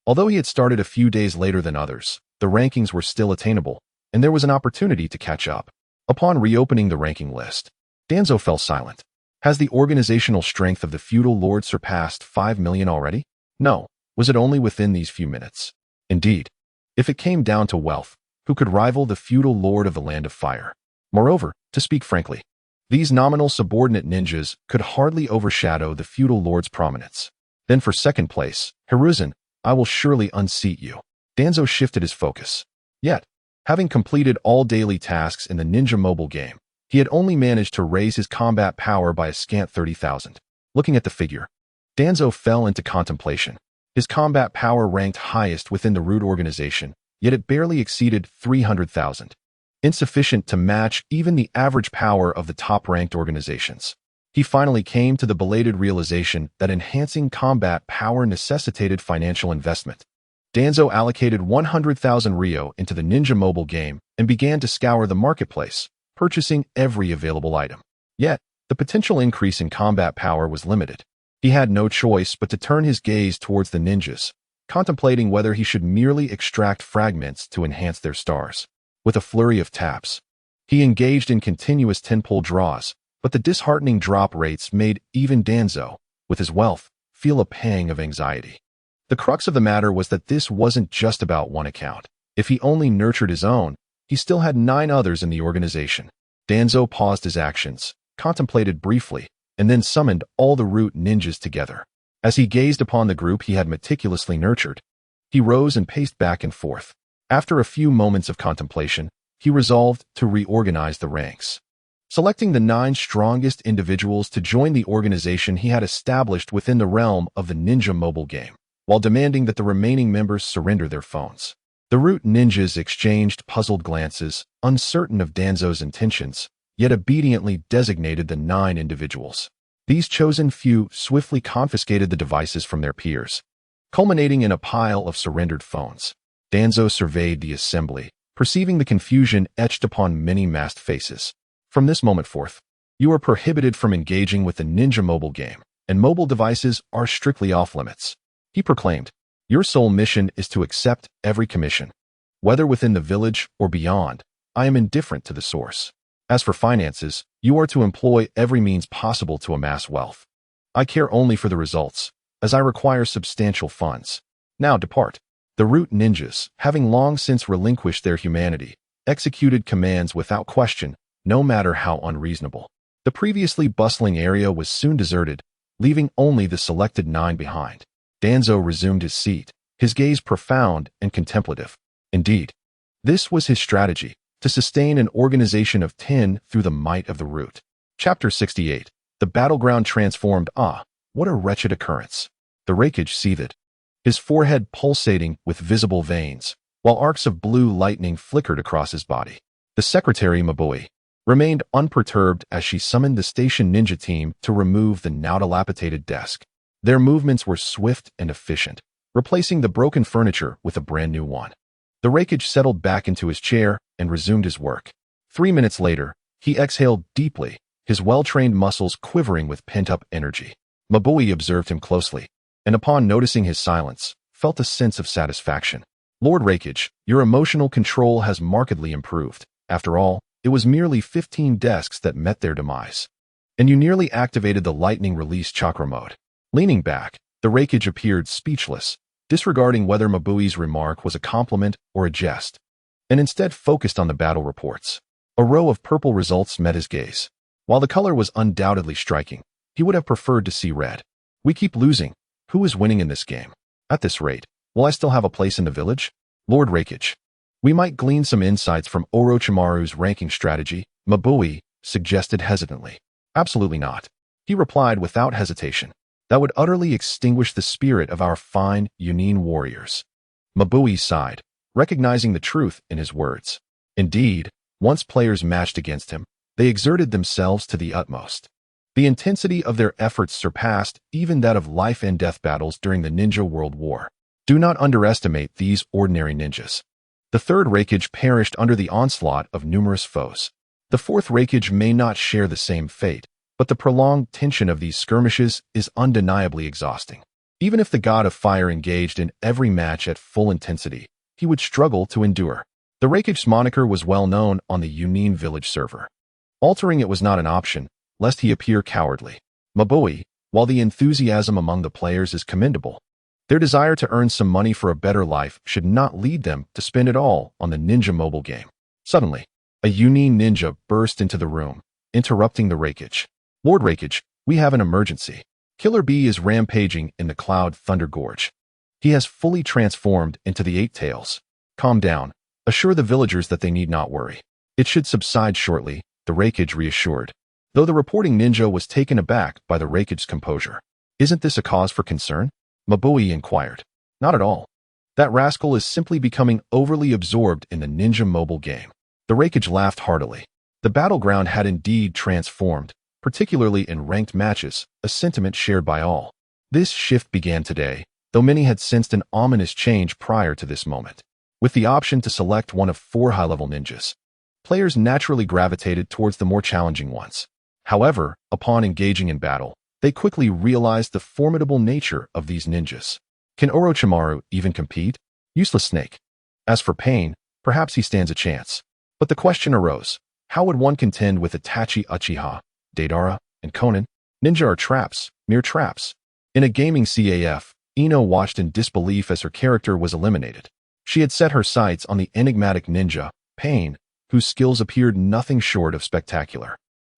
Although he had started a few days later than others, the rankings were still attainable, and there was an opportunity to catch up. Upon reopening the ranking list, Danzo fell silent. Has the organizational strength of the feudal lord surpassed 5 million already? No. Was it only within these few minutes? Indeed, if it came down to wealth, who could rival the feudal lord of the Land of Fire? Moreover, to speak frankly, these nominal subordinate ninjas could hardly overshadow the feudal lord's prominence. Then for second place, Hiruzen, I will surely unseat you. Danzo shifted his focus. Yet, having completed all daily tasks in the ninja mobile game, he had only managed to raise his combat power by a scant 30,000. Looking at the figure, Danzo fell into contemplation. His combat power ranked highest within the Root organization, yet it barely exceeded 300,000. Insufficient to match even the average power of the top-ranked organizations. He finally came to the belated realization that enhancing combat power necessitated financial investment. Danzo allocated 100,000 Ryo into the ninja mobile game and began to scour the marketplace, purchasing every available item. Yet, the potential increase in combat power was limited. He had no choice but to turn his gaze towards the ninjas, contemplating whether he should merely extract fragments to enhance their stars. With a flurry of taps, he engaged in continuous 10-pull draws, but the disheartening drop rates made even Danzo, with his wealth, feel a pang of anxiety. The crux of the matter was that this wasn't just about one account. If he only nurtured his own, he still had 9 others in the organization. Danzo paused his actions, contemplated briefly, and then summoned all the Root ninjas together. As he gazed upon the group he had meticulously nurtured, he rose and paced back and forth. After a few moments of contemplation, he resolved to reorganize the ranks. Selecting the 9 strongest individuals to join the organization he had established within the realm of the ninja mobile game, while demanding that the remaining members surrender their phones. The Root ninjas exchanged puzzled glances, uncertain of Danzo's intentions, yet obediently designated the 9 individuals. These chosen few swiftly confiscated the devices from their peers, culminating in a pile of surrendered phones. Danzo surveyed the assembly, perceiving the confusion etched upon many masked faces. From this moment forth, you are prohibited from engaging with the ninja mobile game, and mobile devices are strictly off-limits. He proclaimed, your sole mission is to accept every commission. Whether within the village or beyond, I am indifferent to the source. As for finances, you are to employ every means possible to amass wealth. I care only for the results, as I require substantial funds. Now depart. The Root ninjas, having long since relinquished their humanity, executed commands without question, no matter how unreasonable. The previously bustling area was soon deserted, leaving only the selected 9 behind. Danzo resumed his seat, his gaze profound and contemplative. Indeed, this was his strategy, to sustain an organization of 10 through the might of the Root. Chapter 68. The battleground transformed. Ah, what a wretched occurrence. The Raikage seethed, his forehead pulsating with visible veins, while arcs of blue lightning flickered across his body. The secretary, Mabui, remained unperturbed as she summoned the station ninja team to remove the now dilapidated desk. Their movements were swift and efficient, replacing the broken furniture with a brand new one. The Raikage settled back into his chair and resumed his work. 3 minutes later, he exhaled deeply, his well-trained muscles quivering with pent-up energy. Mabui observed him closely, and upon noticing his silence, felt a sense of satisfaction. Lord Raikage, your emotional control has markedly improved. After all, it was merely 15 desks that met their demise. And you nearly activated the lightning release chakra mode. Leaning back, the Raikage appeared speechless, disregarding whether Mabui's remark was a compliment or a jest, and instead focused on the battle reports. A row of purple results met his gaze. While the color was undoubtedly striking, he would have preferred to see red. We keep losing. Who is winning in this game? At this rate, will I still have a place in the village? Lord Rakage. We might glean some insights from Orochimaru's ranking strategy, Mabui suggested hesitantly. Absolutely not. He replied without hesitation. That would utterly extinguish the spirit of our fine, Yunin warriors. Mabui sighed, recognizing the truth in his words. Indeed, once players matched against him, they exerted themselves to the utmost. The intensity of their efforts surpassed even that of life-and-death battles during the Ninja World War. Do not underestimate these ordinary ninjas. The third Rakage perished under the onslaught of numerous foes. The fourth Rakage may not share the same fate, but the prolonged tension of these skirmishes is undeniably exhausting. Even if the god of fire engaged in every match at full intensity, he would struggle to endure. The Rakage's moniker was well known on the Yunin village server. Altering it was not an option, lest he appear cowardly. Mabui, while the enthusiasm among the players is commendable, their desire to earn some money for a better life should not lead them to spend it all on the ninja mobile game. Suddenly, a Yunin ninja burst into the room, interrupting the Rakage. Lord Rakage, we have an emergency. Killer Bee is rampaging in the Cloud Thunder Gorge. He has fully transformed into the Eight Tails. Calm down. Assure the villagers that they need not worry. It should subside shortly, the Rakage reassured, though the reporting ninja was taken aback by the Rakage's composure. Isn't this a cause for concern? Mabui inquired. Not at all. That rascal is simply becoming overly absorbed in the ninja mobile game. The Rakage laughed heartily. The battleground had indeed transformed, particularly in ranked matches, a sentiment shared by all. This shift began today, though many had sensed an ominous change prior to this moment. With the option to select one of 4 high-level ninjas, players naturally gravitated towards the more challenging ones. However, upon engaging in battle, they quickly realized the formidable nature of these ninjas. Can Orochimaru even compete? Useless snake. As for Pain, perhaps he stands a chance. But the question arose, how would one contend with Itachi Uchiha, Deidara, and Konan? Ninja are traps, mere traps. In a gaming CAF, Ino watched in disbelief as her character was eliminated. She had set her sights on the enigmatic ninja, Pain, whose skills appeared nothing short of spectacular.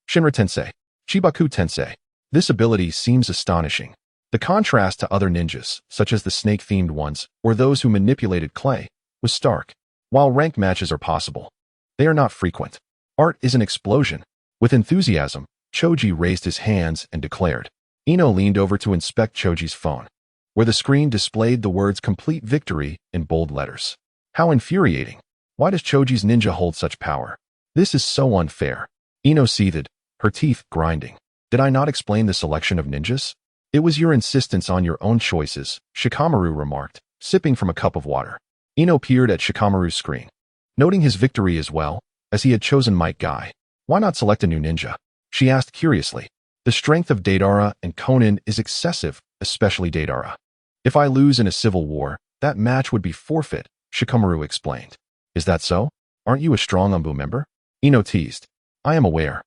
Shinra Tensei. Chibaku Tensei. This ability seems astonishing. The contrast to other ninjas, such as the snake-themed ones, or those who manipulated clay, was stark. While ranked matches are possible, they are not frequent. Art is an explosion. With enthusiasm, Choji raised his hands and declared. Ino leaned over to inspect Choji's phone, where the screen displayed the words Complete Victory in bold letters. How infuriating. Why does Choji's ninja hold such power? This is so unfair. Ino seethed, her teeth grinding. Did I not explain the selection of ninjas? It was your insistence on your own choices, Shikamaru remarked, sipping from a cup of water. Ino peered at Shikamaru's screen, noting his victory as well, as he had chosen Might Guy. Why not select a new ninja? She asked curiously. The strength of Deidara and Konan is excessive, especially Deidara. If I lose in a civil war, that match would be forfeit, Shikamaru explained. Is that so? Aren't you a strong Umbu member? Ino teased. I am aware.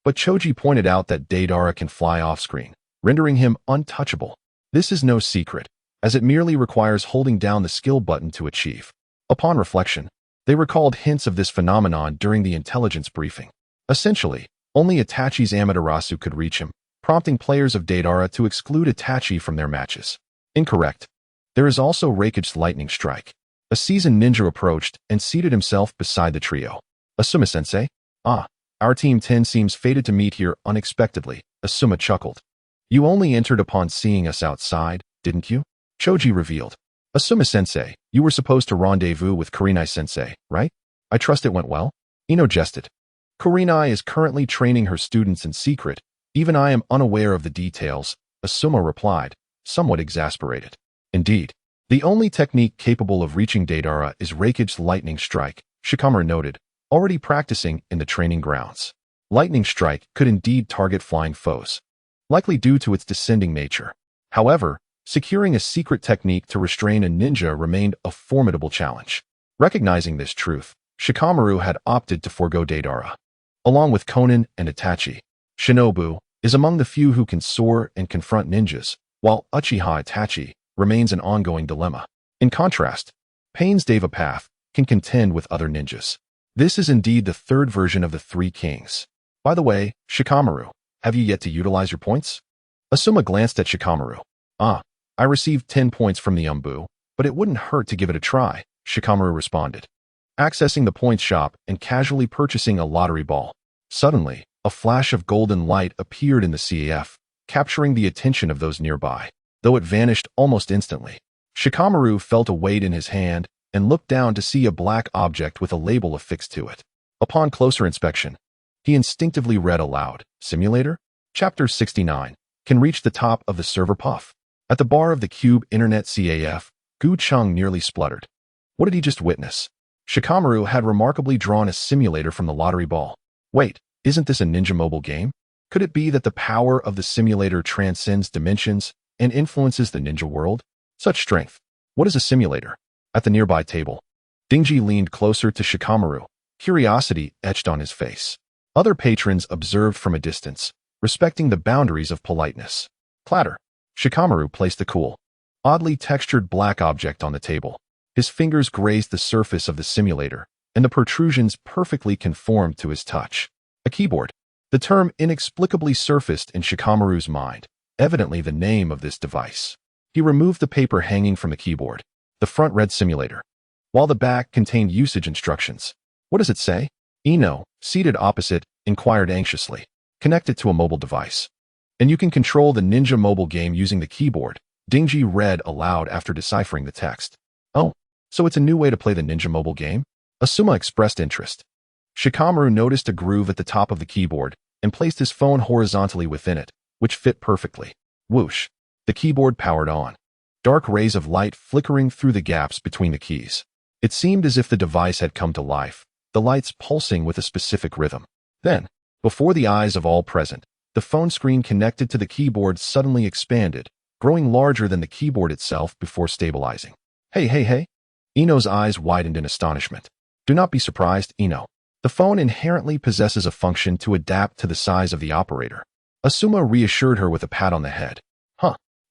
But Choji pointed out that Deidara can fly off-screen, rendering him untouchable. This is no secret, as it merely requires holding down the skill button to achieve. Upon reflection, they recalled hints of this phenomenon during the intelligence briefing. Essentially, only Itachi's Amaterasu could reach him, prompting players of Deidara to exclude Itachi from their matches. Incorrect. There is also Rakage's Lightning Strike. A seasoned ninja approached and seated himself beside the trio. Asuma-sensei? Ah, our Team 10 seems fated to meet here unexpectedly, Asuma chuckled. You only entered upon seeing us outside, didn't you? Choji revealed. Asuma-sensei, you were supposed to rendezvous with Kurenai-sensei, right? I trust it went well? Ino jested. Kurenai is currently training her students in secret. Even I am unaware of the details, Asuma replied, somewhat exasperated. Indeed, the only technique capable of reaching Deidara is Rakage's Lightning Strike, Shikamaru noted, already practicing in the training grounds. Lightning Strike could indeed target flying foes, likely due to its descending nature. However, securing a secret technique to restrain a ninja remained a formidable challenge. Recognizing this truth, Shikamaru had opted to forego Deidara. Along with Konan and Itachi, Shinobu is among the few who can soar and confront ninjas, while Uchiha Itachi remains an ongoing dilemma. In contrast, Pain's Deva Path can contend with other ninjas. This is indeed the third version of the Three Kings. By the way, Shikamaru, have you yet to utilize your points? Asuma glanced at Shikamaru. I received 10 points from the Umbu, but it wouldn't hurt to give it a try, Shikamaru responded, accessing the points shop and casually purchasing a lottery ball. Suddenly, a flash of golden light appeared in the CAF, capturing the attention of those nearby, though it vanished almost instantly. Shikamaru felt a weight in his hand and looked down to see a black object with a label affixed to it. Upon closer inspection, he instinctively read aloud, Simulator? Chapter 69, can reach the top of the server puff. At the bar of the Cube Internet CAF, Gu Cheng nearly spluttered. What did he just witness? Shikamaru had remarkably drawn a simulator from the lottery ball. Wait, isn't this a ninja mobile game? Could it be that the power of the simulator transcends dimensions and influences the ninja world? Such strength. What is a simulator? At the nearby table, Dingji leaned closer to Shikamaru, curiosity etched on his face. Other patrons observed from a distance, respecting the boundaries of politeness. Clatter. Shikamaru placed the cool, oddly textured black object on the table. His fingers grazed the surface of the simulator, and the protrusions perfectly conformed to his touch. A keyboard. The term inexplicably surfaced in Shikamaru's mind, evidently the name of this device. He removed the paper hanging from the keyboard. The front read simulator, while the back contained usage instructions. What does it say? Ino, seated opposite, inquired anxiously. Connect it to a mobile device. And you can control the ninja mobile game using the keyboard, Dingji read aloud after deciphering the text. Oh, so it's a new way to play the ninja mobile game? Asuma expressed interest. Shikamaru noticed a groove at the top of the keyboard and placed his phone horizontally within it, which fit perfectly. Whoosh. The keyboard powered on. Dark rays of light flickering through the gaps between the keys. It seemed as if the device had come to life, the lights pulsing with a specific rhythm. Then, before the eyes of all present, the phone screen connected to the keyboard suddenly expanded, growing larger than the keyboard itself before stabilizing. Hey. Ino's eyes widened in astonishment. Do not be surprised, Ino. The phone inherently possesses a function to adapt to the size of the operator. Asuma reassured her with a pat on the head.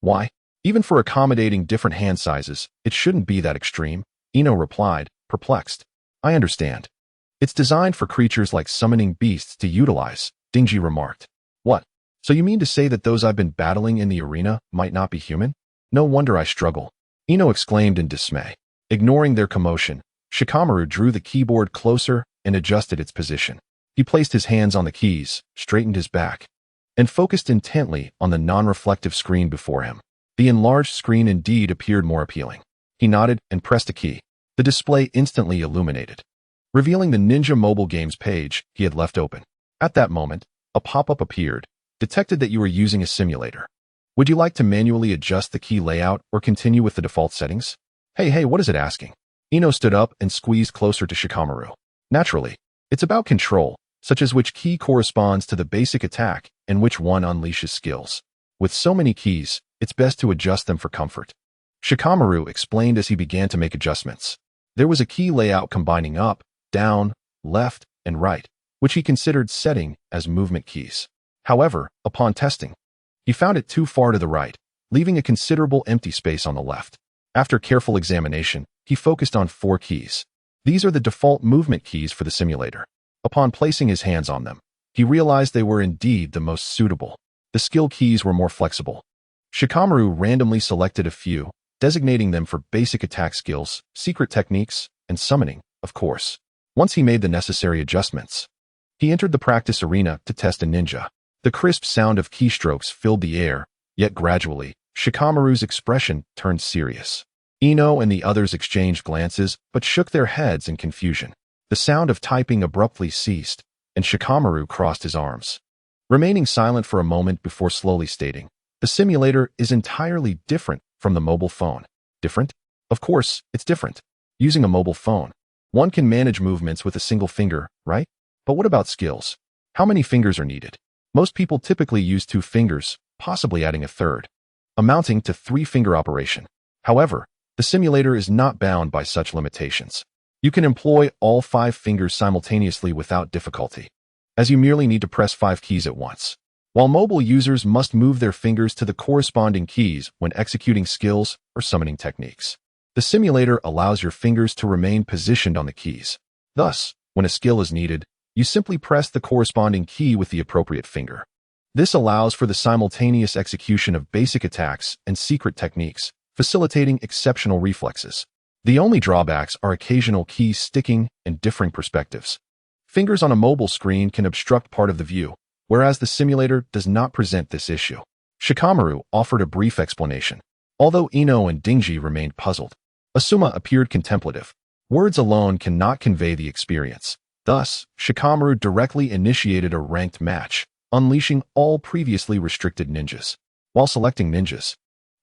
Why? Even for accommodating different hand sizes, it shouldn't be that extreme, Ino replied, perplexed. I understand. It's designed for creatures like summoning beasts to utilize, Dingji remarked. What? So you mean to say that those I've been battling in the arena might not be human? No wonder I struggle, Ino exclaimed in dismay. Ignoring their commotion, Shikamaru drew the keyboard closer and adjusted its position. He placed his hands on the keys, straightened his back, and focused intently on the non-reflective screen before him. The enlarged screen indeed appeared more appealing. He nodded and pressed a key. The display instantly illuminated, revealing the Ninja Mobile Games page he had left open. At that moment, a pop-up appeared, detected that you were using a simulator. Would you like to manually adjust the key layout or continue with the default settings? Hey, what is it asking? Ino stood up and squeezed closer to Shikamaru. Naturally, it's about control, such as which key corresponds to the basic attack and which one unleashes skills. With so many keys, it's best to adjust them for comfort. Shikamaru explained as he began to make adjustments. There was a key layout combining up, down, left, and right, which he considered setting as movement keys. However, upon testing, he found it too far to the right, leaving a considerable empty space on the left. After careful examination, he focused on 4 keys. These are the default movement keys for the simulator. Upon placing his hands on them, he realized they were indeed the most suitable. The skill keys were more flexible. Shikamaru randomly selected a few, designating them for basic attack skills, secret techniques, and summoning, of course. Once he made the necessary adjustments, he entered the practice arena to test a ninja. The crisp sound of keystrokes filled the air, yet gradually, Shikamaru's expression turned serious. Ino and the others exchanged glances but shook their heads in confusion. The sound of typing abruptly ceased, and Shikamaru crossed his arms, remaining silent for a moment before slowly stating, "The simulator is entirely different from the mobile phone." Different? Of course, it's different. Using a mobile phone, one can manage movements with a single finger, right? But what about skills? How many fingers are needed? Most people typically use 2 fingers, possibly adding a third, amounting to 3-finger operation. However, the simulator is not bound by such limitations. You can employ all 5 fingers simultaneously without difficulty, as you merely need to press 5 keys at once. While mobile users must move their fingers to the corresponding keys when executing skills or summoning techniques. The simulator allows your fingers to remain positioned on the keys. Thus, When a skill is needed, you simply press the corresponding key with the appropriate finger. This allows for the simultaneous execution of basic attacks and secret techniques, facilitating exceptional reflexes. The only drawbacks are occasional keys sticking and differing perspectives. Fingers on a mobile screen can obstruct part of the view, whereas the simulator does not present this issue. Shikamaru offered a brief explanation. Although Ino and Dingji remained puzzled, Asuma appeared contemplative. Words alone cannot convey the experience. Thus, Shikamaru directly initiated a ranked match, unleashing all previously restricted ninjas. While selecting ninjas,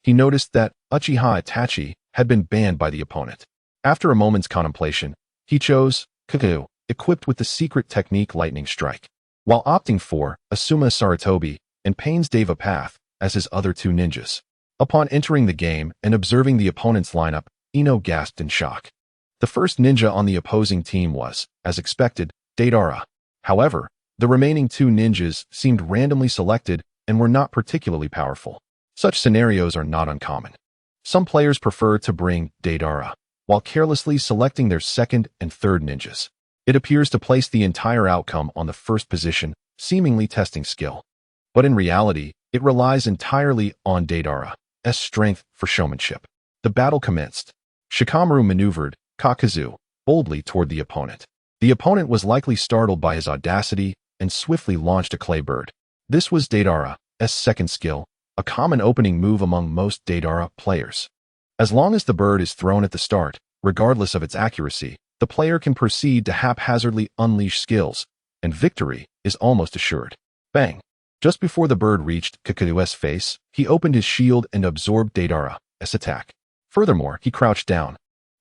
he noticed that Uchiha Itachi had been banned by the opponent. After a moment's contemplation, he chose Kaku, equipped with the secret technique Lightning Strike, while opting for Asuma Sarutobi and Pain's Deva Path as his other two ninjas. Upon entering the game and observing the opponent's lineup, Ino gasped in shock. The first ninja on the opposing team was, as expected, Deidara. However, the remaining two ninjas seemed randomly selected and were not particularly powerful. Such scenarios are not uncommon. Some players prefer to bring Deidara, while carelessly selecting their second and third ninjas. It appears to place the entire outcome on the first position, seemingly testing skill. But in reality, it relies entirely on Deidara's strength for showmanship. The battle commenced. Shikamaru maneuvered Kakazu boldly toward the opponent. The opponent was likely startled by his audacity and swiftly launched a clay bird. This was Deidara's second skill, a common opening move among most Deidara players. As long as the bird is thrown at the start, regardless of its accuracy, the player can proceed to haphazardly unleash skills, and victory is almost assured. Bang! Just before the bird reached Kakazu's face, he opened his shield and absorbed Deidara's attack. Furthermore, he crouched down,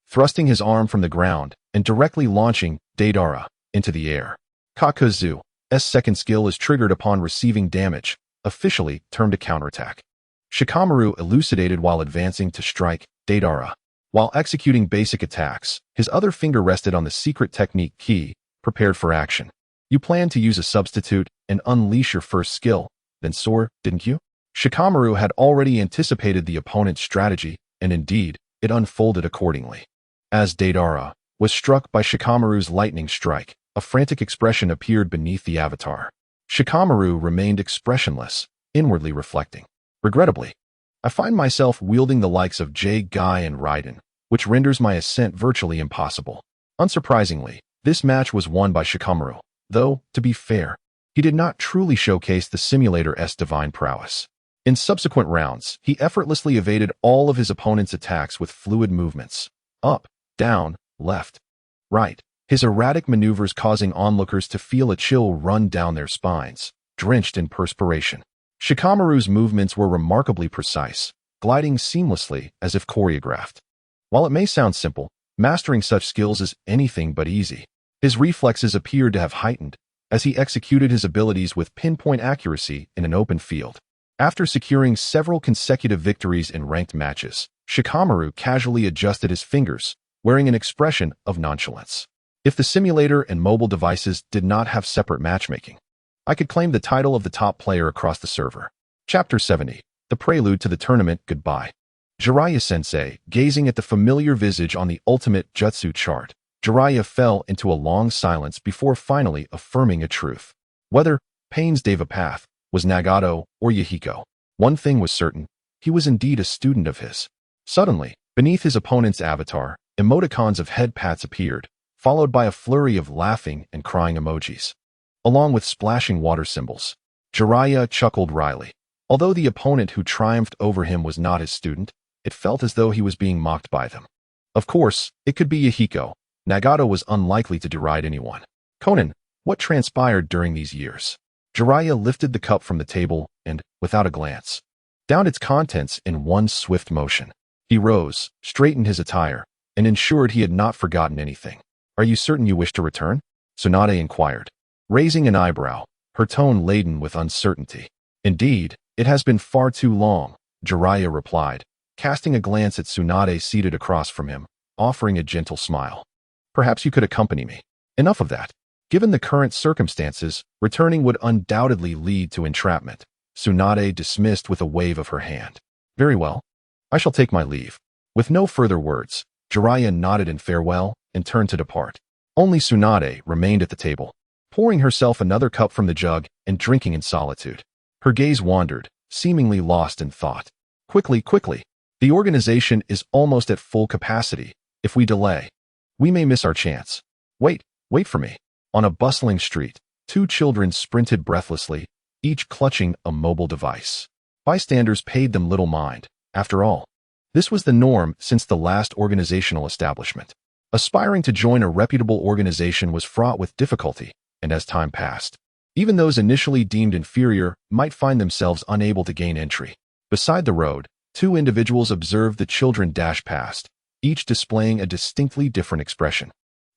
thrusting his arm from the ground and directly launching Deidara into the air. Kakazu's second skill is triggered upon receiving damage, officially termed a counterattack. Shikamaru elucidated while advancing to strike Deidara. While executing basic attacks, his other finger rested on the secret technique key, prepared for action. You planned to use a substitute and unleash your first skill, then soar, didn't you? Shikamaru had already anticipated the opponent's strategy, and indeed, it unfolded accordingly. As Deidara was struck by Shikamaru's lightning strike, a frantic expression appeared beneath the avatar. Shikamaru remained expressionless, inwardly reflecting. Regrettably, I find myself wielding the likes of Guy and Raiden, which renders my ascent virtually impossible. Unsurprisingly, this match was won by Shikamaru, though, to be fair, he did not truly showcase the simulator's divine prowess. In subsequent rounds, he effortlessly evaded all of his opponent's attacks with fluid movements. Up, down, left, right. His erratic maneuvers causing onlookers to feel a chill run down their spines, drenched in perspiration. Shikamaru's movements were remarkably precise, gliding seamlessly as if choreographed. While it may sound simple, mastering such skills is anything but easy. His reflexes appeared to have heightened as he executed his abilities with pinpoint accuracy in an open field. After securing several consecutive victories in ranked matches, Shikamaru casually adjusted his fingers, wearing an expression of nonchalance. If the simulator and mobile devices did not have separate matchmaking, I could claim the title of the top player across the server. Chapter 70. The Prelude to the Tournament Goodbye. Jiraiya-sensei, gazing at the familiar visage on the ultimate jutsu chart, Jiraiya fell into a long silence before finally affirming a truth. Whether Pain's Deva Path was Nagato or Yahiko, one thing was certain, he was indeed a student of his. Suddenly, beneath his opponent's avatar, emoticons of head pats appeared, followed by a flurry of laughing and crying emojis, along with splashing water symbols. Jiraiya chuckled wryly. Although the opponent who triumphed over him was not his student, it felt as though he was being mocked by them. Of course, it could be Yahiko. Nagato was unlikely to deride anyone. Conan, what transpired during these years? Jiraiya lifted the cup from the table and, without a glance, downed its contents in one swift motion. He rose, straightened his attire, and ensured he had not forgotten anything. Are you certain you wish to return? Tsunade inquired, raising an eyebrow, her tone laden with uncertainty. Indeed, it has been far too long, Jiraiya replied, casting a glance at Tsunade seated across from him, offering a gentle smile. Perhaps you could accompany me. Enough of that. Given the current circumstances, returning would undoubtedly lead to entrapment. Tsunade dismissed with a wave of her hand. Very well. I shall take my leave. With no further words, Jiraiya nodded in farewell and turned to depart. Only Tsunade remained at the table, pouring herself another cup from the jug and drinking in solitude. Her gaze wandered, seemingly lost in thought. Quickly, quickly. The organization is almost at full capacity. If we delay, we may miss our chance. Wait for me. On a bustling street, two children sprinted breathlessly, each clutching a mobile device. Bystanders paid them little mind. After all, this was the norm since the last organizational establishment. Aspiring to join a reputable organization was fraught with difficulty, and as time passed, even those initially deemed inferior might find themselves unable to gain entry. Beside the road, two individuals observed the children dash past, each displaying a distinctly different expression.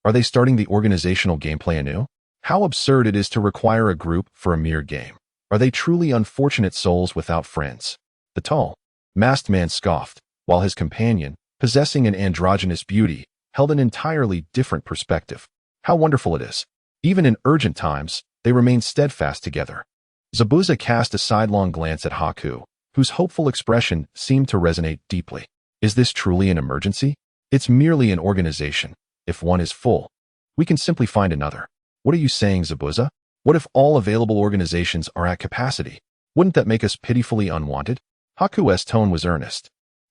Are they starting the organizational gameplay anew? How absurd it is to require a group for a mere game. Are they truly unfortunate souls without friends? The tall, masked man scoffed, while his companion, possessing an androgynous beauty, held an entirely different perspective. How wonderful it is. Even in urgent times, they remain steadfast together. Zabuza cast a sidelong glance at Haku, whose hopeful expression seemed to resonate deeply. Is this truly an emergency? It's merely an organization. If one is full, we can simply find another. What are you saying, Zabuza? What if all available organizations are at capacity? Wouldn't that make us pitifully unwanted? Haku's tone was earnest.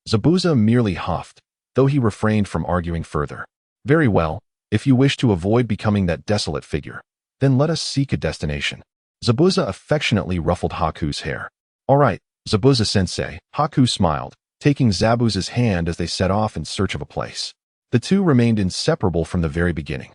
Zabuza merely huffed, though he refrained from arguing further. Very well, if you wish to avoid becoming that desolate figure, then let us seek a destination. Zabuza affectionately ruffled Haku's hair. All right, Zabuza-sensei, Haku smiled, taking Zabuza's hand as they set off in search of a place. The two remained inseparable from the very beginning.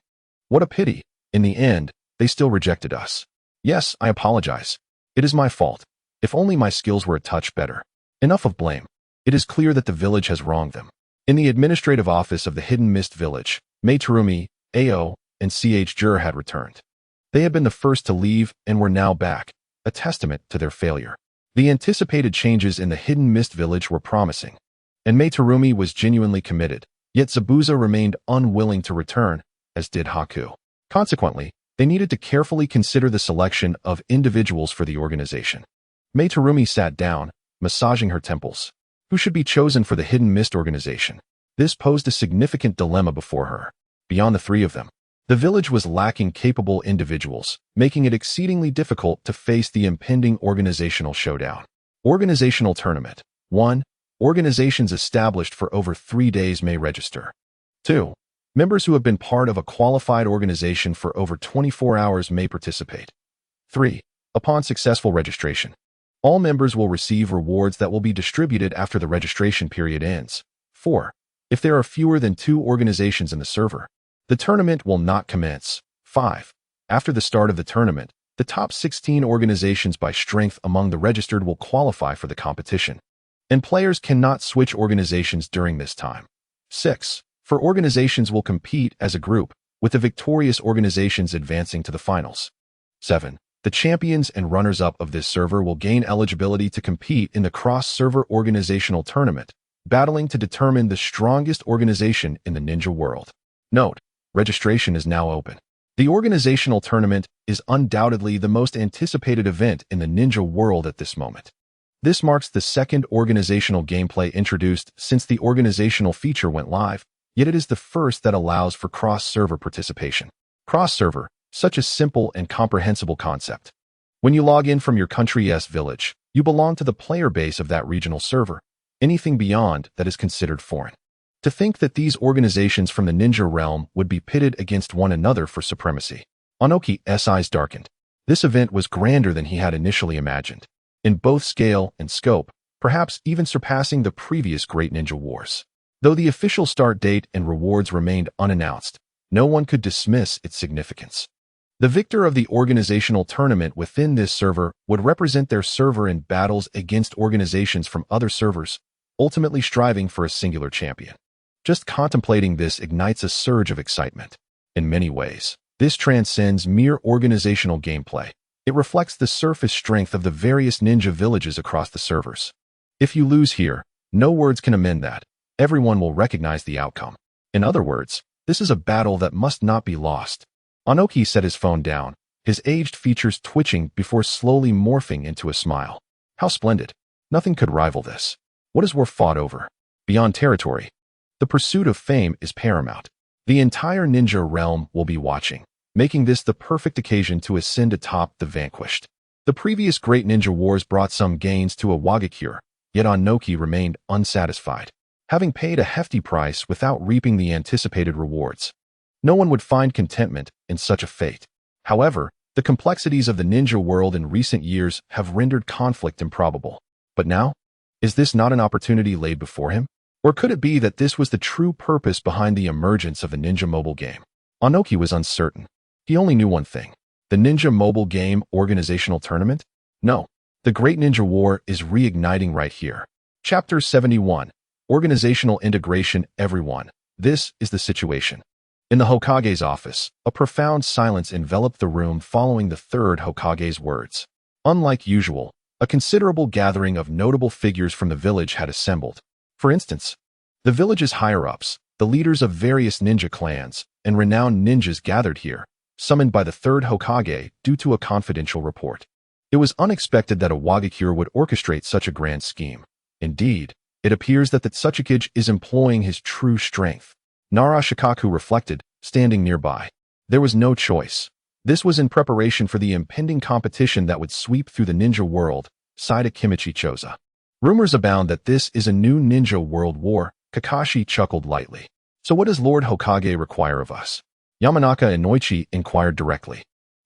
What a pity. In the end, they still rejected us. Yes, I apologize. It is my fault. If only my skills were a touch better. Enough of blame. It is clear that the village has wronged them. In the administrative office of the Hidden Mist Village, Mei Terumi, Ao, and Ch Jur had returned. They had been the first to leave and were now back, a testament to their failure. The anticipated changes in the Hidden Mist Village were promising, and Mei Terumi was genuinely committed, yet Zabuza remained unwilling to return, as did Haku. Consequently, they needed to carefully consider the selection of individuals for the organization. Mei Terumi sat down, massaging her temples. Who should be chosen for the Hidden Mist organization? This posed a significant dilemma before her. Beyond the three of them, the village was lacking capable individuals, making it exceedingly difficult to face the impending organizational showdown. Organizational Tournament. 1. Organizations established for over 3 days may register. 2. Members who have been part of a qualified organization for over 24 hours may participate. 3. Upon successful registration, all members will receive rewards that will be distributed after the registration period ends. 4. If there are fewer than 2 organizations in the server, the tournament will not commence. 5. After the start of the tournament, the top 16 organizations by strength among the registered will qualify for the competition, and players cannot switch organizations during this time. 6. For organizations will compete as a group, with the victorious organizations advancing to the finals. 7. The champions and runners-up of this server will gain eligibility to compete in the cross-server organizational tournament, battling to determine the strongest organization in the ninja world. Note: registration is now open. The organizational tournament is undoubtedly the most anticipated event in the ninja world at this moment. This marks the second organizational gameplay introduced since the organizational feature went live, yet it is the first that allows for cross-server participation. Cross-server, such a simple and comprehensible concept. When you log in from your country's village, you belong to the player base of that regional server. Anything beyond that is considered foreign. To think that these organizations from the ninja realm would be pitted against one another for supremacy. Onoki's eyes darkened. This event was grander than he had initially imagined, in both scale and scope, perhaps even surpassing the previous Great Ninja Wars. Though the official start date and rewards remained unannounced, no one could dismiss its significance. The victor of the organizational tournament within this server would represent their server in battles against organizations from other servers, ultimately striving for a singular champion. Just contemplating this ignites a surge of excitement. In many ways, this transcends mere organizational gameplay. It reflects the surface strength of the various ninja villages across the servers. If you lose here, no words can amend that. Everyone will recognize the outcome. In other words, this is a battle that must not be lost. Onoki set his phone down, his aged features twitching before slowly morphing into a smile. How splendid. Nothing could rival this. What is worth fought over? Beyond territory, the pursuit of fame is paramount. The entire ninja realm will be watching, making this the perfect occasion to ascend atop the vanquished. The previous great ninja wars brought some gains to a Wagakure, yet Onoki remained unsatisfied, having paid a hefty price without reaping the anticipated rewards. No one would find contentment in such a fate. However, the complexities of the ninja world in recent years have rendered conflict improbable. But now? Is this not an opportunity laid before him? Or could it be that this was the true purpose behind the emergence of the ninja mobile game? Onoki was uncertain. He only knew one thing. The ninja mobile game organizational tournament? No. The Great Ninja War is reigniting right here. Chapter 71. Organizational Integration. Everyone. This is the situation. In the Hokage's office, a profound silence enveloped the room following the third Hokage's words. Unlike usual, a considerable gathering of notable figures from the village had assembled. For instance, the village's higher-ups, the leaders of various ninja clans, and renowned ninjas gathered here, summoned by the third Hokage due to a confidential report. It was unexpected that a Wagakure would orchestrate such a grand scheme. Indeed, it appears that the Tsuchikage is employing his true strength. Nara Shikaku reflected, standing nearby. There was no choice. This was in preparation for the impending competition that would sweep through the ninja world, sighed Kimichi Choza. Rumors abound that this is a new ninja world war. Kakashi chuckled lightly. So what does Lord Hokage require of us? Yamanaka and Noichi inquired directly,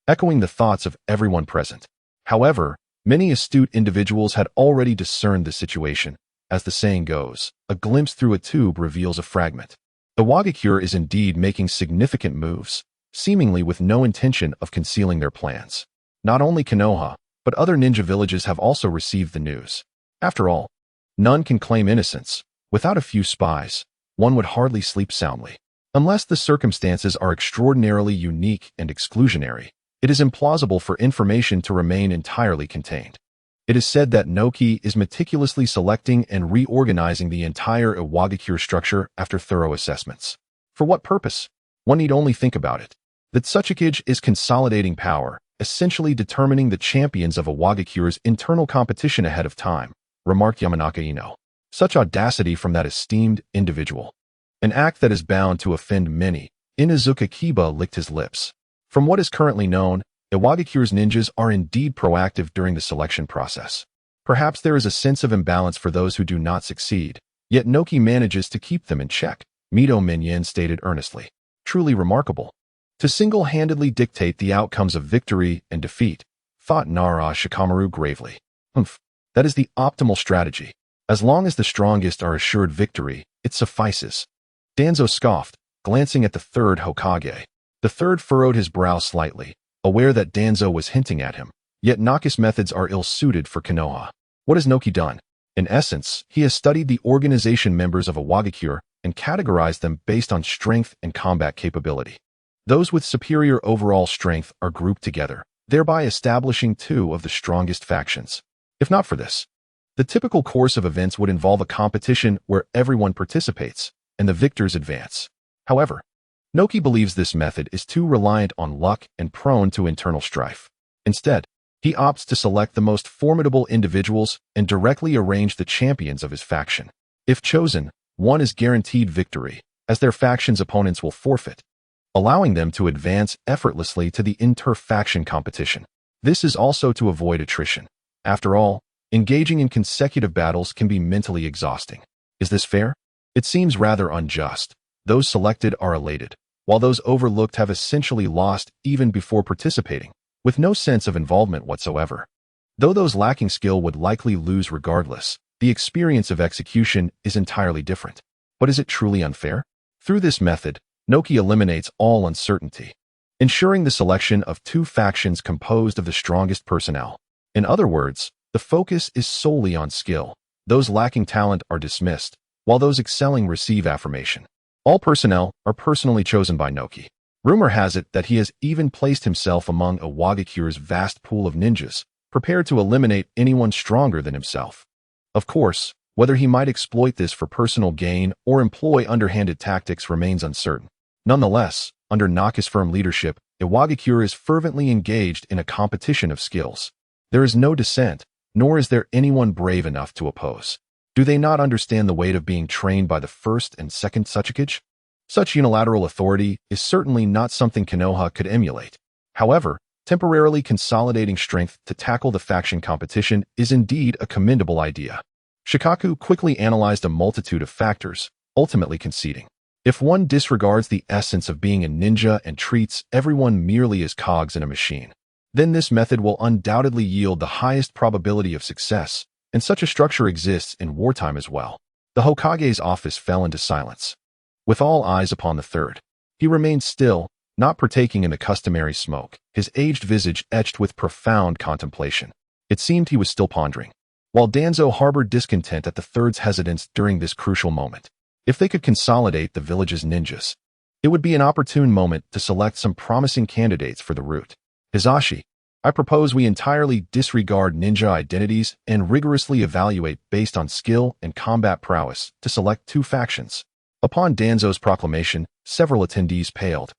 echoing the thoughts of everyone present. However, many astute individuals had already discerned the situation. As the saying goes, a glimpse through a tube reveals a fragment. The Wagakure is indeed making significant moves, seemingly with no intention of concealing their plans. Not only Konoha, but other ninja villages have also received the news. After all, none can claim innocence. Without a few spies, one would hardly sleep soundly. Unless the circumstances are extraordinarily unique and exclusionary, it is implausible for information to remain entirely contained. It is said that Noki is meticulously selecting and reorganizing the entire Iwagakure structure after thorough assessments. For what purpose? One need only think about it. The Tsuchikage is consolidating power, essentially determining the champions of Iwagakure's internal competition ahead of time, remarked Yamanaka Ino. Such audacity from that esteemed individual. An act that is bound to offend many. Inuzuka Kiba licked his lips. From what is currently known, Iwagakure's ninjas are indeed proactive during the selection process. Perhaps there is a sense of imbalance for those who do not succeed, yet Noki manages to keep them in check, Mito Minyen stated earnestly. Truly remarkable. To single-handedly dictate the outcomes of victory and defeat, thought Nara Shikamaru gravely. That is the optimal strategy. As long as the strongest are assured victory, it suffices. Danzo scoffed, glancing at the third Hokage. The third furrowed his brow slightly, aware that Danzo was hinting at him. Yet Naki's methods are ill-suited for Konoha. What has Noki done? In essence, he has studied the organization members of a Wagakure and categorized them based on strength and combat capability. Those with superior overall strength are grouped together, thereby establishing two of the strongest factions. If not for this, the typical course of events would involve a competition where everyone participates, and the victors advance. However, Noki believes this method is too reliant on luck and prone to internal strife. Instead, he opts to select the most formidable individuals and directly arrange the champions of his faction. If chosen, one is guaranteed victory, as their faction's opponents will forfeit, allowing them to advance effortlessly to the inter-faction competition. This is also to avoid attrition. After all, engaging in consecutive battles can be mentally exhausting. Is this fair? It seems rather unjust. Those selected are elated, while those overlooked have essentially lost even before participating, with no sense of involvement whatsoever. Though those lacking skill would likely lose regardless, the experience of execution is entirely different. But is it truly unfair? Through this method, Noki eliminates all uncertainty, ensuring the selection of two factions composed of the strongest personnel. In other words, the focus is solely on skill. Those lacking talent are dismissed, while those excelling receive affirmation. All personnel are personally chosen by Noki. Rumor has it that he has even placed himself among Iwagakure's vast pool of ninjas, prepared to eliminate anyone stronger than himself. Of course, whether he might exploit this for personal gain or employ underhanded tactics remains uncertain. Nonetheless, under Naka's firm leadership, Iwagakure is fervently engaged in a competition of skills. There is no dissent, nor is there anyone brave enough to oppose. Do they not understand the weight of being trained by the first and second Tsuchikage? Such unilateral authority is certainly not something Konoha could emulate. However, temporarily consolidating strength to tackle the faction competition is indeed a commendable idea. Shikaku quickly analyzed a multitude of factors, ultimately conceding. If one disregards the essence of being a ninja and treats everyone merely as cogs in a machine, then this method will undoubtedly yield the highest probability of success, and such a structure exists in wartime as well. The Hokage's office fell into silence. With all eyes upon the third, he remained still, not partaking in the customary smoke, his aged visage etched with profound contemplation. It seemed he was still pondering, while Danzo harbored discontent at the third's hesitance during this crucial moment. If they could consolidate the village's ninjas, it would be an opportune moment to select some promising candidates for the route. Hisashi, I propose we entirely disregard ninja identities and rigorously evaluate based on skill and combat prowess to select 2 factions. Upon Danzo's proclamation, several attendees paled,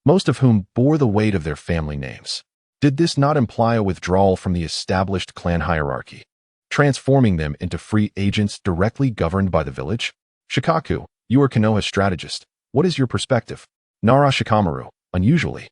most of whom bore the weight of their family names. Did this not imply a withdrawal from the established clan hierarchy, transforming them into free agents directly governed by the village? Shikaku, you are Konoha's strategist. What is your perspective? Nara Shikamaru, unusually,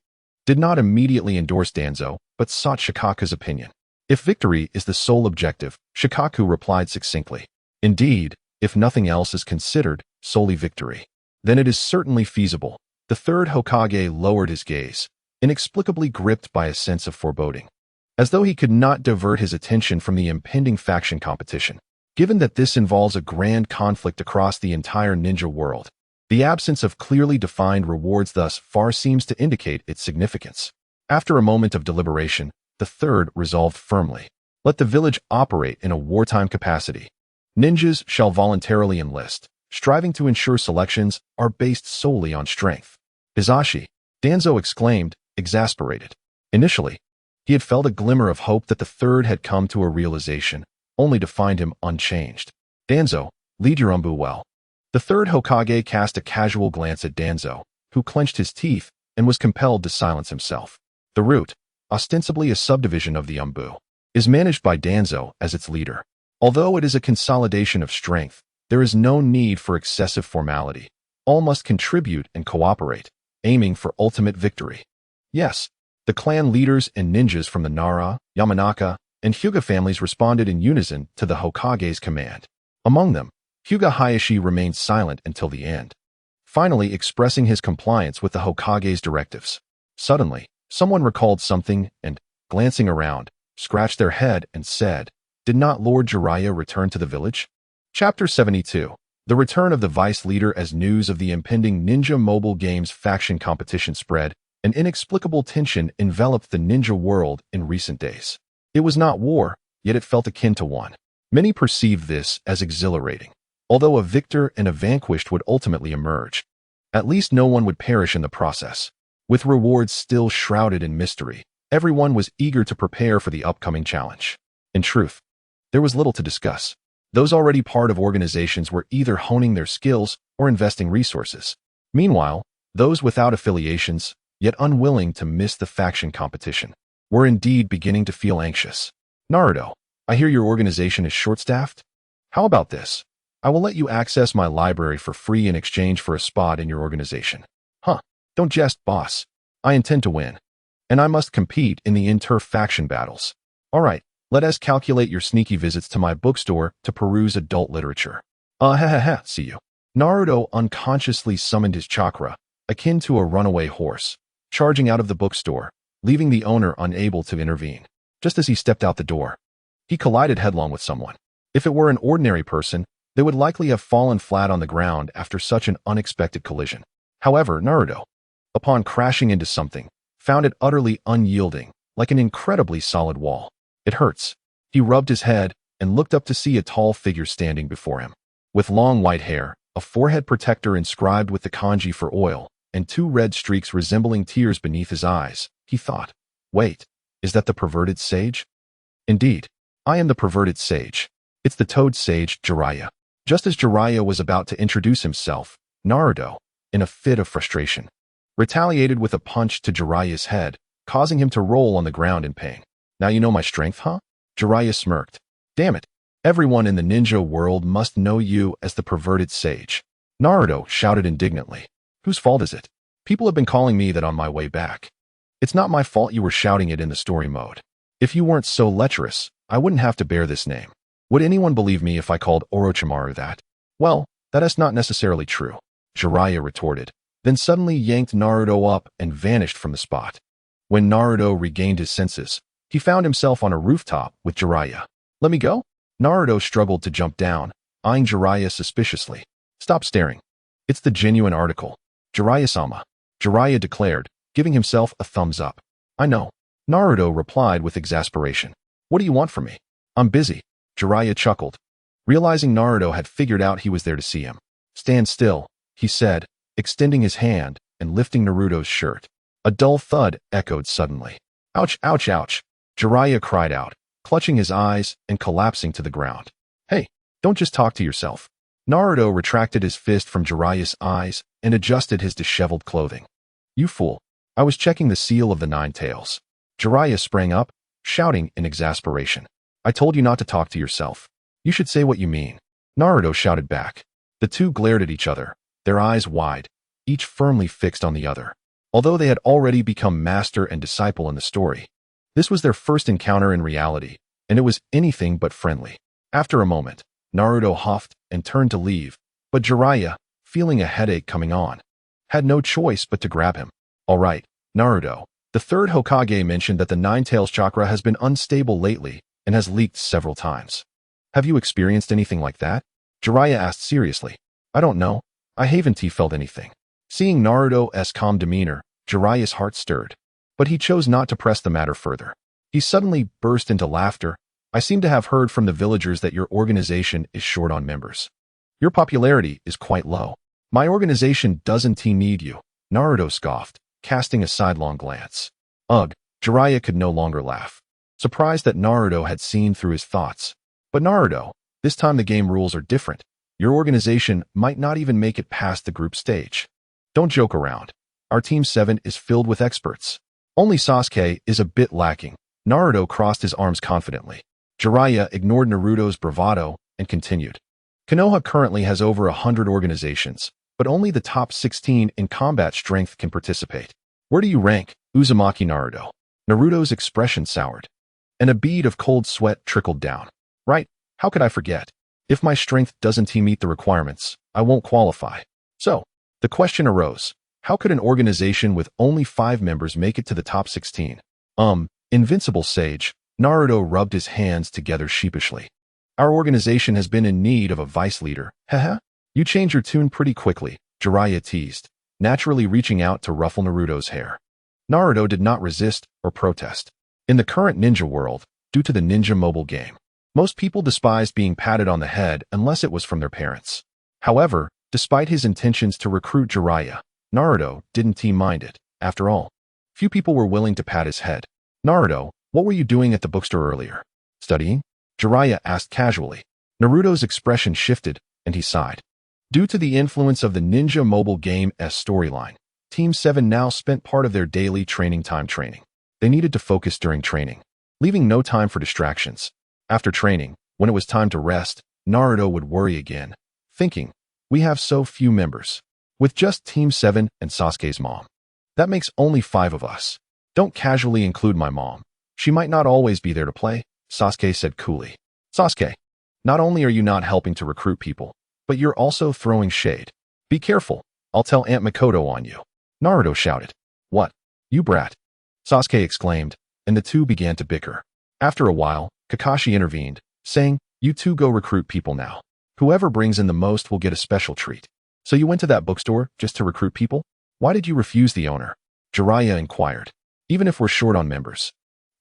did not immediately endorse Danzo, but sought Shikaku's opinion. If victory is the sole objective, Shikaku replied succinctly. Indeed, if nothing else is considered, solely victory, then it is certainly feasible. The third Hokage lowered his gaze, inexplicably gripped by a sense of foreboding, as though he could not divert his attention from the impending faction competition. Given that this involves a grand conflict across the entire ninja world, the absence of clearly defined rewards thus far seems to indicate its significance. After a moment of deliberation, the third resolved firmly, let the village operate in a wartime capacity. Ninjas shall voluntarily enlist, striving to ensure selections are based solely on strength. Hisashi, Danzo exclaimed, exasperated. Initially, he had felt a glimmer of hope that the third had come to a realization, only to find him unchanged. Danzo, lead your Umbu well. The third Hokage cast a casual glance at Danzo, who clenched his teeth and was compelled to silence himself. The route, ostensibly a subdivision of the Umbu, is managed by Danzo as its leader. Although it is a consolidation of strength, there is no need for excessive formality. All must contribute and cooperate, aiming for ultimate victory. Yes, the clan leaders and ninjas from the Nara, Yamanaka, and Hyuga families responded in unison to the Hokage's command. Among them, Hyuga Hayashi remained silent until the end, finally expressing his compliance with the Hokage's directives. Suddenly, someone recalled something and, glancing around, scratched their head and said, "Did not Lord Jiraiya return to the village?" Chapter 72. The return of the vice leader. As news of the impending Ninja Mobile Games faction competition spread, an inexplicable tension enveloped the ninja world in recent days. It was not war, yet it felt akin to one. Many perceived this as exhilarating. Although a victor and a vanquished would ultimately emerge, at least no one would perish in the process. With rewards still shrouded in mystery, everyone was eager to prepare for the upcoming challenge. In truth, there was little to discuss. Those already part of organizations were either honing their skills or investing resources. Meanwhile, those without affiliations, yet unwilling to miss the faction competition, were indeed beginning to feel anxious. Naruto, I hear your organization is short-staffed? How about this? I will let you access my library for free in exchange for a spot in your organization. Huh, don't jest, boss. I intend to win, and I must compete in the inter-faction battles. All right, let us calculate your sneaky visits to my bookstore to peruse adult literature. See you. Naruto unconsciously summoned his chakra, akin to a runaway horse, charging out of the bookstore, leaving the owner unable to intervene. Just as he stepped out the door, he collided headlong with someone. If it were an ordinary person, they would likely have fallen flat on the ground after such an unexpected collision. However, Naruto, upon crashing into something, found it utterly unyielding, like an incredibly solid wall. It hurts. He rubbed his head and looked up to see a tall figure standing before him. With long white hair, a forehead protector inscribed with the kanji for oil, and 2 red streaks resembling tears beneath his eyes, he thought, wait, is that the perverted sage? Indeed, I am the perverted sage. It's the toad sage, Jiraiya. Just as Jiraiya was about to introduce himself, Naruto, in a fit of frustration, retaliated with a punch to Jiraiya's head, causing him to roll on the ground in pain. Now you know my strength, huh? Jiraiya smirked. Damn it. Everyone in the ninja world must know you as the perverted sage. Naruto shouted indignantly. Whose fault is it? People have been calling me that on my way back. It's not my fault you were shouting it in the story mode. If you weren't so lecherous, I wouldn't have to bear this name. Would anyone believe me if I called Orochimaru that? Well, that is not necessarily true, Jiraiya retorted, then suddenly yanked Naruto up and vanished from the spot. When Naruto regained his senses, he found himself on a rooftop with Jiraiya. Let me go? Naruto struggled to jump down, eyeing Jiraiya suspiciously. Stop staring. It's the genuine article. Jiraiya-sama, Jiraiya declared, giving himself a thumbs up. I know. Naruto replied with exasperation. What do you want from me? I'm busy. Jiraiya chuckled, realizing Naruto had figured out he was there to see him. Stand still, he said, extending his hand and lifting Naruto's shirt. A dull thud echoed suddenly. Ouch, ouch, ouch. Jiraiya cried out, clutching his eyes and collapsing to the ground. Hey, don't just talk to yourself. Naruto retracted his fist from Jiraiya's eyes and adjusted his disheveled clothing. You fool. I was checking the seal of the Nine Tails. Jiraiya sprang up, shouting in exasperation. I told you not to talk to yourself. You should say what you mean. Naruto shouted back. The two glared at each other, their eyes wide, each firmly fixed on the other. Although they had already become master and disciple in the story, this was their first encounter in reality, and it was anything but friendly. After a moment, Naruto huffed and turned to leave, but Jiraiya, feeling a headache coming on, had no choice but to grab him. All right, Naruto. The third Hokage mentioned that the Nine Tails chakra has been unstable lately and has leaked several times. Have you experienced anything like that? Jiraiya asked seriously. I don't know. I haven't felt anything. Seeing Naruto's calm demeanor, Jiraiya's heart stirred. But he chose not to press the matter further. He suddenly burst into laughter. I seem to have heard from the villagers that your organization is short on members. Your popularity is quite low. My organization doesn't need you, Naruto scoffed, casting a sidelong glance. Ugh, Jiraiya could no longer laugh, surprised that Naruto had seen through his thoughts. But Naruto, this time the game rules are different. Your organization might not even make it past the group stage. Don't joke around. Our Team 7 is filled with experts. Only Sasuke is a bit lacking. Naruto crossed his arms confidently. Jiraiya ignored Naruto's bravado and continued. Konoha currently has over 100 organizations, but only the top 16 in combat strength can participate. Where do you rank, Uzumaki Naruto? Naruto's expression soured, and a bead of cold sweat trickled down. Right, how could I forget? If my strength doesn't meet the requirements, I won't qualify. So, the question arose, how could an organization with only 5 members make it to the top 16? Invincible Sage, Naruto rubbed his hands together sheepishly. Our organization has been in need of a vice leader. Haha. You change your tune pretty quickly, Jiraiya teased, naturally reaching out to ruffle Naruto's hair. Naruto did not resist or protest. In the current ninja world, due to the ninja mobile game, most people despised being patted on the head unless it was from their parents. However, despite his intentions to recruit Jiraiya, Naruto didn't mind it. After all, few people were willing to pat his head. Naruto, what were you doing at the bookstore earlier? Studying? Jiraiya asked casually. Naruto's expression shifted, and he sighed. Due to the influence of the ninja mobile game's storyline, Team 7 now spent part of their daily training time training. They needed to focus during training, leaving no time for distractions. After training, when it was time to rest, Naruto would worry again, thinking, we have so few members. With just Team 7 and Sasuke's mom. That makes only 5 of us. Don't casually include my mom. She might not always be there to play, Sasuke said coolly. Sasuke, not only are you not helping to recruit people, but you're also throwing shade. Be careful, I'll tell Aunt Mikoto on you. Naruto shouted. What? You brat. Sasuke exclaimed, and the two began to bicker. After a while, Kakashi intervened, saying, you two go recruit people now. Whoever brings in the most will get a special treat. So you went to that bookstore just to recruit people? Why did you refuse the owner? Jiraiya inquired. Even if we're short on members,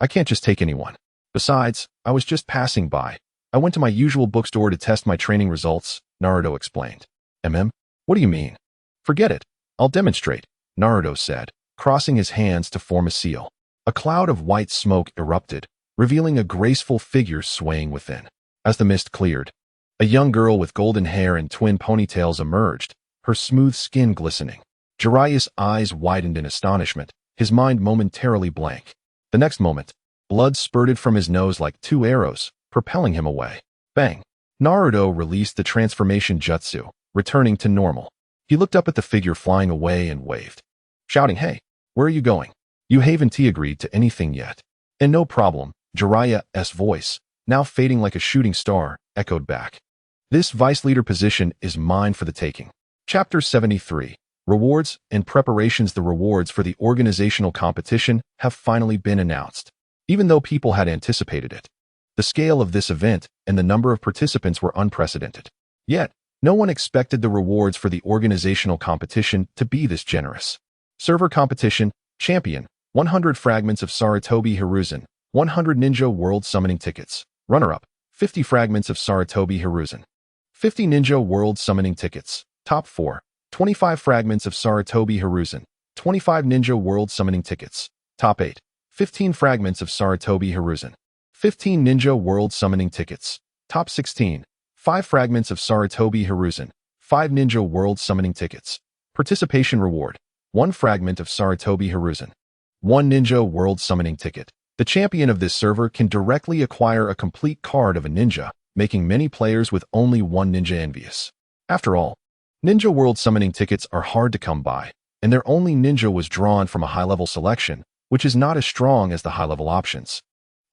I can't just take anyone. Besides, I was just passing by. I went to my usual bookstore to test my training results, Naruto explained. What do you mean? Forget it. I'll demonstrate, Naruto said, crossing his hands to form a seal. A cloud of white smoke erupted, revealing a graceful figure swaying within. As the mist cleared, a young girl with golden hair and twin ponytails emerged, her smooth skin glistening. Jiraiya's eyes widened in astonishment, his mind momentarily blank. The next moment, blood spurted from his nose like 2 arrows, propelling him away. Bang! Naruto released the transformation jutsu, returning to normal. He looked up at the figure flying away and waved, shouting, "Hey, where are you going? You haven't agreed to anything yet." "And no problem," Jiraiya's voice, now fading like a shooting star, echoed back. "This vice leader position is mine for the taking." Chapter 73. Rewards and Preparations. The rewards for the organizational competition have finally been announced. Even though people had anticipated it, the scale of this event and the number of participants were unprecedented. Yet, no one expected the rewards for the organizational competition to be this generous. Server competition, champion, 100 fragments of Sarutobi Hiruzen, 100 Ninja World Summoning Tickets. Runner-up, 50 fragments of Sarutobi Hiruzen, 50 Ninja World Summoning Tickets. Top 4, 25 fragments of Sarutobi Hiruzen, 25 Ninja World Summoning Tickets. Top 8, 15 fragments of Sarutobi Hiruzen, 15 Ninja World Summoning Tickets. Top 16, 5 fragments of Sarutobi Hiruzen, 5 Ninja World Summoning Tickets. Participation reward, 1 fragment of Sarutobi Hiruzen, 1 Ninja World Summoning Ticket. The champion of this server can directly acquire a complete card of a ninja, making many players with only one ninja envious. After all, Ninja World Summoning Tickets are hard to come by, and their only ninja was drawn from a high-level selection, which is not as strong as the high-level options.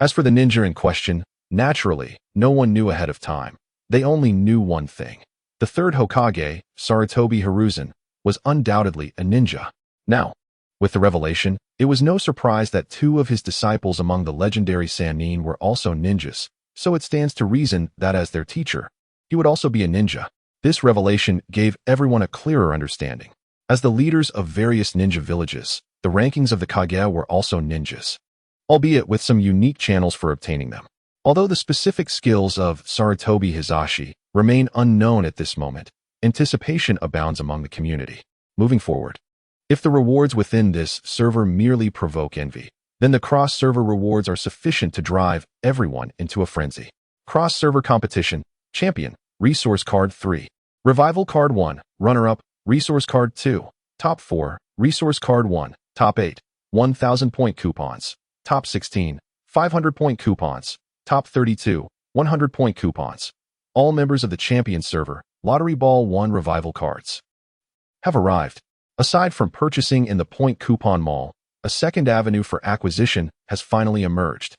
As for the ninja in question, naturally, no one knew ahead of time. They only knew one thing. The third Hokage, Sarutobi Hiruzen, was undoubtedly a ninja. Now, with the revelation, it was no surprise that 2 of his disciples among the legendary Sannin were also ninjas, so it stands to reason that as their teacher, he would also be a ninja. This revelation gave everyone a clearer understanding. As the leaders of various ninja villages, the rankings of the Kage were also ninjas, albeit with some unique channels for obtaining them. Although the specific skills of Sarutobi Hizashi remain unknown at this moment, anticipation abounds among the community. Moving forward, if the rewards within this server merely provoke envy, then the cross-server rewards are sufficient to drive everyone into a frenzy. Cross-server competition, champion, resource card 3, revival card 1, runner-up, resource card 2, top 4, resource card 1, top 8, 1,000 point coupons, top 16, 500 point coupons, top 32, 100 point coupons. All members of the champion server, Lottery Ball 1 revival cards have arrived. Aside from purchasing in the point coupon mall, a second avenue for acquisition has finally emerged.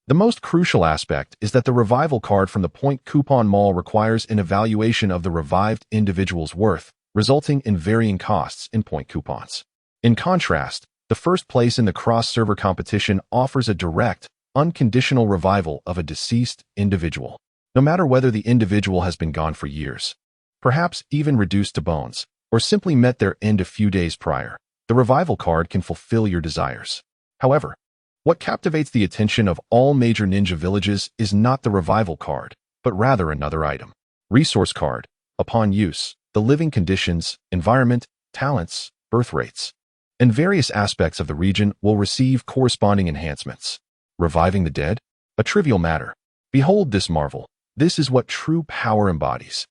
The most crucial aspect is that the revival card from the point coupon mall requires an evaluation of the revived individual's worth, resulting in varying costs in point coupons. In contrast, the first place in the cross-server competition offers a direct, unconditional revival of a deceased individual, no matter whether the individual has been gone for years, perhaps even reduced to bones, or simply met their end a few days prior. The revival card can fulfill your desires. However, what captivates the attention of all major ninja villages is not the revival card, but rather another item. Resource card. Upon use, the living conditions, environment, talents, birth rates, and various aspects of the region will receive corresponding enhancements. Reviving the dead? A trivial matter. Behold this marvel. This is what true power embodies.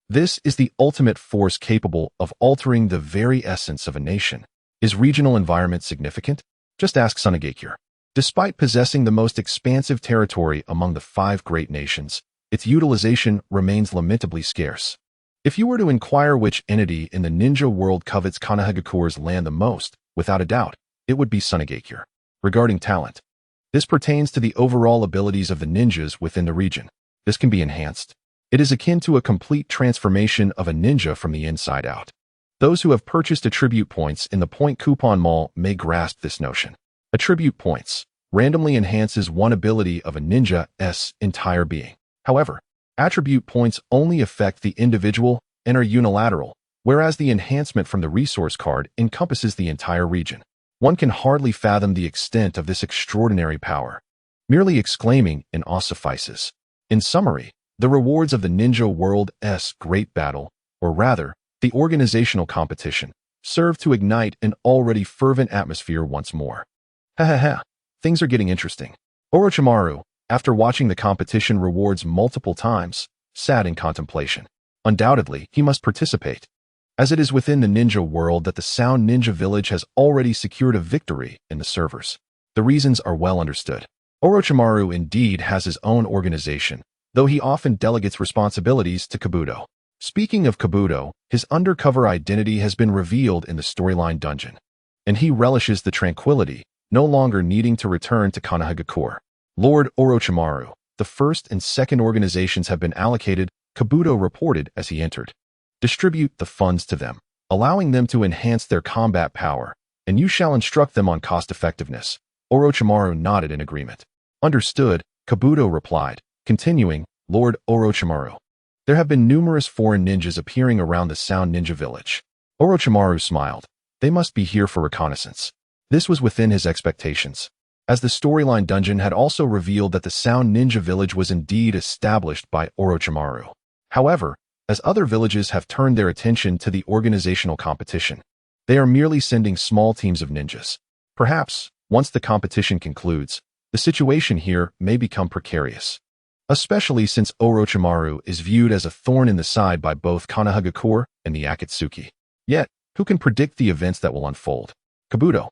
This is the ultimate force capable of altering the very essence of a nation. Is regional environment significant? Just ask Sunagakure. Despite possessing the most expansive territory among the 5 great nations, its utilization remains lamentably scarce. If you were to inquire which entity in the ninja world covets Konohagakure's land the most, without a doubt, it would be Sunagakure. Regarding talent, this pertains to the overall abilities of the ninjas within the region. This can be enhanced. It is akin to a complete transformation of a ninja from the inside out. Those who have purchased attribute points in the point coupon mall may grasp this notion. Attribute points randomly enhances one ability of a ninja's entire being. However, attribute points only affect the individual and are unilateral, whereas the enhancement from the resource card encompasses the entire region. One can hardly fathom the extent of this extraordinary power. Merely exclaiming in awe suffices. In summary, the rewards of the ninja world's great battle, or rather, the organizational competition, serve to ignite an already fervent atmosphere once more. Things are getting interesting. Orochimaru, after watching the competition rewards multiple times, sat in contemplation. Undoubtedly, he must participate, as it is within the ninja world that the Sound Ninja Village has already secured a victory in the servers. The reasons are well understood. Orochimaru indeed has his own organization, though he often delegates responsibilities to Kabuto. Speaking of Kabuto, his undercover identity has been revealed in the storyline dungeon, and he relishes the tranquility, no longer needing to return to Konohagakure. Lord Orochimaru, the first and second organizations have been allocated, Kabuto reported as he entered. Distribute the funds to them, allowing them to enhance their combat power, and you shall instruct them on cost-effectiveness. Orochimaru nodded in agreement. Understood, Kabuto replied, continuing, Lord Orochimaru. There have been numerous foreign ninjas appearing around the Sound Ninja village. Orochimaru smiled. They must be here for reconnaissance. This was within his expectations, as the storyline dungeon had also revealed that the Sound Ninja village was indeed established by Orochimaru. However, as other villages have turned their attention to the organizational competition, they are merely sending small teams of ninjas. Perhaps, once the competition concludes, the situation here may become precarious, especially since Orochimaru is viewed as a thorn in the side by both Konohagakure and the Akatsuki. Yet, who can predict the events that will unfold? Kabuto,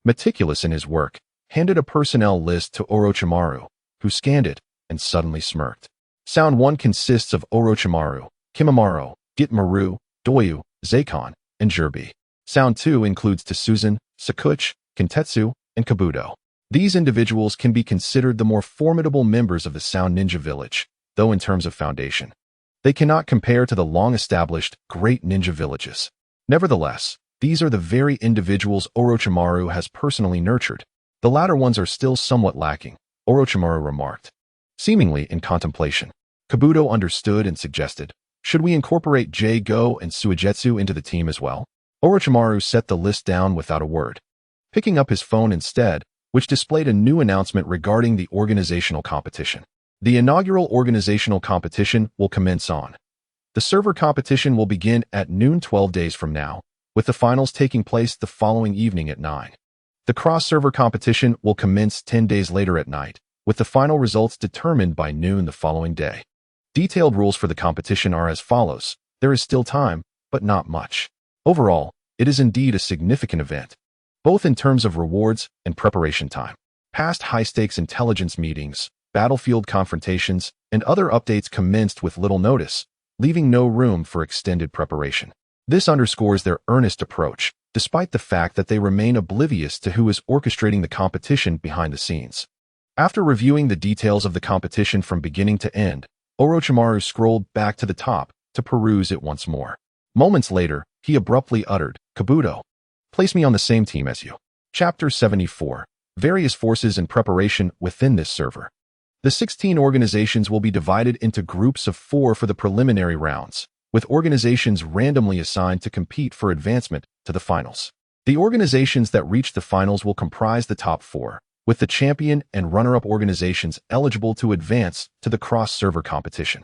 meticulous in his work, handed a personnel list to Orochimaru, who scanned it and suddenly smirked. Sound 1 consists of Orochimaru, Kimimaro, Gitmaru, Doyu, Zeikon, and Jirbi. Sound 2 includes Tsuzen, Sakuchi, Kintetsu, and Kabuto. These individuals can be considered the more formidable members of the Sound Ninja village, though in terms of foundation, they cannot compare to the long-established, great ninja villages. Nevertheless, these are the very individuals Orochimaru has personally nurtured. The latter ones are still somewhat lacking, Orochimaru remarked. Seemingly in contemplation, Kabuto understood and suggested, should we incorporate Go and Suigetsu into the team as well? Orochimaru set the list down without a word, picking up his phone instead, which displayed a new announcement regarding the organizational competition. The inaugural organizational competition will commence on. The server competition will begin at noon 12 days from now, with the finals taking place the following evening at 9. The cross-server competition will commence 10 days later at night, with the final results determined by noon the following day. Detailed rules for the competition are as follows. There is still time, but not much. Overall, it is indeed a significant event, both in terms of rewards and preparation time. Past high-stakes intelligence meetings, battlefield confrontations, and other updates commenced with little notice, leaving no room for extended preparation. This underscores their earnest approach, despite the fact that they remain oblivious to who is orchestrating the competition behind the scenes. After reviewing the details of the competition from beginning to end, Orochimaru scrolled back to the top to peruse it once more. Moments later, he abruptly uttered, Kabuto, place me on the same team as you. Chapter 74. Various forces in preparation within this server. The 16 organizations will be divided into groups of 4 for the preliminary rounds, with organizations randomly assigned to compete for advancement to the finals. The organizations that reach the finals will comprise the top 4, with the champion and runner-up organizations eligible to advance to the cross-server competition.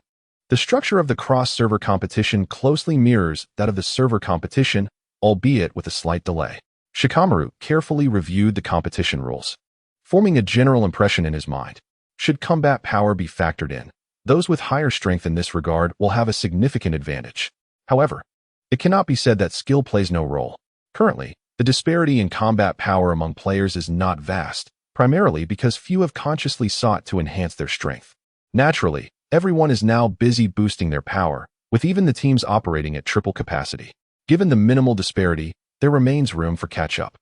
The structure of the cross-server competition closely mirrors that of the server competition, albeit with a slight delay. Shikamaru carefully reviewed the competition rules, forming a general impression in his mind. Should combat power be factored in, those with higher strength in this regard will have a significant advantage. However, it cannot be said that skill plays no role. Currently, the disparity in combat power among players is not vast, primarily because few have consciously sought to enhance their strength. Naturally, everyone is now busy boosting their power, with even the teams operating at triple capacity. Given the minimal disparity, there remains room for catch-up.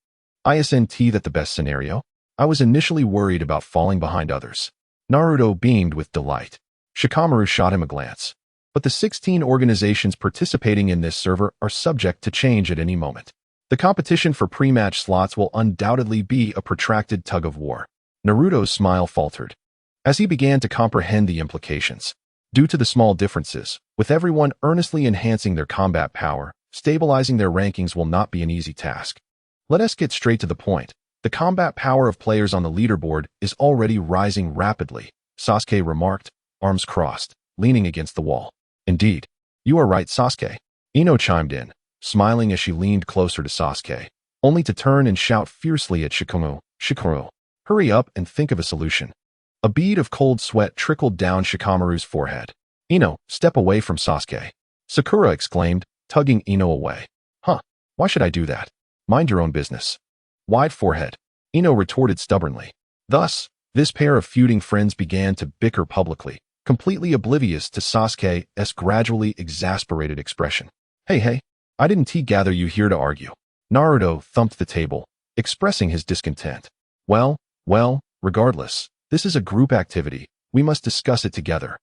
Isn't that the best scenario? I was initially worried about falling behind others. Naruto beamed with delight. Shikamaru shot him a glance. But the 16 organizations participating in this server are subject to change at any moment. The competition for pre-match slots will undoubtedly be a protracted tug-of-war. Naruto's smile faltered, as he began to comprehend the implications. Due to the small differences, with everyone earnestly enhancing their combat power, stabilizing their rankings will not be an easy task. Let us get straight to the point. The combat power of players on the leaderboard is already rising rapidly, Sasuke remarked, arms crossed, leaning against the wall. Indeed. You are right, Sasuke. Ino chimed in, smiling as she leaned closer to Sasuke, only to turn and shout fiercely at Shikamaru, hurry up and think of a solution. A bead of cold sweat trickled down Shikamaru's forehead. Ino, step away from Sasuke. Sakura exclaimed, tugging Ino away. Huh, why should I do that? Mind your own business. Wide forehead, Ino retorted stubbornly. Thus, this pair of feuding friends began to bicker publicly, completely oblivious to Sasuke's gradually exasperated expression. Hey, I didn't gather you here to argue. Naruto thumped the table, expressing his discontent. Well, regardless, this is a group activity. We must discuss it together.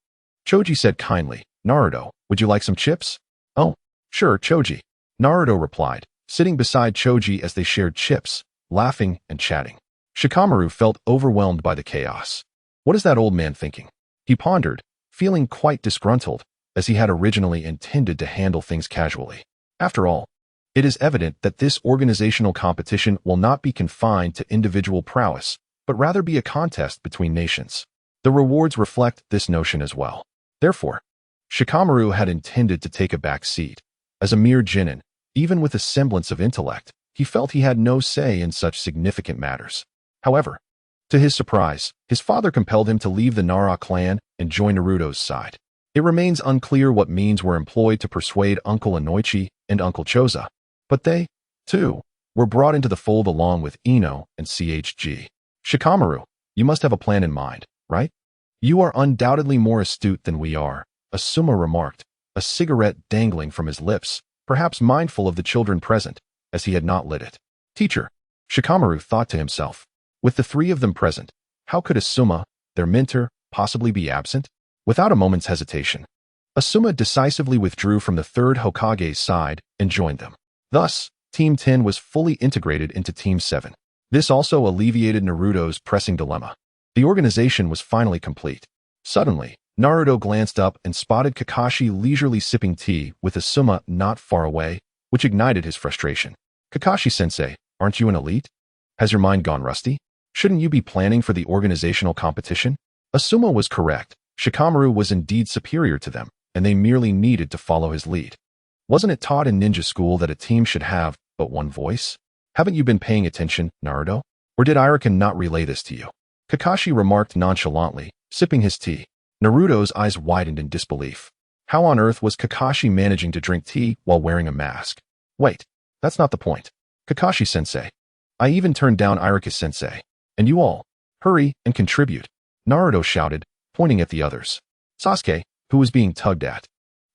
Choji said kindly. Naruto, would you like some chips? Oh, sure, Choji. Naruto replied, sitting beside Choji as they shared chips, laughing and chatting. Shikamaru felt overwhelmed by the chaos. What is that old man thinking? He pondered, feeling quite disgruntled, as he had originally intended to handle things casually. After all, it is evident that this organizational competition will not be confined to individual prowess, but rather be a contest between nations. The rewards reflect this notion as well. Therefore, Shikamaru had intended to take a back seat. As a mere genin, even with a semblance of intellect, he felt he had no say in such significant matters. However, to his surprise, his father compelled him to leave the Nara clan and join Naruto's side. It remains unclear what means were employed to persuade Uncle Inoichi and Uncle Choza, but they, too, were brought into the fold along with Ino and CHG. Shikamaru, you must have a plan in mind, right? You are undoubtedly more astute than we are, Asuma remarked, a cigarette dangling from his lips, perhaps mindful of the children present, as he had not lit it. Teacher, Shikamaru thought to himself. With the three of them present, how could Asuma, their mentor, possibly be absent? Without a moment's hesitation, Asuma decisively withdrew from the third Hokage's side and joined them. Thus, Team 10 was fully integrated into Team 7. This also alleviated Naruto's pressing dilemma. The organization was finally complete. Suddenly, Naruto glanced up and spotted Kakashi leisurely sipping tea with Asuma not far away, which ignited his frustration. Kakashi-sensei, aren't you an elite? Has your mind gone rusty? Shouldn't you be planning for the organizational competition? Asuma was correct. Shikamaru was indeed superior to them, and they merely needed to follow his lead. Wasn't it taught in ninja school that a team should have but one voice? Haven't you been paying attention, Naruto? Or did Irakin not relay this to you? Kakashi remarked nonchalantly, sipping his tea. Naruto's eyes widened in disbelief. How on earth was Kakashi managing to drink tea while wearing a mask? Wait, that's not the point. Kakashi-sensei. I even turned down Irika-sensei. And you all, hurry and contribute. Naruto shouted, pointing at the others. Sasuke, who was being tugged at.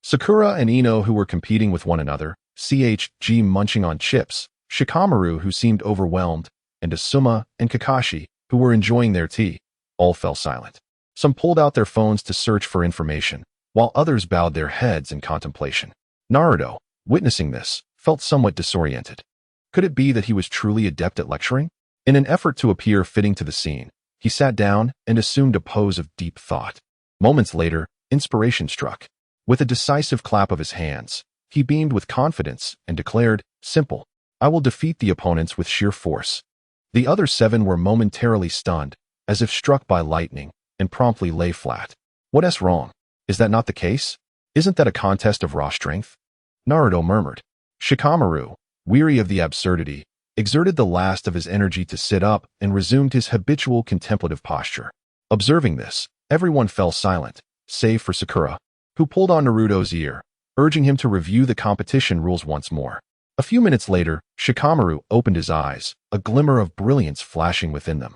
Sakura and Ino, who were competing with one another, CHG munching on chips, Shikamaru, who seemed overwhelmed, and Asuma and Kakashi, who were enjoying their tea, all fell silent. Some pulled out their phones to search for information, while others bowed their heads in contemplation. Naruto, witnessing this, felt somewhat disoriented. Could it be that he was truly adept at lecturing? In an effort to appear fitting to the scene, he sat down and assumed a pose of deep thought. Moments later, inspiration struck. With a decisive clap of his hands, he beamed with confidence and declared, "Simple. I will defeat the opponents with sheer force." The other 7 were momentarily stunned, as if struck by lightning, and promptly lay flat. What's wrong? Is that not the case? Isn't that a contest of raw strength? Naruto murmured. Shikamaru, weary of the absurdity, exerted the last of his energy to sit up and resumed his habitual contemplative posture. Observing this, everyone fell silent, save for Sakura, who pulled on Naruto's ear, urging him to review the competition rules once more. A few minutes later, Shikamaru opened his eyes, a glimmer of brilliance flashing within them.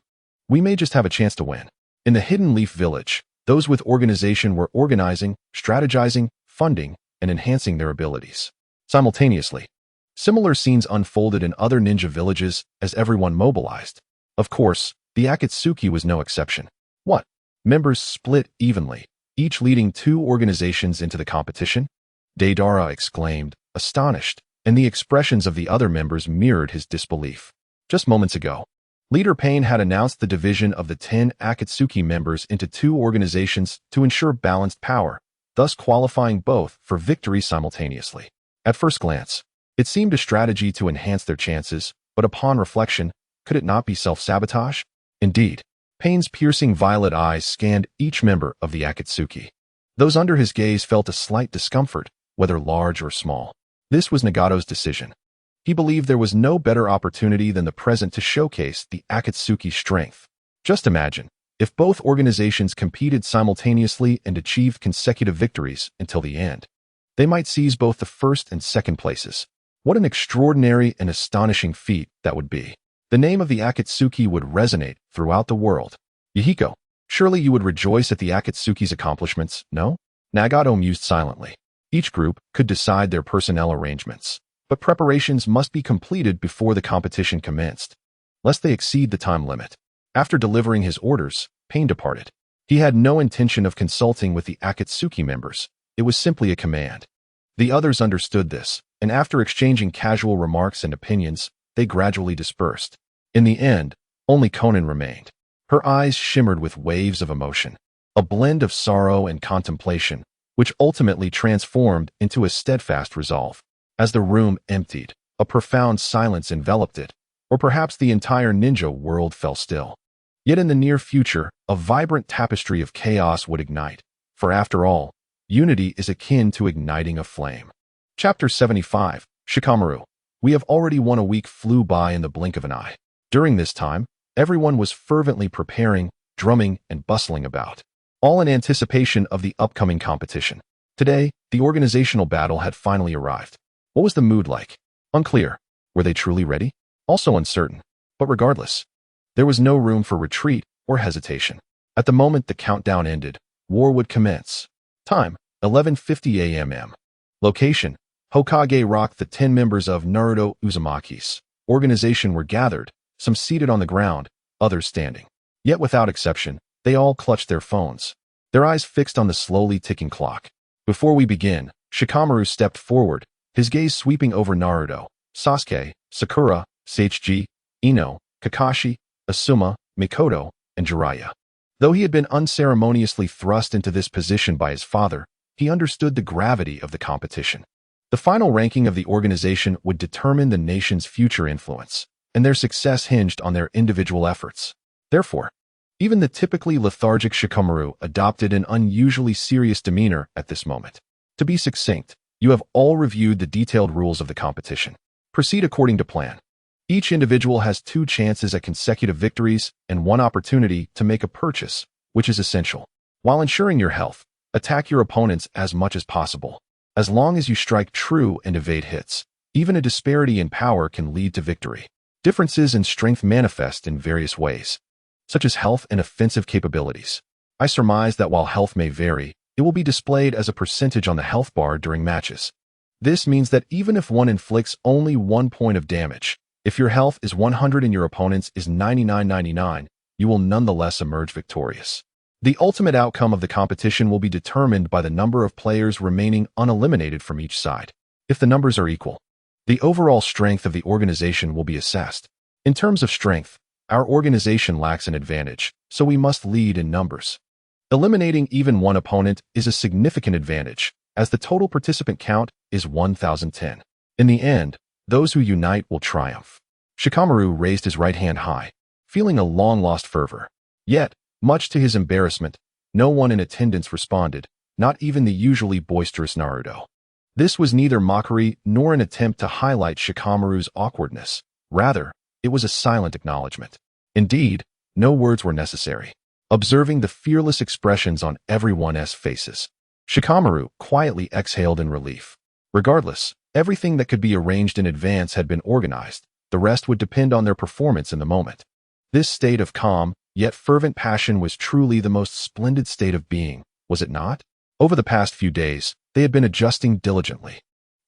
We may just have a chance to win. In the Hidden Leaf Village, those with organization were organizing, strategizing, funding, and enhancing their abilities. Simultaneously, similar scenes unfolded in other ninja villages as everyone mobilized. Of course, the Akatsuki was no exception. What? Members split evenly, each leading 2 organizations into the competition? Deidara exclaimed, astonished, and the expressions of the other members mirrored his disbelief. Just moments ago, Leader Pain had announced the division of the 10 Akatsuki members into 2 organizations to ensure balanced power, thus qualifying both for victory simultaneously. At first glance, it seemed a strategy to enhance their chances, but upon reflection, could it not be self-sabotage? Indeed, Pain's piercing violet eyes scanned each member of the Akatsuki. Those under his gaze felt a slight discomfort, whether large or small. This was Nagato's decision. He believed there was no better opportunity than the present to showcase the Akatsuki's strength. Just imagine, if both organizations competed simultaneously and achieved consecutive victories until the end. They might seize both the first and second places. What an extraordinary and astonishing feat that would be. The name of the Akatsuki would resonate throughout the world. Yahiko, Surely you would rejoice at the Akatsuki's accomplishments, no? Nagato mused silently. Each group could decide their personnel arrangements, but preparations must be completed before the competition commenced, lest they exceed the time limit. After delivering his orders, Pain departed. He had no intention of consulting with the Akatsuki members. It was simply a command. The others understood this, and after exchanging casual remarks and opinions, they gradually dispersed. In the end, only Konan remained. Her eyes shimmered with waves of emotion, a blend of sorrow and contemplation, which ultimately transformed into a steadfast resolve. As the room emptied, a profound silence enveloped it, or perhaps the entire ninja world fell still. Yet in the near future, a vibrant tapestry of chaos would ignite, for after all, unity is akin to igniting a flame. Chapter 75, Shikamaru. We have already won. A week flew by in the blink of an eye. During this time, everyone was fervently preparing, drumming, and bustling about, all in anticipation of the upcoming competition. Today, the organizational battle had finally arrived. What was the mood like? Unclear. Were they truly ready? Also uncertain. But regardless, there was no room for retreat or hesitation. At the moment the countdown ended, war would commence. Time, 11:50 a.m. Location, Hokage Rock. The 10 members of Naruto Uzumaki's organization were gathered, some seated on the ground, others standing. Yet without exception, they all clutched their phones, their eyes fixed on the slowly ticking clock. Before we begin, Shikamaru stepped forward, his gaze sweeping over Naruto, Sasuke, Sakura, Seiichi, Ino, Kakashi, Asuma, Mikoto, and Jiraiya. Though he had been unceremoniously thrust into this position by his father, he understood the gravity of the competition. The final ranking of the organization would determine the nation's future influence, and their success hinged on their individual efforts. Therefore, even the typically lethargic Shikamaru adopted an unusually serious demeanor at this moment. To be succinct, you have all reviewed the detailed rules of the competition. Proceed according to plan. Each individual has 2 chances at consecutive victories and 1 opportunity to make a purchase, which is essential. While ensuring your health, attack your opponents as much as possible. As long as you strike true and evade hits, even a disparity in power can lead to victory. Differences in strength manifest in various ways, such as health and offensive capabilities. I surmise that while health may vary, it will be displayed as a percentage on the health bar during matches. This means that even if one inflicts only 1 point of damage, if your health is 100 and your opponent's is 99.99, you will nonetheless emerge victorious. The ultimate outcome of the competition will be determined by the number of players remaining uneliminated from each side. If the numbers are equal, the overall strength of the organization will be assessed. In terms of strength, our organization lacks an advantage, so we must lead in numbers. Eliminating even one opponent is a significant advantage, as the total participant count is 1,010. In the end, those who unite will triumph. Shikamaru raised his right hand high, feeling a long-lost fervor. Yet, much to his embarrassment, no one in attendance responded, not even the usually boisterous Naruto. This was neither mockery nor an attempt to highlight Shikamaru's awkwardness. Rather, it was a silent acknowledgement. Indeed, no words were necessary. Observing the fearless expressions on everyone's faces, Shikamaru quietly exhaled in relief. Regardless, everything that could be arranged in advance had been organized. The rest would depend on their performance in the moment. This state of calm, yet fervent passion was truly the most splendid state of being, was it not? Over the past few days, they had been adjusting diligently.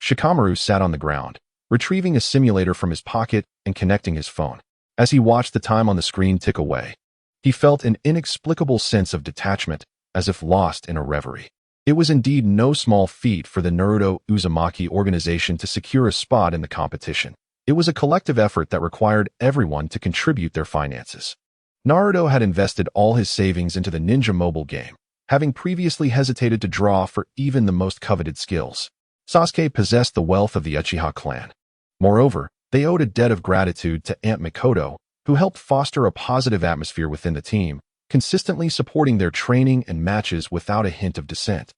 Shikamaru sat on the ground, retrieving a simulator from his pocket and connecting his phone. As he watched the time on the screen tick away, he felt an inexplicable sense of detachment, as if lost in a reverie. It was indeed no small feat for the Naruto Uzumaki organization to secure a spot in the competition. It was a collective effort that required everyone to contribute their finances. Naruto had invested all his savings into the ninja mobile game, having previously hesitated to draw for even the most coveted skills. Sasuke possessed the wealth of the Uchiha clan. Moreover, they owed a debt of gratitude to Aunt Mikoto, who helped foster a positive atmosphere within the team, consistently supporting their training and matches without a hint of dissent.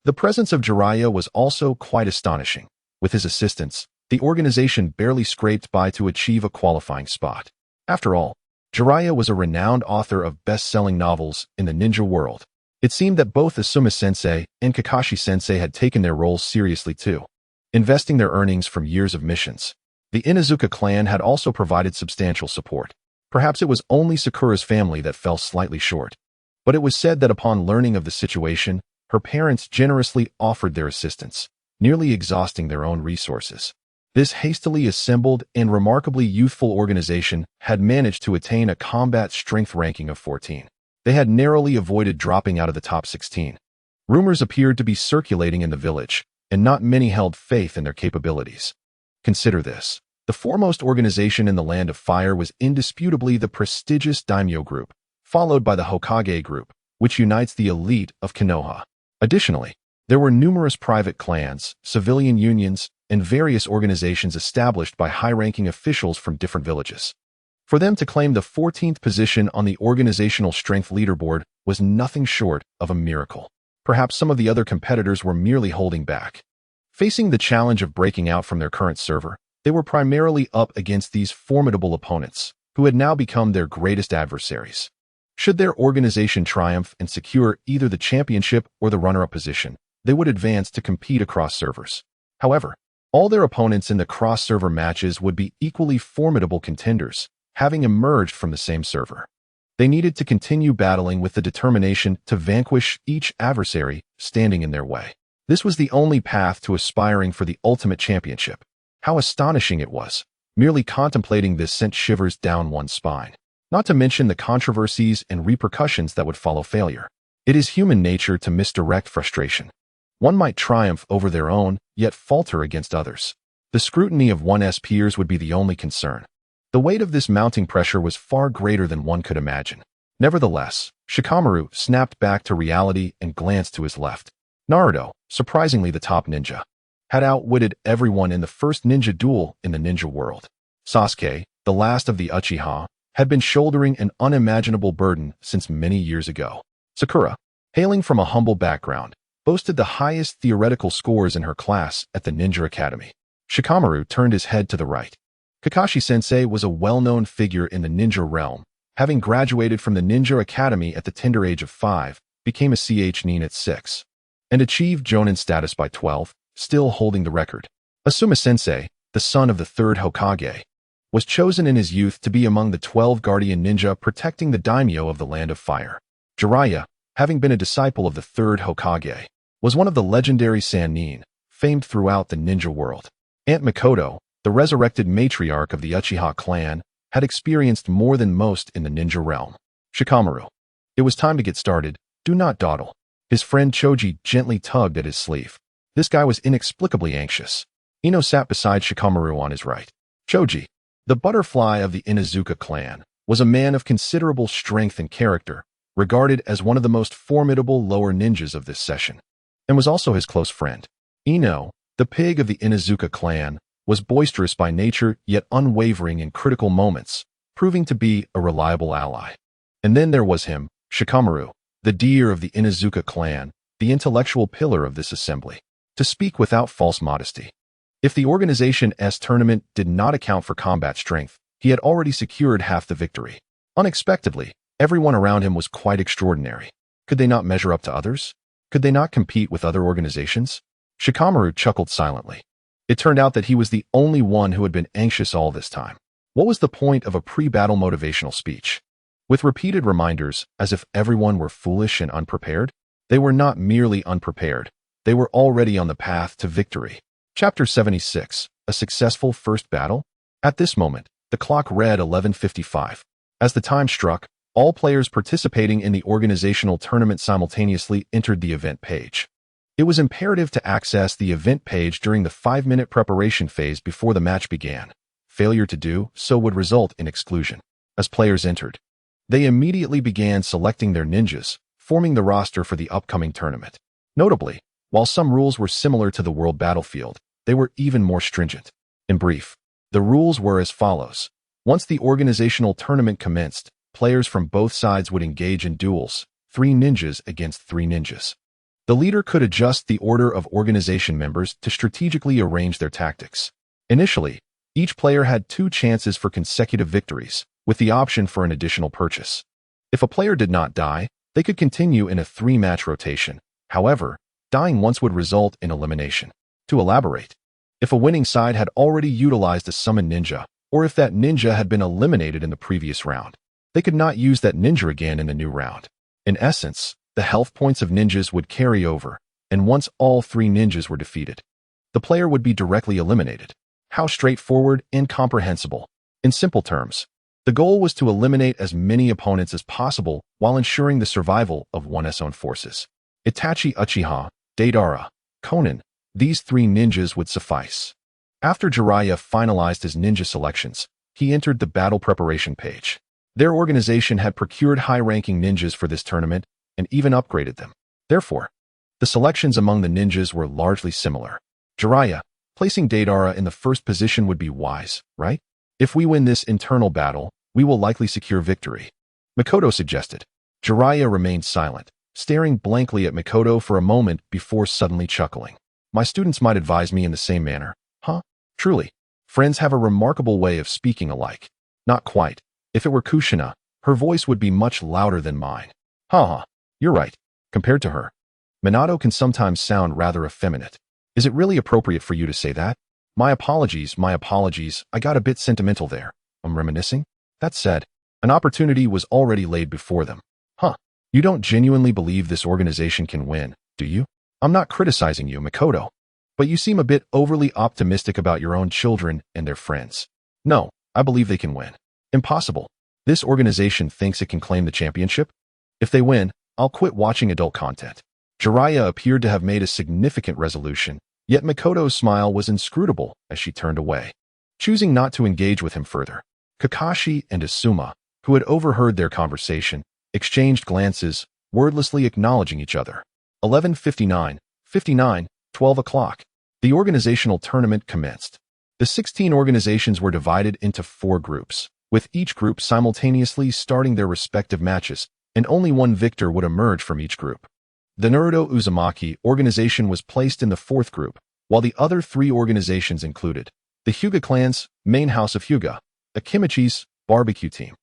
The presence of Jiraiya was also quite astonishing. With his assistance, the organization barely scraped by to achieve a qualifying spot. After all, Jiraiya was a renowned author of best-selling novels in the ninja world. It seemed that both Asuma-sensei and Kakashi-sensei had taken their roles seriously too, investing their earnings from years of missions. The Inuzuka clan had also provided substantial support. Perhaps it was only Sakura's family that fell slightly short. But it was said that upon learning of the situation, her parents generously offered their assistance, nearly exhausting their own resources. This hastily assembled and remarkably youthful organization had managed to attain a combat strength ranking of 14. They had narrowly avoided dropping out of the top 16. Rumors appeared to be circulating in the village, and not many held faith in their capabilities. Consider this. The foremost organization in the Land of Fire was indisputably the prestigious Daimyo Group, followed by the Hokage Group, which unites the elite of Konoha. Additionally, there were numerous private clans, civilian unions, and various organizations established by high-ranking officials from different villages. For them to claim the 14th position on the organizational strength leaderboard was nothing short of a miracle. Perhaps some of the other competitors were merely holding back. Facing the challenge of breaking out from their current server, they were primarily up against these formidable opponents, who had now become their greatest adversaries. Should their organization triumph and secure either the championship or the runner-up position, they would advance to compete across servers. However, all their opponents in the cross-server matches would be equally formidable contenders, having emerged from the same server. They needed to continue battling with the determination to vanquish each adversary standing in their way. This was the only path to aspiring for the ultimate championship. How astonishing it was. Merely contemplating this sent shivers down one's spine. Not to mention the controversies and repercussions that would follow failure. It is human nature to misdirect frustration. One might triumph over their own, yet falter against others. The scrutiny of one's peers would be the only concern. The weight of this mounting pressure was far greater than one could imagine. Nevertheless, Shikamaru snapped back to reality and glanced to his left. Naruto, surprisingly the top ninja, had outwitted everyone in the first ninja duel in the ninja world. Sasuke, the last of the Uchiha, had been shouldering an unimaginable burden since many years ago. Sakura, hailing from a humble background, boasted the highest theoretical scores in her class at the Ninja Academy. Shikamaru turned his head to the right. Kakashi-sensei was a well-known figure in the ninja realm, having graduated from the Ninja Academy at the tender age of 5, became a nin at 6, and achieved Jonin status by 12, still holding the record. Asuma-sensei, the son of the third Hokage, was chosen in his youth to be among the 12 guardian ninja protecting the daimyo of the Land of Fire. Jiraiya, having been a disciple of the third Hokage, was one of the legendary Sannin, famed throughout the ninja world. Aunt Mikoto, the resurrected matriarch of the Uchiha clan, had experienced more than most in the ninja realm. Shikamaru. It was time to get started. Do not dawdle. His friend Choji gently tugged at his sleeve. This guy was inexplicably anxious. Ino sat beside Shikamaru on his right. Choji, the butterfly of the Inuzuka clan, was a man of considerable strength and character, regarded as one of the most formidable lower ninjas of this session, and was also his close friend. Ino, the pig of the Inuzuka clan, was boisterous by nature yet unwavering in critical moments, proving to be a reliable ally. And then there was him, Shikamaru, the deer of the Inuzuka clan, the intellectual pillar of this assembly. To speak without false modesty, if the organization's tournament did not account for combat strength, he had already secured half the victory. Unexpectedly, everyone around him was quite extraordinary. Could they not measure up to others? Could they not compete with other organizations? Shikamaru chuckled silently. It turned out that he was the only one who had been anxious all this time. What was the point of a pre-battle motivational speech? With repeated reminders, as if everyone were foolish and unprepared? They were not merely unprepared. They were already on the path to victory. Chapter 76, A Successful First Battle? At this moment, the clock read 11:55. As the time struck, all players participating in the organizational tournament simultaneously entered the event page. It was imperative to access the event page during the 5-minute preparation phase before the match began. Failure to do so would result in exclusion. As players entered, they immediately began selecting their ninjas, forming the roster for the upcoming tournament. Notably, while some rules were similar to the world battlefield, they were even more stringent. In brief, the rules were as follows. Once the organizational tournament commenced, players from both sides would engage in duels, 3 ninjas against 3 ninjas. The leader could adjust the order of organization members to strategically arrange their tactics. Initially, each player had 2 chances for consecutive victories, with the option for an additional purchase. If a player did not die, they could continue in a 3-match rotation. However, dying once would result in elimination. To elaborate, if a winning side had already utilized a summon ninja, or if that ninja had been eliminated in the previous round, they could not use that ninja again in the new round. In essence, the health points of ninjas would carry over, and once all three ninjas were defeated, the player would be directly eliminated. How straightforward, incomprehensible. In simple terms, the goal was to eliminate as many opponents as possible while ensuring the survival of one's own forces. Itachi Uchiha, Deidara, Konan, these three ninjas would suffice. After Jiraiya finalized his ninja selections, he entered the battle preparation page. Their organization had procured high-ranking ninjas for this tournament and even upgraded them. Therefore, the selections among the ninjas were largely similar. Jiraiya, placing Deidara in the first position would be wise, right? If we win this internal battle, we will likely secure victory. Mikoto suggested. Jiraiya remained silent, staring blankly at Mikoto for a moment before suddenly chuckling. My students might advise me in the same manner. Huh? Truly, friends have a remarkable way of speaking alike. Not quite. If it were Kushina, her voice would be much louder than mine. Haha, you're right. Compared to her, Minato can sometimes sound rather effeminate. Is it really appropriate for you to say that? My apologies, I got a bit sentimental there. I'm reminiscing? That said, an opportunity was already laid before them. Huh, you don't genuinely believe this organization can win, do you? I'm not criticizing you, Mikoto, but you seem a bit overly optimistic about your own children and their friends. No, I believe they can win. Impossible. This organization thinks it can claim the championship? If they win, I'll quit watching adult content. Jiraiya appeared to have made a significant resolution, yet Mikoto's smile was inscrutable as she turned away, choosing not to engage with him further. Kakashi and Asuma, who had overheard their conversation, exchanged glances, wordlessly acknowledging each other. 11:59, 12 o'clock. The organizational tournament commenced. The 16 organizations were divided into 4 groups, with each group simultaneously starting their respective matches, and only one victor would emerge from each group. The Naruto Uzumaki organization was placed in the 4th group, while the other 3 organizations included the Hyuga Clan's Main House of Hyuga, Akimichi's Barbecue Team,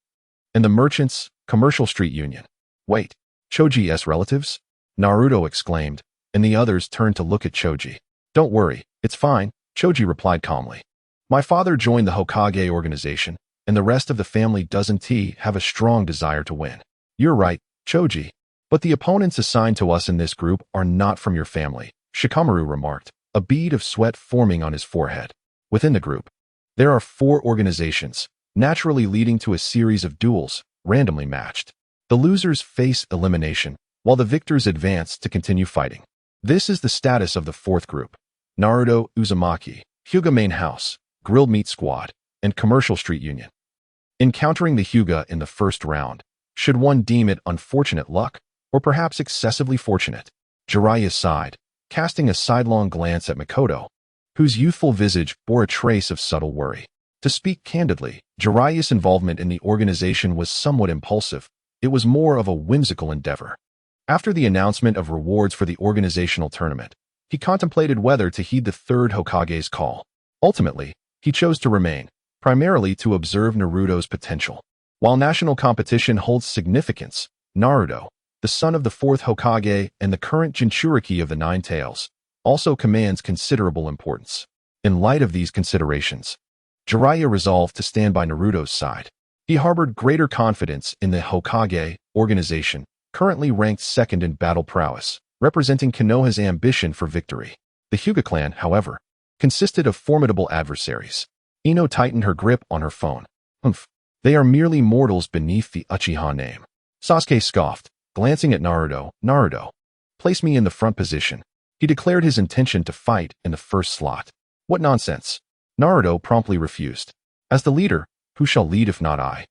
and the Merchants' Commercial Street Union. Wait, Choji's relatives? Naruto exclaimed, and the others turned to look at Choji. Don't worry, it's fine, Choji replied calmly. My father joined the Hokage organization, and the rest of the family doesn't have a strong desire to win. You're right, Choji. But the opponents assigned to us in this group are not from your family, Shikamaru remarked, a bead of sweat forming on his forehead. Within the group, there are 4 organizations, naturally leading to a series of duels, randomly matched. The losers face elimination, while the victors advance to continue fighting. This is the status of the 4th group: Naruto Uzumaki, Hyuga Main House, Grilled Meat Squad, and Commercial Street Union. Encountering the Hyuga in the first round, should one deem it unfortunate luck, or perhaps excessively fortunate? Jiraiya sighed, casting a sidelong glance at Mikoto, whose youthful visage bore a trace of subtle worry. To speak candidly, Jiraiya's involvement in the organization was somewhat impulsive. It was more of a whimsical endeavor. After the announcement of rewards for the organizational tournament, he contemplated whether to heed the 3rd Hokage's call. Ultimately, he chose to remain, primarily to observe Naruto's potential. While national competition holds significance, Naruto, the son of the 4th Hokage and the current Jinchuriki of the 9 Tails, also commands considerable importance. In light of these considerations, Jiraiya resolved to stand by Naruto's side. He harbored greater confidence in the Hokage organization, currently ranked 2nd in battle prowess, representing Konoha's ambition for victory. The Hyuga clan, however, consisted of formidable adversaries. Ino tightened her grip on her phone. They are merely mortals beneath the Uchiha name. Sasuke scoffed, glancing at Naruto. Naruto, place me in the front position. He declared his intention to fight in the first slot. What nonsense. Naruto promptly refused. As the leader, who shall lead if not I?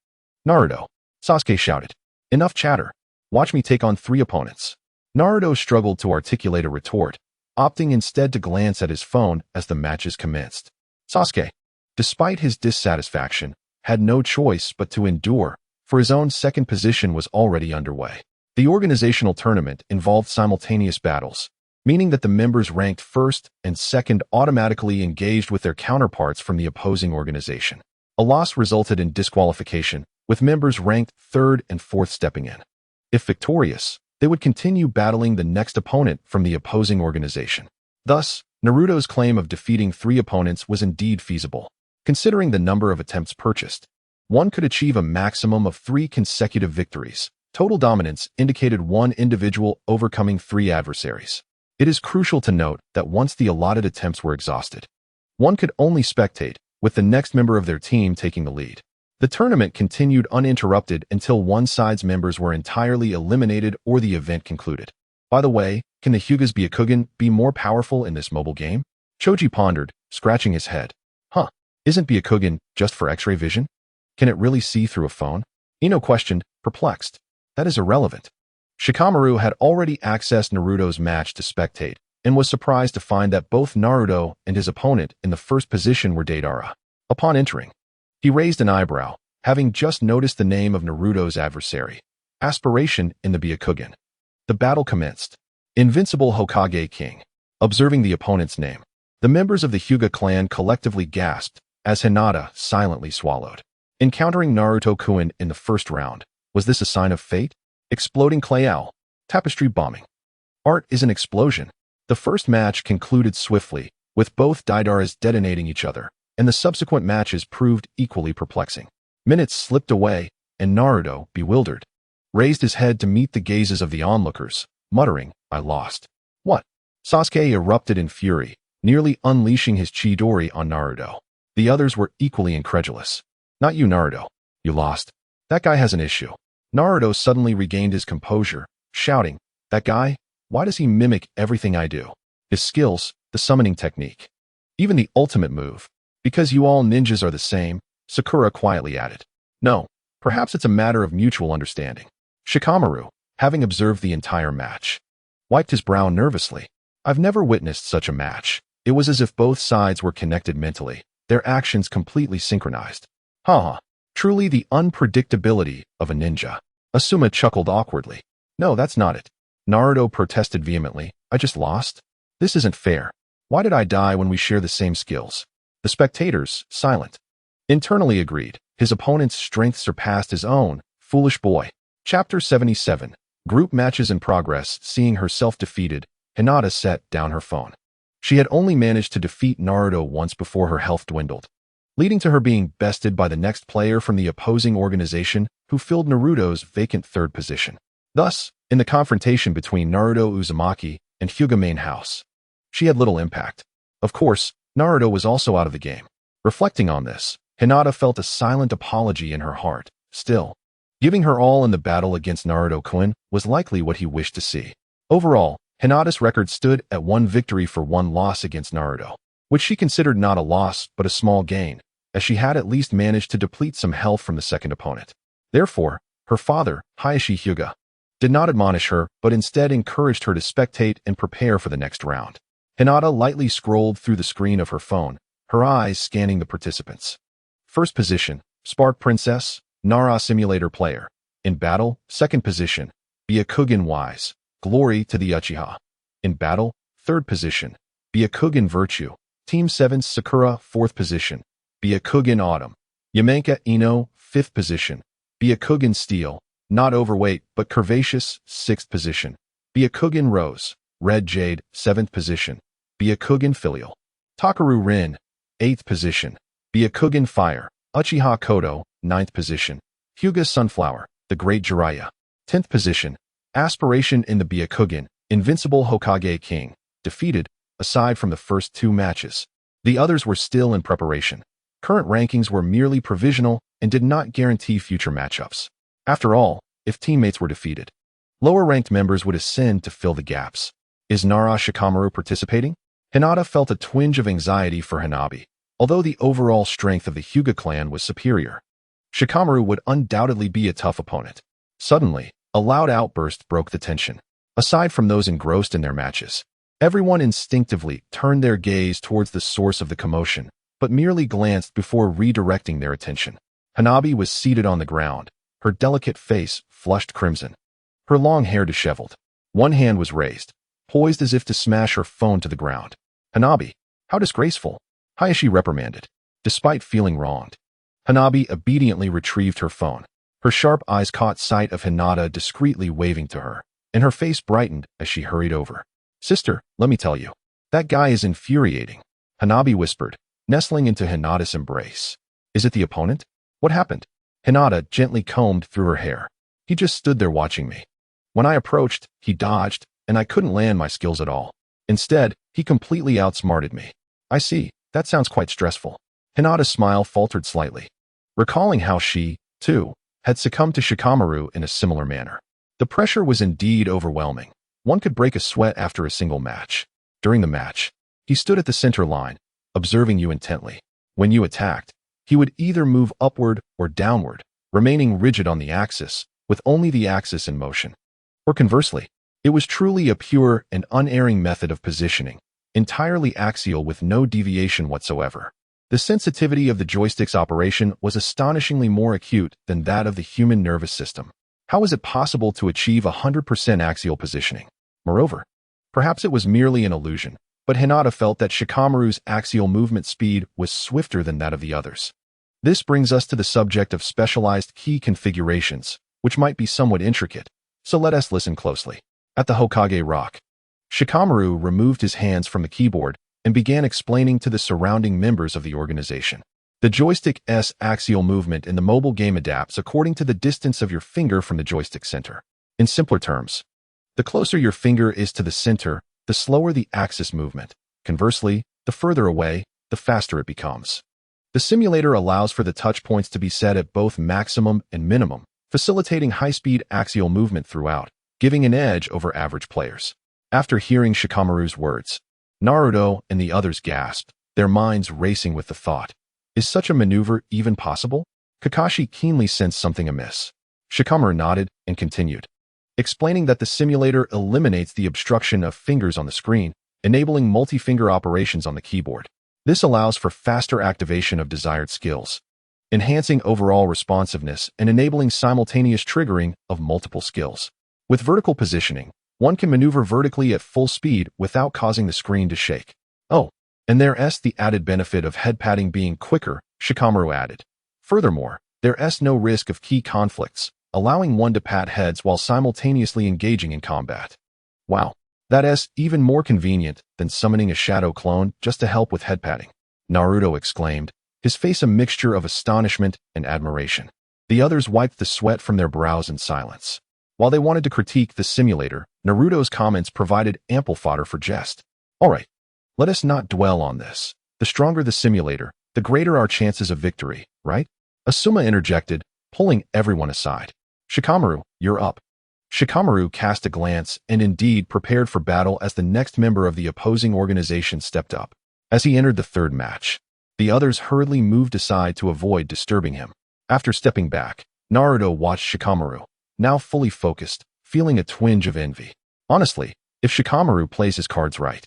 Naruto, Sasuke shouted. Enough chatter. Watch me take on 3 opponents. Naruto struggled to articulate a retort, opting instead to glance at his phone as the matches commenced. Sasuke, despite his dissatisfaction, had no choice but to endure, for his own second position was already underway. The organizational tournament involved simultaneous battles, meaning that the members ranked 1st and 2nd automatically engaged with their counterparts from the opposing organization. A loss resulted in disqualification, with members ranked 3rd and 4th stepping in. If victorious, they would continue battling the next opponent from the opposing organization. Thus, Naruto's claim of defeating 3 opponents was indeed feasible. Considering the number of attempts purchased, one could achieve a maximum of 3 consecutive victories, Total dominance indicated one individual overcoming three adversaries. It is crucial to note that once the allotted attempts were exhausted, one could only spectate, with the next member of their team taking the lead. The tournament continued uninterrupted until one side's members were entirely eliminated or the event concluded. By the way, can the Hyuga's Byakugan be more powerful in this mobile game? Choji pondered, scratching his head. Isn't Byakugan just for X-ray vision? Can it really see through a phone? Ino questioned, perplexed. That is irrelevant. Shikamaru had already accessed Naruto's match to spectate, and was surprised to find that both Naruto and his opponent in the first position were Deidara. Upon entering, he raised an eyebrow, having just noticed the name of Naruto's adversary, Aspiration in the Byakugan. The battle commenced. Invincible Hokage King. Observing the opponent's name, the members of the Hyuga clan collectively gasped, as Hinata silently swallowed. Encountering Naruto-kun in the first round, was this a sign of fate? Exploding clay owl. Tapestry bombing. Art is an explosion. The first match concluded swiftly, with both Daidaras detonating each other, and the subsequent matches proved equally perplexing. Minutes slipped away, and Naruto, bewildered, raised his head to meet the gazes of the onlookers, muttering, "I lost." What? Sasuke erupted in fury, nearly unleashing his Chidori on Naruto. The others were equally incredulous. Not you, Naruto. You lost. That guy has an issue. Naruto suddenly regained his composure, shouting, "That guy? Why does he mimic everything I do? His skills, the summoning technique. Even the ultimate move. Because you all ninjas are the same," Sakura quietly added. "No, perhaps it's a matter of mutual understanding." Shikamaru, having observed the entire match, wiped his brow nervously. "I've never witnessed such a match. It was as if both sides were connected mentally, their actions completely synchronized. Truly the unpredictability of a ninja." Asuma chuckled awkwardly. "No, that's not it." Naruto protested vehemently. "I just lost? This isn't fair. Why did I die when we share the same skills?" The spectators, silent, internally agreed. His opponent's strength surpassed his own. Foolish boy. Chapter 77. Group matches in progress. Seeing herself defeated, Hinata set down her phone. She had only managed to defeat Naruto once before her health dwindled, leading to her being bested by the next player from the opposing organization who filled Naruto's vacant third position. Thus, in the confrontation between Naruto Uzumaki and Hyuga main house, she had little impact. Of course, Naruto was also out of the game. Reflecting on this, Hinata felt a silent apology in her heart. Still, giving her all in the battle against Naruto-kun was likely what he wished to see. Overall, Hinata's record stood at 1 victory for 1 loss against Naruto, which she considered not a loss but a small gain, as she had at least managed to deplete some health from the second opponent. Therefore, her father, Hayashi Hyuga, did not admonish her but instead encouraged her to spectate and prepare for the next round. Hinata lightly scrolled through the screen of her phone, her eyes scanning the participants. First position, Spark Princess, Nara Simulator player. In battle, second position, Byakugan Wise, glory to the Uchiha. In battle, third position, Byakugan Virtue, Team 7's Sakura, fourth position, Byakugan Autumn. Yamenka Ino, fifth position, Byakugan Steel, not overweight but curvaceous, sixth position, Byakugan Rose, Red Jade, seventh position, Byakugan Filial. Takaru Rin, eighth position, Byakugan Fire, Uchiha Kodo, ninth position, Hyuga Sunflower, the Great Jiraiya, 10th position, Aspiration in the Byakugan, Invincible Hokage King, defeated, aside from the first 2 matches. The others were still in preparation. Current rankings were merely provisional and did not guarantee future matchups. After all, if teammates were defeated, lower-ranked members would ascend to fill the gaps. Is Nara Shikamaru participating? Hinata felt a twinge of anxiety for Hanabi, although the overall strength of the Hyuga clan was superior. Shikamaru would undoubtedly be a tough opponent. Suddenly, a loud outburst broke the tension. Aside from those engrossed in their matches, everyone instinctively turned their gaze towards the source of the commotion, but merely glanced before redirecting their attention. Hanabi was seated on the ground, her delicate face flushed crimson, her long hair disheveled. One hand was raised, poised as if to smash her phone to the ground. "Hanabi, how disgraceful!" Hayashi reprimanded, despite feeling wronged. Hanabi obediently retrieved her phone. Her sharp eyes caught sight of Hinata discreetly waving to her, and her face brightened as she hurried over. "Sister, let me tell you, that guy is infuriating," Hanabi whispered, nestling into Hinata's embrace. "Is it the opponent? What happened?" Hinata gently combed through her hair. He just stood there watching me. When I approached, he dodged, and I couldn't land my skills at all. Instead, he completely outsmarted me. I see, that sounds quite stressful. Hinata's smile faltered slightly, recalling how she, too, had succumbed to Shikamaru in a similar manner. The pressure was indeed overwhelming. One could break a sweat after a single match. During the match, he stood at the center line, observing you intently. When you attacked, he would either move upward or downward, remaining rigid on the axis, with only the axis in motion. Or conversely, it was truly a pure and unerring method of positioning, entirely axial with no deviation whatsoever. The sensitivity of the joystick's operation was astonishingly more acute than that of the human nervous system. How was it possible to achieve 100% axial positioning? Moreover, perhaps it was merely an illusion, but Hinata felt that Shikamaru's axial movement speed was swifter than that of the others. This brings us to the subject of specialized key configurations, which might be somewhat intricate, so let us listen closely. At the Hokage Rock, Shikamaru removed his hands from the keyboard and began explaining to the surrounding members of the organization. The joystick's axial movement in the mobile game adapts according to the distance of your finger from the joystick center. In simpler terms, the closer your finger is to the center, the slower the axis movement. Conversely, the further away, the faster it becomes. The simulator allows for the touch points to be set at both maximum and minimum, facilitating high-speed axial movement throughout, giving an edge over average players. After hearing Shikamaru's words, Naruto and the others gasped, their minds racing with the thought, is such a maneuver even possible? Kakashi keenly sensed something amiss. Shikamaru nodded and continued, explaining that the simulator eliminates the obstruction of fingers on the screen, enabling multi-finger operations on the keyboard. This allows for faster activation of desired skills, enhancing overall responsiveness and enabling simultaneous triggering of multiple skills. With vertical positioning, one can maneuver vertically at full speed without causing the screen to shake. Oh, and there's the added benefit of head patting being quicker, Shikamaru added. Furthermore, there's no risk of key conflicts, allowing one to pat heads while simultaneously engaging in combat. Wow, that's even more convenient than summoning a shadow clone just to help with head patting, Naruto exclaimed, his face a mixture of astonishment and admiration. The others wiped the sweat from their brows in silence. While they wanted to critique the simulator, Naruto's comments provided ample fodder for jest. Alright, let us not dwell on this. The stronger the simulator, the greater our chances of victory, right? Asuma interjected, pulling everyone aside. Shikamaru, you're up. Shikamaru cast a glance and indeed prepared for battle as the next member of the opposing organization stepped up. As he entered the third match, the others hurriedly moved aside to avoid disturbing him. After stepping back, Naruto watched Shikamaru, now fully focused, feeling a twinge of envy. Honestly, if Shikamaru plays his cards right,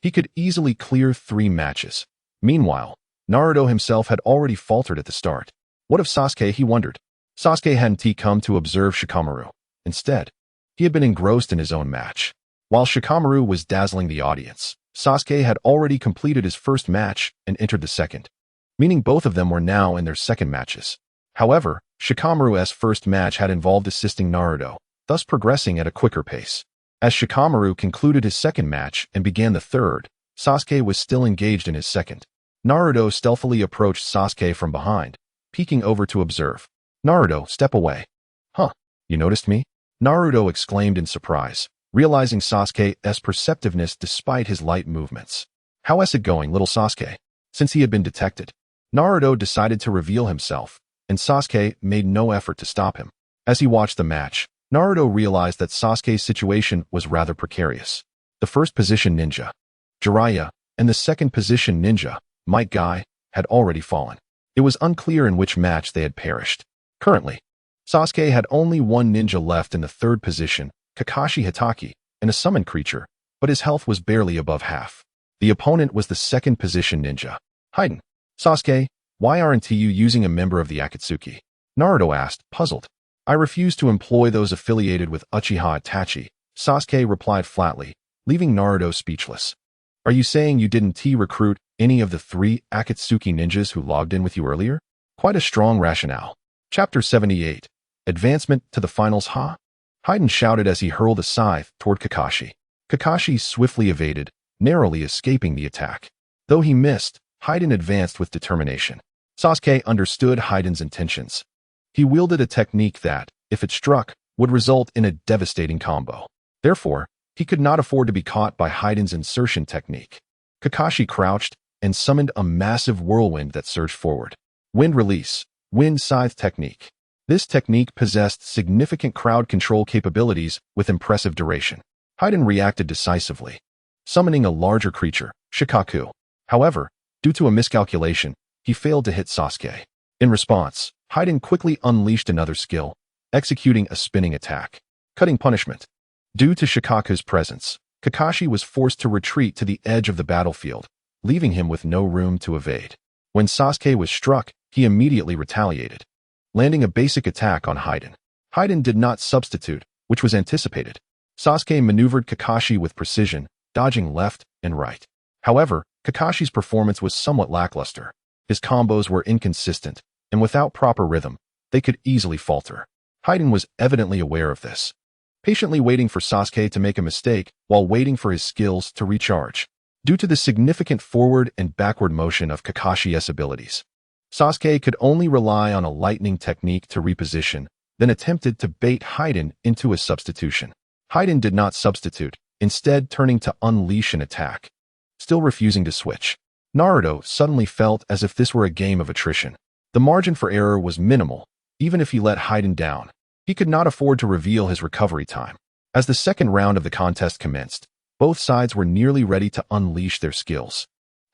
he could easily clear 3 matches. Meanwhile, Naruto himself had already faltered at the start. What of Sasuke, he wondered. Sasuke hadn't come to observe Shikamaru. Instead, he had been engrossed in his own match. While Shikamaru was dazzling the audience, Sasuke had already completed his first match and entered the second, meaning both of them were now in their second matches. However, Shikamaru's first match had involved assisting Naruto, thus progressing at a quicker pace. As Shikamaru concluded his second match and began the third, Sasuke was still engaged in his second. Naruto stealthily approached Sasuke from behind, peeking over to observe. Naruto, step away. Huh, you noticed me? Naruto exclaimed in surprise, realizing Sasuke's perceptiveness despite his light movements. How's it going, little Sasuke? Since he had been detected, Naruto decided to reveal himself, and Sasuke made no effort to stop him. As he watched the match, Naruto realized that Sasuke's situation was rather precarious. The first position ninja, Jiraiya, and the second position ninja, Might Guy, had already fallen. It was unclear in which match they had perished. Currently, Sasuke had only one ninja left in the third position, Kakashi Hitaki, and a summon creature, but his health was barely above half. The opponent was the second position ninja, Haiden. Sasuke, why aren't you using a member of the Akatsuki? Naruto asked, puzzled. I refuse to employ those affiliated with Uchiha Itachi, Sasuke replied flatly, leaving Naruto speechless. Are you saying you didn't recruit any of the 3 Akatsuki ninjas who logged in with you earlier? Quite a strong rationale. Chapter 78. Advancement to the finals, huh? Haiden shouted as he hurled a scythe toward Kakashi. Kakashi swiftly evaded, narrowly escaping the attack. Though he missed, Haiden advanced with determination. Sasuke understood Haiden's intentions. He wielded a technique that, if it struck, would result in a devastating combo. Therefore, he could not afford to be caught by Hiden's insertion technique. Kakashi crouched and summoned a massive whirlwind that surged forward. Wind release, wind scythe technique. This technique possessed significant crowd control capabilities with impressive duration. Hiden reacted decisively, summoning a larger creature, Shikaku. However, due to a miscalculation, he failed to hit Sasuke. In response, Hiden quickly unleashed another skill, executing a spinning attack, cutting punishment. Due to Shikaku's presence, Kakashi was forced to retreat to the edge of the battlefield, leaving him with no room to evade. When Sasuke was struck, he immediately retaliated, landing a basic attack on Hiden. Hiden did not substitute, which was anticipated. Sasuke maneuvered Kakashi with precision, dodging left and right. However, Kakashi's performance was somewhat lackluster. His combos were inconsistent, and without proper rhythm, they could easily falter. Hiden was evidently aware of this, patiently waiting for Sasuke to make a mistake while waiting for his skills to recharge. Due to the significant forward and backward motion of Kakashi's abilities, Sasuke could only rely on a lightning technique to reposition, then attempted to bait Hiden into a substitution. Hiden did not substitute, instead turning to unleash an attack, still refusing to switch. Naruto suddenly felt as if this were a game of attrition. The margin for error was minimal, even if he let Hiden down. He could not afford to reveal his recovery time. As the second round of the contest commenced, both sides were nearly ready to unleash their skills.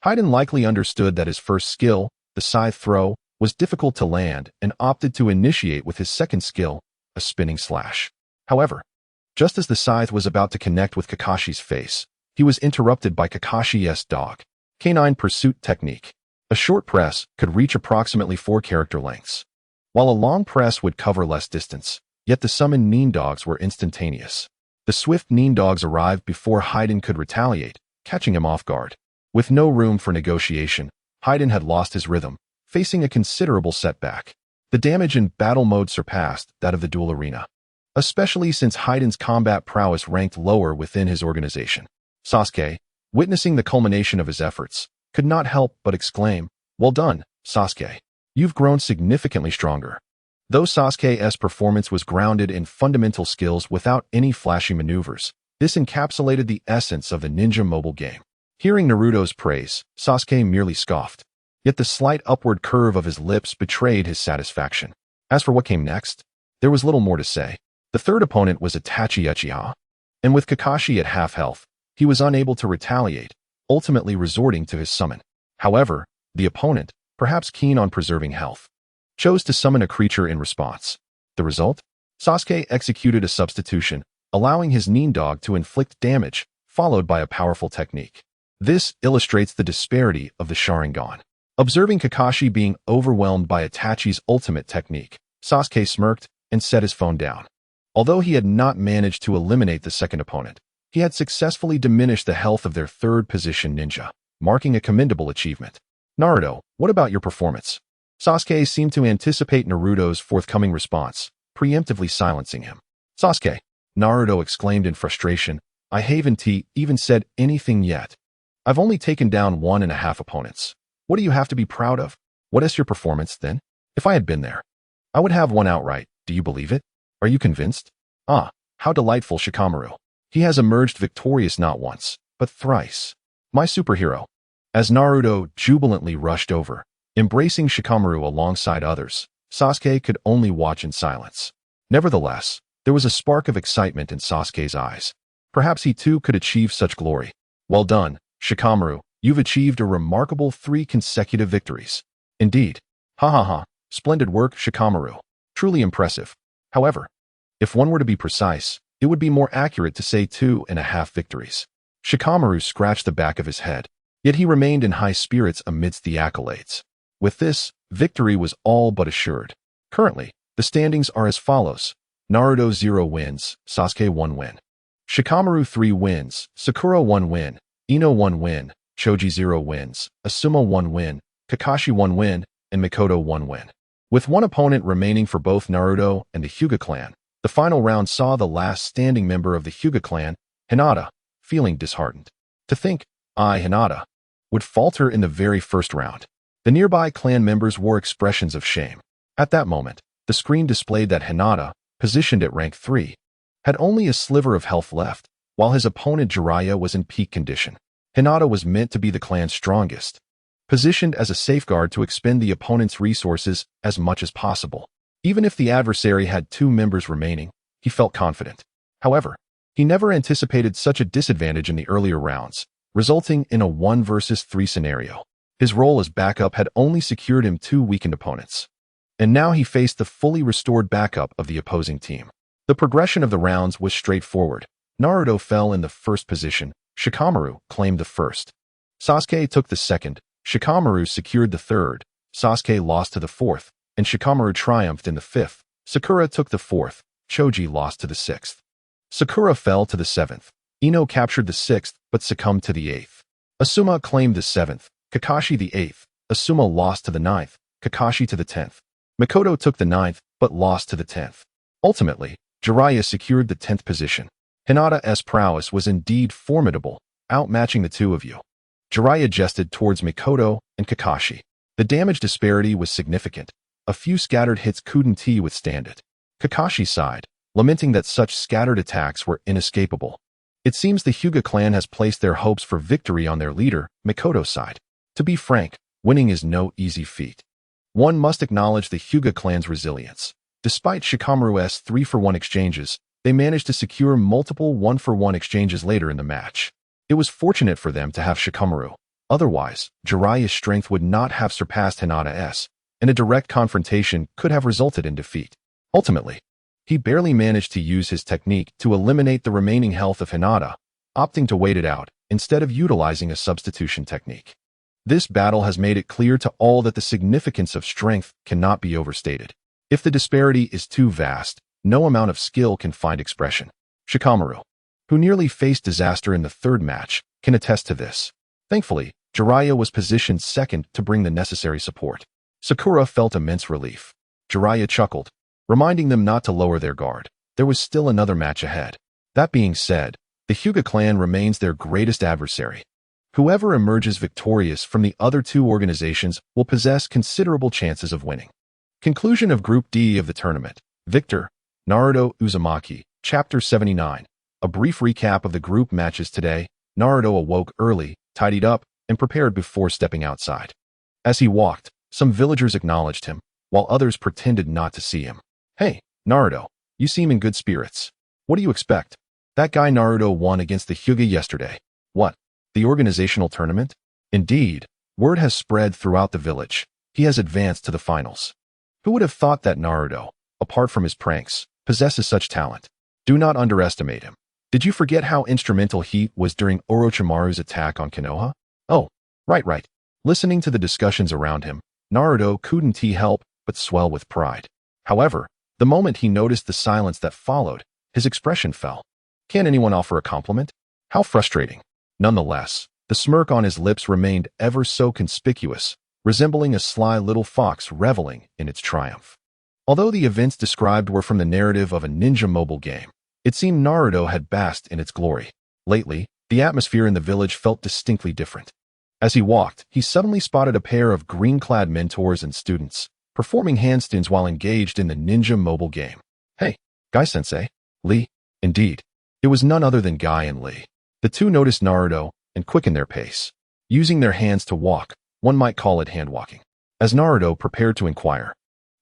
Hiden likely understood that his first skill, the scythe throw, was difficult to land and opted to initiate with his second skill, a spinning slash. However, just as the scythe was about to connect with Kakashi's face, he was interrupted by Kakashi's dog canine pursuit technique. A short press could reach approximately 4 character lengths, while a long press would cover less distance, yet the summoned nin dogs were instantaneous. The swift nin dogs arrived before Hiden could retaliate, catching him off guard. With no room for negotiation, Hiden had lost his rhythm, facing a considerable setback. The damage in battle mode surpassed that of the duel arena, especially since Hiden's combat prowess ranked lower within his organization. Sasuke, witnessing the culmination of his efforts, could not help but exclaim, "Well done, Sasuke. You've grown significantly stronger." Though Sasuke's performance was grounded in fundamental skills without any flashy maneuvers, this encapsulated the essence of the ninja mobile game. Hearing Naruto's praise, Sasuke merely scoffed. Yet the slight upward curve of his lips betrayed his satisfaction. As for what came next, there was little more to say. The third opponent was Itachi Uchiha, and with Kakashi at half health, he was unable to retaliate, ultimately resorting to his summon. However, the opponent, perhaps keen on preserving health, chose to summon a creature in response. The result? Sasuke executed a substitution, allowing his nin dog to inflict damage, followed by a powerful technique. This illustrates the disparity of the Sharingan. Observing Kakashi being overwhelmed by Itachi's ultimate technique, Sasuke smirked and set his phone down. Although he had not managed to eliminate the second opponent, he had successfully diminished the health of their third position ninja, marking a commendable achievement. Naruto, what about your performance? Sasuke seemed to anticipate Naruto's forthcoming response, preemptively silencing him. Sasuke, Naruto exclaimed in frustration, I haven't even said anything yet. I've only taken down 1.5 opponents. What do you have to be proud of? What is your performance, then? If I had been there, I would have won outright. Do you believe it? Are you convinced? Ah, how delightful, Shikamaru. He has emerged victorious not once, but thrice. My superhero. As Naruto jubilantly rushed over, embracing Shikamaru alongside others, Sasuke could only watch in silence. Nevertheless, there was a spark of excitement in Sasuke's eyes. Perhaps he too could achieve such glory. Well done, Shikamaru. You've achieved a remarkable 3 consecutive victories. Indeed. Ha ha ha. Splendid work, Shikamaru. Truly impressive. However, if one were to be precise, it would be more accurate to say 2.5 victories. Shikamaru scratched the back of his head, yet he remained in high spirits amidst the accolades. With this, victory was all but assured. Currently, the standings are as follows. Naruto 0 wins, Sasuke 1 win. Shikamaru 3 wins, Sakura 1 win, Ino 1 win, Choji 0 wins, Asuma 1 win, Kakashi 1 win, and Mikoto 1 win. With one opponent remaining for both Naruto and the Hyuga clan, the final round saw the last standing member of the Hyuga clan, Hinata, feeling disheartened. To think, Hinata, would falter in the very first round. The nearby clan members wore expressions of shame. At that moment, the screen displayed that Hinata, positioned at rank 3, had only a sliver of health left, while his opponent Jiraiya was in peak condition. Hinata was meant to be the clan's strongest, positioned as a safeguard to expend the opponent's resources as much as possible. Even if the adversary had 2 members remaining, he felt confident. However, he never anticipated such a disadvantage in the earlier rounds, resulting in a 1 versus 3 scenario. His role as backup had only secured him 2 weakened opponents. And now he faced the fully restored backup of the opposing team. The progression of the rounds was straightforward. Naruto fell in the first position. Shikamaru claimed the first. Sasuke took the second. Shikamaru secured the third. Sasuke lost to the fourth, and Shikamaru triumphed in the fifth. Sakura took the fourth. Choji lost to the sixth. Sakura fell to the seventh. Ino captured the sixth, but succumbed to the eighth. Asuma claimed the seventh. Kakashi the eighth. Asuma lost to the ninth. Kakashi to the 10th. Mikoto took the 9th, but lost to the 10th. Ultimately, Jiraiya secured the 10th position. Hinata's prowess was indeed formidable, outmatching the two of you. Jiraiya gestured towards Mikoto and Kakashi. The damage disparity was significant. A few scattered hits couldn't withstand it. Kakashi sighed, lamenting that such scattered attacks were inescapable. It seems the Hyuga clan has placed their hopes for victory on their leader, Mikoto sighed. To be frank, winning is no easy feat. One must acknowledge the Hyuga clan's resilience. Despite Shikamaru's 3-for-1 exchanges, they managed to secure multiple 1-for-1 exchanges later in the match. It was fortunate for them to have Shikamaru. Otherwise, Jiraiya's strength would not have surpassed Hinata's, and a direct confrontation could have resulted in defeat. Ultimately, he barely managed to use his technique to eliminate the remaining health of Hinata, opting to wait it out instead of utilizing a substitution technique. This battle has made it clear to all that the significance of strength cannot be overstated. If the disparity is too vast, no amount of skill can find expression. Shikamaru, who nearly faced disaster in the third match, can attest to this. Thankfully, Jiraiya was positioned second to bring the necessary support. Sakura felt immense relief. Jiraiya chuckled, reminding them not to lower their guard. There was still another match ahead. That being said, the Hyuga clan remains their greatest adversary. Whoever emerges victorious from the other two organizations will possess considerable chances of winning. Conclusion of Group D of the tournament. Victor, Naruto Uzumaki, Chapter 79. A brief recap of the group matches today. Naruto awoke early, tidied up, and prepared before stepping outside. As he walked, some villagers acknowledged him, while others pretended not to see him. Hey, Naruto, you seem in good spirits. What do you expect? That guy Naruto won against the Hyuga yesterday. What? The organizational tournament? Indeed, word has spread throughout the village. He has advanced to the finals. Who would have thought that Naruto, apart from his pranks, possesses such talent? Do not underestimate him. Did you forget how instrumental he was during Orochimaru's attack on Konoha? Oh, right. Listening to the discussions around him, Naruto couldn't help but swell with pride. However, the moment he noticed the silence that followed, his expression fell. Can't anyone offer a compliment? How frustrating. Nonetheless, the smirk on his lips remained ever so conspicuous, resembling a sly little fox reveling in its triumph. Although the events described were from the narrative of a ninja mobile game, it seemed Naruto had basked in its glory. Lately, the atmosphere in the village felt distinctly different. As he walked, he suddenly spotted a pair of green-clad mentors and students, performing handstands while engaged in the ninja mobile game. Hey, Guy-sensei. Lee. Indeed, it was none other than Guy and Lee. The two noticed Naruto and quickened their pace. Using their hands to walk, one might call it hand-walking. As Naruto prepared to inquire,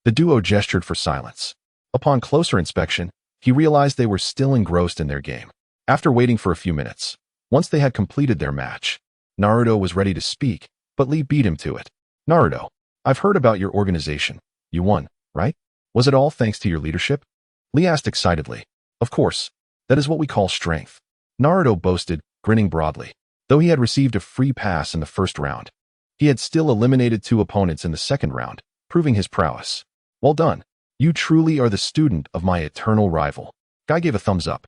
the duo gestured for silence. Upon closer inspection, he realized they were still engrossed in their game. After waiting for a few minutes, once they had completed their match, Naruto was ready to speak, but Lee beat him to it. Naruto, I've heard about your organization. You won, right? Was it all thanks to your leadership? Lee asked excitedly. Of course, that is what we call strength. Naruto boasted, grinning broadly. Though he had received a free pass in the first round, he had still eliminated 2 opponents in the second round, proving his prowess. Well done. You truly are the student of my eternal rival. Guy gave a thumbs up.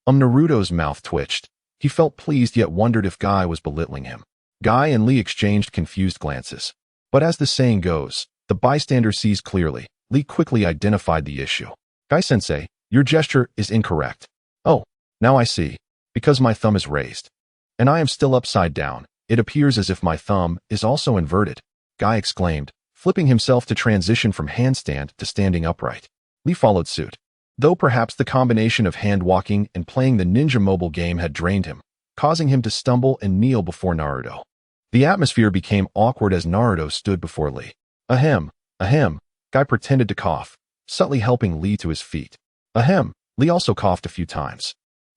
Naruto's mouth twitched. He felt pleased yet wondered if Guy was belittling him. Guy and Lee exchanged confused glances. But as the saying goes, the bystander sees clearly. Lee quickly identified the issue. Guy-sensei, your gesture is incorrect. Oh, now I see. Because my thumb is raised. And I am still upside down. It appears as if my thumb is also inverted. Guy exclaimed, flipping himself to transition from handstand to standing upright. Lee followed suit. though perhaps the combination of hand-walking and playing the ninja mobile game had drained him, causing him to stumble and kneel before Naruto. The atmosphere became awkward as Naruto stood before Lee. Ahem, ahem, Guy pretended to cough, subtly helping Lee to his feet. Ahem, Lee also coughed a few times.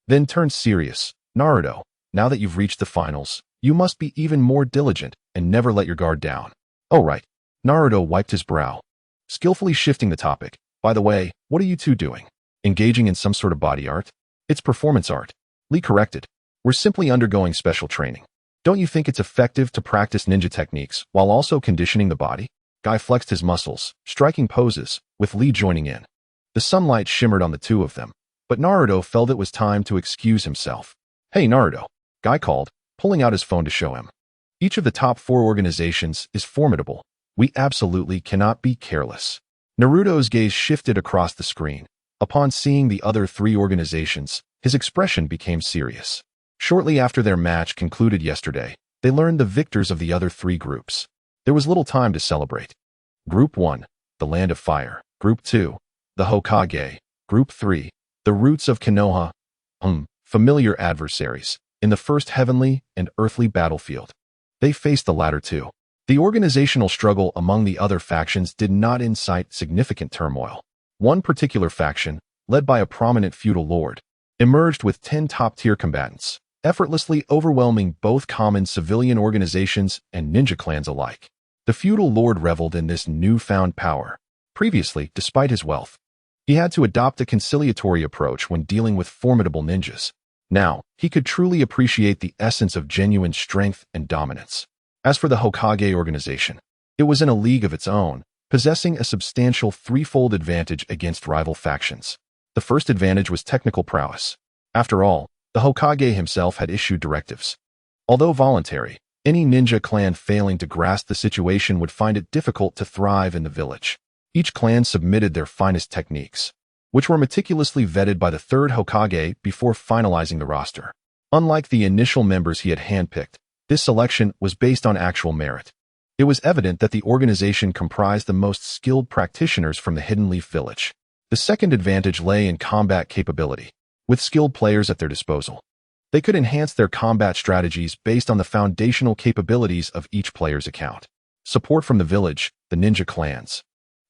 Then turned serious. Naruto, now that you've reached the finals, you must be even more diligent and never let your guard down. Oh right. Naruto wiped his brow, skillfully shifting the topic. By the way, what are you two doing? Engaging in some sort of body art? It's performance art. Lee corrected. We're simply undergoing special training. Don't you think it's effective to practice ninja techniques while also conditioning the body? Guy flexed his muscles, striking poses, with Lee joining in. The sunlight shimmered on the two of them, but Naruto felt it was time to excuse himself. Hey Naruto, Guy called, pulling out his phone to show him. Each of the top 4 organizations is formidable. We absolutely cannot be careless. Naruto's gaze shifted across the screen. Upon seeing the other 3 organizations, his expression became serious. Shortly after their match concluded yesterday, they learned the victors of the other 3 groups. There was little time to celebrate. Group 1, the Land of Fire. Group 2, the Hokage. Group 3, the Roots of Konoha. Familiar adversaries in the first heavenly and earthly battlefield. They faced the latter 2. The organizational struggle among the other factions did not incite significant turmoil. One particular faction, led by a prominent feudal lord, emerged with 10 top-tier combatants, effortlessly overwhelming both common civilian organizations and ninja clans alike. The feudal lord reveled in this newfound power. Previously, despite his wealth, he had to adopt a conciliatory approach when dealing with formidable ninjas. Now, he could truly appreciate the essence of genuine strength and dominance. As for the Hokage organization, it was in a league of its own, possessing a substantial 3-fold advantage against rival factions. The first advantage was technical prowess. After all, the Hokage himself had issued directives. Although voluntary, any ninja clan failing to grasp the situation would find it difficult to thrive in the village. Each clan submitted their finest techniques, which were meticulously vetted by the 3rd Hokage before finalizing the roster. Unlike the initial members he had handpicked, this selection was based on actual merit. It was evident that the organization comprised the most skilled practitioners from the Hidden Leaf Village. The second advantage lay in combat capability. With skilled players at their disposal, they could enhance their combat strategies based on the foundational capabilities of each player's account. Support from the village, the ninja clans,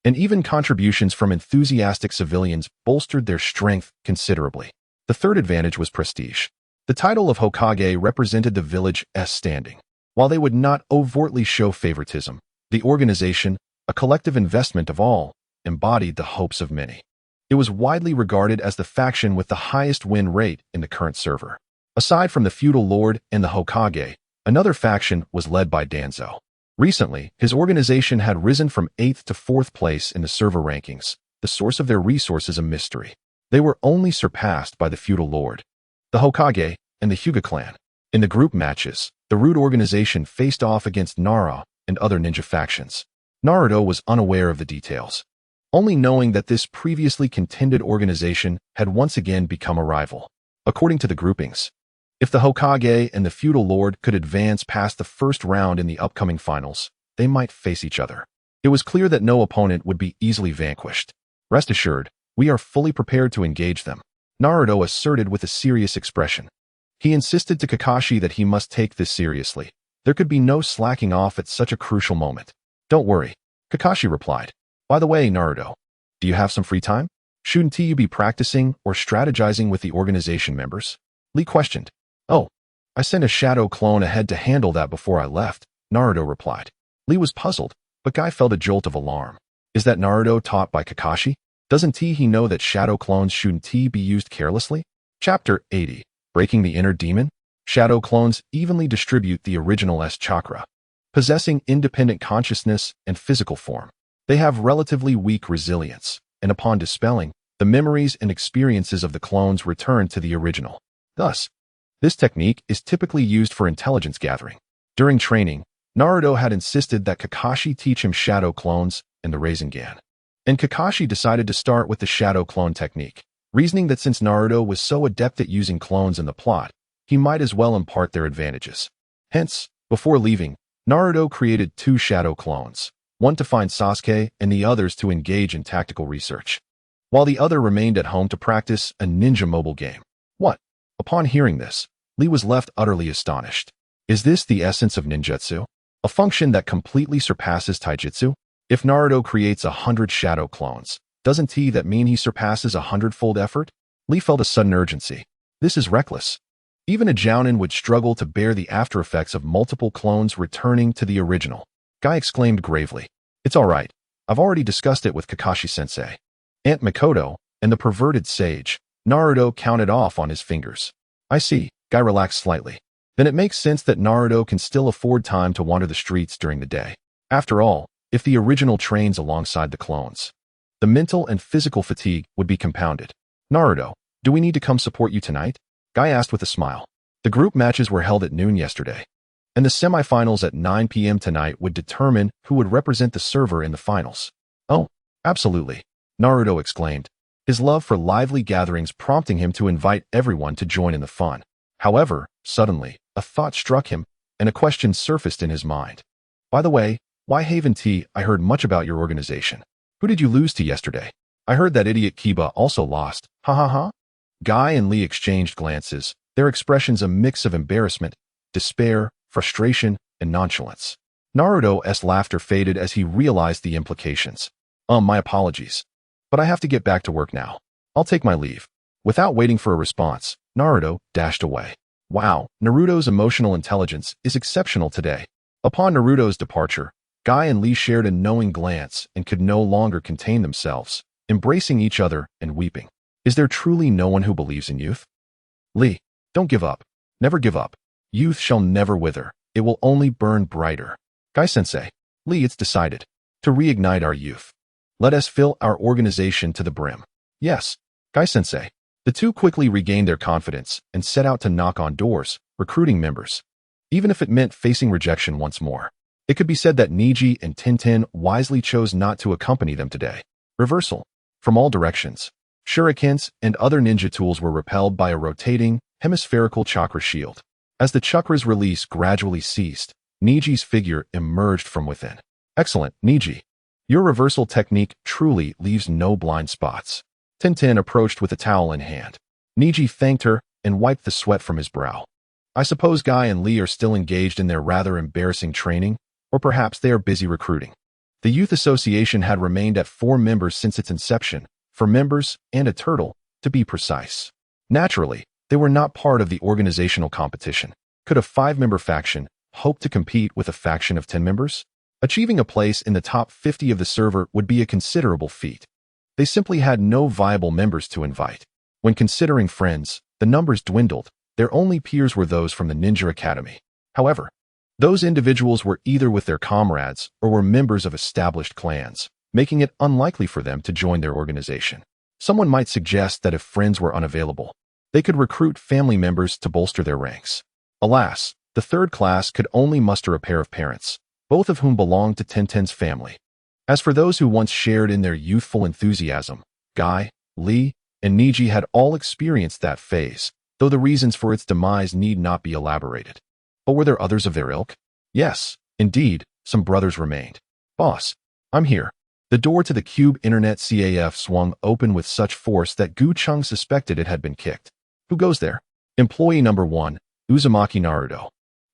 and even contributions from enthusiastic civilians bolstered their strength considerably. The third advantage was prestige. The title of Hokage represented the village's standing. While they would not overtly show favoritism, the organization, a collective investment of all, embodied the hopes of many. It was widely regarded as the faction with the highest win rate in the current server. Aside from the feudal lord and the Hokage, another faction was led by Danzo. Recently, his organization had risen from 8th to 4th place in the server rankings, the source of their resources a mystery. They were only surpassed by the feudal lord, the Hokage, and the Hyuga clan. In the group matches, the Root organization faced off against Nara and other ninja factions. Naruto was unaware of the details, only knowing that this previously contended organization had once again become a rival. According to the groupings, if the Hokage and the feudal lord could advance past the first round in the upcoming finals, they might face each other. It was clear that no opponent would be easily vanquished. Rest assured, we are fully prepared to engage them, Naruto asserted with a serious expression. He insisted to Kakashi that he must take this seriously. There could be no slacking off at such a crucial moment. Don't worry, Kakashi replied. By the way, Naruto, do you have some free time? Shouldn't you be practicing or strategizing with the organization members? Lee questioned. Oh, I sent a shadow clone ahead to handle that before I left, Naruto replied. Lee was puzzled, but Guy felt a jolt of alarm. Is that Naruto taught by Kakashi? Doesn't he know that shadow clones shouldn't be used carelessly? Chapter 80. Breaking the Inner Demon? Shadow clones evenly distribute the original S chakra, possessing independent consciousness and physical form. They have relatively weak resilience, and upon dispelling, the memories and experiences of the clones return to the original. Thus, this technique is typically used for intelligence gathering. During training, Naruto had insisted that Kakashi teach him shadow clones and the Rasengan. And Kakashi decided to start with the shadow clone technique, reasoning that since Naruto was so adept at using clones in the plot, he might as well impart their advantages. Hence, before leaving, Naruto created 2 shadow clones, one to find Sasuke and the others to engage in tactical research. while the other remained at home to practice a ninja mobile game. What? Upon hearing this, Lee was left utterly astonished. Is this the essence of ninjutsu? A function that completely surpasses taijutsu? If Naruto creates 100 shadow clones, doesn't that mean he surpasses 100-fold effort? Lee felt a sudden urgency. This is reckless. Even a jounin would struggle to bear the after effects of multiple clones returning to the original. Guy exclaimed gravely. It's all right. I've already discussed it with Kakashi-sensei. Aunt Mikoto, and the perverted sage. Naruto counted off on his fingers. I see. Guy relaxed slightly. Then it makes sense that Naruto can still afford time to wander the streets during the day. After all, if the original trains alongside the clones, the mental and physical fatigue would be compounded. Naruto, do we need to come support you tonight? Guy asked with a smile. The group matches were held at noon yesterday, and the semifinals at 9 p.m. tonight would determine who would represent the server in the finals. Oh, absolutely, Naruto exclaimed, his love for lively gatherings prompting him to invite everyone to join in the fun. However, suddenly, a thought struck him, and a question surfaced in his mind. By the way, why Haven T? I heard much about your organization. Who did you lose to yesterday? I heard that idiot Kiba also lost. Ha ha ha. Guy and Lee exchanged glances, their expressions a mix of embarrassment, despair, frustration, and nonchalance. Naruto's laughter faded as he realized the implications. My apologies. But I have to get back to work now. I'll take my leave. Without waiting for a response, Naruto dashed away. Wow, Naruto's emotional intelligence is exceptional today. Upon Naruto's departure, Guy and Lee shared a knowing glance and could no longer contain themselves, embracing each other and weeping. Is there truly no one who believes in youth? Lee, don't give up. Never give up. Youth shall never wither. It will only burn brighter. Guy-sensei, Lee, it's decided. To reignite our youth. Let us fill our organization to the brim. Yes, Guy-sensei. The two quickly regained their confidence and set out to knock on doors, recruiting members. Even if it meant facing rejection once more. It could be said that Niji and Tintin wisely chose not to accompany them today. Reversal. From all directions, shurikens and other ninja tools were repelled by a rotating, hemispherical chakra shield. As the chakra's release gradually ceased, Niji's figure emerged from within. Excellent, Niji. Your reversal technique truly leaves no blind spots. Tintin approached with a towel in hand. Niji thanked her and wiped the sweat from his brow. I suppose Guy and Lee are still engaged in their rather embarrassing training, or perhaps they are busy recruiting. The Youth Association had remained at 4 members since its inception, 4 members and a turtle, to be precise. Naturally, they were not part of the organizational competition. Could a 5-member faction hope to compete with a faction of 10 members? Achieving a place in the top 50 of the server would be a considerable feat. They simply had no viable members to invite. When considering friends, the numbers dwindled. Their only peers were those from the Ninja Academy. However, those individuals were either with their comrades or were members of established clans, making it unlikely for them to join their organization. Someone might suggest that if friends were unavailable, they could recruit family members to bolster their ranks. Alas, the third class could only muster a pair of parents, both of whom belonged to Tintin's family. As for those who once shared in their youthful enthusiasm, Guy, Lee, and Niji had all experienced that phase, though the reasons for its demise need not be elaborated. But were there others of their ilk? Yes, indeed, some brothers remained. Boss, I'm here. The door to the Cube Internet CAF swung open with such force that Gu Chung suspected it had been kicked. Who goes there? Employee number 1, Uzumaki Naruto.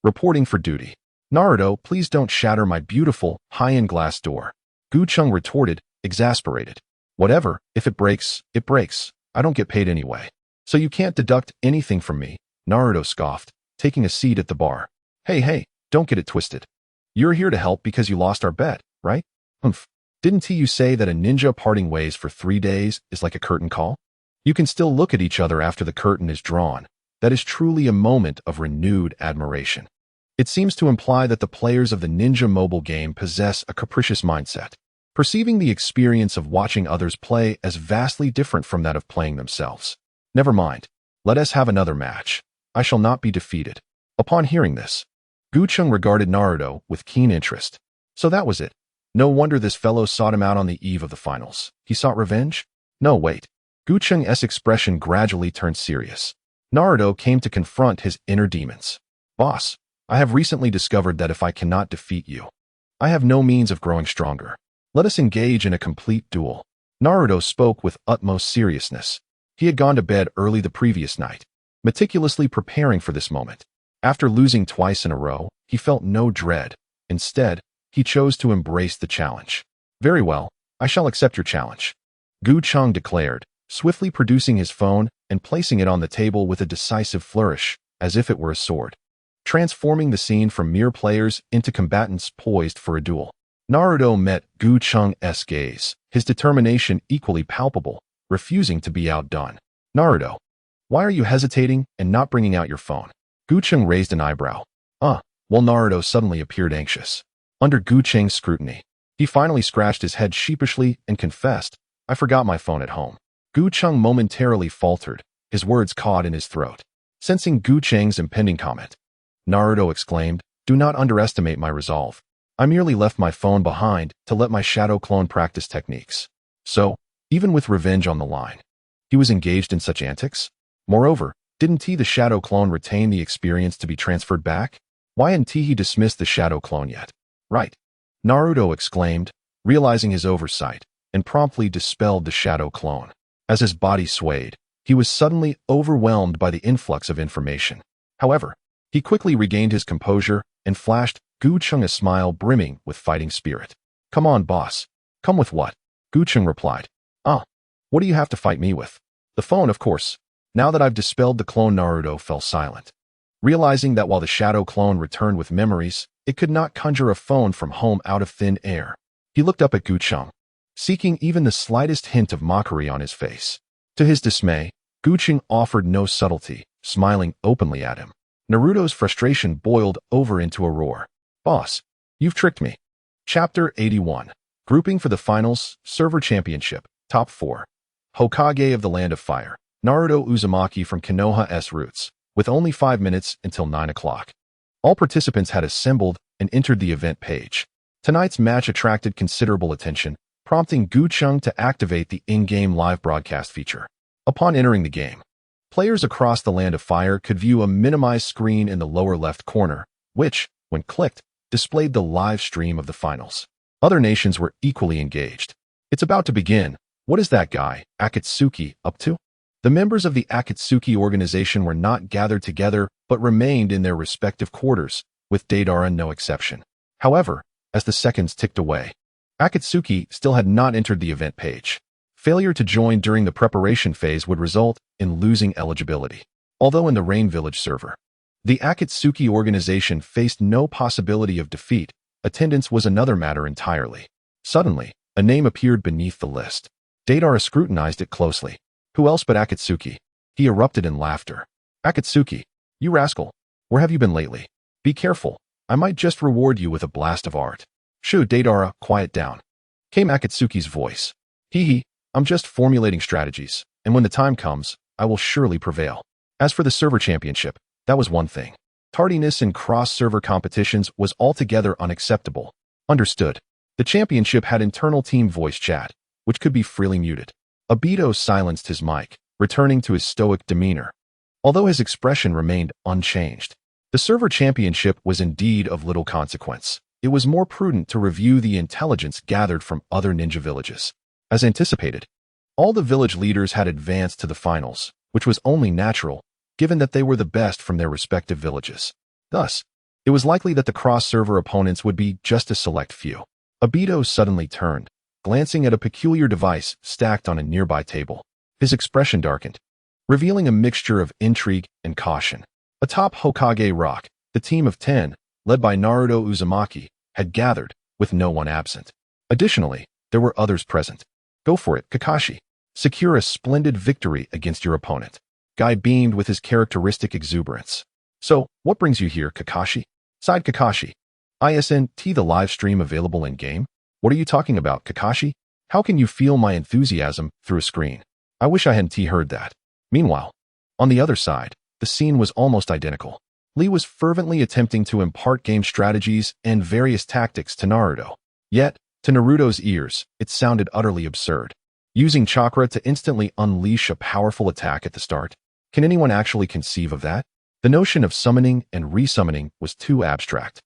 Reporting for duty. Naruto, please don't shatter my beautiful, high-end glass door. Gu Chung retorted, exasperated. Whatever, if it breaks, it breaks. I don't get paid anyway. So you can't deduct anything from me, Naruto scoffed, taking a seat at the bar. Hey, don't get it twisted. You're here to help because you lost our bet, right? Humph. Didn't you say that a ninja parting ways for 3 days is like a curtain call? You can still look at each other after the curtain is drawn. That is truly a moment of renewed admiration. It seems to imply that the players of the ninja mobile game possess a capricious mindset, perceiving the experience of watching others play as vastly different from that of playing themselves. Never mind. Let us have another match. I shall not be defeated. Upon hearing this, Gu Chung regarded Naruto with keen interest. So that was it. No wonder this fellow sought him out on the eve of the finals. He sought revenge? No, wait. Gu Chung's expression gradually turned serious. Naruto came to confront his inner demons. Boss, I have recently discovered that if I cannot defeat you, I have no means of growing stronger. Let us engage in a complete duel. Naruto spoke with utmost seriousness. He had gone to bed early the previous night, meticulously preparing for this moment. After losing twice in a row, he felt no dread. Instead, he chose to embrace the challenge. Very well, I shall accept your challenge, Cheng declared, swiftly producing his phone and placing it on the table with a decisive flourish, as if it were a sword, transforming the scene from mere players into combatants poised for a duel. Naruto met Cheng's gaze, his determination equally palpable, refusing to be outdone. Naruto, why are you hesitating and not bringing out your phone? Cheng raised an eyebrow. While Naruto suddenly appeared anxious. Under Cheng's scrutiny, he finally scratched his head sheepishly and confessed, I forgot my phone at home. Cheng momentarily faltered, his words caught in his throat. Sensing Cheng's impending comment, Naruto exclaimed, do not underestimate my resolve. I merely left my phone behind to let my shadow clone practice techniques. So, even with revenge on the line, he was engaged in such antics? Moreover, didn't the shadow clone retain the experience to be transferred back? Why hadn't he dismissed the shadow clone yet? Right, Naruto exclaimed, realizing his oversight, and promptly dispelled the shadow clone. As his body swayed, he was suddenly overwhelmed by the influx of information. However, he quickly regained his composure and flashed Cheng a smile brimming with fighting spirit. Come on, boss. Come with what? Cheng replied. What do you have to fight me with? The phone, of course. Now that I've dispelled the clone, Naruto fell silent, realizing that while the shadow clone returned with memories, it could not conjure a phone from home out of thin air. He looked up at Cheng, seeking even the slightest hint of mockery on his face. To his dismay, Cheng offered no subtlety, smiling openly at him. Naruto's frustration boiled over into a roar. Boss, you've tricked me. Chapter 81. Grouping for the Finals, Server Championship, Top 4. Hokage of the Land of Fire, Naruto Uzumaki from Konoha's roots, with only 5 minutes until 9 o'clock. All participants had assembled and entered the event page. Tonight's match attracted considerable attention, prompting Cheng to activate the in-game live broadcast feature. Upon entering the game, players across the Land of Fire could view a minimized screen in the lower left corner, which, when clicked, displayed the live stream of the finals. Other nations were equally engaged. It's about to begin. What is that guy, Akatsuki, up to? The members of the Akatsuki organization were not gathered together but remained in their respective quarters, with Deidara no exception. However, as the seconds ticked away, Akatsuki still had not entered the event page. Failure to join during the preparation phase would result in losing eligibility. Although in the Rain Village server, the Akatsuki organization faced no possibility of defeat, attendance was another matter entirely. Suddenly, a name appeared beneath the list. Deidara scrutinized it closely. Who else but Akatsuki? He erupted in laughter. Akatsuki, you rascal, where have you been lately? Be careful, I might just reward you with a blast of art. Shoo, Deidara, quiet down, came Akatsuki's voice. I'm just formulating strategies, and when the time comes, I will surely prevail. As for the server championship, that was one thing. Tardiness in cross-server competitions was altogether unacceptable. Understood. The championship had internal team voice chat, which could be freely muted. Obito silenced his mic, returning to his stoic demeanor, although his expression remained unchanged. The server championship was indeed of little consequence. It was more prudent to review the intelligence gathered from other ninja villages. As anticipated, all the village leaders had advanced to the finals, which was only natural, given that they were the best from their respective villages. Thus, it was likely that the cross-server opponents would be just a select few. Obito suddenly turned, glancing at a peculiar device stacked on a nearby table. His expression darkened, revealing a mixture of intrigue and caution. Atop Hokage Rock, the team of 10, led by Naruto Uzumaki, had gathered, with no one absent. Additionally, there were others present. Go for it, Kakashi. Secure a splendid victory against your opponent. Guy beamed with his characteristic exuberance. So, what brings you here, Kakashi? Sighed Kakashi. Isn't the live stream available in-game? What are you talking about, Kakashi? How can you feel my enthusiasm through a screen? I wish I hadn't heard that. Meanwhile, on the other side, the scene was almost identical. Lee was fervently attempting to impart game strategies and various tactics to Naruto. Yet, to Naruto's ears, it sounded utterly absurd. Using chakra to instantly unleash a powerful attack at the start? Can anyone actually conceive of that? The notion of summoning and resummoning was too abstract.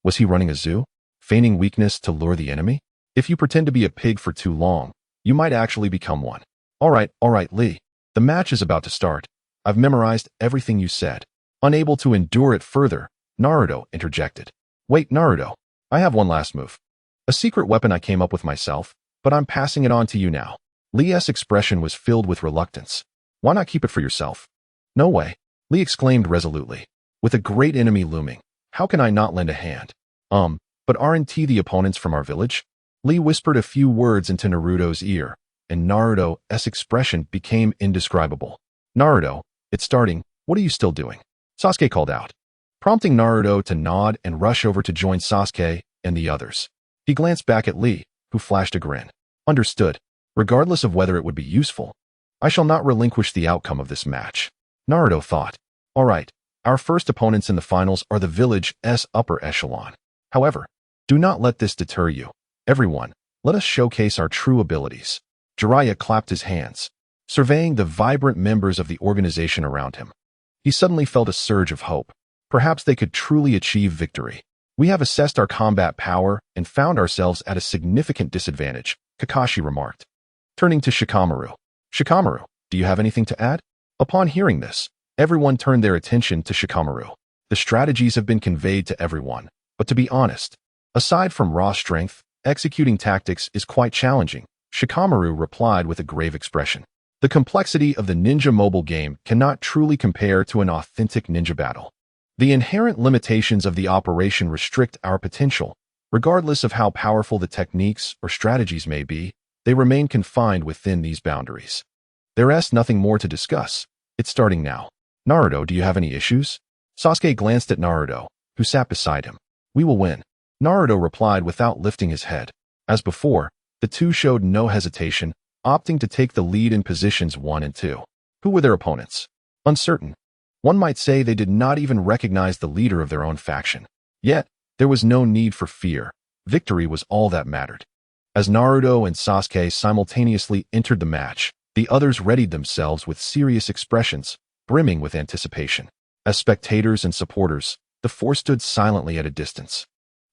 Was he running a zoo, feigning weakness to lure the enemy? If you pretend to be a pig for too long, You might actually become one. All right, Lee. The match is about to start. I've memorized everything you said. Unable to endure it further, Naruto interjected. Wait, Naruto. I have one last move. A secret weapon I came up with myself, but I'm passing it on to you now. Lee's expression was filled with reluctance. Why not keep it for yourself? No way, Lee exclaimed resolutely. With a great enemy looming, how can I not lend a hand? But aren't the opponents from our village? Lee whispered a few words into Naruto's ear, and Naruto's expression became indescribable. Naruto, it's starting. What are you still doing? Sasuke called out, prompting Naruto to nod and rush over to join Sasuke and the others. He glanced back at Lee, who flashed a grin. Understood. Regardless of whether it would be useful, I shall not relinquish the outcome of this match. Naruto thought. All right, our first opponents in the finals are the village's upper echelon. However, do not let this deter you. Everyone, let us showcase our true abilities. Jiraiya clapped his hands, surveying the vibrant members of the organization around him. He suddenly felt a surge of hope. Perhaps they could truly achieve victory. We have assessed our combat power and found ourselves at a significant disadvantage, Kakashi remarked. Turning to Shikamaru. Shikamaru, do you have anything to add? Upon hearing this, everyone turned their attention to Shikamaru. The strategies have been conveyed to everyone, but to be honest, aside from raw strength, executing tactics is quite challenging, Shikamaru replied with a grave expression. The complexity of the ninja mobile game cannot truly compare to an authentic ninja battle. The inherent limitations of the operation restrict our potential. Regardless of how powerful the techniques or strategies may be, they remain confined within these boundaries. There's nothing more to discuss. It's starting now. Naruto, do you have any issues? Sasuke glanced at Naruto, who sat beside him. We will win. Naruto replied without lifting his head. As before, the two showed no hesitation, opting to take the lead in positions 1 and 2. Who were their opponents? Uncertain. One might say they did not even recognize the leader of their own faction. Yet, there was no need for fear. Victory was all that mattered. As Naruto and Sasuke simultaneously entered the match, the others readied themselves with serious expressions, brimming with anticipation. As spectators and supporters, the four stood silently at a distance,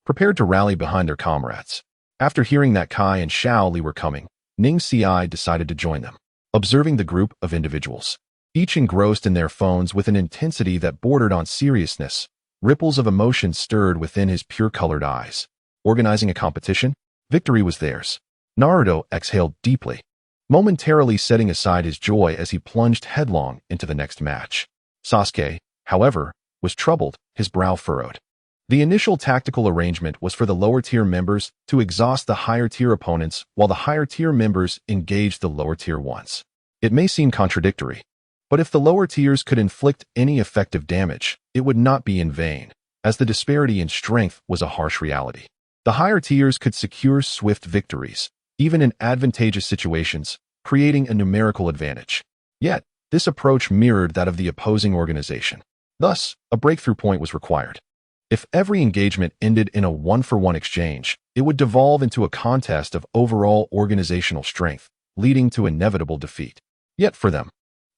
prepared to rally behind their comrades. After hearing that Kai and Xiao Li were coming, Ning Ci decided to join them, observing the group of individuals, each engrossed in their phones with an intensity that bordered on seriousness. Ripples of emotion stirred within his pure-colored eyes. Organizing a competition? Victory was theirs. Naruto exhaled deeply, momentarily setting aside his joy as he plunged headlong into the next match. Sasuke, however, was troubled, his brow furrowed. The initial tactical arrangement was for the lower-tier members to exhaust the higher-tier opponents while the higher-tier members engaged the lower-tier ones. It may seem contradictory, but if the lower tiers could inflict any effective damage, it would not be in vain, as the disparity in strength was a harsh reality. The higher tiers could secure swift victories, even in advantageous situations, creating a numerical advantage. Yet, this approach mirrored that of the opposing organization. Thus, a breakthrough point was required. If every engagement ended in a one-for-one exchange, it would devolve into a contest of overall organizational strength, leading to inevitable defeat. Yet for them,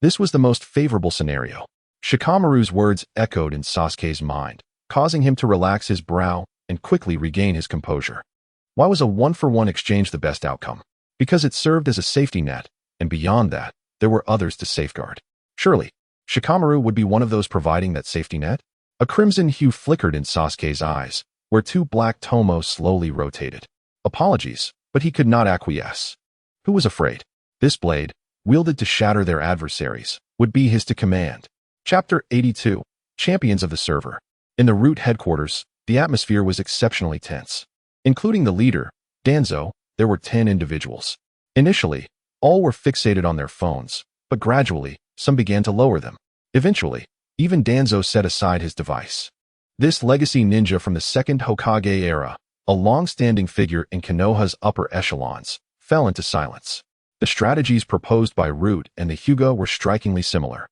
this was the most favorable scenario. Shikamaru's words echoed in Sasuke's mind, causing him to relax his brow and quickly regain his composure. Why was a one-for-one exchange the best outcome? Because it served as a safety net, and beyond that, there were others to safeguard. Surely, Shikamaru would be one of those providing that safety net? A crimson hue flickered in Sasuke's eyes, where two black tomos slowly rotated. Apologies, but he could not acquiesce. Who was afraid? This blade, wielded to shatter their adversaries, would be his to command. Chapter 82. Champions of the Server. In the Root headquarters, the atmosphere was exceptionally tense. Including the leader, Danzo, there were 10 individuals. Initially, all were fixated on their phones, but gradually, some began to lower them. Eventually, even Danzo set aside his device. This legacy ninja from the second Hokage era, a long-standing figure in Konoha's upper echelons, fell into silence. The strategies proposed by Root and the Hyuga were strikingly similar,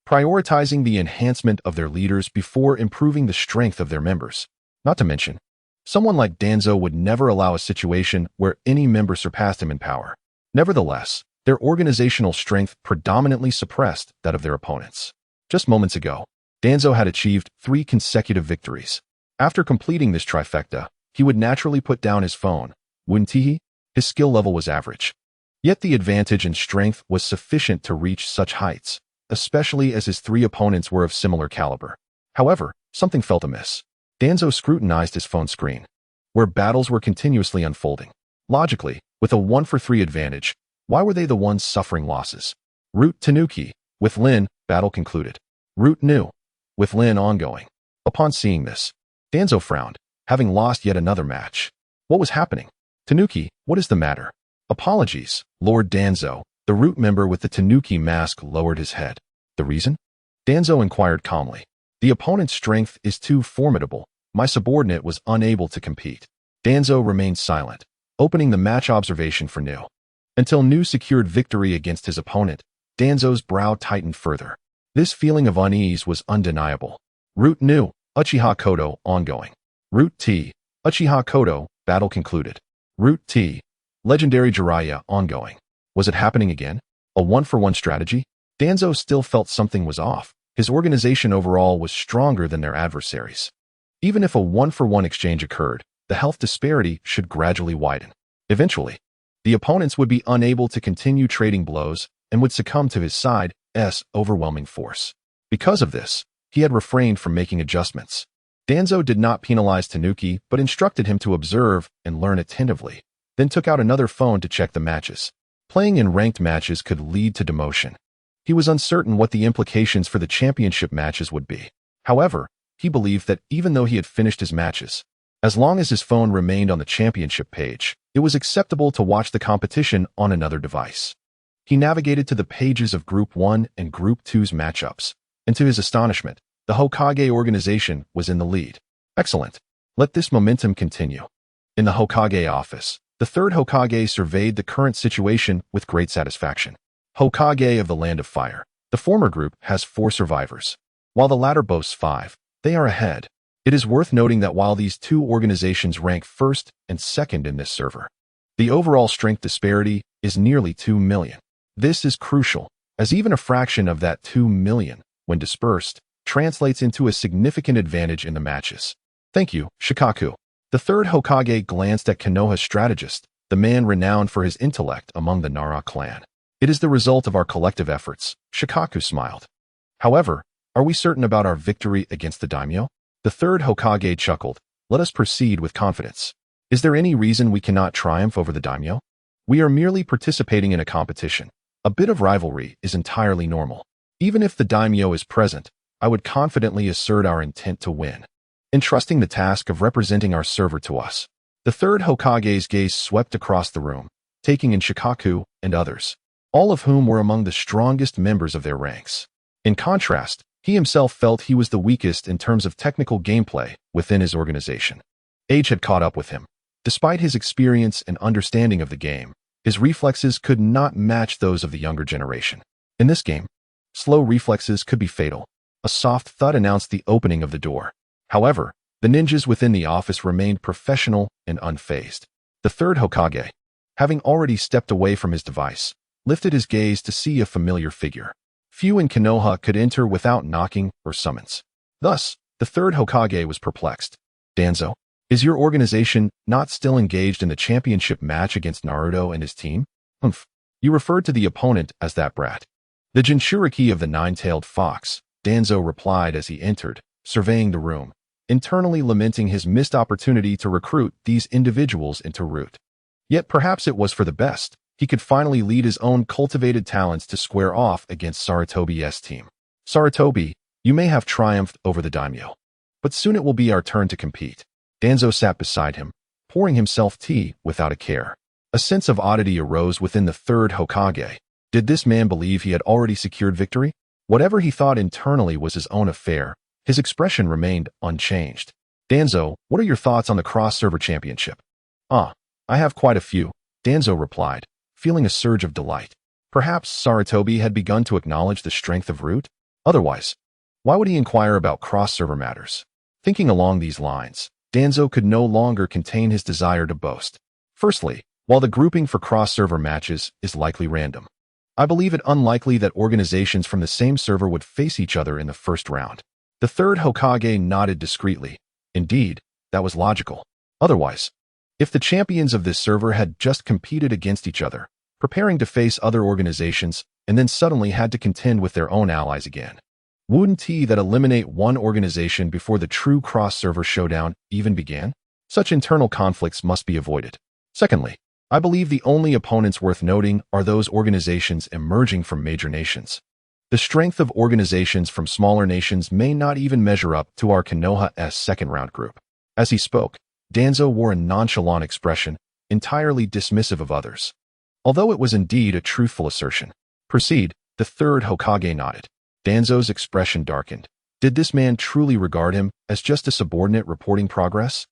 prioritizing the enhancement of their leaders before improving the strength of their members. Not to mention, someone like Danzo would never allow a situation where any member surpassed him in power. Nevertheless, their organizational strength predominantly suppressed that of their opponents. Just moments ago, Danzo had achieved 3 consecutive victories. After completing this trifecta, he would naturally put down his phone, wouldn't he? His skill level was average. Yet the advantage in strength was sufficient to reach such heights, especially as his three opponents were of similar caliber. However, something felt amiss. Danzo scrutinized his phone screen, where battles were continuously unfolding. Logically, with a 1-for-3 advantage, why were they the ones suffering losses? Root Tanuki. With Lin, battle concluded. Root New. With Lin ongoing. Upon seeing this, Danzo frowned, having lost yet another match. What was happening? Tanuki, what is the matter? Apologies, Lord Danzo. The Root member with the Tanuki mask lowered his head. The reason? Danzo inquired calmly. The opponent's strength is too formidable. My subordinate was unable to compete. Danzo remained silent, opening the match observation for New. Until New secured victory against his opponent, Danzo's brow tightened further. This feeling of unease was undeniable. Root New, Uchiha Kodo, ongoing. Root T, Uchiha Kodo, battle concluded. Root T, Legendary Jiraiya, ongoing. Was it happening again? A 1-for-1 strategy? Danzo still felt something was off. His organization overall was stronger than their adversaries. Even if a 1-for-1 exchange occurred, the health disparity should gradually widen. Eventually, the opponents would be unable to continue trading blows and would succumb to his side's overwhelming force. Because of this, he had refrained from making adjustments. Danzo did not penalize Tanuki, but instructed him to observe and learn attentively, then took out another phone to check the matches. Playing in ranked matches could lead to demotion. He was uncertain what the implications for the championship matches would be. However, he believed that even though he had finished his matches, as long as his phone remained on the championship page, it was acceptable to watch the competition on another device. He navigated to the pages of Group 1 and Group 2's matchups, and to his astonishment, the Hokage organization was in the lead. Excellent. Let this momentum continue. In the Hokage office, the third Hokage surveyed the current situation with great satisfaction. Hokage of the Land of Fire. The former group has 4 survivors, while the latter boasts 5. They are ahead. It is worth noting that while these two organizations rank first and second in this server, the overall strength disparity is nearly 2 million. This is crucial, as even a fraction of that 2 million, when dispersed, translates into a significant advantage in the matches. Thank you, Shikaku. The third Hokage glanced at Konoha's strategist, the man renowned for his intellect among the Nara clan. It is the result of our collective efforts, Shikaku smiled. However, are we certain about our victory against the daimyo? The third Hokage chuckled. Let us proceed with confidence. Is there any reason we cannot triumph over the daimyo? We are merely participating in a competition. A bit of rivalry is entirely normal. Even if the daimyo is present, I would confidently assert our intent to win, entrusting the task of representing our server to us. The third Hokage's gaze swept across the room, taking in Shikaku and others, all of whom were among the strongest members of their ranks. In contrast, he himself felt he was the weakest in terms of technical gameplay within his organization. Age had caught up with him. Despite his experience and understanding of the game, his reflexes could not match those of the younger generation. In this game, slow reflexes could be fatal. A soft thud announced the opening of the door. However, the ninjas within the office remained professional and unfazed. The third Hokage, having already stepped away from his device, lifted his gaze to see a familiar figure. Few in Konoha could enter without knocking or summons. Thus, the third Hokage was perplexed. Danzo, is your organization not still engaged in the championship match against Naruto and his team? Humph. You referred to the opponent as that brat. The Jinchuriki of the nine-tailed fox, Danzo replied as he entered, surveying the room, internally lamenting his missed opportunity to recruit these individuals into Root. Yet perhaps it was for the best. He could finally lead his own cultivated talents to square off against Sarutobi's team. Sarutobi, you may have triumphed over the daimyo, but soon it will be our turn to compete. Danzo sat beside him, pouring himself tea without a care. A sense of oddity arose within the third Hokage. Did this man believe he had already secured victory? Whatever he thought internally was his own affair. His expression remained unchanged. Danzo, what are your thoughts on the cross-server championship? I have quite a few, Danzo replied, feeling a surge of delight. Perhaps Sarutobi had begun to acknowledge the strength of Root? Otherwise, why would he inquire about cross-server matters? Thinking along these lines, Danzo could no longer contain his desire to boast. Firstly, while the grouping for cross-server matches is likely random, I believe it unlikely that organizations from the same server would face each other in the first round. The third Hokage nodded discreetly. Indeed, that was logical. Otherwise, if the champions of this server had just competed against each other, preparing to face other organizations, and then suddenly had to contend with their own allies again. Wouldn't he that eliminate one organization before the true cross-server showdown even began? Such internal conflicts must be avoided. Secondly, I believe the only opponents worth noting are those organizations emerging from major nations. The strength of organizations from smaller nations may not even measure up to our Konoha's second-round group. As he spoke, Danzo wore a nonchalant expression, entirely dismissive of others. Although it was indeed a truthful assertion. Proceed, the third Hokage nodded. Danzo's expression darkened. Did this man truly regard him as just a subordinate reporting progress?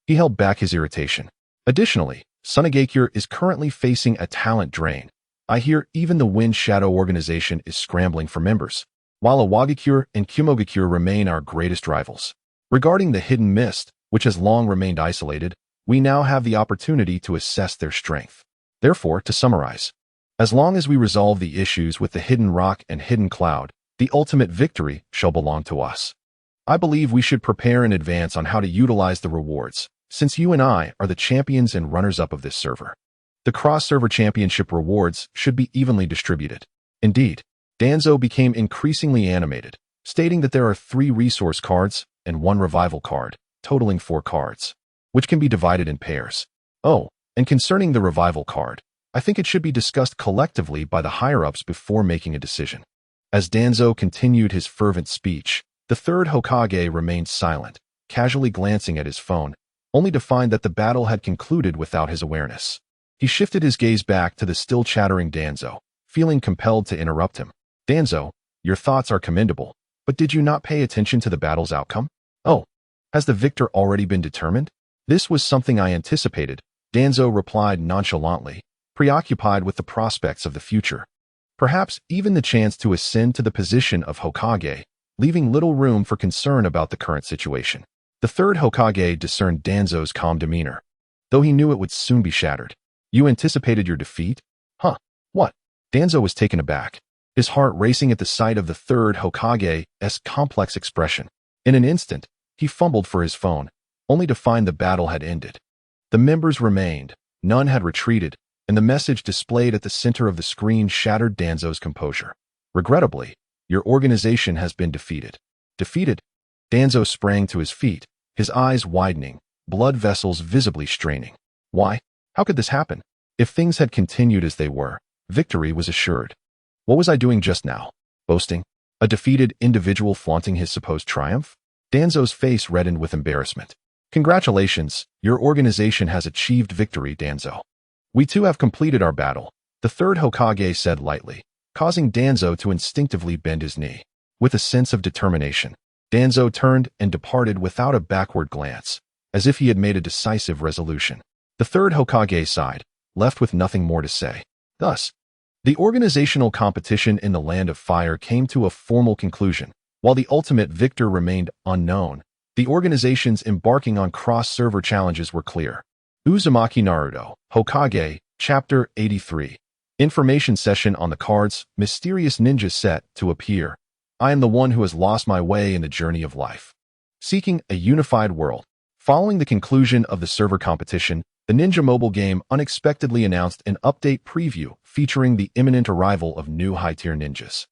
He held back his irritation. Additionally, Sunagakure is currently facing a talent drain. I hear even the Wind Shadow organization is scrambling for members, while Awagakure and Kumogakure remain our greatest rivals. Regarding the Hidden Mist, which has long remained isolated, we now have the opportunity to assess their strength. Therefore, to summarize, as long as we resolve the issues with the Hidden Rock and Hidden Cloud, the ultimate victory shall belong to us. I believe we should prepare in advance on how to utilize the rewards, since you and I are the champions and runners-up of this server. The cross-server championship rewards should be evenly distributed. Indeed, Danzo became increasingly animated, stating that there are 3 resource cards and 1 revival card, totaling 4 cards, which can be divided in pairs. Oh, and concerning the revival card, I think it should be discussed collectively by the higher-ups before making a decision. As Danzo continued his fervent speech, the third Hokage remained silent, casually glancing at his phone, only to find that the battle had concluded without his awareness. He shifted his gaze back to the still chattering Danzo, feeling compelled to interrupt him. Danzo, your thoughts are commendable, but did you not pay attention to the battle's outcome? Oh, has the victor already been determined? This was something I anticipated, Danzo replied nonchalantly, preoccupied with the prospects of the future. Perhaps even the chance to ascend to the position of Hokage, leaving little room for concern about the current situation. The third Hokage discerned Danzo's calm demeanor, though he knew it would soon be shattered. You anticipated your defeat? Huh, what? Danzo was taken aback, his heart racing at the sight of the third Hokage's complex expression. In an instant, he fumbled for his phone, only to find the battle had ended. The members remained, none had retreated, and the message displayed at the center of the screen shattered Danzo's composure. Regrettably, your organization has been defeated. Defeated? Danzo sprang to his feet, his eyes widening, blood vessels visibly straining. Why? How could this happen? If things had continued as they were, victory was assured. What was I doing just now? Boasting? A defeated individual flaunting his supposed triumph? Danzo's face reddened with embarrassment. Congratulations, your organization has achieved victory, Danzo. We too have completed our battle, the third Hokage said lightly, causing Danzo to instinctively bend his knee. With a sense of determination, Danzo turned and departed without a backward glance, as if he had made a decisive resolution. The third Hokage sighed, left with nothing more to say. Thus, the organizational competition in the Land of Fire came to a formal conclusion. While the ultimate victor remained unknown, the organizations embarking on cross-server challenges were clear. Uzumaki Naruto, Hokage, Chapter 83. Information session on the cards, mysterious ninja set to appear. I am the one who has lost my way in the journey of life. Seeking a unified world. Following the conclusion of the server competition, the Ninja mobile game unexpectedly announced an update preview featuring the imminent arrival of new high-tier ninjas.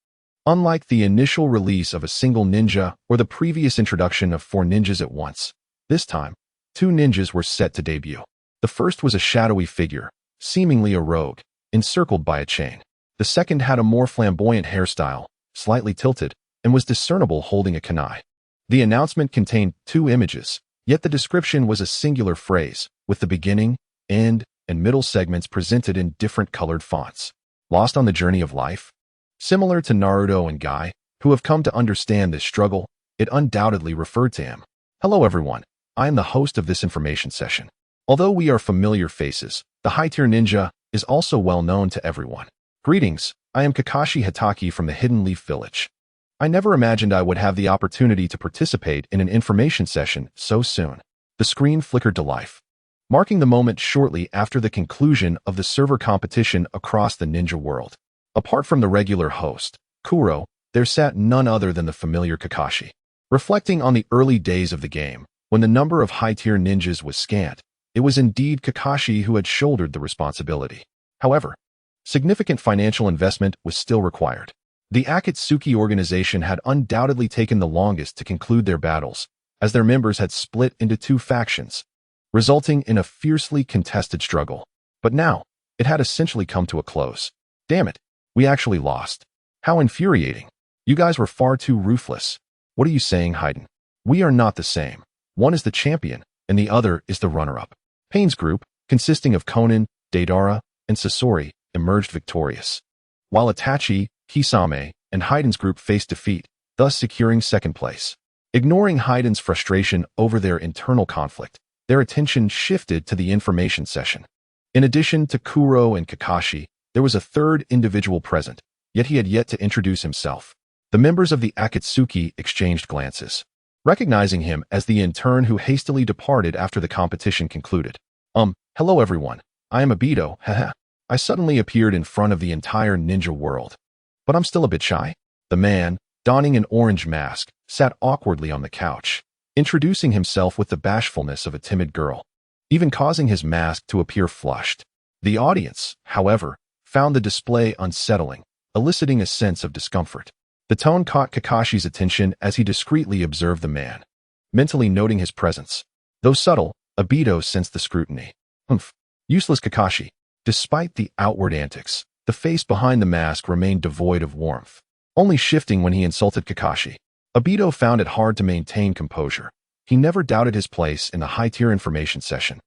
Unlike the initial release of a single ninja or the previous introduction of 4 ninjas at once, this time, 2 ninjas were set to debut. The first was a shadowy figure, seemingly a rogue, encircled by a chain. The second had a more flamboyant hairstyle, slightly tilted, and was discernible holding a kunai. The announcement contained 2 images, yet the description was a singular phrase, with the beginning, end, and middle segments presented in different colored fonts. Lost on the journey of life? Similar to Naruto and Guy, who have come to understand this struggle, it undoubtedly referred to him. Hello everyone, I am the host of this information session. Although we are familiar faces, the high-tier ninja is also well known to everyone. Greetings, I am Kakashi Hitaki from the Hidden Leaf Village. I never imagined I would have the opportunity to participate in an information session so soon. The screen flickered to life, marking the moment shortly after the conclusion of the server competition across the ninja world. Apart from the regular host, Kuro, there sat none other than the familiar Kakashi. Reflecting on the early days of the game, when the number of high-tier ninjas was scant, it was indeed Kakashi who had shouldered the responsibility. However, Significant financial investment was still required. The Akatsuki organization had undoubtedly taken the longest to conclude their battles, as their members had split into two factions, resulting in a fiercely contested struggle. But now, it had essentially come to a close. Damn it, we actually lost. How infuriating. You guys were far too ruthless. What are you saying, Haydn? We are not the same. One is the champion, and the other is the runner-up. Pain's group, consisting of Konan, Deidara, and Sasori, emerged victorious, while Itachi, Kisame, and Haydn's group faced defeat, thus securing second place. Ignoring Haydn's frustration over their internal conflict, their attention shifted to the information session. In addition to Kuro and Kakashi, there was a third individual present, yet he had yet to introduce himself. The members of the Akatsuki exchanged glances, recognizing him as the intern who hastily departed after the competition concluded. Hello everyone, I am Obito, haha. I suddenly appeared in front of the entire ninja world. But I'm still a bit shy. The man, donning an orange mask, sat awkwardly on the couch, introducing himself with the bashfulness of a timid girl, even causing his mask to appear flushed. The audience, however, found the display unsettling, eliciting a sense of discomfort. The tone caught Kakashi's attention as he discreetly observed the man, mentally noting his presence. Though subtle, Obito sensed the scrutiny. Useless Kakashi. Despite the outward antics, the face behind the mask remained devoid of warmth, only shifting when he insulted Kakashi. Obito found it hard to maintain composure. He never doubted his place in the high-tier information session,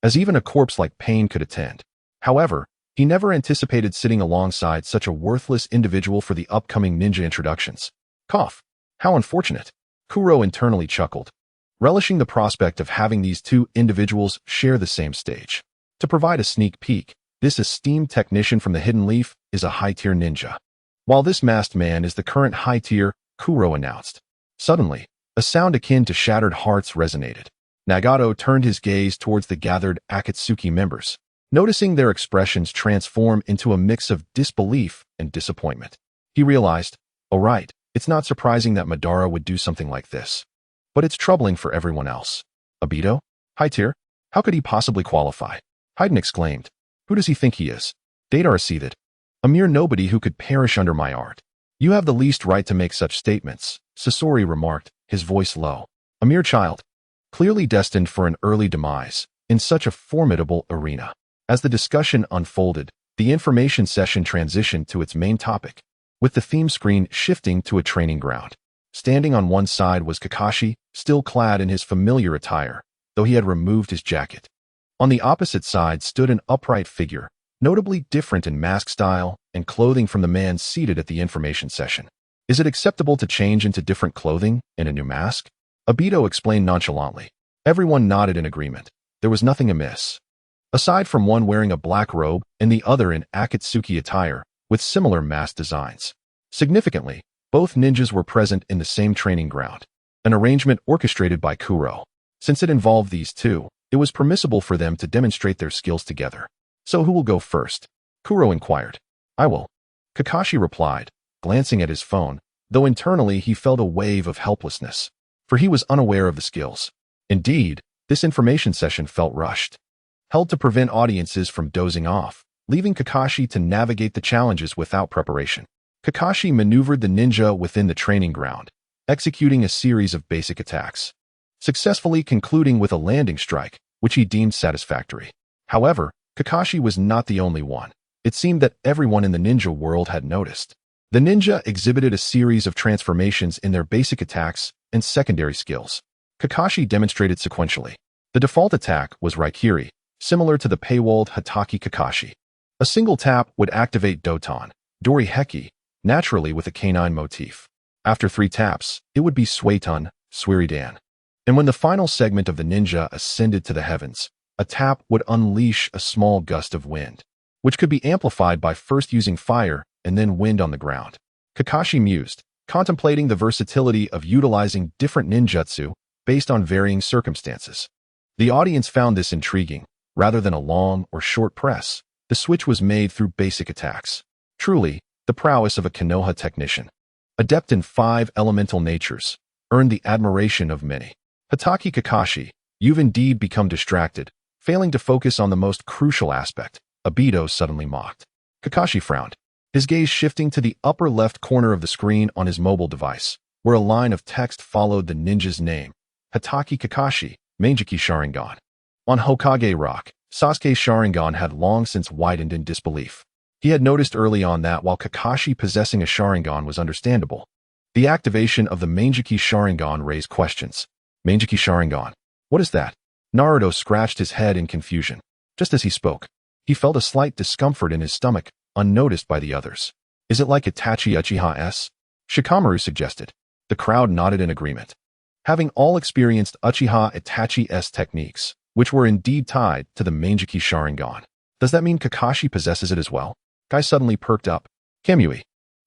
as even a corpse like Pain could attend. However, he never anticipated sitting alongside such a worthless individual for the upcoming ninja introductions. Cough. How unfortunate. Kuro internally chuckled, relishing the prospect of having these two individuals share the same stage. To provide a sneak peek, this esteemed technician from the Hidden Leaf is a high-tier ninja, while this masked man is the current high-tier, Kuro announced. Suddenly, a sound akin to shattered hearts resonated. Nagato turned his gaze towards the gathered Akatsuki members, noticing their expressions transform into a mix of disbelief and disappointment. He realized, oh right, it's not surprising that Madara would do something like this. But it's troubling for everyone else. Obito? High-tier? How could he possibly qualify? Haydn exclaimed. Who does he think he is? Deidara seethed. A mere nobody who could perish under my art. You have the least right to make such statements, Sasori remarked, his voice low. A mere child, clearly destined for an early demise, in such a formidable arena. As the discussion unfolded, the information session transitioned to its main topic, with the theme screen shifting to a training ground. Standing on one side was Kakashi, still clad in his familiar attire, though he had removed his jacket. On the opposite side stood an upright figure, notably different in mask style and clothing from the man seated at the information session. Is it acceptable to change into different clothing and a new mask? Obito explained nonchalantly. Everyone nodded in agreement. There was nothing amiss. Aside from one wearing a black robe and the other in Akatsuki attire, with similar mask designs. Significantly, both ninjas were present in the same training ground, an arrangement orchestrated by Kuro. Since it involved these two, it was permissible for them to demonstrate their skills together. So who will go first? Kuro inquired. I will. Kakashi replied, glancing at his phone, though internally he felt a wave of helplessness, for he was unaware of the skills. Indeed, this information session felt rushed, held to prevent audiences from dozing off, leaving Kakashi to navigate the challenges without preparation. Kakashi maneuvered the ninja within the training ground, executing a series of basic attacks, successfully concluding with a landing strike, which he deemed satisfactory. However, Kakashi was not the only one. It seemed that everyone in the ninja world had noticed. The ninja exhibited a series of transformations in their basic attacks and secondary skills. Kakashi demonstrated sequentially. The default attack was Raikiri, similar to the paywalled Hataki Kakashi. A single tap would activate Doton, Dori Heki, naturally with a canine motif. After 3 taps, it would be Suetun, Suiridan. And when the final segment of the ninja ascended to the heavens, a tap would unleash a small gust of wind, which could be amplified by first using fire and then wind on the ground. Kakashi mused, contemplating the versatility of utilizing different ninjutsu based on varying circumstances. The audience found this intriguing. Rather than a long or short press, the switch was made through basic attacks. Truly, the prowess of a Konoha technician, adept in 5 elemental natures, earned the admiration of many. Hataki Kakashi, you've indeed become distracted, failing to focus on the most crucial aspect, Obito suddenly mocked. Kakashi frowned, his gaze shifting to the upper left corner of the screen on his mobile device, where a line of text followed the ninja's name, Hatake Kakashi, Mangeki Sharingan. On Hokage Rock, Sasuke's Sharingan had long since widened in disbelief. He had noticed early on that while Kakashi possessing a Sharingan was understandable, the activation of the Mangeki Sharingan raised questions. Mangeki Sharingan. What is that? Naruto scratched his head in confusion. Just as he spoke, he felt a slight discomfort in his stomach, unnoticed by the others. Is it like Itachi Uchiha-s? Shikamaru suggested. The crowd nodded in agreement. Having all experienced Uchiha Itachi-s techniques, which were indeed tied to the Mangeki Sharingan. Does that mean Kakashi possesses it as well? Guy suddenly perked up. Kamui.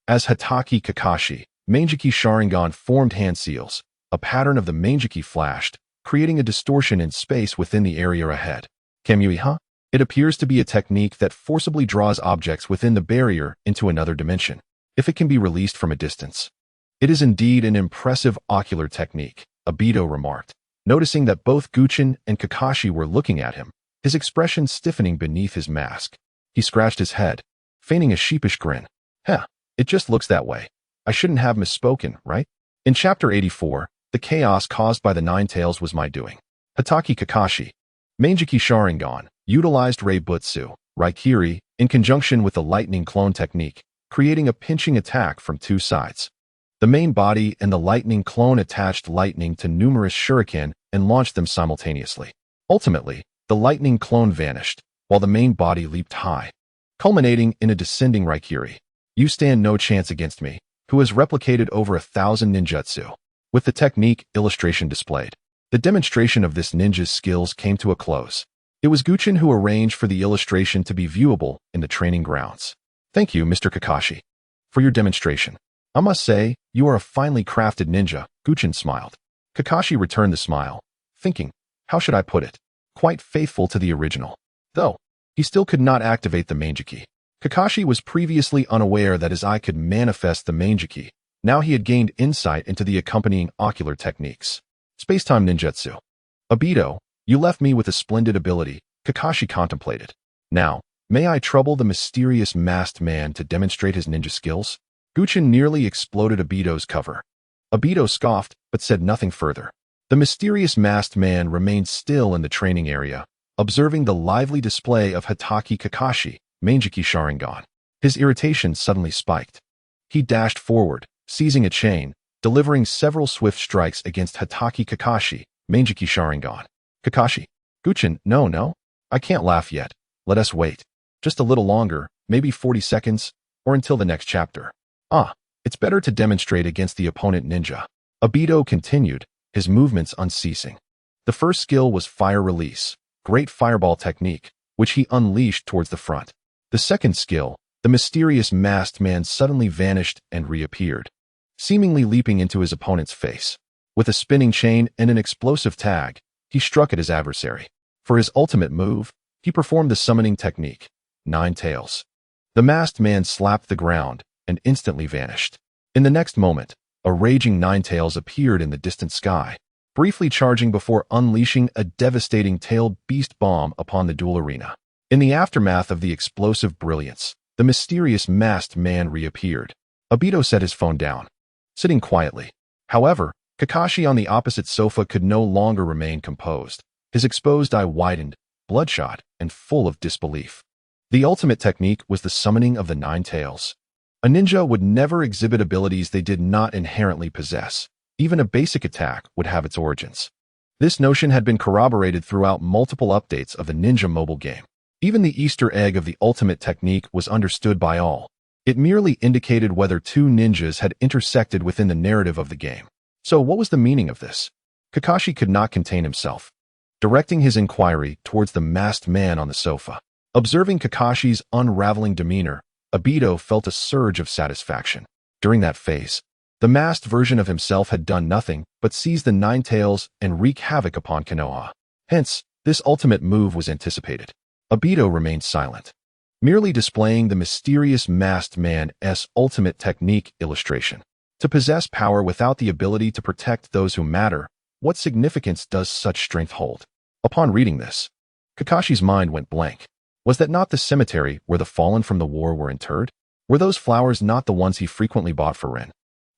As Hatake Kakashi, Mangeki Sharingan formed hand seals. A pattern of the Mangeki flashed, creating a distortion in space within the area ahead. Kamui, huh? It appears to be a technique that forcibly draws objects within the barrier into another dimension, if it can be released from a distance. It is indeed an impressive ocular technique, Obito remarked, noticing that both Guchin and Kakashi were looking at him, his expression stiffening beneath his mask. He scratched his head, feigning a sheepish grin. It just looks that way. I shouldn't have misspoken, right? In Chapter 84, the chaos caused by the Nine Tails was my doing. Hatake Kakashi, Mangeki Sharingan, utilized Reibutsu, Raikiri, in conjunction with the lightning clone technique, creating a pinching attack from two sides. The main body and the lightning clone attached lightning to numerous shuriken and launched them simultaneously. Ultimately, the lightning clone vanished, while the main body leaped high, culminating in a descending Raikiri. You stand no chance against me, who has replicated over 1,000 ninjutsu. With the technique illustration displayed, the demonstration of this ninja's skills came to a close. It was Guchin who arranged for the illustration to be viewable in the training grounds. Thank you, Mr. Kakashi, for your demonstration. I must say, you are a finely crafted ninja, Guchin smiled. Kakashi returned the smile, thinking, how should I put it? Quite faithful to the original. Though, he still could not activate the Mangeki. Kakashi was previously unaware that his eye could manifest the Mangeki. Now he had gained insight into the accompanying ocular techniques. Spacetime ninjutsu. Obito, you left me with a splendid ability, Kakashi contemplated. Now, may I trouble the mysterious masked man to demonstrate his ninja skills? Guchin nearly exploded Obito's cover. Obito scoffed, but said nothing further. The mysterious masked man remained still in the training area, observing the lively display of Hatake Kakashi, Mangeki Sharingan. His irritation suddenly spiked. He dashed forward, seizing a chain, delivering several swift strikes against Hatake Kakashi, Mangeki Sharingan. Kakashi. Guchin, no. I can't laugh yet. Let us wait. Just a little longer, maybe 40 seconds, or until the next chapter. It's better to demonstrate against the opponent ninja. Obito continued, his movements unceasing. The first skill was Fire Release, Great Fireball Technique, which he unleashed towards the front. The second skill, the mysterious masked man suddenly vanished and reappeared, seemingly leaping into his opponent's face. With a spinning chain and an explosive tag, he struck at his adversary. For his ultimate move, he performed the summoning technique, Nine Tails. The masked man slapped the ground and instantly vanished. In the next moment, a raging Nine Tails appeared in the distant sky, briefly charging before unleashing a devastating tailed beast bomb upon the duel arena. In the aftermath of the explosive brilliance, the mysterious masked man reappeared. Obito set his phone down, sitting quietly. However, Kakashi on the opposite sofa could no longer remain composed. His exposed eye widened, bloodshot, and full of disbelief. The ultimate technique was the summoning of the Nine Tails. A ninja would never exhibit abilities they did not inherently possess. Even a basic attack would have its origins. This notion had been corroborated throughout multiple updates of the Ninja mobile game. Even the Easter egg of the ultimate technique was understood by all. It merely indicated whether two ninjas had intersected within the narrative of the game. So what was the meaning of this? Kakashi could not contain himself, directing his inquiry towards the masked man on the sofa. Observing Kakashi's unraveling demeanor, Obito felt a surge of satisfaction. During that phase, the masked version of himself had done nothing but seize the Nine Tails and wreak havoc upon Konoha. Hence, this ultimate move was anticipated. Obito remained silent, merely displaying the mysterious masked man's ultimate technique illustration. To possess power without the ability to protect those who matter, what significance does such strength hold? Upon reading this, Kakashi's mind went blank. Was that not the cemetery where the fallen from the war were interred? Were those flowers not the ones he frequently bought for Rin?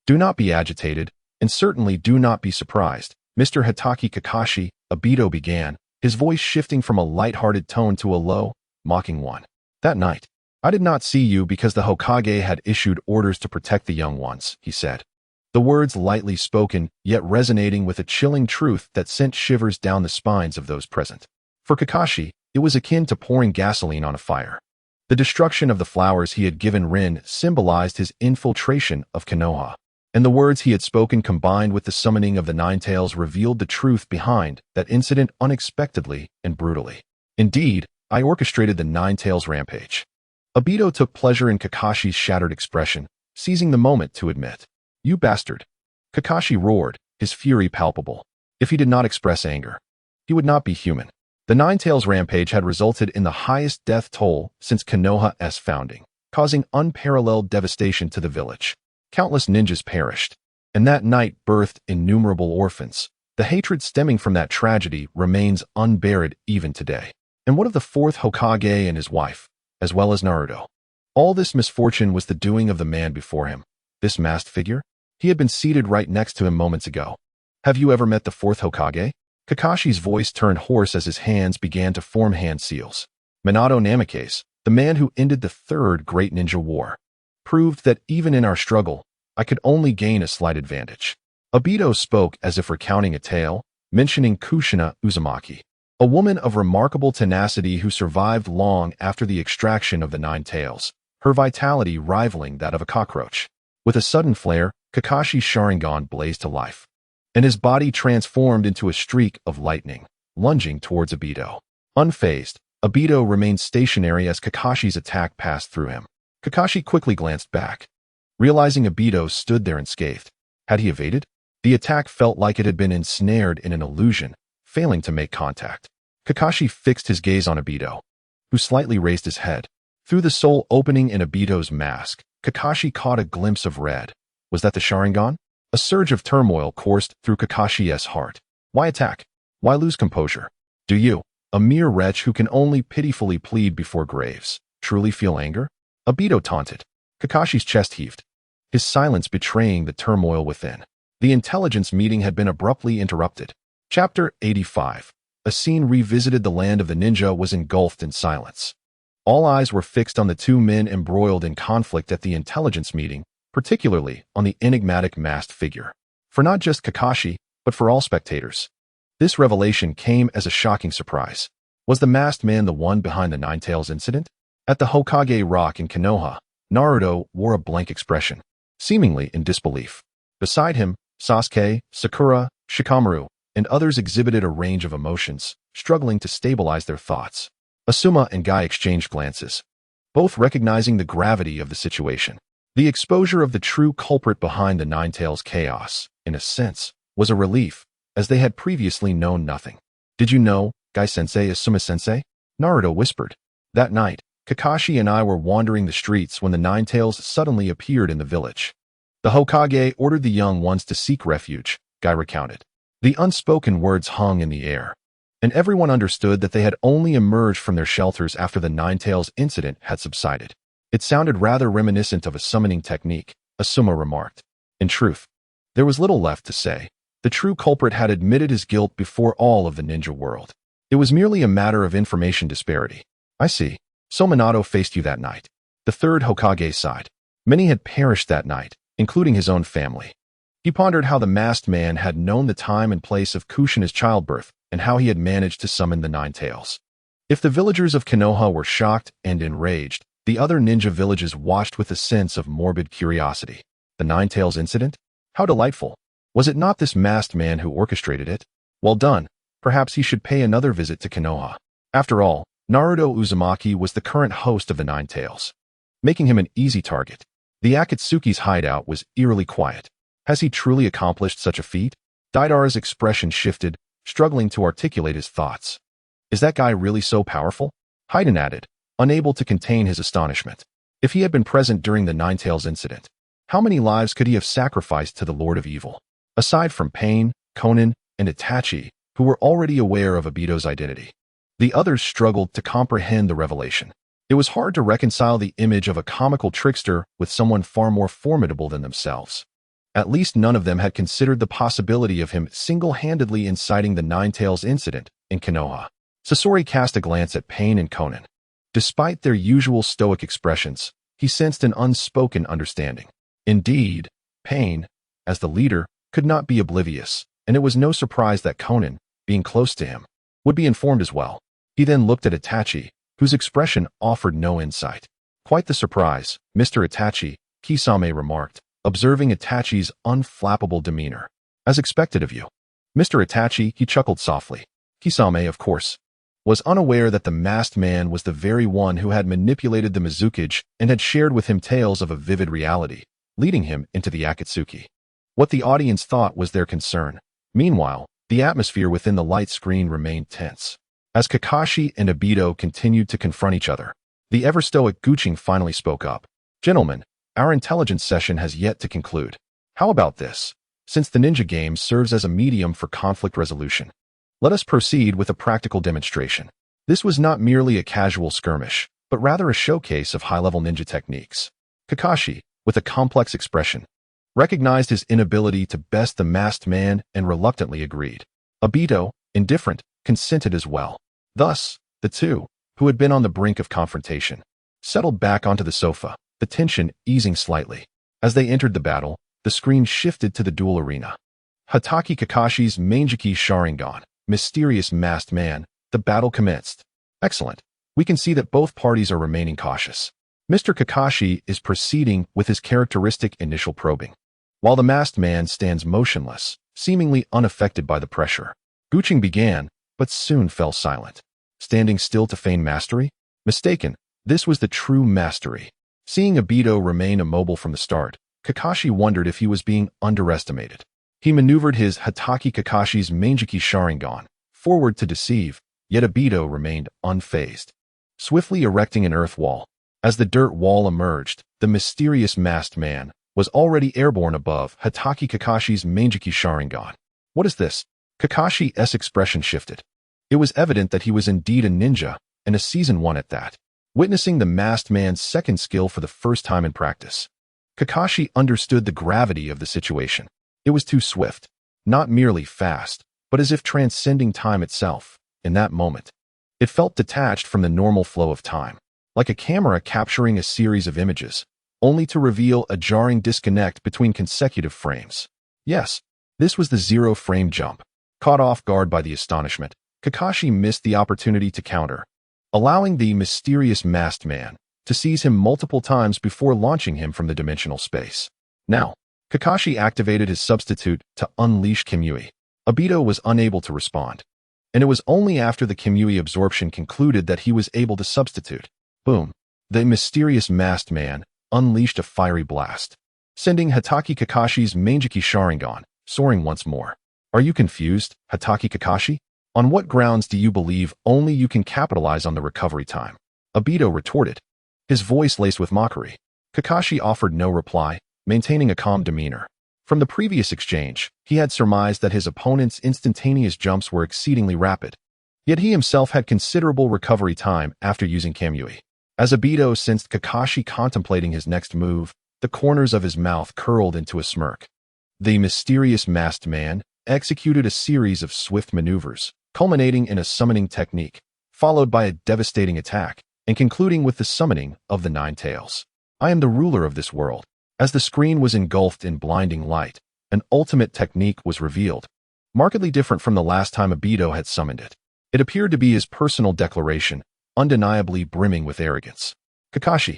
Do not be agitated, and certainly do not be surprised, Mr. Hitaki Kakashi, Obito began, his voice shifting from a light-hearted tone to a low, mocking one. That night, I did not see you because the Hokage had issued orders to protect the young ones, he said. The words lightly spoken, yet resonating with a chilling truth that sent shivers down the spines of those present. For Kakashi, it was akin to pouring gasoline on a fire. The destruction of the flowers he had given Rin symbolized his infiltration of Konoha, and the words he had spoken combined with the summoning of the Nine Tails revealed the truth behind that incident unexpectedly and brutally. Indeed, I orchestrated the Nine Tails rampage. Obito took pleasure in Kakashi's shattered expression, seizing the moment to admit. You bastard! Kakashi roared, his fury palpable. If he did not express anger, he would not be human. The Nine Tails rampage had resulted in the highest death toll since Konoha's founding, causing unparalleled devastation to the village. Countless ninjas perished, and that night birthed innumerable orphans. The hatred stemming from that tragedy remains unburied even today. And what of the fourth Hokage and his wife, as well as Naruto? All this misfortune was the doing of the man before him, this masked figure. He had been seated right next to him moments ago. Have you ever met the fourth Hokage? Kakashi's voice turned hoarse as his hands began to form hand seals. Minato Namikaze, the man who ended the third Great Ninja War, proved that even in our struggle, I could only gain a slight advantage. Obito spoke as if recounting a tale, mentioning Kushina Uzumaki, a woman of remarkable tenacity who survived long after the extraction of the Nine Tails, her vitality rivaling that of a cockroach. With a sudden flare, Kakashi's Sharingan blazed to life, and his body transformed into a streak of lightning, lunging towards Obito. Unfazed, Obito remained stationary as Kakashi's attack passed through him. Kakashi quickly glanced back, realizing Obito stood there unscathed. Had he evaded? The attack felt like it had been ensnared in an illusion, failing to make contact. Kakashi fixed his gaze on Obito, who slightly raised his head. Through the soul opening in Obito's mask, Kakashi caught a glimpse of red. Was that the Sharingan? A surge of turmoil coursed through Kakashi's heart. Why attack? Why lose composure? Do you, a mere wretch who can only pitifully plead before graves, truly feel anger? Obito taunted. Kakashi's chest heaved, his silence betraying the turmoil within. The intelligence meeting had been abruptly interrupted. Chapter 85. A scene revisited. The land of the ninja was engulfed in silence. All eyes were fixed on the two men embroiled in conflict at the intelligence meeting, particularly on the enigmatic masked figure. For not just Kakashi, but for all spectators. This revelation came as a shocking surprise. Was the masked man the one behind the Nine Tails incident? At the Hokage Rock in Konoha, Naruto wore a blank expression, seemingly in disbelief. Beside him, Sasuke, Sakura, Shikamaru, and others exhibited a range of emotions, struggling to stabilize their thoughts. Asuma and Guy exchanged glances, both recognizing the gravity of the situation. The exposure of the true culprit behind the Nine Tails chaos, in a sense, was a relief, as they had previously known nothing. Did you know, Guy-sensei is Asuma-sensei? Naruto whispered. That night, Kakashi and I were wandering the streets when the Nine Tails suddenly appeared in the village. The Hokage ordered the young ones to seek refuge, Guy recounted. The unspoken words hung in the air, and everyone understood that they had only emerged from their shelters after the Nine Tails incident had subsided. It sounded rather reminiscent of a summoning technique, Asuma remarked. In truth, there was little left to say. The true culprit had admitted his guilt before all of the ninja world. It was merely a matter of information disparity. I see. So Minato faced you that night. The third Hokage sighed. Many had perished that night, including his own family. He pondered how the masked man had known the time and place of Kushina's childbirth, and how he had managed to summon the Nine Tails. If the villagers of Konoha were shocked and enraged, the other ninja villages watched with a sense of morbid curiosity. The Nine Tails incident? How delightful. Was it not this masked man who orchestrated it? Well done. Perhaps he should pay another visit to Konoha. After all, Naruto Uzumaki was the current host of the Nine Tails, making him an easy target. The Akatsuki's hideout was eerily quiet. Has he truly accomplished such a feat? Deidara's expression shifted, struggling to articulate his thoughts. Is that guy really so powerful? Haiden added, unable to contain his astonishment. If he had been present during the Nine Tails incident, how many lives could he have sacrificed to the Lord of Evil? Aside from Pain, Konan, and Itachi, who were already aware of Obito's identity, The others struggled to comprehend the revelation. It was hard to reconcile the image of a comical trickster with someone far more formidable than themselves. At least none of them had considered the possibility of him single-handedly inciting the Ninetales incident in Konoha. Sasori cast a glance at Pain and Conan. Despite their usual stoic expressions, he sensed an unspoken understanding. Indeed, Pain, as the leader, could not be oblivious, and it was no surprise that Conan, being close to him, would be informed as well. He then looked at Itachi, whose expression offered no insight. Quite the surprise, Mr. Itachi, Kisame remarked, observing Itachi's unflappable demeanor. As expected of you. Mr. Itachi, he chuckled softly. Kisame, of course, was unaware that the masked man was the very one who had manipulated the Mizukage and had shared with him tales of a vivid reality, leading him into the Akatsuki. What the audience thought was their concern. Meanwhile, the atmosphere within the light screen remained tense. As Kakashi and Obito continued to confront each other, the ever-stoic Guching finally spoke up. Gentlemen, our intelligence session has yet to conclude. How about this? Since the ninja game serves as a medium for conflict resolution, let us proceed with a practical demonstration. This was not merely a casual skirmish, but rather a showcase of high-level ninja techniques. Kakashi, with a complex expression, recognized his inability to best the masked man and reluctantly agreed. Obito, indifferent, consented as well. Thus, the two, who had been on the brink of confrontation, settled back onto the sofa, the tension easing slightly. As they entered the battle, the screen shifted to the duel arena. Hatake Kakashi's Manjiki Sharingan, mysterious masked man, the battle commenced. Excellent. We can see that both parties are remaining cautious. Mr. Kakashi is proceeding with his characteristic initial probing, while the masked man stands motionless, seemingly unaffected by the pressure. Guching began, but soon fell silent. Standing still to feign mastery? Mistaken, this was the true mastery. Seeing Obito remain immobile from the start, Kakashi wondered if he was being underestimated. He maneuvered his Hatake Kakashi's Manjiki Sharingan forward to deceive, yet Obito remained unfazed, swiftly erecting an earth wall. As the dirt wall emerged, the mysterious masked man was already airborne above Hatake Kakashi's Manjiki Sharingan. What is this? Kakashi's expression shifted. It was evident that he was indeed a ninja, and a Season 1 at that. Witnessing the masked man's second skill for the first time in practice, Kakashi understood the gravity of the situation. It was too swift, not merely fast, but as if transcending time itself. In that moment, it felt detached from the normal flow of time, like a camera capturing a series of images, only to reveal a jarring disconnect between consecutive frames. Yes, this was the zero-frame jump. Caught off guard by the astonishment, Kakashi missed the opportunity to counter, allowing the mysterious masked man to seize him multiple times before launching him from the dimensional space. Now, Kakashi activated his substitute to unleash Kimui. Obito was unable to respond, and it was only after the Kimui absorption concluded that he was able to substitute. Boom! The mysterious masked man unleashed a fiery blast, sending Hatake Kakashi's Manjiki Sharingan soaring once more. Are you confused, Hatake Kakashi? On what grounds do you believe only you can capitalize on the recovery time? Obito retorted, his voice laced with mockery. Kakashi offered no reply, maintaining a calm demeanor. From the previous exchange, he had surmised that his opponent's instantaneous jumps were exceedingly rapid, yet he himself had considerable recovery time after using Kamui. As Obito sensed Kakashi contemplating his next move, the corners of his mouth curled into a smirk. The mysterious masked man executed a series of swift maneuvers, culminating in a summoning technique, followed by a devastating attack, and concluding with the summoning of the Nine Tails. I am the ruler of this world. As the screen was engulfed in blinding light, an ultimate technique was revealed, markedly different from the last time Obito had summoned it. It appeared to be his personal declaration, undeniably brimming with arrogance. Kakashi,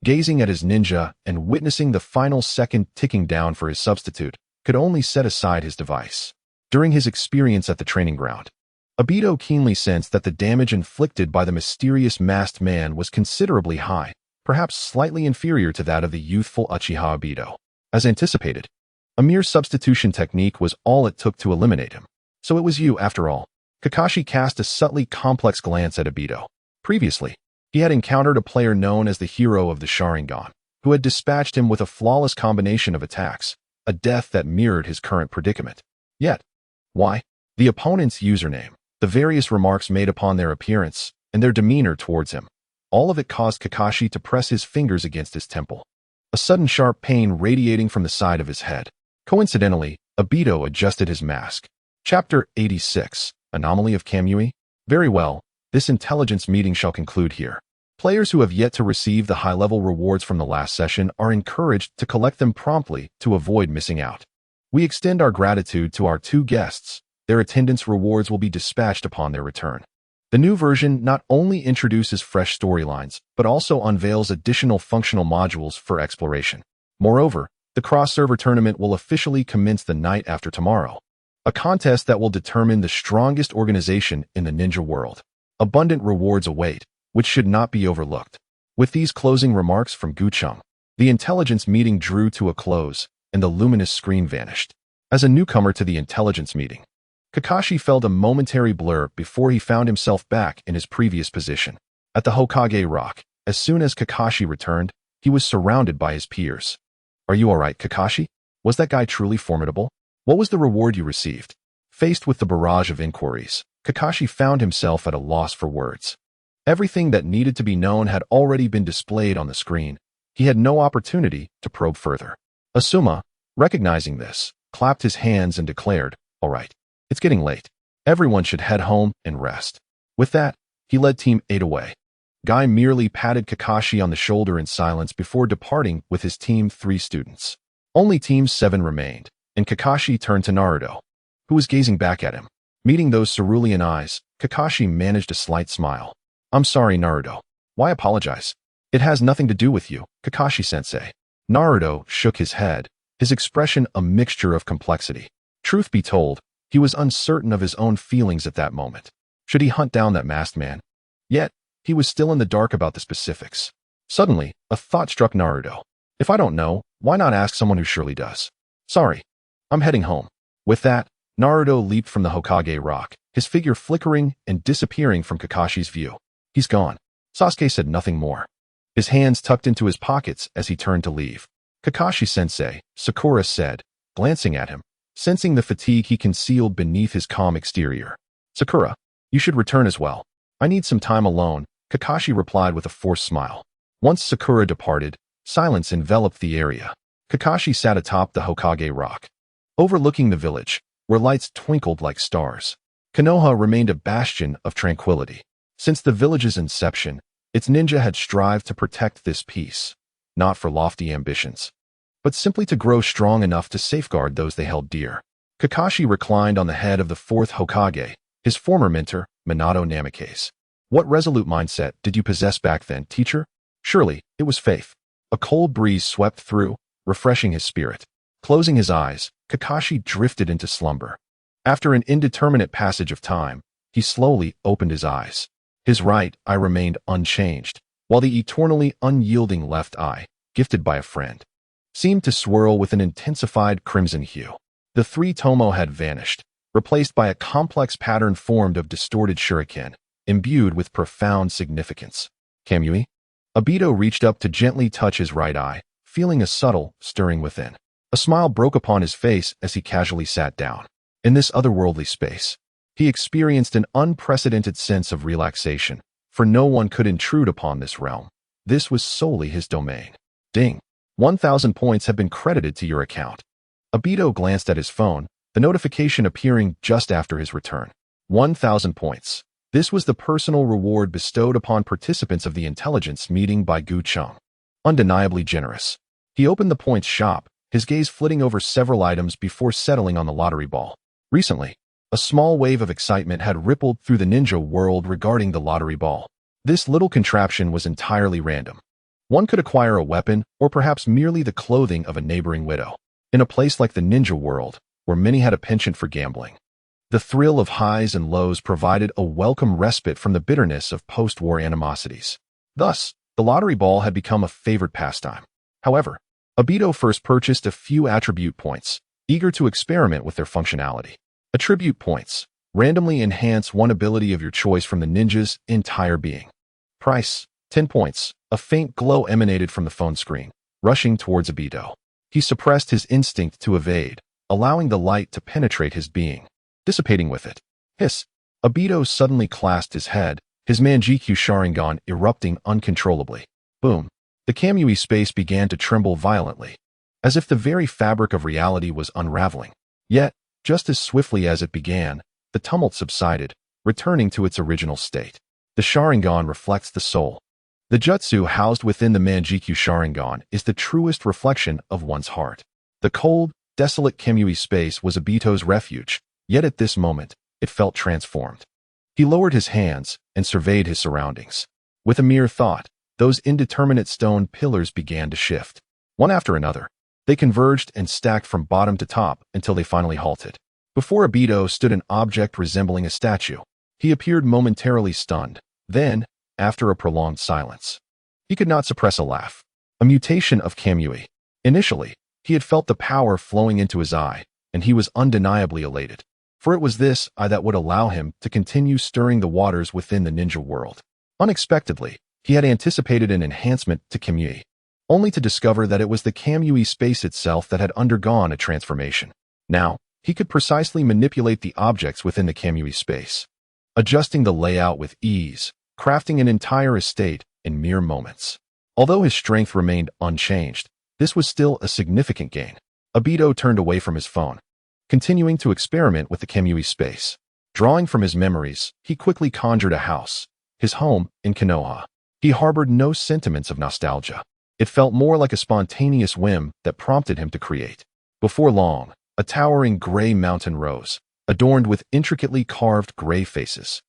gazing at his ninja and witnessing the final second ticking down for his substitute, could only set aside his device. During his experience at the training ground, Obito keenly sensed that the damage inflicted by the mysterious masked man was considerably high, perhaps slightly inferior to that of the youthful Uchiha Obito. As anticipated, a mere substitution technique was all it took to eliminate him. So it was you, after all. Kakashi cast a subtly complex glance at Obito. Previously, he had encountered a player known as the hero of the Sharingan, who had dispatched him with a flawless combination of attacks, a death that mirrored his current predicament. Yet, why? The opponent's username, the various remarks made upon their appearance, and their demeanor towards him. All of it caused Kakashi to press his fingers against his temple. A sudden sharp pain radiating from the side of his head. Coincidentally, Obito adjusted his mask. Chapter 86, Anomaly of Kamui? Very well, this intelligence meeting shall conclude here. Players who have yet to receive the high-level rewards from the last session are encouraged to collect them promptly to avoid missing out. We extend our gratitude to our two guests. Their attendance rewards will be dispatched upon their return. The new version not only introduces fresh storylines, but also unveils additional functional modules for exploration. Moreover, the cross-server tournament will officially commence the night after tomorrow, a contest that will determine the strongest organization in the ninja world. Abundant rewards await, which should not be overlooked. With these closing remarks from Cheng, the intelligence meeting drew to a close, and the luminous screen vanished. As a newcomer to the intelligence meeting, Kakashi felt a momentary blur before he found himself back in his previous position. At the Hokage Rock, as soon as Kakashi returned, he was surrounded by his peers. Are you alright, Kakashi? Was that guy truly formidable? What was the reward you received? Faced with the barrage of inquiries, Kakashi found himself at a loss for words. Everything that needed to be known had already been displayed on the screen. He had no opportunity to probe further. Asuma, recognizing this, clapped his hands and declared, "All right, it's getting late. Everyone should head home and rest." With that, he led Team 8 away. Guy merely patted Kakashi on the shoulder in silence before departing with his Team 3 students. Only Team 7 remained, and Kakashi turned to Naruto, who was gazing back at him. Meeting those cerulean eyes, Kakashi managed a slight smile. "I'm sorry, Naruto. Why apologize? It has nothing to do with you, Kakashi-sensei." Naruto shook his head, his expression a mixture of complexity. Truth be told, he was uncertain of his own feelings at that moment. Should he hunt down that masked man? Yet, he was still in the dark about the specifics. Suddenly, a thought struck Naruto. If I don't know, why not ask someone who surely does? Sorry, I'm heading home. With that, Naruto leaped from the Hokage Rock, his figure flickering and disappearing from Kakashi's view. He's gone. Sasuke said nothing more, his hands tucked into his pockets as he turned to leave. Kakashi-sensei, Sakura said, glancing at him, sensing the fatigue he concealed beneath his calm exterior. Sakura, you should return as well. I need some time alone, Kakashi replied with a forced smile. Once Sakura departed, silence enveloped the area. Kakashi sat atop the Hokage Rock, overlooking the village, where lights twinkled like stars. Konoha remained a bastion of tranquility. Since the village's inception, its ninja had strived to protect this peace, not for lofty ambitions, but simply to grow strong enough to safeguard those they held dear. Kakashi reclined on the head of the fourth Hokage, his former mentor, Minato Namikaze. What resolute mindset did you possess back then, teacher? Surely, it was faith. A cold breeze swept through, refreshing his spirit. Closing his eyes, Kakashi drifted into slumber. After an indeterminate passage of time, he slowly opened his eyes. His right eye remained unchanged, while the eternally unyielding left eye, gifted by a friend, seemed to swirl with an intensified crimson hue. The three tomo had vanished, replaced by a complex pattern formed of distorted shuriken, imbued with profound significance. Kamui? Obito reached up to gently touch his right eye, feeling a subtle stirring within. A smile broke upon his face as he casually sat down. In this otherworldly space, he experienced an unprecedented sense of relaxation, for no one could intrude upon this realm. This was solely his domain. Ding. 1,000 points have been credited to your account. Obito glanced at his phone, the notification appearing just after his return. 1,000 points. This was the personal reward bestowed upon participants of the intelligence meeting by Cheng. Undeniably generous. He opened the points shop, his gaze flitting over several items before settling on the lottery ball. Recently, a small wave of excitement had rippled through the ninja world regarding the lottery ball. This little contraption was entirely random. One could acquire a weapon, or perhaps merely the clothing of a neighboring widow. In a place like the ninja world, where many had a penchant for gambling, the thrill of highs and lows provided a welcome respite from the bitterness of post-war animosities. Thus, the lottery ball had become a favorite pastime. However, Obito first purchased a few attribute points, eager to experiment with their functionality. Attribute points randomly enhance one ability of your choice from the ninja's entire being. Price, 10 points. A faint glow emanated from the phone screen, rushing towards Obito. He suppressed his instinct to evade, allowing the light to penetrate his being, dissipating with it. Hiss. Obito suddenly clasped his head, his Manjikyu Sharingan erupting uncontrollably. Boom! The Kamui space began to tremble violently, as if the very fabric of reality was unraveling. Yet, just as swiftly as it began, the tumult subsided, returning to its original state. The Sharingan reflects the soul. The jutsu housed within the Manjikyu Sharingan is the truest reflection of one's heart. The cold, desolate Kamui space was Obito's refuge, yet at this moment, it felt transformed. He lowered his hands and surveyed his surroundings. With a mere thought, those indeterminate stone pillars began to shift. One after another, they converged and stacked from bottom to top until they finally halted. Before Obito stood an object resembling a statue. He appeared momentarily stunned. Then, after a prolonged silence, he could not suppress a laugh. A mutation of Kamui. Initially, he had felt the power flowing into his eye, and he was undeniably elated. For it was this eye that would allow him to continue stirring the waters within the ninja world. Unexpectedly, he had anticipated an enhancement to Kamui, only to discover that it was the Kamui space itself that had undergone a transformation. Now, he could precisely manipulate the objects within the Kamui space, adjusting the layout with ease, crafting an entire estate in mere moments. Although his strength remained unchanged, this was still a significant gain. Obito turned away from his phone, continuing to experiment with the Kamui space. Drawing from his memories, he quickly conjured a house, his home in Konoha. He harbored no sentiments of nostalgia. It felt more like a spontaneous whim that prompted him to create. Before long, a towering gray mountain rose, adorned with intricately carved gray faces.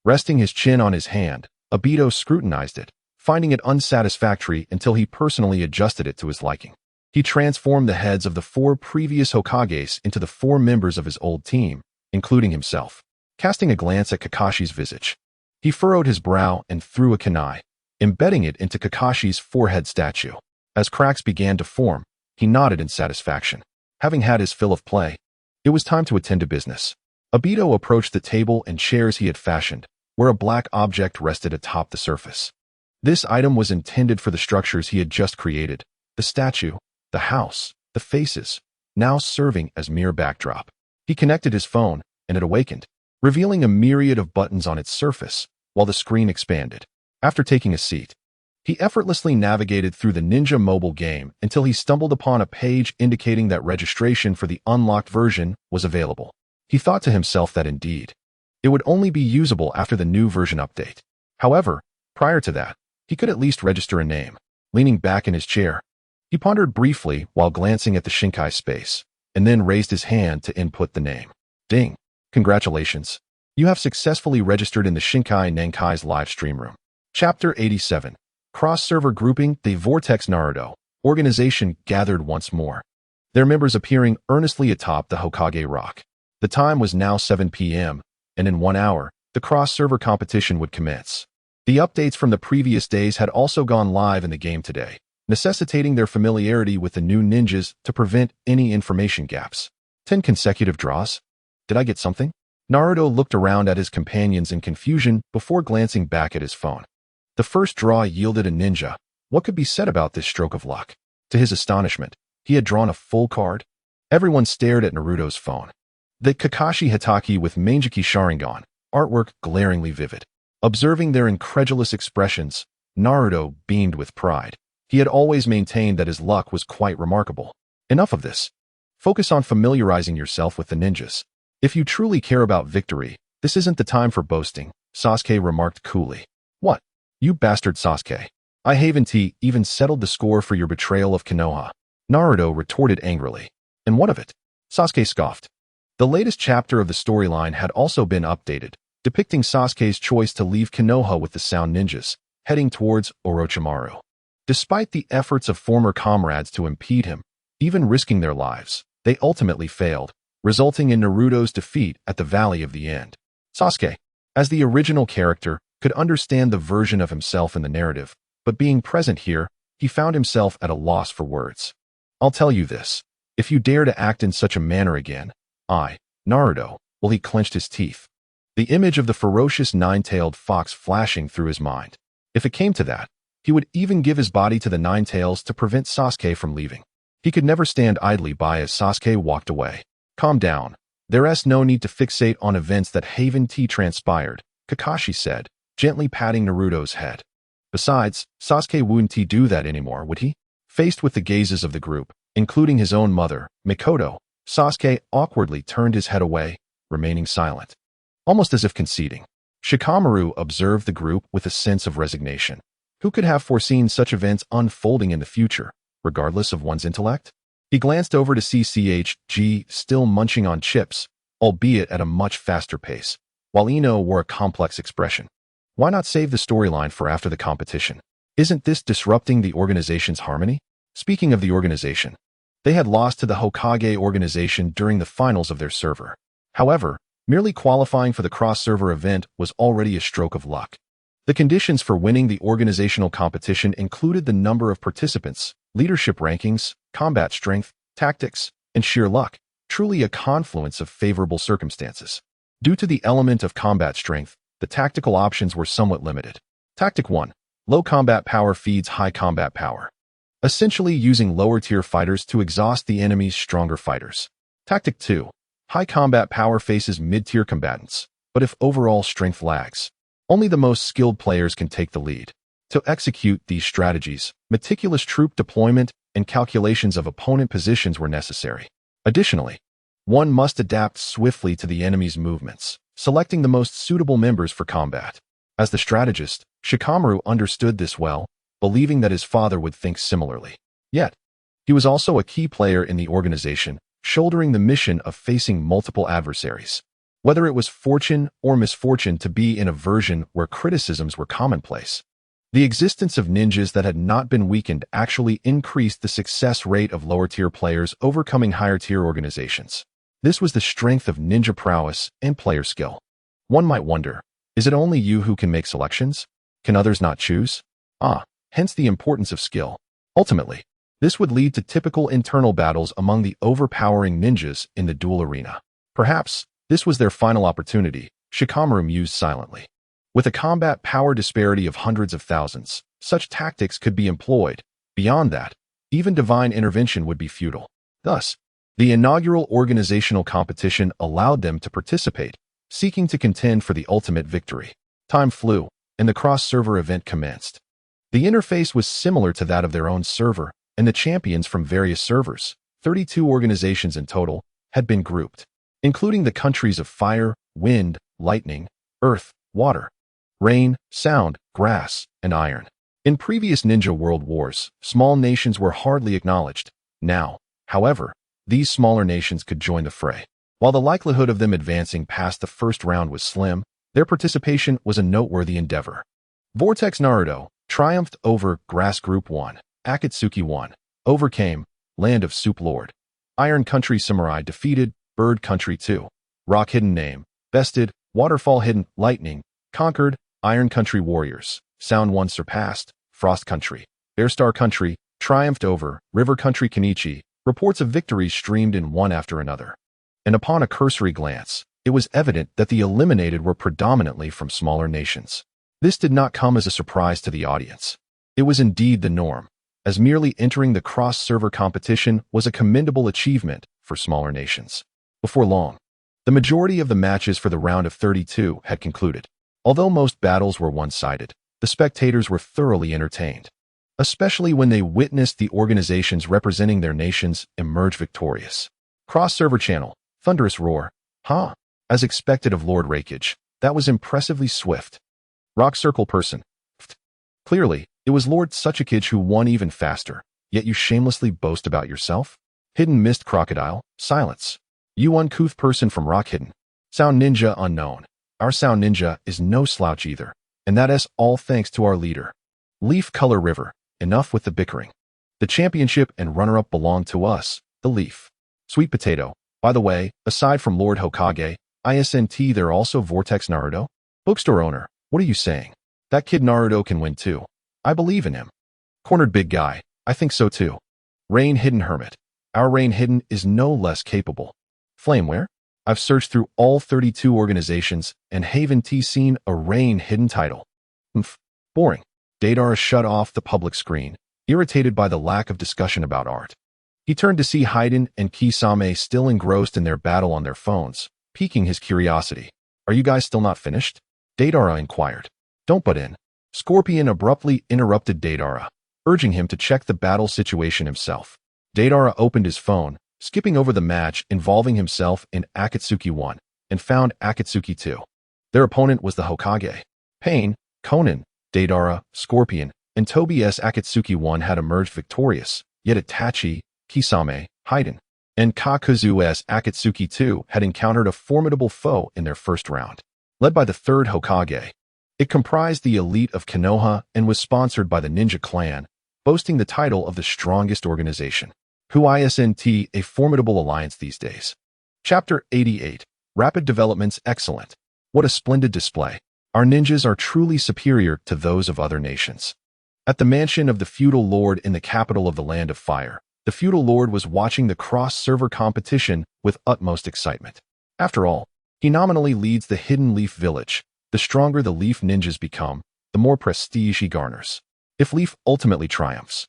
Resting his chin on his hand, Obito scrutinized it, finding it unsatisfactory until he personally adjusted it to his liking. He transformed the heads of the 4 previous Hokages into the 4 members of his old team, including himself. Casting a glance at Kakashi's visage, he furrowed his brow and threw a kunai, embedding it into Kakashi's forehead statue. As cracks began to form, he nodded in satisfaction. Having had his fill of play, it was time to attend to business. Obito approached the table and chairs he had fashioned, where a black object rested atop the surface. This item was intended for the structures he had just created, the statue, the house, the faces, now serving as mere backdrop. He connected his phone, and it awakened, revealing a myriad of buttons on its surface, while the screen expanded. After taking a seat, he effortlessly navigated through the Ninja mobile game until he stumbled upon a page indicating that registration for the unlocked version was available. He thought to himself that indeed, it would only be usable after the new version update. However, prior to that, he could at least register a name. Leaning back in his chair, he pondered briefly while glancing at the Shinkai space, and then raised his hand to input the name. Ding! Congratulations. You have successfully registered in the Shinkai Nankai's live stream room. Chapter 87. Cross-server grouping. The Vortex Naruto organization gathered once more, their members appearing earnestly atop the Hokage Rock. The time was now 7 p.m., and in 1 hour, the cross-server competition would commence. The updates from the previous days had also gone live in the game today, necessitating their familiarity with the new ninjas to prevent any information gaps. 10 consecutive draws? Did I get something? Naruto looked around at his companions in confusion before glancing back at his phone. The first draw yielded a ninja. What could be said about this stroke of luck? To his astonishment, he had drawn a full card. Everyone stared at Naruto's phone. The Kakashi Hitaki with Manjiki Sharingan, artwork glaringly vivid. Observing their incredulous expressions, Naruto beamed with pride. He had always maintained that his luck was quite remarkable. Enough of this. Focus on familiarizing yourself with the ninjas. If you truly care about victory, this isn't the time for boasting, Sasuke remarked coolly. What? You bastard Sasuke. I haven't even settled the score for your betrayal of Konoha. Naruto retorted angrily. And what of it? Sasuke scoffed. The latest chapter of the storyline had also been updated, depicting Sasuke's choice to leave Konoha with the Sound Ninjas, heading towards Orochimaru. Despite the efforts of former comrades to impede him, even risking their lives, they ultimately failed, resulting in Naruto's defeat at the Valley of the End. Sasuke, as the original character, could understand the version of himself in the narrative, but being present here, he found himself at a loss for words. I'll tell you this. If you dare to act in such a manner again, Naruto, well, he clenched his teeth. The image of the ferocious nine-tailed fox flashing through his mind. If it came to that, he would even give his body to the Nine Tails to prevent Sasuke from leaving. He could never stand idly by as Sasuke walked away. Calm down, There's no need to fixate on events that haven't transpired, Kakashi said, gently patting Naruto's head. Besides, Sasuke wouldn't do that anymore, would he? Faced with the gazes of the group, including his own mother, Mikoto, Sasuke awkwardly turned his head away, remaining silent. Almost as if conceding. Shikamaru observed the group with a sense of resignation. Who could have foreseen such events unfolding in the future, regardless of one's intellect? He glanced over to see CHG still munching on chips, albeit at a much faster pace, while Ino wore a complex expression. Why not save the storyline for after the competition? Isn't this disrupting the organization's harmony? Speaking of the organization, they had lost to the Hokage organization during the finals of their server. However, merely qualifying for the cross-server event was already a stroke of luck. The conditions for winning the organizational competition included the number of participants, leadership rankings, combat strength, tactics, and sheer luck, truly a confluence of favorable circumstances. Due to the element of combat strength, the tactical options were somewhat limited. Tactic 1. Low combat power feeds high combat power, essentially using lower-tier fighters to exhaust the enemy's stronger fighters. Tactic 2. High combat power faces mid-tier combatants, but if overall strength lags, only the most skilled players can take the lead. To execute these strategies, meticulous troop deployment and calculations of opponent positions were necessary. Additionally, one must adapt swiftly to the enemy's movements, selecting the most suitable members for combat. As the strategist, Shikamaru understood this well, believing that his father would think similarly. Yet, he was also a key player in the organization, shouldering the mission of facing multiple adversaries. Whether it was fortune or misfortune to be in a version where criticisms were commonplace, the existence of ninjas that had not been weakened actually increased the success rate of lower-tier players overcoming higher-tier organizations. This was the strength of ninja prowess and player skill. One might wonder, is it only you who can make selections? Can others not choose? Hence the importance of skill. Ultimately, this would lead to typical internal battles among the overpowering ninjas in the duel arena. Perhaps this was their final opportunity, Shikamaru mused silently. With a combat power disparity of hundreds of thousands, such tactics could be employed. Beyond that, even divine intervention would be futile. Thus, the inaugural organizational competition allowed them to participate, seeking to contend for the ultimate victory. Time flew, and the cross-server event commenced. The interface was similar to that of their own server, and the champions from various servers, 32 organizations in total, had been grouped, including the countries of fire, wind, lightning, earth, water, rain, sound, grass, and iron. In previous Ninja World Wars, small nations were hardly acknowledged. Now, however, these smaller nations could join the fray. While the likelihood of them advancing past the first round was slim, their participation was a noteworthy endeavor. Vortex Naruto triumphed over Grass Group 1. Akatsuki 1 overcame Land of Soup Lord. Iron Country Samurai defeated Bird Country 2. Rock Hidden Name bested Waterfall Hidden Lightning conquered Iron Country Warriors. Sound 1 surpassed Frost Country. Airstar Country triumphed over River Country Kenichi. Reports of victories streamed in one after another. And upon a cursory glance, it was evident that the eliminated were predominantly from smaller nations. This did not come as a surprise to the audience. It was indeed the norm, as merely entering the cross-server competition was a commendable achievement for smaller nations. Before long, the majority of the matches for the round of 32 had concluded. Although most battles were one-sided, the spectators were thoroughly entertained, especially when they witnessed the organizations representing their nations emerge victorious. Cross-server channel, thunderous roar. As expected of Lord Raikage, that was impressively swift. Rock circle person. Clearly, it was Lord Sasuke who won even faster, yet you shamelessly boast about yourself? Hidden mist crocodile, silence. You uncouth person from Rock Hidden. Sound ninja unknown. Our sound ninja is no slouch either, and that is all thanks to our leader. Leaf Color River, enough with the bickering. The championship and runner-up belong to us, the Leaf. Sweet Potato, by the way, aside from Lord Hokage, ISNT they're also Vortex Naruto? Bookstore owner, what are you saying? That kid Naruto can win too. I believe in him. Cornered Big Guy, I think so too. Rain Hidden Hermit, our Rain Hidden is no less capable. Flameware? I've searched through all 32 organizations and haven't seen a Rain Hidden title. Boring. Dadara shut off the public screen, irritated by the lack of discussion about art. He turned to see Haiden and Kisame still engrossed in their battle on their phones, piquing his curiosity. "Are you guys still not finished?" Deidara inquired. "Don't butt in." Scorpion abruptly interrupted Deidara, urging him to check the battle situation himself. Deidara opened his phone, skipping over the match involving himself in Akatsuki 1, and found Akatsuki 2. Their opponent was the Hokage. Pain, Conan, Deidara, Scorpion, and Toby S. Akatsuki 1 had emerged victorious, yet Itachi, Kisame, Haiden, and Kakuzu S. Akatsuki 2 had encountered a formidable foe in their first round. Led by the third Hokage, it comprised the elite of Konoha and was sponsored by the Ninja Clan, boasting the title of the strongest organization. Who isn't a formidable alliance these days? Chapter 88. Rapid Developments Excellent. What a splendid display. Our ninjas are truly superior to those of other nations. At the mansion of the feudal lord in the capital of the Land of Fire, the feudal lord was watching the cross-server competition with utmost excitement. After all, he nominally leads the Hidden Leaf Village. The stronger the Leaf Ninjas become, the more prestige he garners. If Leaf ultimately triumphs,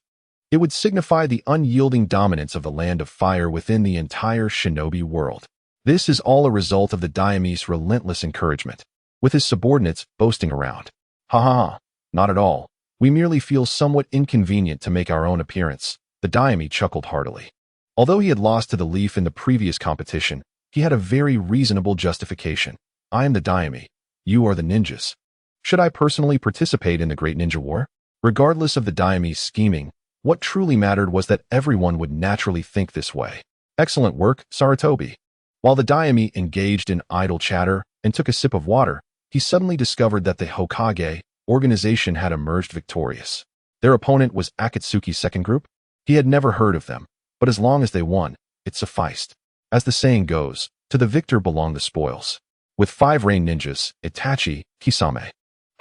it would signify the unyielding dominance of the Land of Fire within the entire shinobi world. This is all a result of the Daimi's relentless encouragement, with his subordinates boasting around. Ha ha ha, not at all. We merely feel somewhat inconvenient to make our own appearance. The Daimi chuckled heartily. Although he had lost to the Leaf in the previous competition, he had a very reasonable justification. I am the Daimi. You are the ninjas. Should I personally participate in the Great Ninja War? Regardless of the Daimi's scheming, what truly mattered was that everyone would naturally think this way. Excellent work, Sarutobi. While the Daimi engaged in idle chatter and took a sip of water, he suddenly discovered that the Hokage organization had emerged victorious. Their opponent was Akatsuki's second group. He had never heard of them, but as long as they won, it sufficed. As the saying goes, to the victor belong the spoils. With 5 Rain Ninjas, Itachi, Kisame,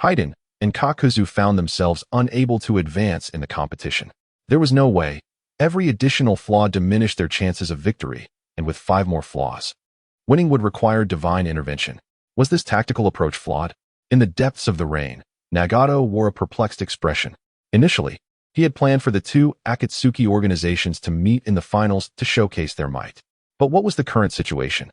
Haiden, and Kakuzu found themselves unable to advance in the competition. There was no way. Every additional flaw diminished their chances of victory, and with 5 more flaws, winning would require divine intervention. Was this tactical approach flawed? In the depths of the rain, Nagato wore a perplexed expression. Initially, he had planned for the 2 Akatsuki organizations to meet in the finals to showcase their might. But what was the current situation?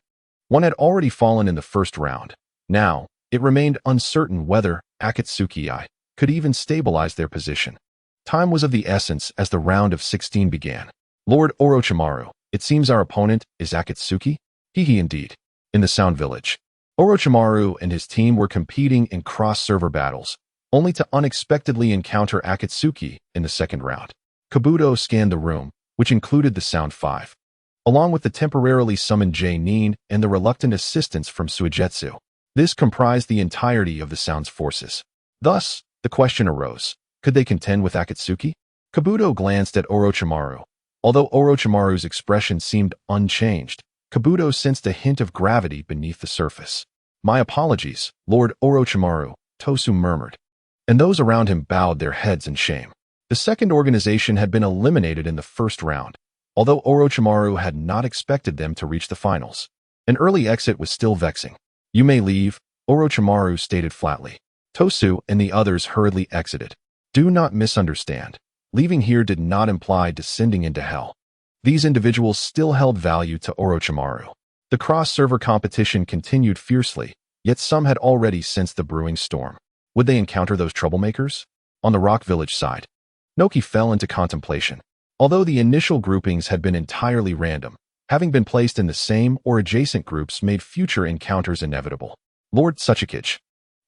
One had already fallen in the first round. Now, it remained uncertain whether Akatsuki could even stabilize their position. Time was of the essence as the round of 16 began. Lord Orochimaru, it seems our opponent is Akatsuki? He indeed. In the Sound Village, Orochimaru and his team were competing in cross-server battles, only to unexpectedly encounter Akatsuki in the second round. Kabuto scanned the room, which included the Sound 5, along with the temporarily summoned J-Nin and the reluctant assistance from Suigetsu. This comprised the entirety of the Sound's forces. Thus, the question arose, could they contend with Akatsuki? Kabuto glanced at Orochimaru. Although Orochimaru's expression seemed unchanged, Kabuto sensed a hint of gravity beneath the surface. My apologies, Lord Orochimaru, Tosu murmured, and those around him bowed their heads in shame. The second organization had been eliminated in the first round, although Orochimaru had not expected them to reach the finals. An early exit was still vexing. You may leave, Orochimaru stated flatly. Tosu and the others hurriedly exited. Do not misunderstand. Leaving here did not imply descending into hell. These individuals still held value to Orochimaru. The cross-server competition continued fiercely, yet some had already sensed the brewing storm. Would they encounter those troublemakers? On the Rock Village side, Noki fell into contemplation. Although the initial groupings had been entirely random, having been placed in the same or adjacent groups made future encounters inevitable. Lord Tsuchikage,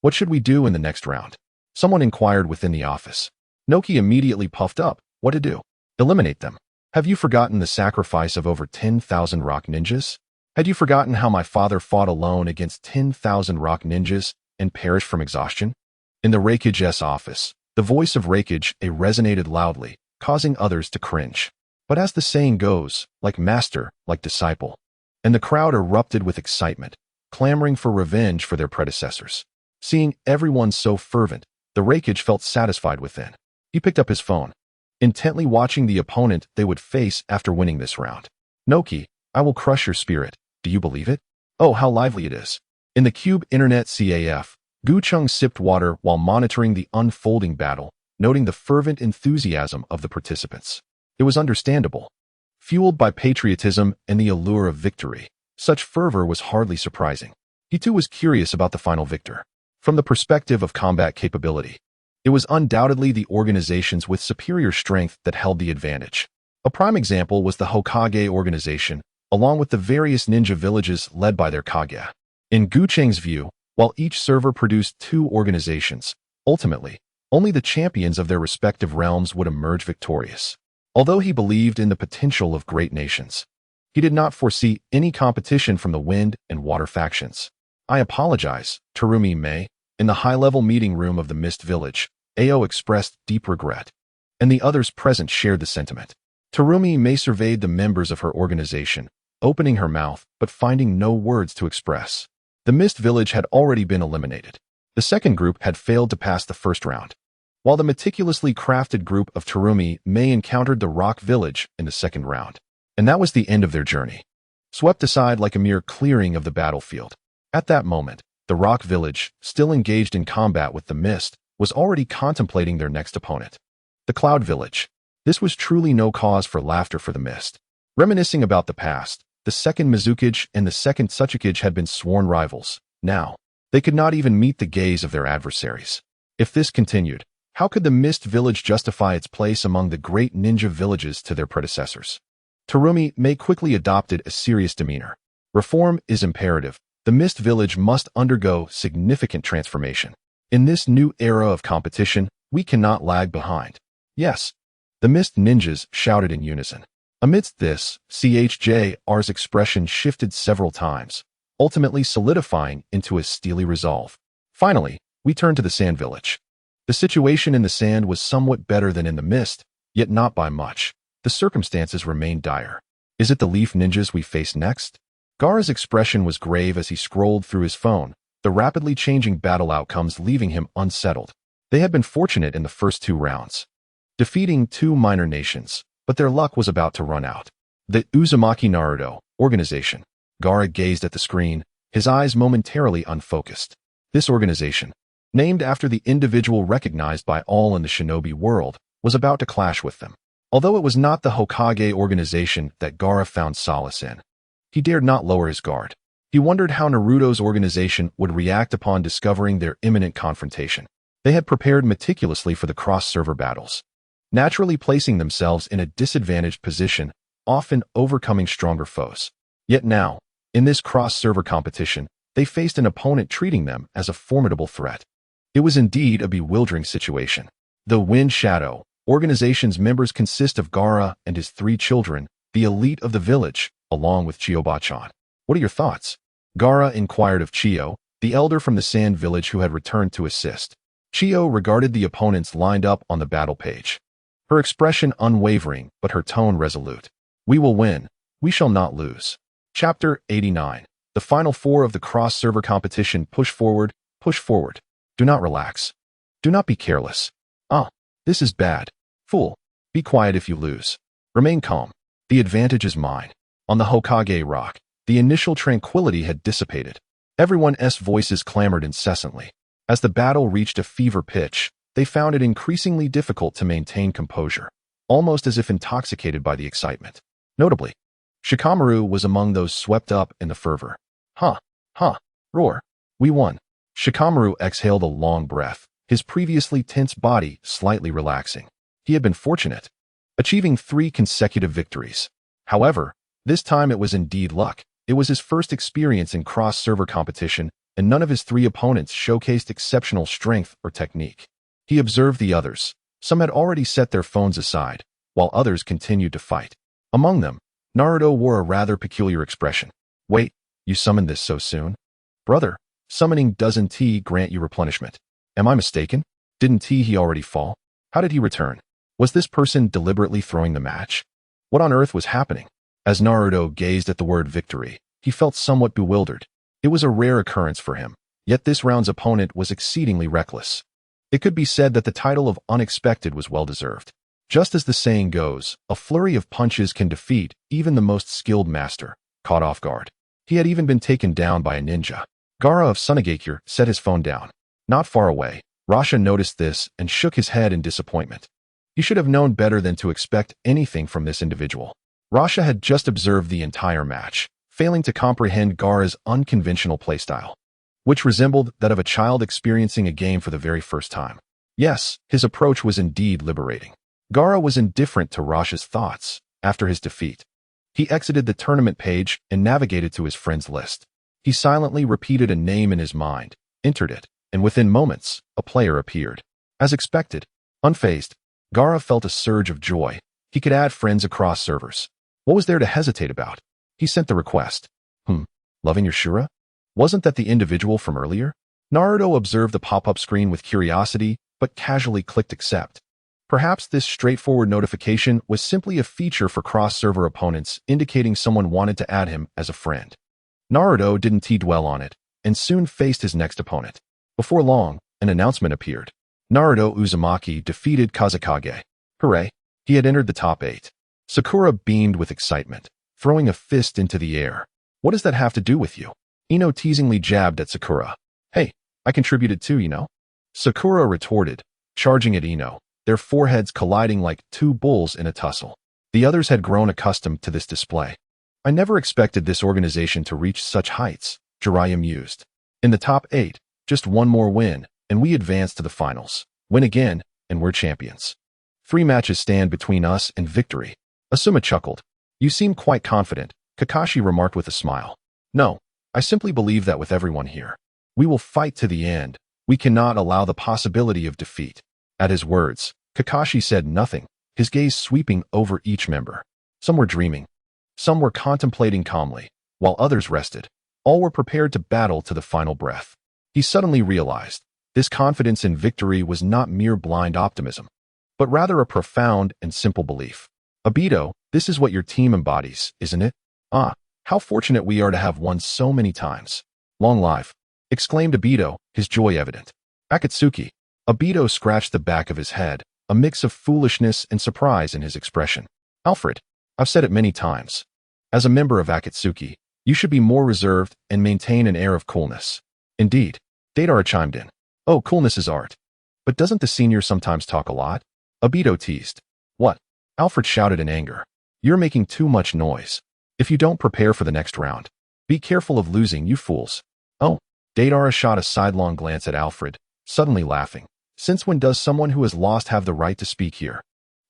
what should we do in the next round? Someone inquired within the office. Noki immediately puffed up. What to do? Eliminate them. Have you forgotten the sacrifice of over 10,000 rock ninjas? Had you forgotten how my father fought alone against 10,000 rock ninjas and perished from exhaustion? In the Reikage's office, the voice of Reikage resonated loudly, causing others to cringe. But as the saying goes, like master, like disciple. And the crowd erupted with excitement, clamoring for revenge for their predecessors. Seeing everyone so fervent, the Reikage felt satisfied within. He picked up his phone, intently watching the opponent they would face after winning this round. Noki, I will crush your spirit. Do you believe it? Oh, how lively it is. In the Cube Internet CAF, Gucheng sipped water while monitoring the unfolding battle, noting the fervent enthusiasm of the participants. It was understandable. fueled by patriotism and the allure of victory. Such fervor was hardly surprising. He too was curious about the final victor. From the perspective of combat capability, it was undoubtedly the organizations with superior strength that held the advantage. A prime example was the Hokage organization, along with the various ninja villages led by their Kage. In Cheng's view, while each server produced two organizations, ultimately, only the champions of their respective realms would emerge victorious. Although he believed in the potential of great nations, he did not foresee any competition from the wind and water factions. I apologize, Terumi Mei. In the high-level meeting room of the Mist Village, Ao expressed deep regret, and the others present shared the sentiment. Terumi Mei surveyed the members of her organization, opening her mouth but finding no words to express. The Mist Village had already been eliminated. The second group had failed to pass the first round, while the meticulously crafted group of Terumi Mei encountered the Rock Village in the second round. And that was the end of their journey. Swept aside like a mere clearing of the battlefield. At that moment, the Rock Village, still engaged in combat with the Mist, was already contemplating their next opponent. The Cloud Village. This was truly no cause for laughter for the Mist. Reminiscing about the past, the second Mizukage and the second Tsuchikage had been sworn rivals. Now, they could not even meet the gaze of their adversaries. If this continued, how could the Mist Village justify its place among the great ninja villages to their predecessors? Terumi Mei quickly adopted a serious demeanor. Reform is imperative. The Mist Village must undergo significant transformation. In this new era of competition, we cannot lag behind. Yes, the Mist Ninjas shouted in unison. Amidst this, CHJR's expression shifted several times, ultimately solidifying into a steely resolve. Finally, we turned to the Sand Village. The situation in the sand was somewhat better than in the mist, yet not by much. The circumstances remained dire. Is it the Leaf Ninjas we face next? Gaara's expression was grave as he scrolled through his phone, the rapidly changing battle outcomes leaving him unsettled. They had been fortunate in the first two rounds, defeating two minor nations, but their luck was about to run out. The Uzumaki Naruto organization. Gaara gazed at the screen, his eyes momentarily unfocused. This organization, named after the individual recognized by all in the shinobi world, was about to clash with them. Although it was not the Hokage organization that Gaara found solace in, he dared not lower his guard. He wondered how Naruto's organization would react upon discovering their imminent confrontation. They had prepared meticulously for the cross-server battles, naturally placing themselves in a disadvantaged position, often overcoming stronger foes. Yet now, in this cross-server competition, they faced an opponent treating them as a formidable threat. It was indeed a bewildering situation. The Wind Shadow organization's members consist of Gaara and his three children, the elite of the village, along with Chiyo-bachan. What are your thoughts? Gaara inquired of Chiyo, the elder from the Sand Village who had returned to assist. Chiyo regarded the opponents lined up on the battle page, her expression unwavering but her tone resolute. We will win. We shall not lose. Chapter 89. The final four of the cross-server competition. Push forward, push forward. Do not relax. Do not be careless. This is bad. Fool. Be quiet if you lose. Remain calm. The advantage is mine. On the Hokage Rock, the initial tranquility had dissipated. Everyone's voices clamored incessantly. As the battle reached a fever pitch, they found it increasingly difficult to maintain composure, almost as if intoxicated by the excitement. Notably, Shikamaru was among those swept up in the fervor. Roar. We won. Shikamaru exhaled a long breath, his previously tense body slightly relaxing. He had been fortunate, achieving 3 consecutive victories. However, this time it was indeed luck. It was his first experience in cross-server competition, and none of his 3 opponents showcased exceptional strength or technique. He observed the others. Some had already set their phones aside, while others continued to fight. Among them, Naruto wore a rather peculiar expression. Wait, you summoned this so soon? Brother, summoning doesn't grant you replenishment. Am I mistaken? Didn't he already fall? How did he return? Was this person deliberately throwing the match? What on earth was happening? As Naruto gazed at the word victory, he felt somewhat bewildered. It was a rare occurrence for him, yet this round's opponent was exceedingly reckless. It could be said that the title of unexpected was well-deserved. Just as the saying goes, a flurry of punches can defeat even the most skilled master. Caught off guard, he had even been taken down by a ninja. Gaara of Sunagakure set his phone down. Not far away, Rasha noticed this and shook his head in disappointment. He should have known better than to expect anything from this individual. Rasha had just observed the entire match, failing to comprehend Gaara's unconventional playstyle, which resembled that of a child experiencing a game for the very first time. Yes, his approach was indeed liberating. Gaara was indifferent to Rasha's thoughts after his defeat. He exited the tournament page and navigated to his friends list. He silently repeated a name in his mind, entered it, and within moments, a player appeared. As expected, unfazed, Gaara felt a surge of joy. He could add friends across servers. What was there to hesitate about? He sent the request. Loving your Shura? Wasn't that the individual from earlier? Naruto observed the pop-up screen with curiosity, but casually clicked accept. Perhaps this straightforward notification was simply a feature for cross-server opponents indicating someone wanted to add him as a friend. Naruto didn't dwell on it, and soon faced his next opponent. Before long, an announcement appeared. Naruto Uzumaki defeated Kazekage. Hooray! He had entered the top 8. Sakura beamed with excitement, throwing a fist into the air. What does that have to do with you? Ino teasingly jabbed at Sakura. Hey, I contributed too, you know? Sakura retorted, charging at Ino, their foreheads colliding like two bulls in a tussle. The others had grown accustomed to this display. I never expected this organization to reach such heights, Jiraiya mused. In the top 8, just one more win, and we advance to the finals. Win again, and we're champions. 3 matches stand between us and victory. Asuma chuckled. You seem quite confident, Kakashi remarked with a smile. No, I simply believe that with everyone here. We will fight to the end. We cannot allow the possibility of defeat. At his words, Kakashi said nothing, his gaze sweeping over each member. Some were dreaming. Some were contemplating calmly, while others rested. All were prepared to battle to the final breath. He suddenly realized, this confidence in victory was not mere blind optimism, but rather a profound and simple belief. Obito, this is what your team embodies, isn't it? Ah, how fortunate we are to have won so many times. Long life, exclaimed Obito, his joy evident. Akatsuki. Obito scratched the back of his head, a mix of foolishness and surprise in his expression. Alfred, I've said it many times. As a member of Akatsuki, you should be more reserved and maintain an air of coolness. Indeed, Deidara chimed in. Oh, coolness is art. But doesn't the senior sometimes talk a lot? Obito teased. What? Alfred shouted in anger. You're making too much noise. If you don't prepare for the next round, be careful of losing, you fools. Oh, Deidara shot a sidelong glance at Alfred, suddenly laughing. Since when does someone who has lost have the right to speak here?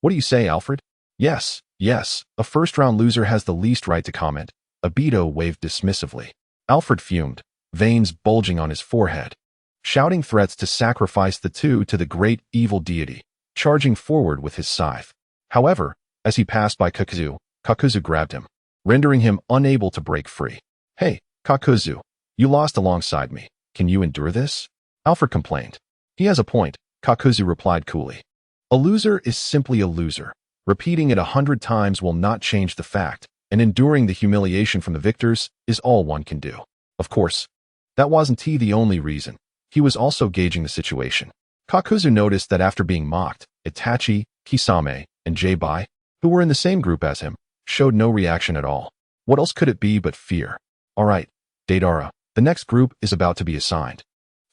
What do you say, Alfred? Yes, a first-round loser has the least right to comment. Obito waved dismissively. Alfred fumed, veins bulging on his forehead, shouting threats to sacrifice the two to the great evil deity, charging forward with his scythe. However, as he passed by Kakuzu grabbed him, rendering him unable to break free. Hey, Kakuzu, you lost alongside me. Can you endure this? Alfred complained. He has a point, Kakuzu replied coolly. A loser is simply a loser. Repeating it 100 times will not change the fact, and enduring the humiliation from the victors is all one can do. Of course, that wasn't the only reason. He was also gauging the situation. Kakuzu noticed that after being mocked, Itachi, Kisame, and J-Bai, who were in the same group as him, showed no reaction at all. What else could it be but fear? All right, Deidara, the next group is about to be assigned.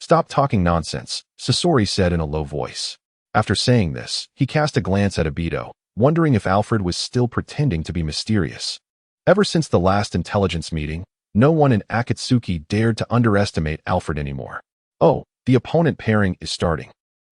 Stop talking nonsense, Sasori said in a low voice. After saying this, he cast a glance at Obito, wondering if Alfred was still pretending to be mysterious. Ever since the last intelligence meeting, no one in Akatsuki dared to underestimate Alfred anymore. Oh, the opponent pairing is starting.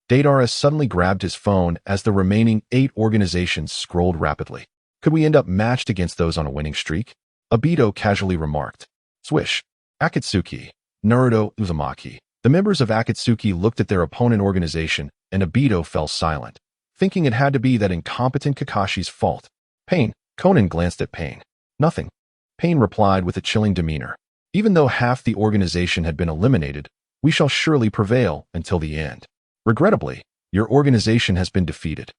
Deidara suddenly grabbed his phone as the remaining 8 organizations scrolled rapidly. Could we end up matched against those on a winning streak? Obito casually remarked. Swish. Akatsuki, Naruto, Uzumaki. The members of Akatsuki looked at their opponent organization, and Obito fell silent, thinking it had to be that incompetent Kakashi's fault. Pain. Conan glanced at Pain. Nothing. Pain replied with a chilling demeanor. Even though half the organization had been eliminated, we shall surely prevail until the end. Regrettably, your organization has been defeated.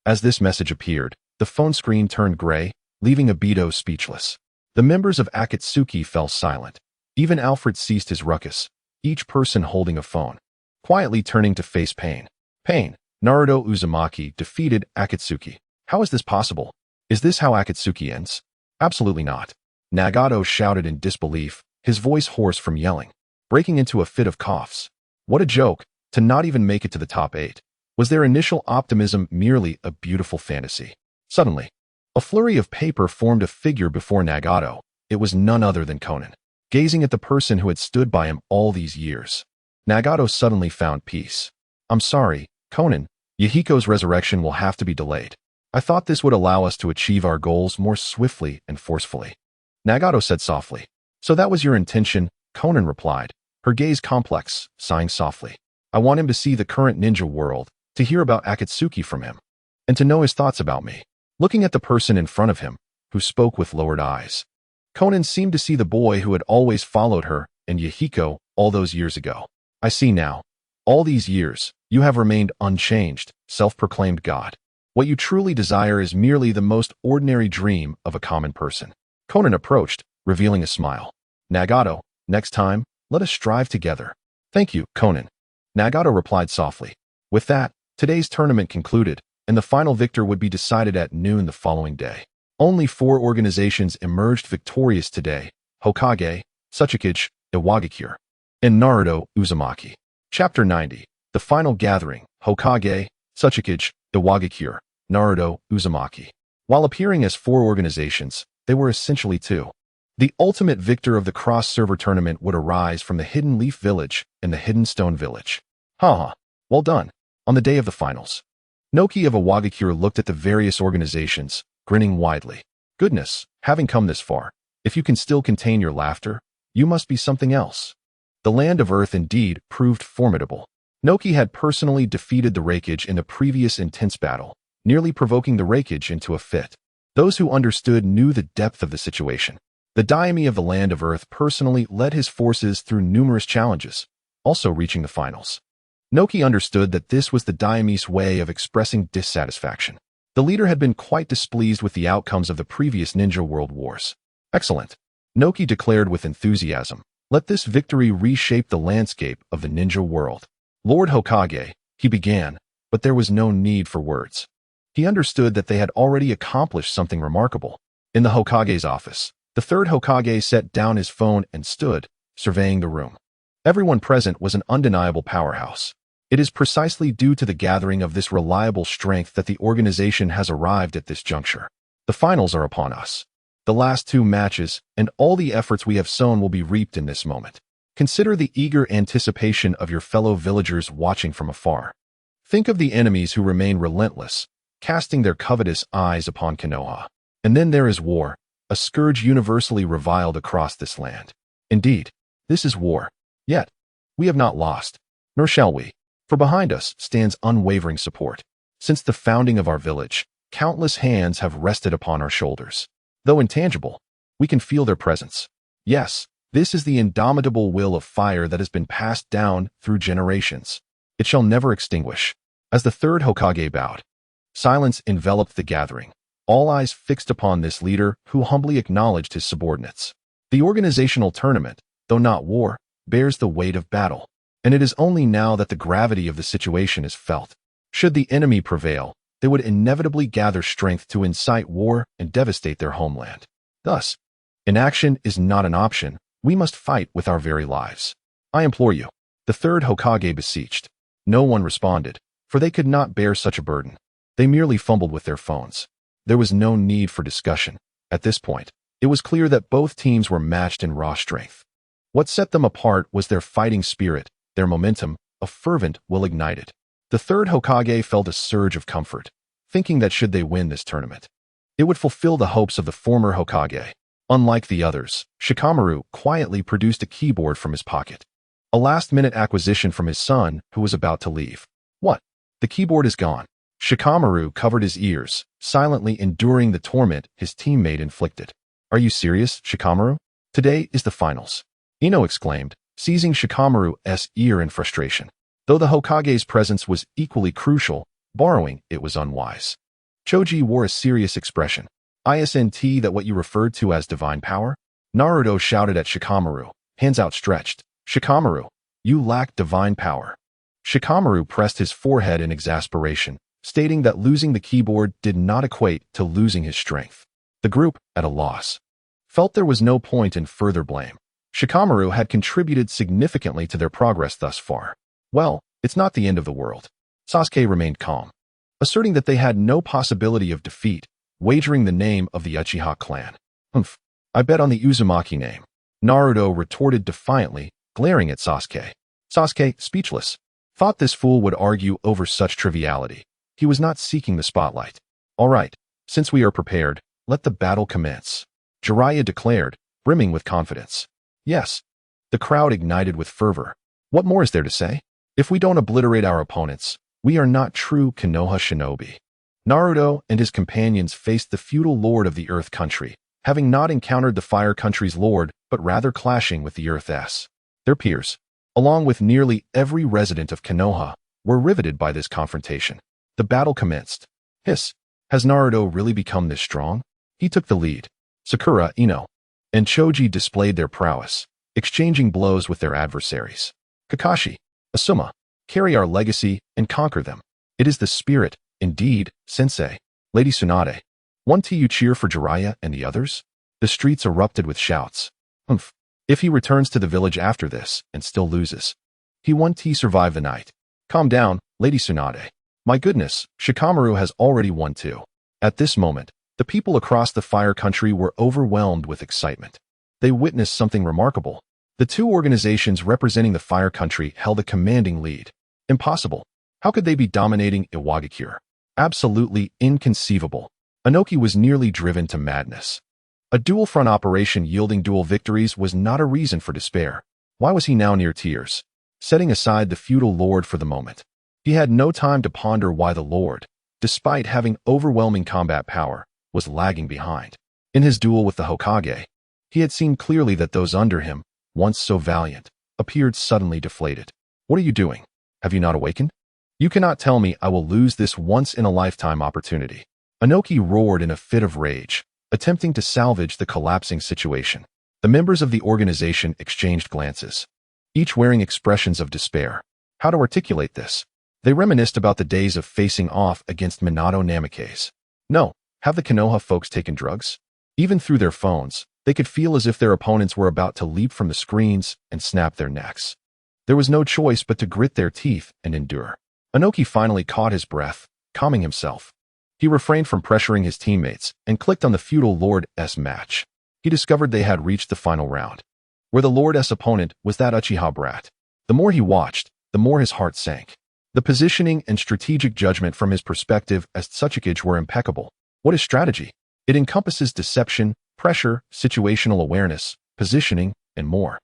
As this message appeared, the phone screen turned gray, leaving Obito speechless. The members of Akatsuki fell silent. Even Alfred ceased his ruckus, each person holding a phone, quietly turning to face Pain. Pain, Naruto Uzumaki defeated Akatsuki. How is this possible? Is this how Akatsuki ends? Absolutely not. Nagato shouted in disbelief, his voice hoarse from yelling, breaking into a fit of coughs. What a joke, to not even make it to the top 8. Was their initial optimism merely a beautiful fantasy? Suddenly, A flurry of paper formed a figure before Nagato. It was none other than Conan, gazing at the person who had stood by him all these years. Nagato suddenly found peace. I'm sorry, Conan. Yahiko's resurrection will have to be delayed. I thought this would allow us to achieve our goals more swiftly and forcefully. Nagato said softly. So that was your intention, Conan replied, her gaze complex, sighing softly. I want him to see the current ninja world, to hear about Akatsuki from him, and to know his thoughts about me. Looking at the person in front of him, who spoke with lowered eyes, Conan seemed to see the boy who had always followed her and Yahiko all those years ago. I see now. All these years, you have remained unchanged, self-proclaimed God. What you truly desire is merely the most ordinary dream of a common person. Conan approached, revealing a smile. Nagato, next time, let us strive together. Thank you, Conan. Nagato replied softly. With that, today's tournament concluded, and the final victor would be decided at noon the following day. Only 4 organizations emerged victorious today: Hokage, Sasuke, Iwagakure, and Naruto Uzumaki. Chapter 90. The Final Gathering. Hokage, Sasuke, Iwagakure, Naruto Uzumaki. While appearing as 4 organizations, they were essentially 2. The ultimate victor of the cross-server tournament would arise from the Hidden Leaf Village and the Hidden Stone Village. Haha, well done. On the day of the finals, Noki of Iwagakure looked at the various organizations, grinning widely. Goodness, having come this far, if you can still contain your laughter, you must be something else. The Land of Earth indeed proved formidable. Noki had personally defeated the Raikage in the previous intense battle, nearly provoking the Raikage into a fit. Those who understood knew the depth of the situation. The Daime of the Land of Earth personally led his forces through numerous challenges, also reaching the finals. Noki understood that this was the Daime's way of expressing dissatisfaction. The leader had been quite displeased with the outcomes of the previous Ninja World Wars. Excellent, Noki declared with enthusiasm. Let this victory reshape the landscape of the ninja world. Lord Hokage, he began, but there was no need for words. He understood that they had already accomplished something remarkable. In the Hokage's office, the 3rd Hokage set down his phone and stood, surveying the room. Everyone present was an undeniable powerhouse. It is precisely due to the gathering of this reliable strength that the organization has arrived at this juncture. The finals are upon us. The last 2 matches and all the efforts we have sown will be reaped in this moment. Consider the eager anticipation of your fellow villagers watching from afar. Think of the enemies who remain relentless, casting their covetous eyes upon Konoha. And then there is war, a scourge universally reviled across this land. Indeed, this is war. Yet, we have not lost, nor shall we, for behind us stands unwavering support. Since the founding of our village, countless hands have rested upon our shoulders. Though intangible, we can feel their presence. Yes, this is the indomitable will of fire that has been passed down through generations. It shall never extinguish. As the 3rd Hokage bowed, silence enveloped the gathering, all eyes fixed upon this leader who humbly acknowledged his subordinates. The organizational tournament, though not war, bears the weight of battle, and it is only now that the gravity of the situation is felt. Should the enemy prevail, they would inevitably gather strength to incite war and devastate their homeland. Thus, inaction is not an option. We must fight with our very lives. I implore you, the 3rd Hokage beseeched. No one responded, for they could not bear such a burden. They merely fumbled with their phones. There was no need for discussion. At this point, it was clear that both teams were matched in raw strength. What set them apart was their fighting spirit, their momentum, a fervent will ignited. The 3rd Hokage felt a surge of comfort, thinking that should they win this tournament, it would fulfill the hopes of the former Hokage. Unlike the others, Shikamaru quietly produced a keyboard from his pocket. A last-minute acquisition from his son, who was about to leave. What? The keyboard is gone. Shikamaru covered his ears, silently enduring the torment his teammate inflicted. Are you serious, Shikamaru? Today is the finals, Ino exclaimed, seizing Shikamaru's ear in frustration. Though the Hokage's presence was equally crucial, borrowing it was unwise. Choji wore a serious expression. Isn't that what you referred to as divine power? Naruto shouted at Shikamaru, hands outstretched. Shikamaru, you lack divine power. Shikamaru pressed his forehead in exasperation, stating that losing the keyboard did not equate to losing his strength. The group, at a loss, felt there was no point in further blame. Shikamaru had contributed significantly to their progress thus far. Well, it's not the end of the world. Sasuke remained calm, asserting that they had no possibility of defeat, wagering the name of the Uchiha clan. Humph, I bet on the Uzumaki name. Naruto retorted defiantly, glaring at Sasuke. Sasuke, speechless, thought this fool would argue over such triviality. He was not seeking the spotlight. All right, since we are prepared, let the battle commence, Jiraiya declared, brimming with confidence. Yes. The crowd ignited with fervor. What more is there to say? If we don't obliterate our opponents, we are not true Konoha shinobi. Naruto and his companions faced the feudal lord of the Earth Country, having not encountered the Fire Country's lord, but rather clashing with the Earth's. Their peers, along with nearly every resident of Konoha, were riveted by this confrontation. The battle commenced. Hiss. Has Naruto really become this strong? He took the lead. Sakura, Ino, and Choji displayed their prowess, exchanging blows with their adversaries. Kakashi, Asuma, carry our legacy and conquer them. It is the spirit, indeed, sensei. Lady Tsunade, want you cheer for Jiraiya and the others? The streets erupted with shouts. Humph. If he returns to the village after this and still loses, he won't survive the night. Calm down, Lady Tsunade. My goodness, Shikamaru has already won too. At this moment, the people across the Fire Country were overwhelmed with excitement. They witnessed something remarkable. The two organizations representing the Fire Country held a commanding lead. Impossible. How could they be dominating Iwagakure? Absolutely inconceivable. Inoki was nearly driven to madness. A dual-front operation yielding dual victories was not a reason for despair. Why was he now near tears? Setting aside the feudal lord for the moment, he had no time to ponder why the lord, despite having overwhelming combat power, was lagging behind. In his duel with the Hokage, he had seen clearly that those under him, once so valiant, appeared suddenly deflated. What are you doing? Have you not awakened? You cannot tell me I will lose this once-in-a-lifetime opportunity. Inoki roared in a fit of rage, attempting to salvage the collapsing situation. The members of the organization exchanged glances, each wearing expressions of despair. How to articulate this? They reminisced about the days of facing off against Minato Namikaze. No, have the Konoha folks taken drugs? Even through their phones, they could feel as if their opponents were about to leap from the screens and snap their necks. There was no choice but to grit their teeth and endure. Inoki finally caught his breath, calming himself. He refrained from pressuring his teammates and clicked on the feudal Lord's match. He discovered they had reached the final round, where the Lord's opponent was that Uchiha brat. The more he watched, the more his heart sank. The positioning and strategic judgment from his perspective as Tsuchikage were impeccable. What is strategy? It encompasses deception, pressure, situational awareness, positioning, and more.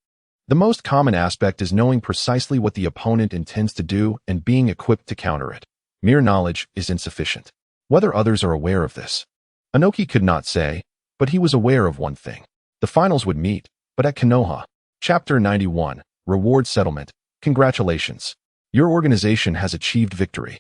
The most common aspect is knowing precisely what the opponent intends to do and being equipped to counter it. Mere knowledge is insufficient. Whether others are aware of this, Inoki could not say, but he was aware of one thing. The finals would meet, but at Konoha. Chapter 91, Reward Settlement. Congratulations. Your organization has achieved victory.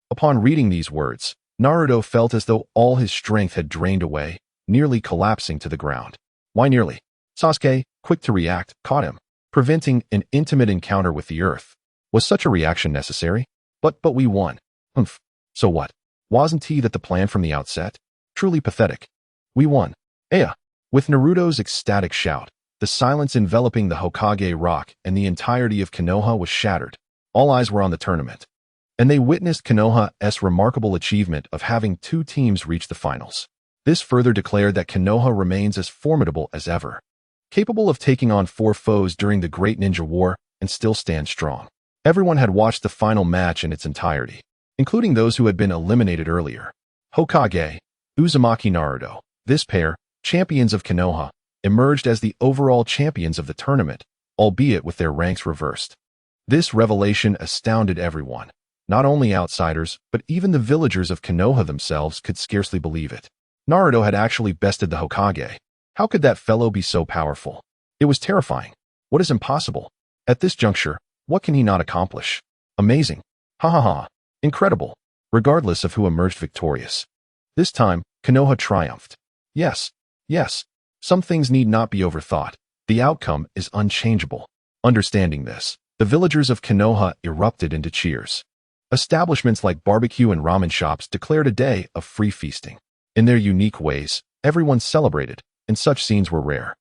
Upon reading these words, Naruto felt as though all his strength had drained away, nearly collapsing to the ground. Why nearly? Sasuke, quick to react, caught him, preventing an intimate encounter with the earth. Was such a reaction necessary? But we won. Humph. So what? Wasn't that the plan from the outset? Truly pathetic. We won. Aya. With Naruto's ecstatic shout, the silence enveloping the Hokage rock and the entirety of Konoha was shattered. All eyes were on the tournament, and they witnessed Konoha's remarkable achievement of having two teams reach the finals. This further declared that Konoha remains as formidable as ever, capable of taking on 4 foes during the Great Ninja War and still stand strong. Everyone had watched the final match in its entirety, including those who had been eliminated earlier. Hokage, Uzumaki Naruto, this pair, champions of Konoha, emerged as the overall champions of the tournament, albeit with their ranks reversed. This revelation astounded everyone. Not only outsiders, but even the villagers of Konoha themselves could scarcely believe it. Naruto had actually bested the Hokage. How could that fellow be so powerful? It was terrifying. What is impossible? At this juncture, what can he not accomplish? Amazing. Ha ha ha. Incredible. Regardless of who emerged victorious. This time, Konoha triumphed. Yes. Some things need not be overthought. The outcome is unchangeable. Understanding this, the villagers of Konoha erupted into cheers. Establishments like barbecue and ramen shops declared a day of free feasting. In their unique ways, everyone celebrated, and such scenes were rare.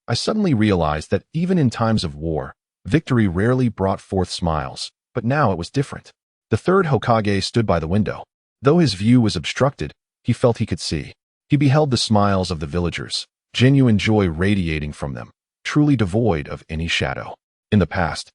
I suddenly realized that even in times of war, victory rarely brought forth smiles, but now it was different. The third Hokage stood by the window. Though his view was obstructed, he felt he could see. He beheld the smiles of the villagers, genuine joy radiating from them, truly devoid of any shadow. In the past,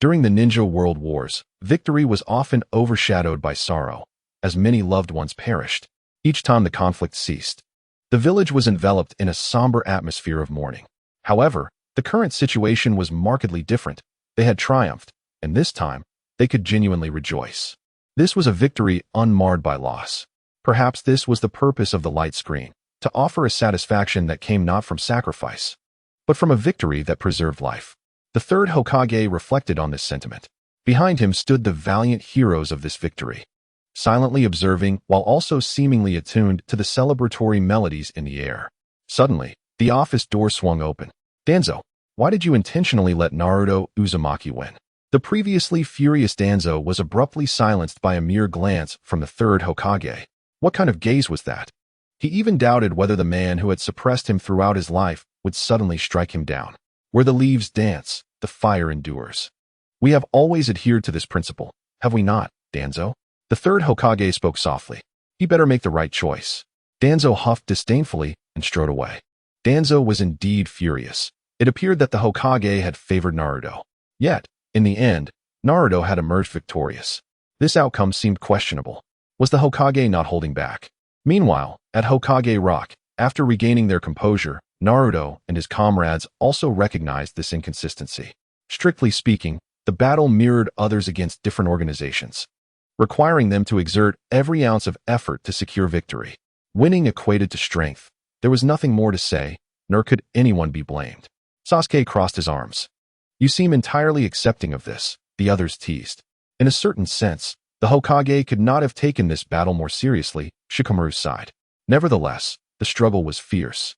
during the Ninja World Wars, victory was often overshadowed by sorrow, as many loved ones perished. Each time the conflict ceased, the village was enveloped in a somber atmosphere of mourning. However, the current situation was markedly different. They had triumphed, and this time, they could genuinely rejoice. This was a victory unmarred by loss. Perhaps this was the purpose of the light screen, to offer a satisfaction that came not from sacrifice, but from a victory that preserved life. The third Hokage reflected on this sentiment. Behind him stood the valiant heroes of this victory, silently observing while also seemingly attuned to the celebratory melodies in the air. Suddenly, the office door swung open. Danzo, why did you intentionally let Naruto Uzumaki win? The previously furious Danzo was abruptly silenced by a mere glance from the third Hokage. What kind of gaze was that? He even doubted whether the man who had suppressed him throughout his life would suddenly strike him down. Where the leaves dance, the fire endures. We have always adhered to this principle, have we not, Danzo? The third Hokage spoke softly. He better make the right choice. Danzo huffed disdainfully and strode away. Danzo was indeed furious. It appeared that the Hokage had favored Naruto. Yet, in the end, Naruto had emerged victorious. This outcome seemed questionable. Was the Hokage not holding back? Meanwhile, at Hokage Rock, after regaining their composure, Naruto and his comrades also recognized this inconsistency. Strictly speaking, the battle mirrored others against different organizations, requiring them to exert every ounce of effort to secure victory. Winning equated to strength. There was nothing more to say, nor could anyone be blamed. Sasuke crossed his arms. You seem entirely accepting of this, the others teased. In a certain sense, the Hokage could not have taken this battle more seriously, Shikamaru sighed. Nevertheless, the struggle was fierce,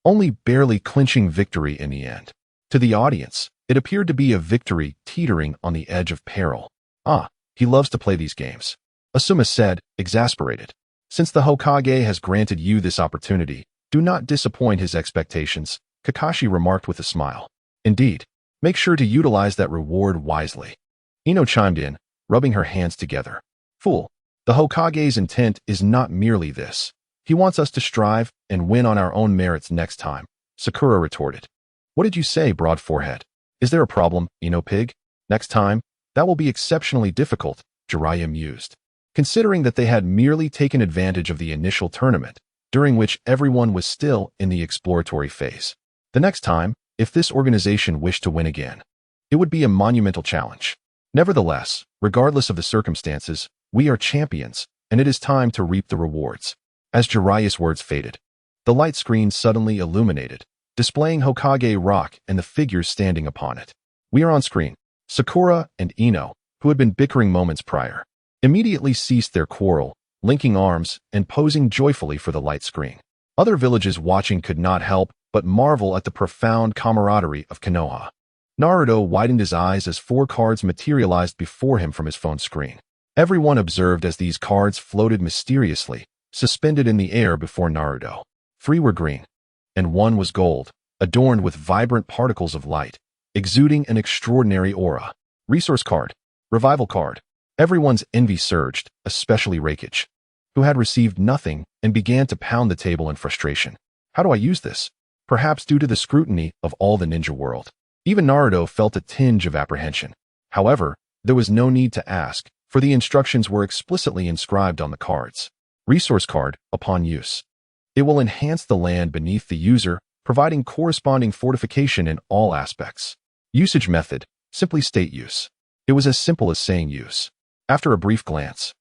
only barely clinching victory in the end. To the audience, it appeared to be a victory teetering on the edge of peril. Ah, he loves to play these games, Asuma said, exasperated. Since the Hokage has granted you this opportunity, do not disappoint his expectations, Kakashi remarked with a smile. Indeed, make sure to utilize that reward wisely. Ino chimed in, rubbing her hands together. Fool, the Hokage's intent is not merely this. He wants us to strive and win on our own merits next time, Sakura retorted. What did you say, broad forehead? Is there a problem, Ino pig? Next time, that will be exceptionally difficult, Jiraiya mused. Considering that they had merely taken advantage of the initial tournament, during which everyone was still in the exploratory phase. The next time, if this organization wished to win again, it would be a monumental challenge. Nevertheless, regardless of the circumstances, we are champions, and it is time to reap the rewards. As Jiraiya's words faded, the light screen suddenly illuminated, displaying Hokage Rock and the figures standing upon it. We are on screen. Sakura and Ino, who had been bickering moments prior, immediately ceased their quarrel, linking arms and posing joyfully for the light screen. Other villages watching could not help but marvel at the profound camaraderie of Konoha. Naruto widened his eyes as 4 cards materialized before him from his phone screen. Everyone observed as these cards floated mysteriously, suspended in the air before Naruto. 3 were green, and 1 was gold, adorned with vibrant particles of light, exuding an extraordinary aura. Resource card, revival card. Everyone's envy surged, especially Reikage, who had received nothing and began to pound the table in frustration. How do I use this? Perhaps due to the scrutiny of all the ninja world. Even Naruto felt a tinge of apprehension. However, there was no need to ask, for the instructions were explicitly inscribed on the cards. Resource card, upon use. It will enhance the land beneath the user, providing corresponding fortification in all aspects. Usage method, simply state use. It was as simple as saying use. After a brief glance,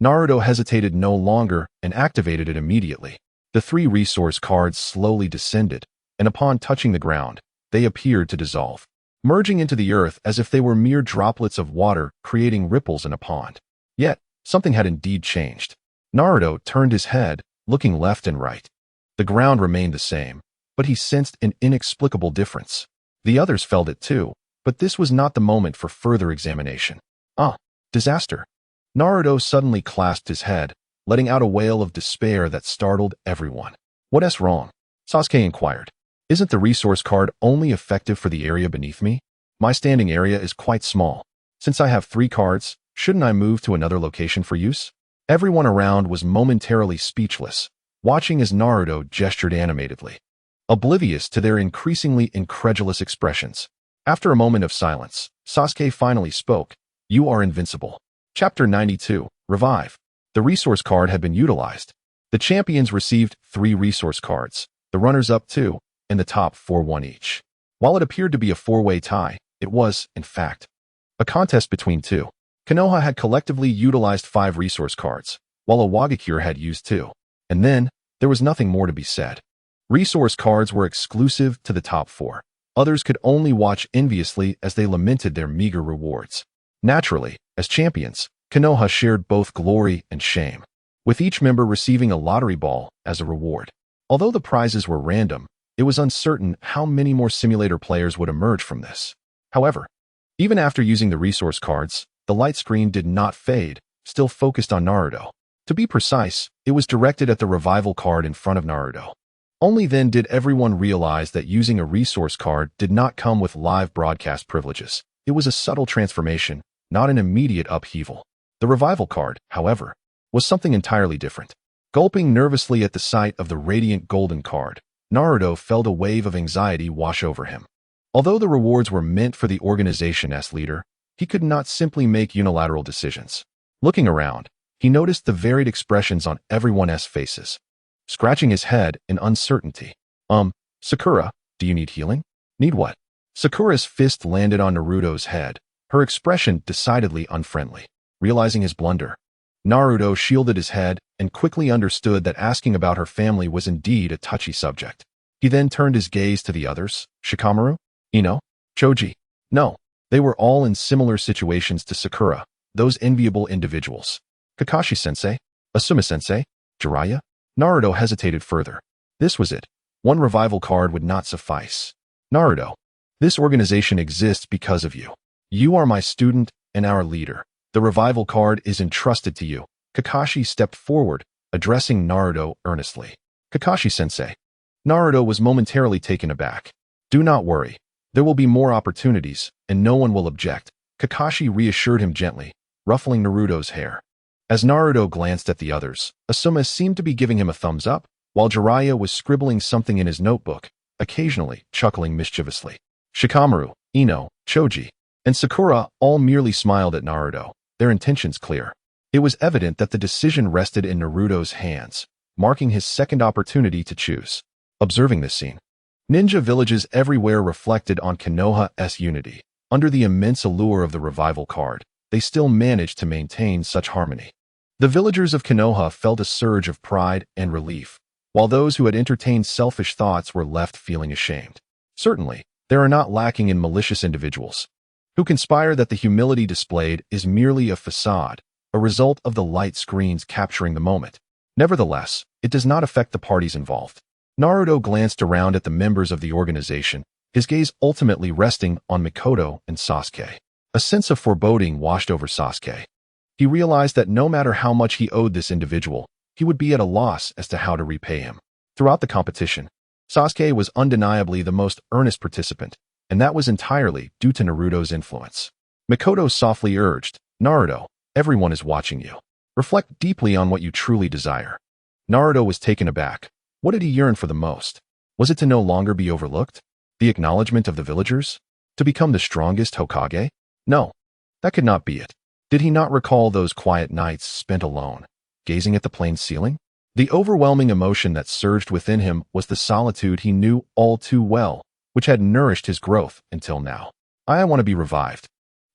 Naruto hesitated no longer and activated it immediately. The 3 resource cards slowly descended, and upon touching the ground, they appeared to dissolve, merging into the earth as if they were mere droplets of water creating ripples in a pond. Yet, something had indeed changed. Naruto turned his head, looking left and right. The ground remained the same, but he sensed an inexplicable difference. The others felt it too, but this was not the moment for further examination. Ah, disaster. Naruto suddenly clasped his head, letting out a wail of despair that startled everyone. What's wrong? Sasuke inquired. Isn't the resource card only effective for the area beneath me? My standing area is quite small. Since I have 3 cards, shouldn't I move to another location for use? Everyone around was momentarily speechless, watching as Naruto gestured animatedly, oblivious to their increasingly incredulous expressions. After a moment of silence, Sasuke finally spoke. "You are invincible." Chapter 92, Revive. The resource card had been utilized. The champions received 3 resource cards, the runners-up 2, and the top 4 won each. While it appeared to be a 4-way tie, it was, in fact, a contest between 2. Konoha had collectively utilized 5 resource cards, while Awagakure had used 2. And then, there was nothing more to be said. Resource cards were exclusive to the top 4. Others could only watch enviously as they lamented their meager rewards. Naturally, as champions, Konoha shared both glory and shame, with each member receiving a lottery ball as a reward. Although the prizes were random, it was uncertain how many more simulator players would emerge from this. However, even after using the resource cards, the light screen did not fade, still focused on Naruto. To be precise, it was directed at the revival card in front of Naruto. Only then did everyone realize that using a resource card did not come with live broadcast privileges. It was a subtle transformation, not an immediate upheaval. The revival card, however, was something entirely different. Gulping nervously at the sight of the radiant golden card, Naruto felt a wave of anxiety wash over him. Although the rewards were meant for the organization as leader, he could not simply make unilateral decisions. Looking around, he noticed the varied expressions on everyone's faces. Scratching his head in uncertainty. Sakura, do you need healing? Need what? Sakura's fist landed on Naruto's head, her expression decidedly unfriendly. Realizing his blunder, Naruto shielded his head and quickly understood that asking about her family was indeed a touchy subject. He then turned his gaze to the others. Shikamaru? Ino? Choji? No, they were all in similar situations to Sakura, those enviable individuals. Kakashi-sensei? Asuma-sensei? Jiraiya? Naruto hesitated further. This was it. One revival card would not suffice. Naruto, this organization exists because of you. You are my student and our leader. The revival card is entrusted to you. Kakashi stepped forward, addressing Naruto earnestly. Kakashi-sensei. Naruto was momentarily taken aback. Do not worry. There will be more opportunities, and no one will object. Kakashi reassured him gently, ruffling Naruto's hair. As Naruto glanced at the others, Asuma seemed to be giving him a thumbs up, while Jiraiya was scribbling something in his notebook, occasionally chuckling mischievously. Shikamaru, Ino, Choji, and Sakura all merely smiled at Naruto, their intentions clear. It was evident that the decision rested in Naruto's hands, marking his second opportunity to choose. Observing this scene, ninja villages everywhere reflected on Konoha's unity. Under the immense allure of the revival card, they still managed to maintain such harmony. The villagers of Konoha felt a surge of pride and relief, while those who had entertained selfish thoughts were left feeling ashamed. Certainly, there are not lacking in malicious individuals who conspire that the humility displayed is merely a facade, a result of the light screens capturing the moment. Nevertheless, it does not affect the parties involved. Naruto glanced around at the members of the organization, his gaze ultimately resting on Mikoto and Sasuke. A sense of foreboding washed over Sasuke. He realized that no matter how much he owed this individual, he would be at a loss as to how to repay him. Throughout the competition, Sasuke was undeniably the most earnest participant, and that was entirely due to Naruto's influence. Mikoto softly urged, Naruto, everyone is watching you. Reflect deeply on what you truly desire. Naruto was taken aback. What did he yearn for the most? Was it to no longer be overlooked? The acknowledgement of the villagers? To become the strongest Hokage? No, that could not be it. Did he not recall those quiet nights spent alone, gazing at the plain ceiling? The overwhelming emotion that surged within him was the solitude he knew all too well, which had nourished his growth until now. I want to be revived.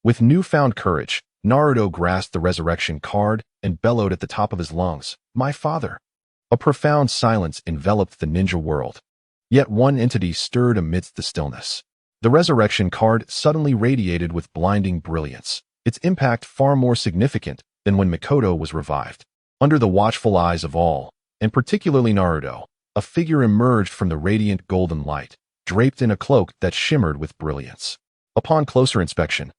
With newfound courage, Naruto grasped the resurrection card and bellowed at the top of his lungs, My father! A profound silence enveloped the ninja world. Yet one entity stirred amidst the stillness. The resurrection card suddenly radiated with blinding brilliance, its impact far more significant than when Mikoto was revived. Under the watchful eyes of all, and particularly Naruto, a figure emerged from the radiant golden light, draped in a cloak that shimmered with brilliance. Upon closer inspection,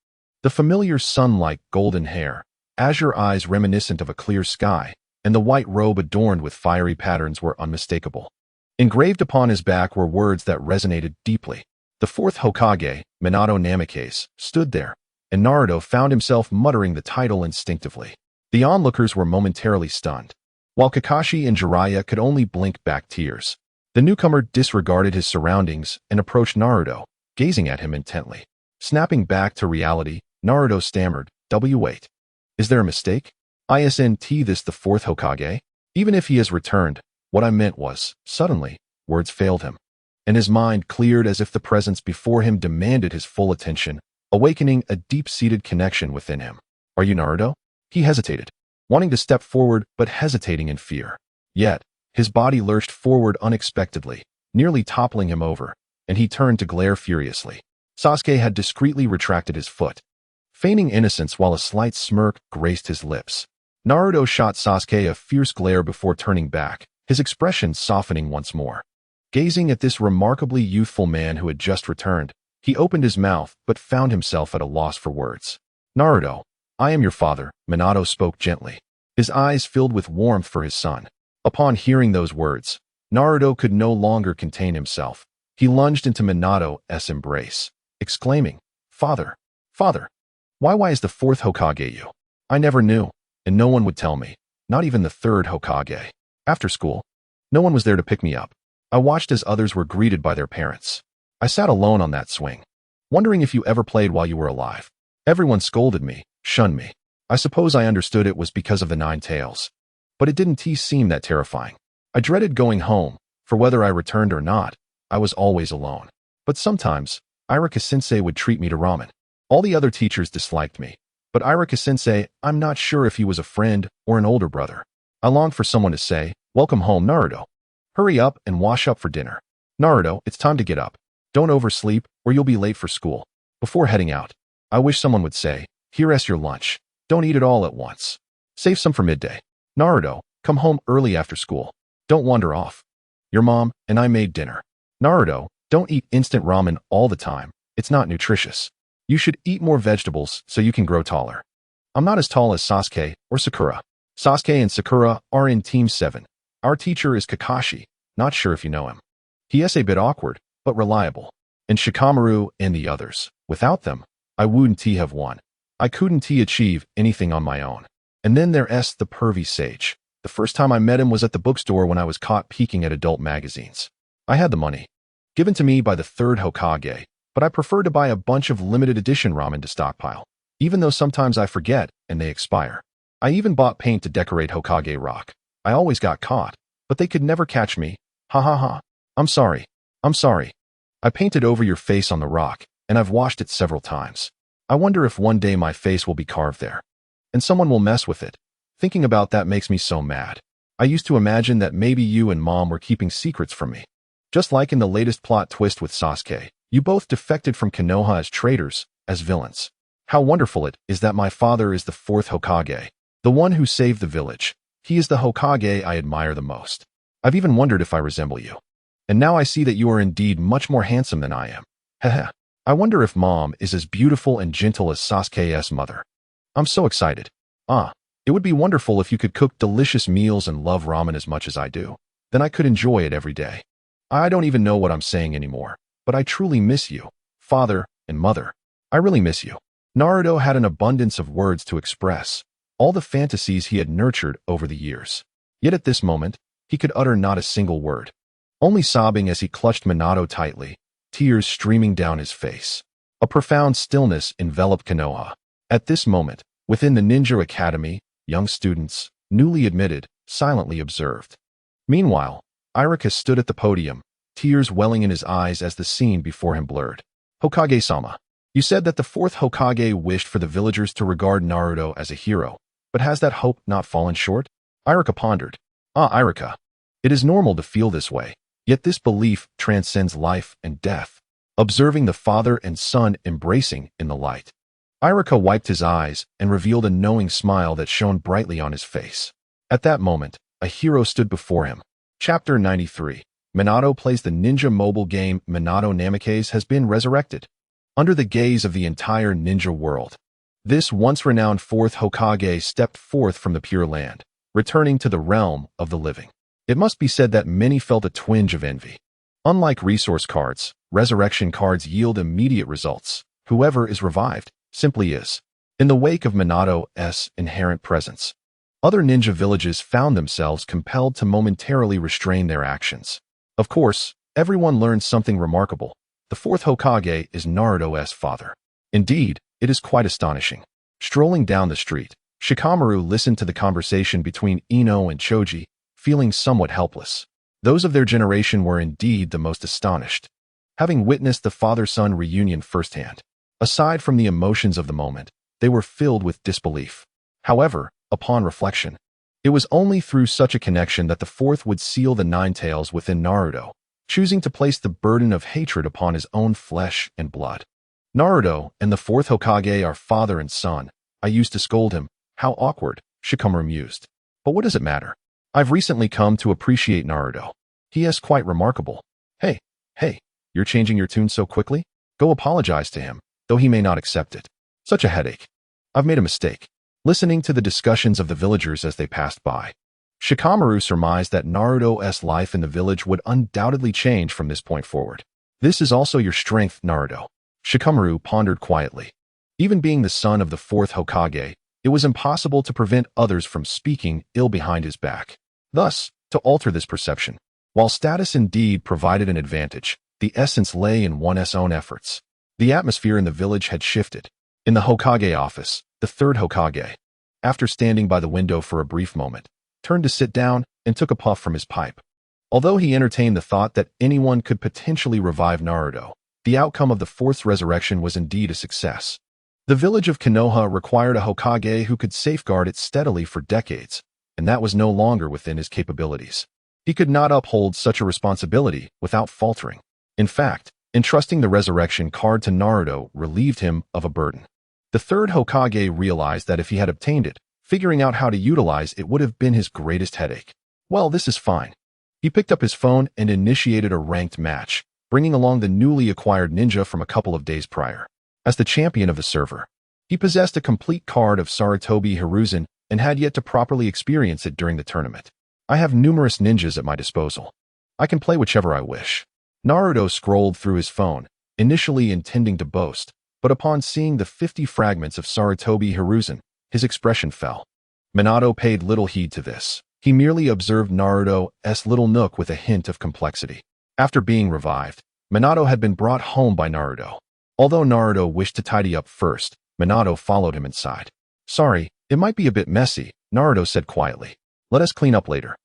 the familiar sun-like golden hair, azure eyes reminiscent of a clear sky, and the white robe adorned with fiery patterns were unmistakable. Engraved upon his back were words that resonated deeply. The fourth Hokage, Minato Namikaze, stood there, and Naruto found himself muttering the title instinctively. The onlookers were momentarily stunned. while Kakashi and Jiraiya could only blink back tears. The newcomer disregarded his surroundings and approached Naruto, gazing at him intently. Snapping back to reality, Naruto stammered, "Wait. Is there a mistake? Isn't this the fourth Hokage? Even if he has returned, what I meant was," suddenly, words failed him, and his mind cleared as if the presence before him demanded his full attention, awakening a deep-seated connection within him. "Are you Naruto?" He hesitated, wanting to step forward but hesitating in fear. Yet, his body lurched forward unexpectedly, nearly toppling him over, and he turned to glare furiously. Sasuke had discreetly retracted his foot, feigning innocence while a slight smirk graced his lips. Naruto shot Sasuke a fierce glare before turning back, his expression softening once more. Gazing at this remarkably youthful man who had just returned, he opened his mouth but found himself at a loss for words. "Naruto, I am your father," Minato spoke gently, his eyes filled with warmth for his son. Upon hearing those words, Naruto could no longer contain himself. He lunged into Minato's embrace, exclaiming, "Father, father, why is the fourth Hokage you? I never knew, and no one would tell me, not even the third Hokage. After school, no one was there to pick me up. I watched as others were greeted by their parents. I sat alone on that swing, wondering if you ever played while you were alive. Everyone scolded me, shunned me. I suppose I understood it was because of the 9 tails. But it didn't seem that terrifying. I dreaded going home, for whether I returned or not, I was always alone. But sometimes, Irika-sensei would treat me to ramen. All the other teachers disliked me, but Irika-sensei, I'm not sure if he was a friend or an older brother. I longed for someone to say, 'Welcome home, Naruto. Hurry up and wash up for dinner. Naruto, it's time to get up. Don't oversleep or you'll be late for school.' Before heading out, I wish someone would say, 'Here's your lunch. Don't eat it all at once. Save some for midday. Naruto, come home early after school. Don't wander off. Your mom and I made dinner. Naruto, don't eat instant ramen all the time. It's not nutritious. You should eat more vegetables so you can grow taller. I'm not as tall as Sasuke or Sakura. Sasuke and Sakura are in Team 7. Our teacher is Kakashi, not sure if you know him. He is a bit awkward, but reliable. And Shikamaru and the others. Without them, I wouldn't have won. I couldn't achieve anything on my own. And then there's the pervy sage. The first time I met him was at the bookstore when I was caught peeking at adult magazines. I had the money, given to me by the third Hokage, but I prefer to buy a bunch of limited edition ramen to stockpile, even though sometimes I forget and they expire. I even bought paint to decorate Hokage Rock. I always got caught, but they could never catch me. Ha ha ha. I'm sorry. I painted over your face on the rock, and I've washed it several times. I wonder if one day my face will be carved there. And someone will mess with it. Thinking about that makes me so mad. I used to imagine that maybe you and Mom were keeping secrets from me. Just like in the latest plot twist with Sasuke, you both defected from Konoha as traitors, as villains. How wonderful it is that my father is the fourth Hokage, the one who saved the village. He is the Hokage I admire the most. I've even wondered if I resemble you. And now I see that you are indeed much more handsome than I am. Heh. I wonder if Mom is as beautiful and gentle as Sasuke's mother. I'm so excited. It would be wonderful if you could cook delicious meals and love ramen as much as I do. Then I could enjoy it every day. I don't even know what I'm saying anymore, but I truly miss you, father and mother. I really miss you. Naruto had an abundance of words to express, all the fantasies he had nurtured over the years. Yet at this moment, he could utter not a single word, only sobbing as he clutched Minato tightly, tears streaming down his face. A profound stillness enveloped Konoha. At this moment, within the Ninja Academy, young students, newly admitted, silently observed. Meanwhile, Irika stood at the podium, tears welling in his eyes as the scene before him blurred. Hokage-sama, you said that the fourth Hokage wished for the villagers to regard Naruto as a hero, but has that hope not fallen short? Irika pondered. Irika, it is normal to feel this way, yet this belief transcends life and death. Observing the father and son embracing in the light, Irika wiped his eyes and revealed a knowing smile that shone brightly on his face. At that moment, a hero stood before him. Chapter 93. Minato plays the ninja mobile game Minato Namikaze has been resurrected. Under the gaze of the entire ninja world, this once-renowned fourth Hokage stepped forth from the Pure Land, returning to the realm of the living. It must be said that many felt a twinge of envy. Unlike resource cards, resurrection cards yield immediate results. Whoever is revived simply is. In the wake of Minato's inherent presence, Other ninja villages found themselves compelled to momentarily restrain their actions. Of course, everyone learned something remarkable. The fourth Hokage is Naruto's father. Indeed, it is quite astonishing. Strolling down the street, Shikamaru listened to the conversation between Ino and Choji, feeling somewhat helpless. Those of their generation were indeed the most astonished, having witnessed the father-son reunion firsthand. Aside from the emotions of the moment, they were filled with disbelief. However, upon reflection, it was only through such a connection that the fourth would seal the nine tails within Naruto, choosing to place the burden of hatred upon his own flesh and blood. Naruto and the fourth Hokage are father and son. I used to scold him. How awkward, Shikamaru mused. But what does it matter? I've recently come to appreciate Naruto. He is quite remarkable. Hey, you're changing your tune so quickly? Go apologize to him, though he may not accept it. Such a headache. I've made a mistake. Listening to the discussions of the villagers as they passed by, Shikamaru surmised that Naruto's life in the village would undoubtedly change from this point forward. This is also your strength, Naruto. Shikamaru pondered quietly. Even being the son of the fourth Hokage, it was impossible to prevent others from speaking ill behind his back. Thus, to alter this perception, while status indeed provided an advantage, the essence lay in one's own efforts. The atmosphere in the village had shifted. In the Hokage office, the third Hokage, after standing by the window for a brief moment, turned to sit down and took a puff from his pipe. Although he entertained the thought that anyone could potentially revive Naruto, the outcome of the fourth's resurrection was indeed a success. The village of Konoha required a Hokage who could safeguard it steadily for decades, and that was no longer within his capabilities. He could not uphold such a responsibility without faltering. In fact, entrusting the resurrection card to Naruto relieved him of a burden. The third Hokage realized that if he had obtained it, figuring out how to utilize it would have been his greatest headache. Well, this is fine. He picked up his phone and initiated a ranked match, bringing along the newly acquired ninja from a couple of days prior. As the champion of the server, he possessed a complete card of Sarutobi Hiruzen and had yet to properly experience it during the tournament. I have numerous ninjas at my disposal. I can play whichever I wish. Naruto scrolled through his phone, initially intending to boast, but upon seeing the 50 fragments of Sarutobi Hiruzen, his expression fell. Minato paid little heed to this. He merely observed Naruto's little nook with a hint of complexity. After being revived, Minato had been brought home by Naruto. Although Naruto wished to tidy up first, Minato followed him inside. Sorry, it might be a bit messy, Naruto said quietly. Let us clean up later.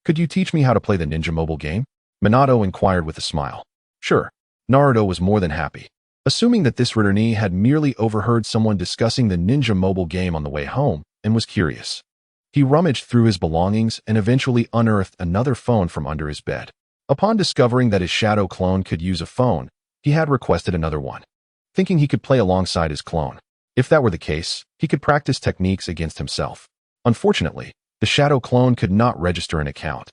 Could you teach me how to play the ninja mobile game? Minato inquired with a smile. Sure. Naruto was more than happy. Assuming that this returnee had merely overheard someone discussing the ninja mobile game on the way home and was curious. He rummaged through his belongings and eventually unearthed another phone from under his bed. Upon discovering that his shadow clone could use a phone, he had requested another one, thinking he could play alongside his clone. If that were the case, he could practice techniques against himself. Unfortunately, the shadow clone could not register an account.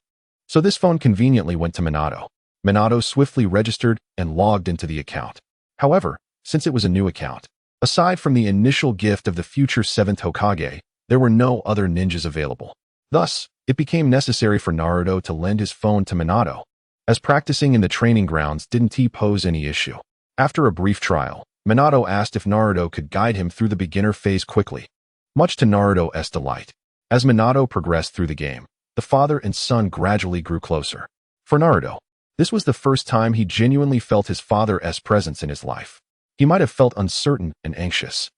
So this phone conveniently went to Minato. Minato swiftly registered and logged into the account. However, since it was a new account, aside from the initial gift of the future 7th Hokage, there were no other ninjas available. Thus, it became necessary for Naruto to lend his phone to Minato, as practicing in the training grounds didn't pose any issue. After a brief trial, Minato asked if Naruto could guide him through the beginner phase quickly. Much to Naruto's delight, as Minato progressed through the game, the father and son gradually grew closer. For Naruto, this was the first time he genuinely felt his father's presence in his life. He might have felt uncertain and anxious,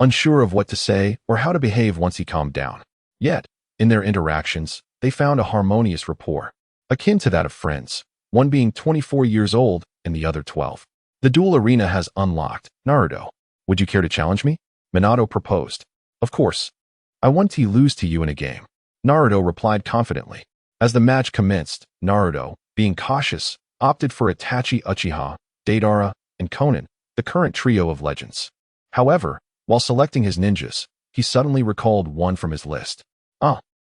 unsure of what to say or how to behave once he calmed down. Yet, in their interactions, they found a harmonious rapport, akin to that of friends, one being 24 years old and the other 12. The duel arena has unlocked. Naruto, would you care to challenge me? Minato proposed. Of course. I want to lose to you in a game. Naruto replied confidently. As the match commenced, Naruto, being cautious, opted for Itachi Uchiha, Deidara, and Konan, the current trio of legends. However, while selecting his ninjas, he suddenly recalled one from his list.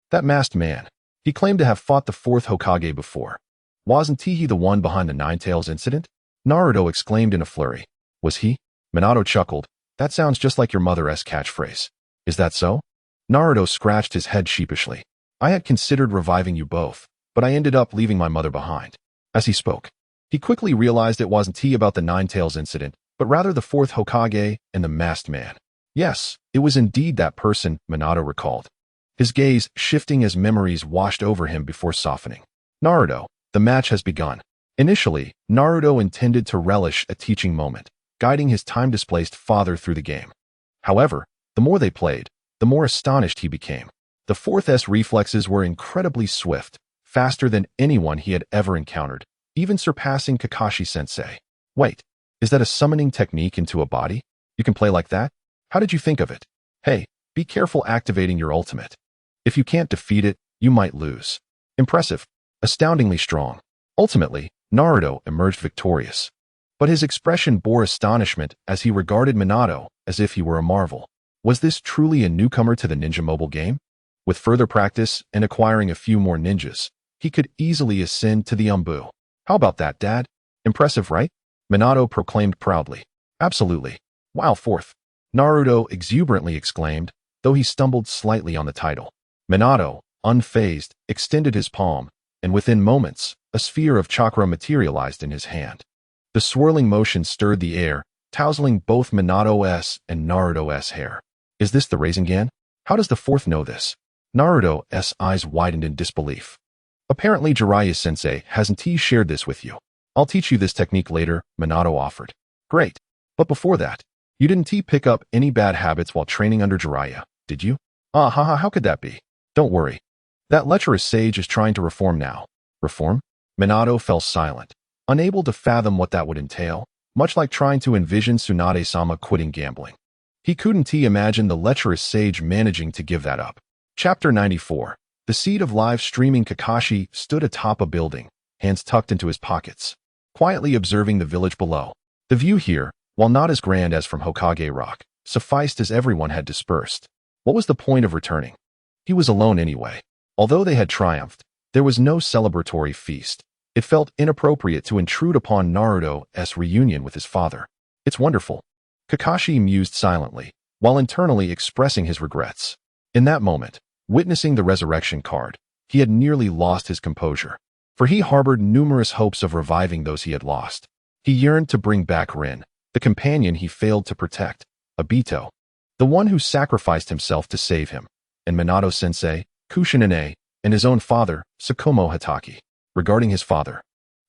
That masked man. He claimed to have fought the 4th Hokage before. Wasn't he the one behind the Nine Tails incident? Naruto exclaimed in a flurry. Was he? Minato chuckled. That sounds just like your mother's catchphrase. Is that so? Naruto scratched his head sheepishly. I had considered reviving you both, but I ended up leaving my mother behind. As he spoke, he quickly realized it wasn't about the Nine Tails incident, but rather the 4th Hokage and the masked man. Yes, it was indeed that person, Minato recalled. his gaze shifting as memories washed over him before softening. Naruto, the match has begun. Initially, Naruto intended to relish a teaching moment, guiding his time-displaced father through the game. However, the more they played, the more astonished he became. The fourth S reflexes were incredibly swift, faster than anyone he had ever encountered, even surpassing Kakashi-sensei. Wait, is that a summoning technique into a body? You can play like that? How did you think of it? Hey, be careful activating your ultimate. If you can't defeat it, you might lose. Impressive. Astoundingly strong. Ultimately, Naruto emerged victorious. But his expression bore astonishment as he regarded Minato as if he were a marvel. Was this truly a newcomer to the ninja mobile game? With further practice and acquiring a few more ninjas, he could easily ascend to the Umbu. How about that, Dad? Impressive, right? Minato proclaimed proudly. Absolutely. Wow, fourth. Naruto exuberantly exclaimed, though he stumbled slightly on the title. Minato, unfazed, extended his palm, and within moments, a sphere of chakra materialized in his hand. The swirling motion stirred the air, tousling both Minato's and Naruto's hair. Is this the Rasengan? How does the fourth know this? Naruto's eyes widened in disbelief. Apparently Jiraiya-sensei hasn't shared this with you. I'll teach you this technique later, Minato offered. Great. But before that, you didn't pick up any bad habits while training under Jiraiya, did you? How could that be? Don't worry. That lecherous sage is trying to reform now. Reform? Minato fell silent, unable to fathom what that would entail, much like trying to envision Tsunade-sama quitting gambling. He couldn't imagine the lecherous sage managing to give that up. Chapter 94. The seed of live streaming. Kakashi stood atop a building, hands tucked into his pockets, quietly observing the village below. The view here, while not as grand as from Hokage Rock, sufficed as everyone had dispersed. What was the point of returning? He was alone anyway. Although they had triumphed, there was no celebratory feast. It felt inappropriate to intrude upon Naruto's reunion with his father. It's wonderful. Kakashi mused silently, while internally expressing his regrets. In that moment, witnessing the resurrection card, he had nearly lost his composure, for he harbored numerous hopes of reviving those he had lost. He yearned to bring back Rin, the companion he failed to protect, Obito, the one who sacrificed himself to save him, and Minato-sensei, Kushinae, and his own father, Tsukumo Hatake. Regarding his father,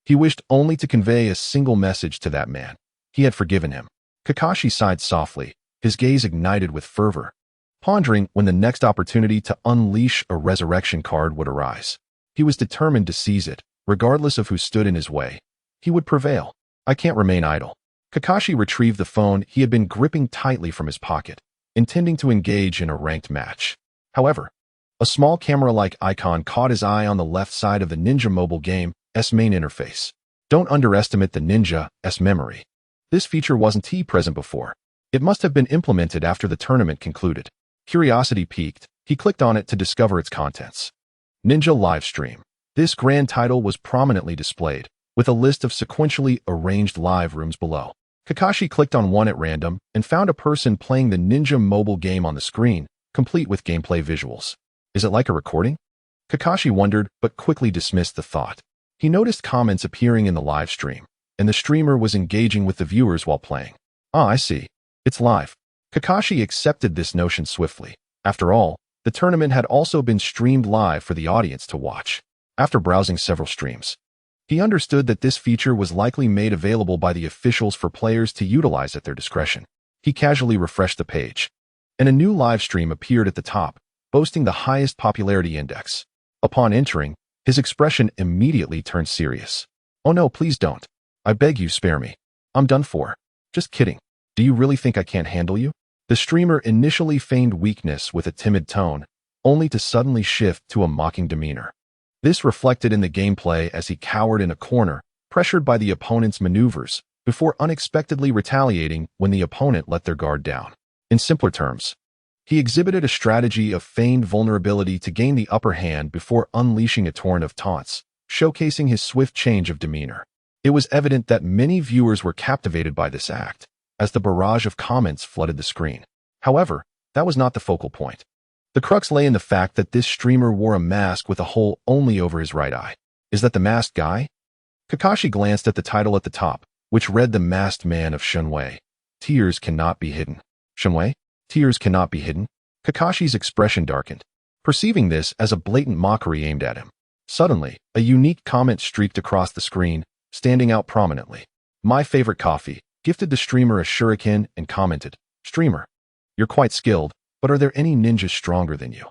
he wished only to convey a single message to that man. He had forgiven him. Kakashi sighed softly, his gaze ignited with fervor, pondering when the next opportunity to unleash a resurrection card would arise. He was determined to seize it, regardless of who stood in his way. He would prevail. I can't remain idle. Kakashi retrieved the phone he had been gripping tightly from his pocket, intending to engage in a ranked match. However, a small camera-like icon caught his eye on the left side of the Ninja mobile game's main interface. Don't underestimate the Ninja's memory. This feature wasn't present before. It must have been implemented after the tournament concluded. Curiosity piqued, he clicked on it to discover its contents. Ninja Livestream. This grand title was prominently displayed, with a list of sequentially arranged live rooms below. Kakashi clicked on one at random and found a person playing the Ninja mobile game on the screen, complete with gameplay visuals. Is it like a recording? Kakashi wondered, but quickly dismissed the thought. He noticed comments appearing in the live stream, and the streamer was engaging with the viewers while playing. I see. It's live. Kakashi accepted this notion swiftly. After all, the tournament had also been streamed live for the audience to watch. After browsing several streams, he understood that this feature was likely made available by the officials for players to utilize at their discretion. He casually refreshed the page, and a new live stream appeared at the top, boasting the highest popularity index. Upon entering, his expression immediately turned serious. Oh no, please don't. I beg you, spare me. I'm done for. Just kidding. Do you really think I can't handle you? The streamer initially feigned weakness with a timid tone, only to suddenly shift to a mocking demeanor. This reflected in the gameplay as he cowered in a corner, pressured by the opponent's maneuvers, before unexpectedly retaliating when the opponent let their guard down. In simpler terms, he exhibited a strategy of feigned vulnerability to gain the upper hand before unleashing a torrent of taunts, showcasing his swift change of demeanor. It was evident that many viewers were captivated by this act, as the barrage of comments flooded the screen. However, that was not the focal point. The crux lay in the fact that this streamer wore a mask with a hole only over his right eye. Is that the masked guy? Kakashi glanced at the title at the top, which read The Masked Man of Shunwei. Tears cannot be hidden. Shunwei? Tears cannot be hidden? Kakashi's expression darkened. perceiving this as a blatant mockery aimed at him. Suddenly, a unique comment streaked across the screen, standing out prominently. "My favorite coffee," gifted the streamer a shuriken and commented, "Streamer, you're quite skilled, but are there any ninjas stronger than you?"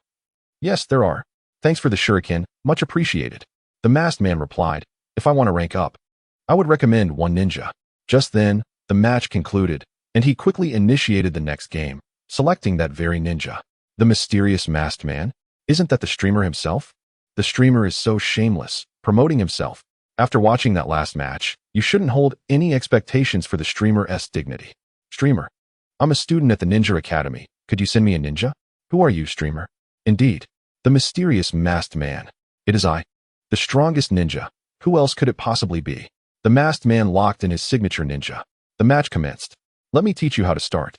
"Yes, there are. Thanks for the shuriken, much appreciated." The masked man replied, "If I want to rank up, I would recommend one ninja." Just then, the match concluded, and he quickly initiated the next game, selecting that very ninja. The mysterious masked man? Isn't that the streamer himself? The streamer is so shameless, promoting himself. After watching that last match, you shouldn't hold any expectations for the streamer's dignity. "Streamer, I'm a student at the Ninja Academy. Could you send me a ninja?" "Who are you, streamer?" "Indeed, the mysterious masked man. It is I, the strongest ninja. Who else could it possibly be?" The masked man locked in his signature ninja. The match commenced. "Let me teach you how to start.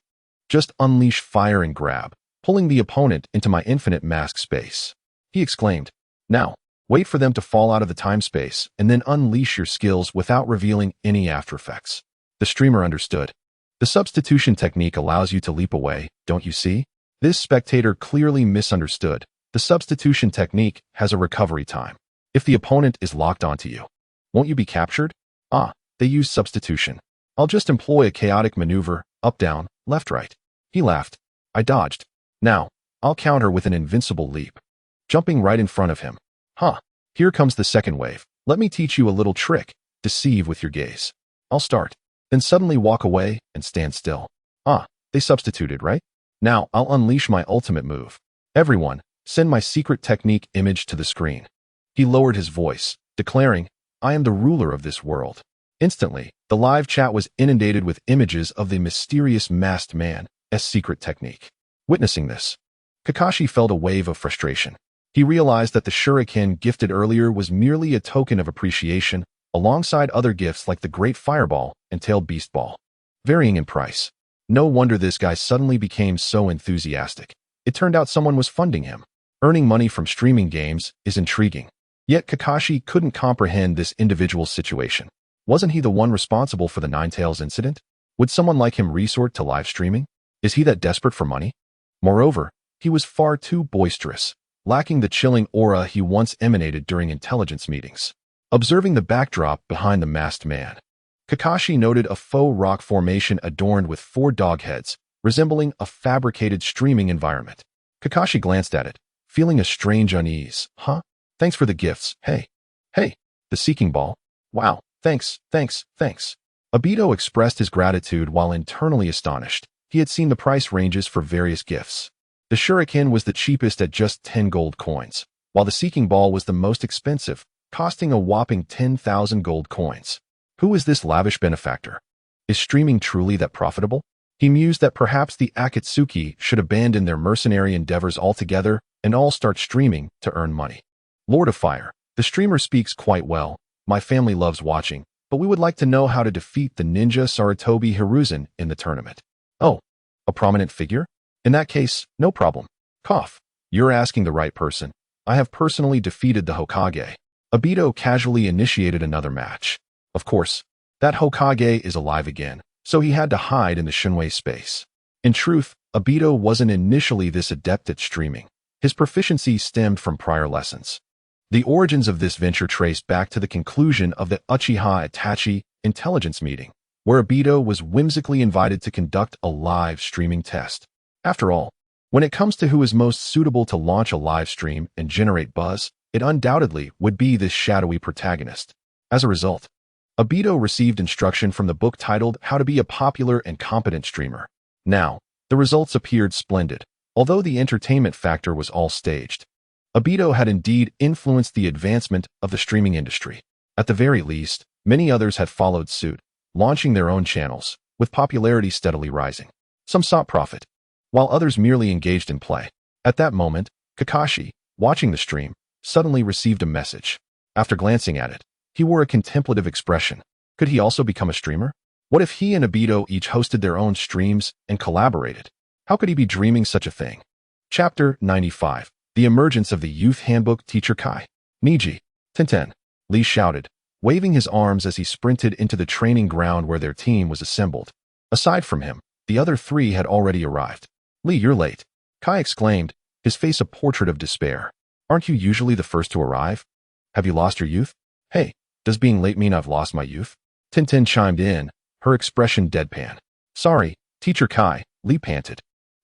Just unleash fire and grab, pulling the opponent into my infinite mask space," he exclaimed. "Now, wait for them to fall out of the time space and then unleash your skills without revealing any after effects." The streamer understood. The substitution technique allows you to leap away, don't you see? This spectator clearly misunderstood. The substitution technique has a recovery time. If the opponent is locked onto you, won't you be captured? "Ah, they use substitution. I'll just employ a chaotic maneuver, up, down, left, right." He laughed. "I dodged. Now, I'll counter with an invincible leap, jumping right in front of him." "Huh, here comes the second wave. Let me teach you a little trick. Deceive with your gaze. I'll start, then suddenly walk away and stand still." "Ah, they substituted, right? Now I'll unleash my ultimate move. Everyone, send my secret technique image to the screen." He lowered his voice, declaring, "I am the ruler of this world." Instantly, the live chat was inundated with images of the mysterious masked man's secret technique. Witnessing this, Kakashi felt a wave of frustration. He realized that the shuriken gifted earlier was merely a token of appreciation, alongside other gifts like the Great Fireball and Tailed Beast Ball, varying in price. No wonder this guy suddenly became so enthusiastic. It turned out someone was funding him. Earning money from streaming games is intriguing. Yet Kakashi couldn't comprehend this individual's situation. Wasn't he the one responsible for the Ninetales incident? Would someone like him resort to live streaming? Is he that desperate for money? Moreover, he was far too boisterous, lacking the chilling aura he once emanated during intelligence meetings. Observing the backdrop behind the masked man, Kakashi noted a faux rock formation adorned with 4 dog heads, resembling a fabricated streaming environment. Kakashi glanced at it, feeling a strange unease. "Huh? Thanks for the gifts. Hey, the seeking ball. Wow, thanks. Obito expressed his gratitude while internally astonished. He had seen the price ranges for various gifts. The shuriken was the cheapest at just 10 gold coins, while the seeking ball was the most expensive, costing a whopping 10,000 gold coins. Who is this lavish benefactor? Is streaming truly that profitable? He mused that perhaps the Akatsuki should abandon their mercenary endeavors altogether and all start streaming to earn money. Lord of Fire, the streamer speaks quite well. My family loves watching, but we would like to know how to defeat the ninja Sarutobi Hiruzen in the tournament. Oh, a prominent figure? In that case, no problem. Cough. You're asking the right person. I have personally defeated the Hokage. Obito casually initiated another match. Of course, that Hokage is alive again, so he had to hide in the Shinwei space. In truth, Obito wasn't initially this adept at streaming. His proficiency stemmed from prior lessons. The origins of this venture trace back to the conclusion of the Uchiha Itachi intelligence meeting, where Obito was whimsically invited to conduct a live streaming test. After all, when it comes to who is most suitable to launch a live stream and generate buzz, it undoubtedly would be this shadowy protagonist. As a result, Obito received instruction from the book titled How to Be a Popular and Competent Streamer. Now, the results appeared splendid, although the entertainment factor was all staged. Obito had indeed influenced the advancement of the streaming industry. At the very least, many others had followed suit, launching their own channels, with popularity steadily rising. Some sought profit, while others merely engaged in play. At that moment, Kakashi, watching the stream, suddenly received a message. After glancing at it, he wore a contemplative expression. Could he also become a streamer? What if he and Obito each hosted their own streams and collaborated? How could he be dreaming such a thing? Chapter 95. The Emergence of the Youth Handbook Teacher Kai. Niji. Tenten. Lee shouted, waving his arms as he sprinted into the training ground where their team was assembled. Aside from him, the other 3 had already arrived. Lee, you're late, Kai exclaimed, his face a portrait of despair. Aren't you usually the first to arrive? Have you lost your youth? Hey, does being late mean I've lost my youth? Tintin chimed in, her expression deadpan. Sorry, Teacher Kai, Li panted.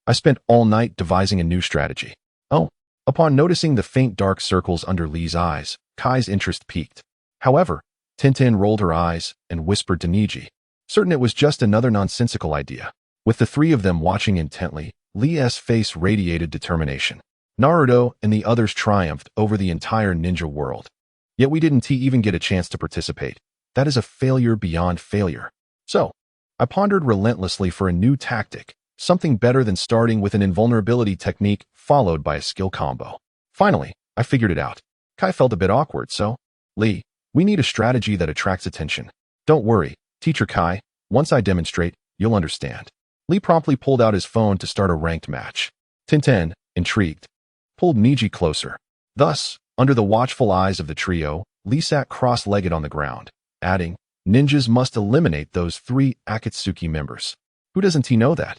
I spent all night devising a new strategy. Oh. Upon noticing the faint dark circles under Li's eyes, Kai's interest peaked. However, Tintin rolled her eyes and whispered to Niji, certain it was just another nonsensical idea. With the three of them watching intently, Li's face radiated determination. Naruto and the others triumphed over the entire ninja world. Yet we didn't even get a chance to participate. That is a failure beyond failure. So, I pondered relentlessly for a new tactic, something better than starting with an invulnerability technique followed by a skill combo. Finally, I figured it out. Kai felt a bit awkward, so, Li, we need a strategy that attracts attention. Don't worry, Teacher Kai, once I demonstrate, you'll understand. Li promptly pulled out his phone to start a ranked match. Tintin, intrigued, pulled Niji closer. Thus, under the watchful eyes of the trio, Li sat cross-legged on the ground, adding, ninjas must eliminate those 3 Akatsuki members. Who doesn't know that?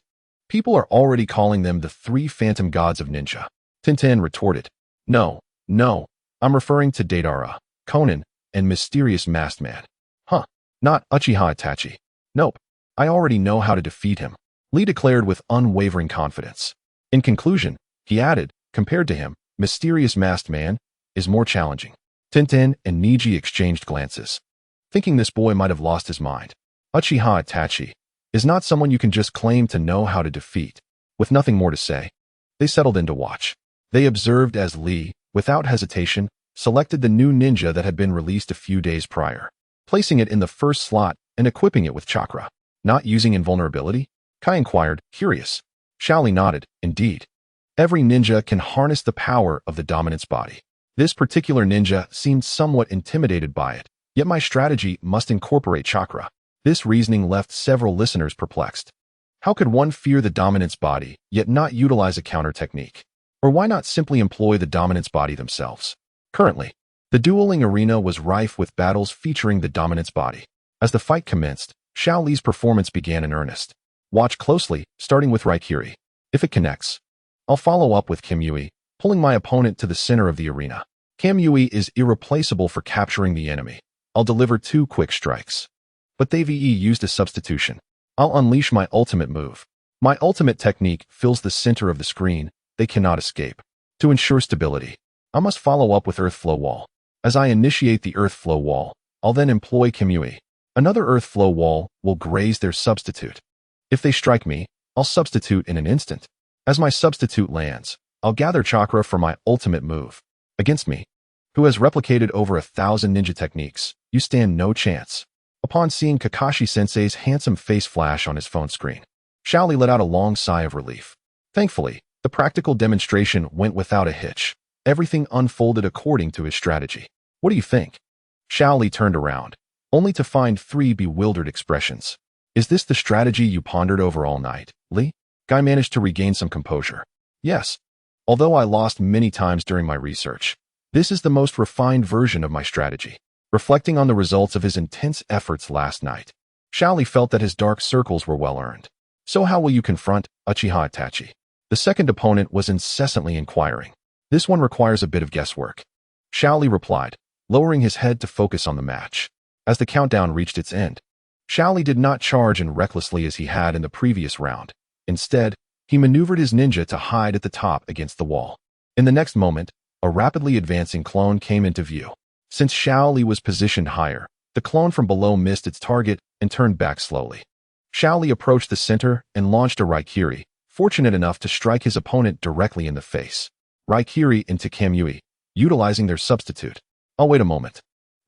People are already calling them the 3 phantom gods of ninja. Tintin retorted. No, I'm referring to Deidara, Conan, and Mysterious Masked Man. Huh, not Uchiha Itachi. Nope, I already know how to defeat him, Li declared with unwavering confidence. In conclusion, he added, compared to him, Mysterious Masked Man is more challenging. Tintin and Niji exchanged glances, thinking this boy might have lost his mind. Uchiha Itachi is not someone you can just claim to know how to defeat. With nothing more to say, they settled in to watch. They observed as Li, without hesitation, selected the new ninja that had been released a few days prior, placing it in the first slot and equipping it with chakra. Not using invulnerability? Kai inquired, curious. Li nodded, indeed. Every ninja can harness the power of the dominance body. This particular ninja seemed somewhat intimidated by it, yet my strategy must incorporate chakra. This reasoning left several listeners perplexed. How could one fear the dominance body, yet not utilize a counter technique? Or why not simply employ the dominance body themselves? Currently, the dueling arena was rife with battles featuring the dominance body. As the fight commenced, Xiao Li's performance began in earnest. Watch closely, starting with Raikiri. If it connects, I'll follow up with Kim Yui, pulling my opponent to the center of the arena. Kim Yui is irreplaceable for capturing the enemy. I'll deliver 2 quick strikes. But they used a substitution. I'll unleash my ultimate move. My ultimate technique fills the center of the screen. They cannot escape. To ensure stability, I must follow up with Earth Flow Wall. As I initiate the Earth Flow Wall, I'll then employ Kim Yui. Another Earth Flow Wall will graze their substitute. If they strike me, I'll substitute in an instant. As my substitute lands, I'll gather chakra for my ultimate move. Against me, who has replicated over 1,000 ninja techniques, you stand no chance. Upon seeing Kakashi-sensei's handsome face flash on his phone screen, Xiao Li let out a long sigh of relief. Thankfully, the practical demonstration went without a hitch. Everything unfolded according to his strategy. What do you think? Xiao Li turned around, only to find 3 bewildered expressions. Is this the strategy you pondered over all night, Li? Guy managed to regain some composure. Yes. Although I lost many times during my research, this is the most refined version of my strategy. Reflecting on the results of his intense efforts last night, Xiao Li felt that his dark circles were well earned. So how will you confront Uchiha Itachi? The second opponent was incessantly inquiring. This one requires a bit of guesswork. Xiao Li replied, lowering his head to focus on the match. As the countdown reached its end, Xiao Li did not charge in recklessly as he had in the previous round. Instead, he maneuvered his ninja to hide at the top against the wall. In the next moment, a rapidly advancing clone came into view. Since Xiao Li was positioned higher, the clone from below missed its target and turned back slowly. Xiao Li approached the center and launched a Raikiri, fortunate enough to strike his opponent directly in the face. Raikiri into Kim Yui, utilizing their substitute. I'll wait a moment.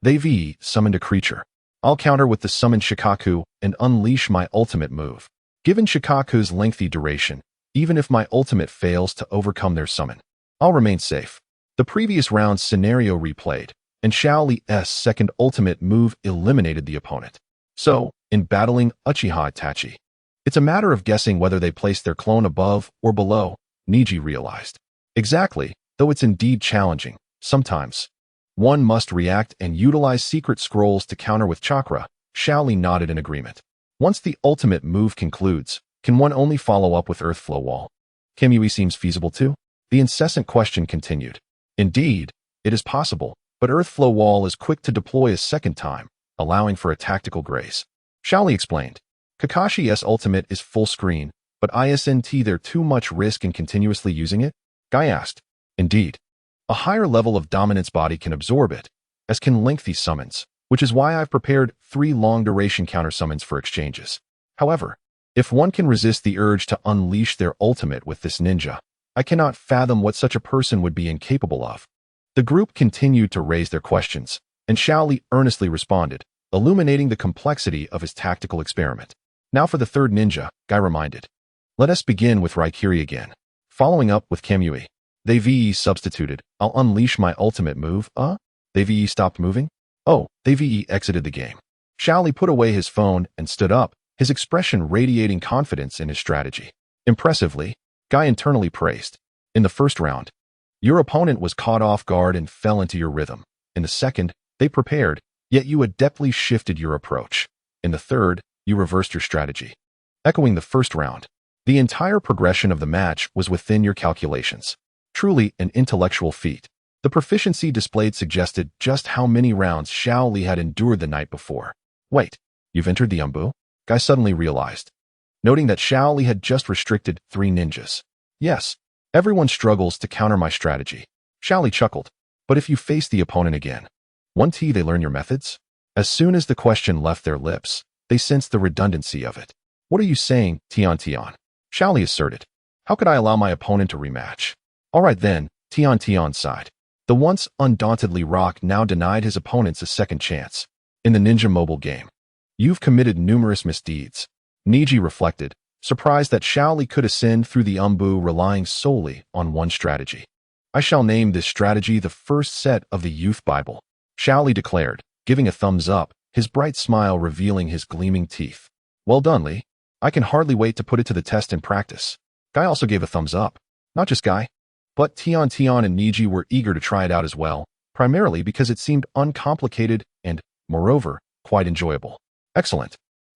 They summoned a creature. I'll counter with the summoned Shikaku and unleash my ultimate move. Given Shikaku's lengthy duration, even if my ultimate fails to overcome their summon, I'll remain safe. The previous round's scenario replayed, and Xiao Li's second ultimate move eliminated the opponent. So, in battling Uchiha Itachi, it's a matter of guessing whether they place their clone above or below, Niji realized. Exactly, though it's indeed challenging, sometimes one must react and utilize secret scrolls to counter with chakra. Xiao Li nodded in agreement. Once the ultimate move concludes, can one only follow up with Earth Flow Wall? Kim Yui seems feasible too? The incessant question continued. Indeed, it is possible, but Earthflow Wall is quick to deploy a second time, allowing for a tactical grace. Shaoli explained. Kakashi's ultimate is full screen, but isn't there too much risk in continuously using it? Guy asked. Indeed. A higher level of dominance body can absorb it, as can lengthy summons, which is why I've prepared 3 long-duration counter-summons for exchanges. However, if one can resist the urge to unleash their ultimate with this ninja, I cannot fathom what such a person would be incapable of. The group continued to raise their questions, and Shaoli earnestly responded, illuminating the complexity of his tactical experiment. Now for the third ninja, Guy reminded. Let us begin with Raikiri again. Following up with Kamui. They VE substituted. I'll unleash my ultimate move. They VE stopped moving? Oh, they VE exited the game. Shaoli put away his phone and stood up, his expression radiating confidence in his strategy. Impressively, Guy internally praised. In the first round, your opponent was caught off guard and fell into your rhythm. In the second, they prepared, yet you adeptly shifted your approach. In the third, you reversed your strategy. Echoing the first round, the entire progression of the match was within your calculations. Truly an intellectual feat. The proficiency displayed suggested just how many rounds Shaoli had endured the night before. Wait, you've entered the Umbu? Guy suddenly realized, noting that Shaoli had just restricted 3 ninjas. Yes, everyone struggles to counter my strategy. Shaoli chuckled. But if you face the opponent again, they learn your methods? As soon as the question left their lips, they sensed the redundancy of it. What are you saying, Tian? Shaoli asserted. How could I allow my opponent to rematch? All right then, Tian sighed. The once undauntedly Rock now denied his opponents a second chance. In the ninja mobile game, you've committed numerous misdeeds. Niji reflected, surprised that Shaoli could ascend through the Umbu relying solely on one strategy. I shall name this strategy the first set of the Youth Bible, Shaoli declared, giving a thumbs up, his bright smile revealing his gleaming teeth. Well done, Lee. I can hardly wait to put it to the test in practice. Guy also gave a thumbs up. Not just Guy, but Tian and Niji were eager to try it out as well, primarily because it seemed uncomplicated and, moreover, quite enjoyable. Excellent.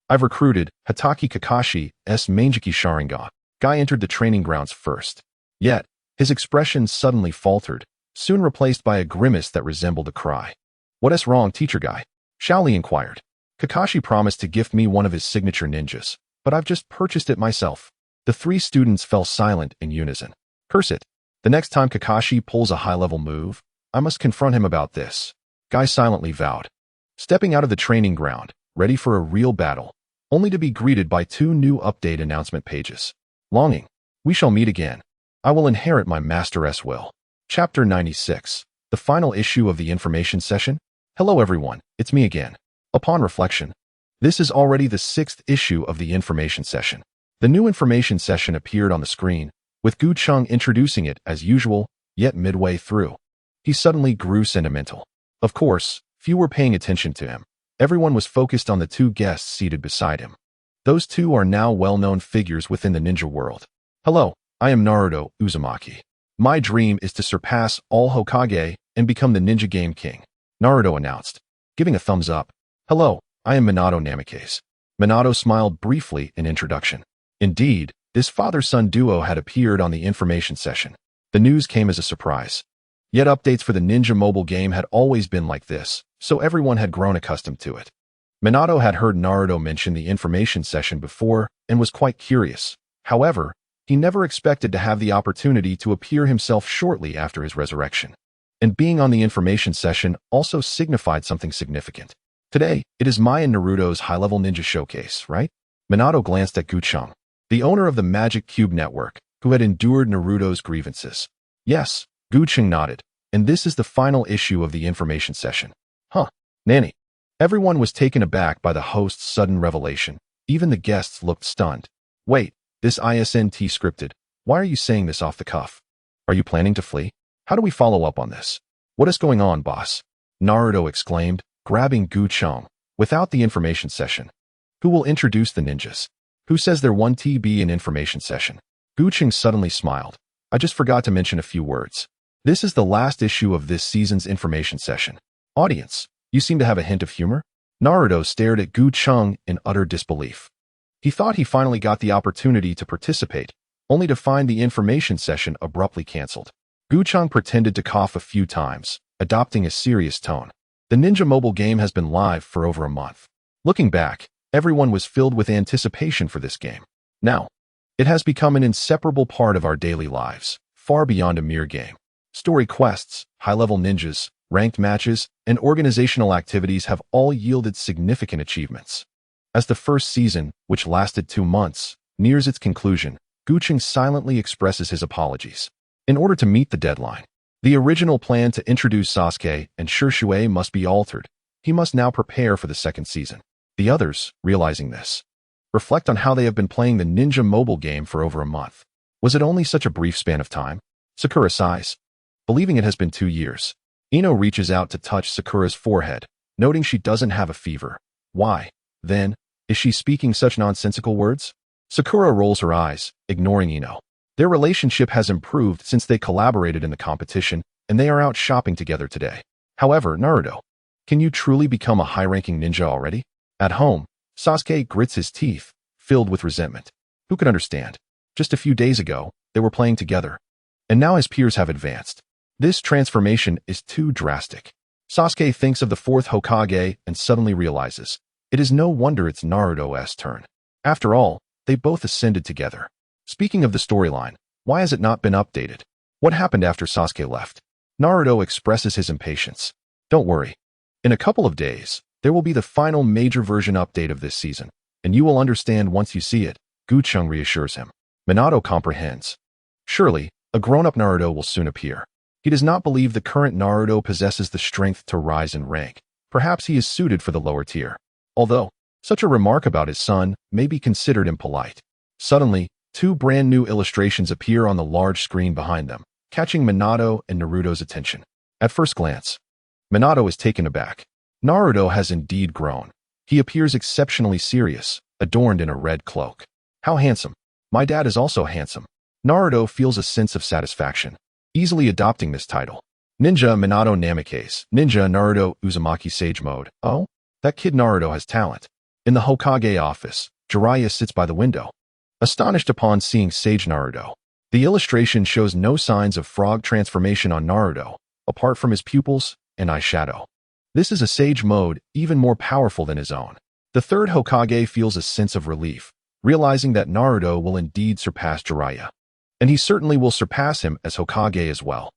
I've recruited Hatake Kakashi's Manjiki Sharingan. Guy entered the training grounds first. Yet, his expression suddenly faltered, soon replaced by a grimace that resembled a cry. What's wrong, teacher Guy? Shaoli inquired. Kakashi promised to gift me one of his signature ninjas, but I've just purchased it myself. The 3 students fell silent in unison. Curse it. The next time Kakashi pulls a high-level move, I must confront him about this. Guy silently vowed. Stepping out of the training ground, ready for a real battle, only to be greeted by 2 new update announcement pages. Longing. We shall meet again. I will inherit my master's will. Chapter 96. The final issue of the information session. Hello everyone, it's me again. Upon reflection, this is already the 6th issue of the information session. The new information session appeared on the screen, with Gu Cheng introducing it as usual, yet midway through, he suddenly grew sentimental. Of course, few were paying attention to him. Everyone was focused on the 2 guests seated beside him. Those 2 are now well-known figures within the ninja world. Hello, I am Naruto Uzumaki. My dream is to surpass all Hokage and become the ninja game king, Naruto announced, giving a thumbs up. Hello, I am Minato Namikaze. Minato smiled briefly in introduction. Indeed, this father-son duo had appeared on the information session. The news came as a surprise. Yet updates for the ninja mobile game had always been like this, so everyone had grown accustomed to it. Minato had heard Naruto mention the information session before and was quite curious. However, he never expected to have the opportunity to appear himself shortly after his resurrection. And being on the information session also signified something significant. Today, it is Mai and Naruto's high-level ninja showcase, right? Minato glanced at Gu Cheng, the owner of the Magic Cube Network, who had endured Naruto's grievances. Yes, Gu Cheng nodded, and this is the final issue of the information session. Huh, Nanny. Everyone was taken aback by the host's sudden revelation. Even the guests looked stunned. Wait, this isn't scripted. Why are you saying this off the cuff? Are you planning to flee? How do we follow up on this? What is going on, boss? Naruto exclaimed, grabbing Gu Cheng. Without the information session, who will introduce the ninjas? Who says there won't be an information session? Gu Cheng suddenly smiled. I just forgot to mention a few words. This is the last issue of this season's information session. Audience, you seem to have a hint of humor? Naruto stared at Gu Cheng in utter disbelief. He thought he finally got the opportunity to participate, only to find the information session abruptly cancelled. Gucheng pretended to cough a few times, adopting a serious tone. The Ninja mobile game has been live for over a month. Looking back, everyone was filled with anticipation for this game. Now, it has become an inseparable part of our daily lives, far beyond a mere game. Story quests, high-level ninjas, ranked matches, and organizational activities have all yielded significant achievements. As the first season, which lasted 2 months, nears its conclusion, Gucheng silently expresses his apologies. In order to meet the deadline, the original plan to introduce Sasuke and Shisui must be altered. He must now prepare for the second season. The others, realizing this, reflect on how they have been playing the Ninja mobile game for over a month. Was it only such a brief span of time? Sakura sighs, believing it has been 2 years. Ino reaches out to touch Sakura's forehead, noting she doesn't have a fever. Why, then, is she speaking such nonsensical words? Sakura rolls her eyes, ignoring Ino. Their relationship has improved since they collaborated in the competition, and they are out shopping together today. However, Naruto, can you truly become a high-ranking ninja already? At home, Sasuke grits his teeth, filled with resentment. Who could understand? Just a few days ago, they were playing together, and now his peers have advanced. This transformation is too drastic. Sasuke thinks of the 4th Hokage and suddenly realizes, it is no wonder it's Naruto's turn. After all, they both ascended together. Speaking of the storyline, why has it not been updated? What happened after Sasuke left? Naruto expresses his impatience. Don't worry. In a couple of days, there will be the final major version update of this season, and you will understand once you see it, Gucheng reassures him. Minato comprehends. Surely, a grown-up Naruto will soon appear. He does not believe the current Naruto possesses the strength to rise in rank. Perhaps he is suited for the lower tier. Although, such a remark about his son may be considered impolite. Suddenly, 2 brand new illustrations appear on the large screen behind them, catching Minato and Naruto's attention. At first glance, Minato is taken aback. Naruto has indeed grown. He appears exceptionally serious, adorned in a red cloak. How handsome. My dad is also handsome. Naruto feels a sense of satisfaction, easily adopting this title. Ninja Minato Namikaze, Ninja Naruto Uzumaki Sage Mode. Oh, that kid Naruto has talent. In the Hokage office, Jiraiya sits by the window, astonished upon seeing Sage Naruto. The illustration shows no signs of frog transformation on Naruto, apart from his pupils and eyeshadow. This is a Sage mode even more powerful than his own. The 3rd Hokage feels a sense of relief, realizing that Naruto will indeed surpass Jiraiya. And he certainly will surpass him as Hokage as well.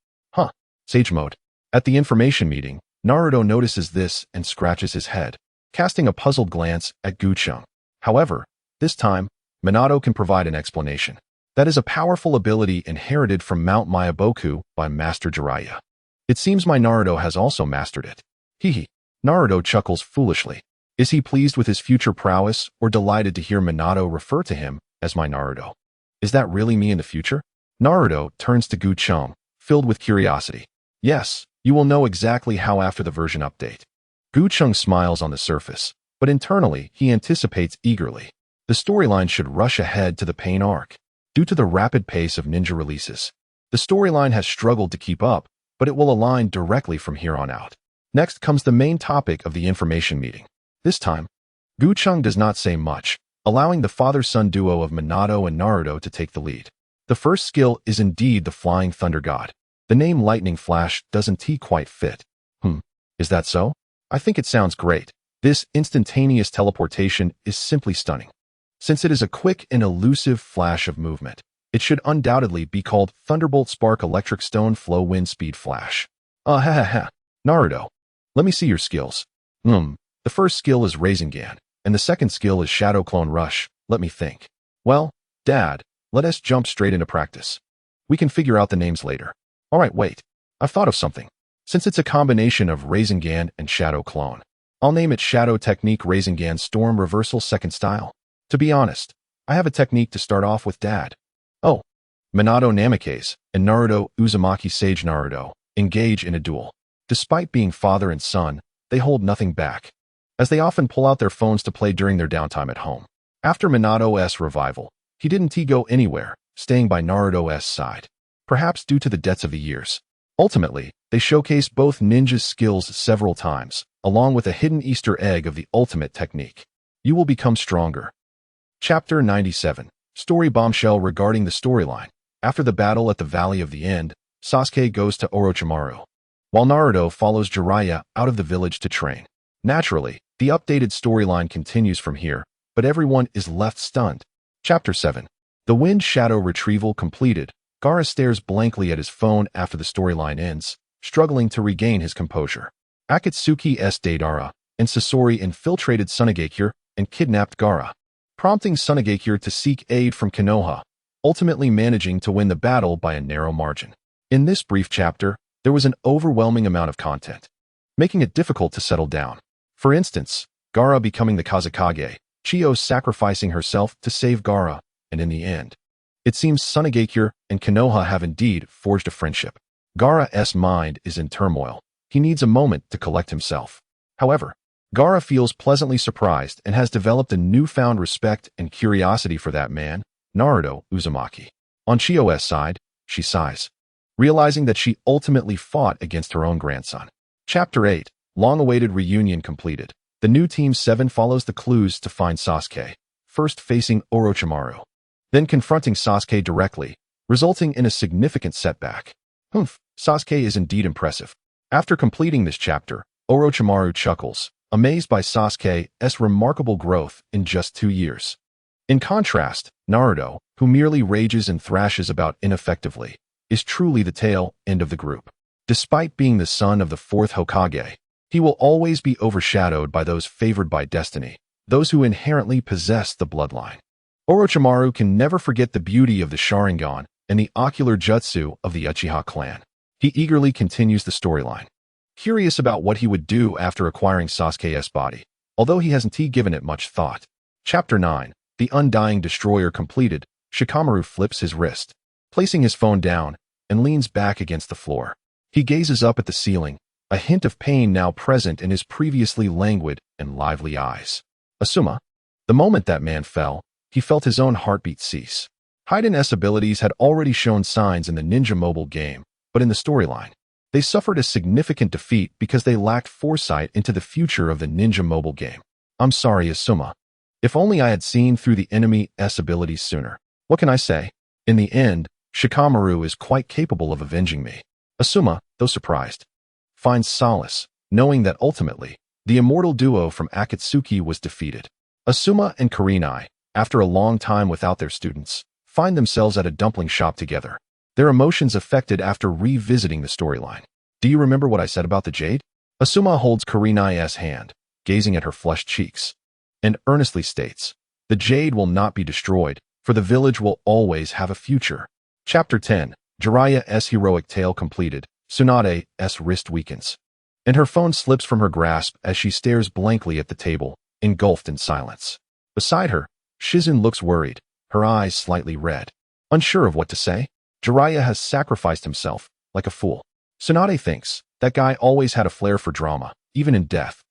Sage mode. At the information meeting, Naruto notices this and scratches his head, casting a puzzled glance at Gucheng. However, this time, Minato can provide an explanation. That is a powerful ability inherited from Mount Myaboku by Master Jiraiya. It seems my Naruto has also mastered it. Hehe. Naruto chuckles foolishly. Is he pleased with his future prowess or delighted to hear Minato refer to him as my Naruto? Is that really me in the future? Naruto turns to Gucheng, filled with curiosity. Yes, you will know exactly how after the version update. Gucheng smiles on the surface, but internally he anticipates eagerly. The storyline should rush ahead to the Pain arc. Due to the rapid pace of ninja releases, the storyline has struggled to keep up, but it will align directly from here on out. Next comes the main topic of the information meeting. This time, Gucheng does not say much, allowing the father-son duo of Minato and Naruto to take the lead. The first skill is indeed the Flying Thunder God. The name Lightning Flash doesn't quite fit. Is that so? I think it sounds great. This instantaneous teleportation is simply stunning. Since it is a quick and elusive flash of movement, it should undoubtedly be called Thunderbolt Spark Electric Stone Flow Wind Speed Flash. Naruto, let me see your skills. The first skill is Rasengan, and the second skill is Shadow Clone Rush. Let me think. Well, Dad, let us jump straight into practice. We can figure out the names later. Alright, wait. I've thought of something. Since it's a combination of Rasengan and Shadow Clone, I'll name it Shadow Technique Rasengan Storm Reversal Second Style. To be honest, I have a technique to start off with, Dad. Oh, Minato Namikaze and Naruto Uzumaki Sage Naruto engage in a duel. Despite being father and son, they hold nothing back, as they often pull out their phones to play during their downtime at home. After Minato's revival, he didn't go anywhere, staying by Naruto's side, perhaps due to the debts of the years. Ultimately, they showcase both ninjas' skills several times, along with a hidden Easter egg of the ultimate technique. You will become stronger. Chapter 97. Story bombshell regarding the storyline. After the battle at the Valley of the End, Sasuke goes to Orochimaru, while Naruto follows Jiraiya out of the village to train. Naturally, the updated storyline continues from here, but everyone is left stunned. Chapter 7. The Wind Shadow Retrieval completed. Gaara stares blankly at his phone after the storyline ends, struggling to regain his composure. Akatsuki's Deidara and Sasori infiltrated Tsunagakure and kidnapped Gaara, prompting Tsunagakure to seek aid from Konoha, ultimately managing to win the battle by a narrow margin. In this brief chapter, there was an overwhelming amount of content, making it difficult to settle down. For instance, Gaara becoming the Kazekage, Chiyo sacrificing herself to save Gaara, and in the end, it seems Tsunagakure and Konoha have indeed forged a friendship. Gaara's mind is in turmoil. He needs a moment to collect himself. However, Gaara feels pleasantly surprised and has developed a newfound respect and curiosity for that man, Naruto Uzumaki. On Chiyo's side, she sighs, realizing that she ultimately fought against her own grandson. Chapter 8. Long-awaited reunion completed. The new Team 7 follows the clues to find Sasuke, first facing Orochimaru, then confronting Sasuke directly, resulting in a significant setback. Sasuke is indeed impressive. After completing this chapter, Orochimaru chuckles, amazed by Sasuke's remarkable growth in just 2 years. In contrast, Naruto, who merely rages and thrashes about ineffectively, is truly the tail end of the group. Despite being the son of the fourth Hokage, he will always be overshadowed by those favored by destiny, those who inherently possess the bloodline. Orochimaru can never forget the beauty of the Sharingan and the ocular jutsu of the Uchiha clan. He eagerly continues the storyline, curious about what he would do after acquiring Sasuke's body, although he hasn't given it much thought. Chapter 9. The Undying Destroyer completed. Shikamaru flips his wrist, placing his phone down, and leans back against the floor. He gazes up at the ceiling, a hint of pain now present in his previously languid and lively eyes. Asuma. The moment that man fell, he felt his own heartbeat cease. Haiden's abilities had already shown signs in the Ninja Mobile game, but in the storyline, they suffered a significant defeat because they lacked foresight into the future of the Ninja Mobile game. I'm sorry, Asuma. If only I had seen through the enemy's abilities sooner. What can I say? In the end, Shikamaru is quite capable of avenging me. Asuma, though surprised, finds solace, knowing that ultimately, the immortal duo from Akatsuki was defeated. Asuma and Kurenai, after a long time without their students, find themselves at a dumpling shop together, their emotions affected after revisiting the storyline. Do you remember what I said about the jade? Asuma holds Kurenai's hand, gazing at her flushed cheeks, and earnestly states, the jade will not be destroyed, for the village will always have a future. Chapter 10. Jiraiya's heroic tale completed. Tsunade's wrist weakens, and her phone slips from her grasp as she stares blankly at the table, engulfed in silence. Beside her, Shizun looks worried, her eyes slightly red. Unsure of what to say, Jiraiya has sacrificed himself, like a fool. Tsunade thinks, that guy always had a flair for drama, even in death.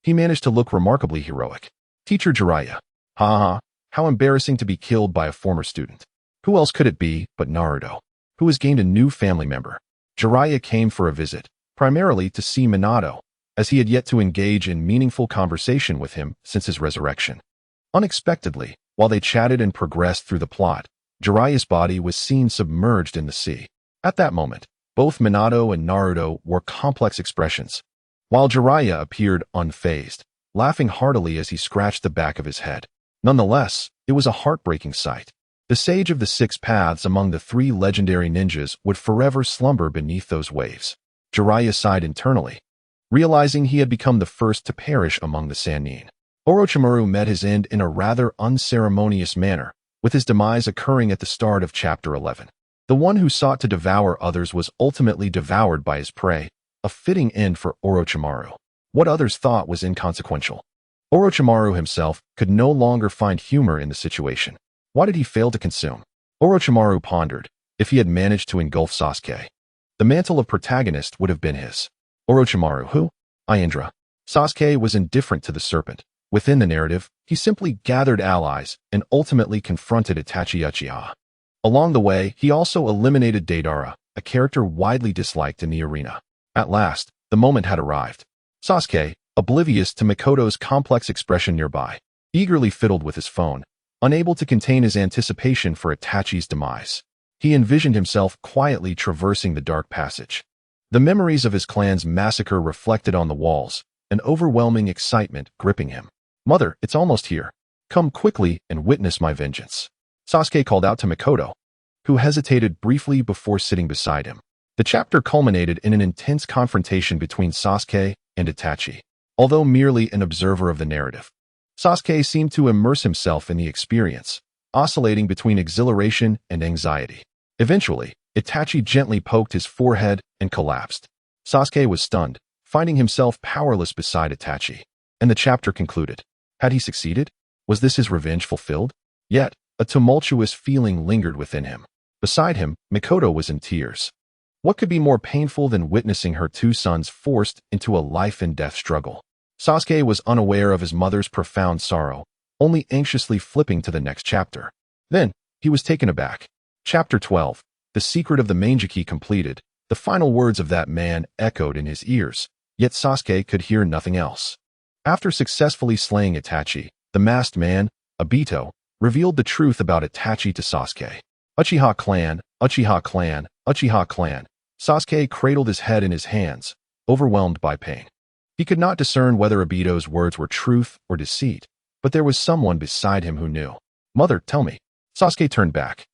He managed to look remarkably heroic. Teacher Jiraiya. Ha, how embarrassing to be killed by a former student. Who else could it be but Naruto, who has gained a new family member? Jiraiya came for a visit, primarily to see Minato, as he had yet to engage in meaningful conversation with him since his resurrection. Unexpectedly, while they chatted and progressed through the plot, Jiraiya's body was seen submerged in the sea. At that moment, both Minato and Naruto wore complex expressions, while Jiraiya appeared unfazed, laughing heartily as he scratched the back of his head. Nonetheless, it was a heartbreaking sight. The sage of the six paths among the three legendary ninjas would forever slumber beneath those waves. Jiraiya sighed internally, realizing he had become the first to perish among the Sannin. Orochimaru met his end in a rather unceremonious manner, with his demise occurring at the start of Chapter 11. The one who sought to devour others was ultimately devoured by his prey, a fitting end for Orochimaru. What others thought was inconsequential. Orochimaru himself could no longer find humor in the situation. Why did he fail to consume? Orochimaru pondered. If he had managed to engulf Sasuke, the mantle of protagonist would have been his. Orochimaru, who? Indra. Sasuke was indifferent to the serpent. Within the narrative, he simply gathered allies and ultimately confronted Itachi Uchiha. Along the way, he also eliminated Deidara, a character widely disliked in the arena. At last, the moment had arrived. Sasuke, oblivious to Mikoto's complex expression nearby, eagerly fiddled with his phone, Unable to contain his anticipation for Itachi's demise, he envisioned himself quietly traversing the dark passage. The memories of his clan's massacre reflected on the walls, an overwhelming excitement gripping him. "Mother, it's almost here. Come quickly and witness my vengeance," Sasuke called out to Mikoto, who hesitated briefly before sitting beside him. The chapter culminated in an intense confrontation between Sasuke and Itachi. Although merely an observer of the narrative, Sasuke seemed to immerse himself in the experience, oscillating between exhilaration and anxiety. Eventually, Itachi gently poked his forehead and collapsed. Sasuke was stunned, finding himself powerless beside Itachi. And the chapter concluded. Had he succeeded? Was this his revenge fulfilled? Yet, a tumultuous feeling lingered within him. Beside him, Mikoto was in tears. What could be more painful than witnessing her two sons forced into a life-and-death struggle? Sasuke was unaware of his mother's profound sorrow, only anxiously flipping to the next chapter. Then, he was taken aback. Chapter 12, The Secret of the Mangekyou completed. The final words of that man echoed in his ears, yet Sasuke could hear nothing else. After successfully slaying Itachi, the masked man, Obito, revealed the truth about Itachi to Sasuke. Uchiha clan, Uchiha clan, Uchiha clan. Sasuke cradled his head in his hands, overwhelmed by pain. He could not discern whether Obito's words were truth or deceit, but there was someone beside him who knew. "Mother, tell me." Sasuke turned back.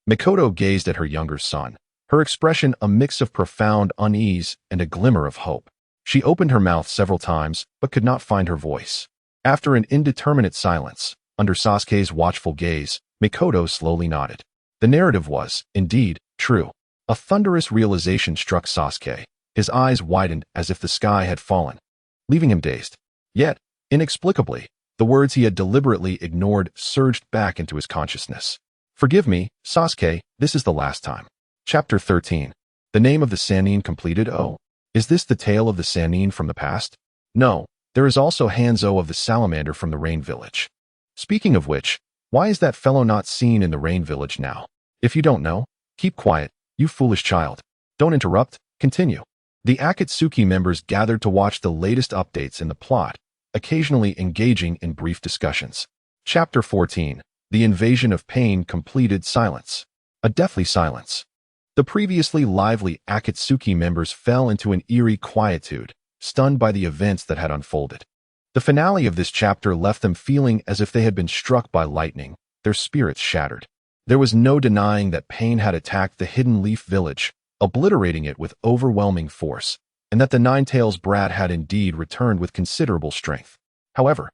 Mikoto gazed at her younger son, her expression a mix of profound unease and a glimmer of hope. She opened her mouth several times, but could not find her voice. After an indeterminate silence, under Sasuke's watchful gaze, Mikoto slowly nodded. The narrative was, indeed, true. A thunderous realization struck Sasuke. His eyes widened as if the sky had fallen, leaving him dazed. Yet, inexplicably, the words he had deliberately ignored surged back into his consciousness. "Forgive me, Sasuke, this is the last time." Chapter 13. The name of the Sannin completed. Oh, is this the tale of the Sannin from the past? No, there is also Hanzo of the Salamander from the Rain Village. Speaking of which, why is that fellow not seen in the Rain Village now? If you don't know, keep quiet, you foolish child. Don't interrupt, continue. The Akatsuki members gathered to watch the latest updates in the plot, occasionally engaging in brief discussions. Chapter 14. The Invasion of Pain completed. Silence. A deathly silence. The previously lively Akatsuki members fell into an eerie quietude, stunned by the events that had unfolded. The finale of this chapter left them feeling as if they had been struck by lightning, their spirits shattered. There was no denying that pain had attacked the Hidden Leaf Village, obliterating it with overwhelming force, and that the Nine-Tails brat had indeed returned with considerable strength. However,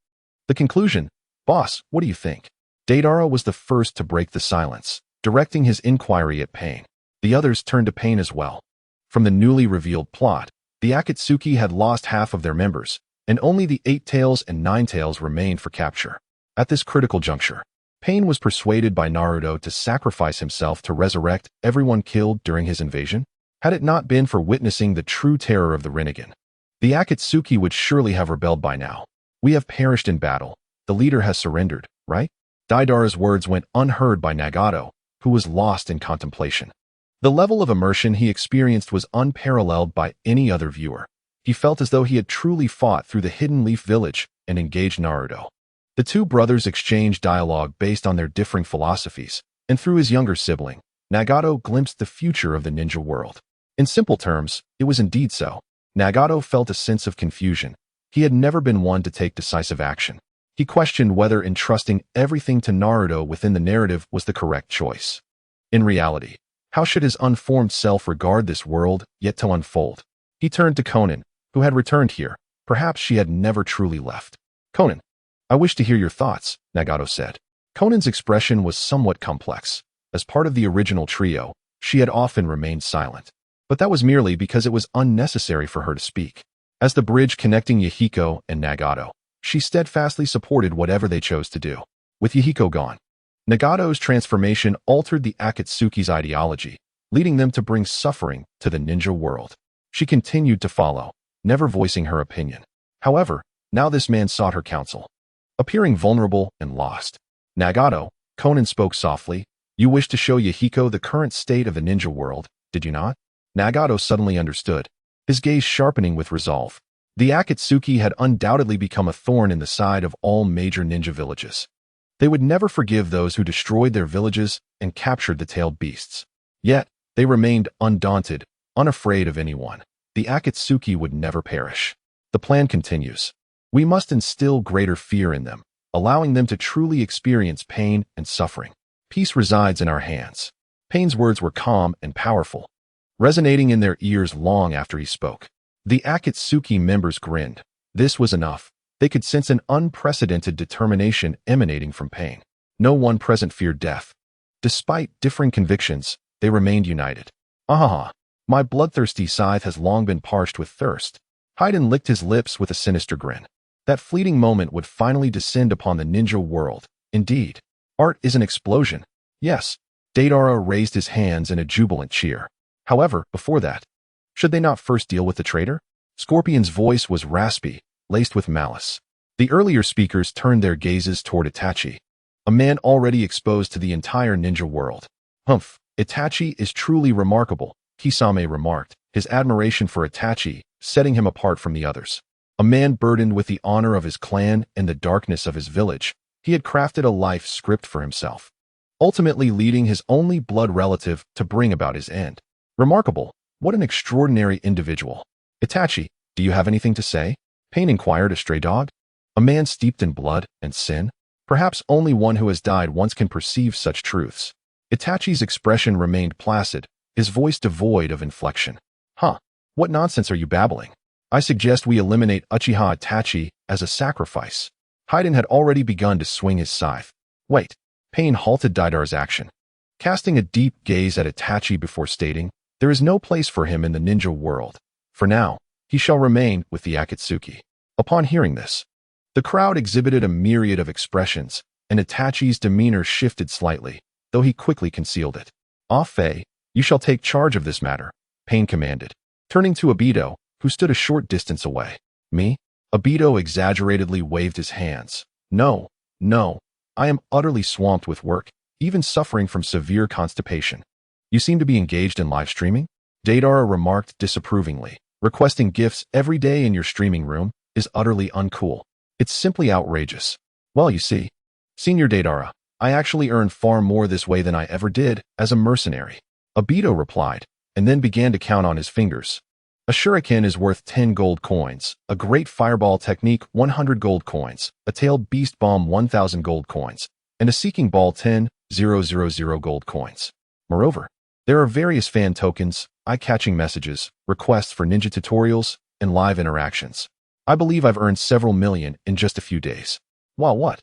the conclusion, "Boss, what do you think?" Deidara was the first to break the silence, directing his inquiry at Pain. The others turned to Pain as well. From the newly revealed plot, the Akatsuki had lost half of their members, and only the Eight-Tails and Nine-Tails remained for capture. At this critical juncture, Pain was persuaded by Naruto to sacrifice himself to resurrect everyone killed during his invasion. Had it not been for witnessing the true terror of the Rinnegan, the Akatsuki would surely have rebelled by now. "We have perished in battle. The leader has surrendered, right?" Deidara's words went unheard by Nagato, who was lost in contemplation. The level of immersion he experienced was unparalleled by any other viewer. He felt as though he had truly fought through the Hidden Leaf Village and engaged Naruto. The two brothers exchanged dialogue based on their differing philosophies, and through his younger sibling, Nagato glimpsed the future of the ninja world. In simple terms, it was indeed so. Nagato felt a sense of confusion. He had never been one to take decisive action. He questioned whether entrusting everything to Naruto within the narrative was the correct choice. In reality, how should his unformed self regard this world yet to unfold? He turned to Konan, who had returned here. Perhaps she had never truly left. "Konan, I wish to hear your thoughts," Nagato said. Konan's expression was somewhat complex. As part of the original trio, she had often remained silent. But that was merely because it was unnecessary for her to speak. As the bridge connecting Yahiko and Nagato, she steadfastly supported whatever they chose to do. With Yahiko gone, Nagato's transformation altered the Akatsuki's ideology, leading them to bring suffering to the ninja world. She continued to follow, never voicing her opinion. However, now this man sought her counsel. Appearing vulnerable and lost, Nagato, Konan spoke softly, "You wish to show Yahiko the current state of the ninja world, did you not?" Nagato suddenly understood, his gaze sharpening with resolve. The Akatsuki had undoubtedly become a thorn in the side of all major ninja villages. They would never forgive those who destroyed their villages and captured the tailed beasts. Yet, they remained undaunted, unafraid of anyone. The Akatsuki would never perish. The plan continues. We must instill greater fear in them, allowing them to truly experience pain and suffering. Peace resides in our hands. Pain's words were calm and powerful, resonating in their ears long after he spoke. The Akatsuki members grinned. This was enough. They could sense an unprecedented determination emanating from Pain. No one present feared death. Despite differing convictions, they remained united. Ahaha, my bloodthirsty scythe has long been parched with thirst. Haiden licked his lips with a sinister grin. That fleeting moment would finally descend upon the ninja world. Indeed, art is an explosion. Yes, Deidara raised his hands in a jubilant cheer. However, before that, should they not first deal with the traitor? Scorpion's voice was raspy, laced with malice. The earlier speakers turned their gazes toward Itachi, a man already exposed to the entire ninja world. Humph, Itachi is truly remarkable, Kisame remarked, his admiration for Itachi setting him apart from the others. A man burdened with the honor of his clan and the darkness of his village, he had crafted a life script for himself, ultimately leading his only blood relative to bring about his end. Remarkable, what an extraordinary individual. Itachi, do you have anything to say? Pain inquired a stray dog. A man steeped in blood and sin? Perhaps only one who has died once can perceive such truths. Itachi's expression remained placid, his voice devoid of inflection. Huh, what nonsense are you babbling? I suggest we eliminate Uchiha Itachi as a sacrifice. Haiden had already begun to swing his scythe. Wait, Pain halted Deidara's action, casting a deep gaze at Itachi before stating, there is no place for him in the ninja world. For now, he shall remain with the Akatsuki. Upon hearing this, the crowd exhibited a myriad of expressions, and Itachi's demeanor shifted slightly, though he quickly concealed it. Ah Fei, you shall take charge of this matter, Pain commanded, turning to Obito, who stood a short distance away. Me? Obito exaggeratedly waved his hands. No, I am utterly swamped with work, even suffering from severe constipation. You seem to be engaged in live streaming? Deidara remarked disapprovingly. Requesting gifts every day in your streaming room is utterly uncool. It's simply outrageous. Well, you see, Senior Deidara, I actually earn far more this way than I ever did as a mercenary. Obito replied, and then began to count on his fingers. A shuriken is worth 10 gold coins, a great fireball technique 100 gold coins, a tailed beast bomb 1000 gold coins, and a seeking ball 10,000 gold coins. Moreover, there are various fan tokens, eye-catching messages, requests for ninja tutorials, and live interactions. I believe I've earned several million in just a few days. Wow, what?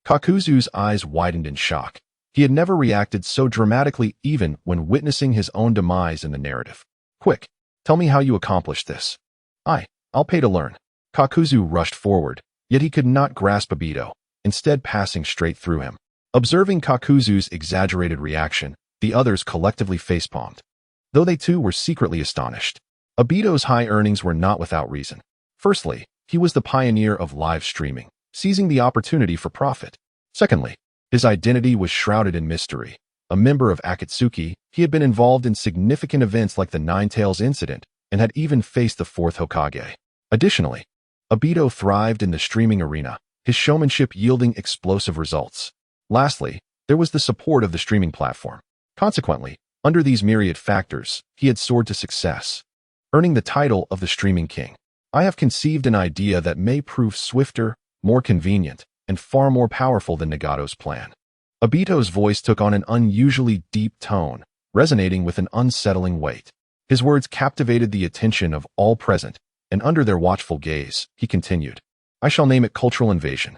Kakuzu's eyes widened in shock. He had never reacted so dramatically even when witnessing his own demise in the narrative. Quick, tell me how you accomplished this. I'll pay to learn. Kakuzu rushed forward, yet he could not grasp Obito, instead passing straight through him. Observing Kakuzu's exaggerated reaction, the others collectively facepalmed, though they too were secretly astonished. Obito's high earnings were not without reason. Firstly, he was the pioneer of live streaming, seizing the opportunity for profit. Secondly, his identity was shrouded in mystery. A member of Akatsuki, he had been involved in significant events like the Nine Tails incident and had even faced the fourth Hokage. Additionally, Obito thrived in the streaming arena, his showmanship yielding explosive results. Lastly, there was the support of the streaming platform. Consequently, under these myriad factors, he had soared to success, earning the title of the Streaming King. I have conceived an idea that may prove swifter, more convenient, and far more powerful than Nagato's plan. Obito's voice took on an unusually deep tone, resonating with an unsettling weight. His words captivated the attention of all present, and under their watchful gaze, he continued, I shall name it cultural invasion.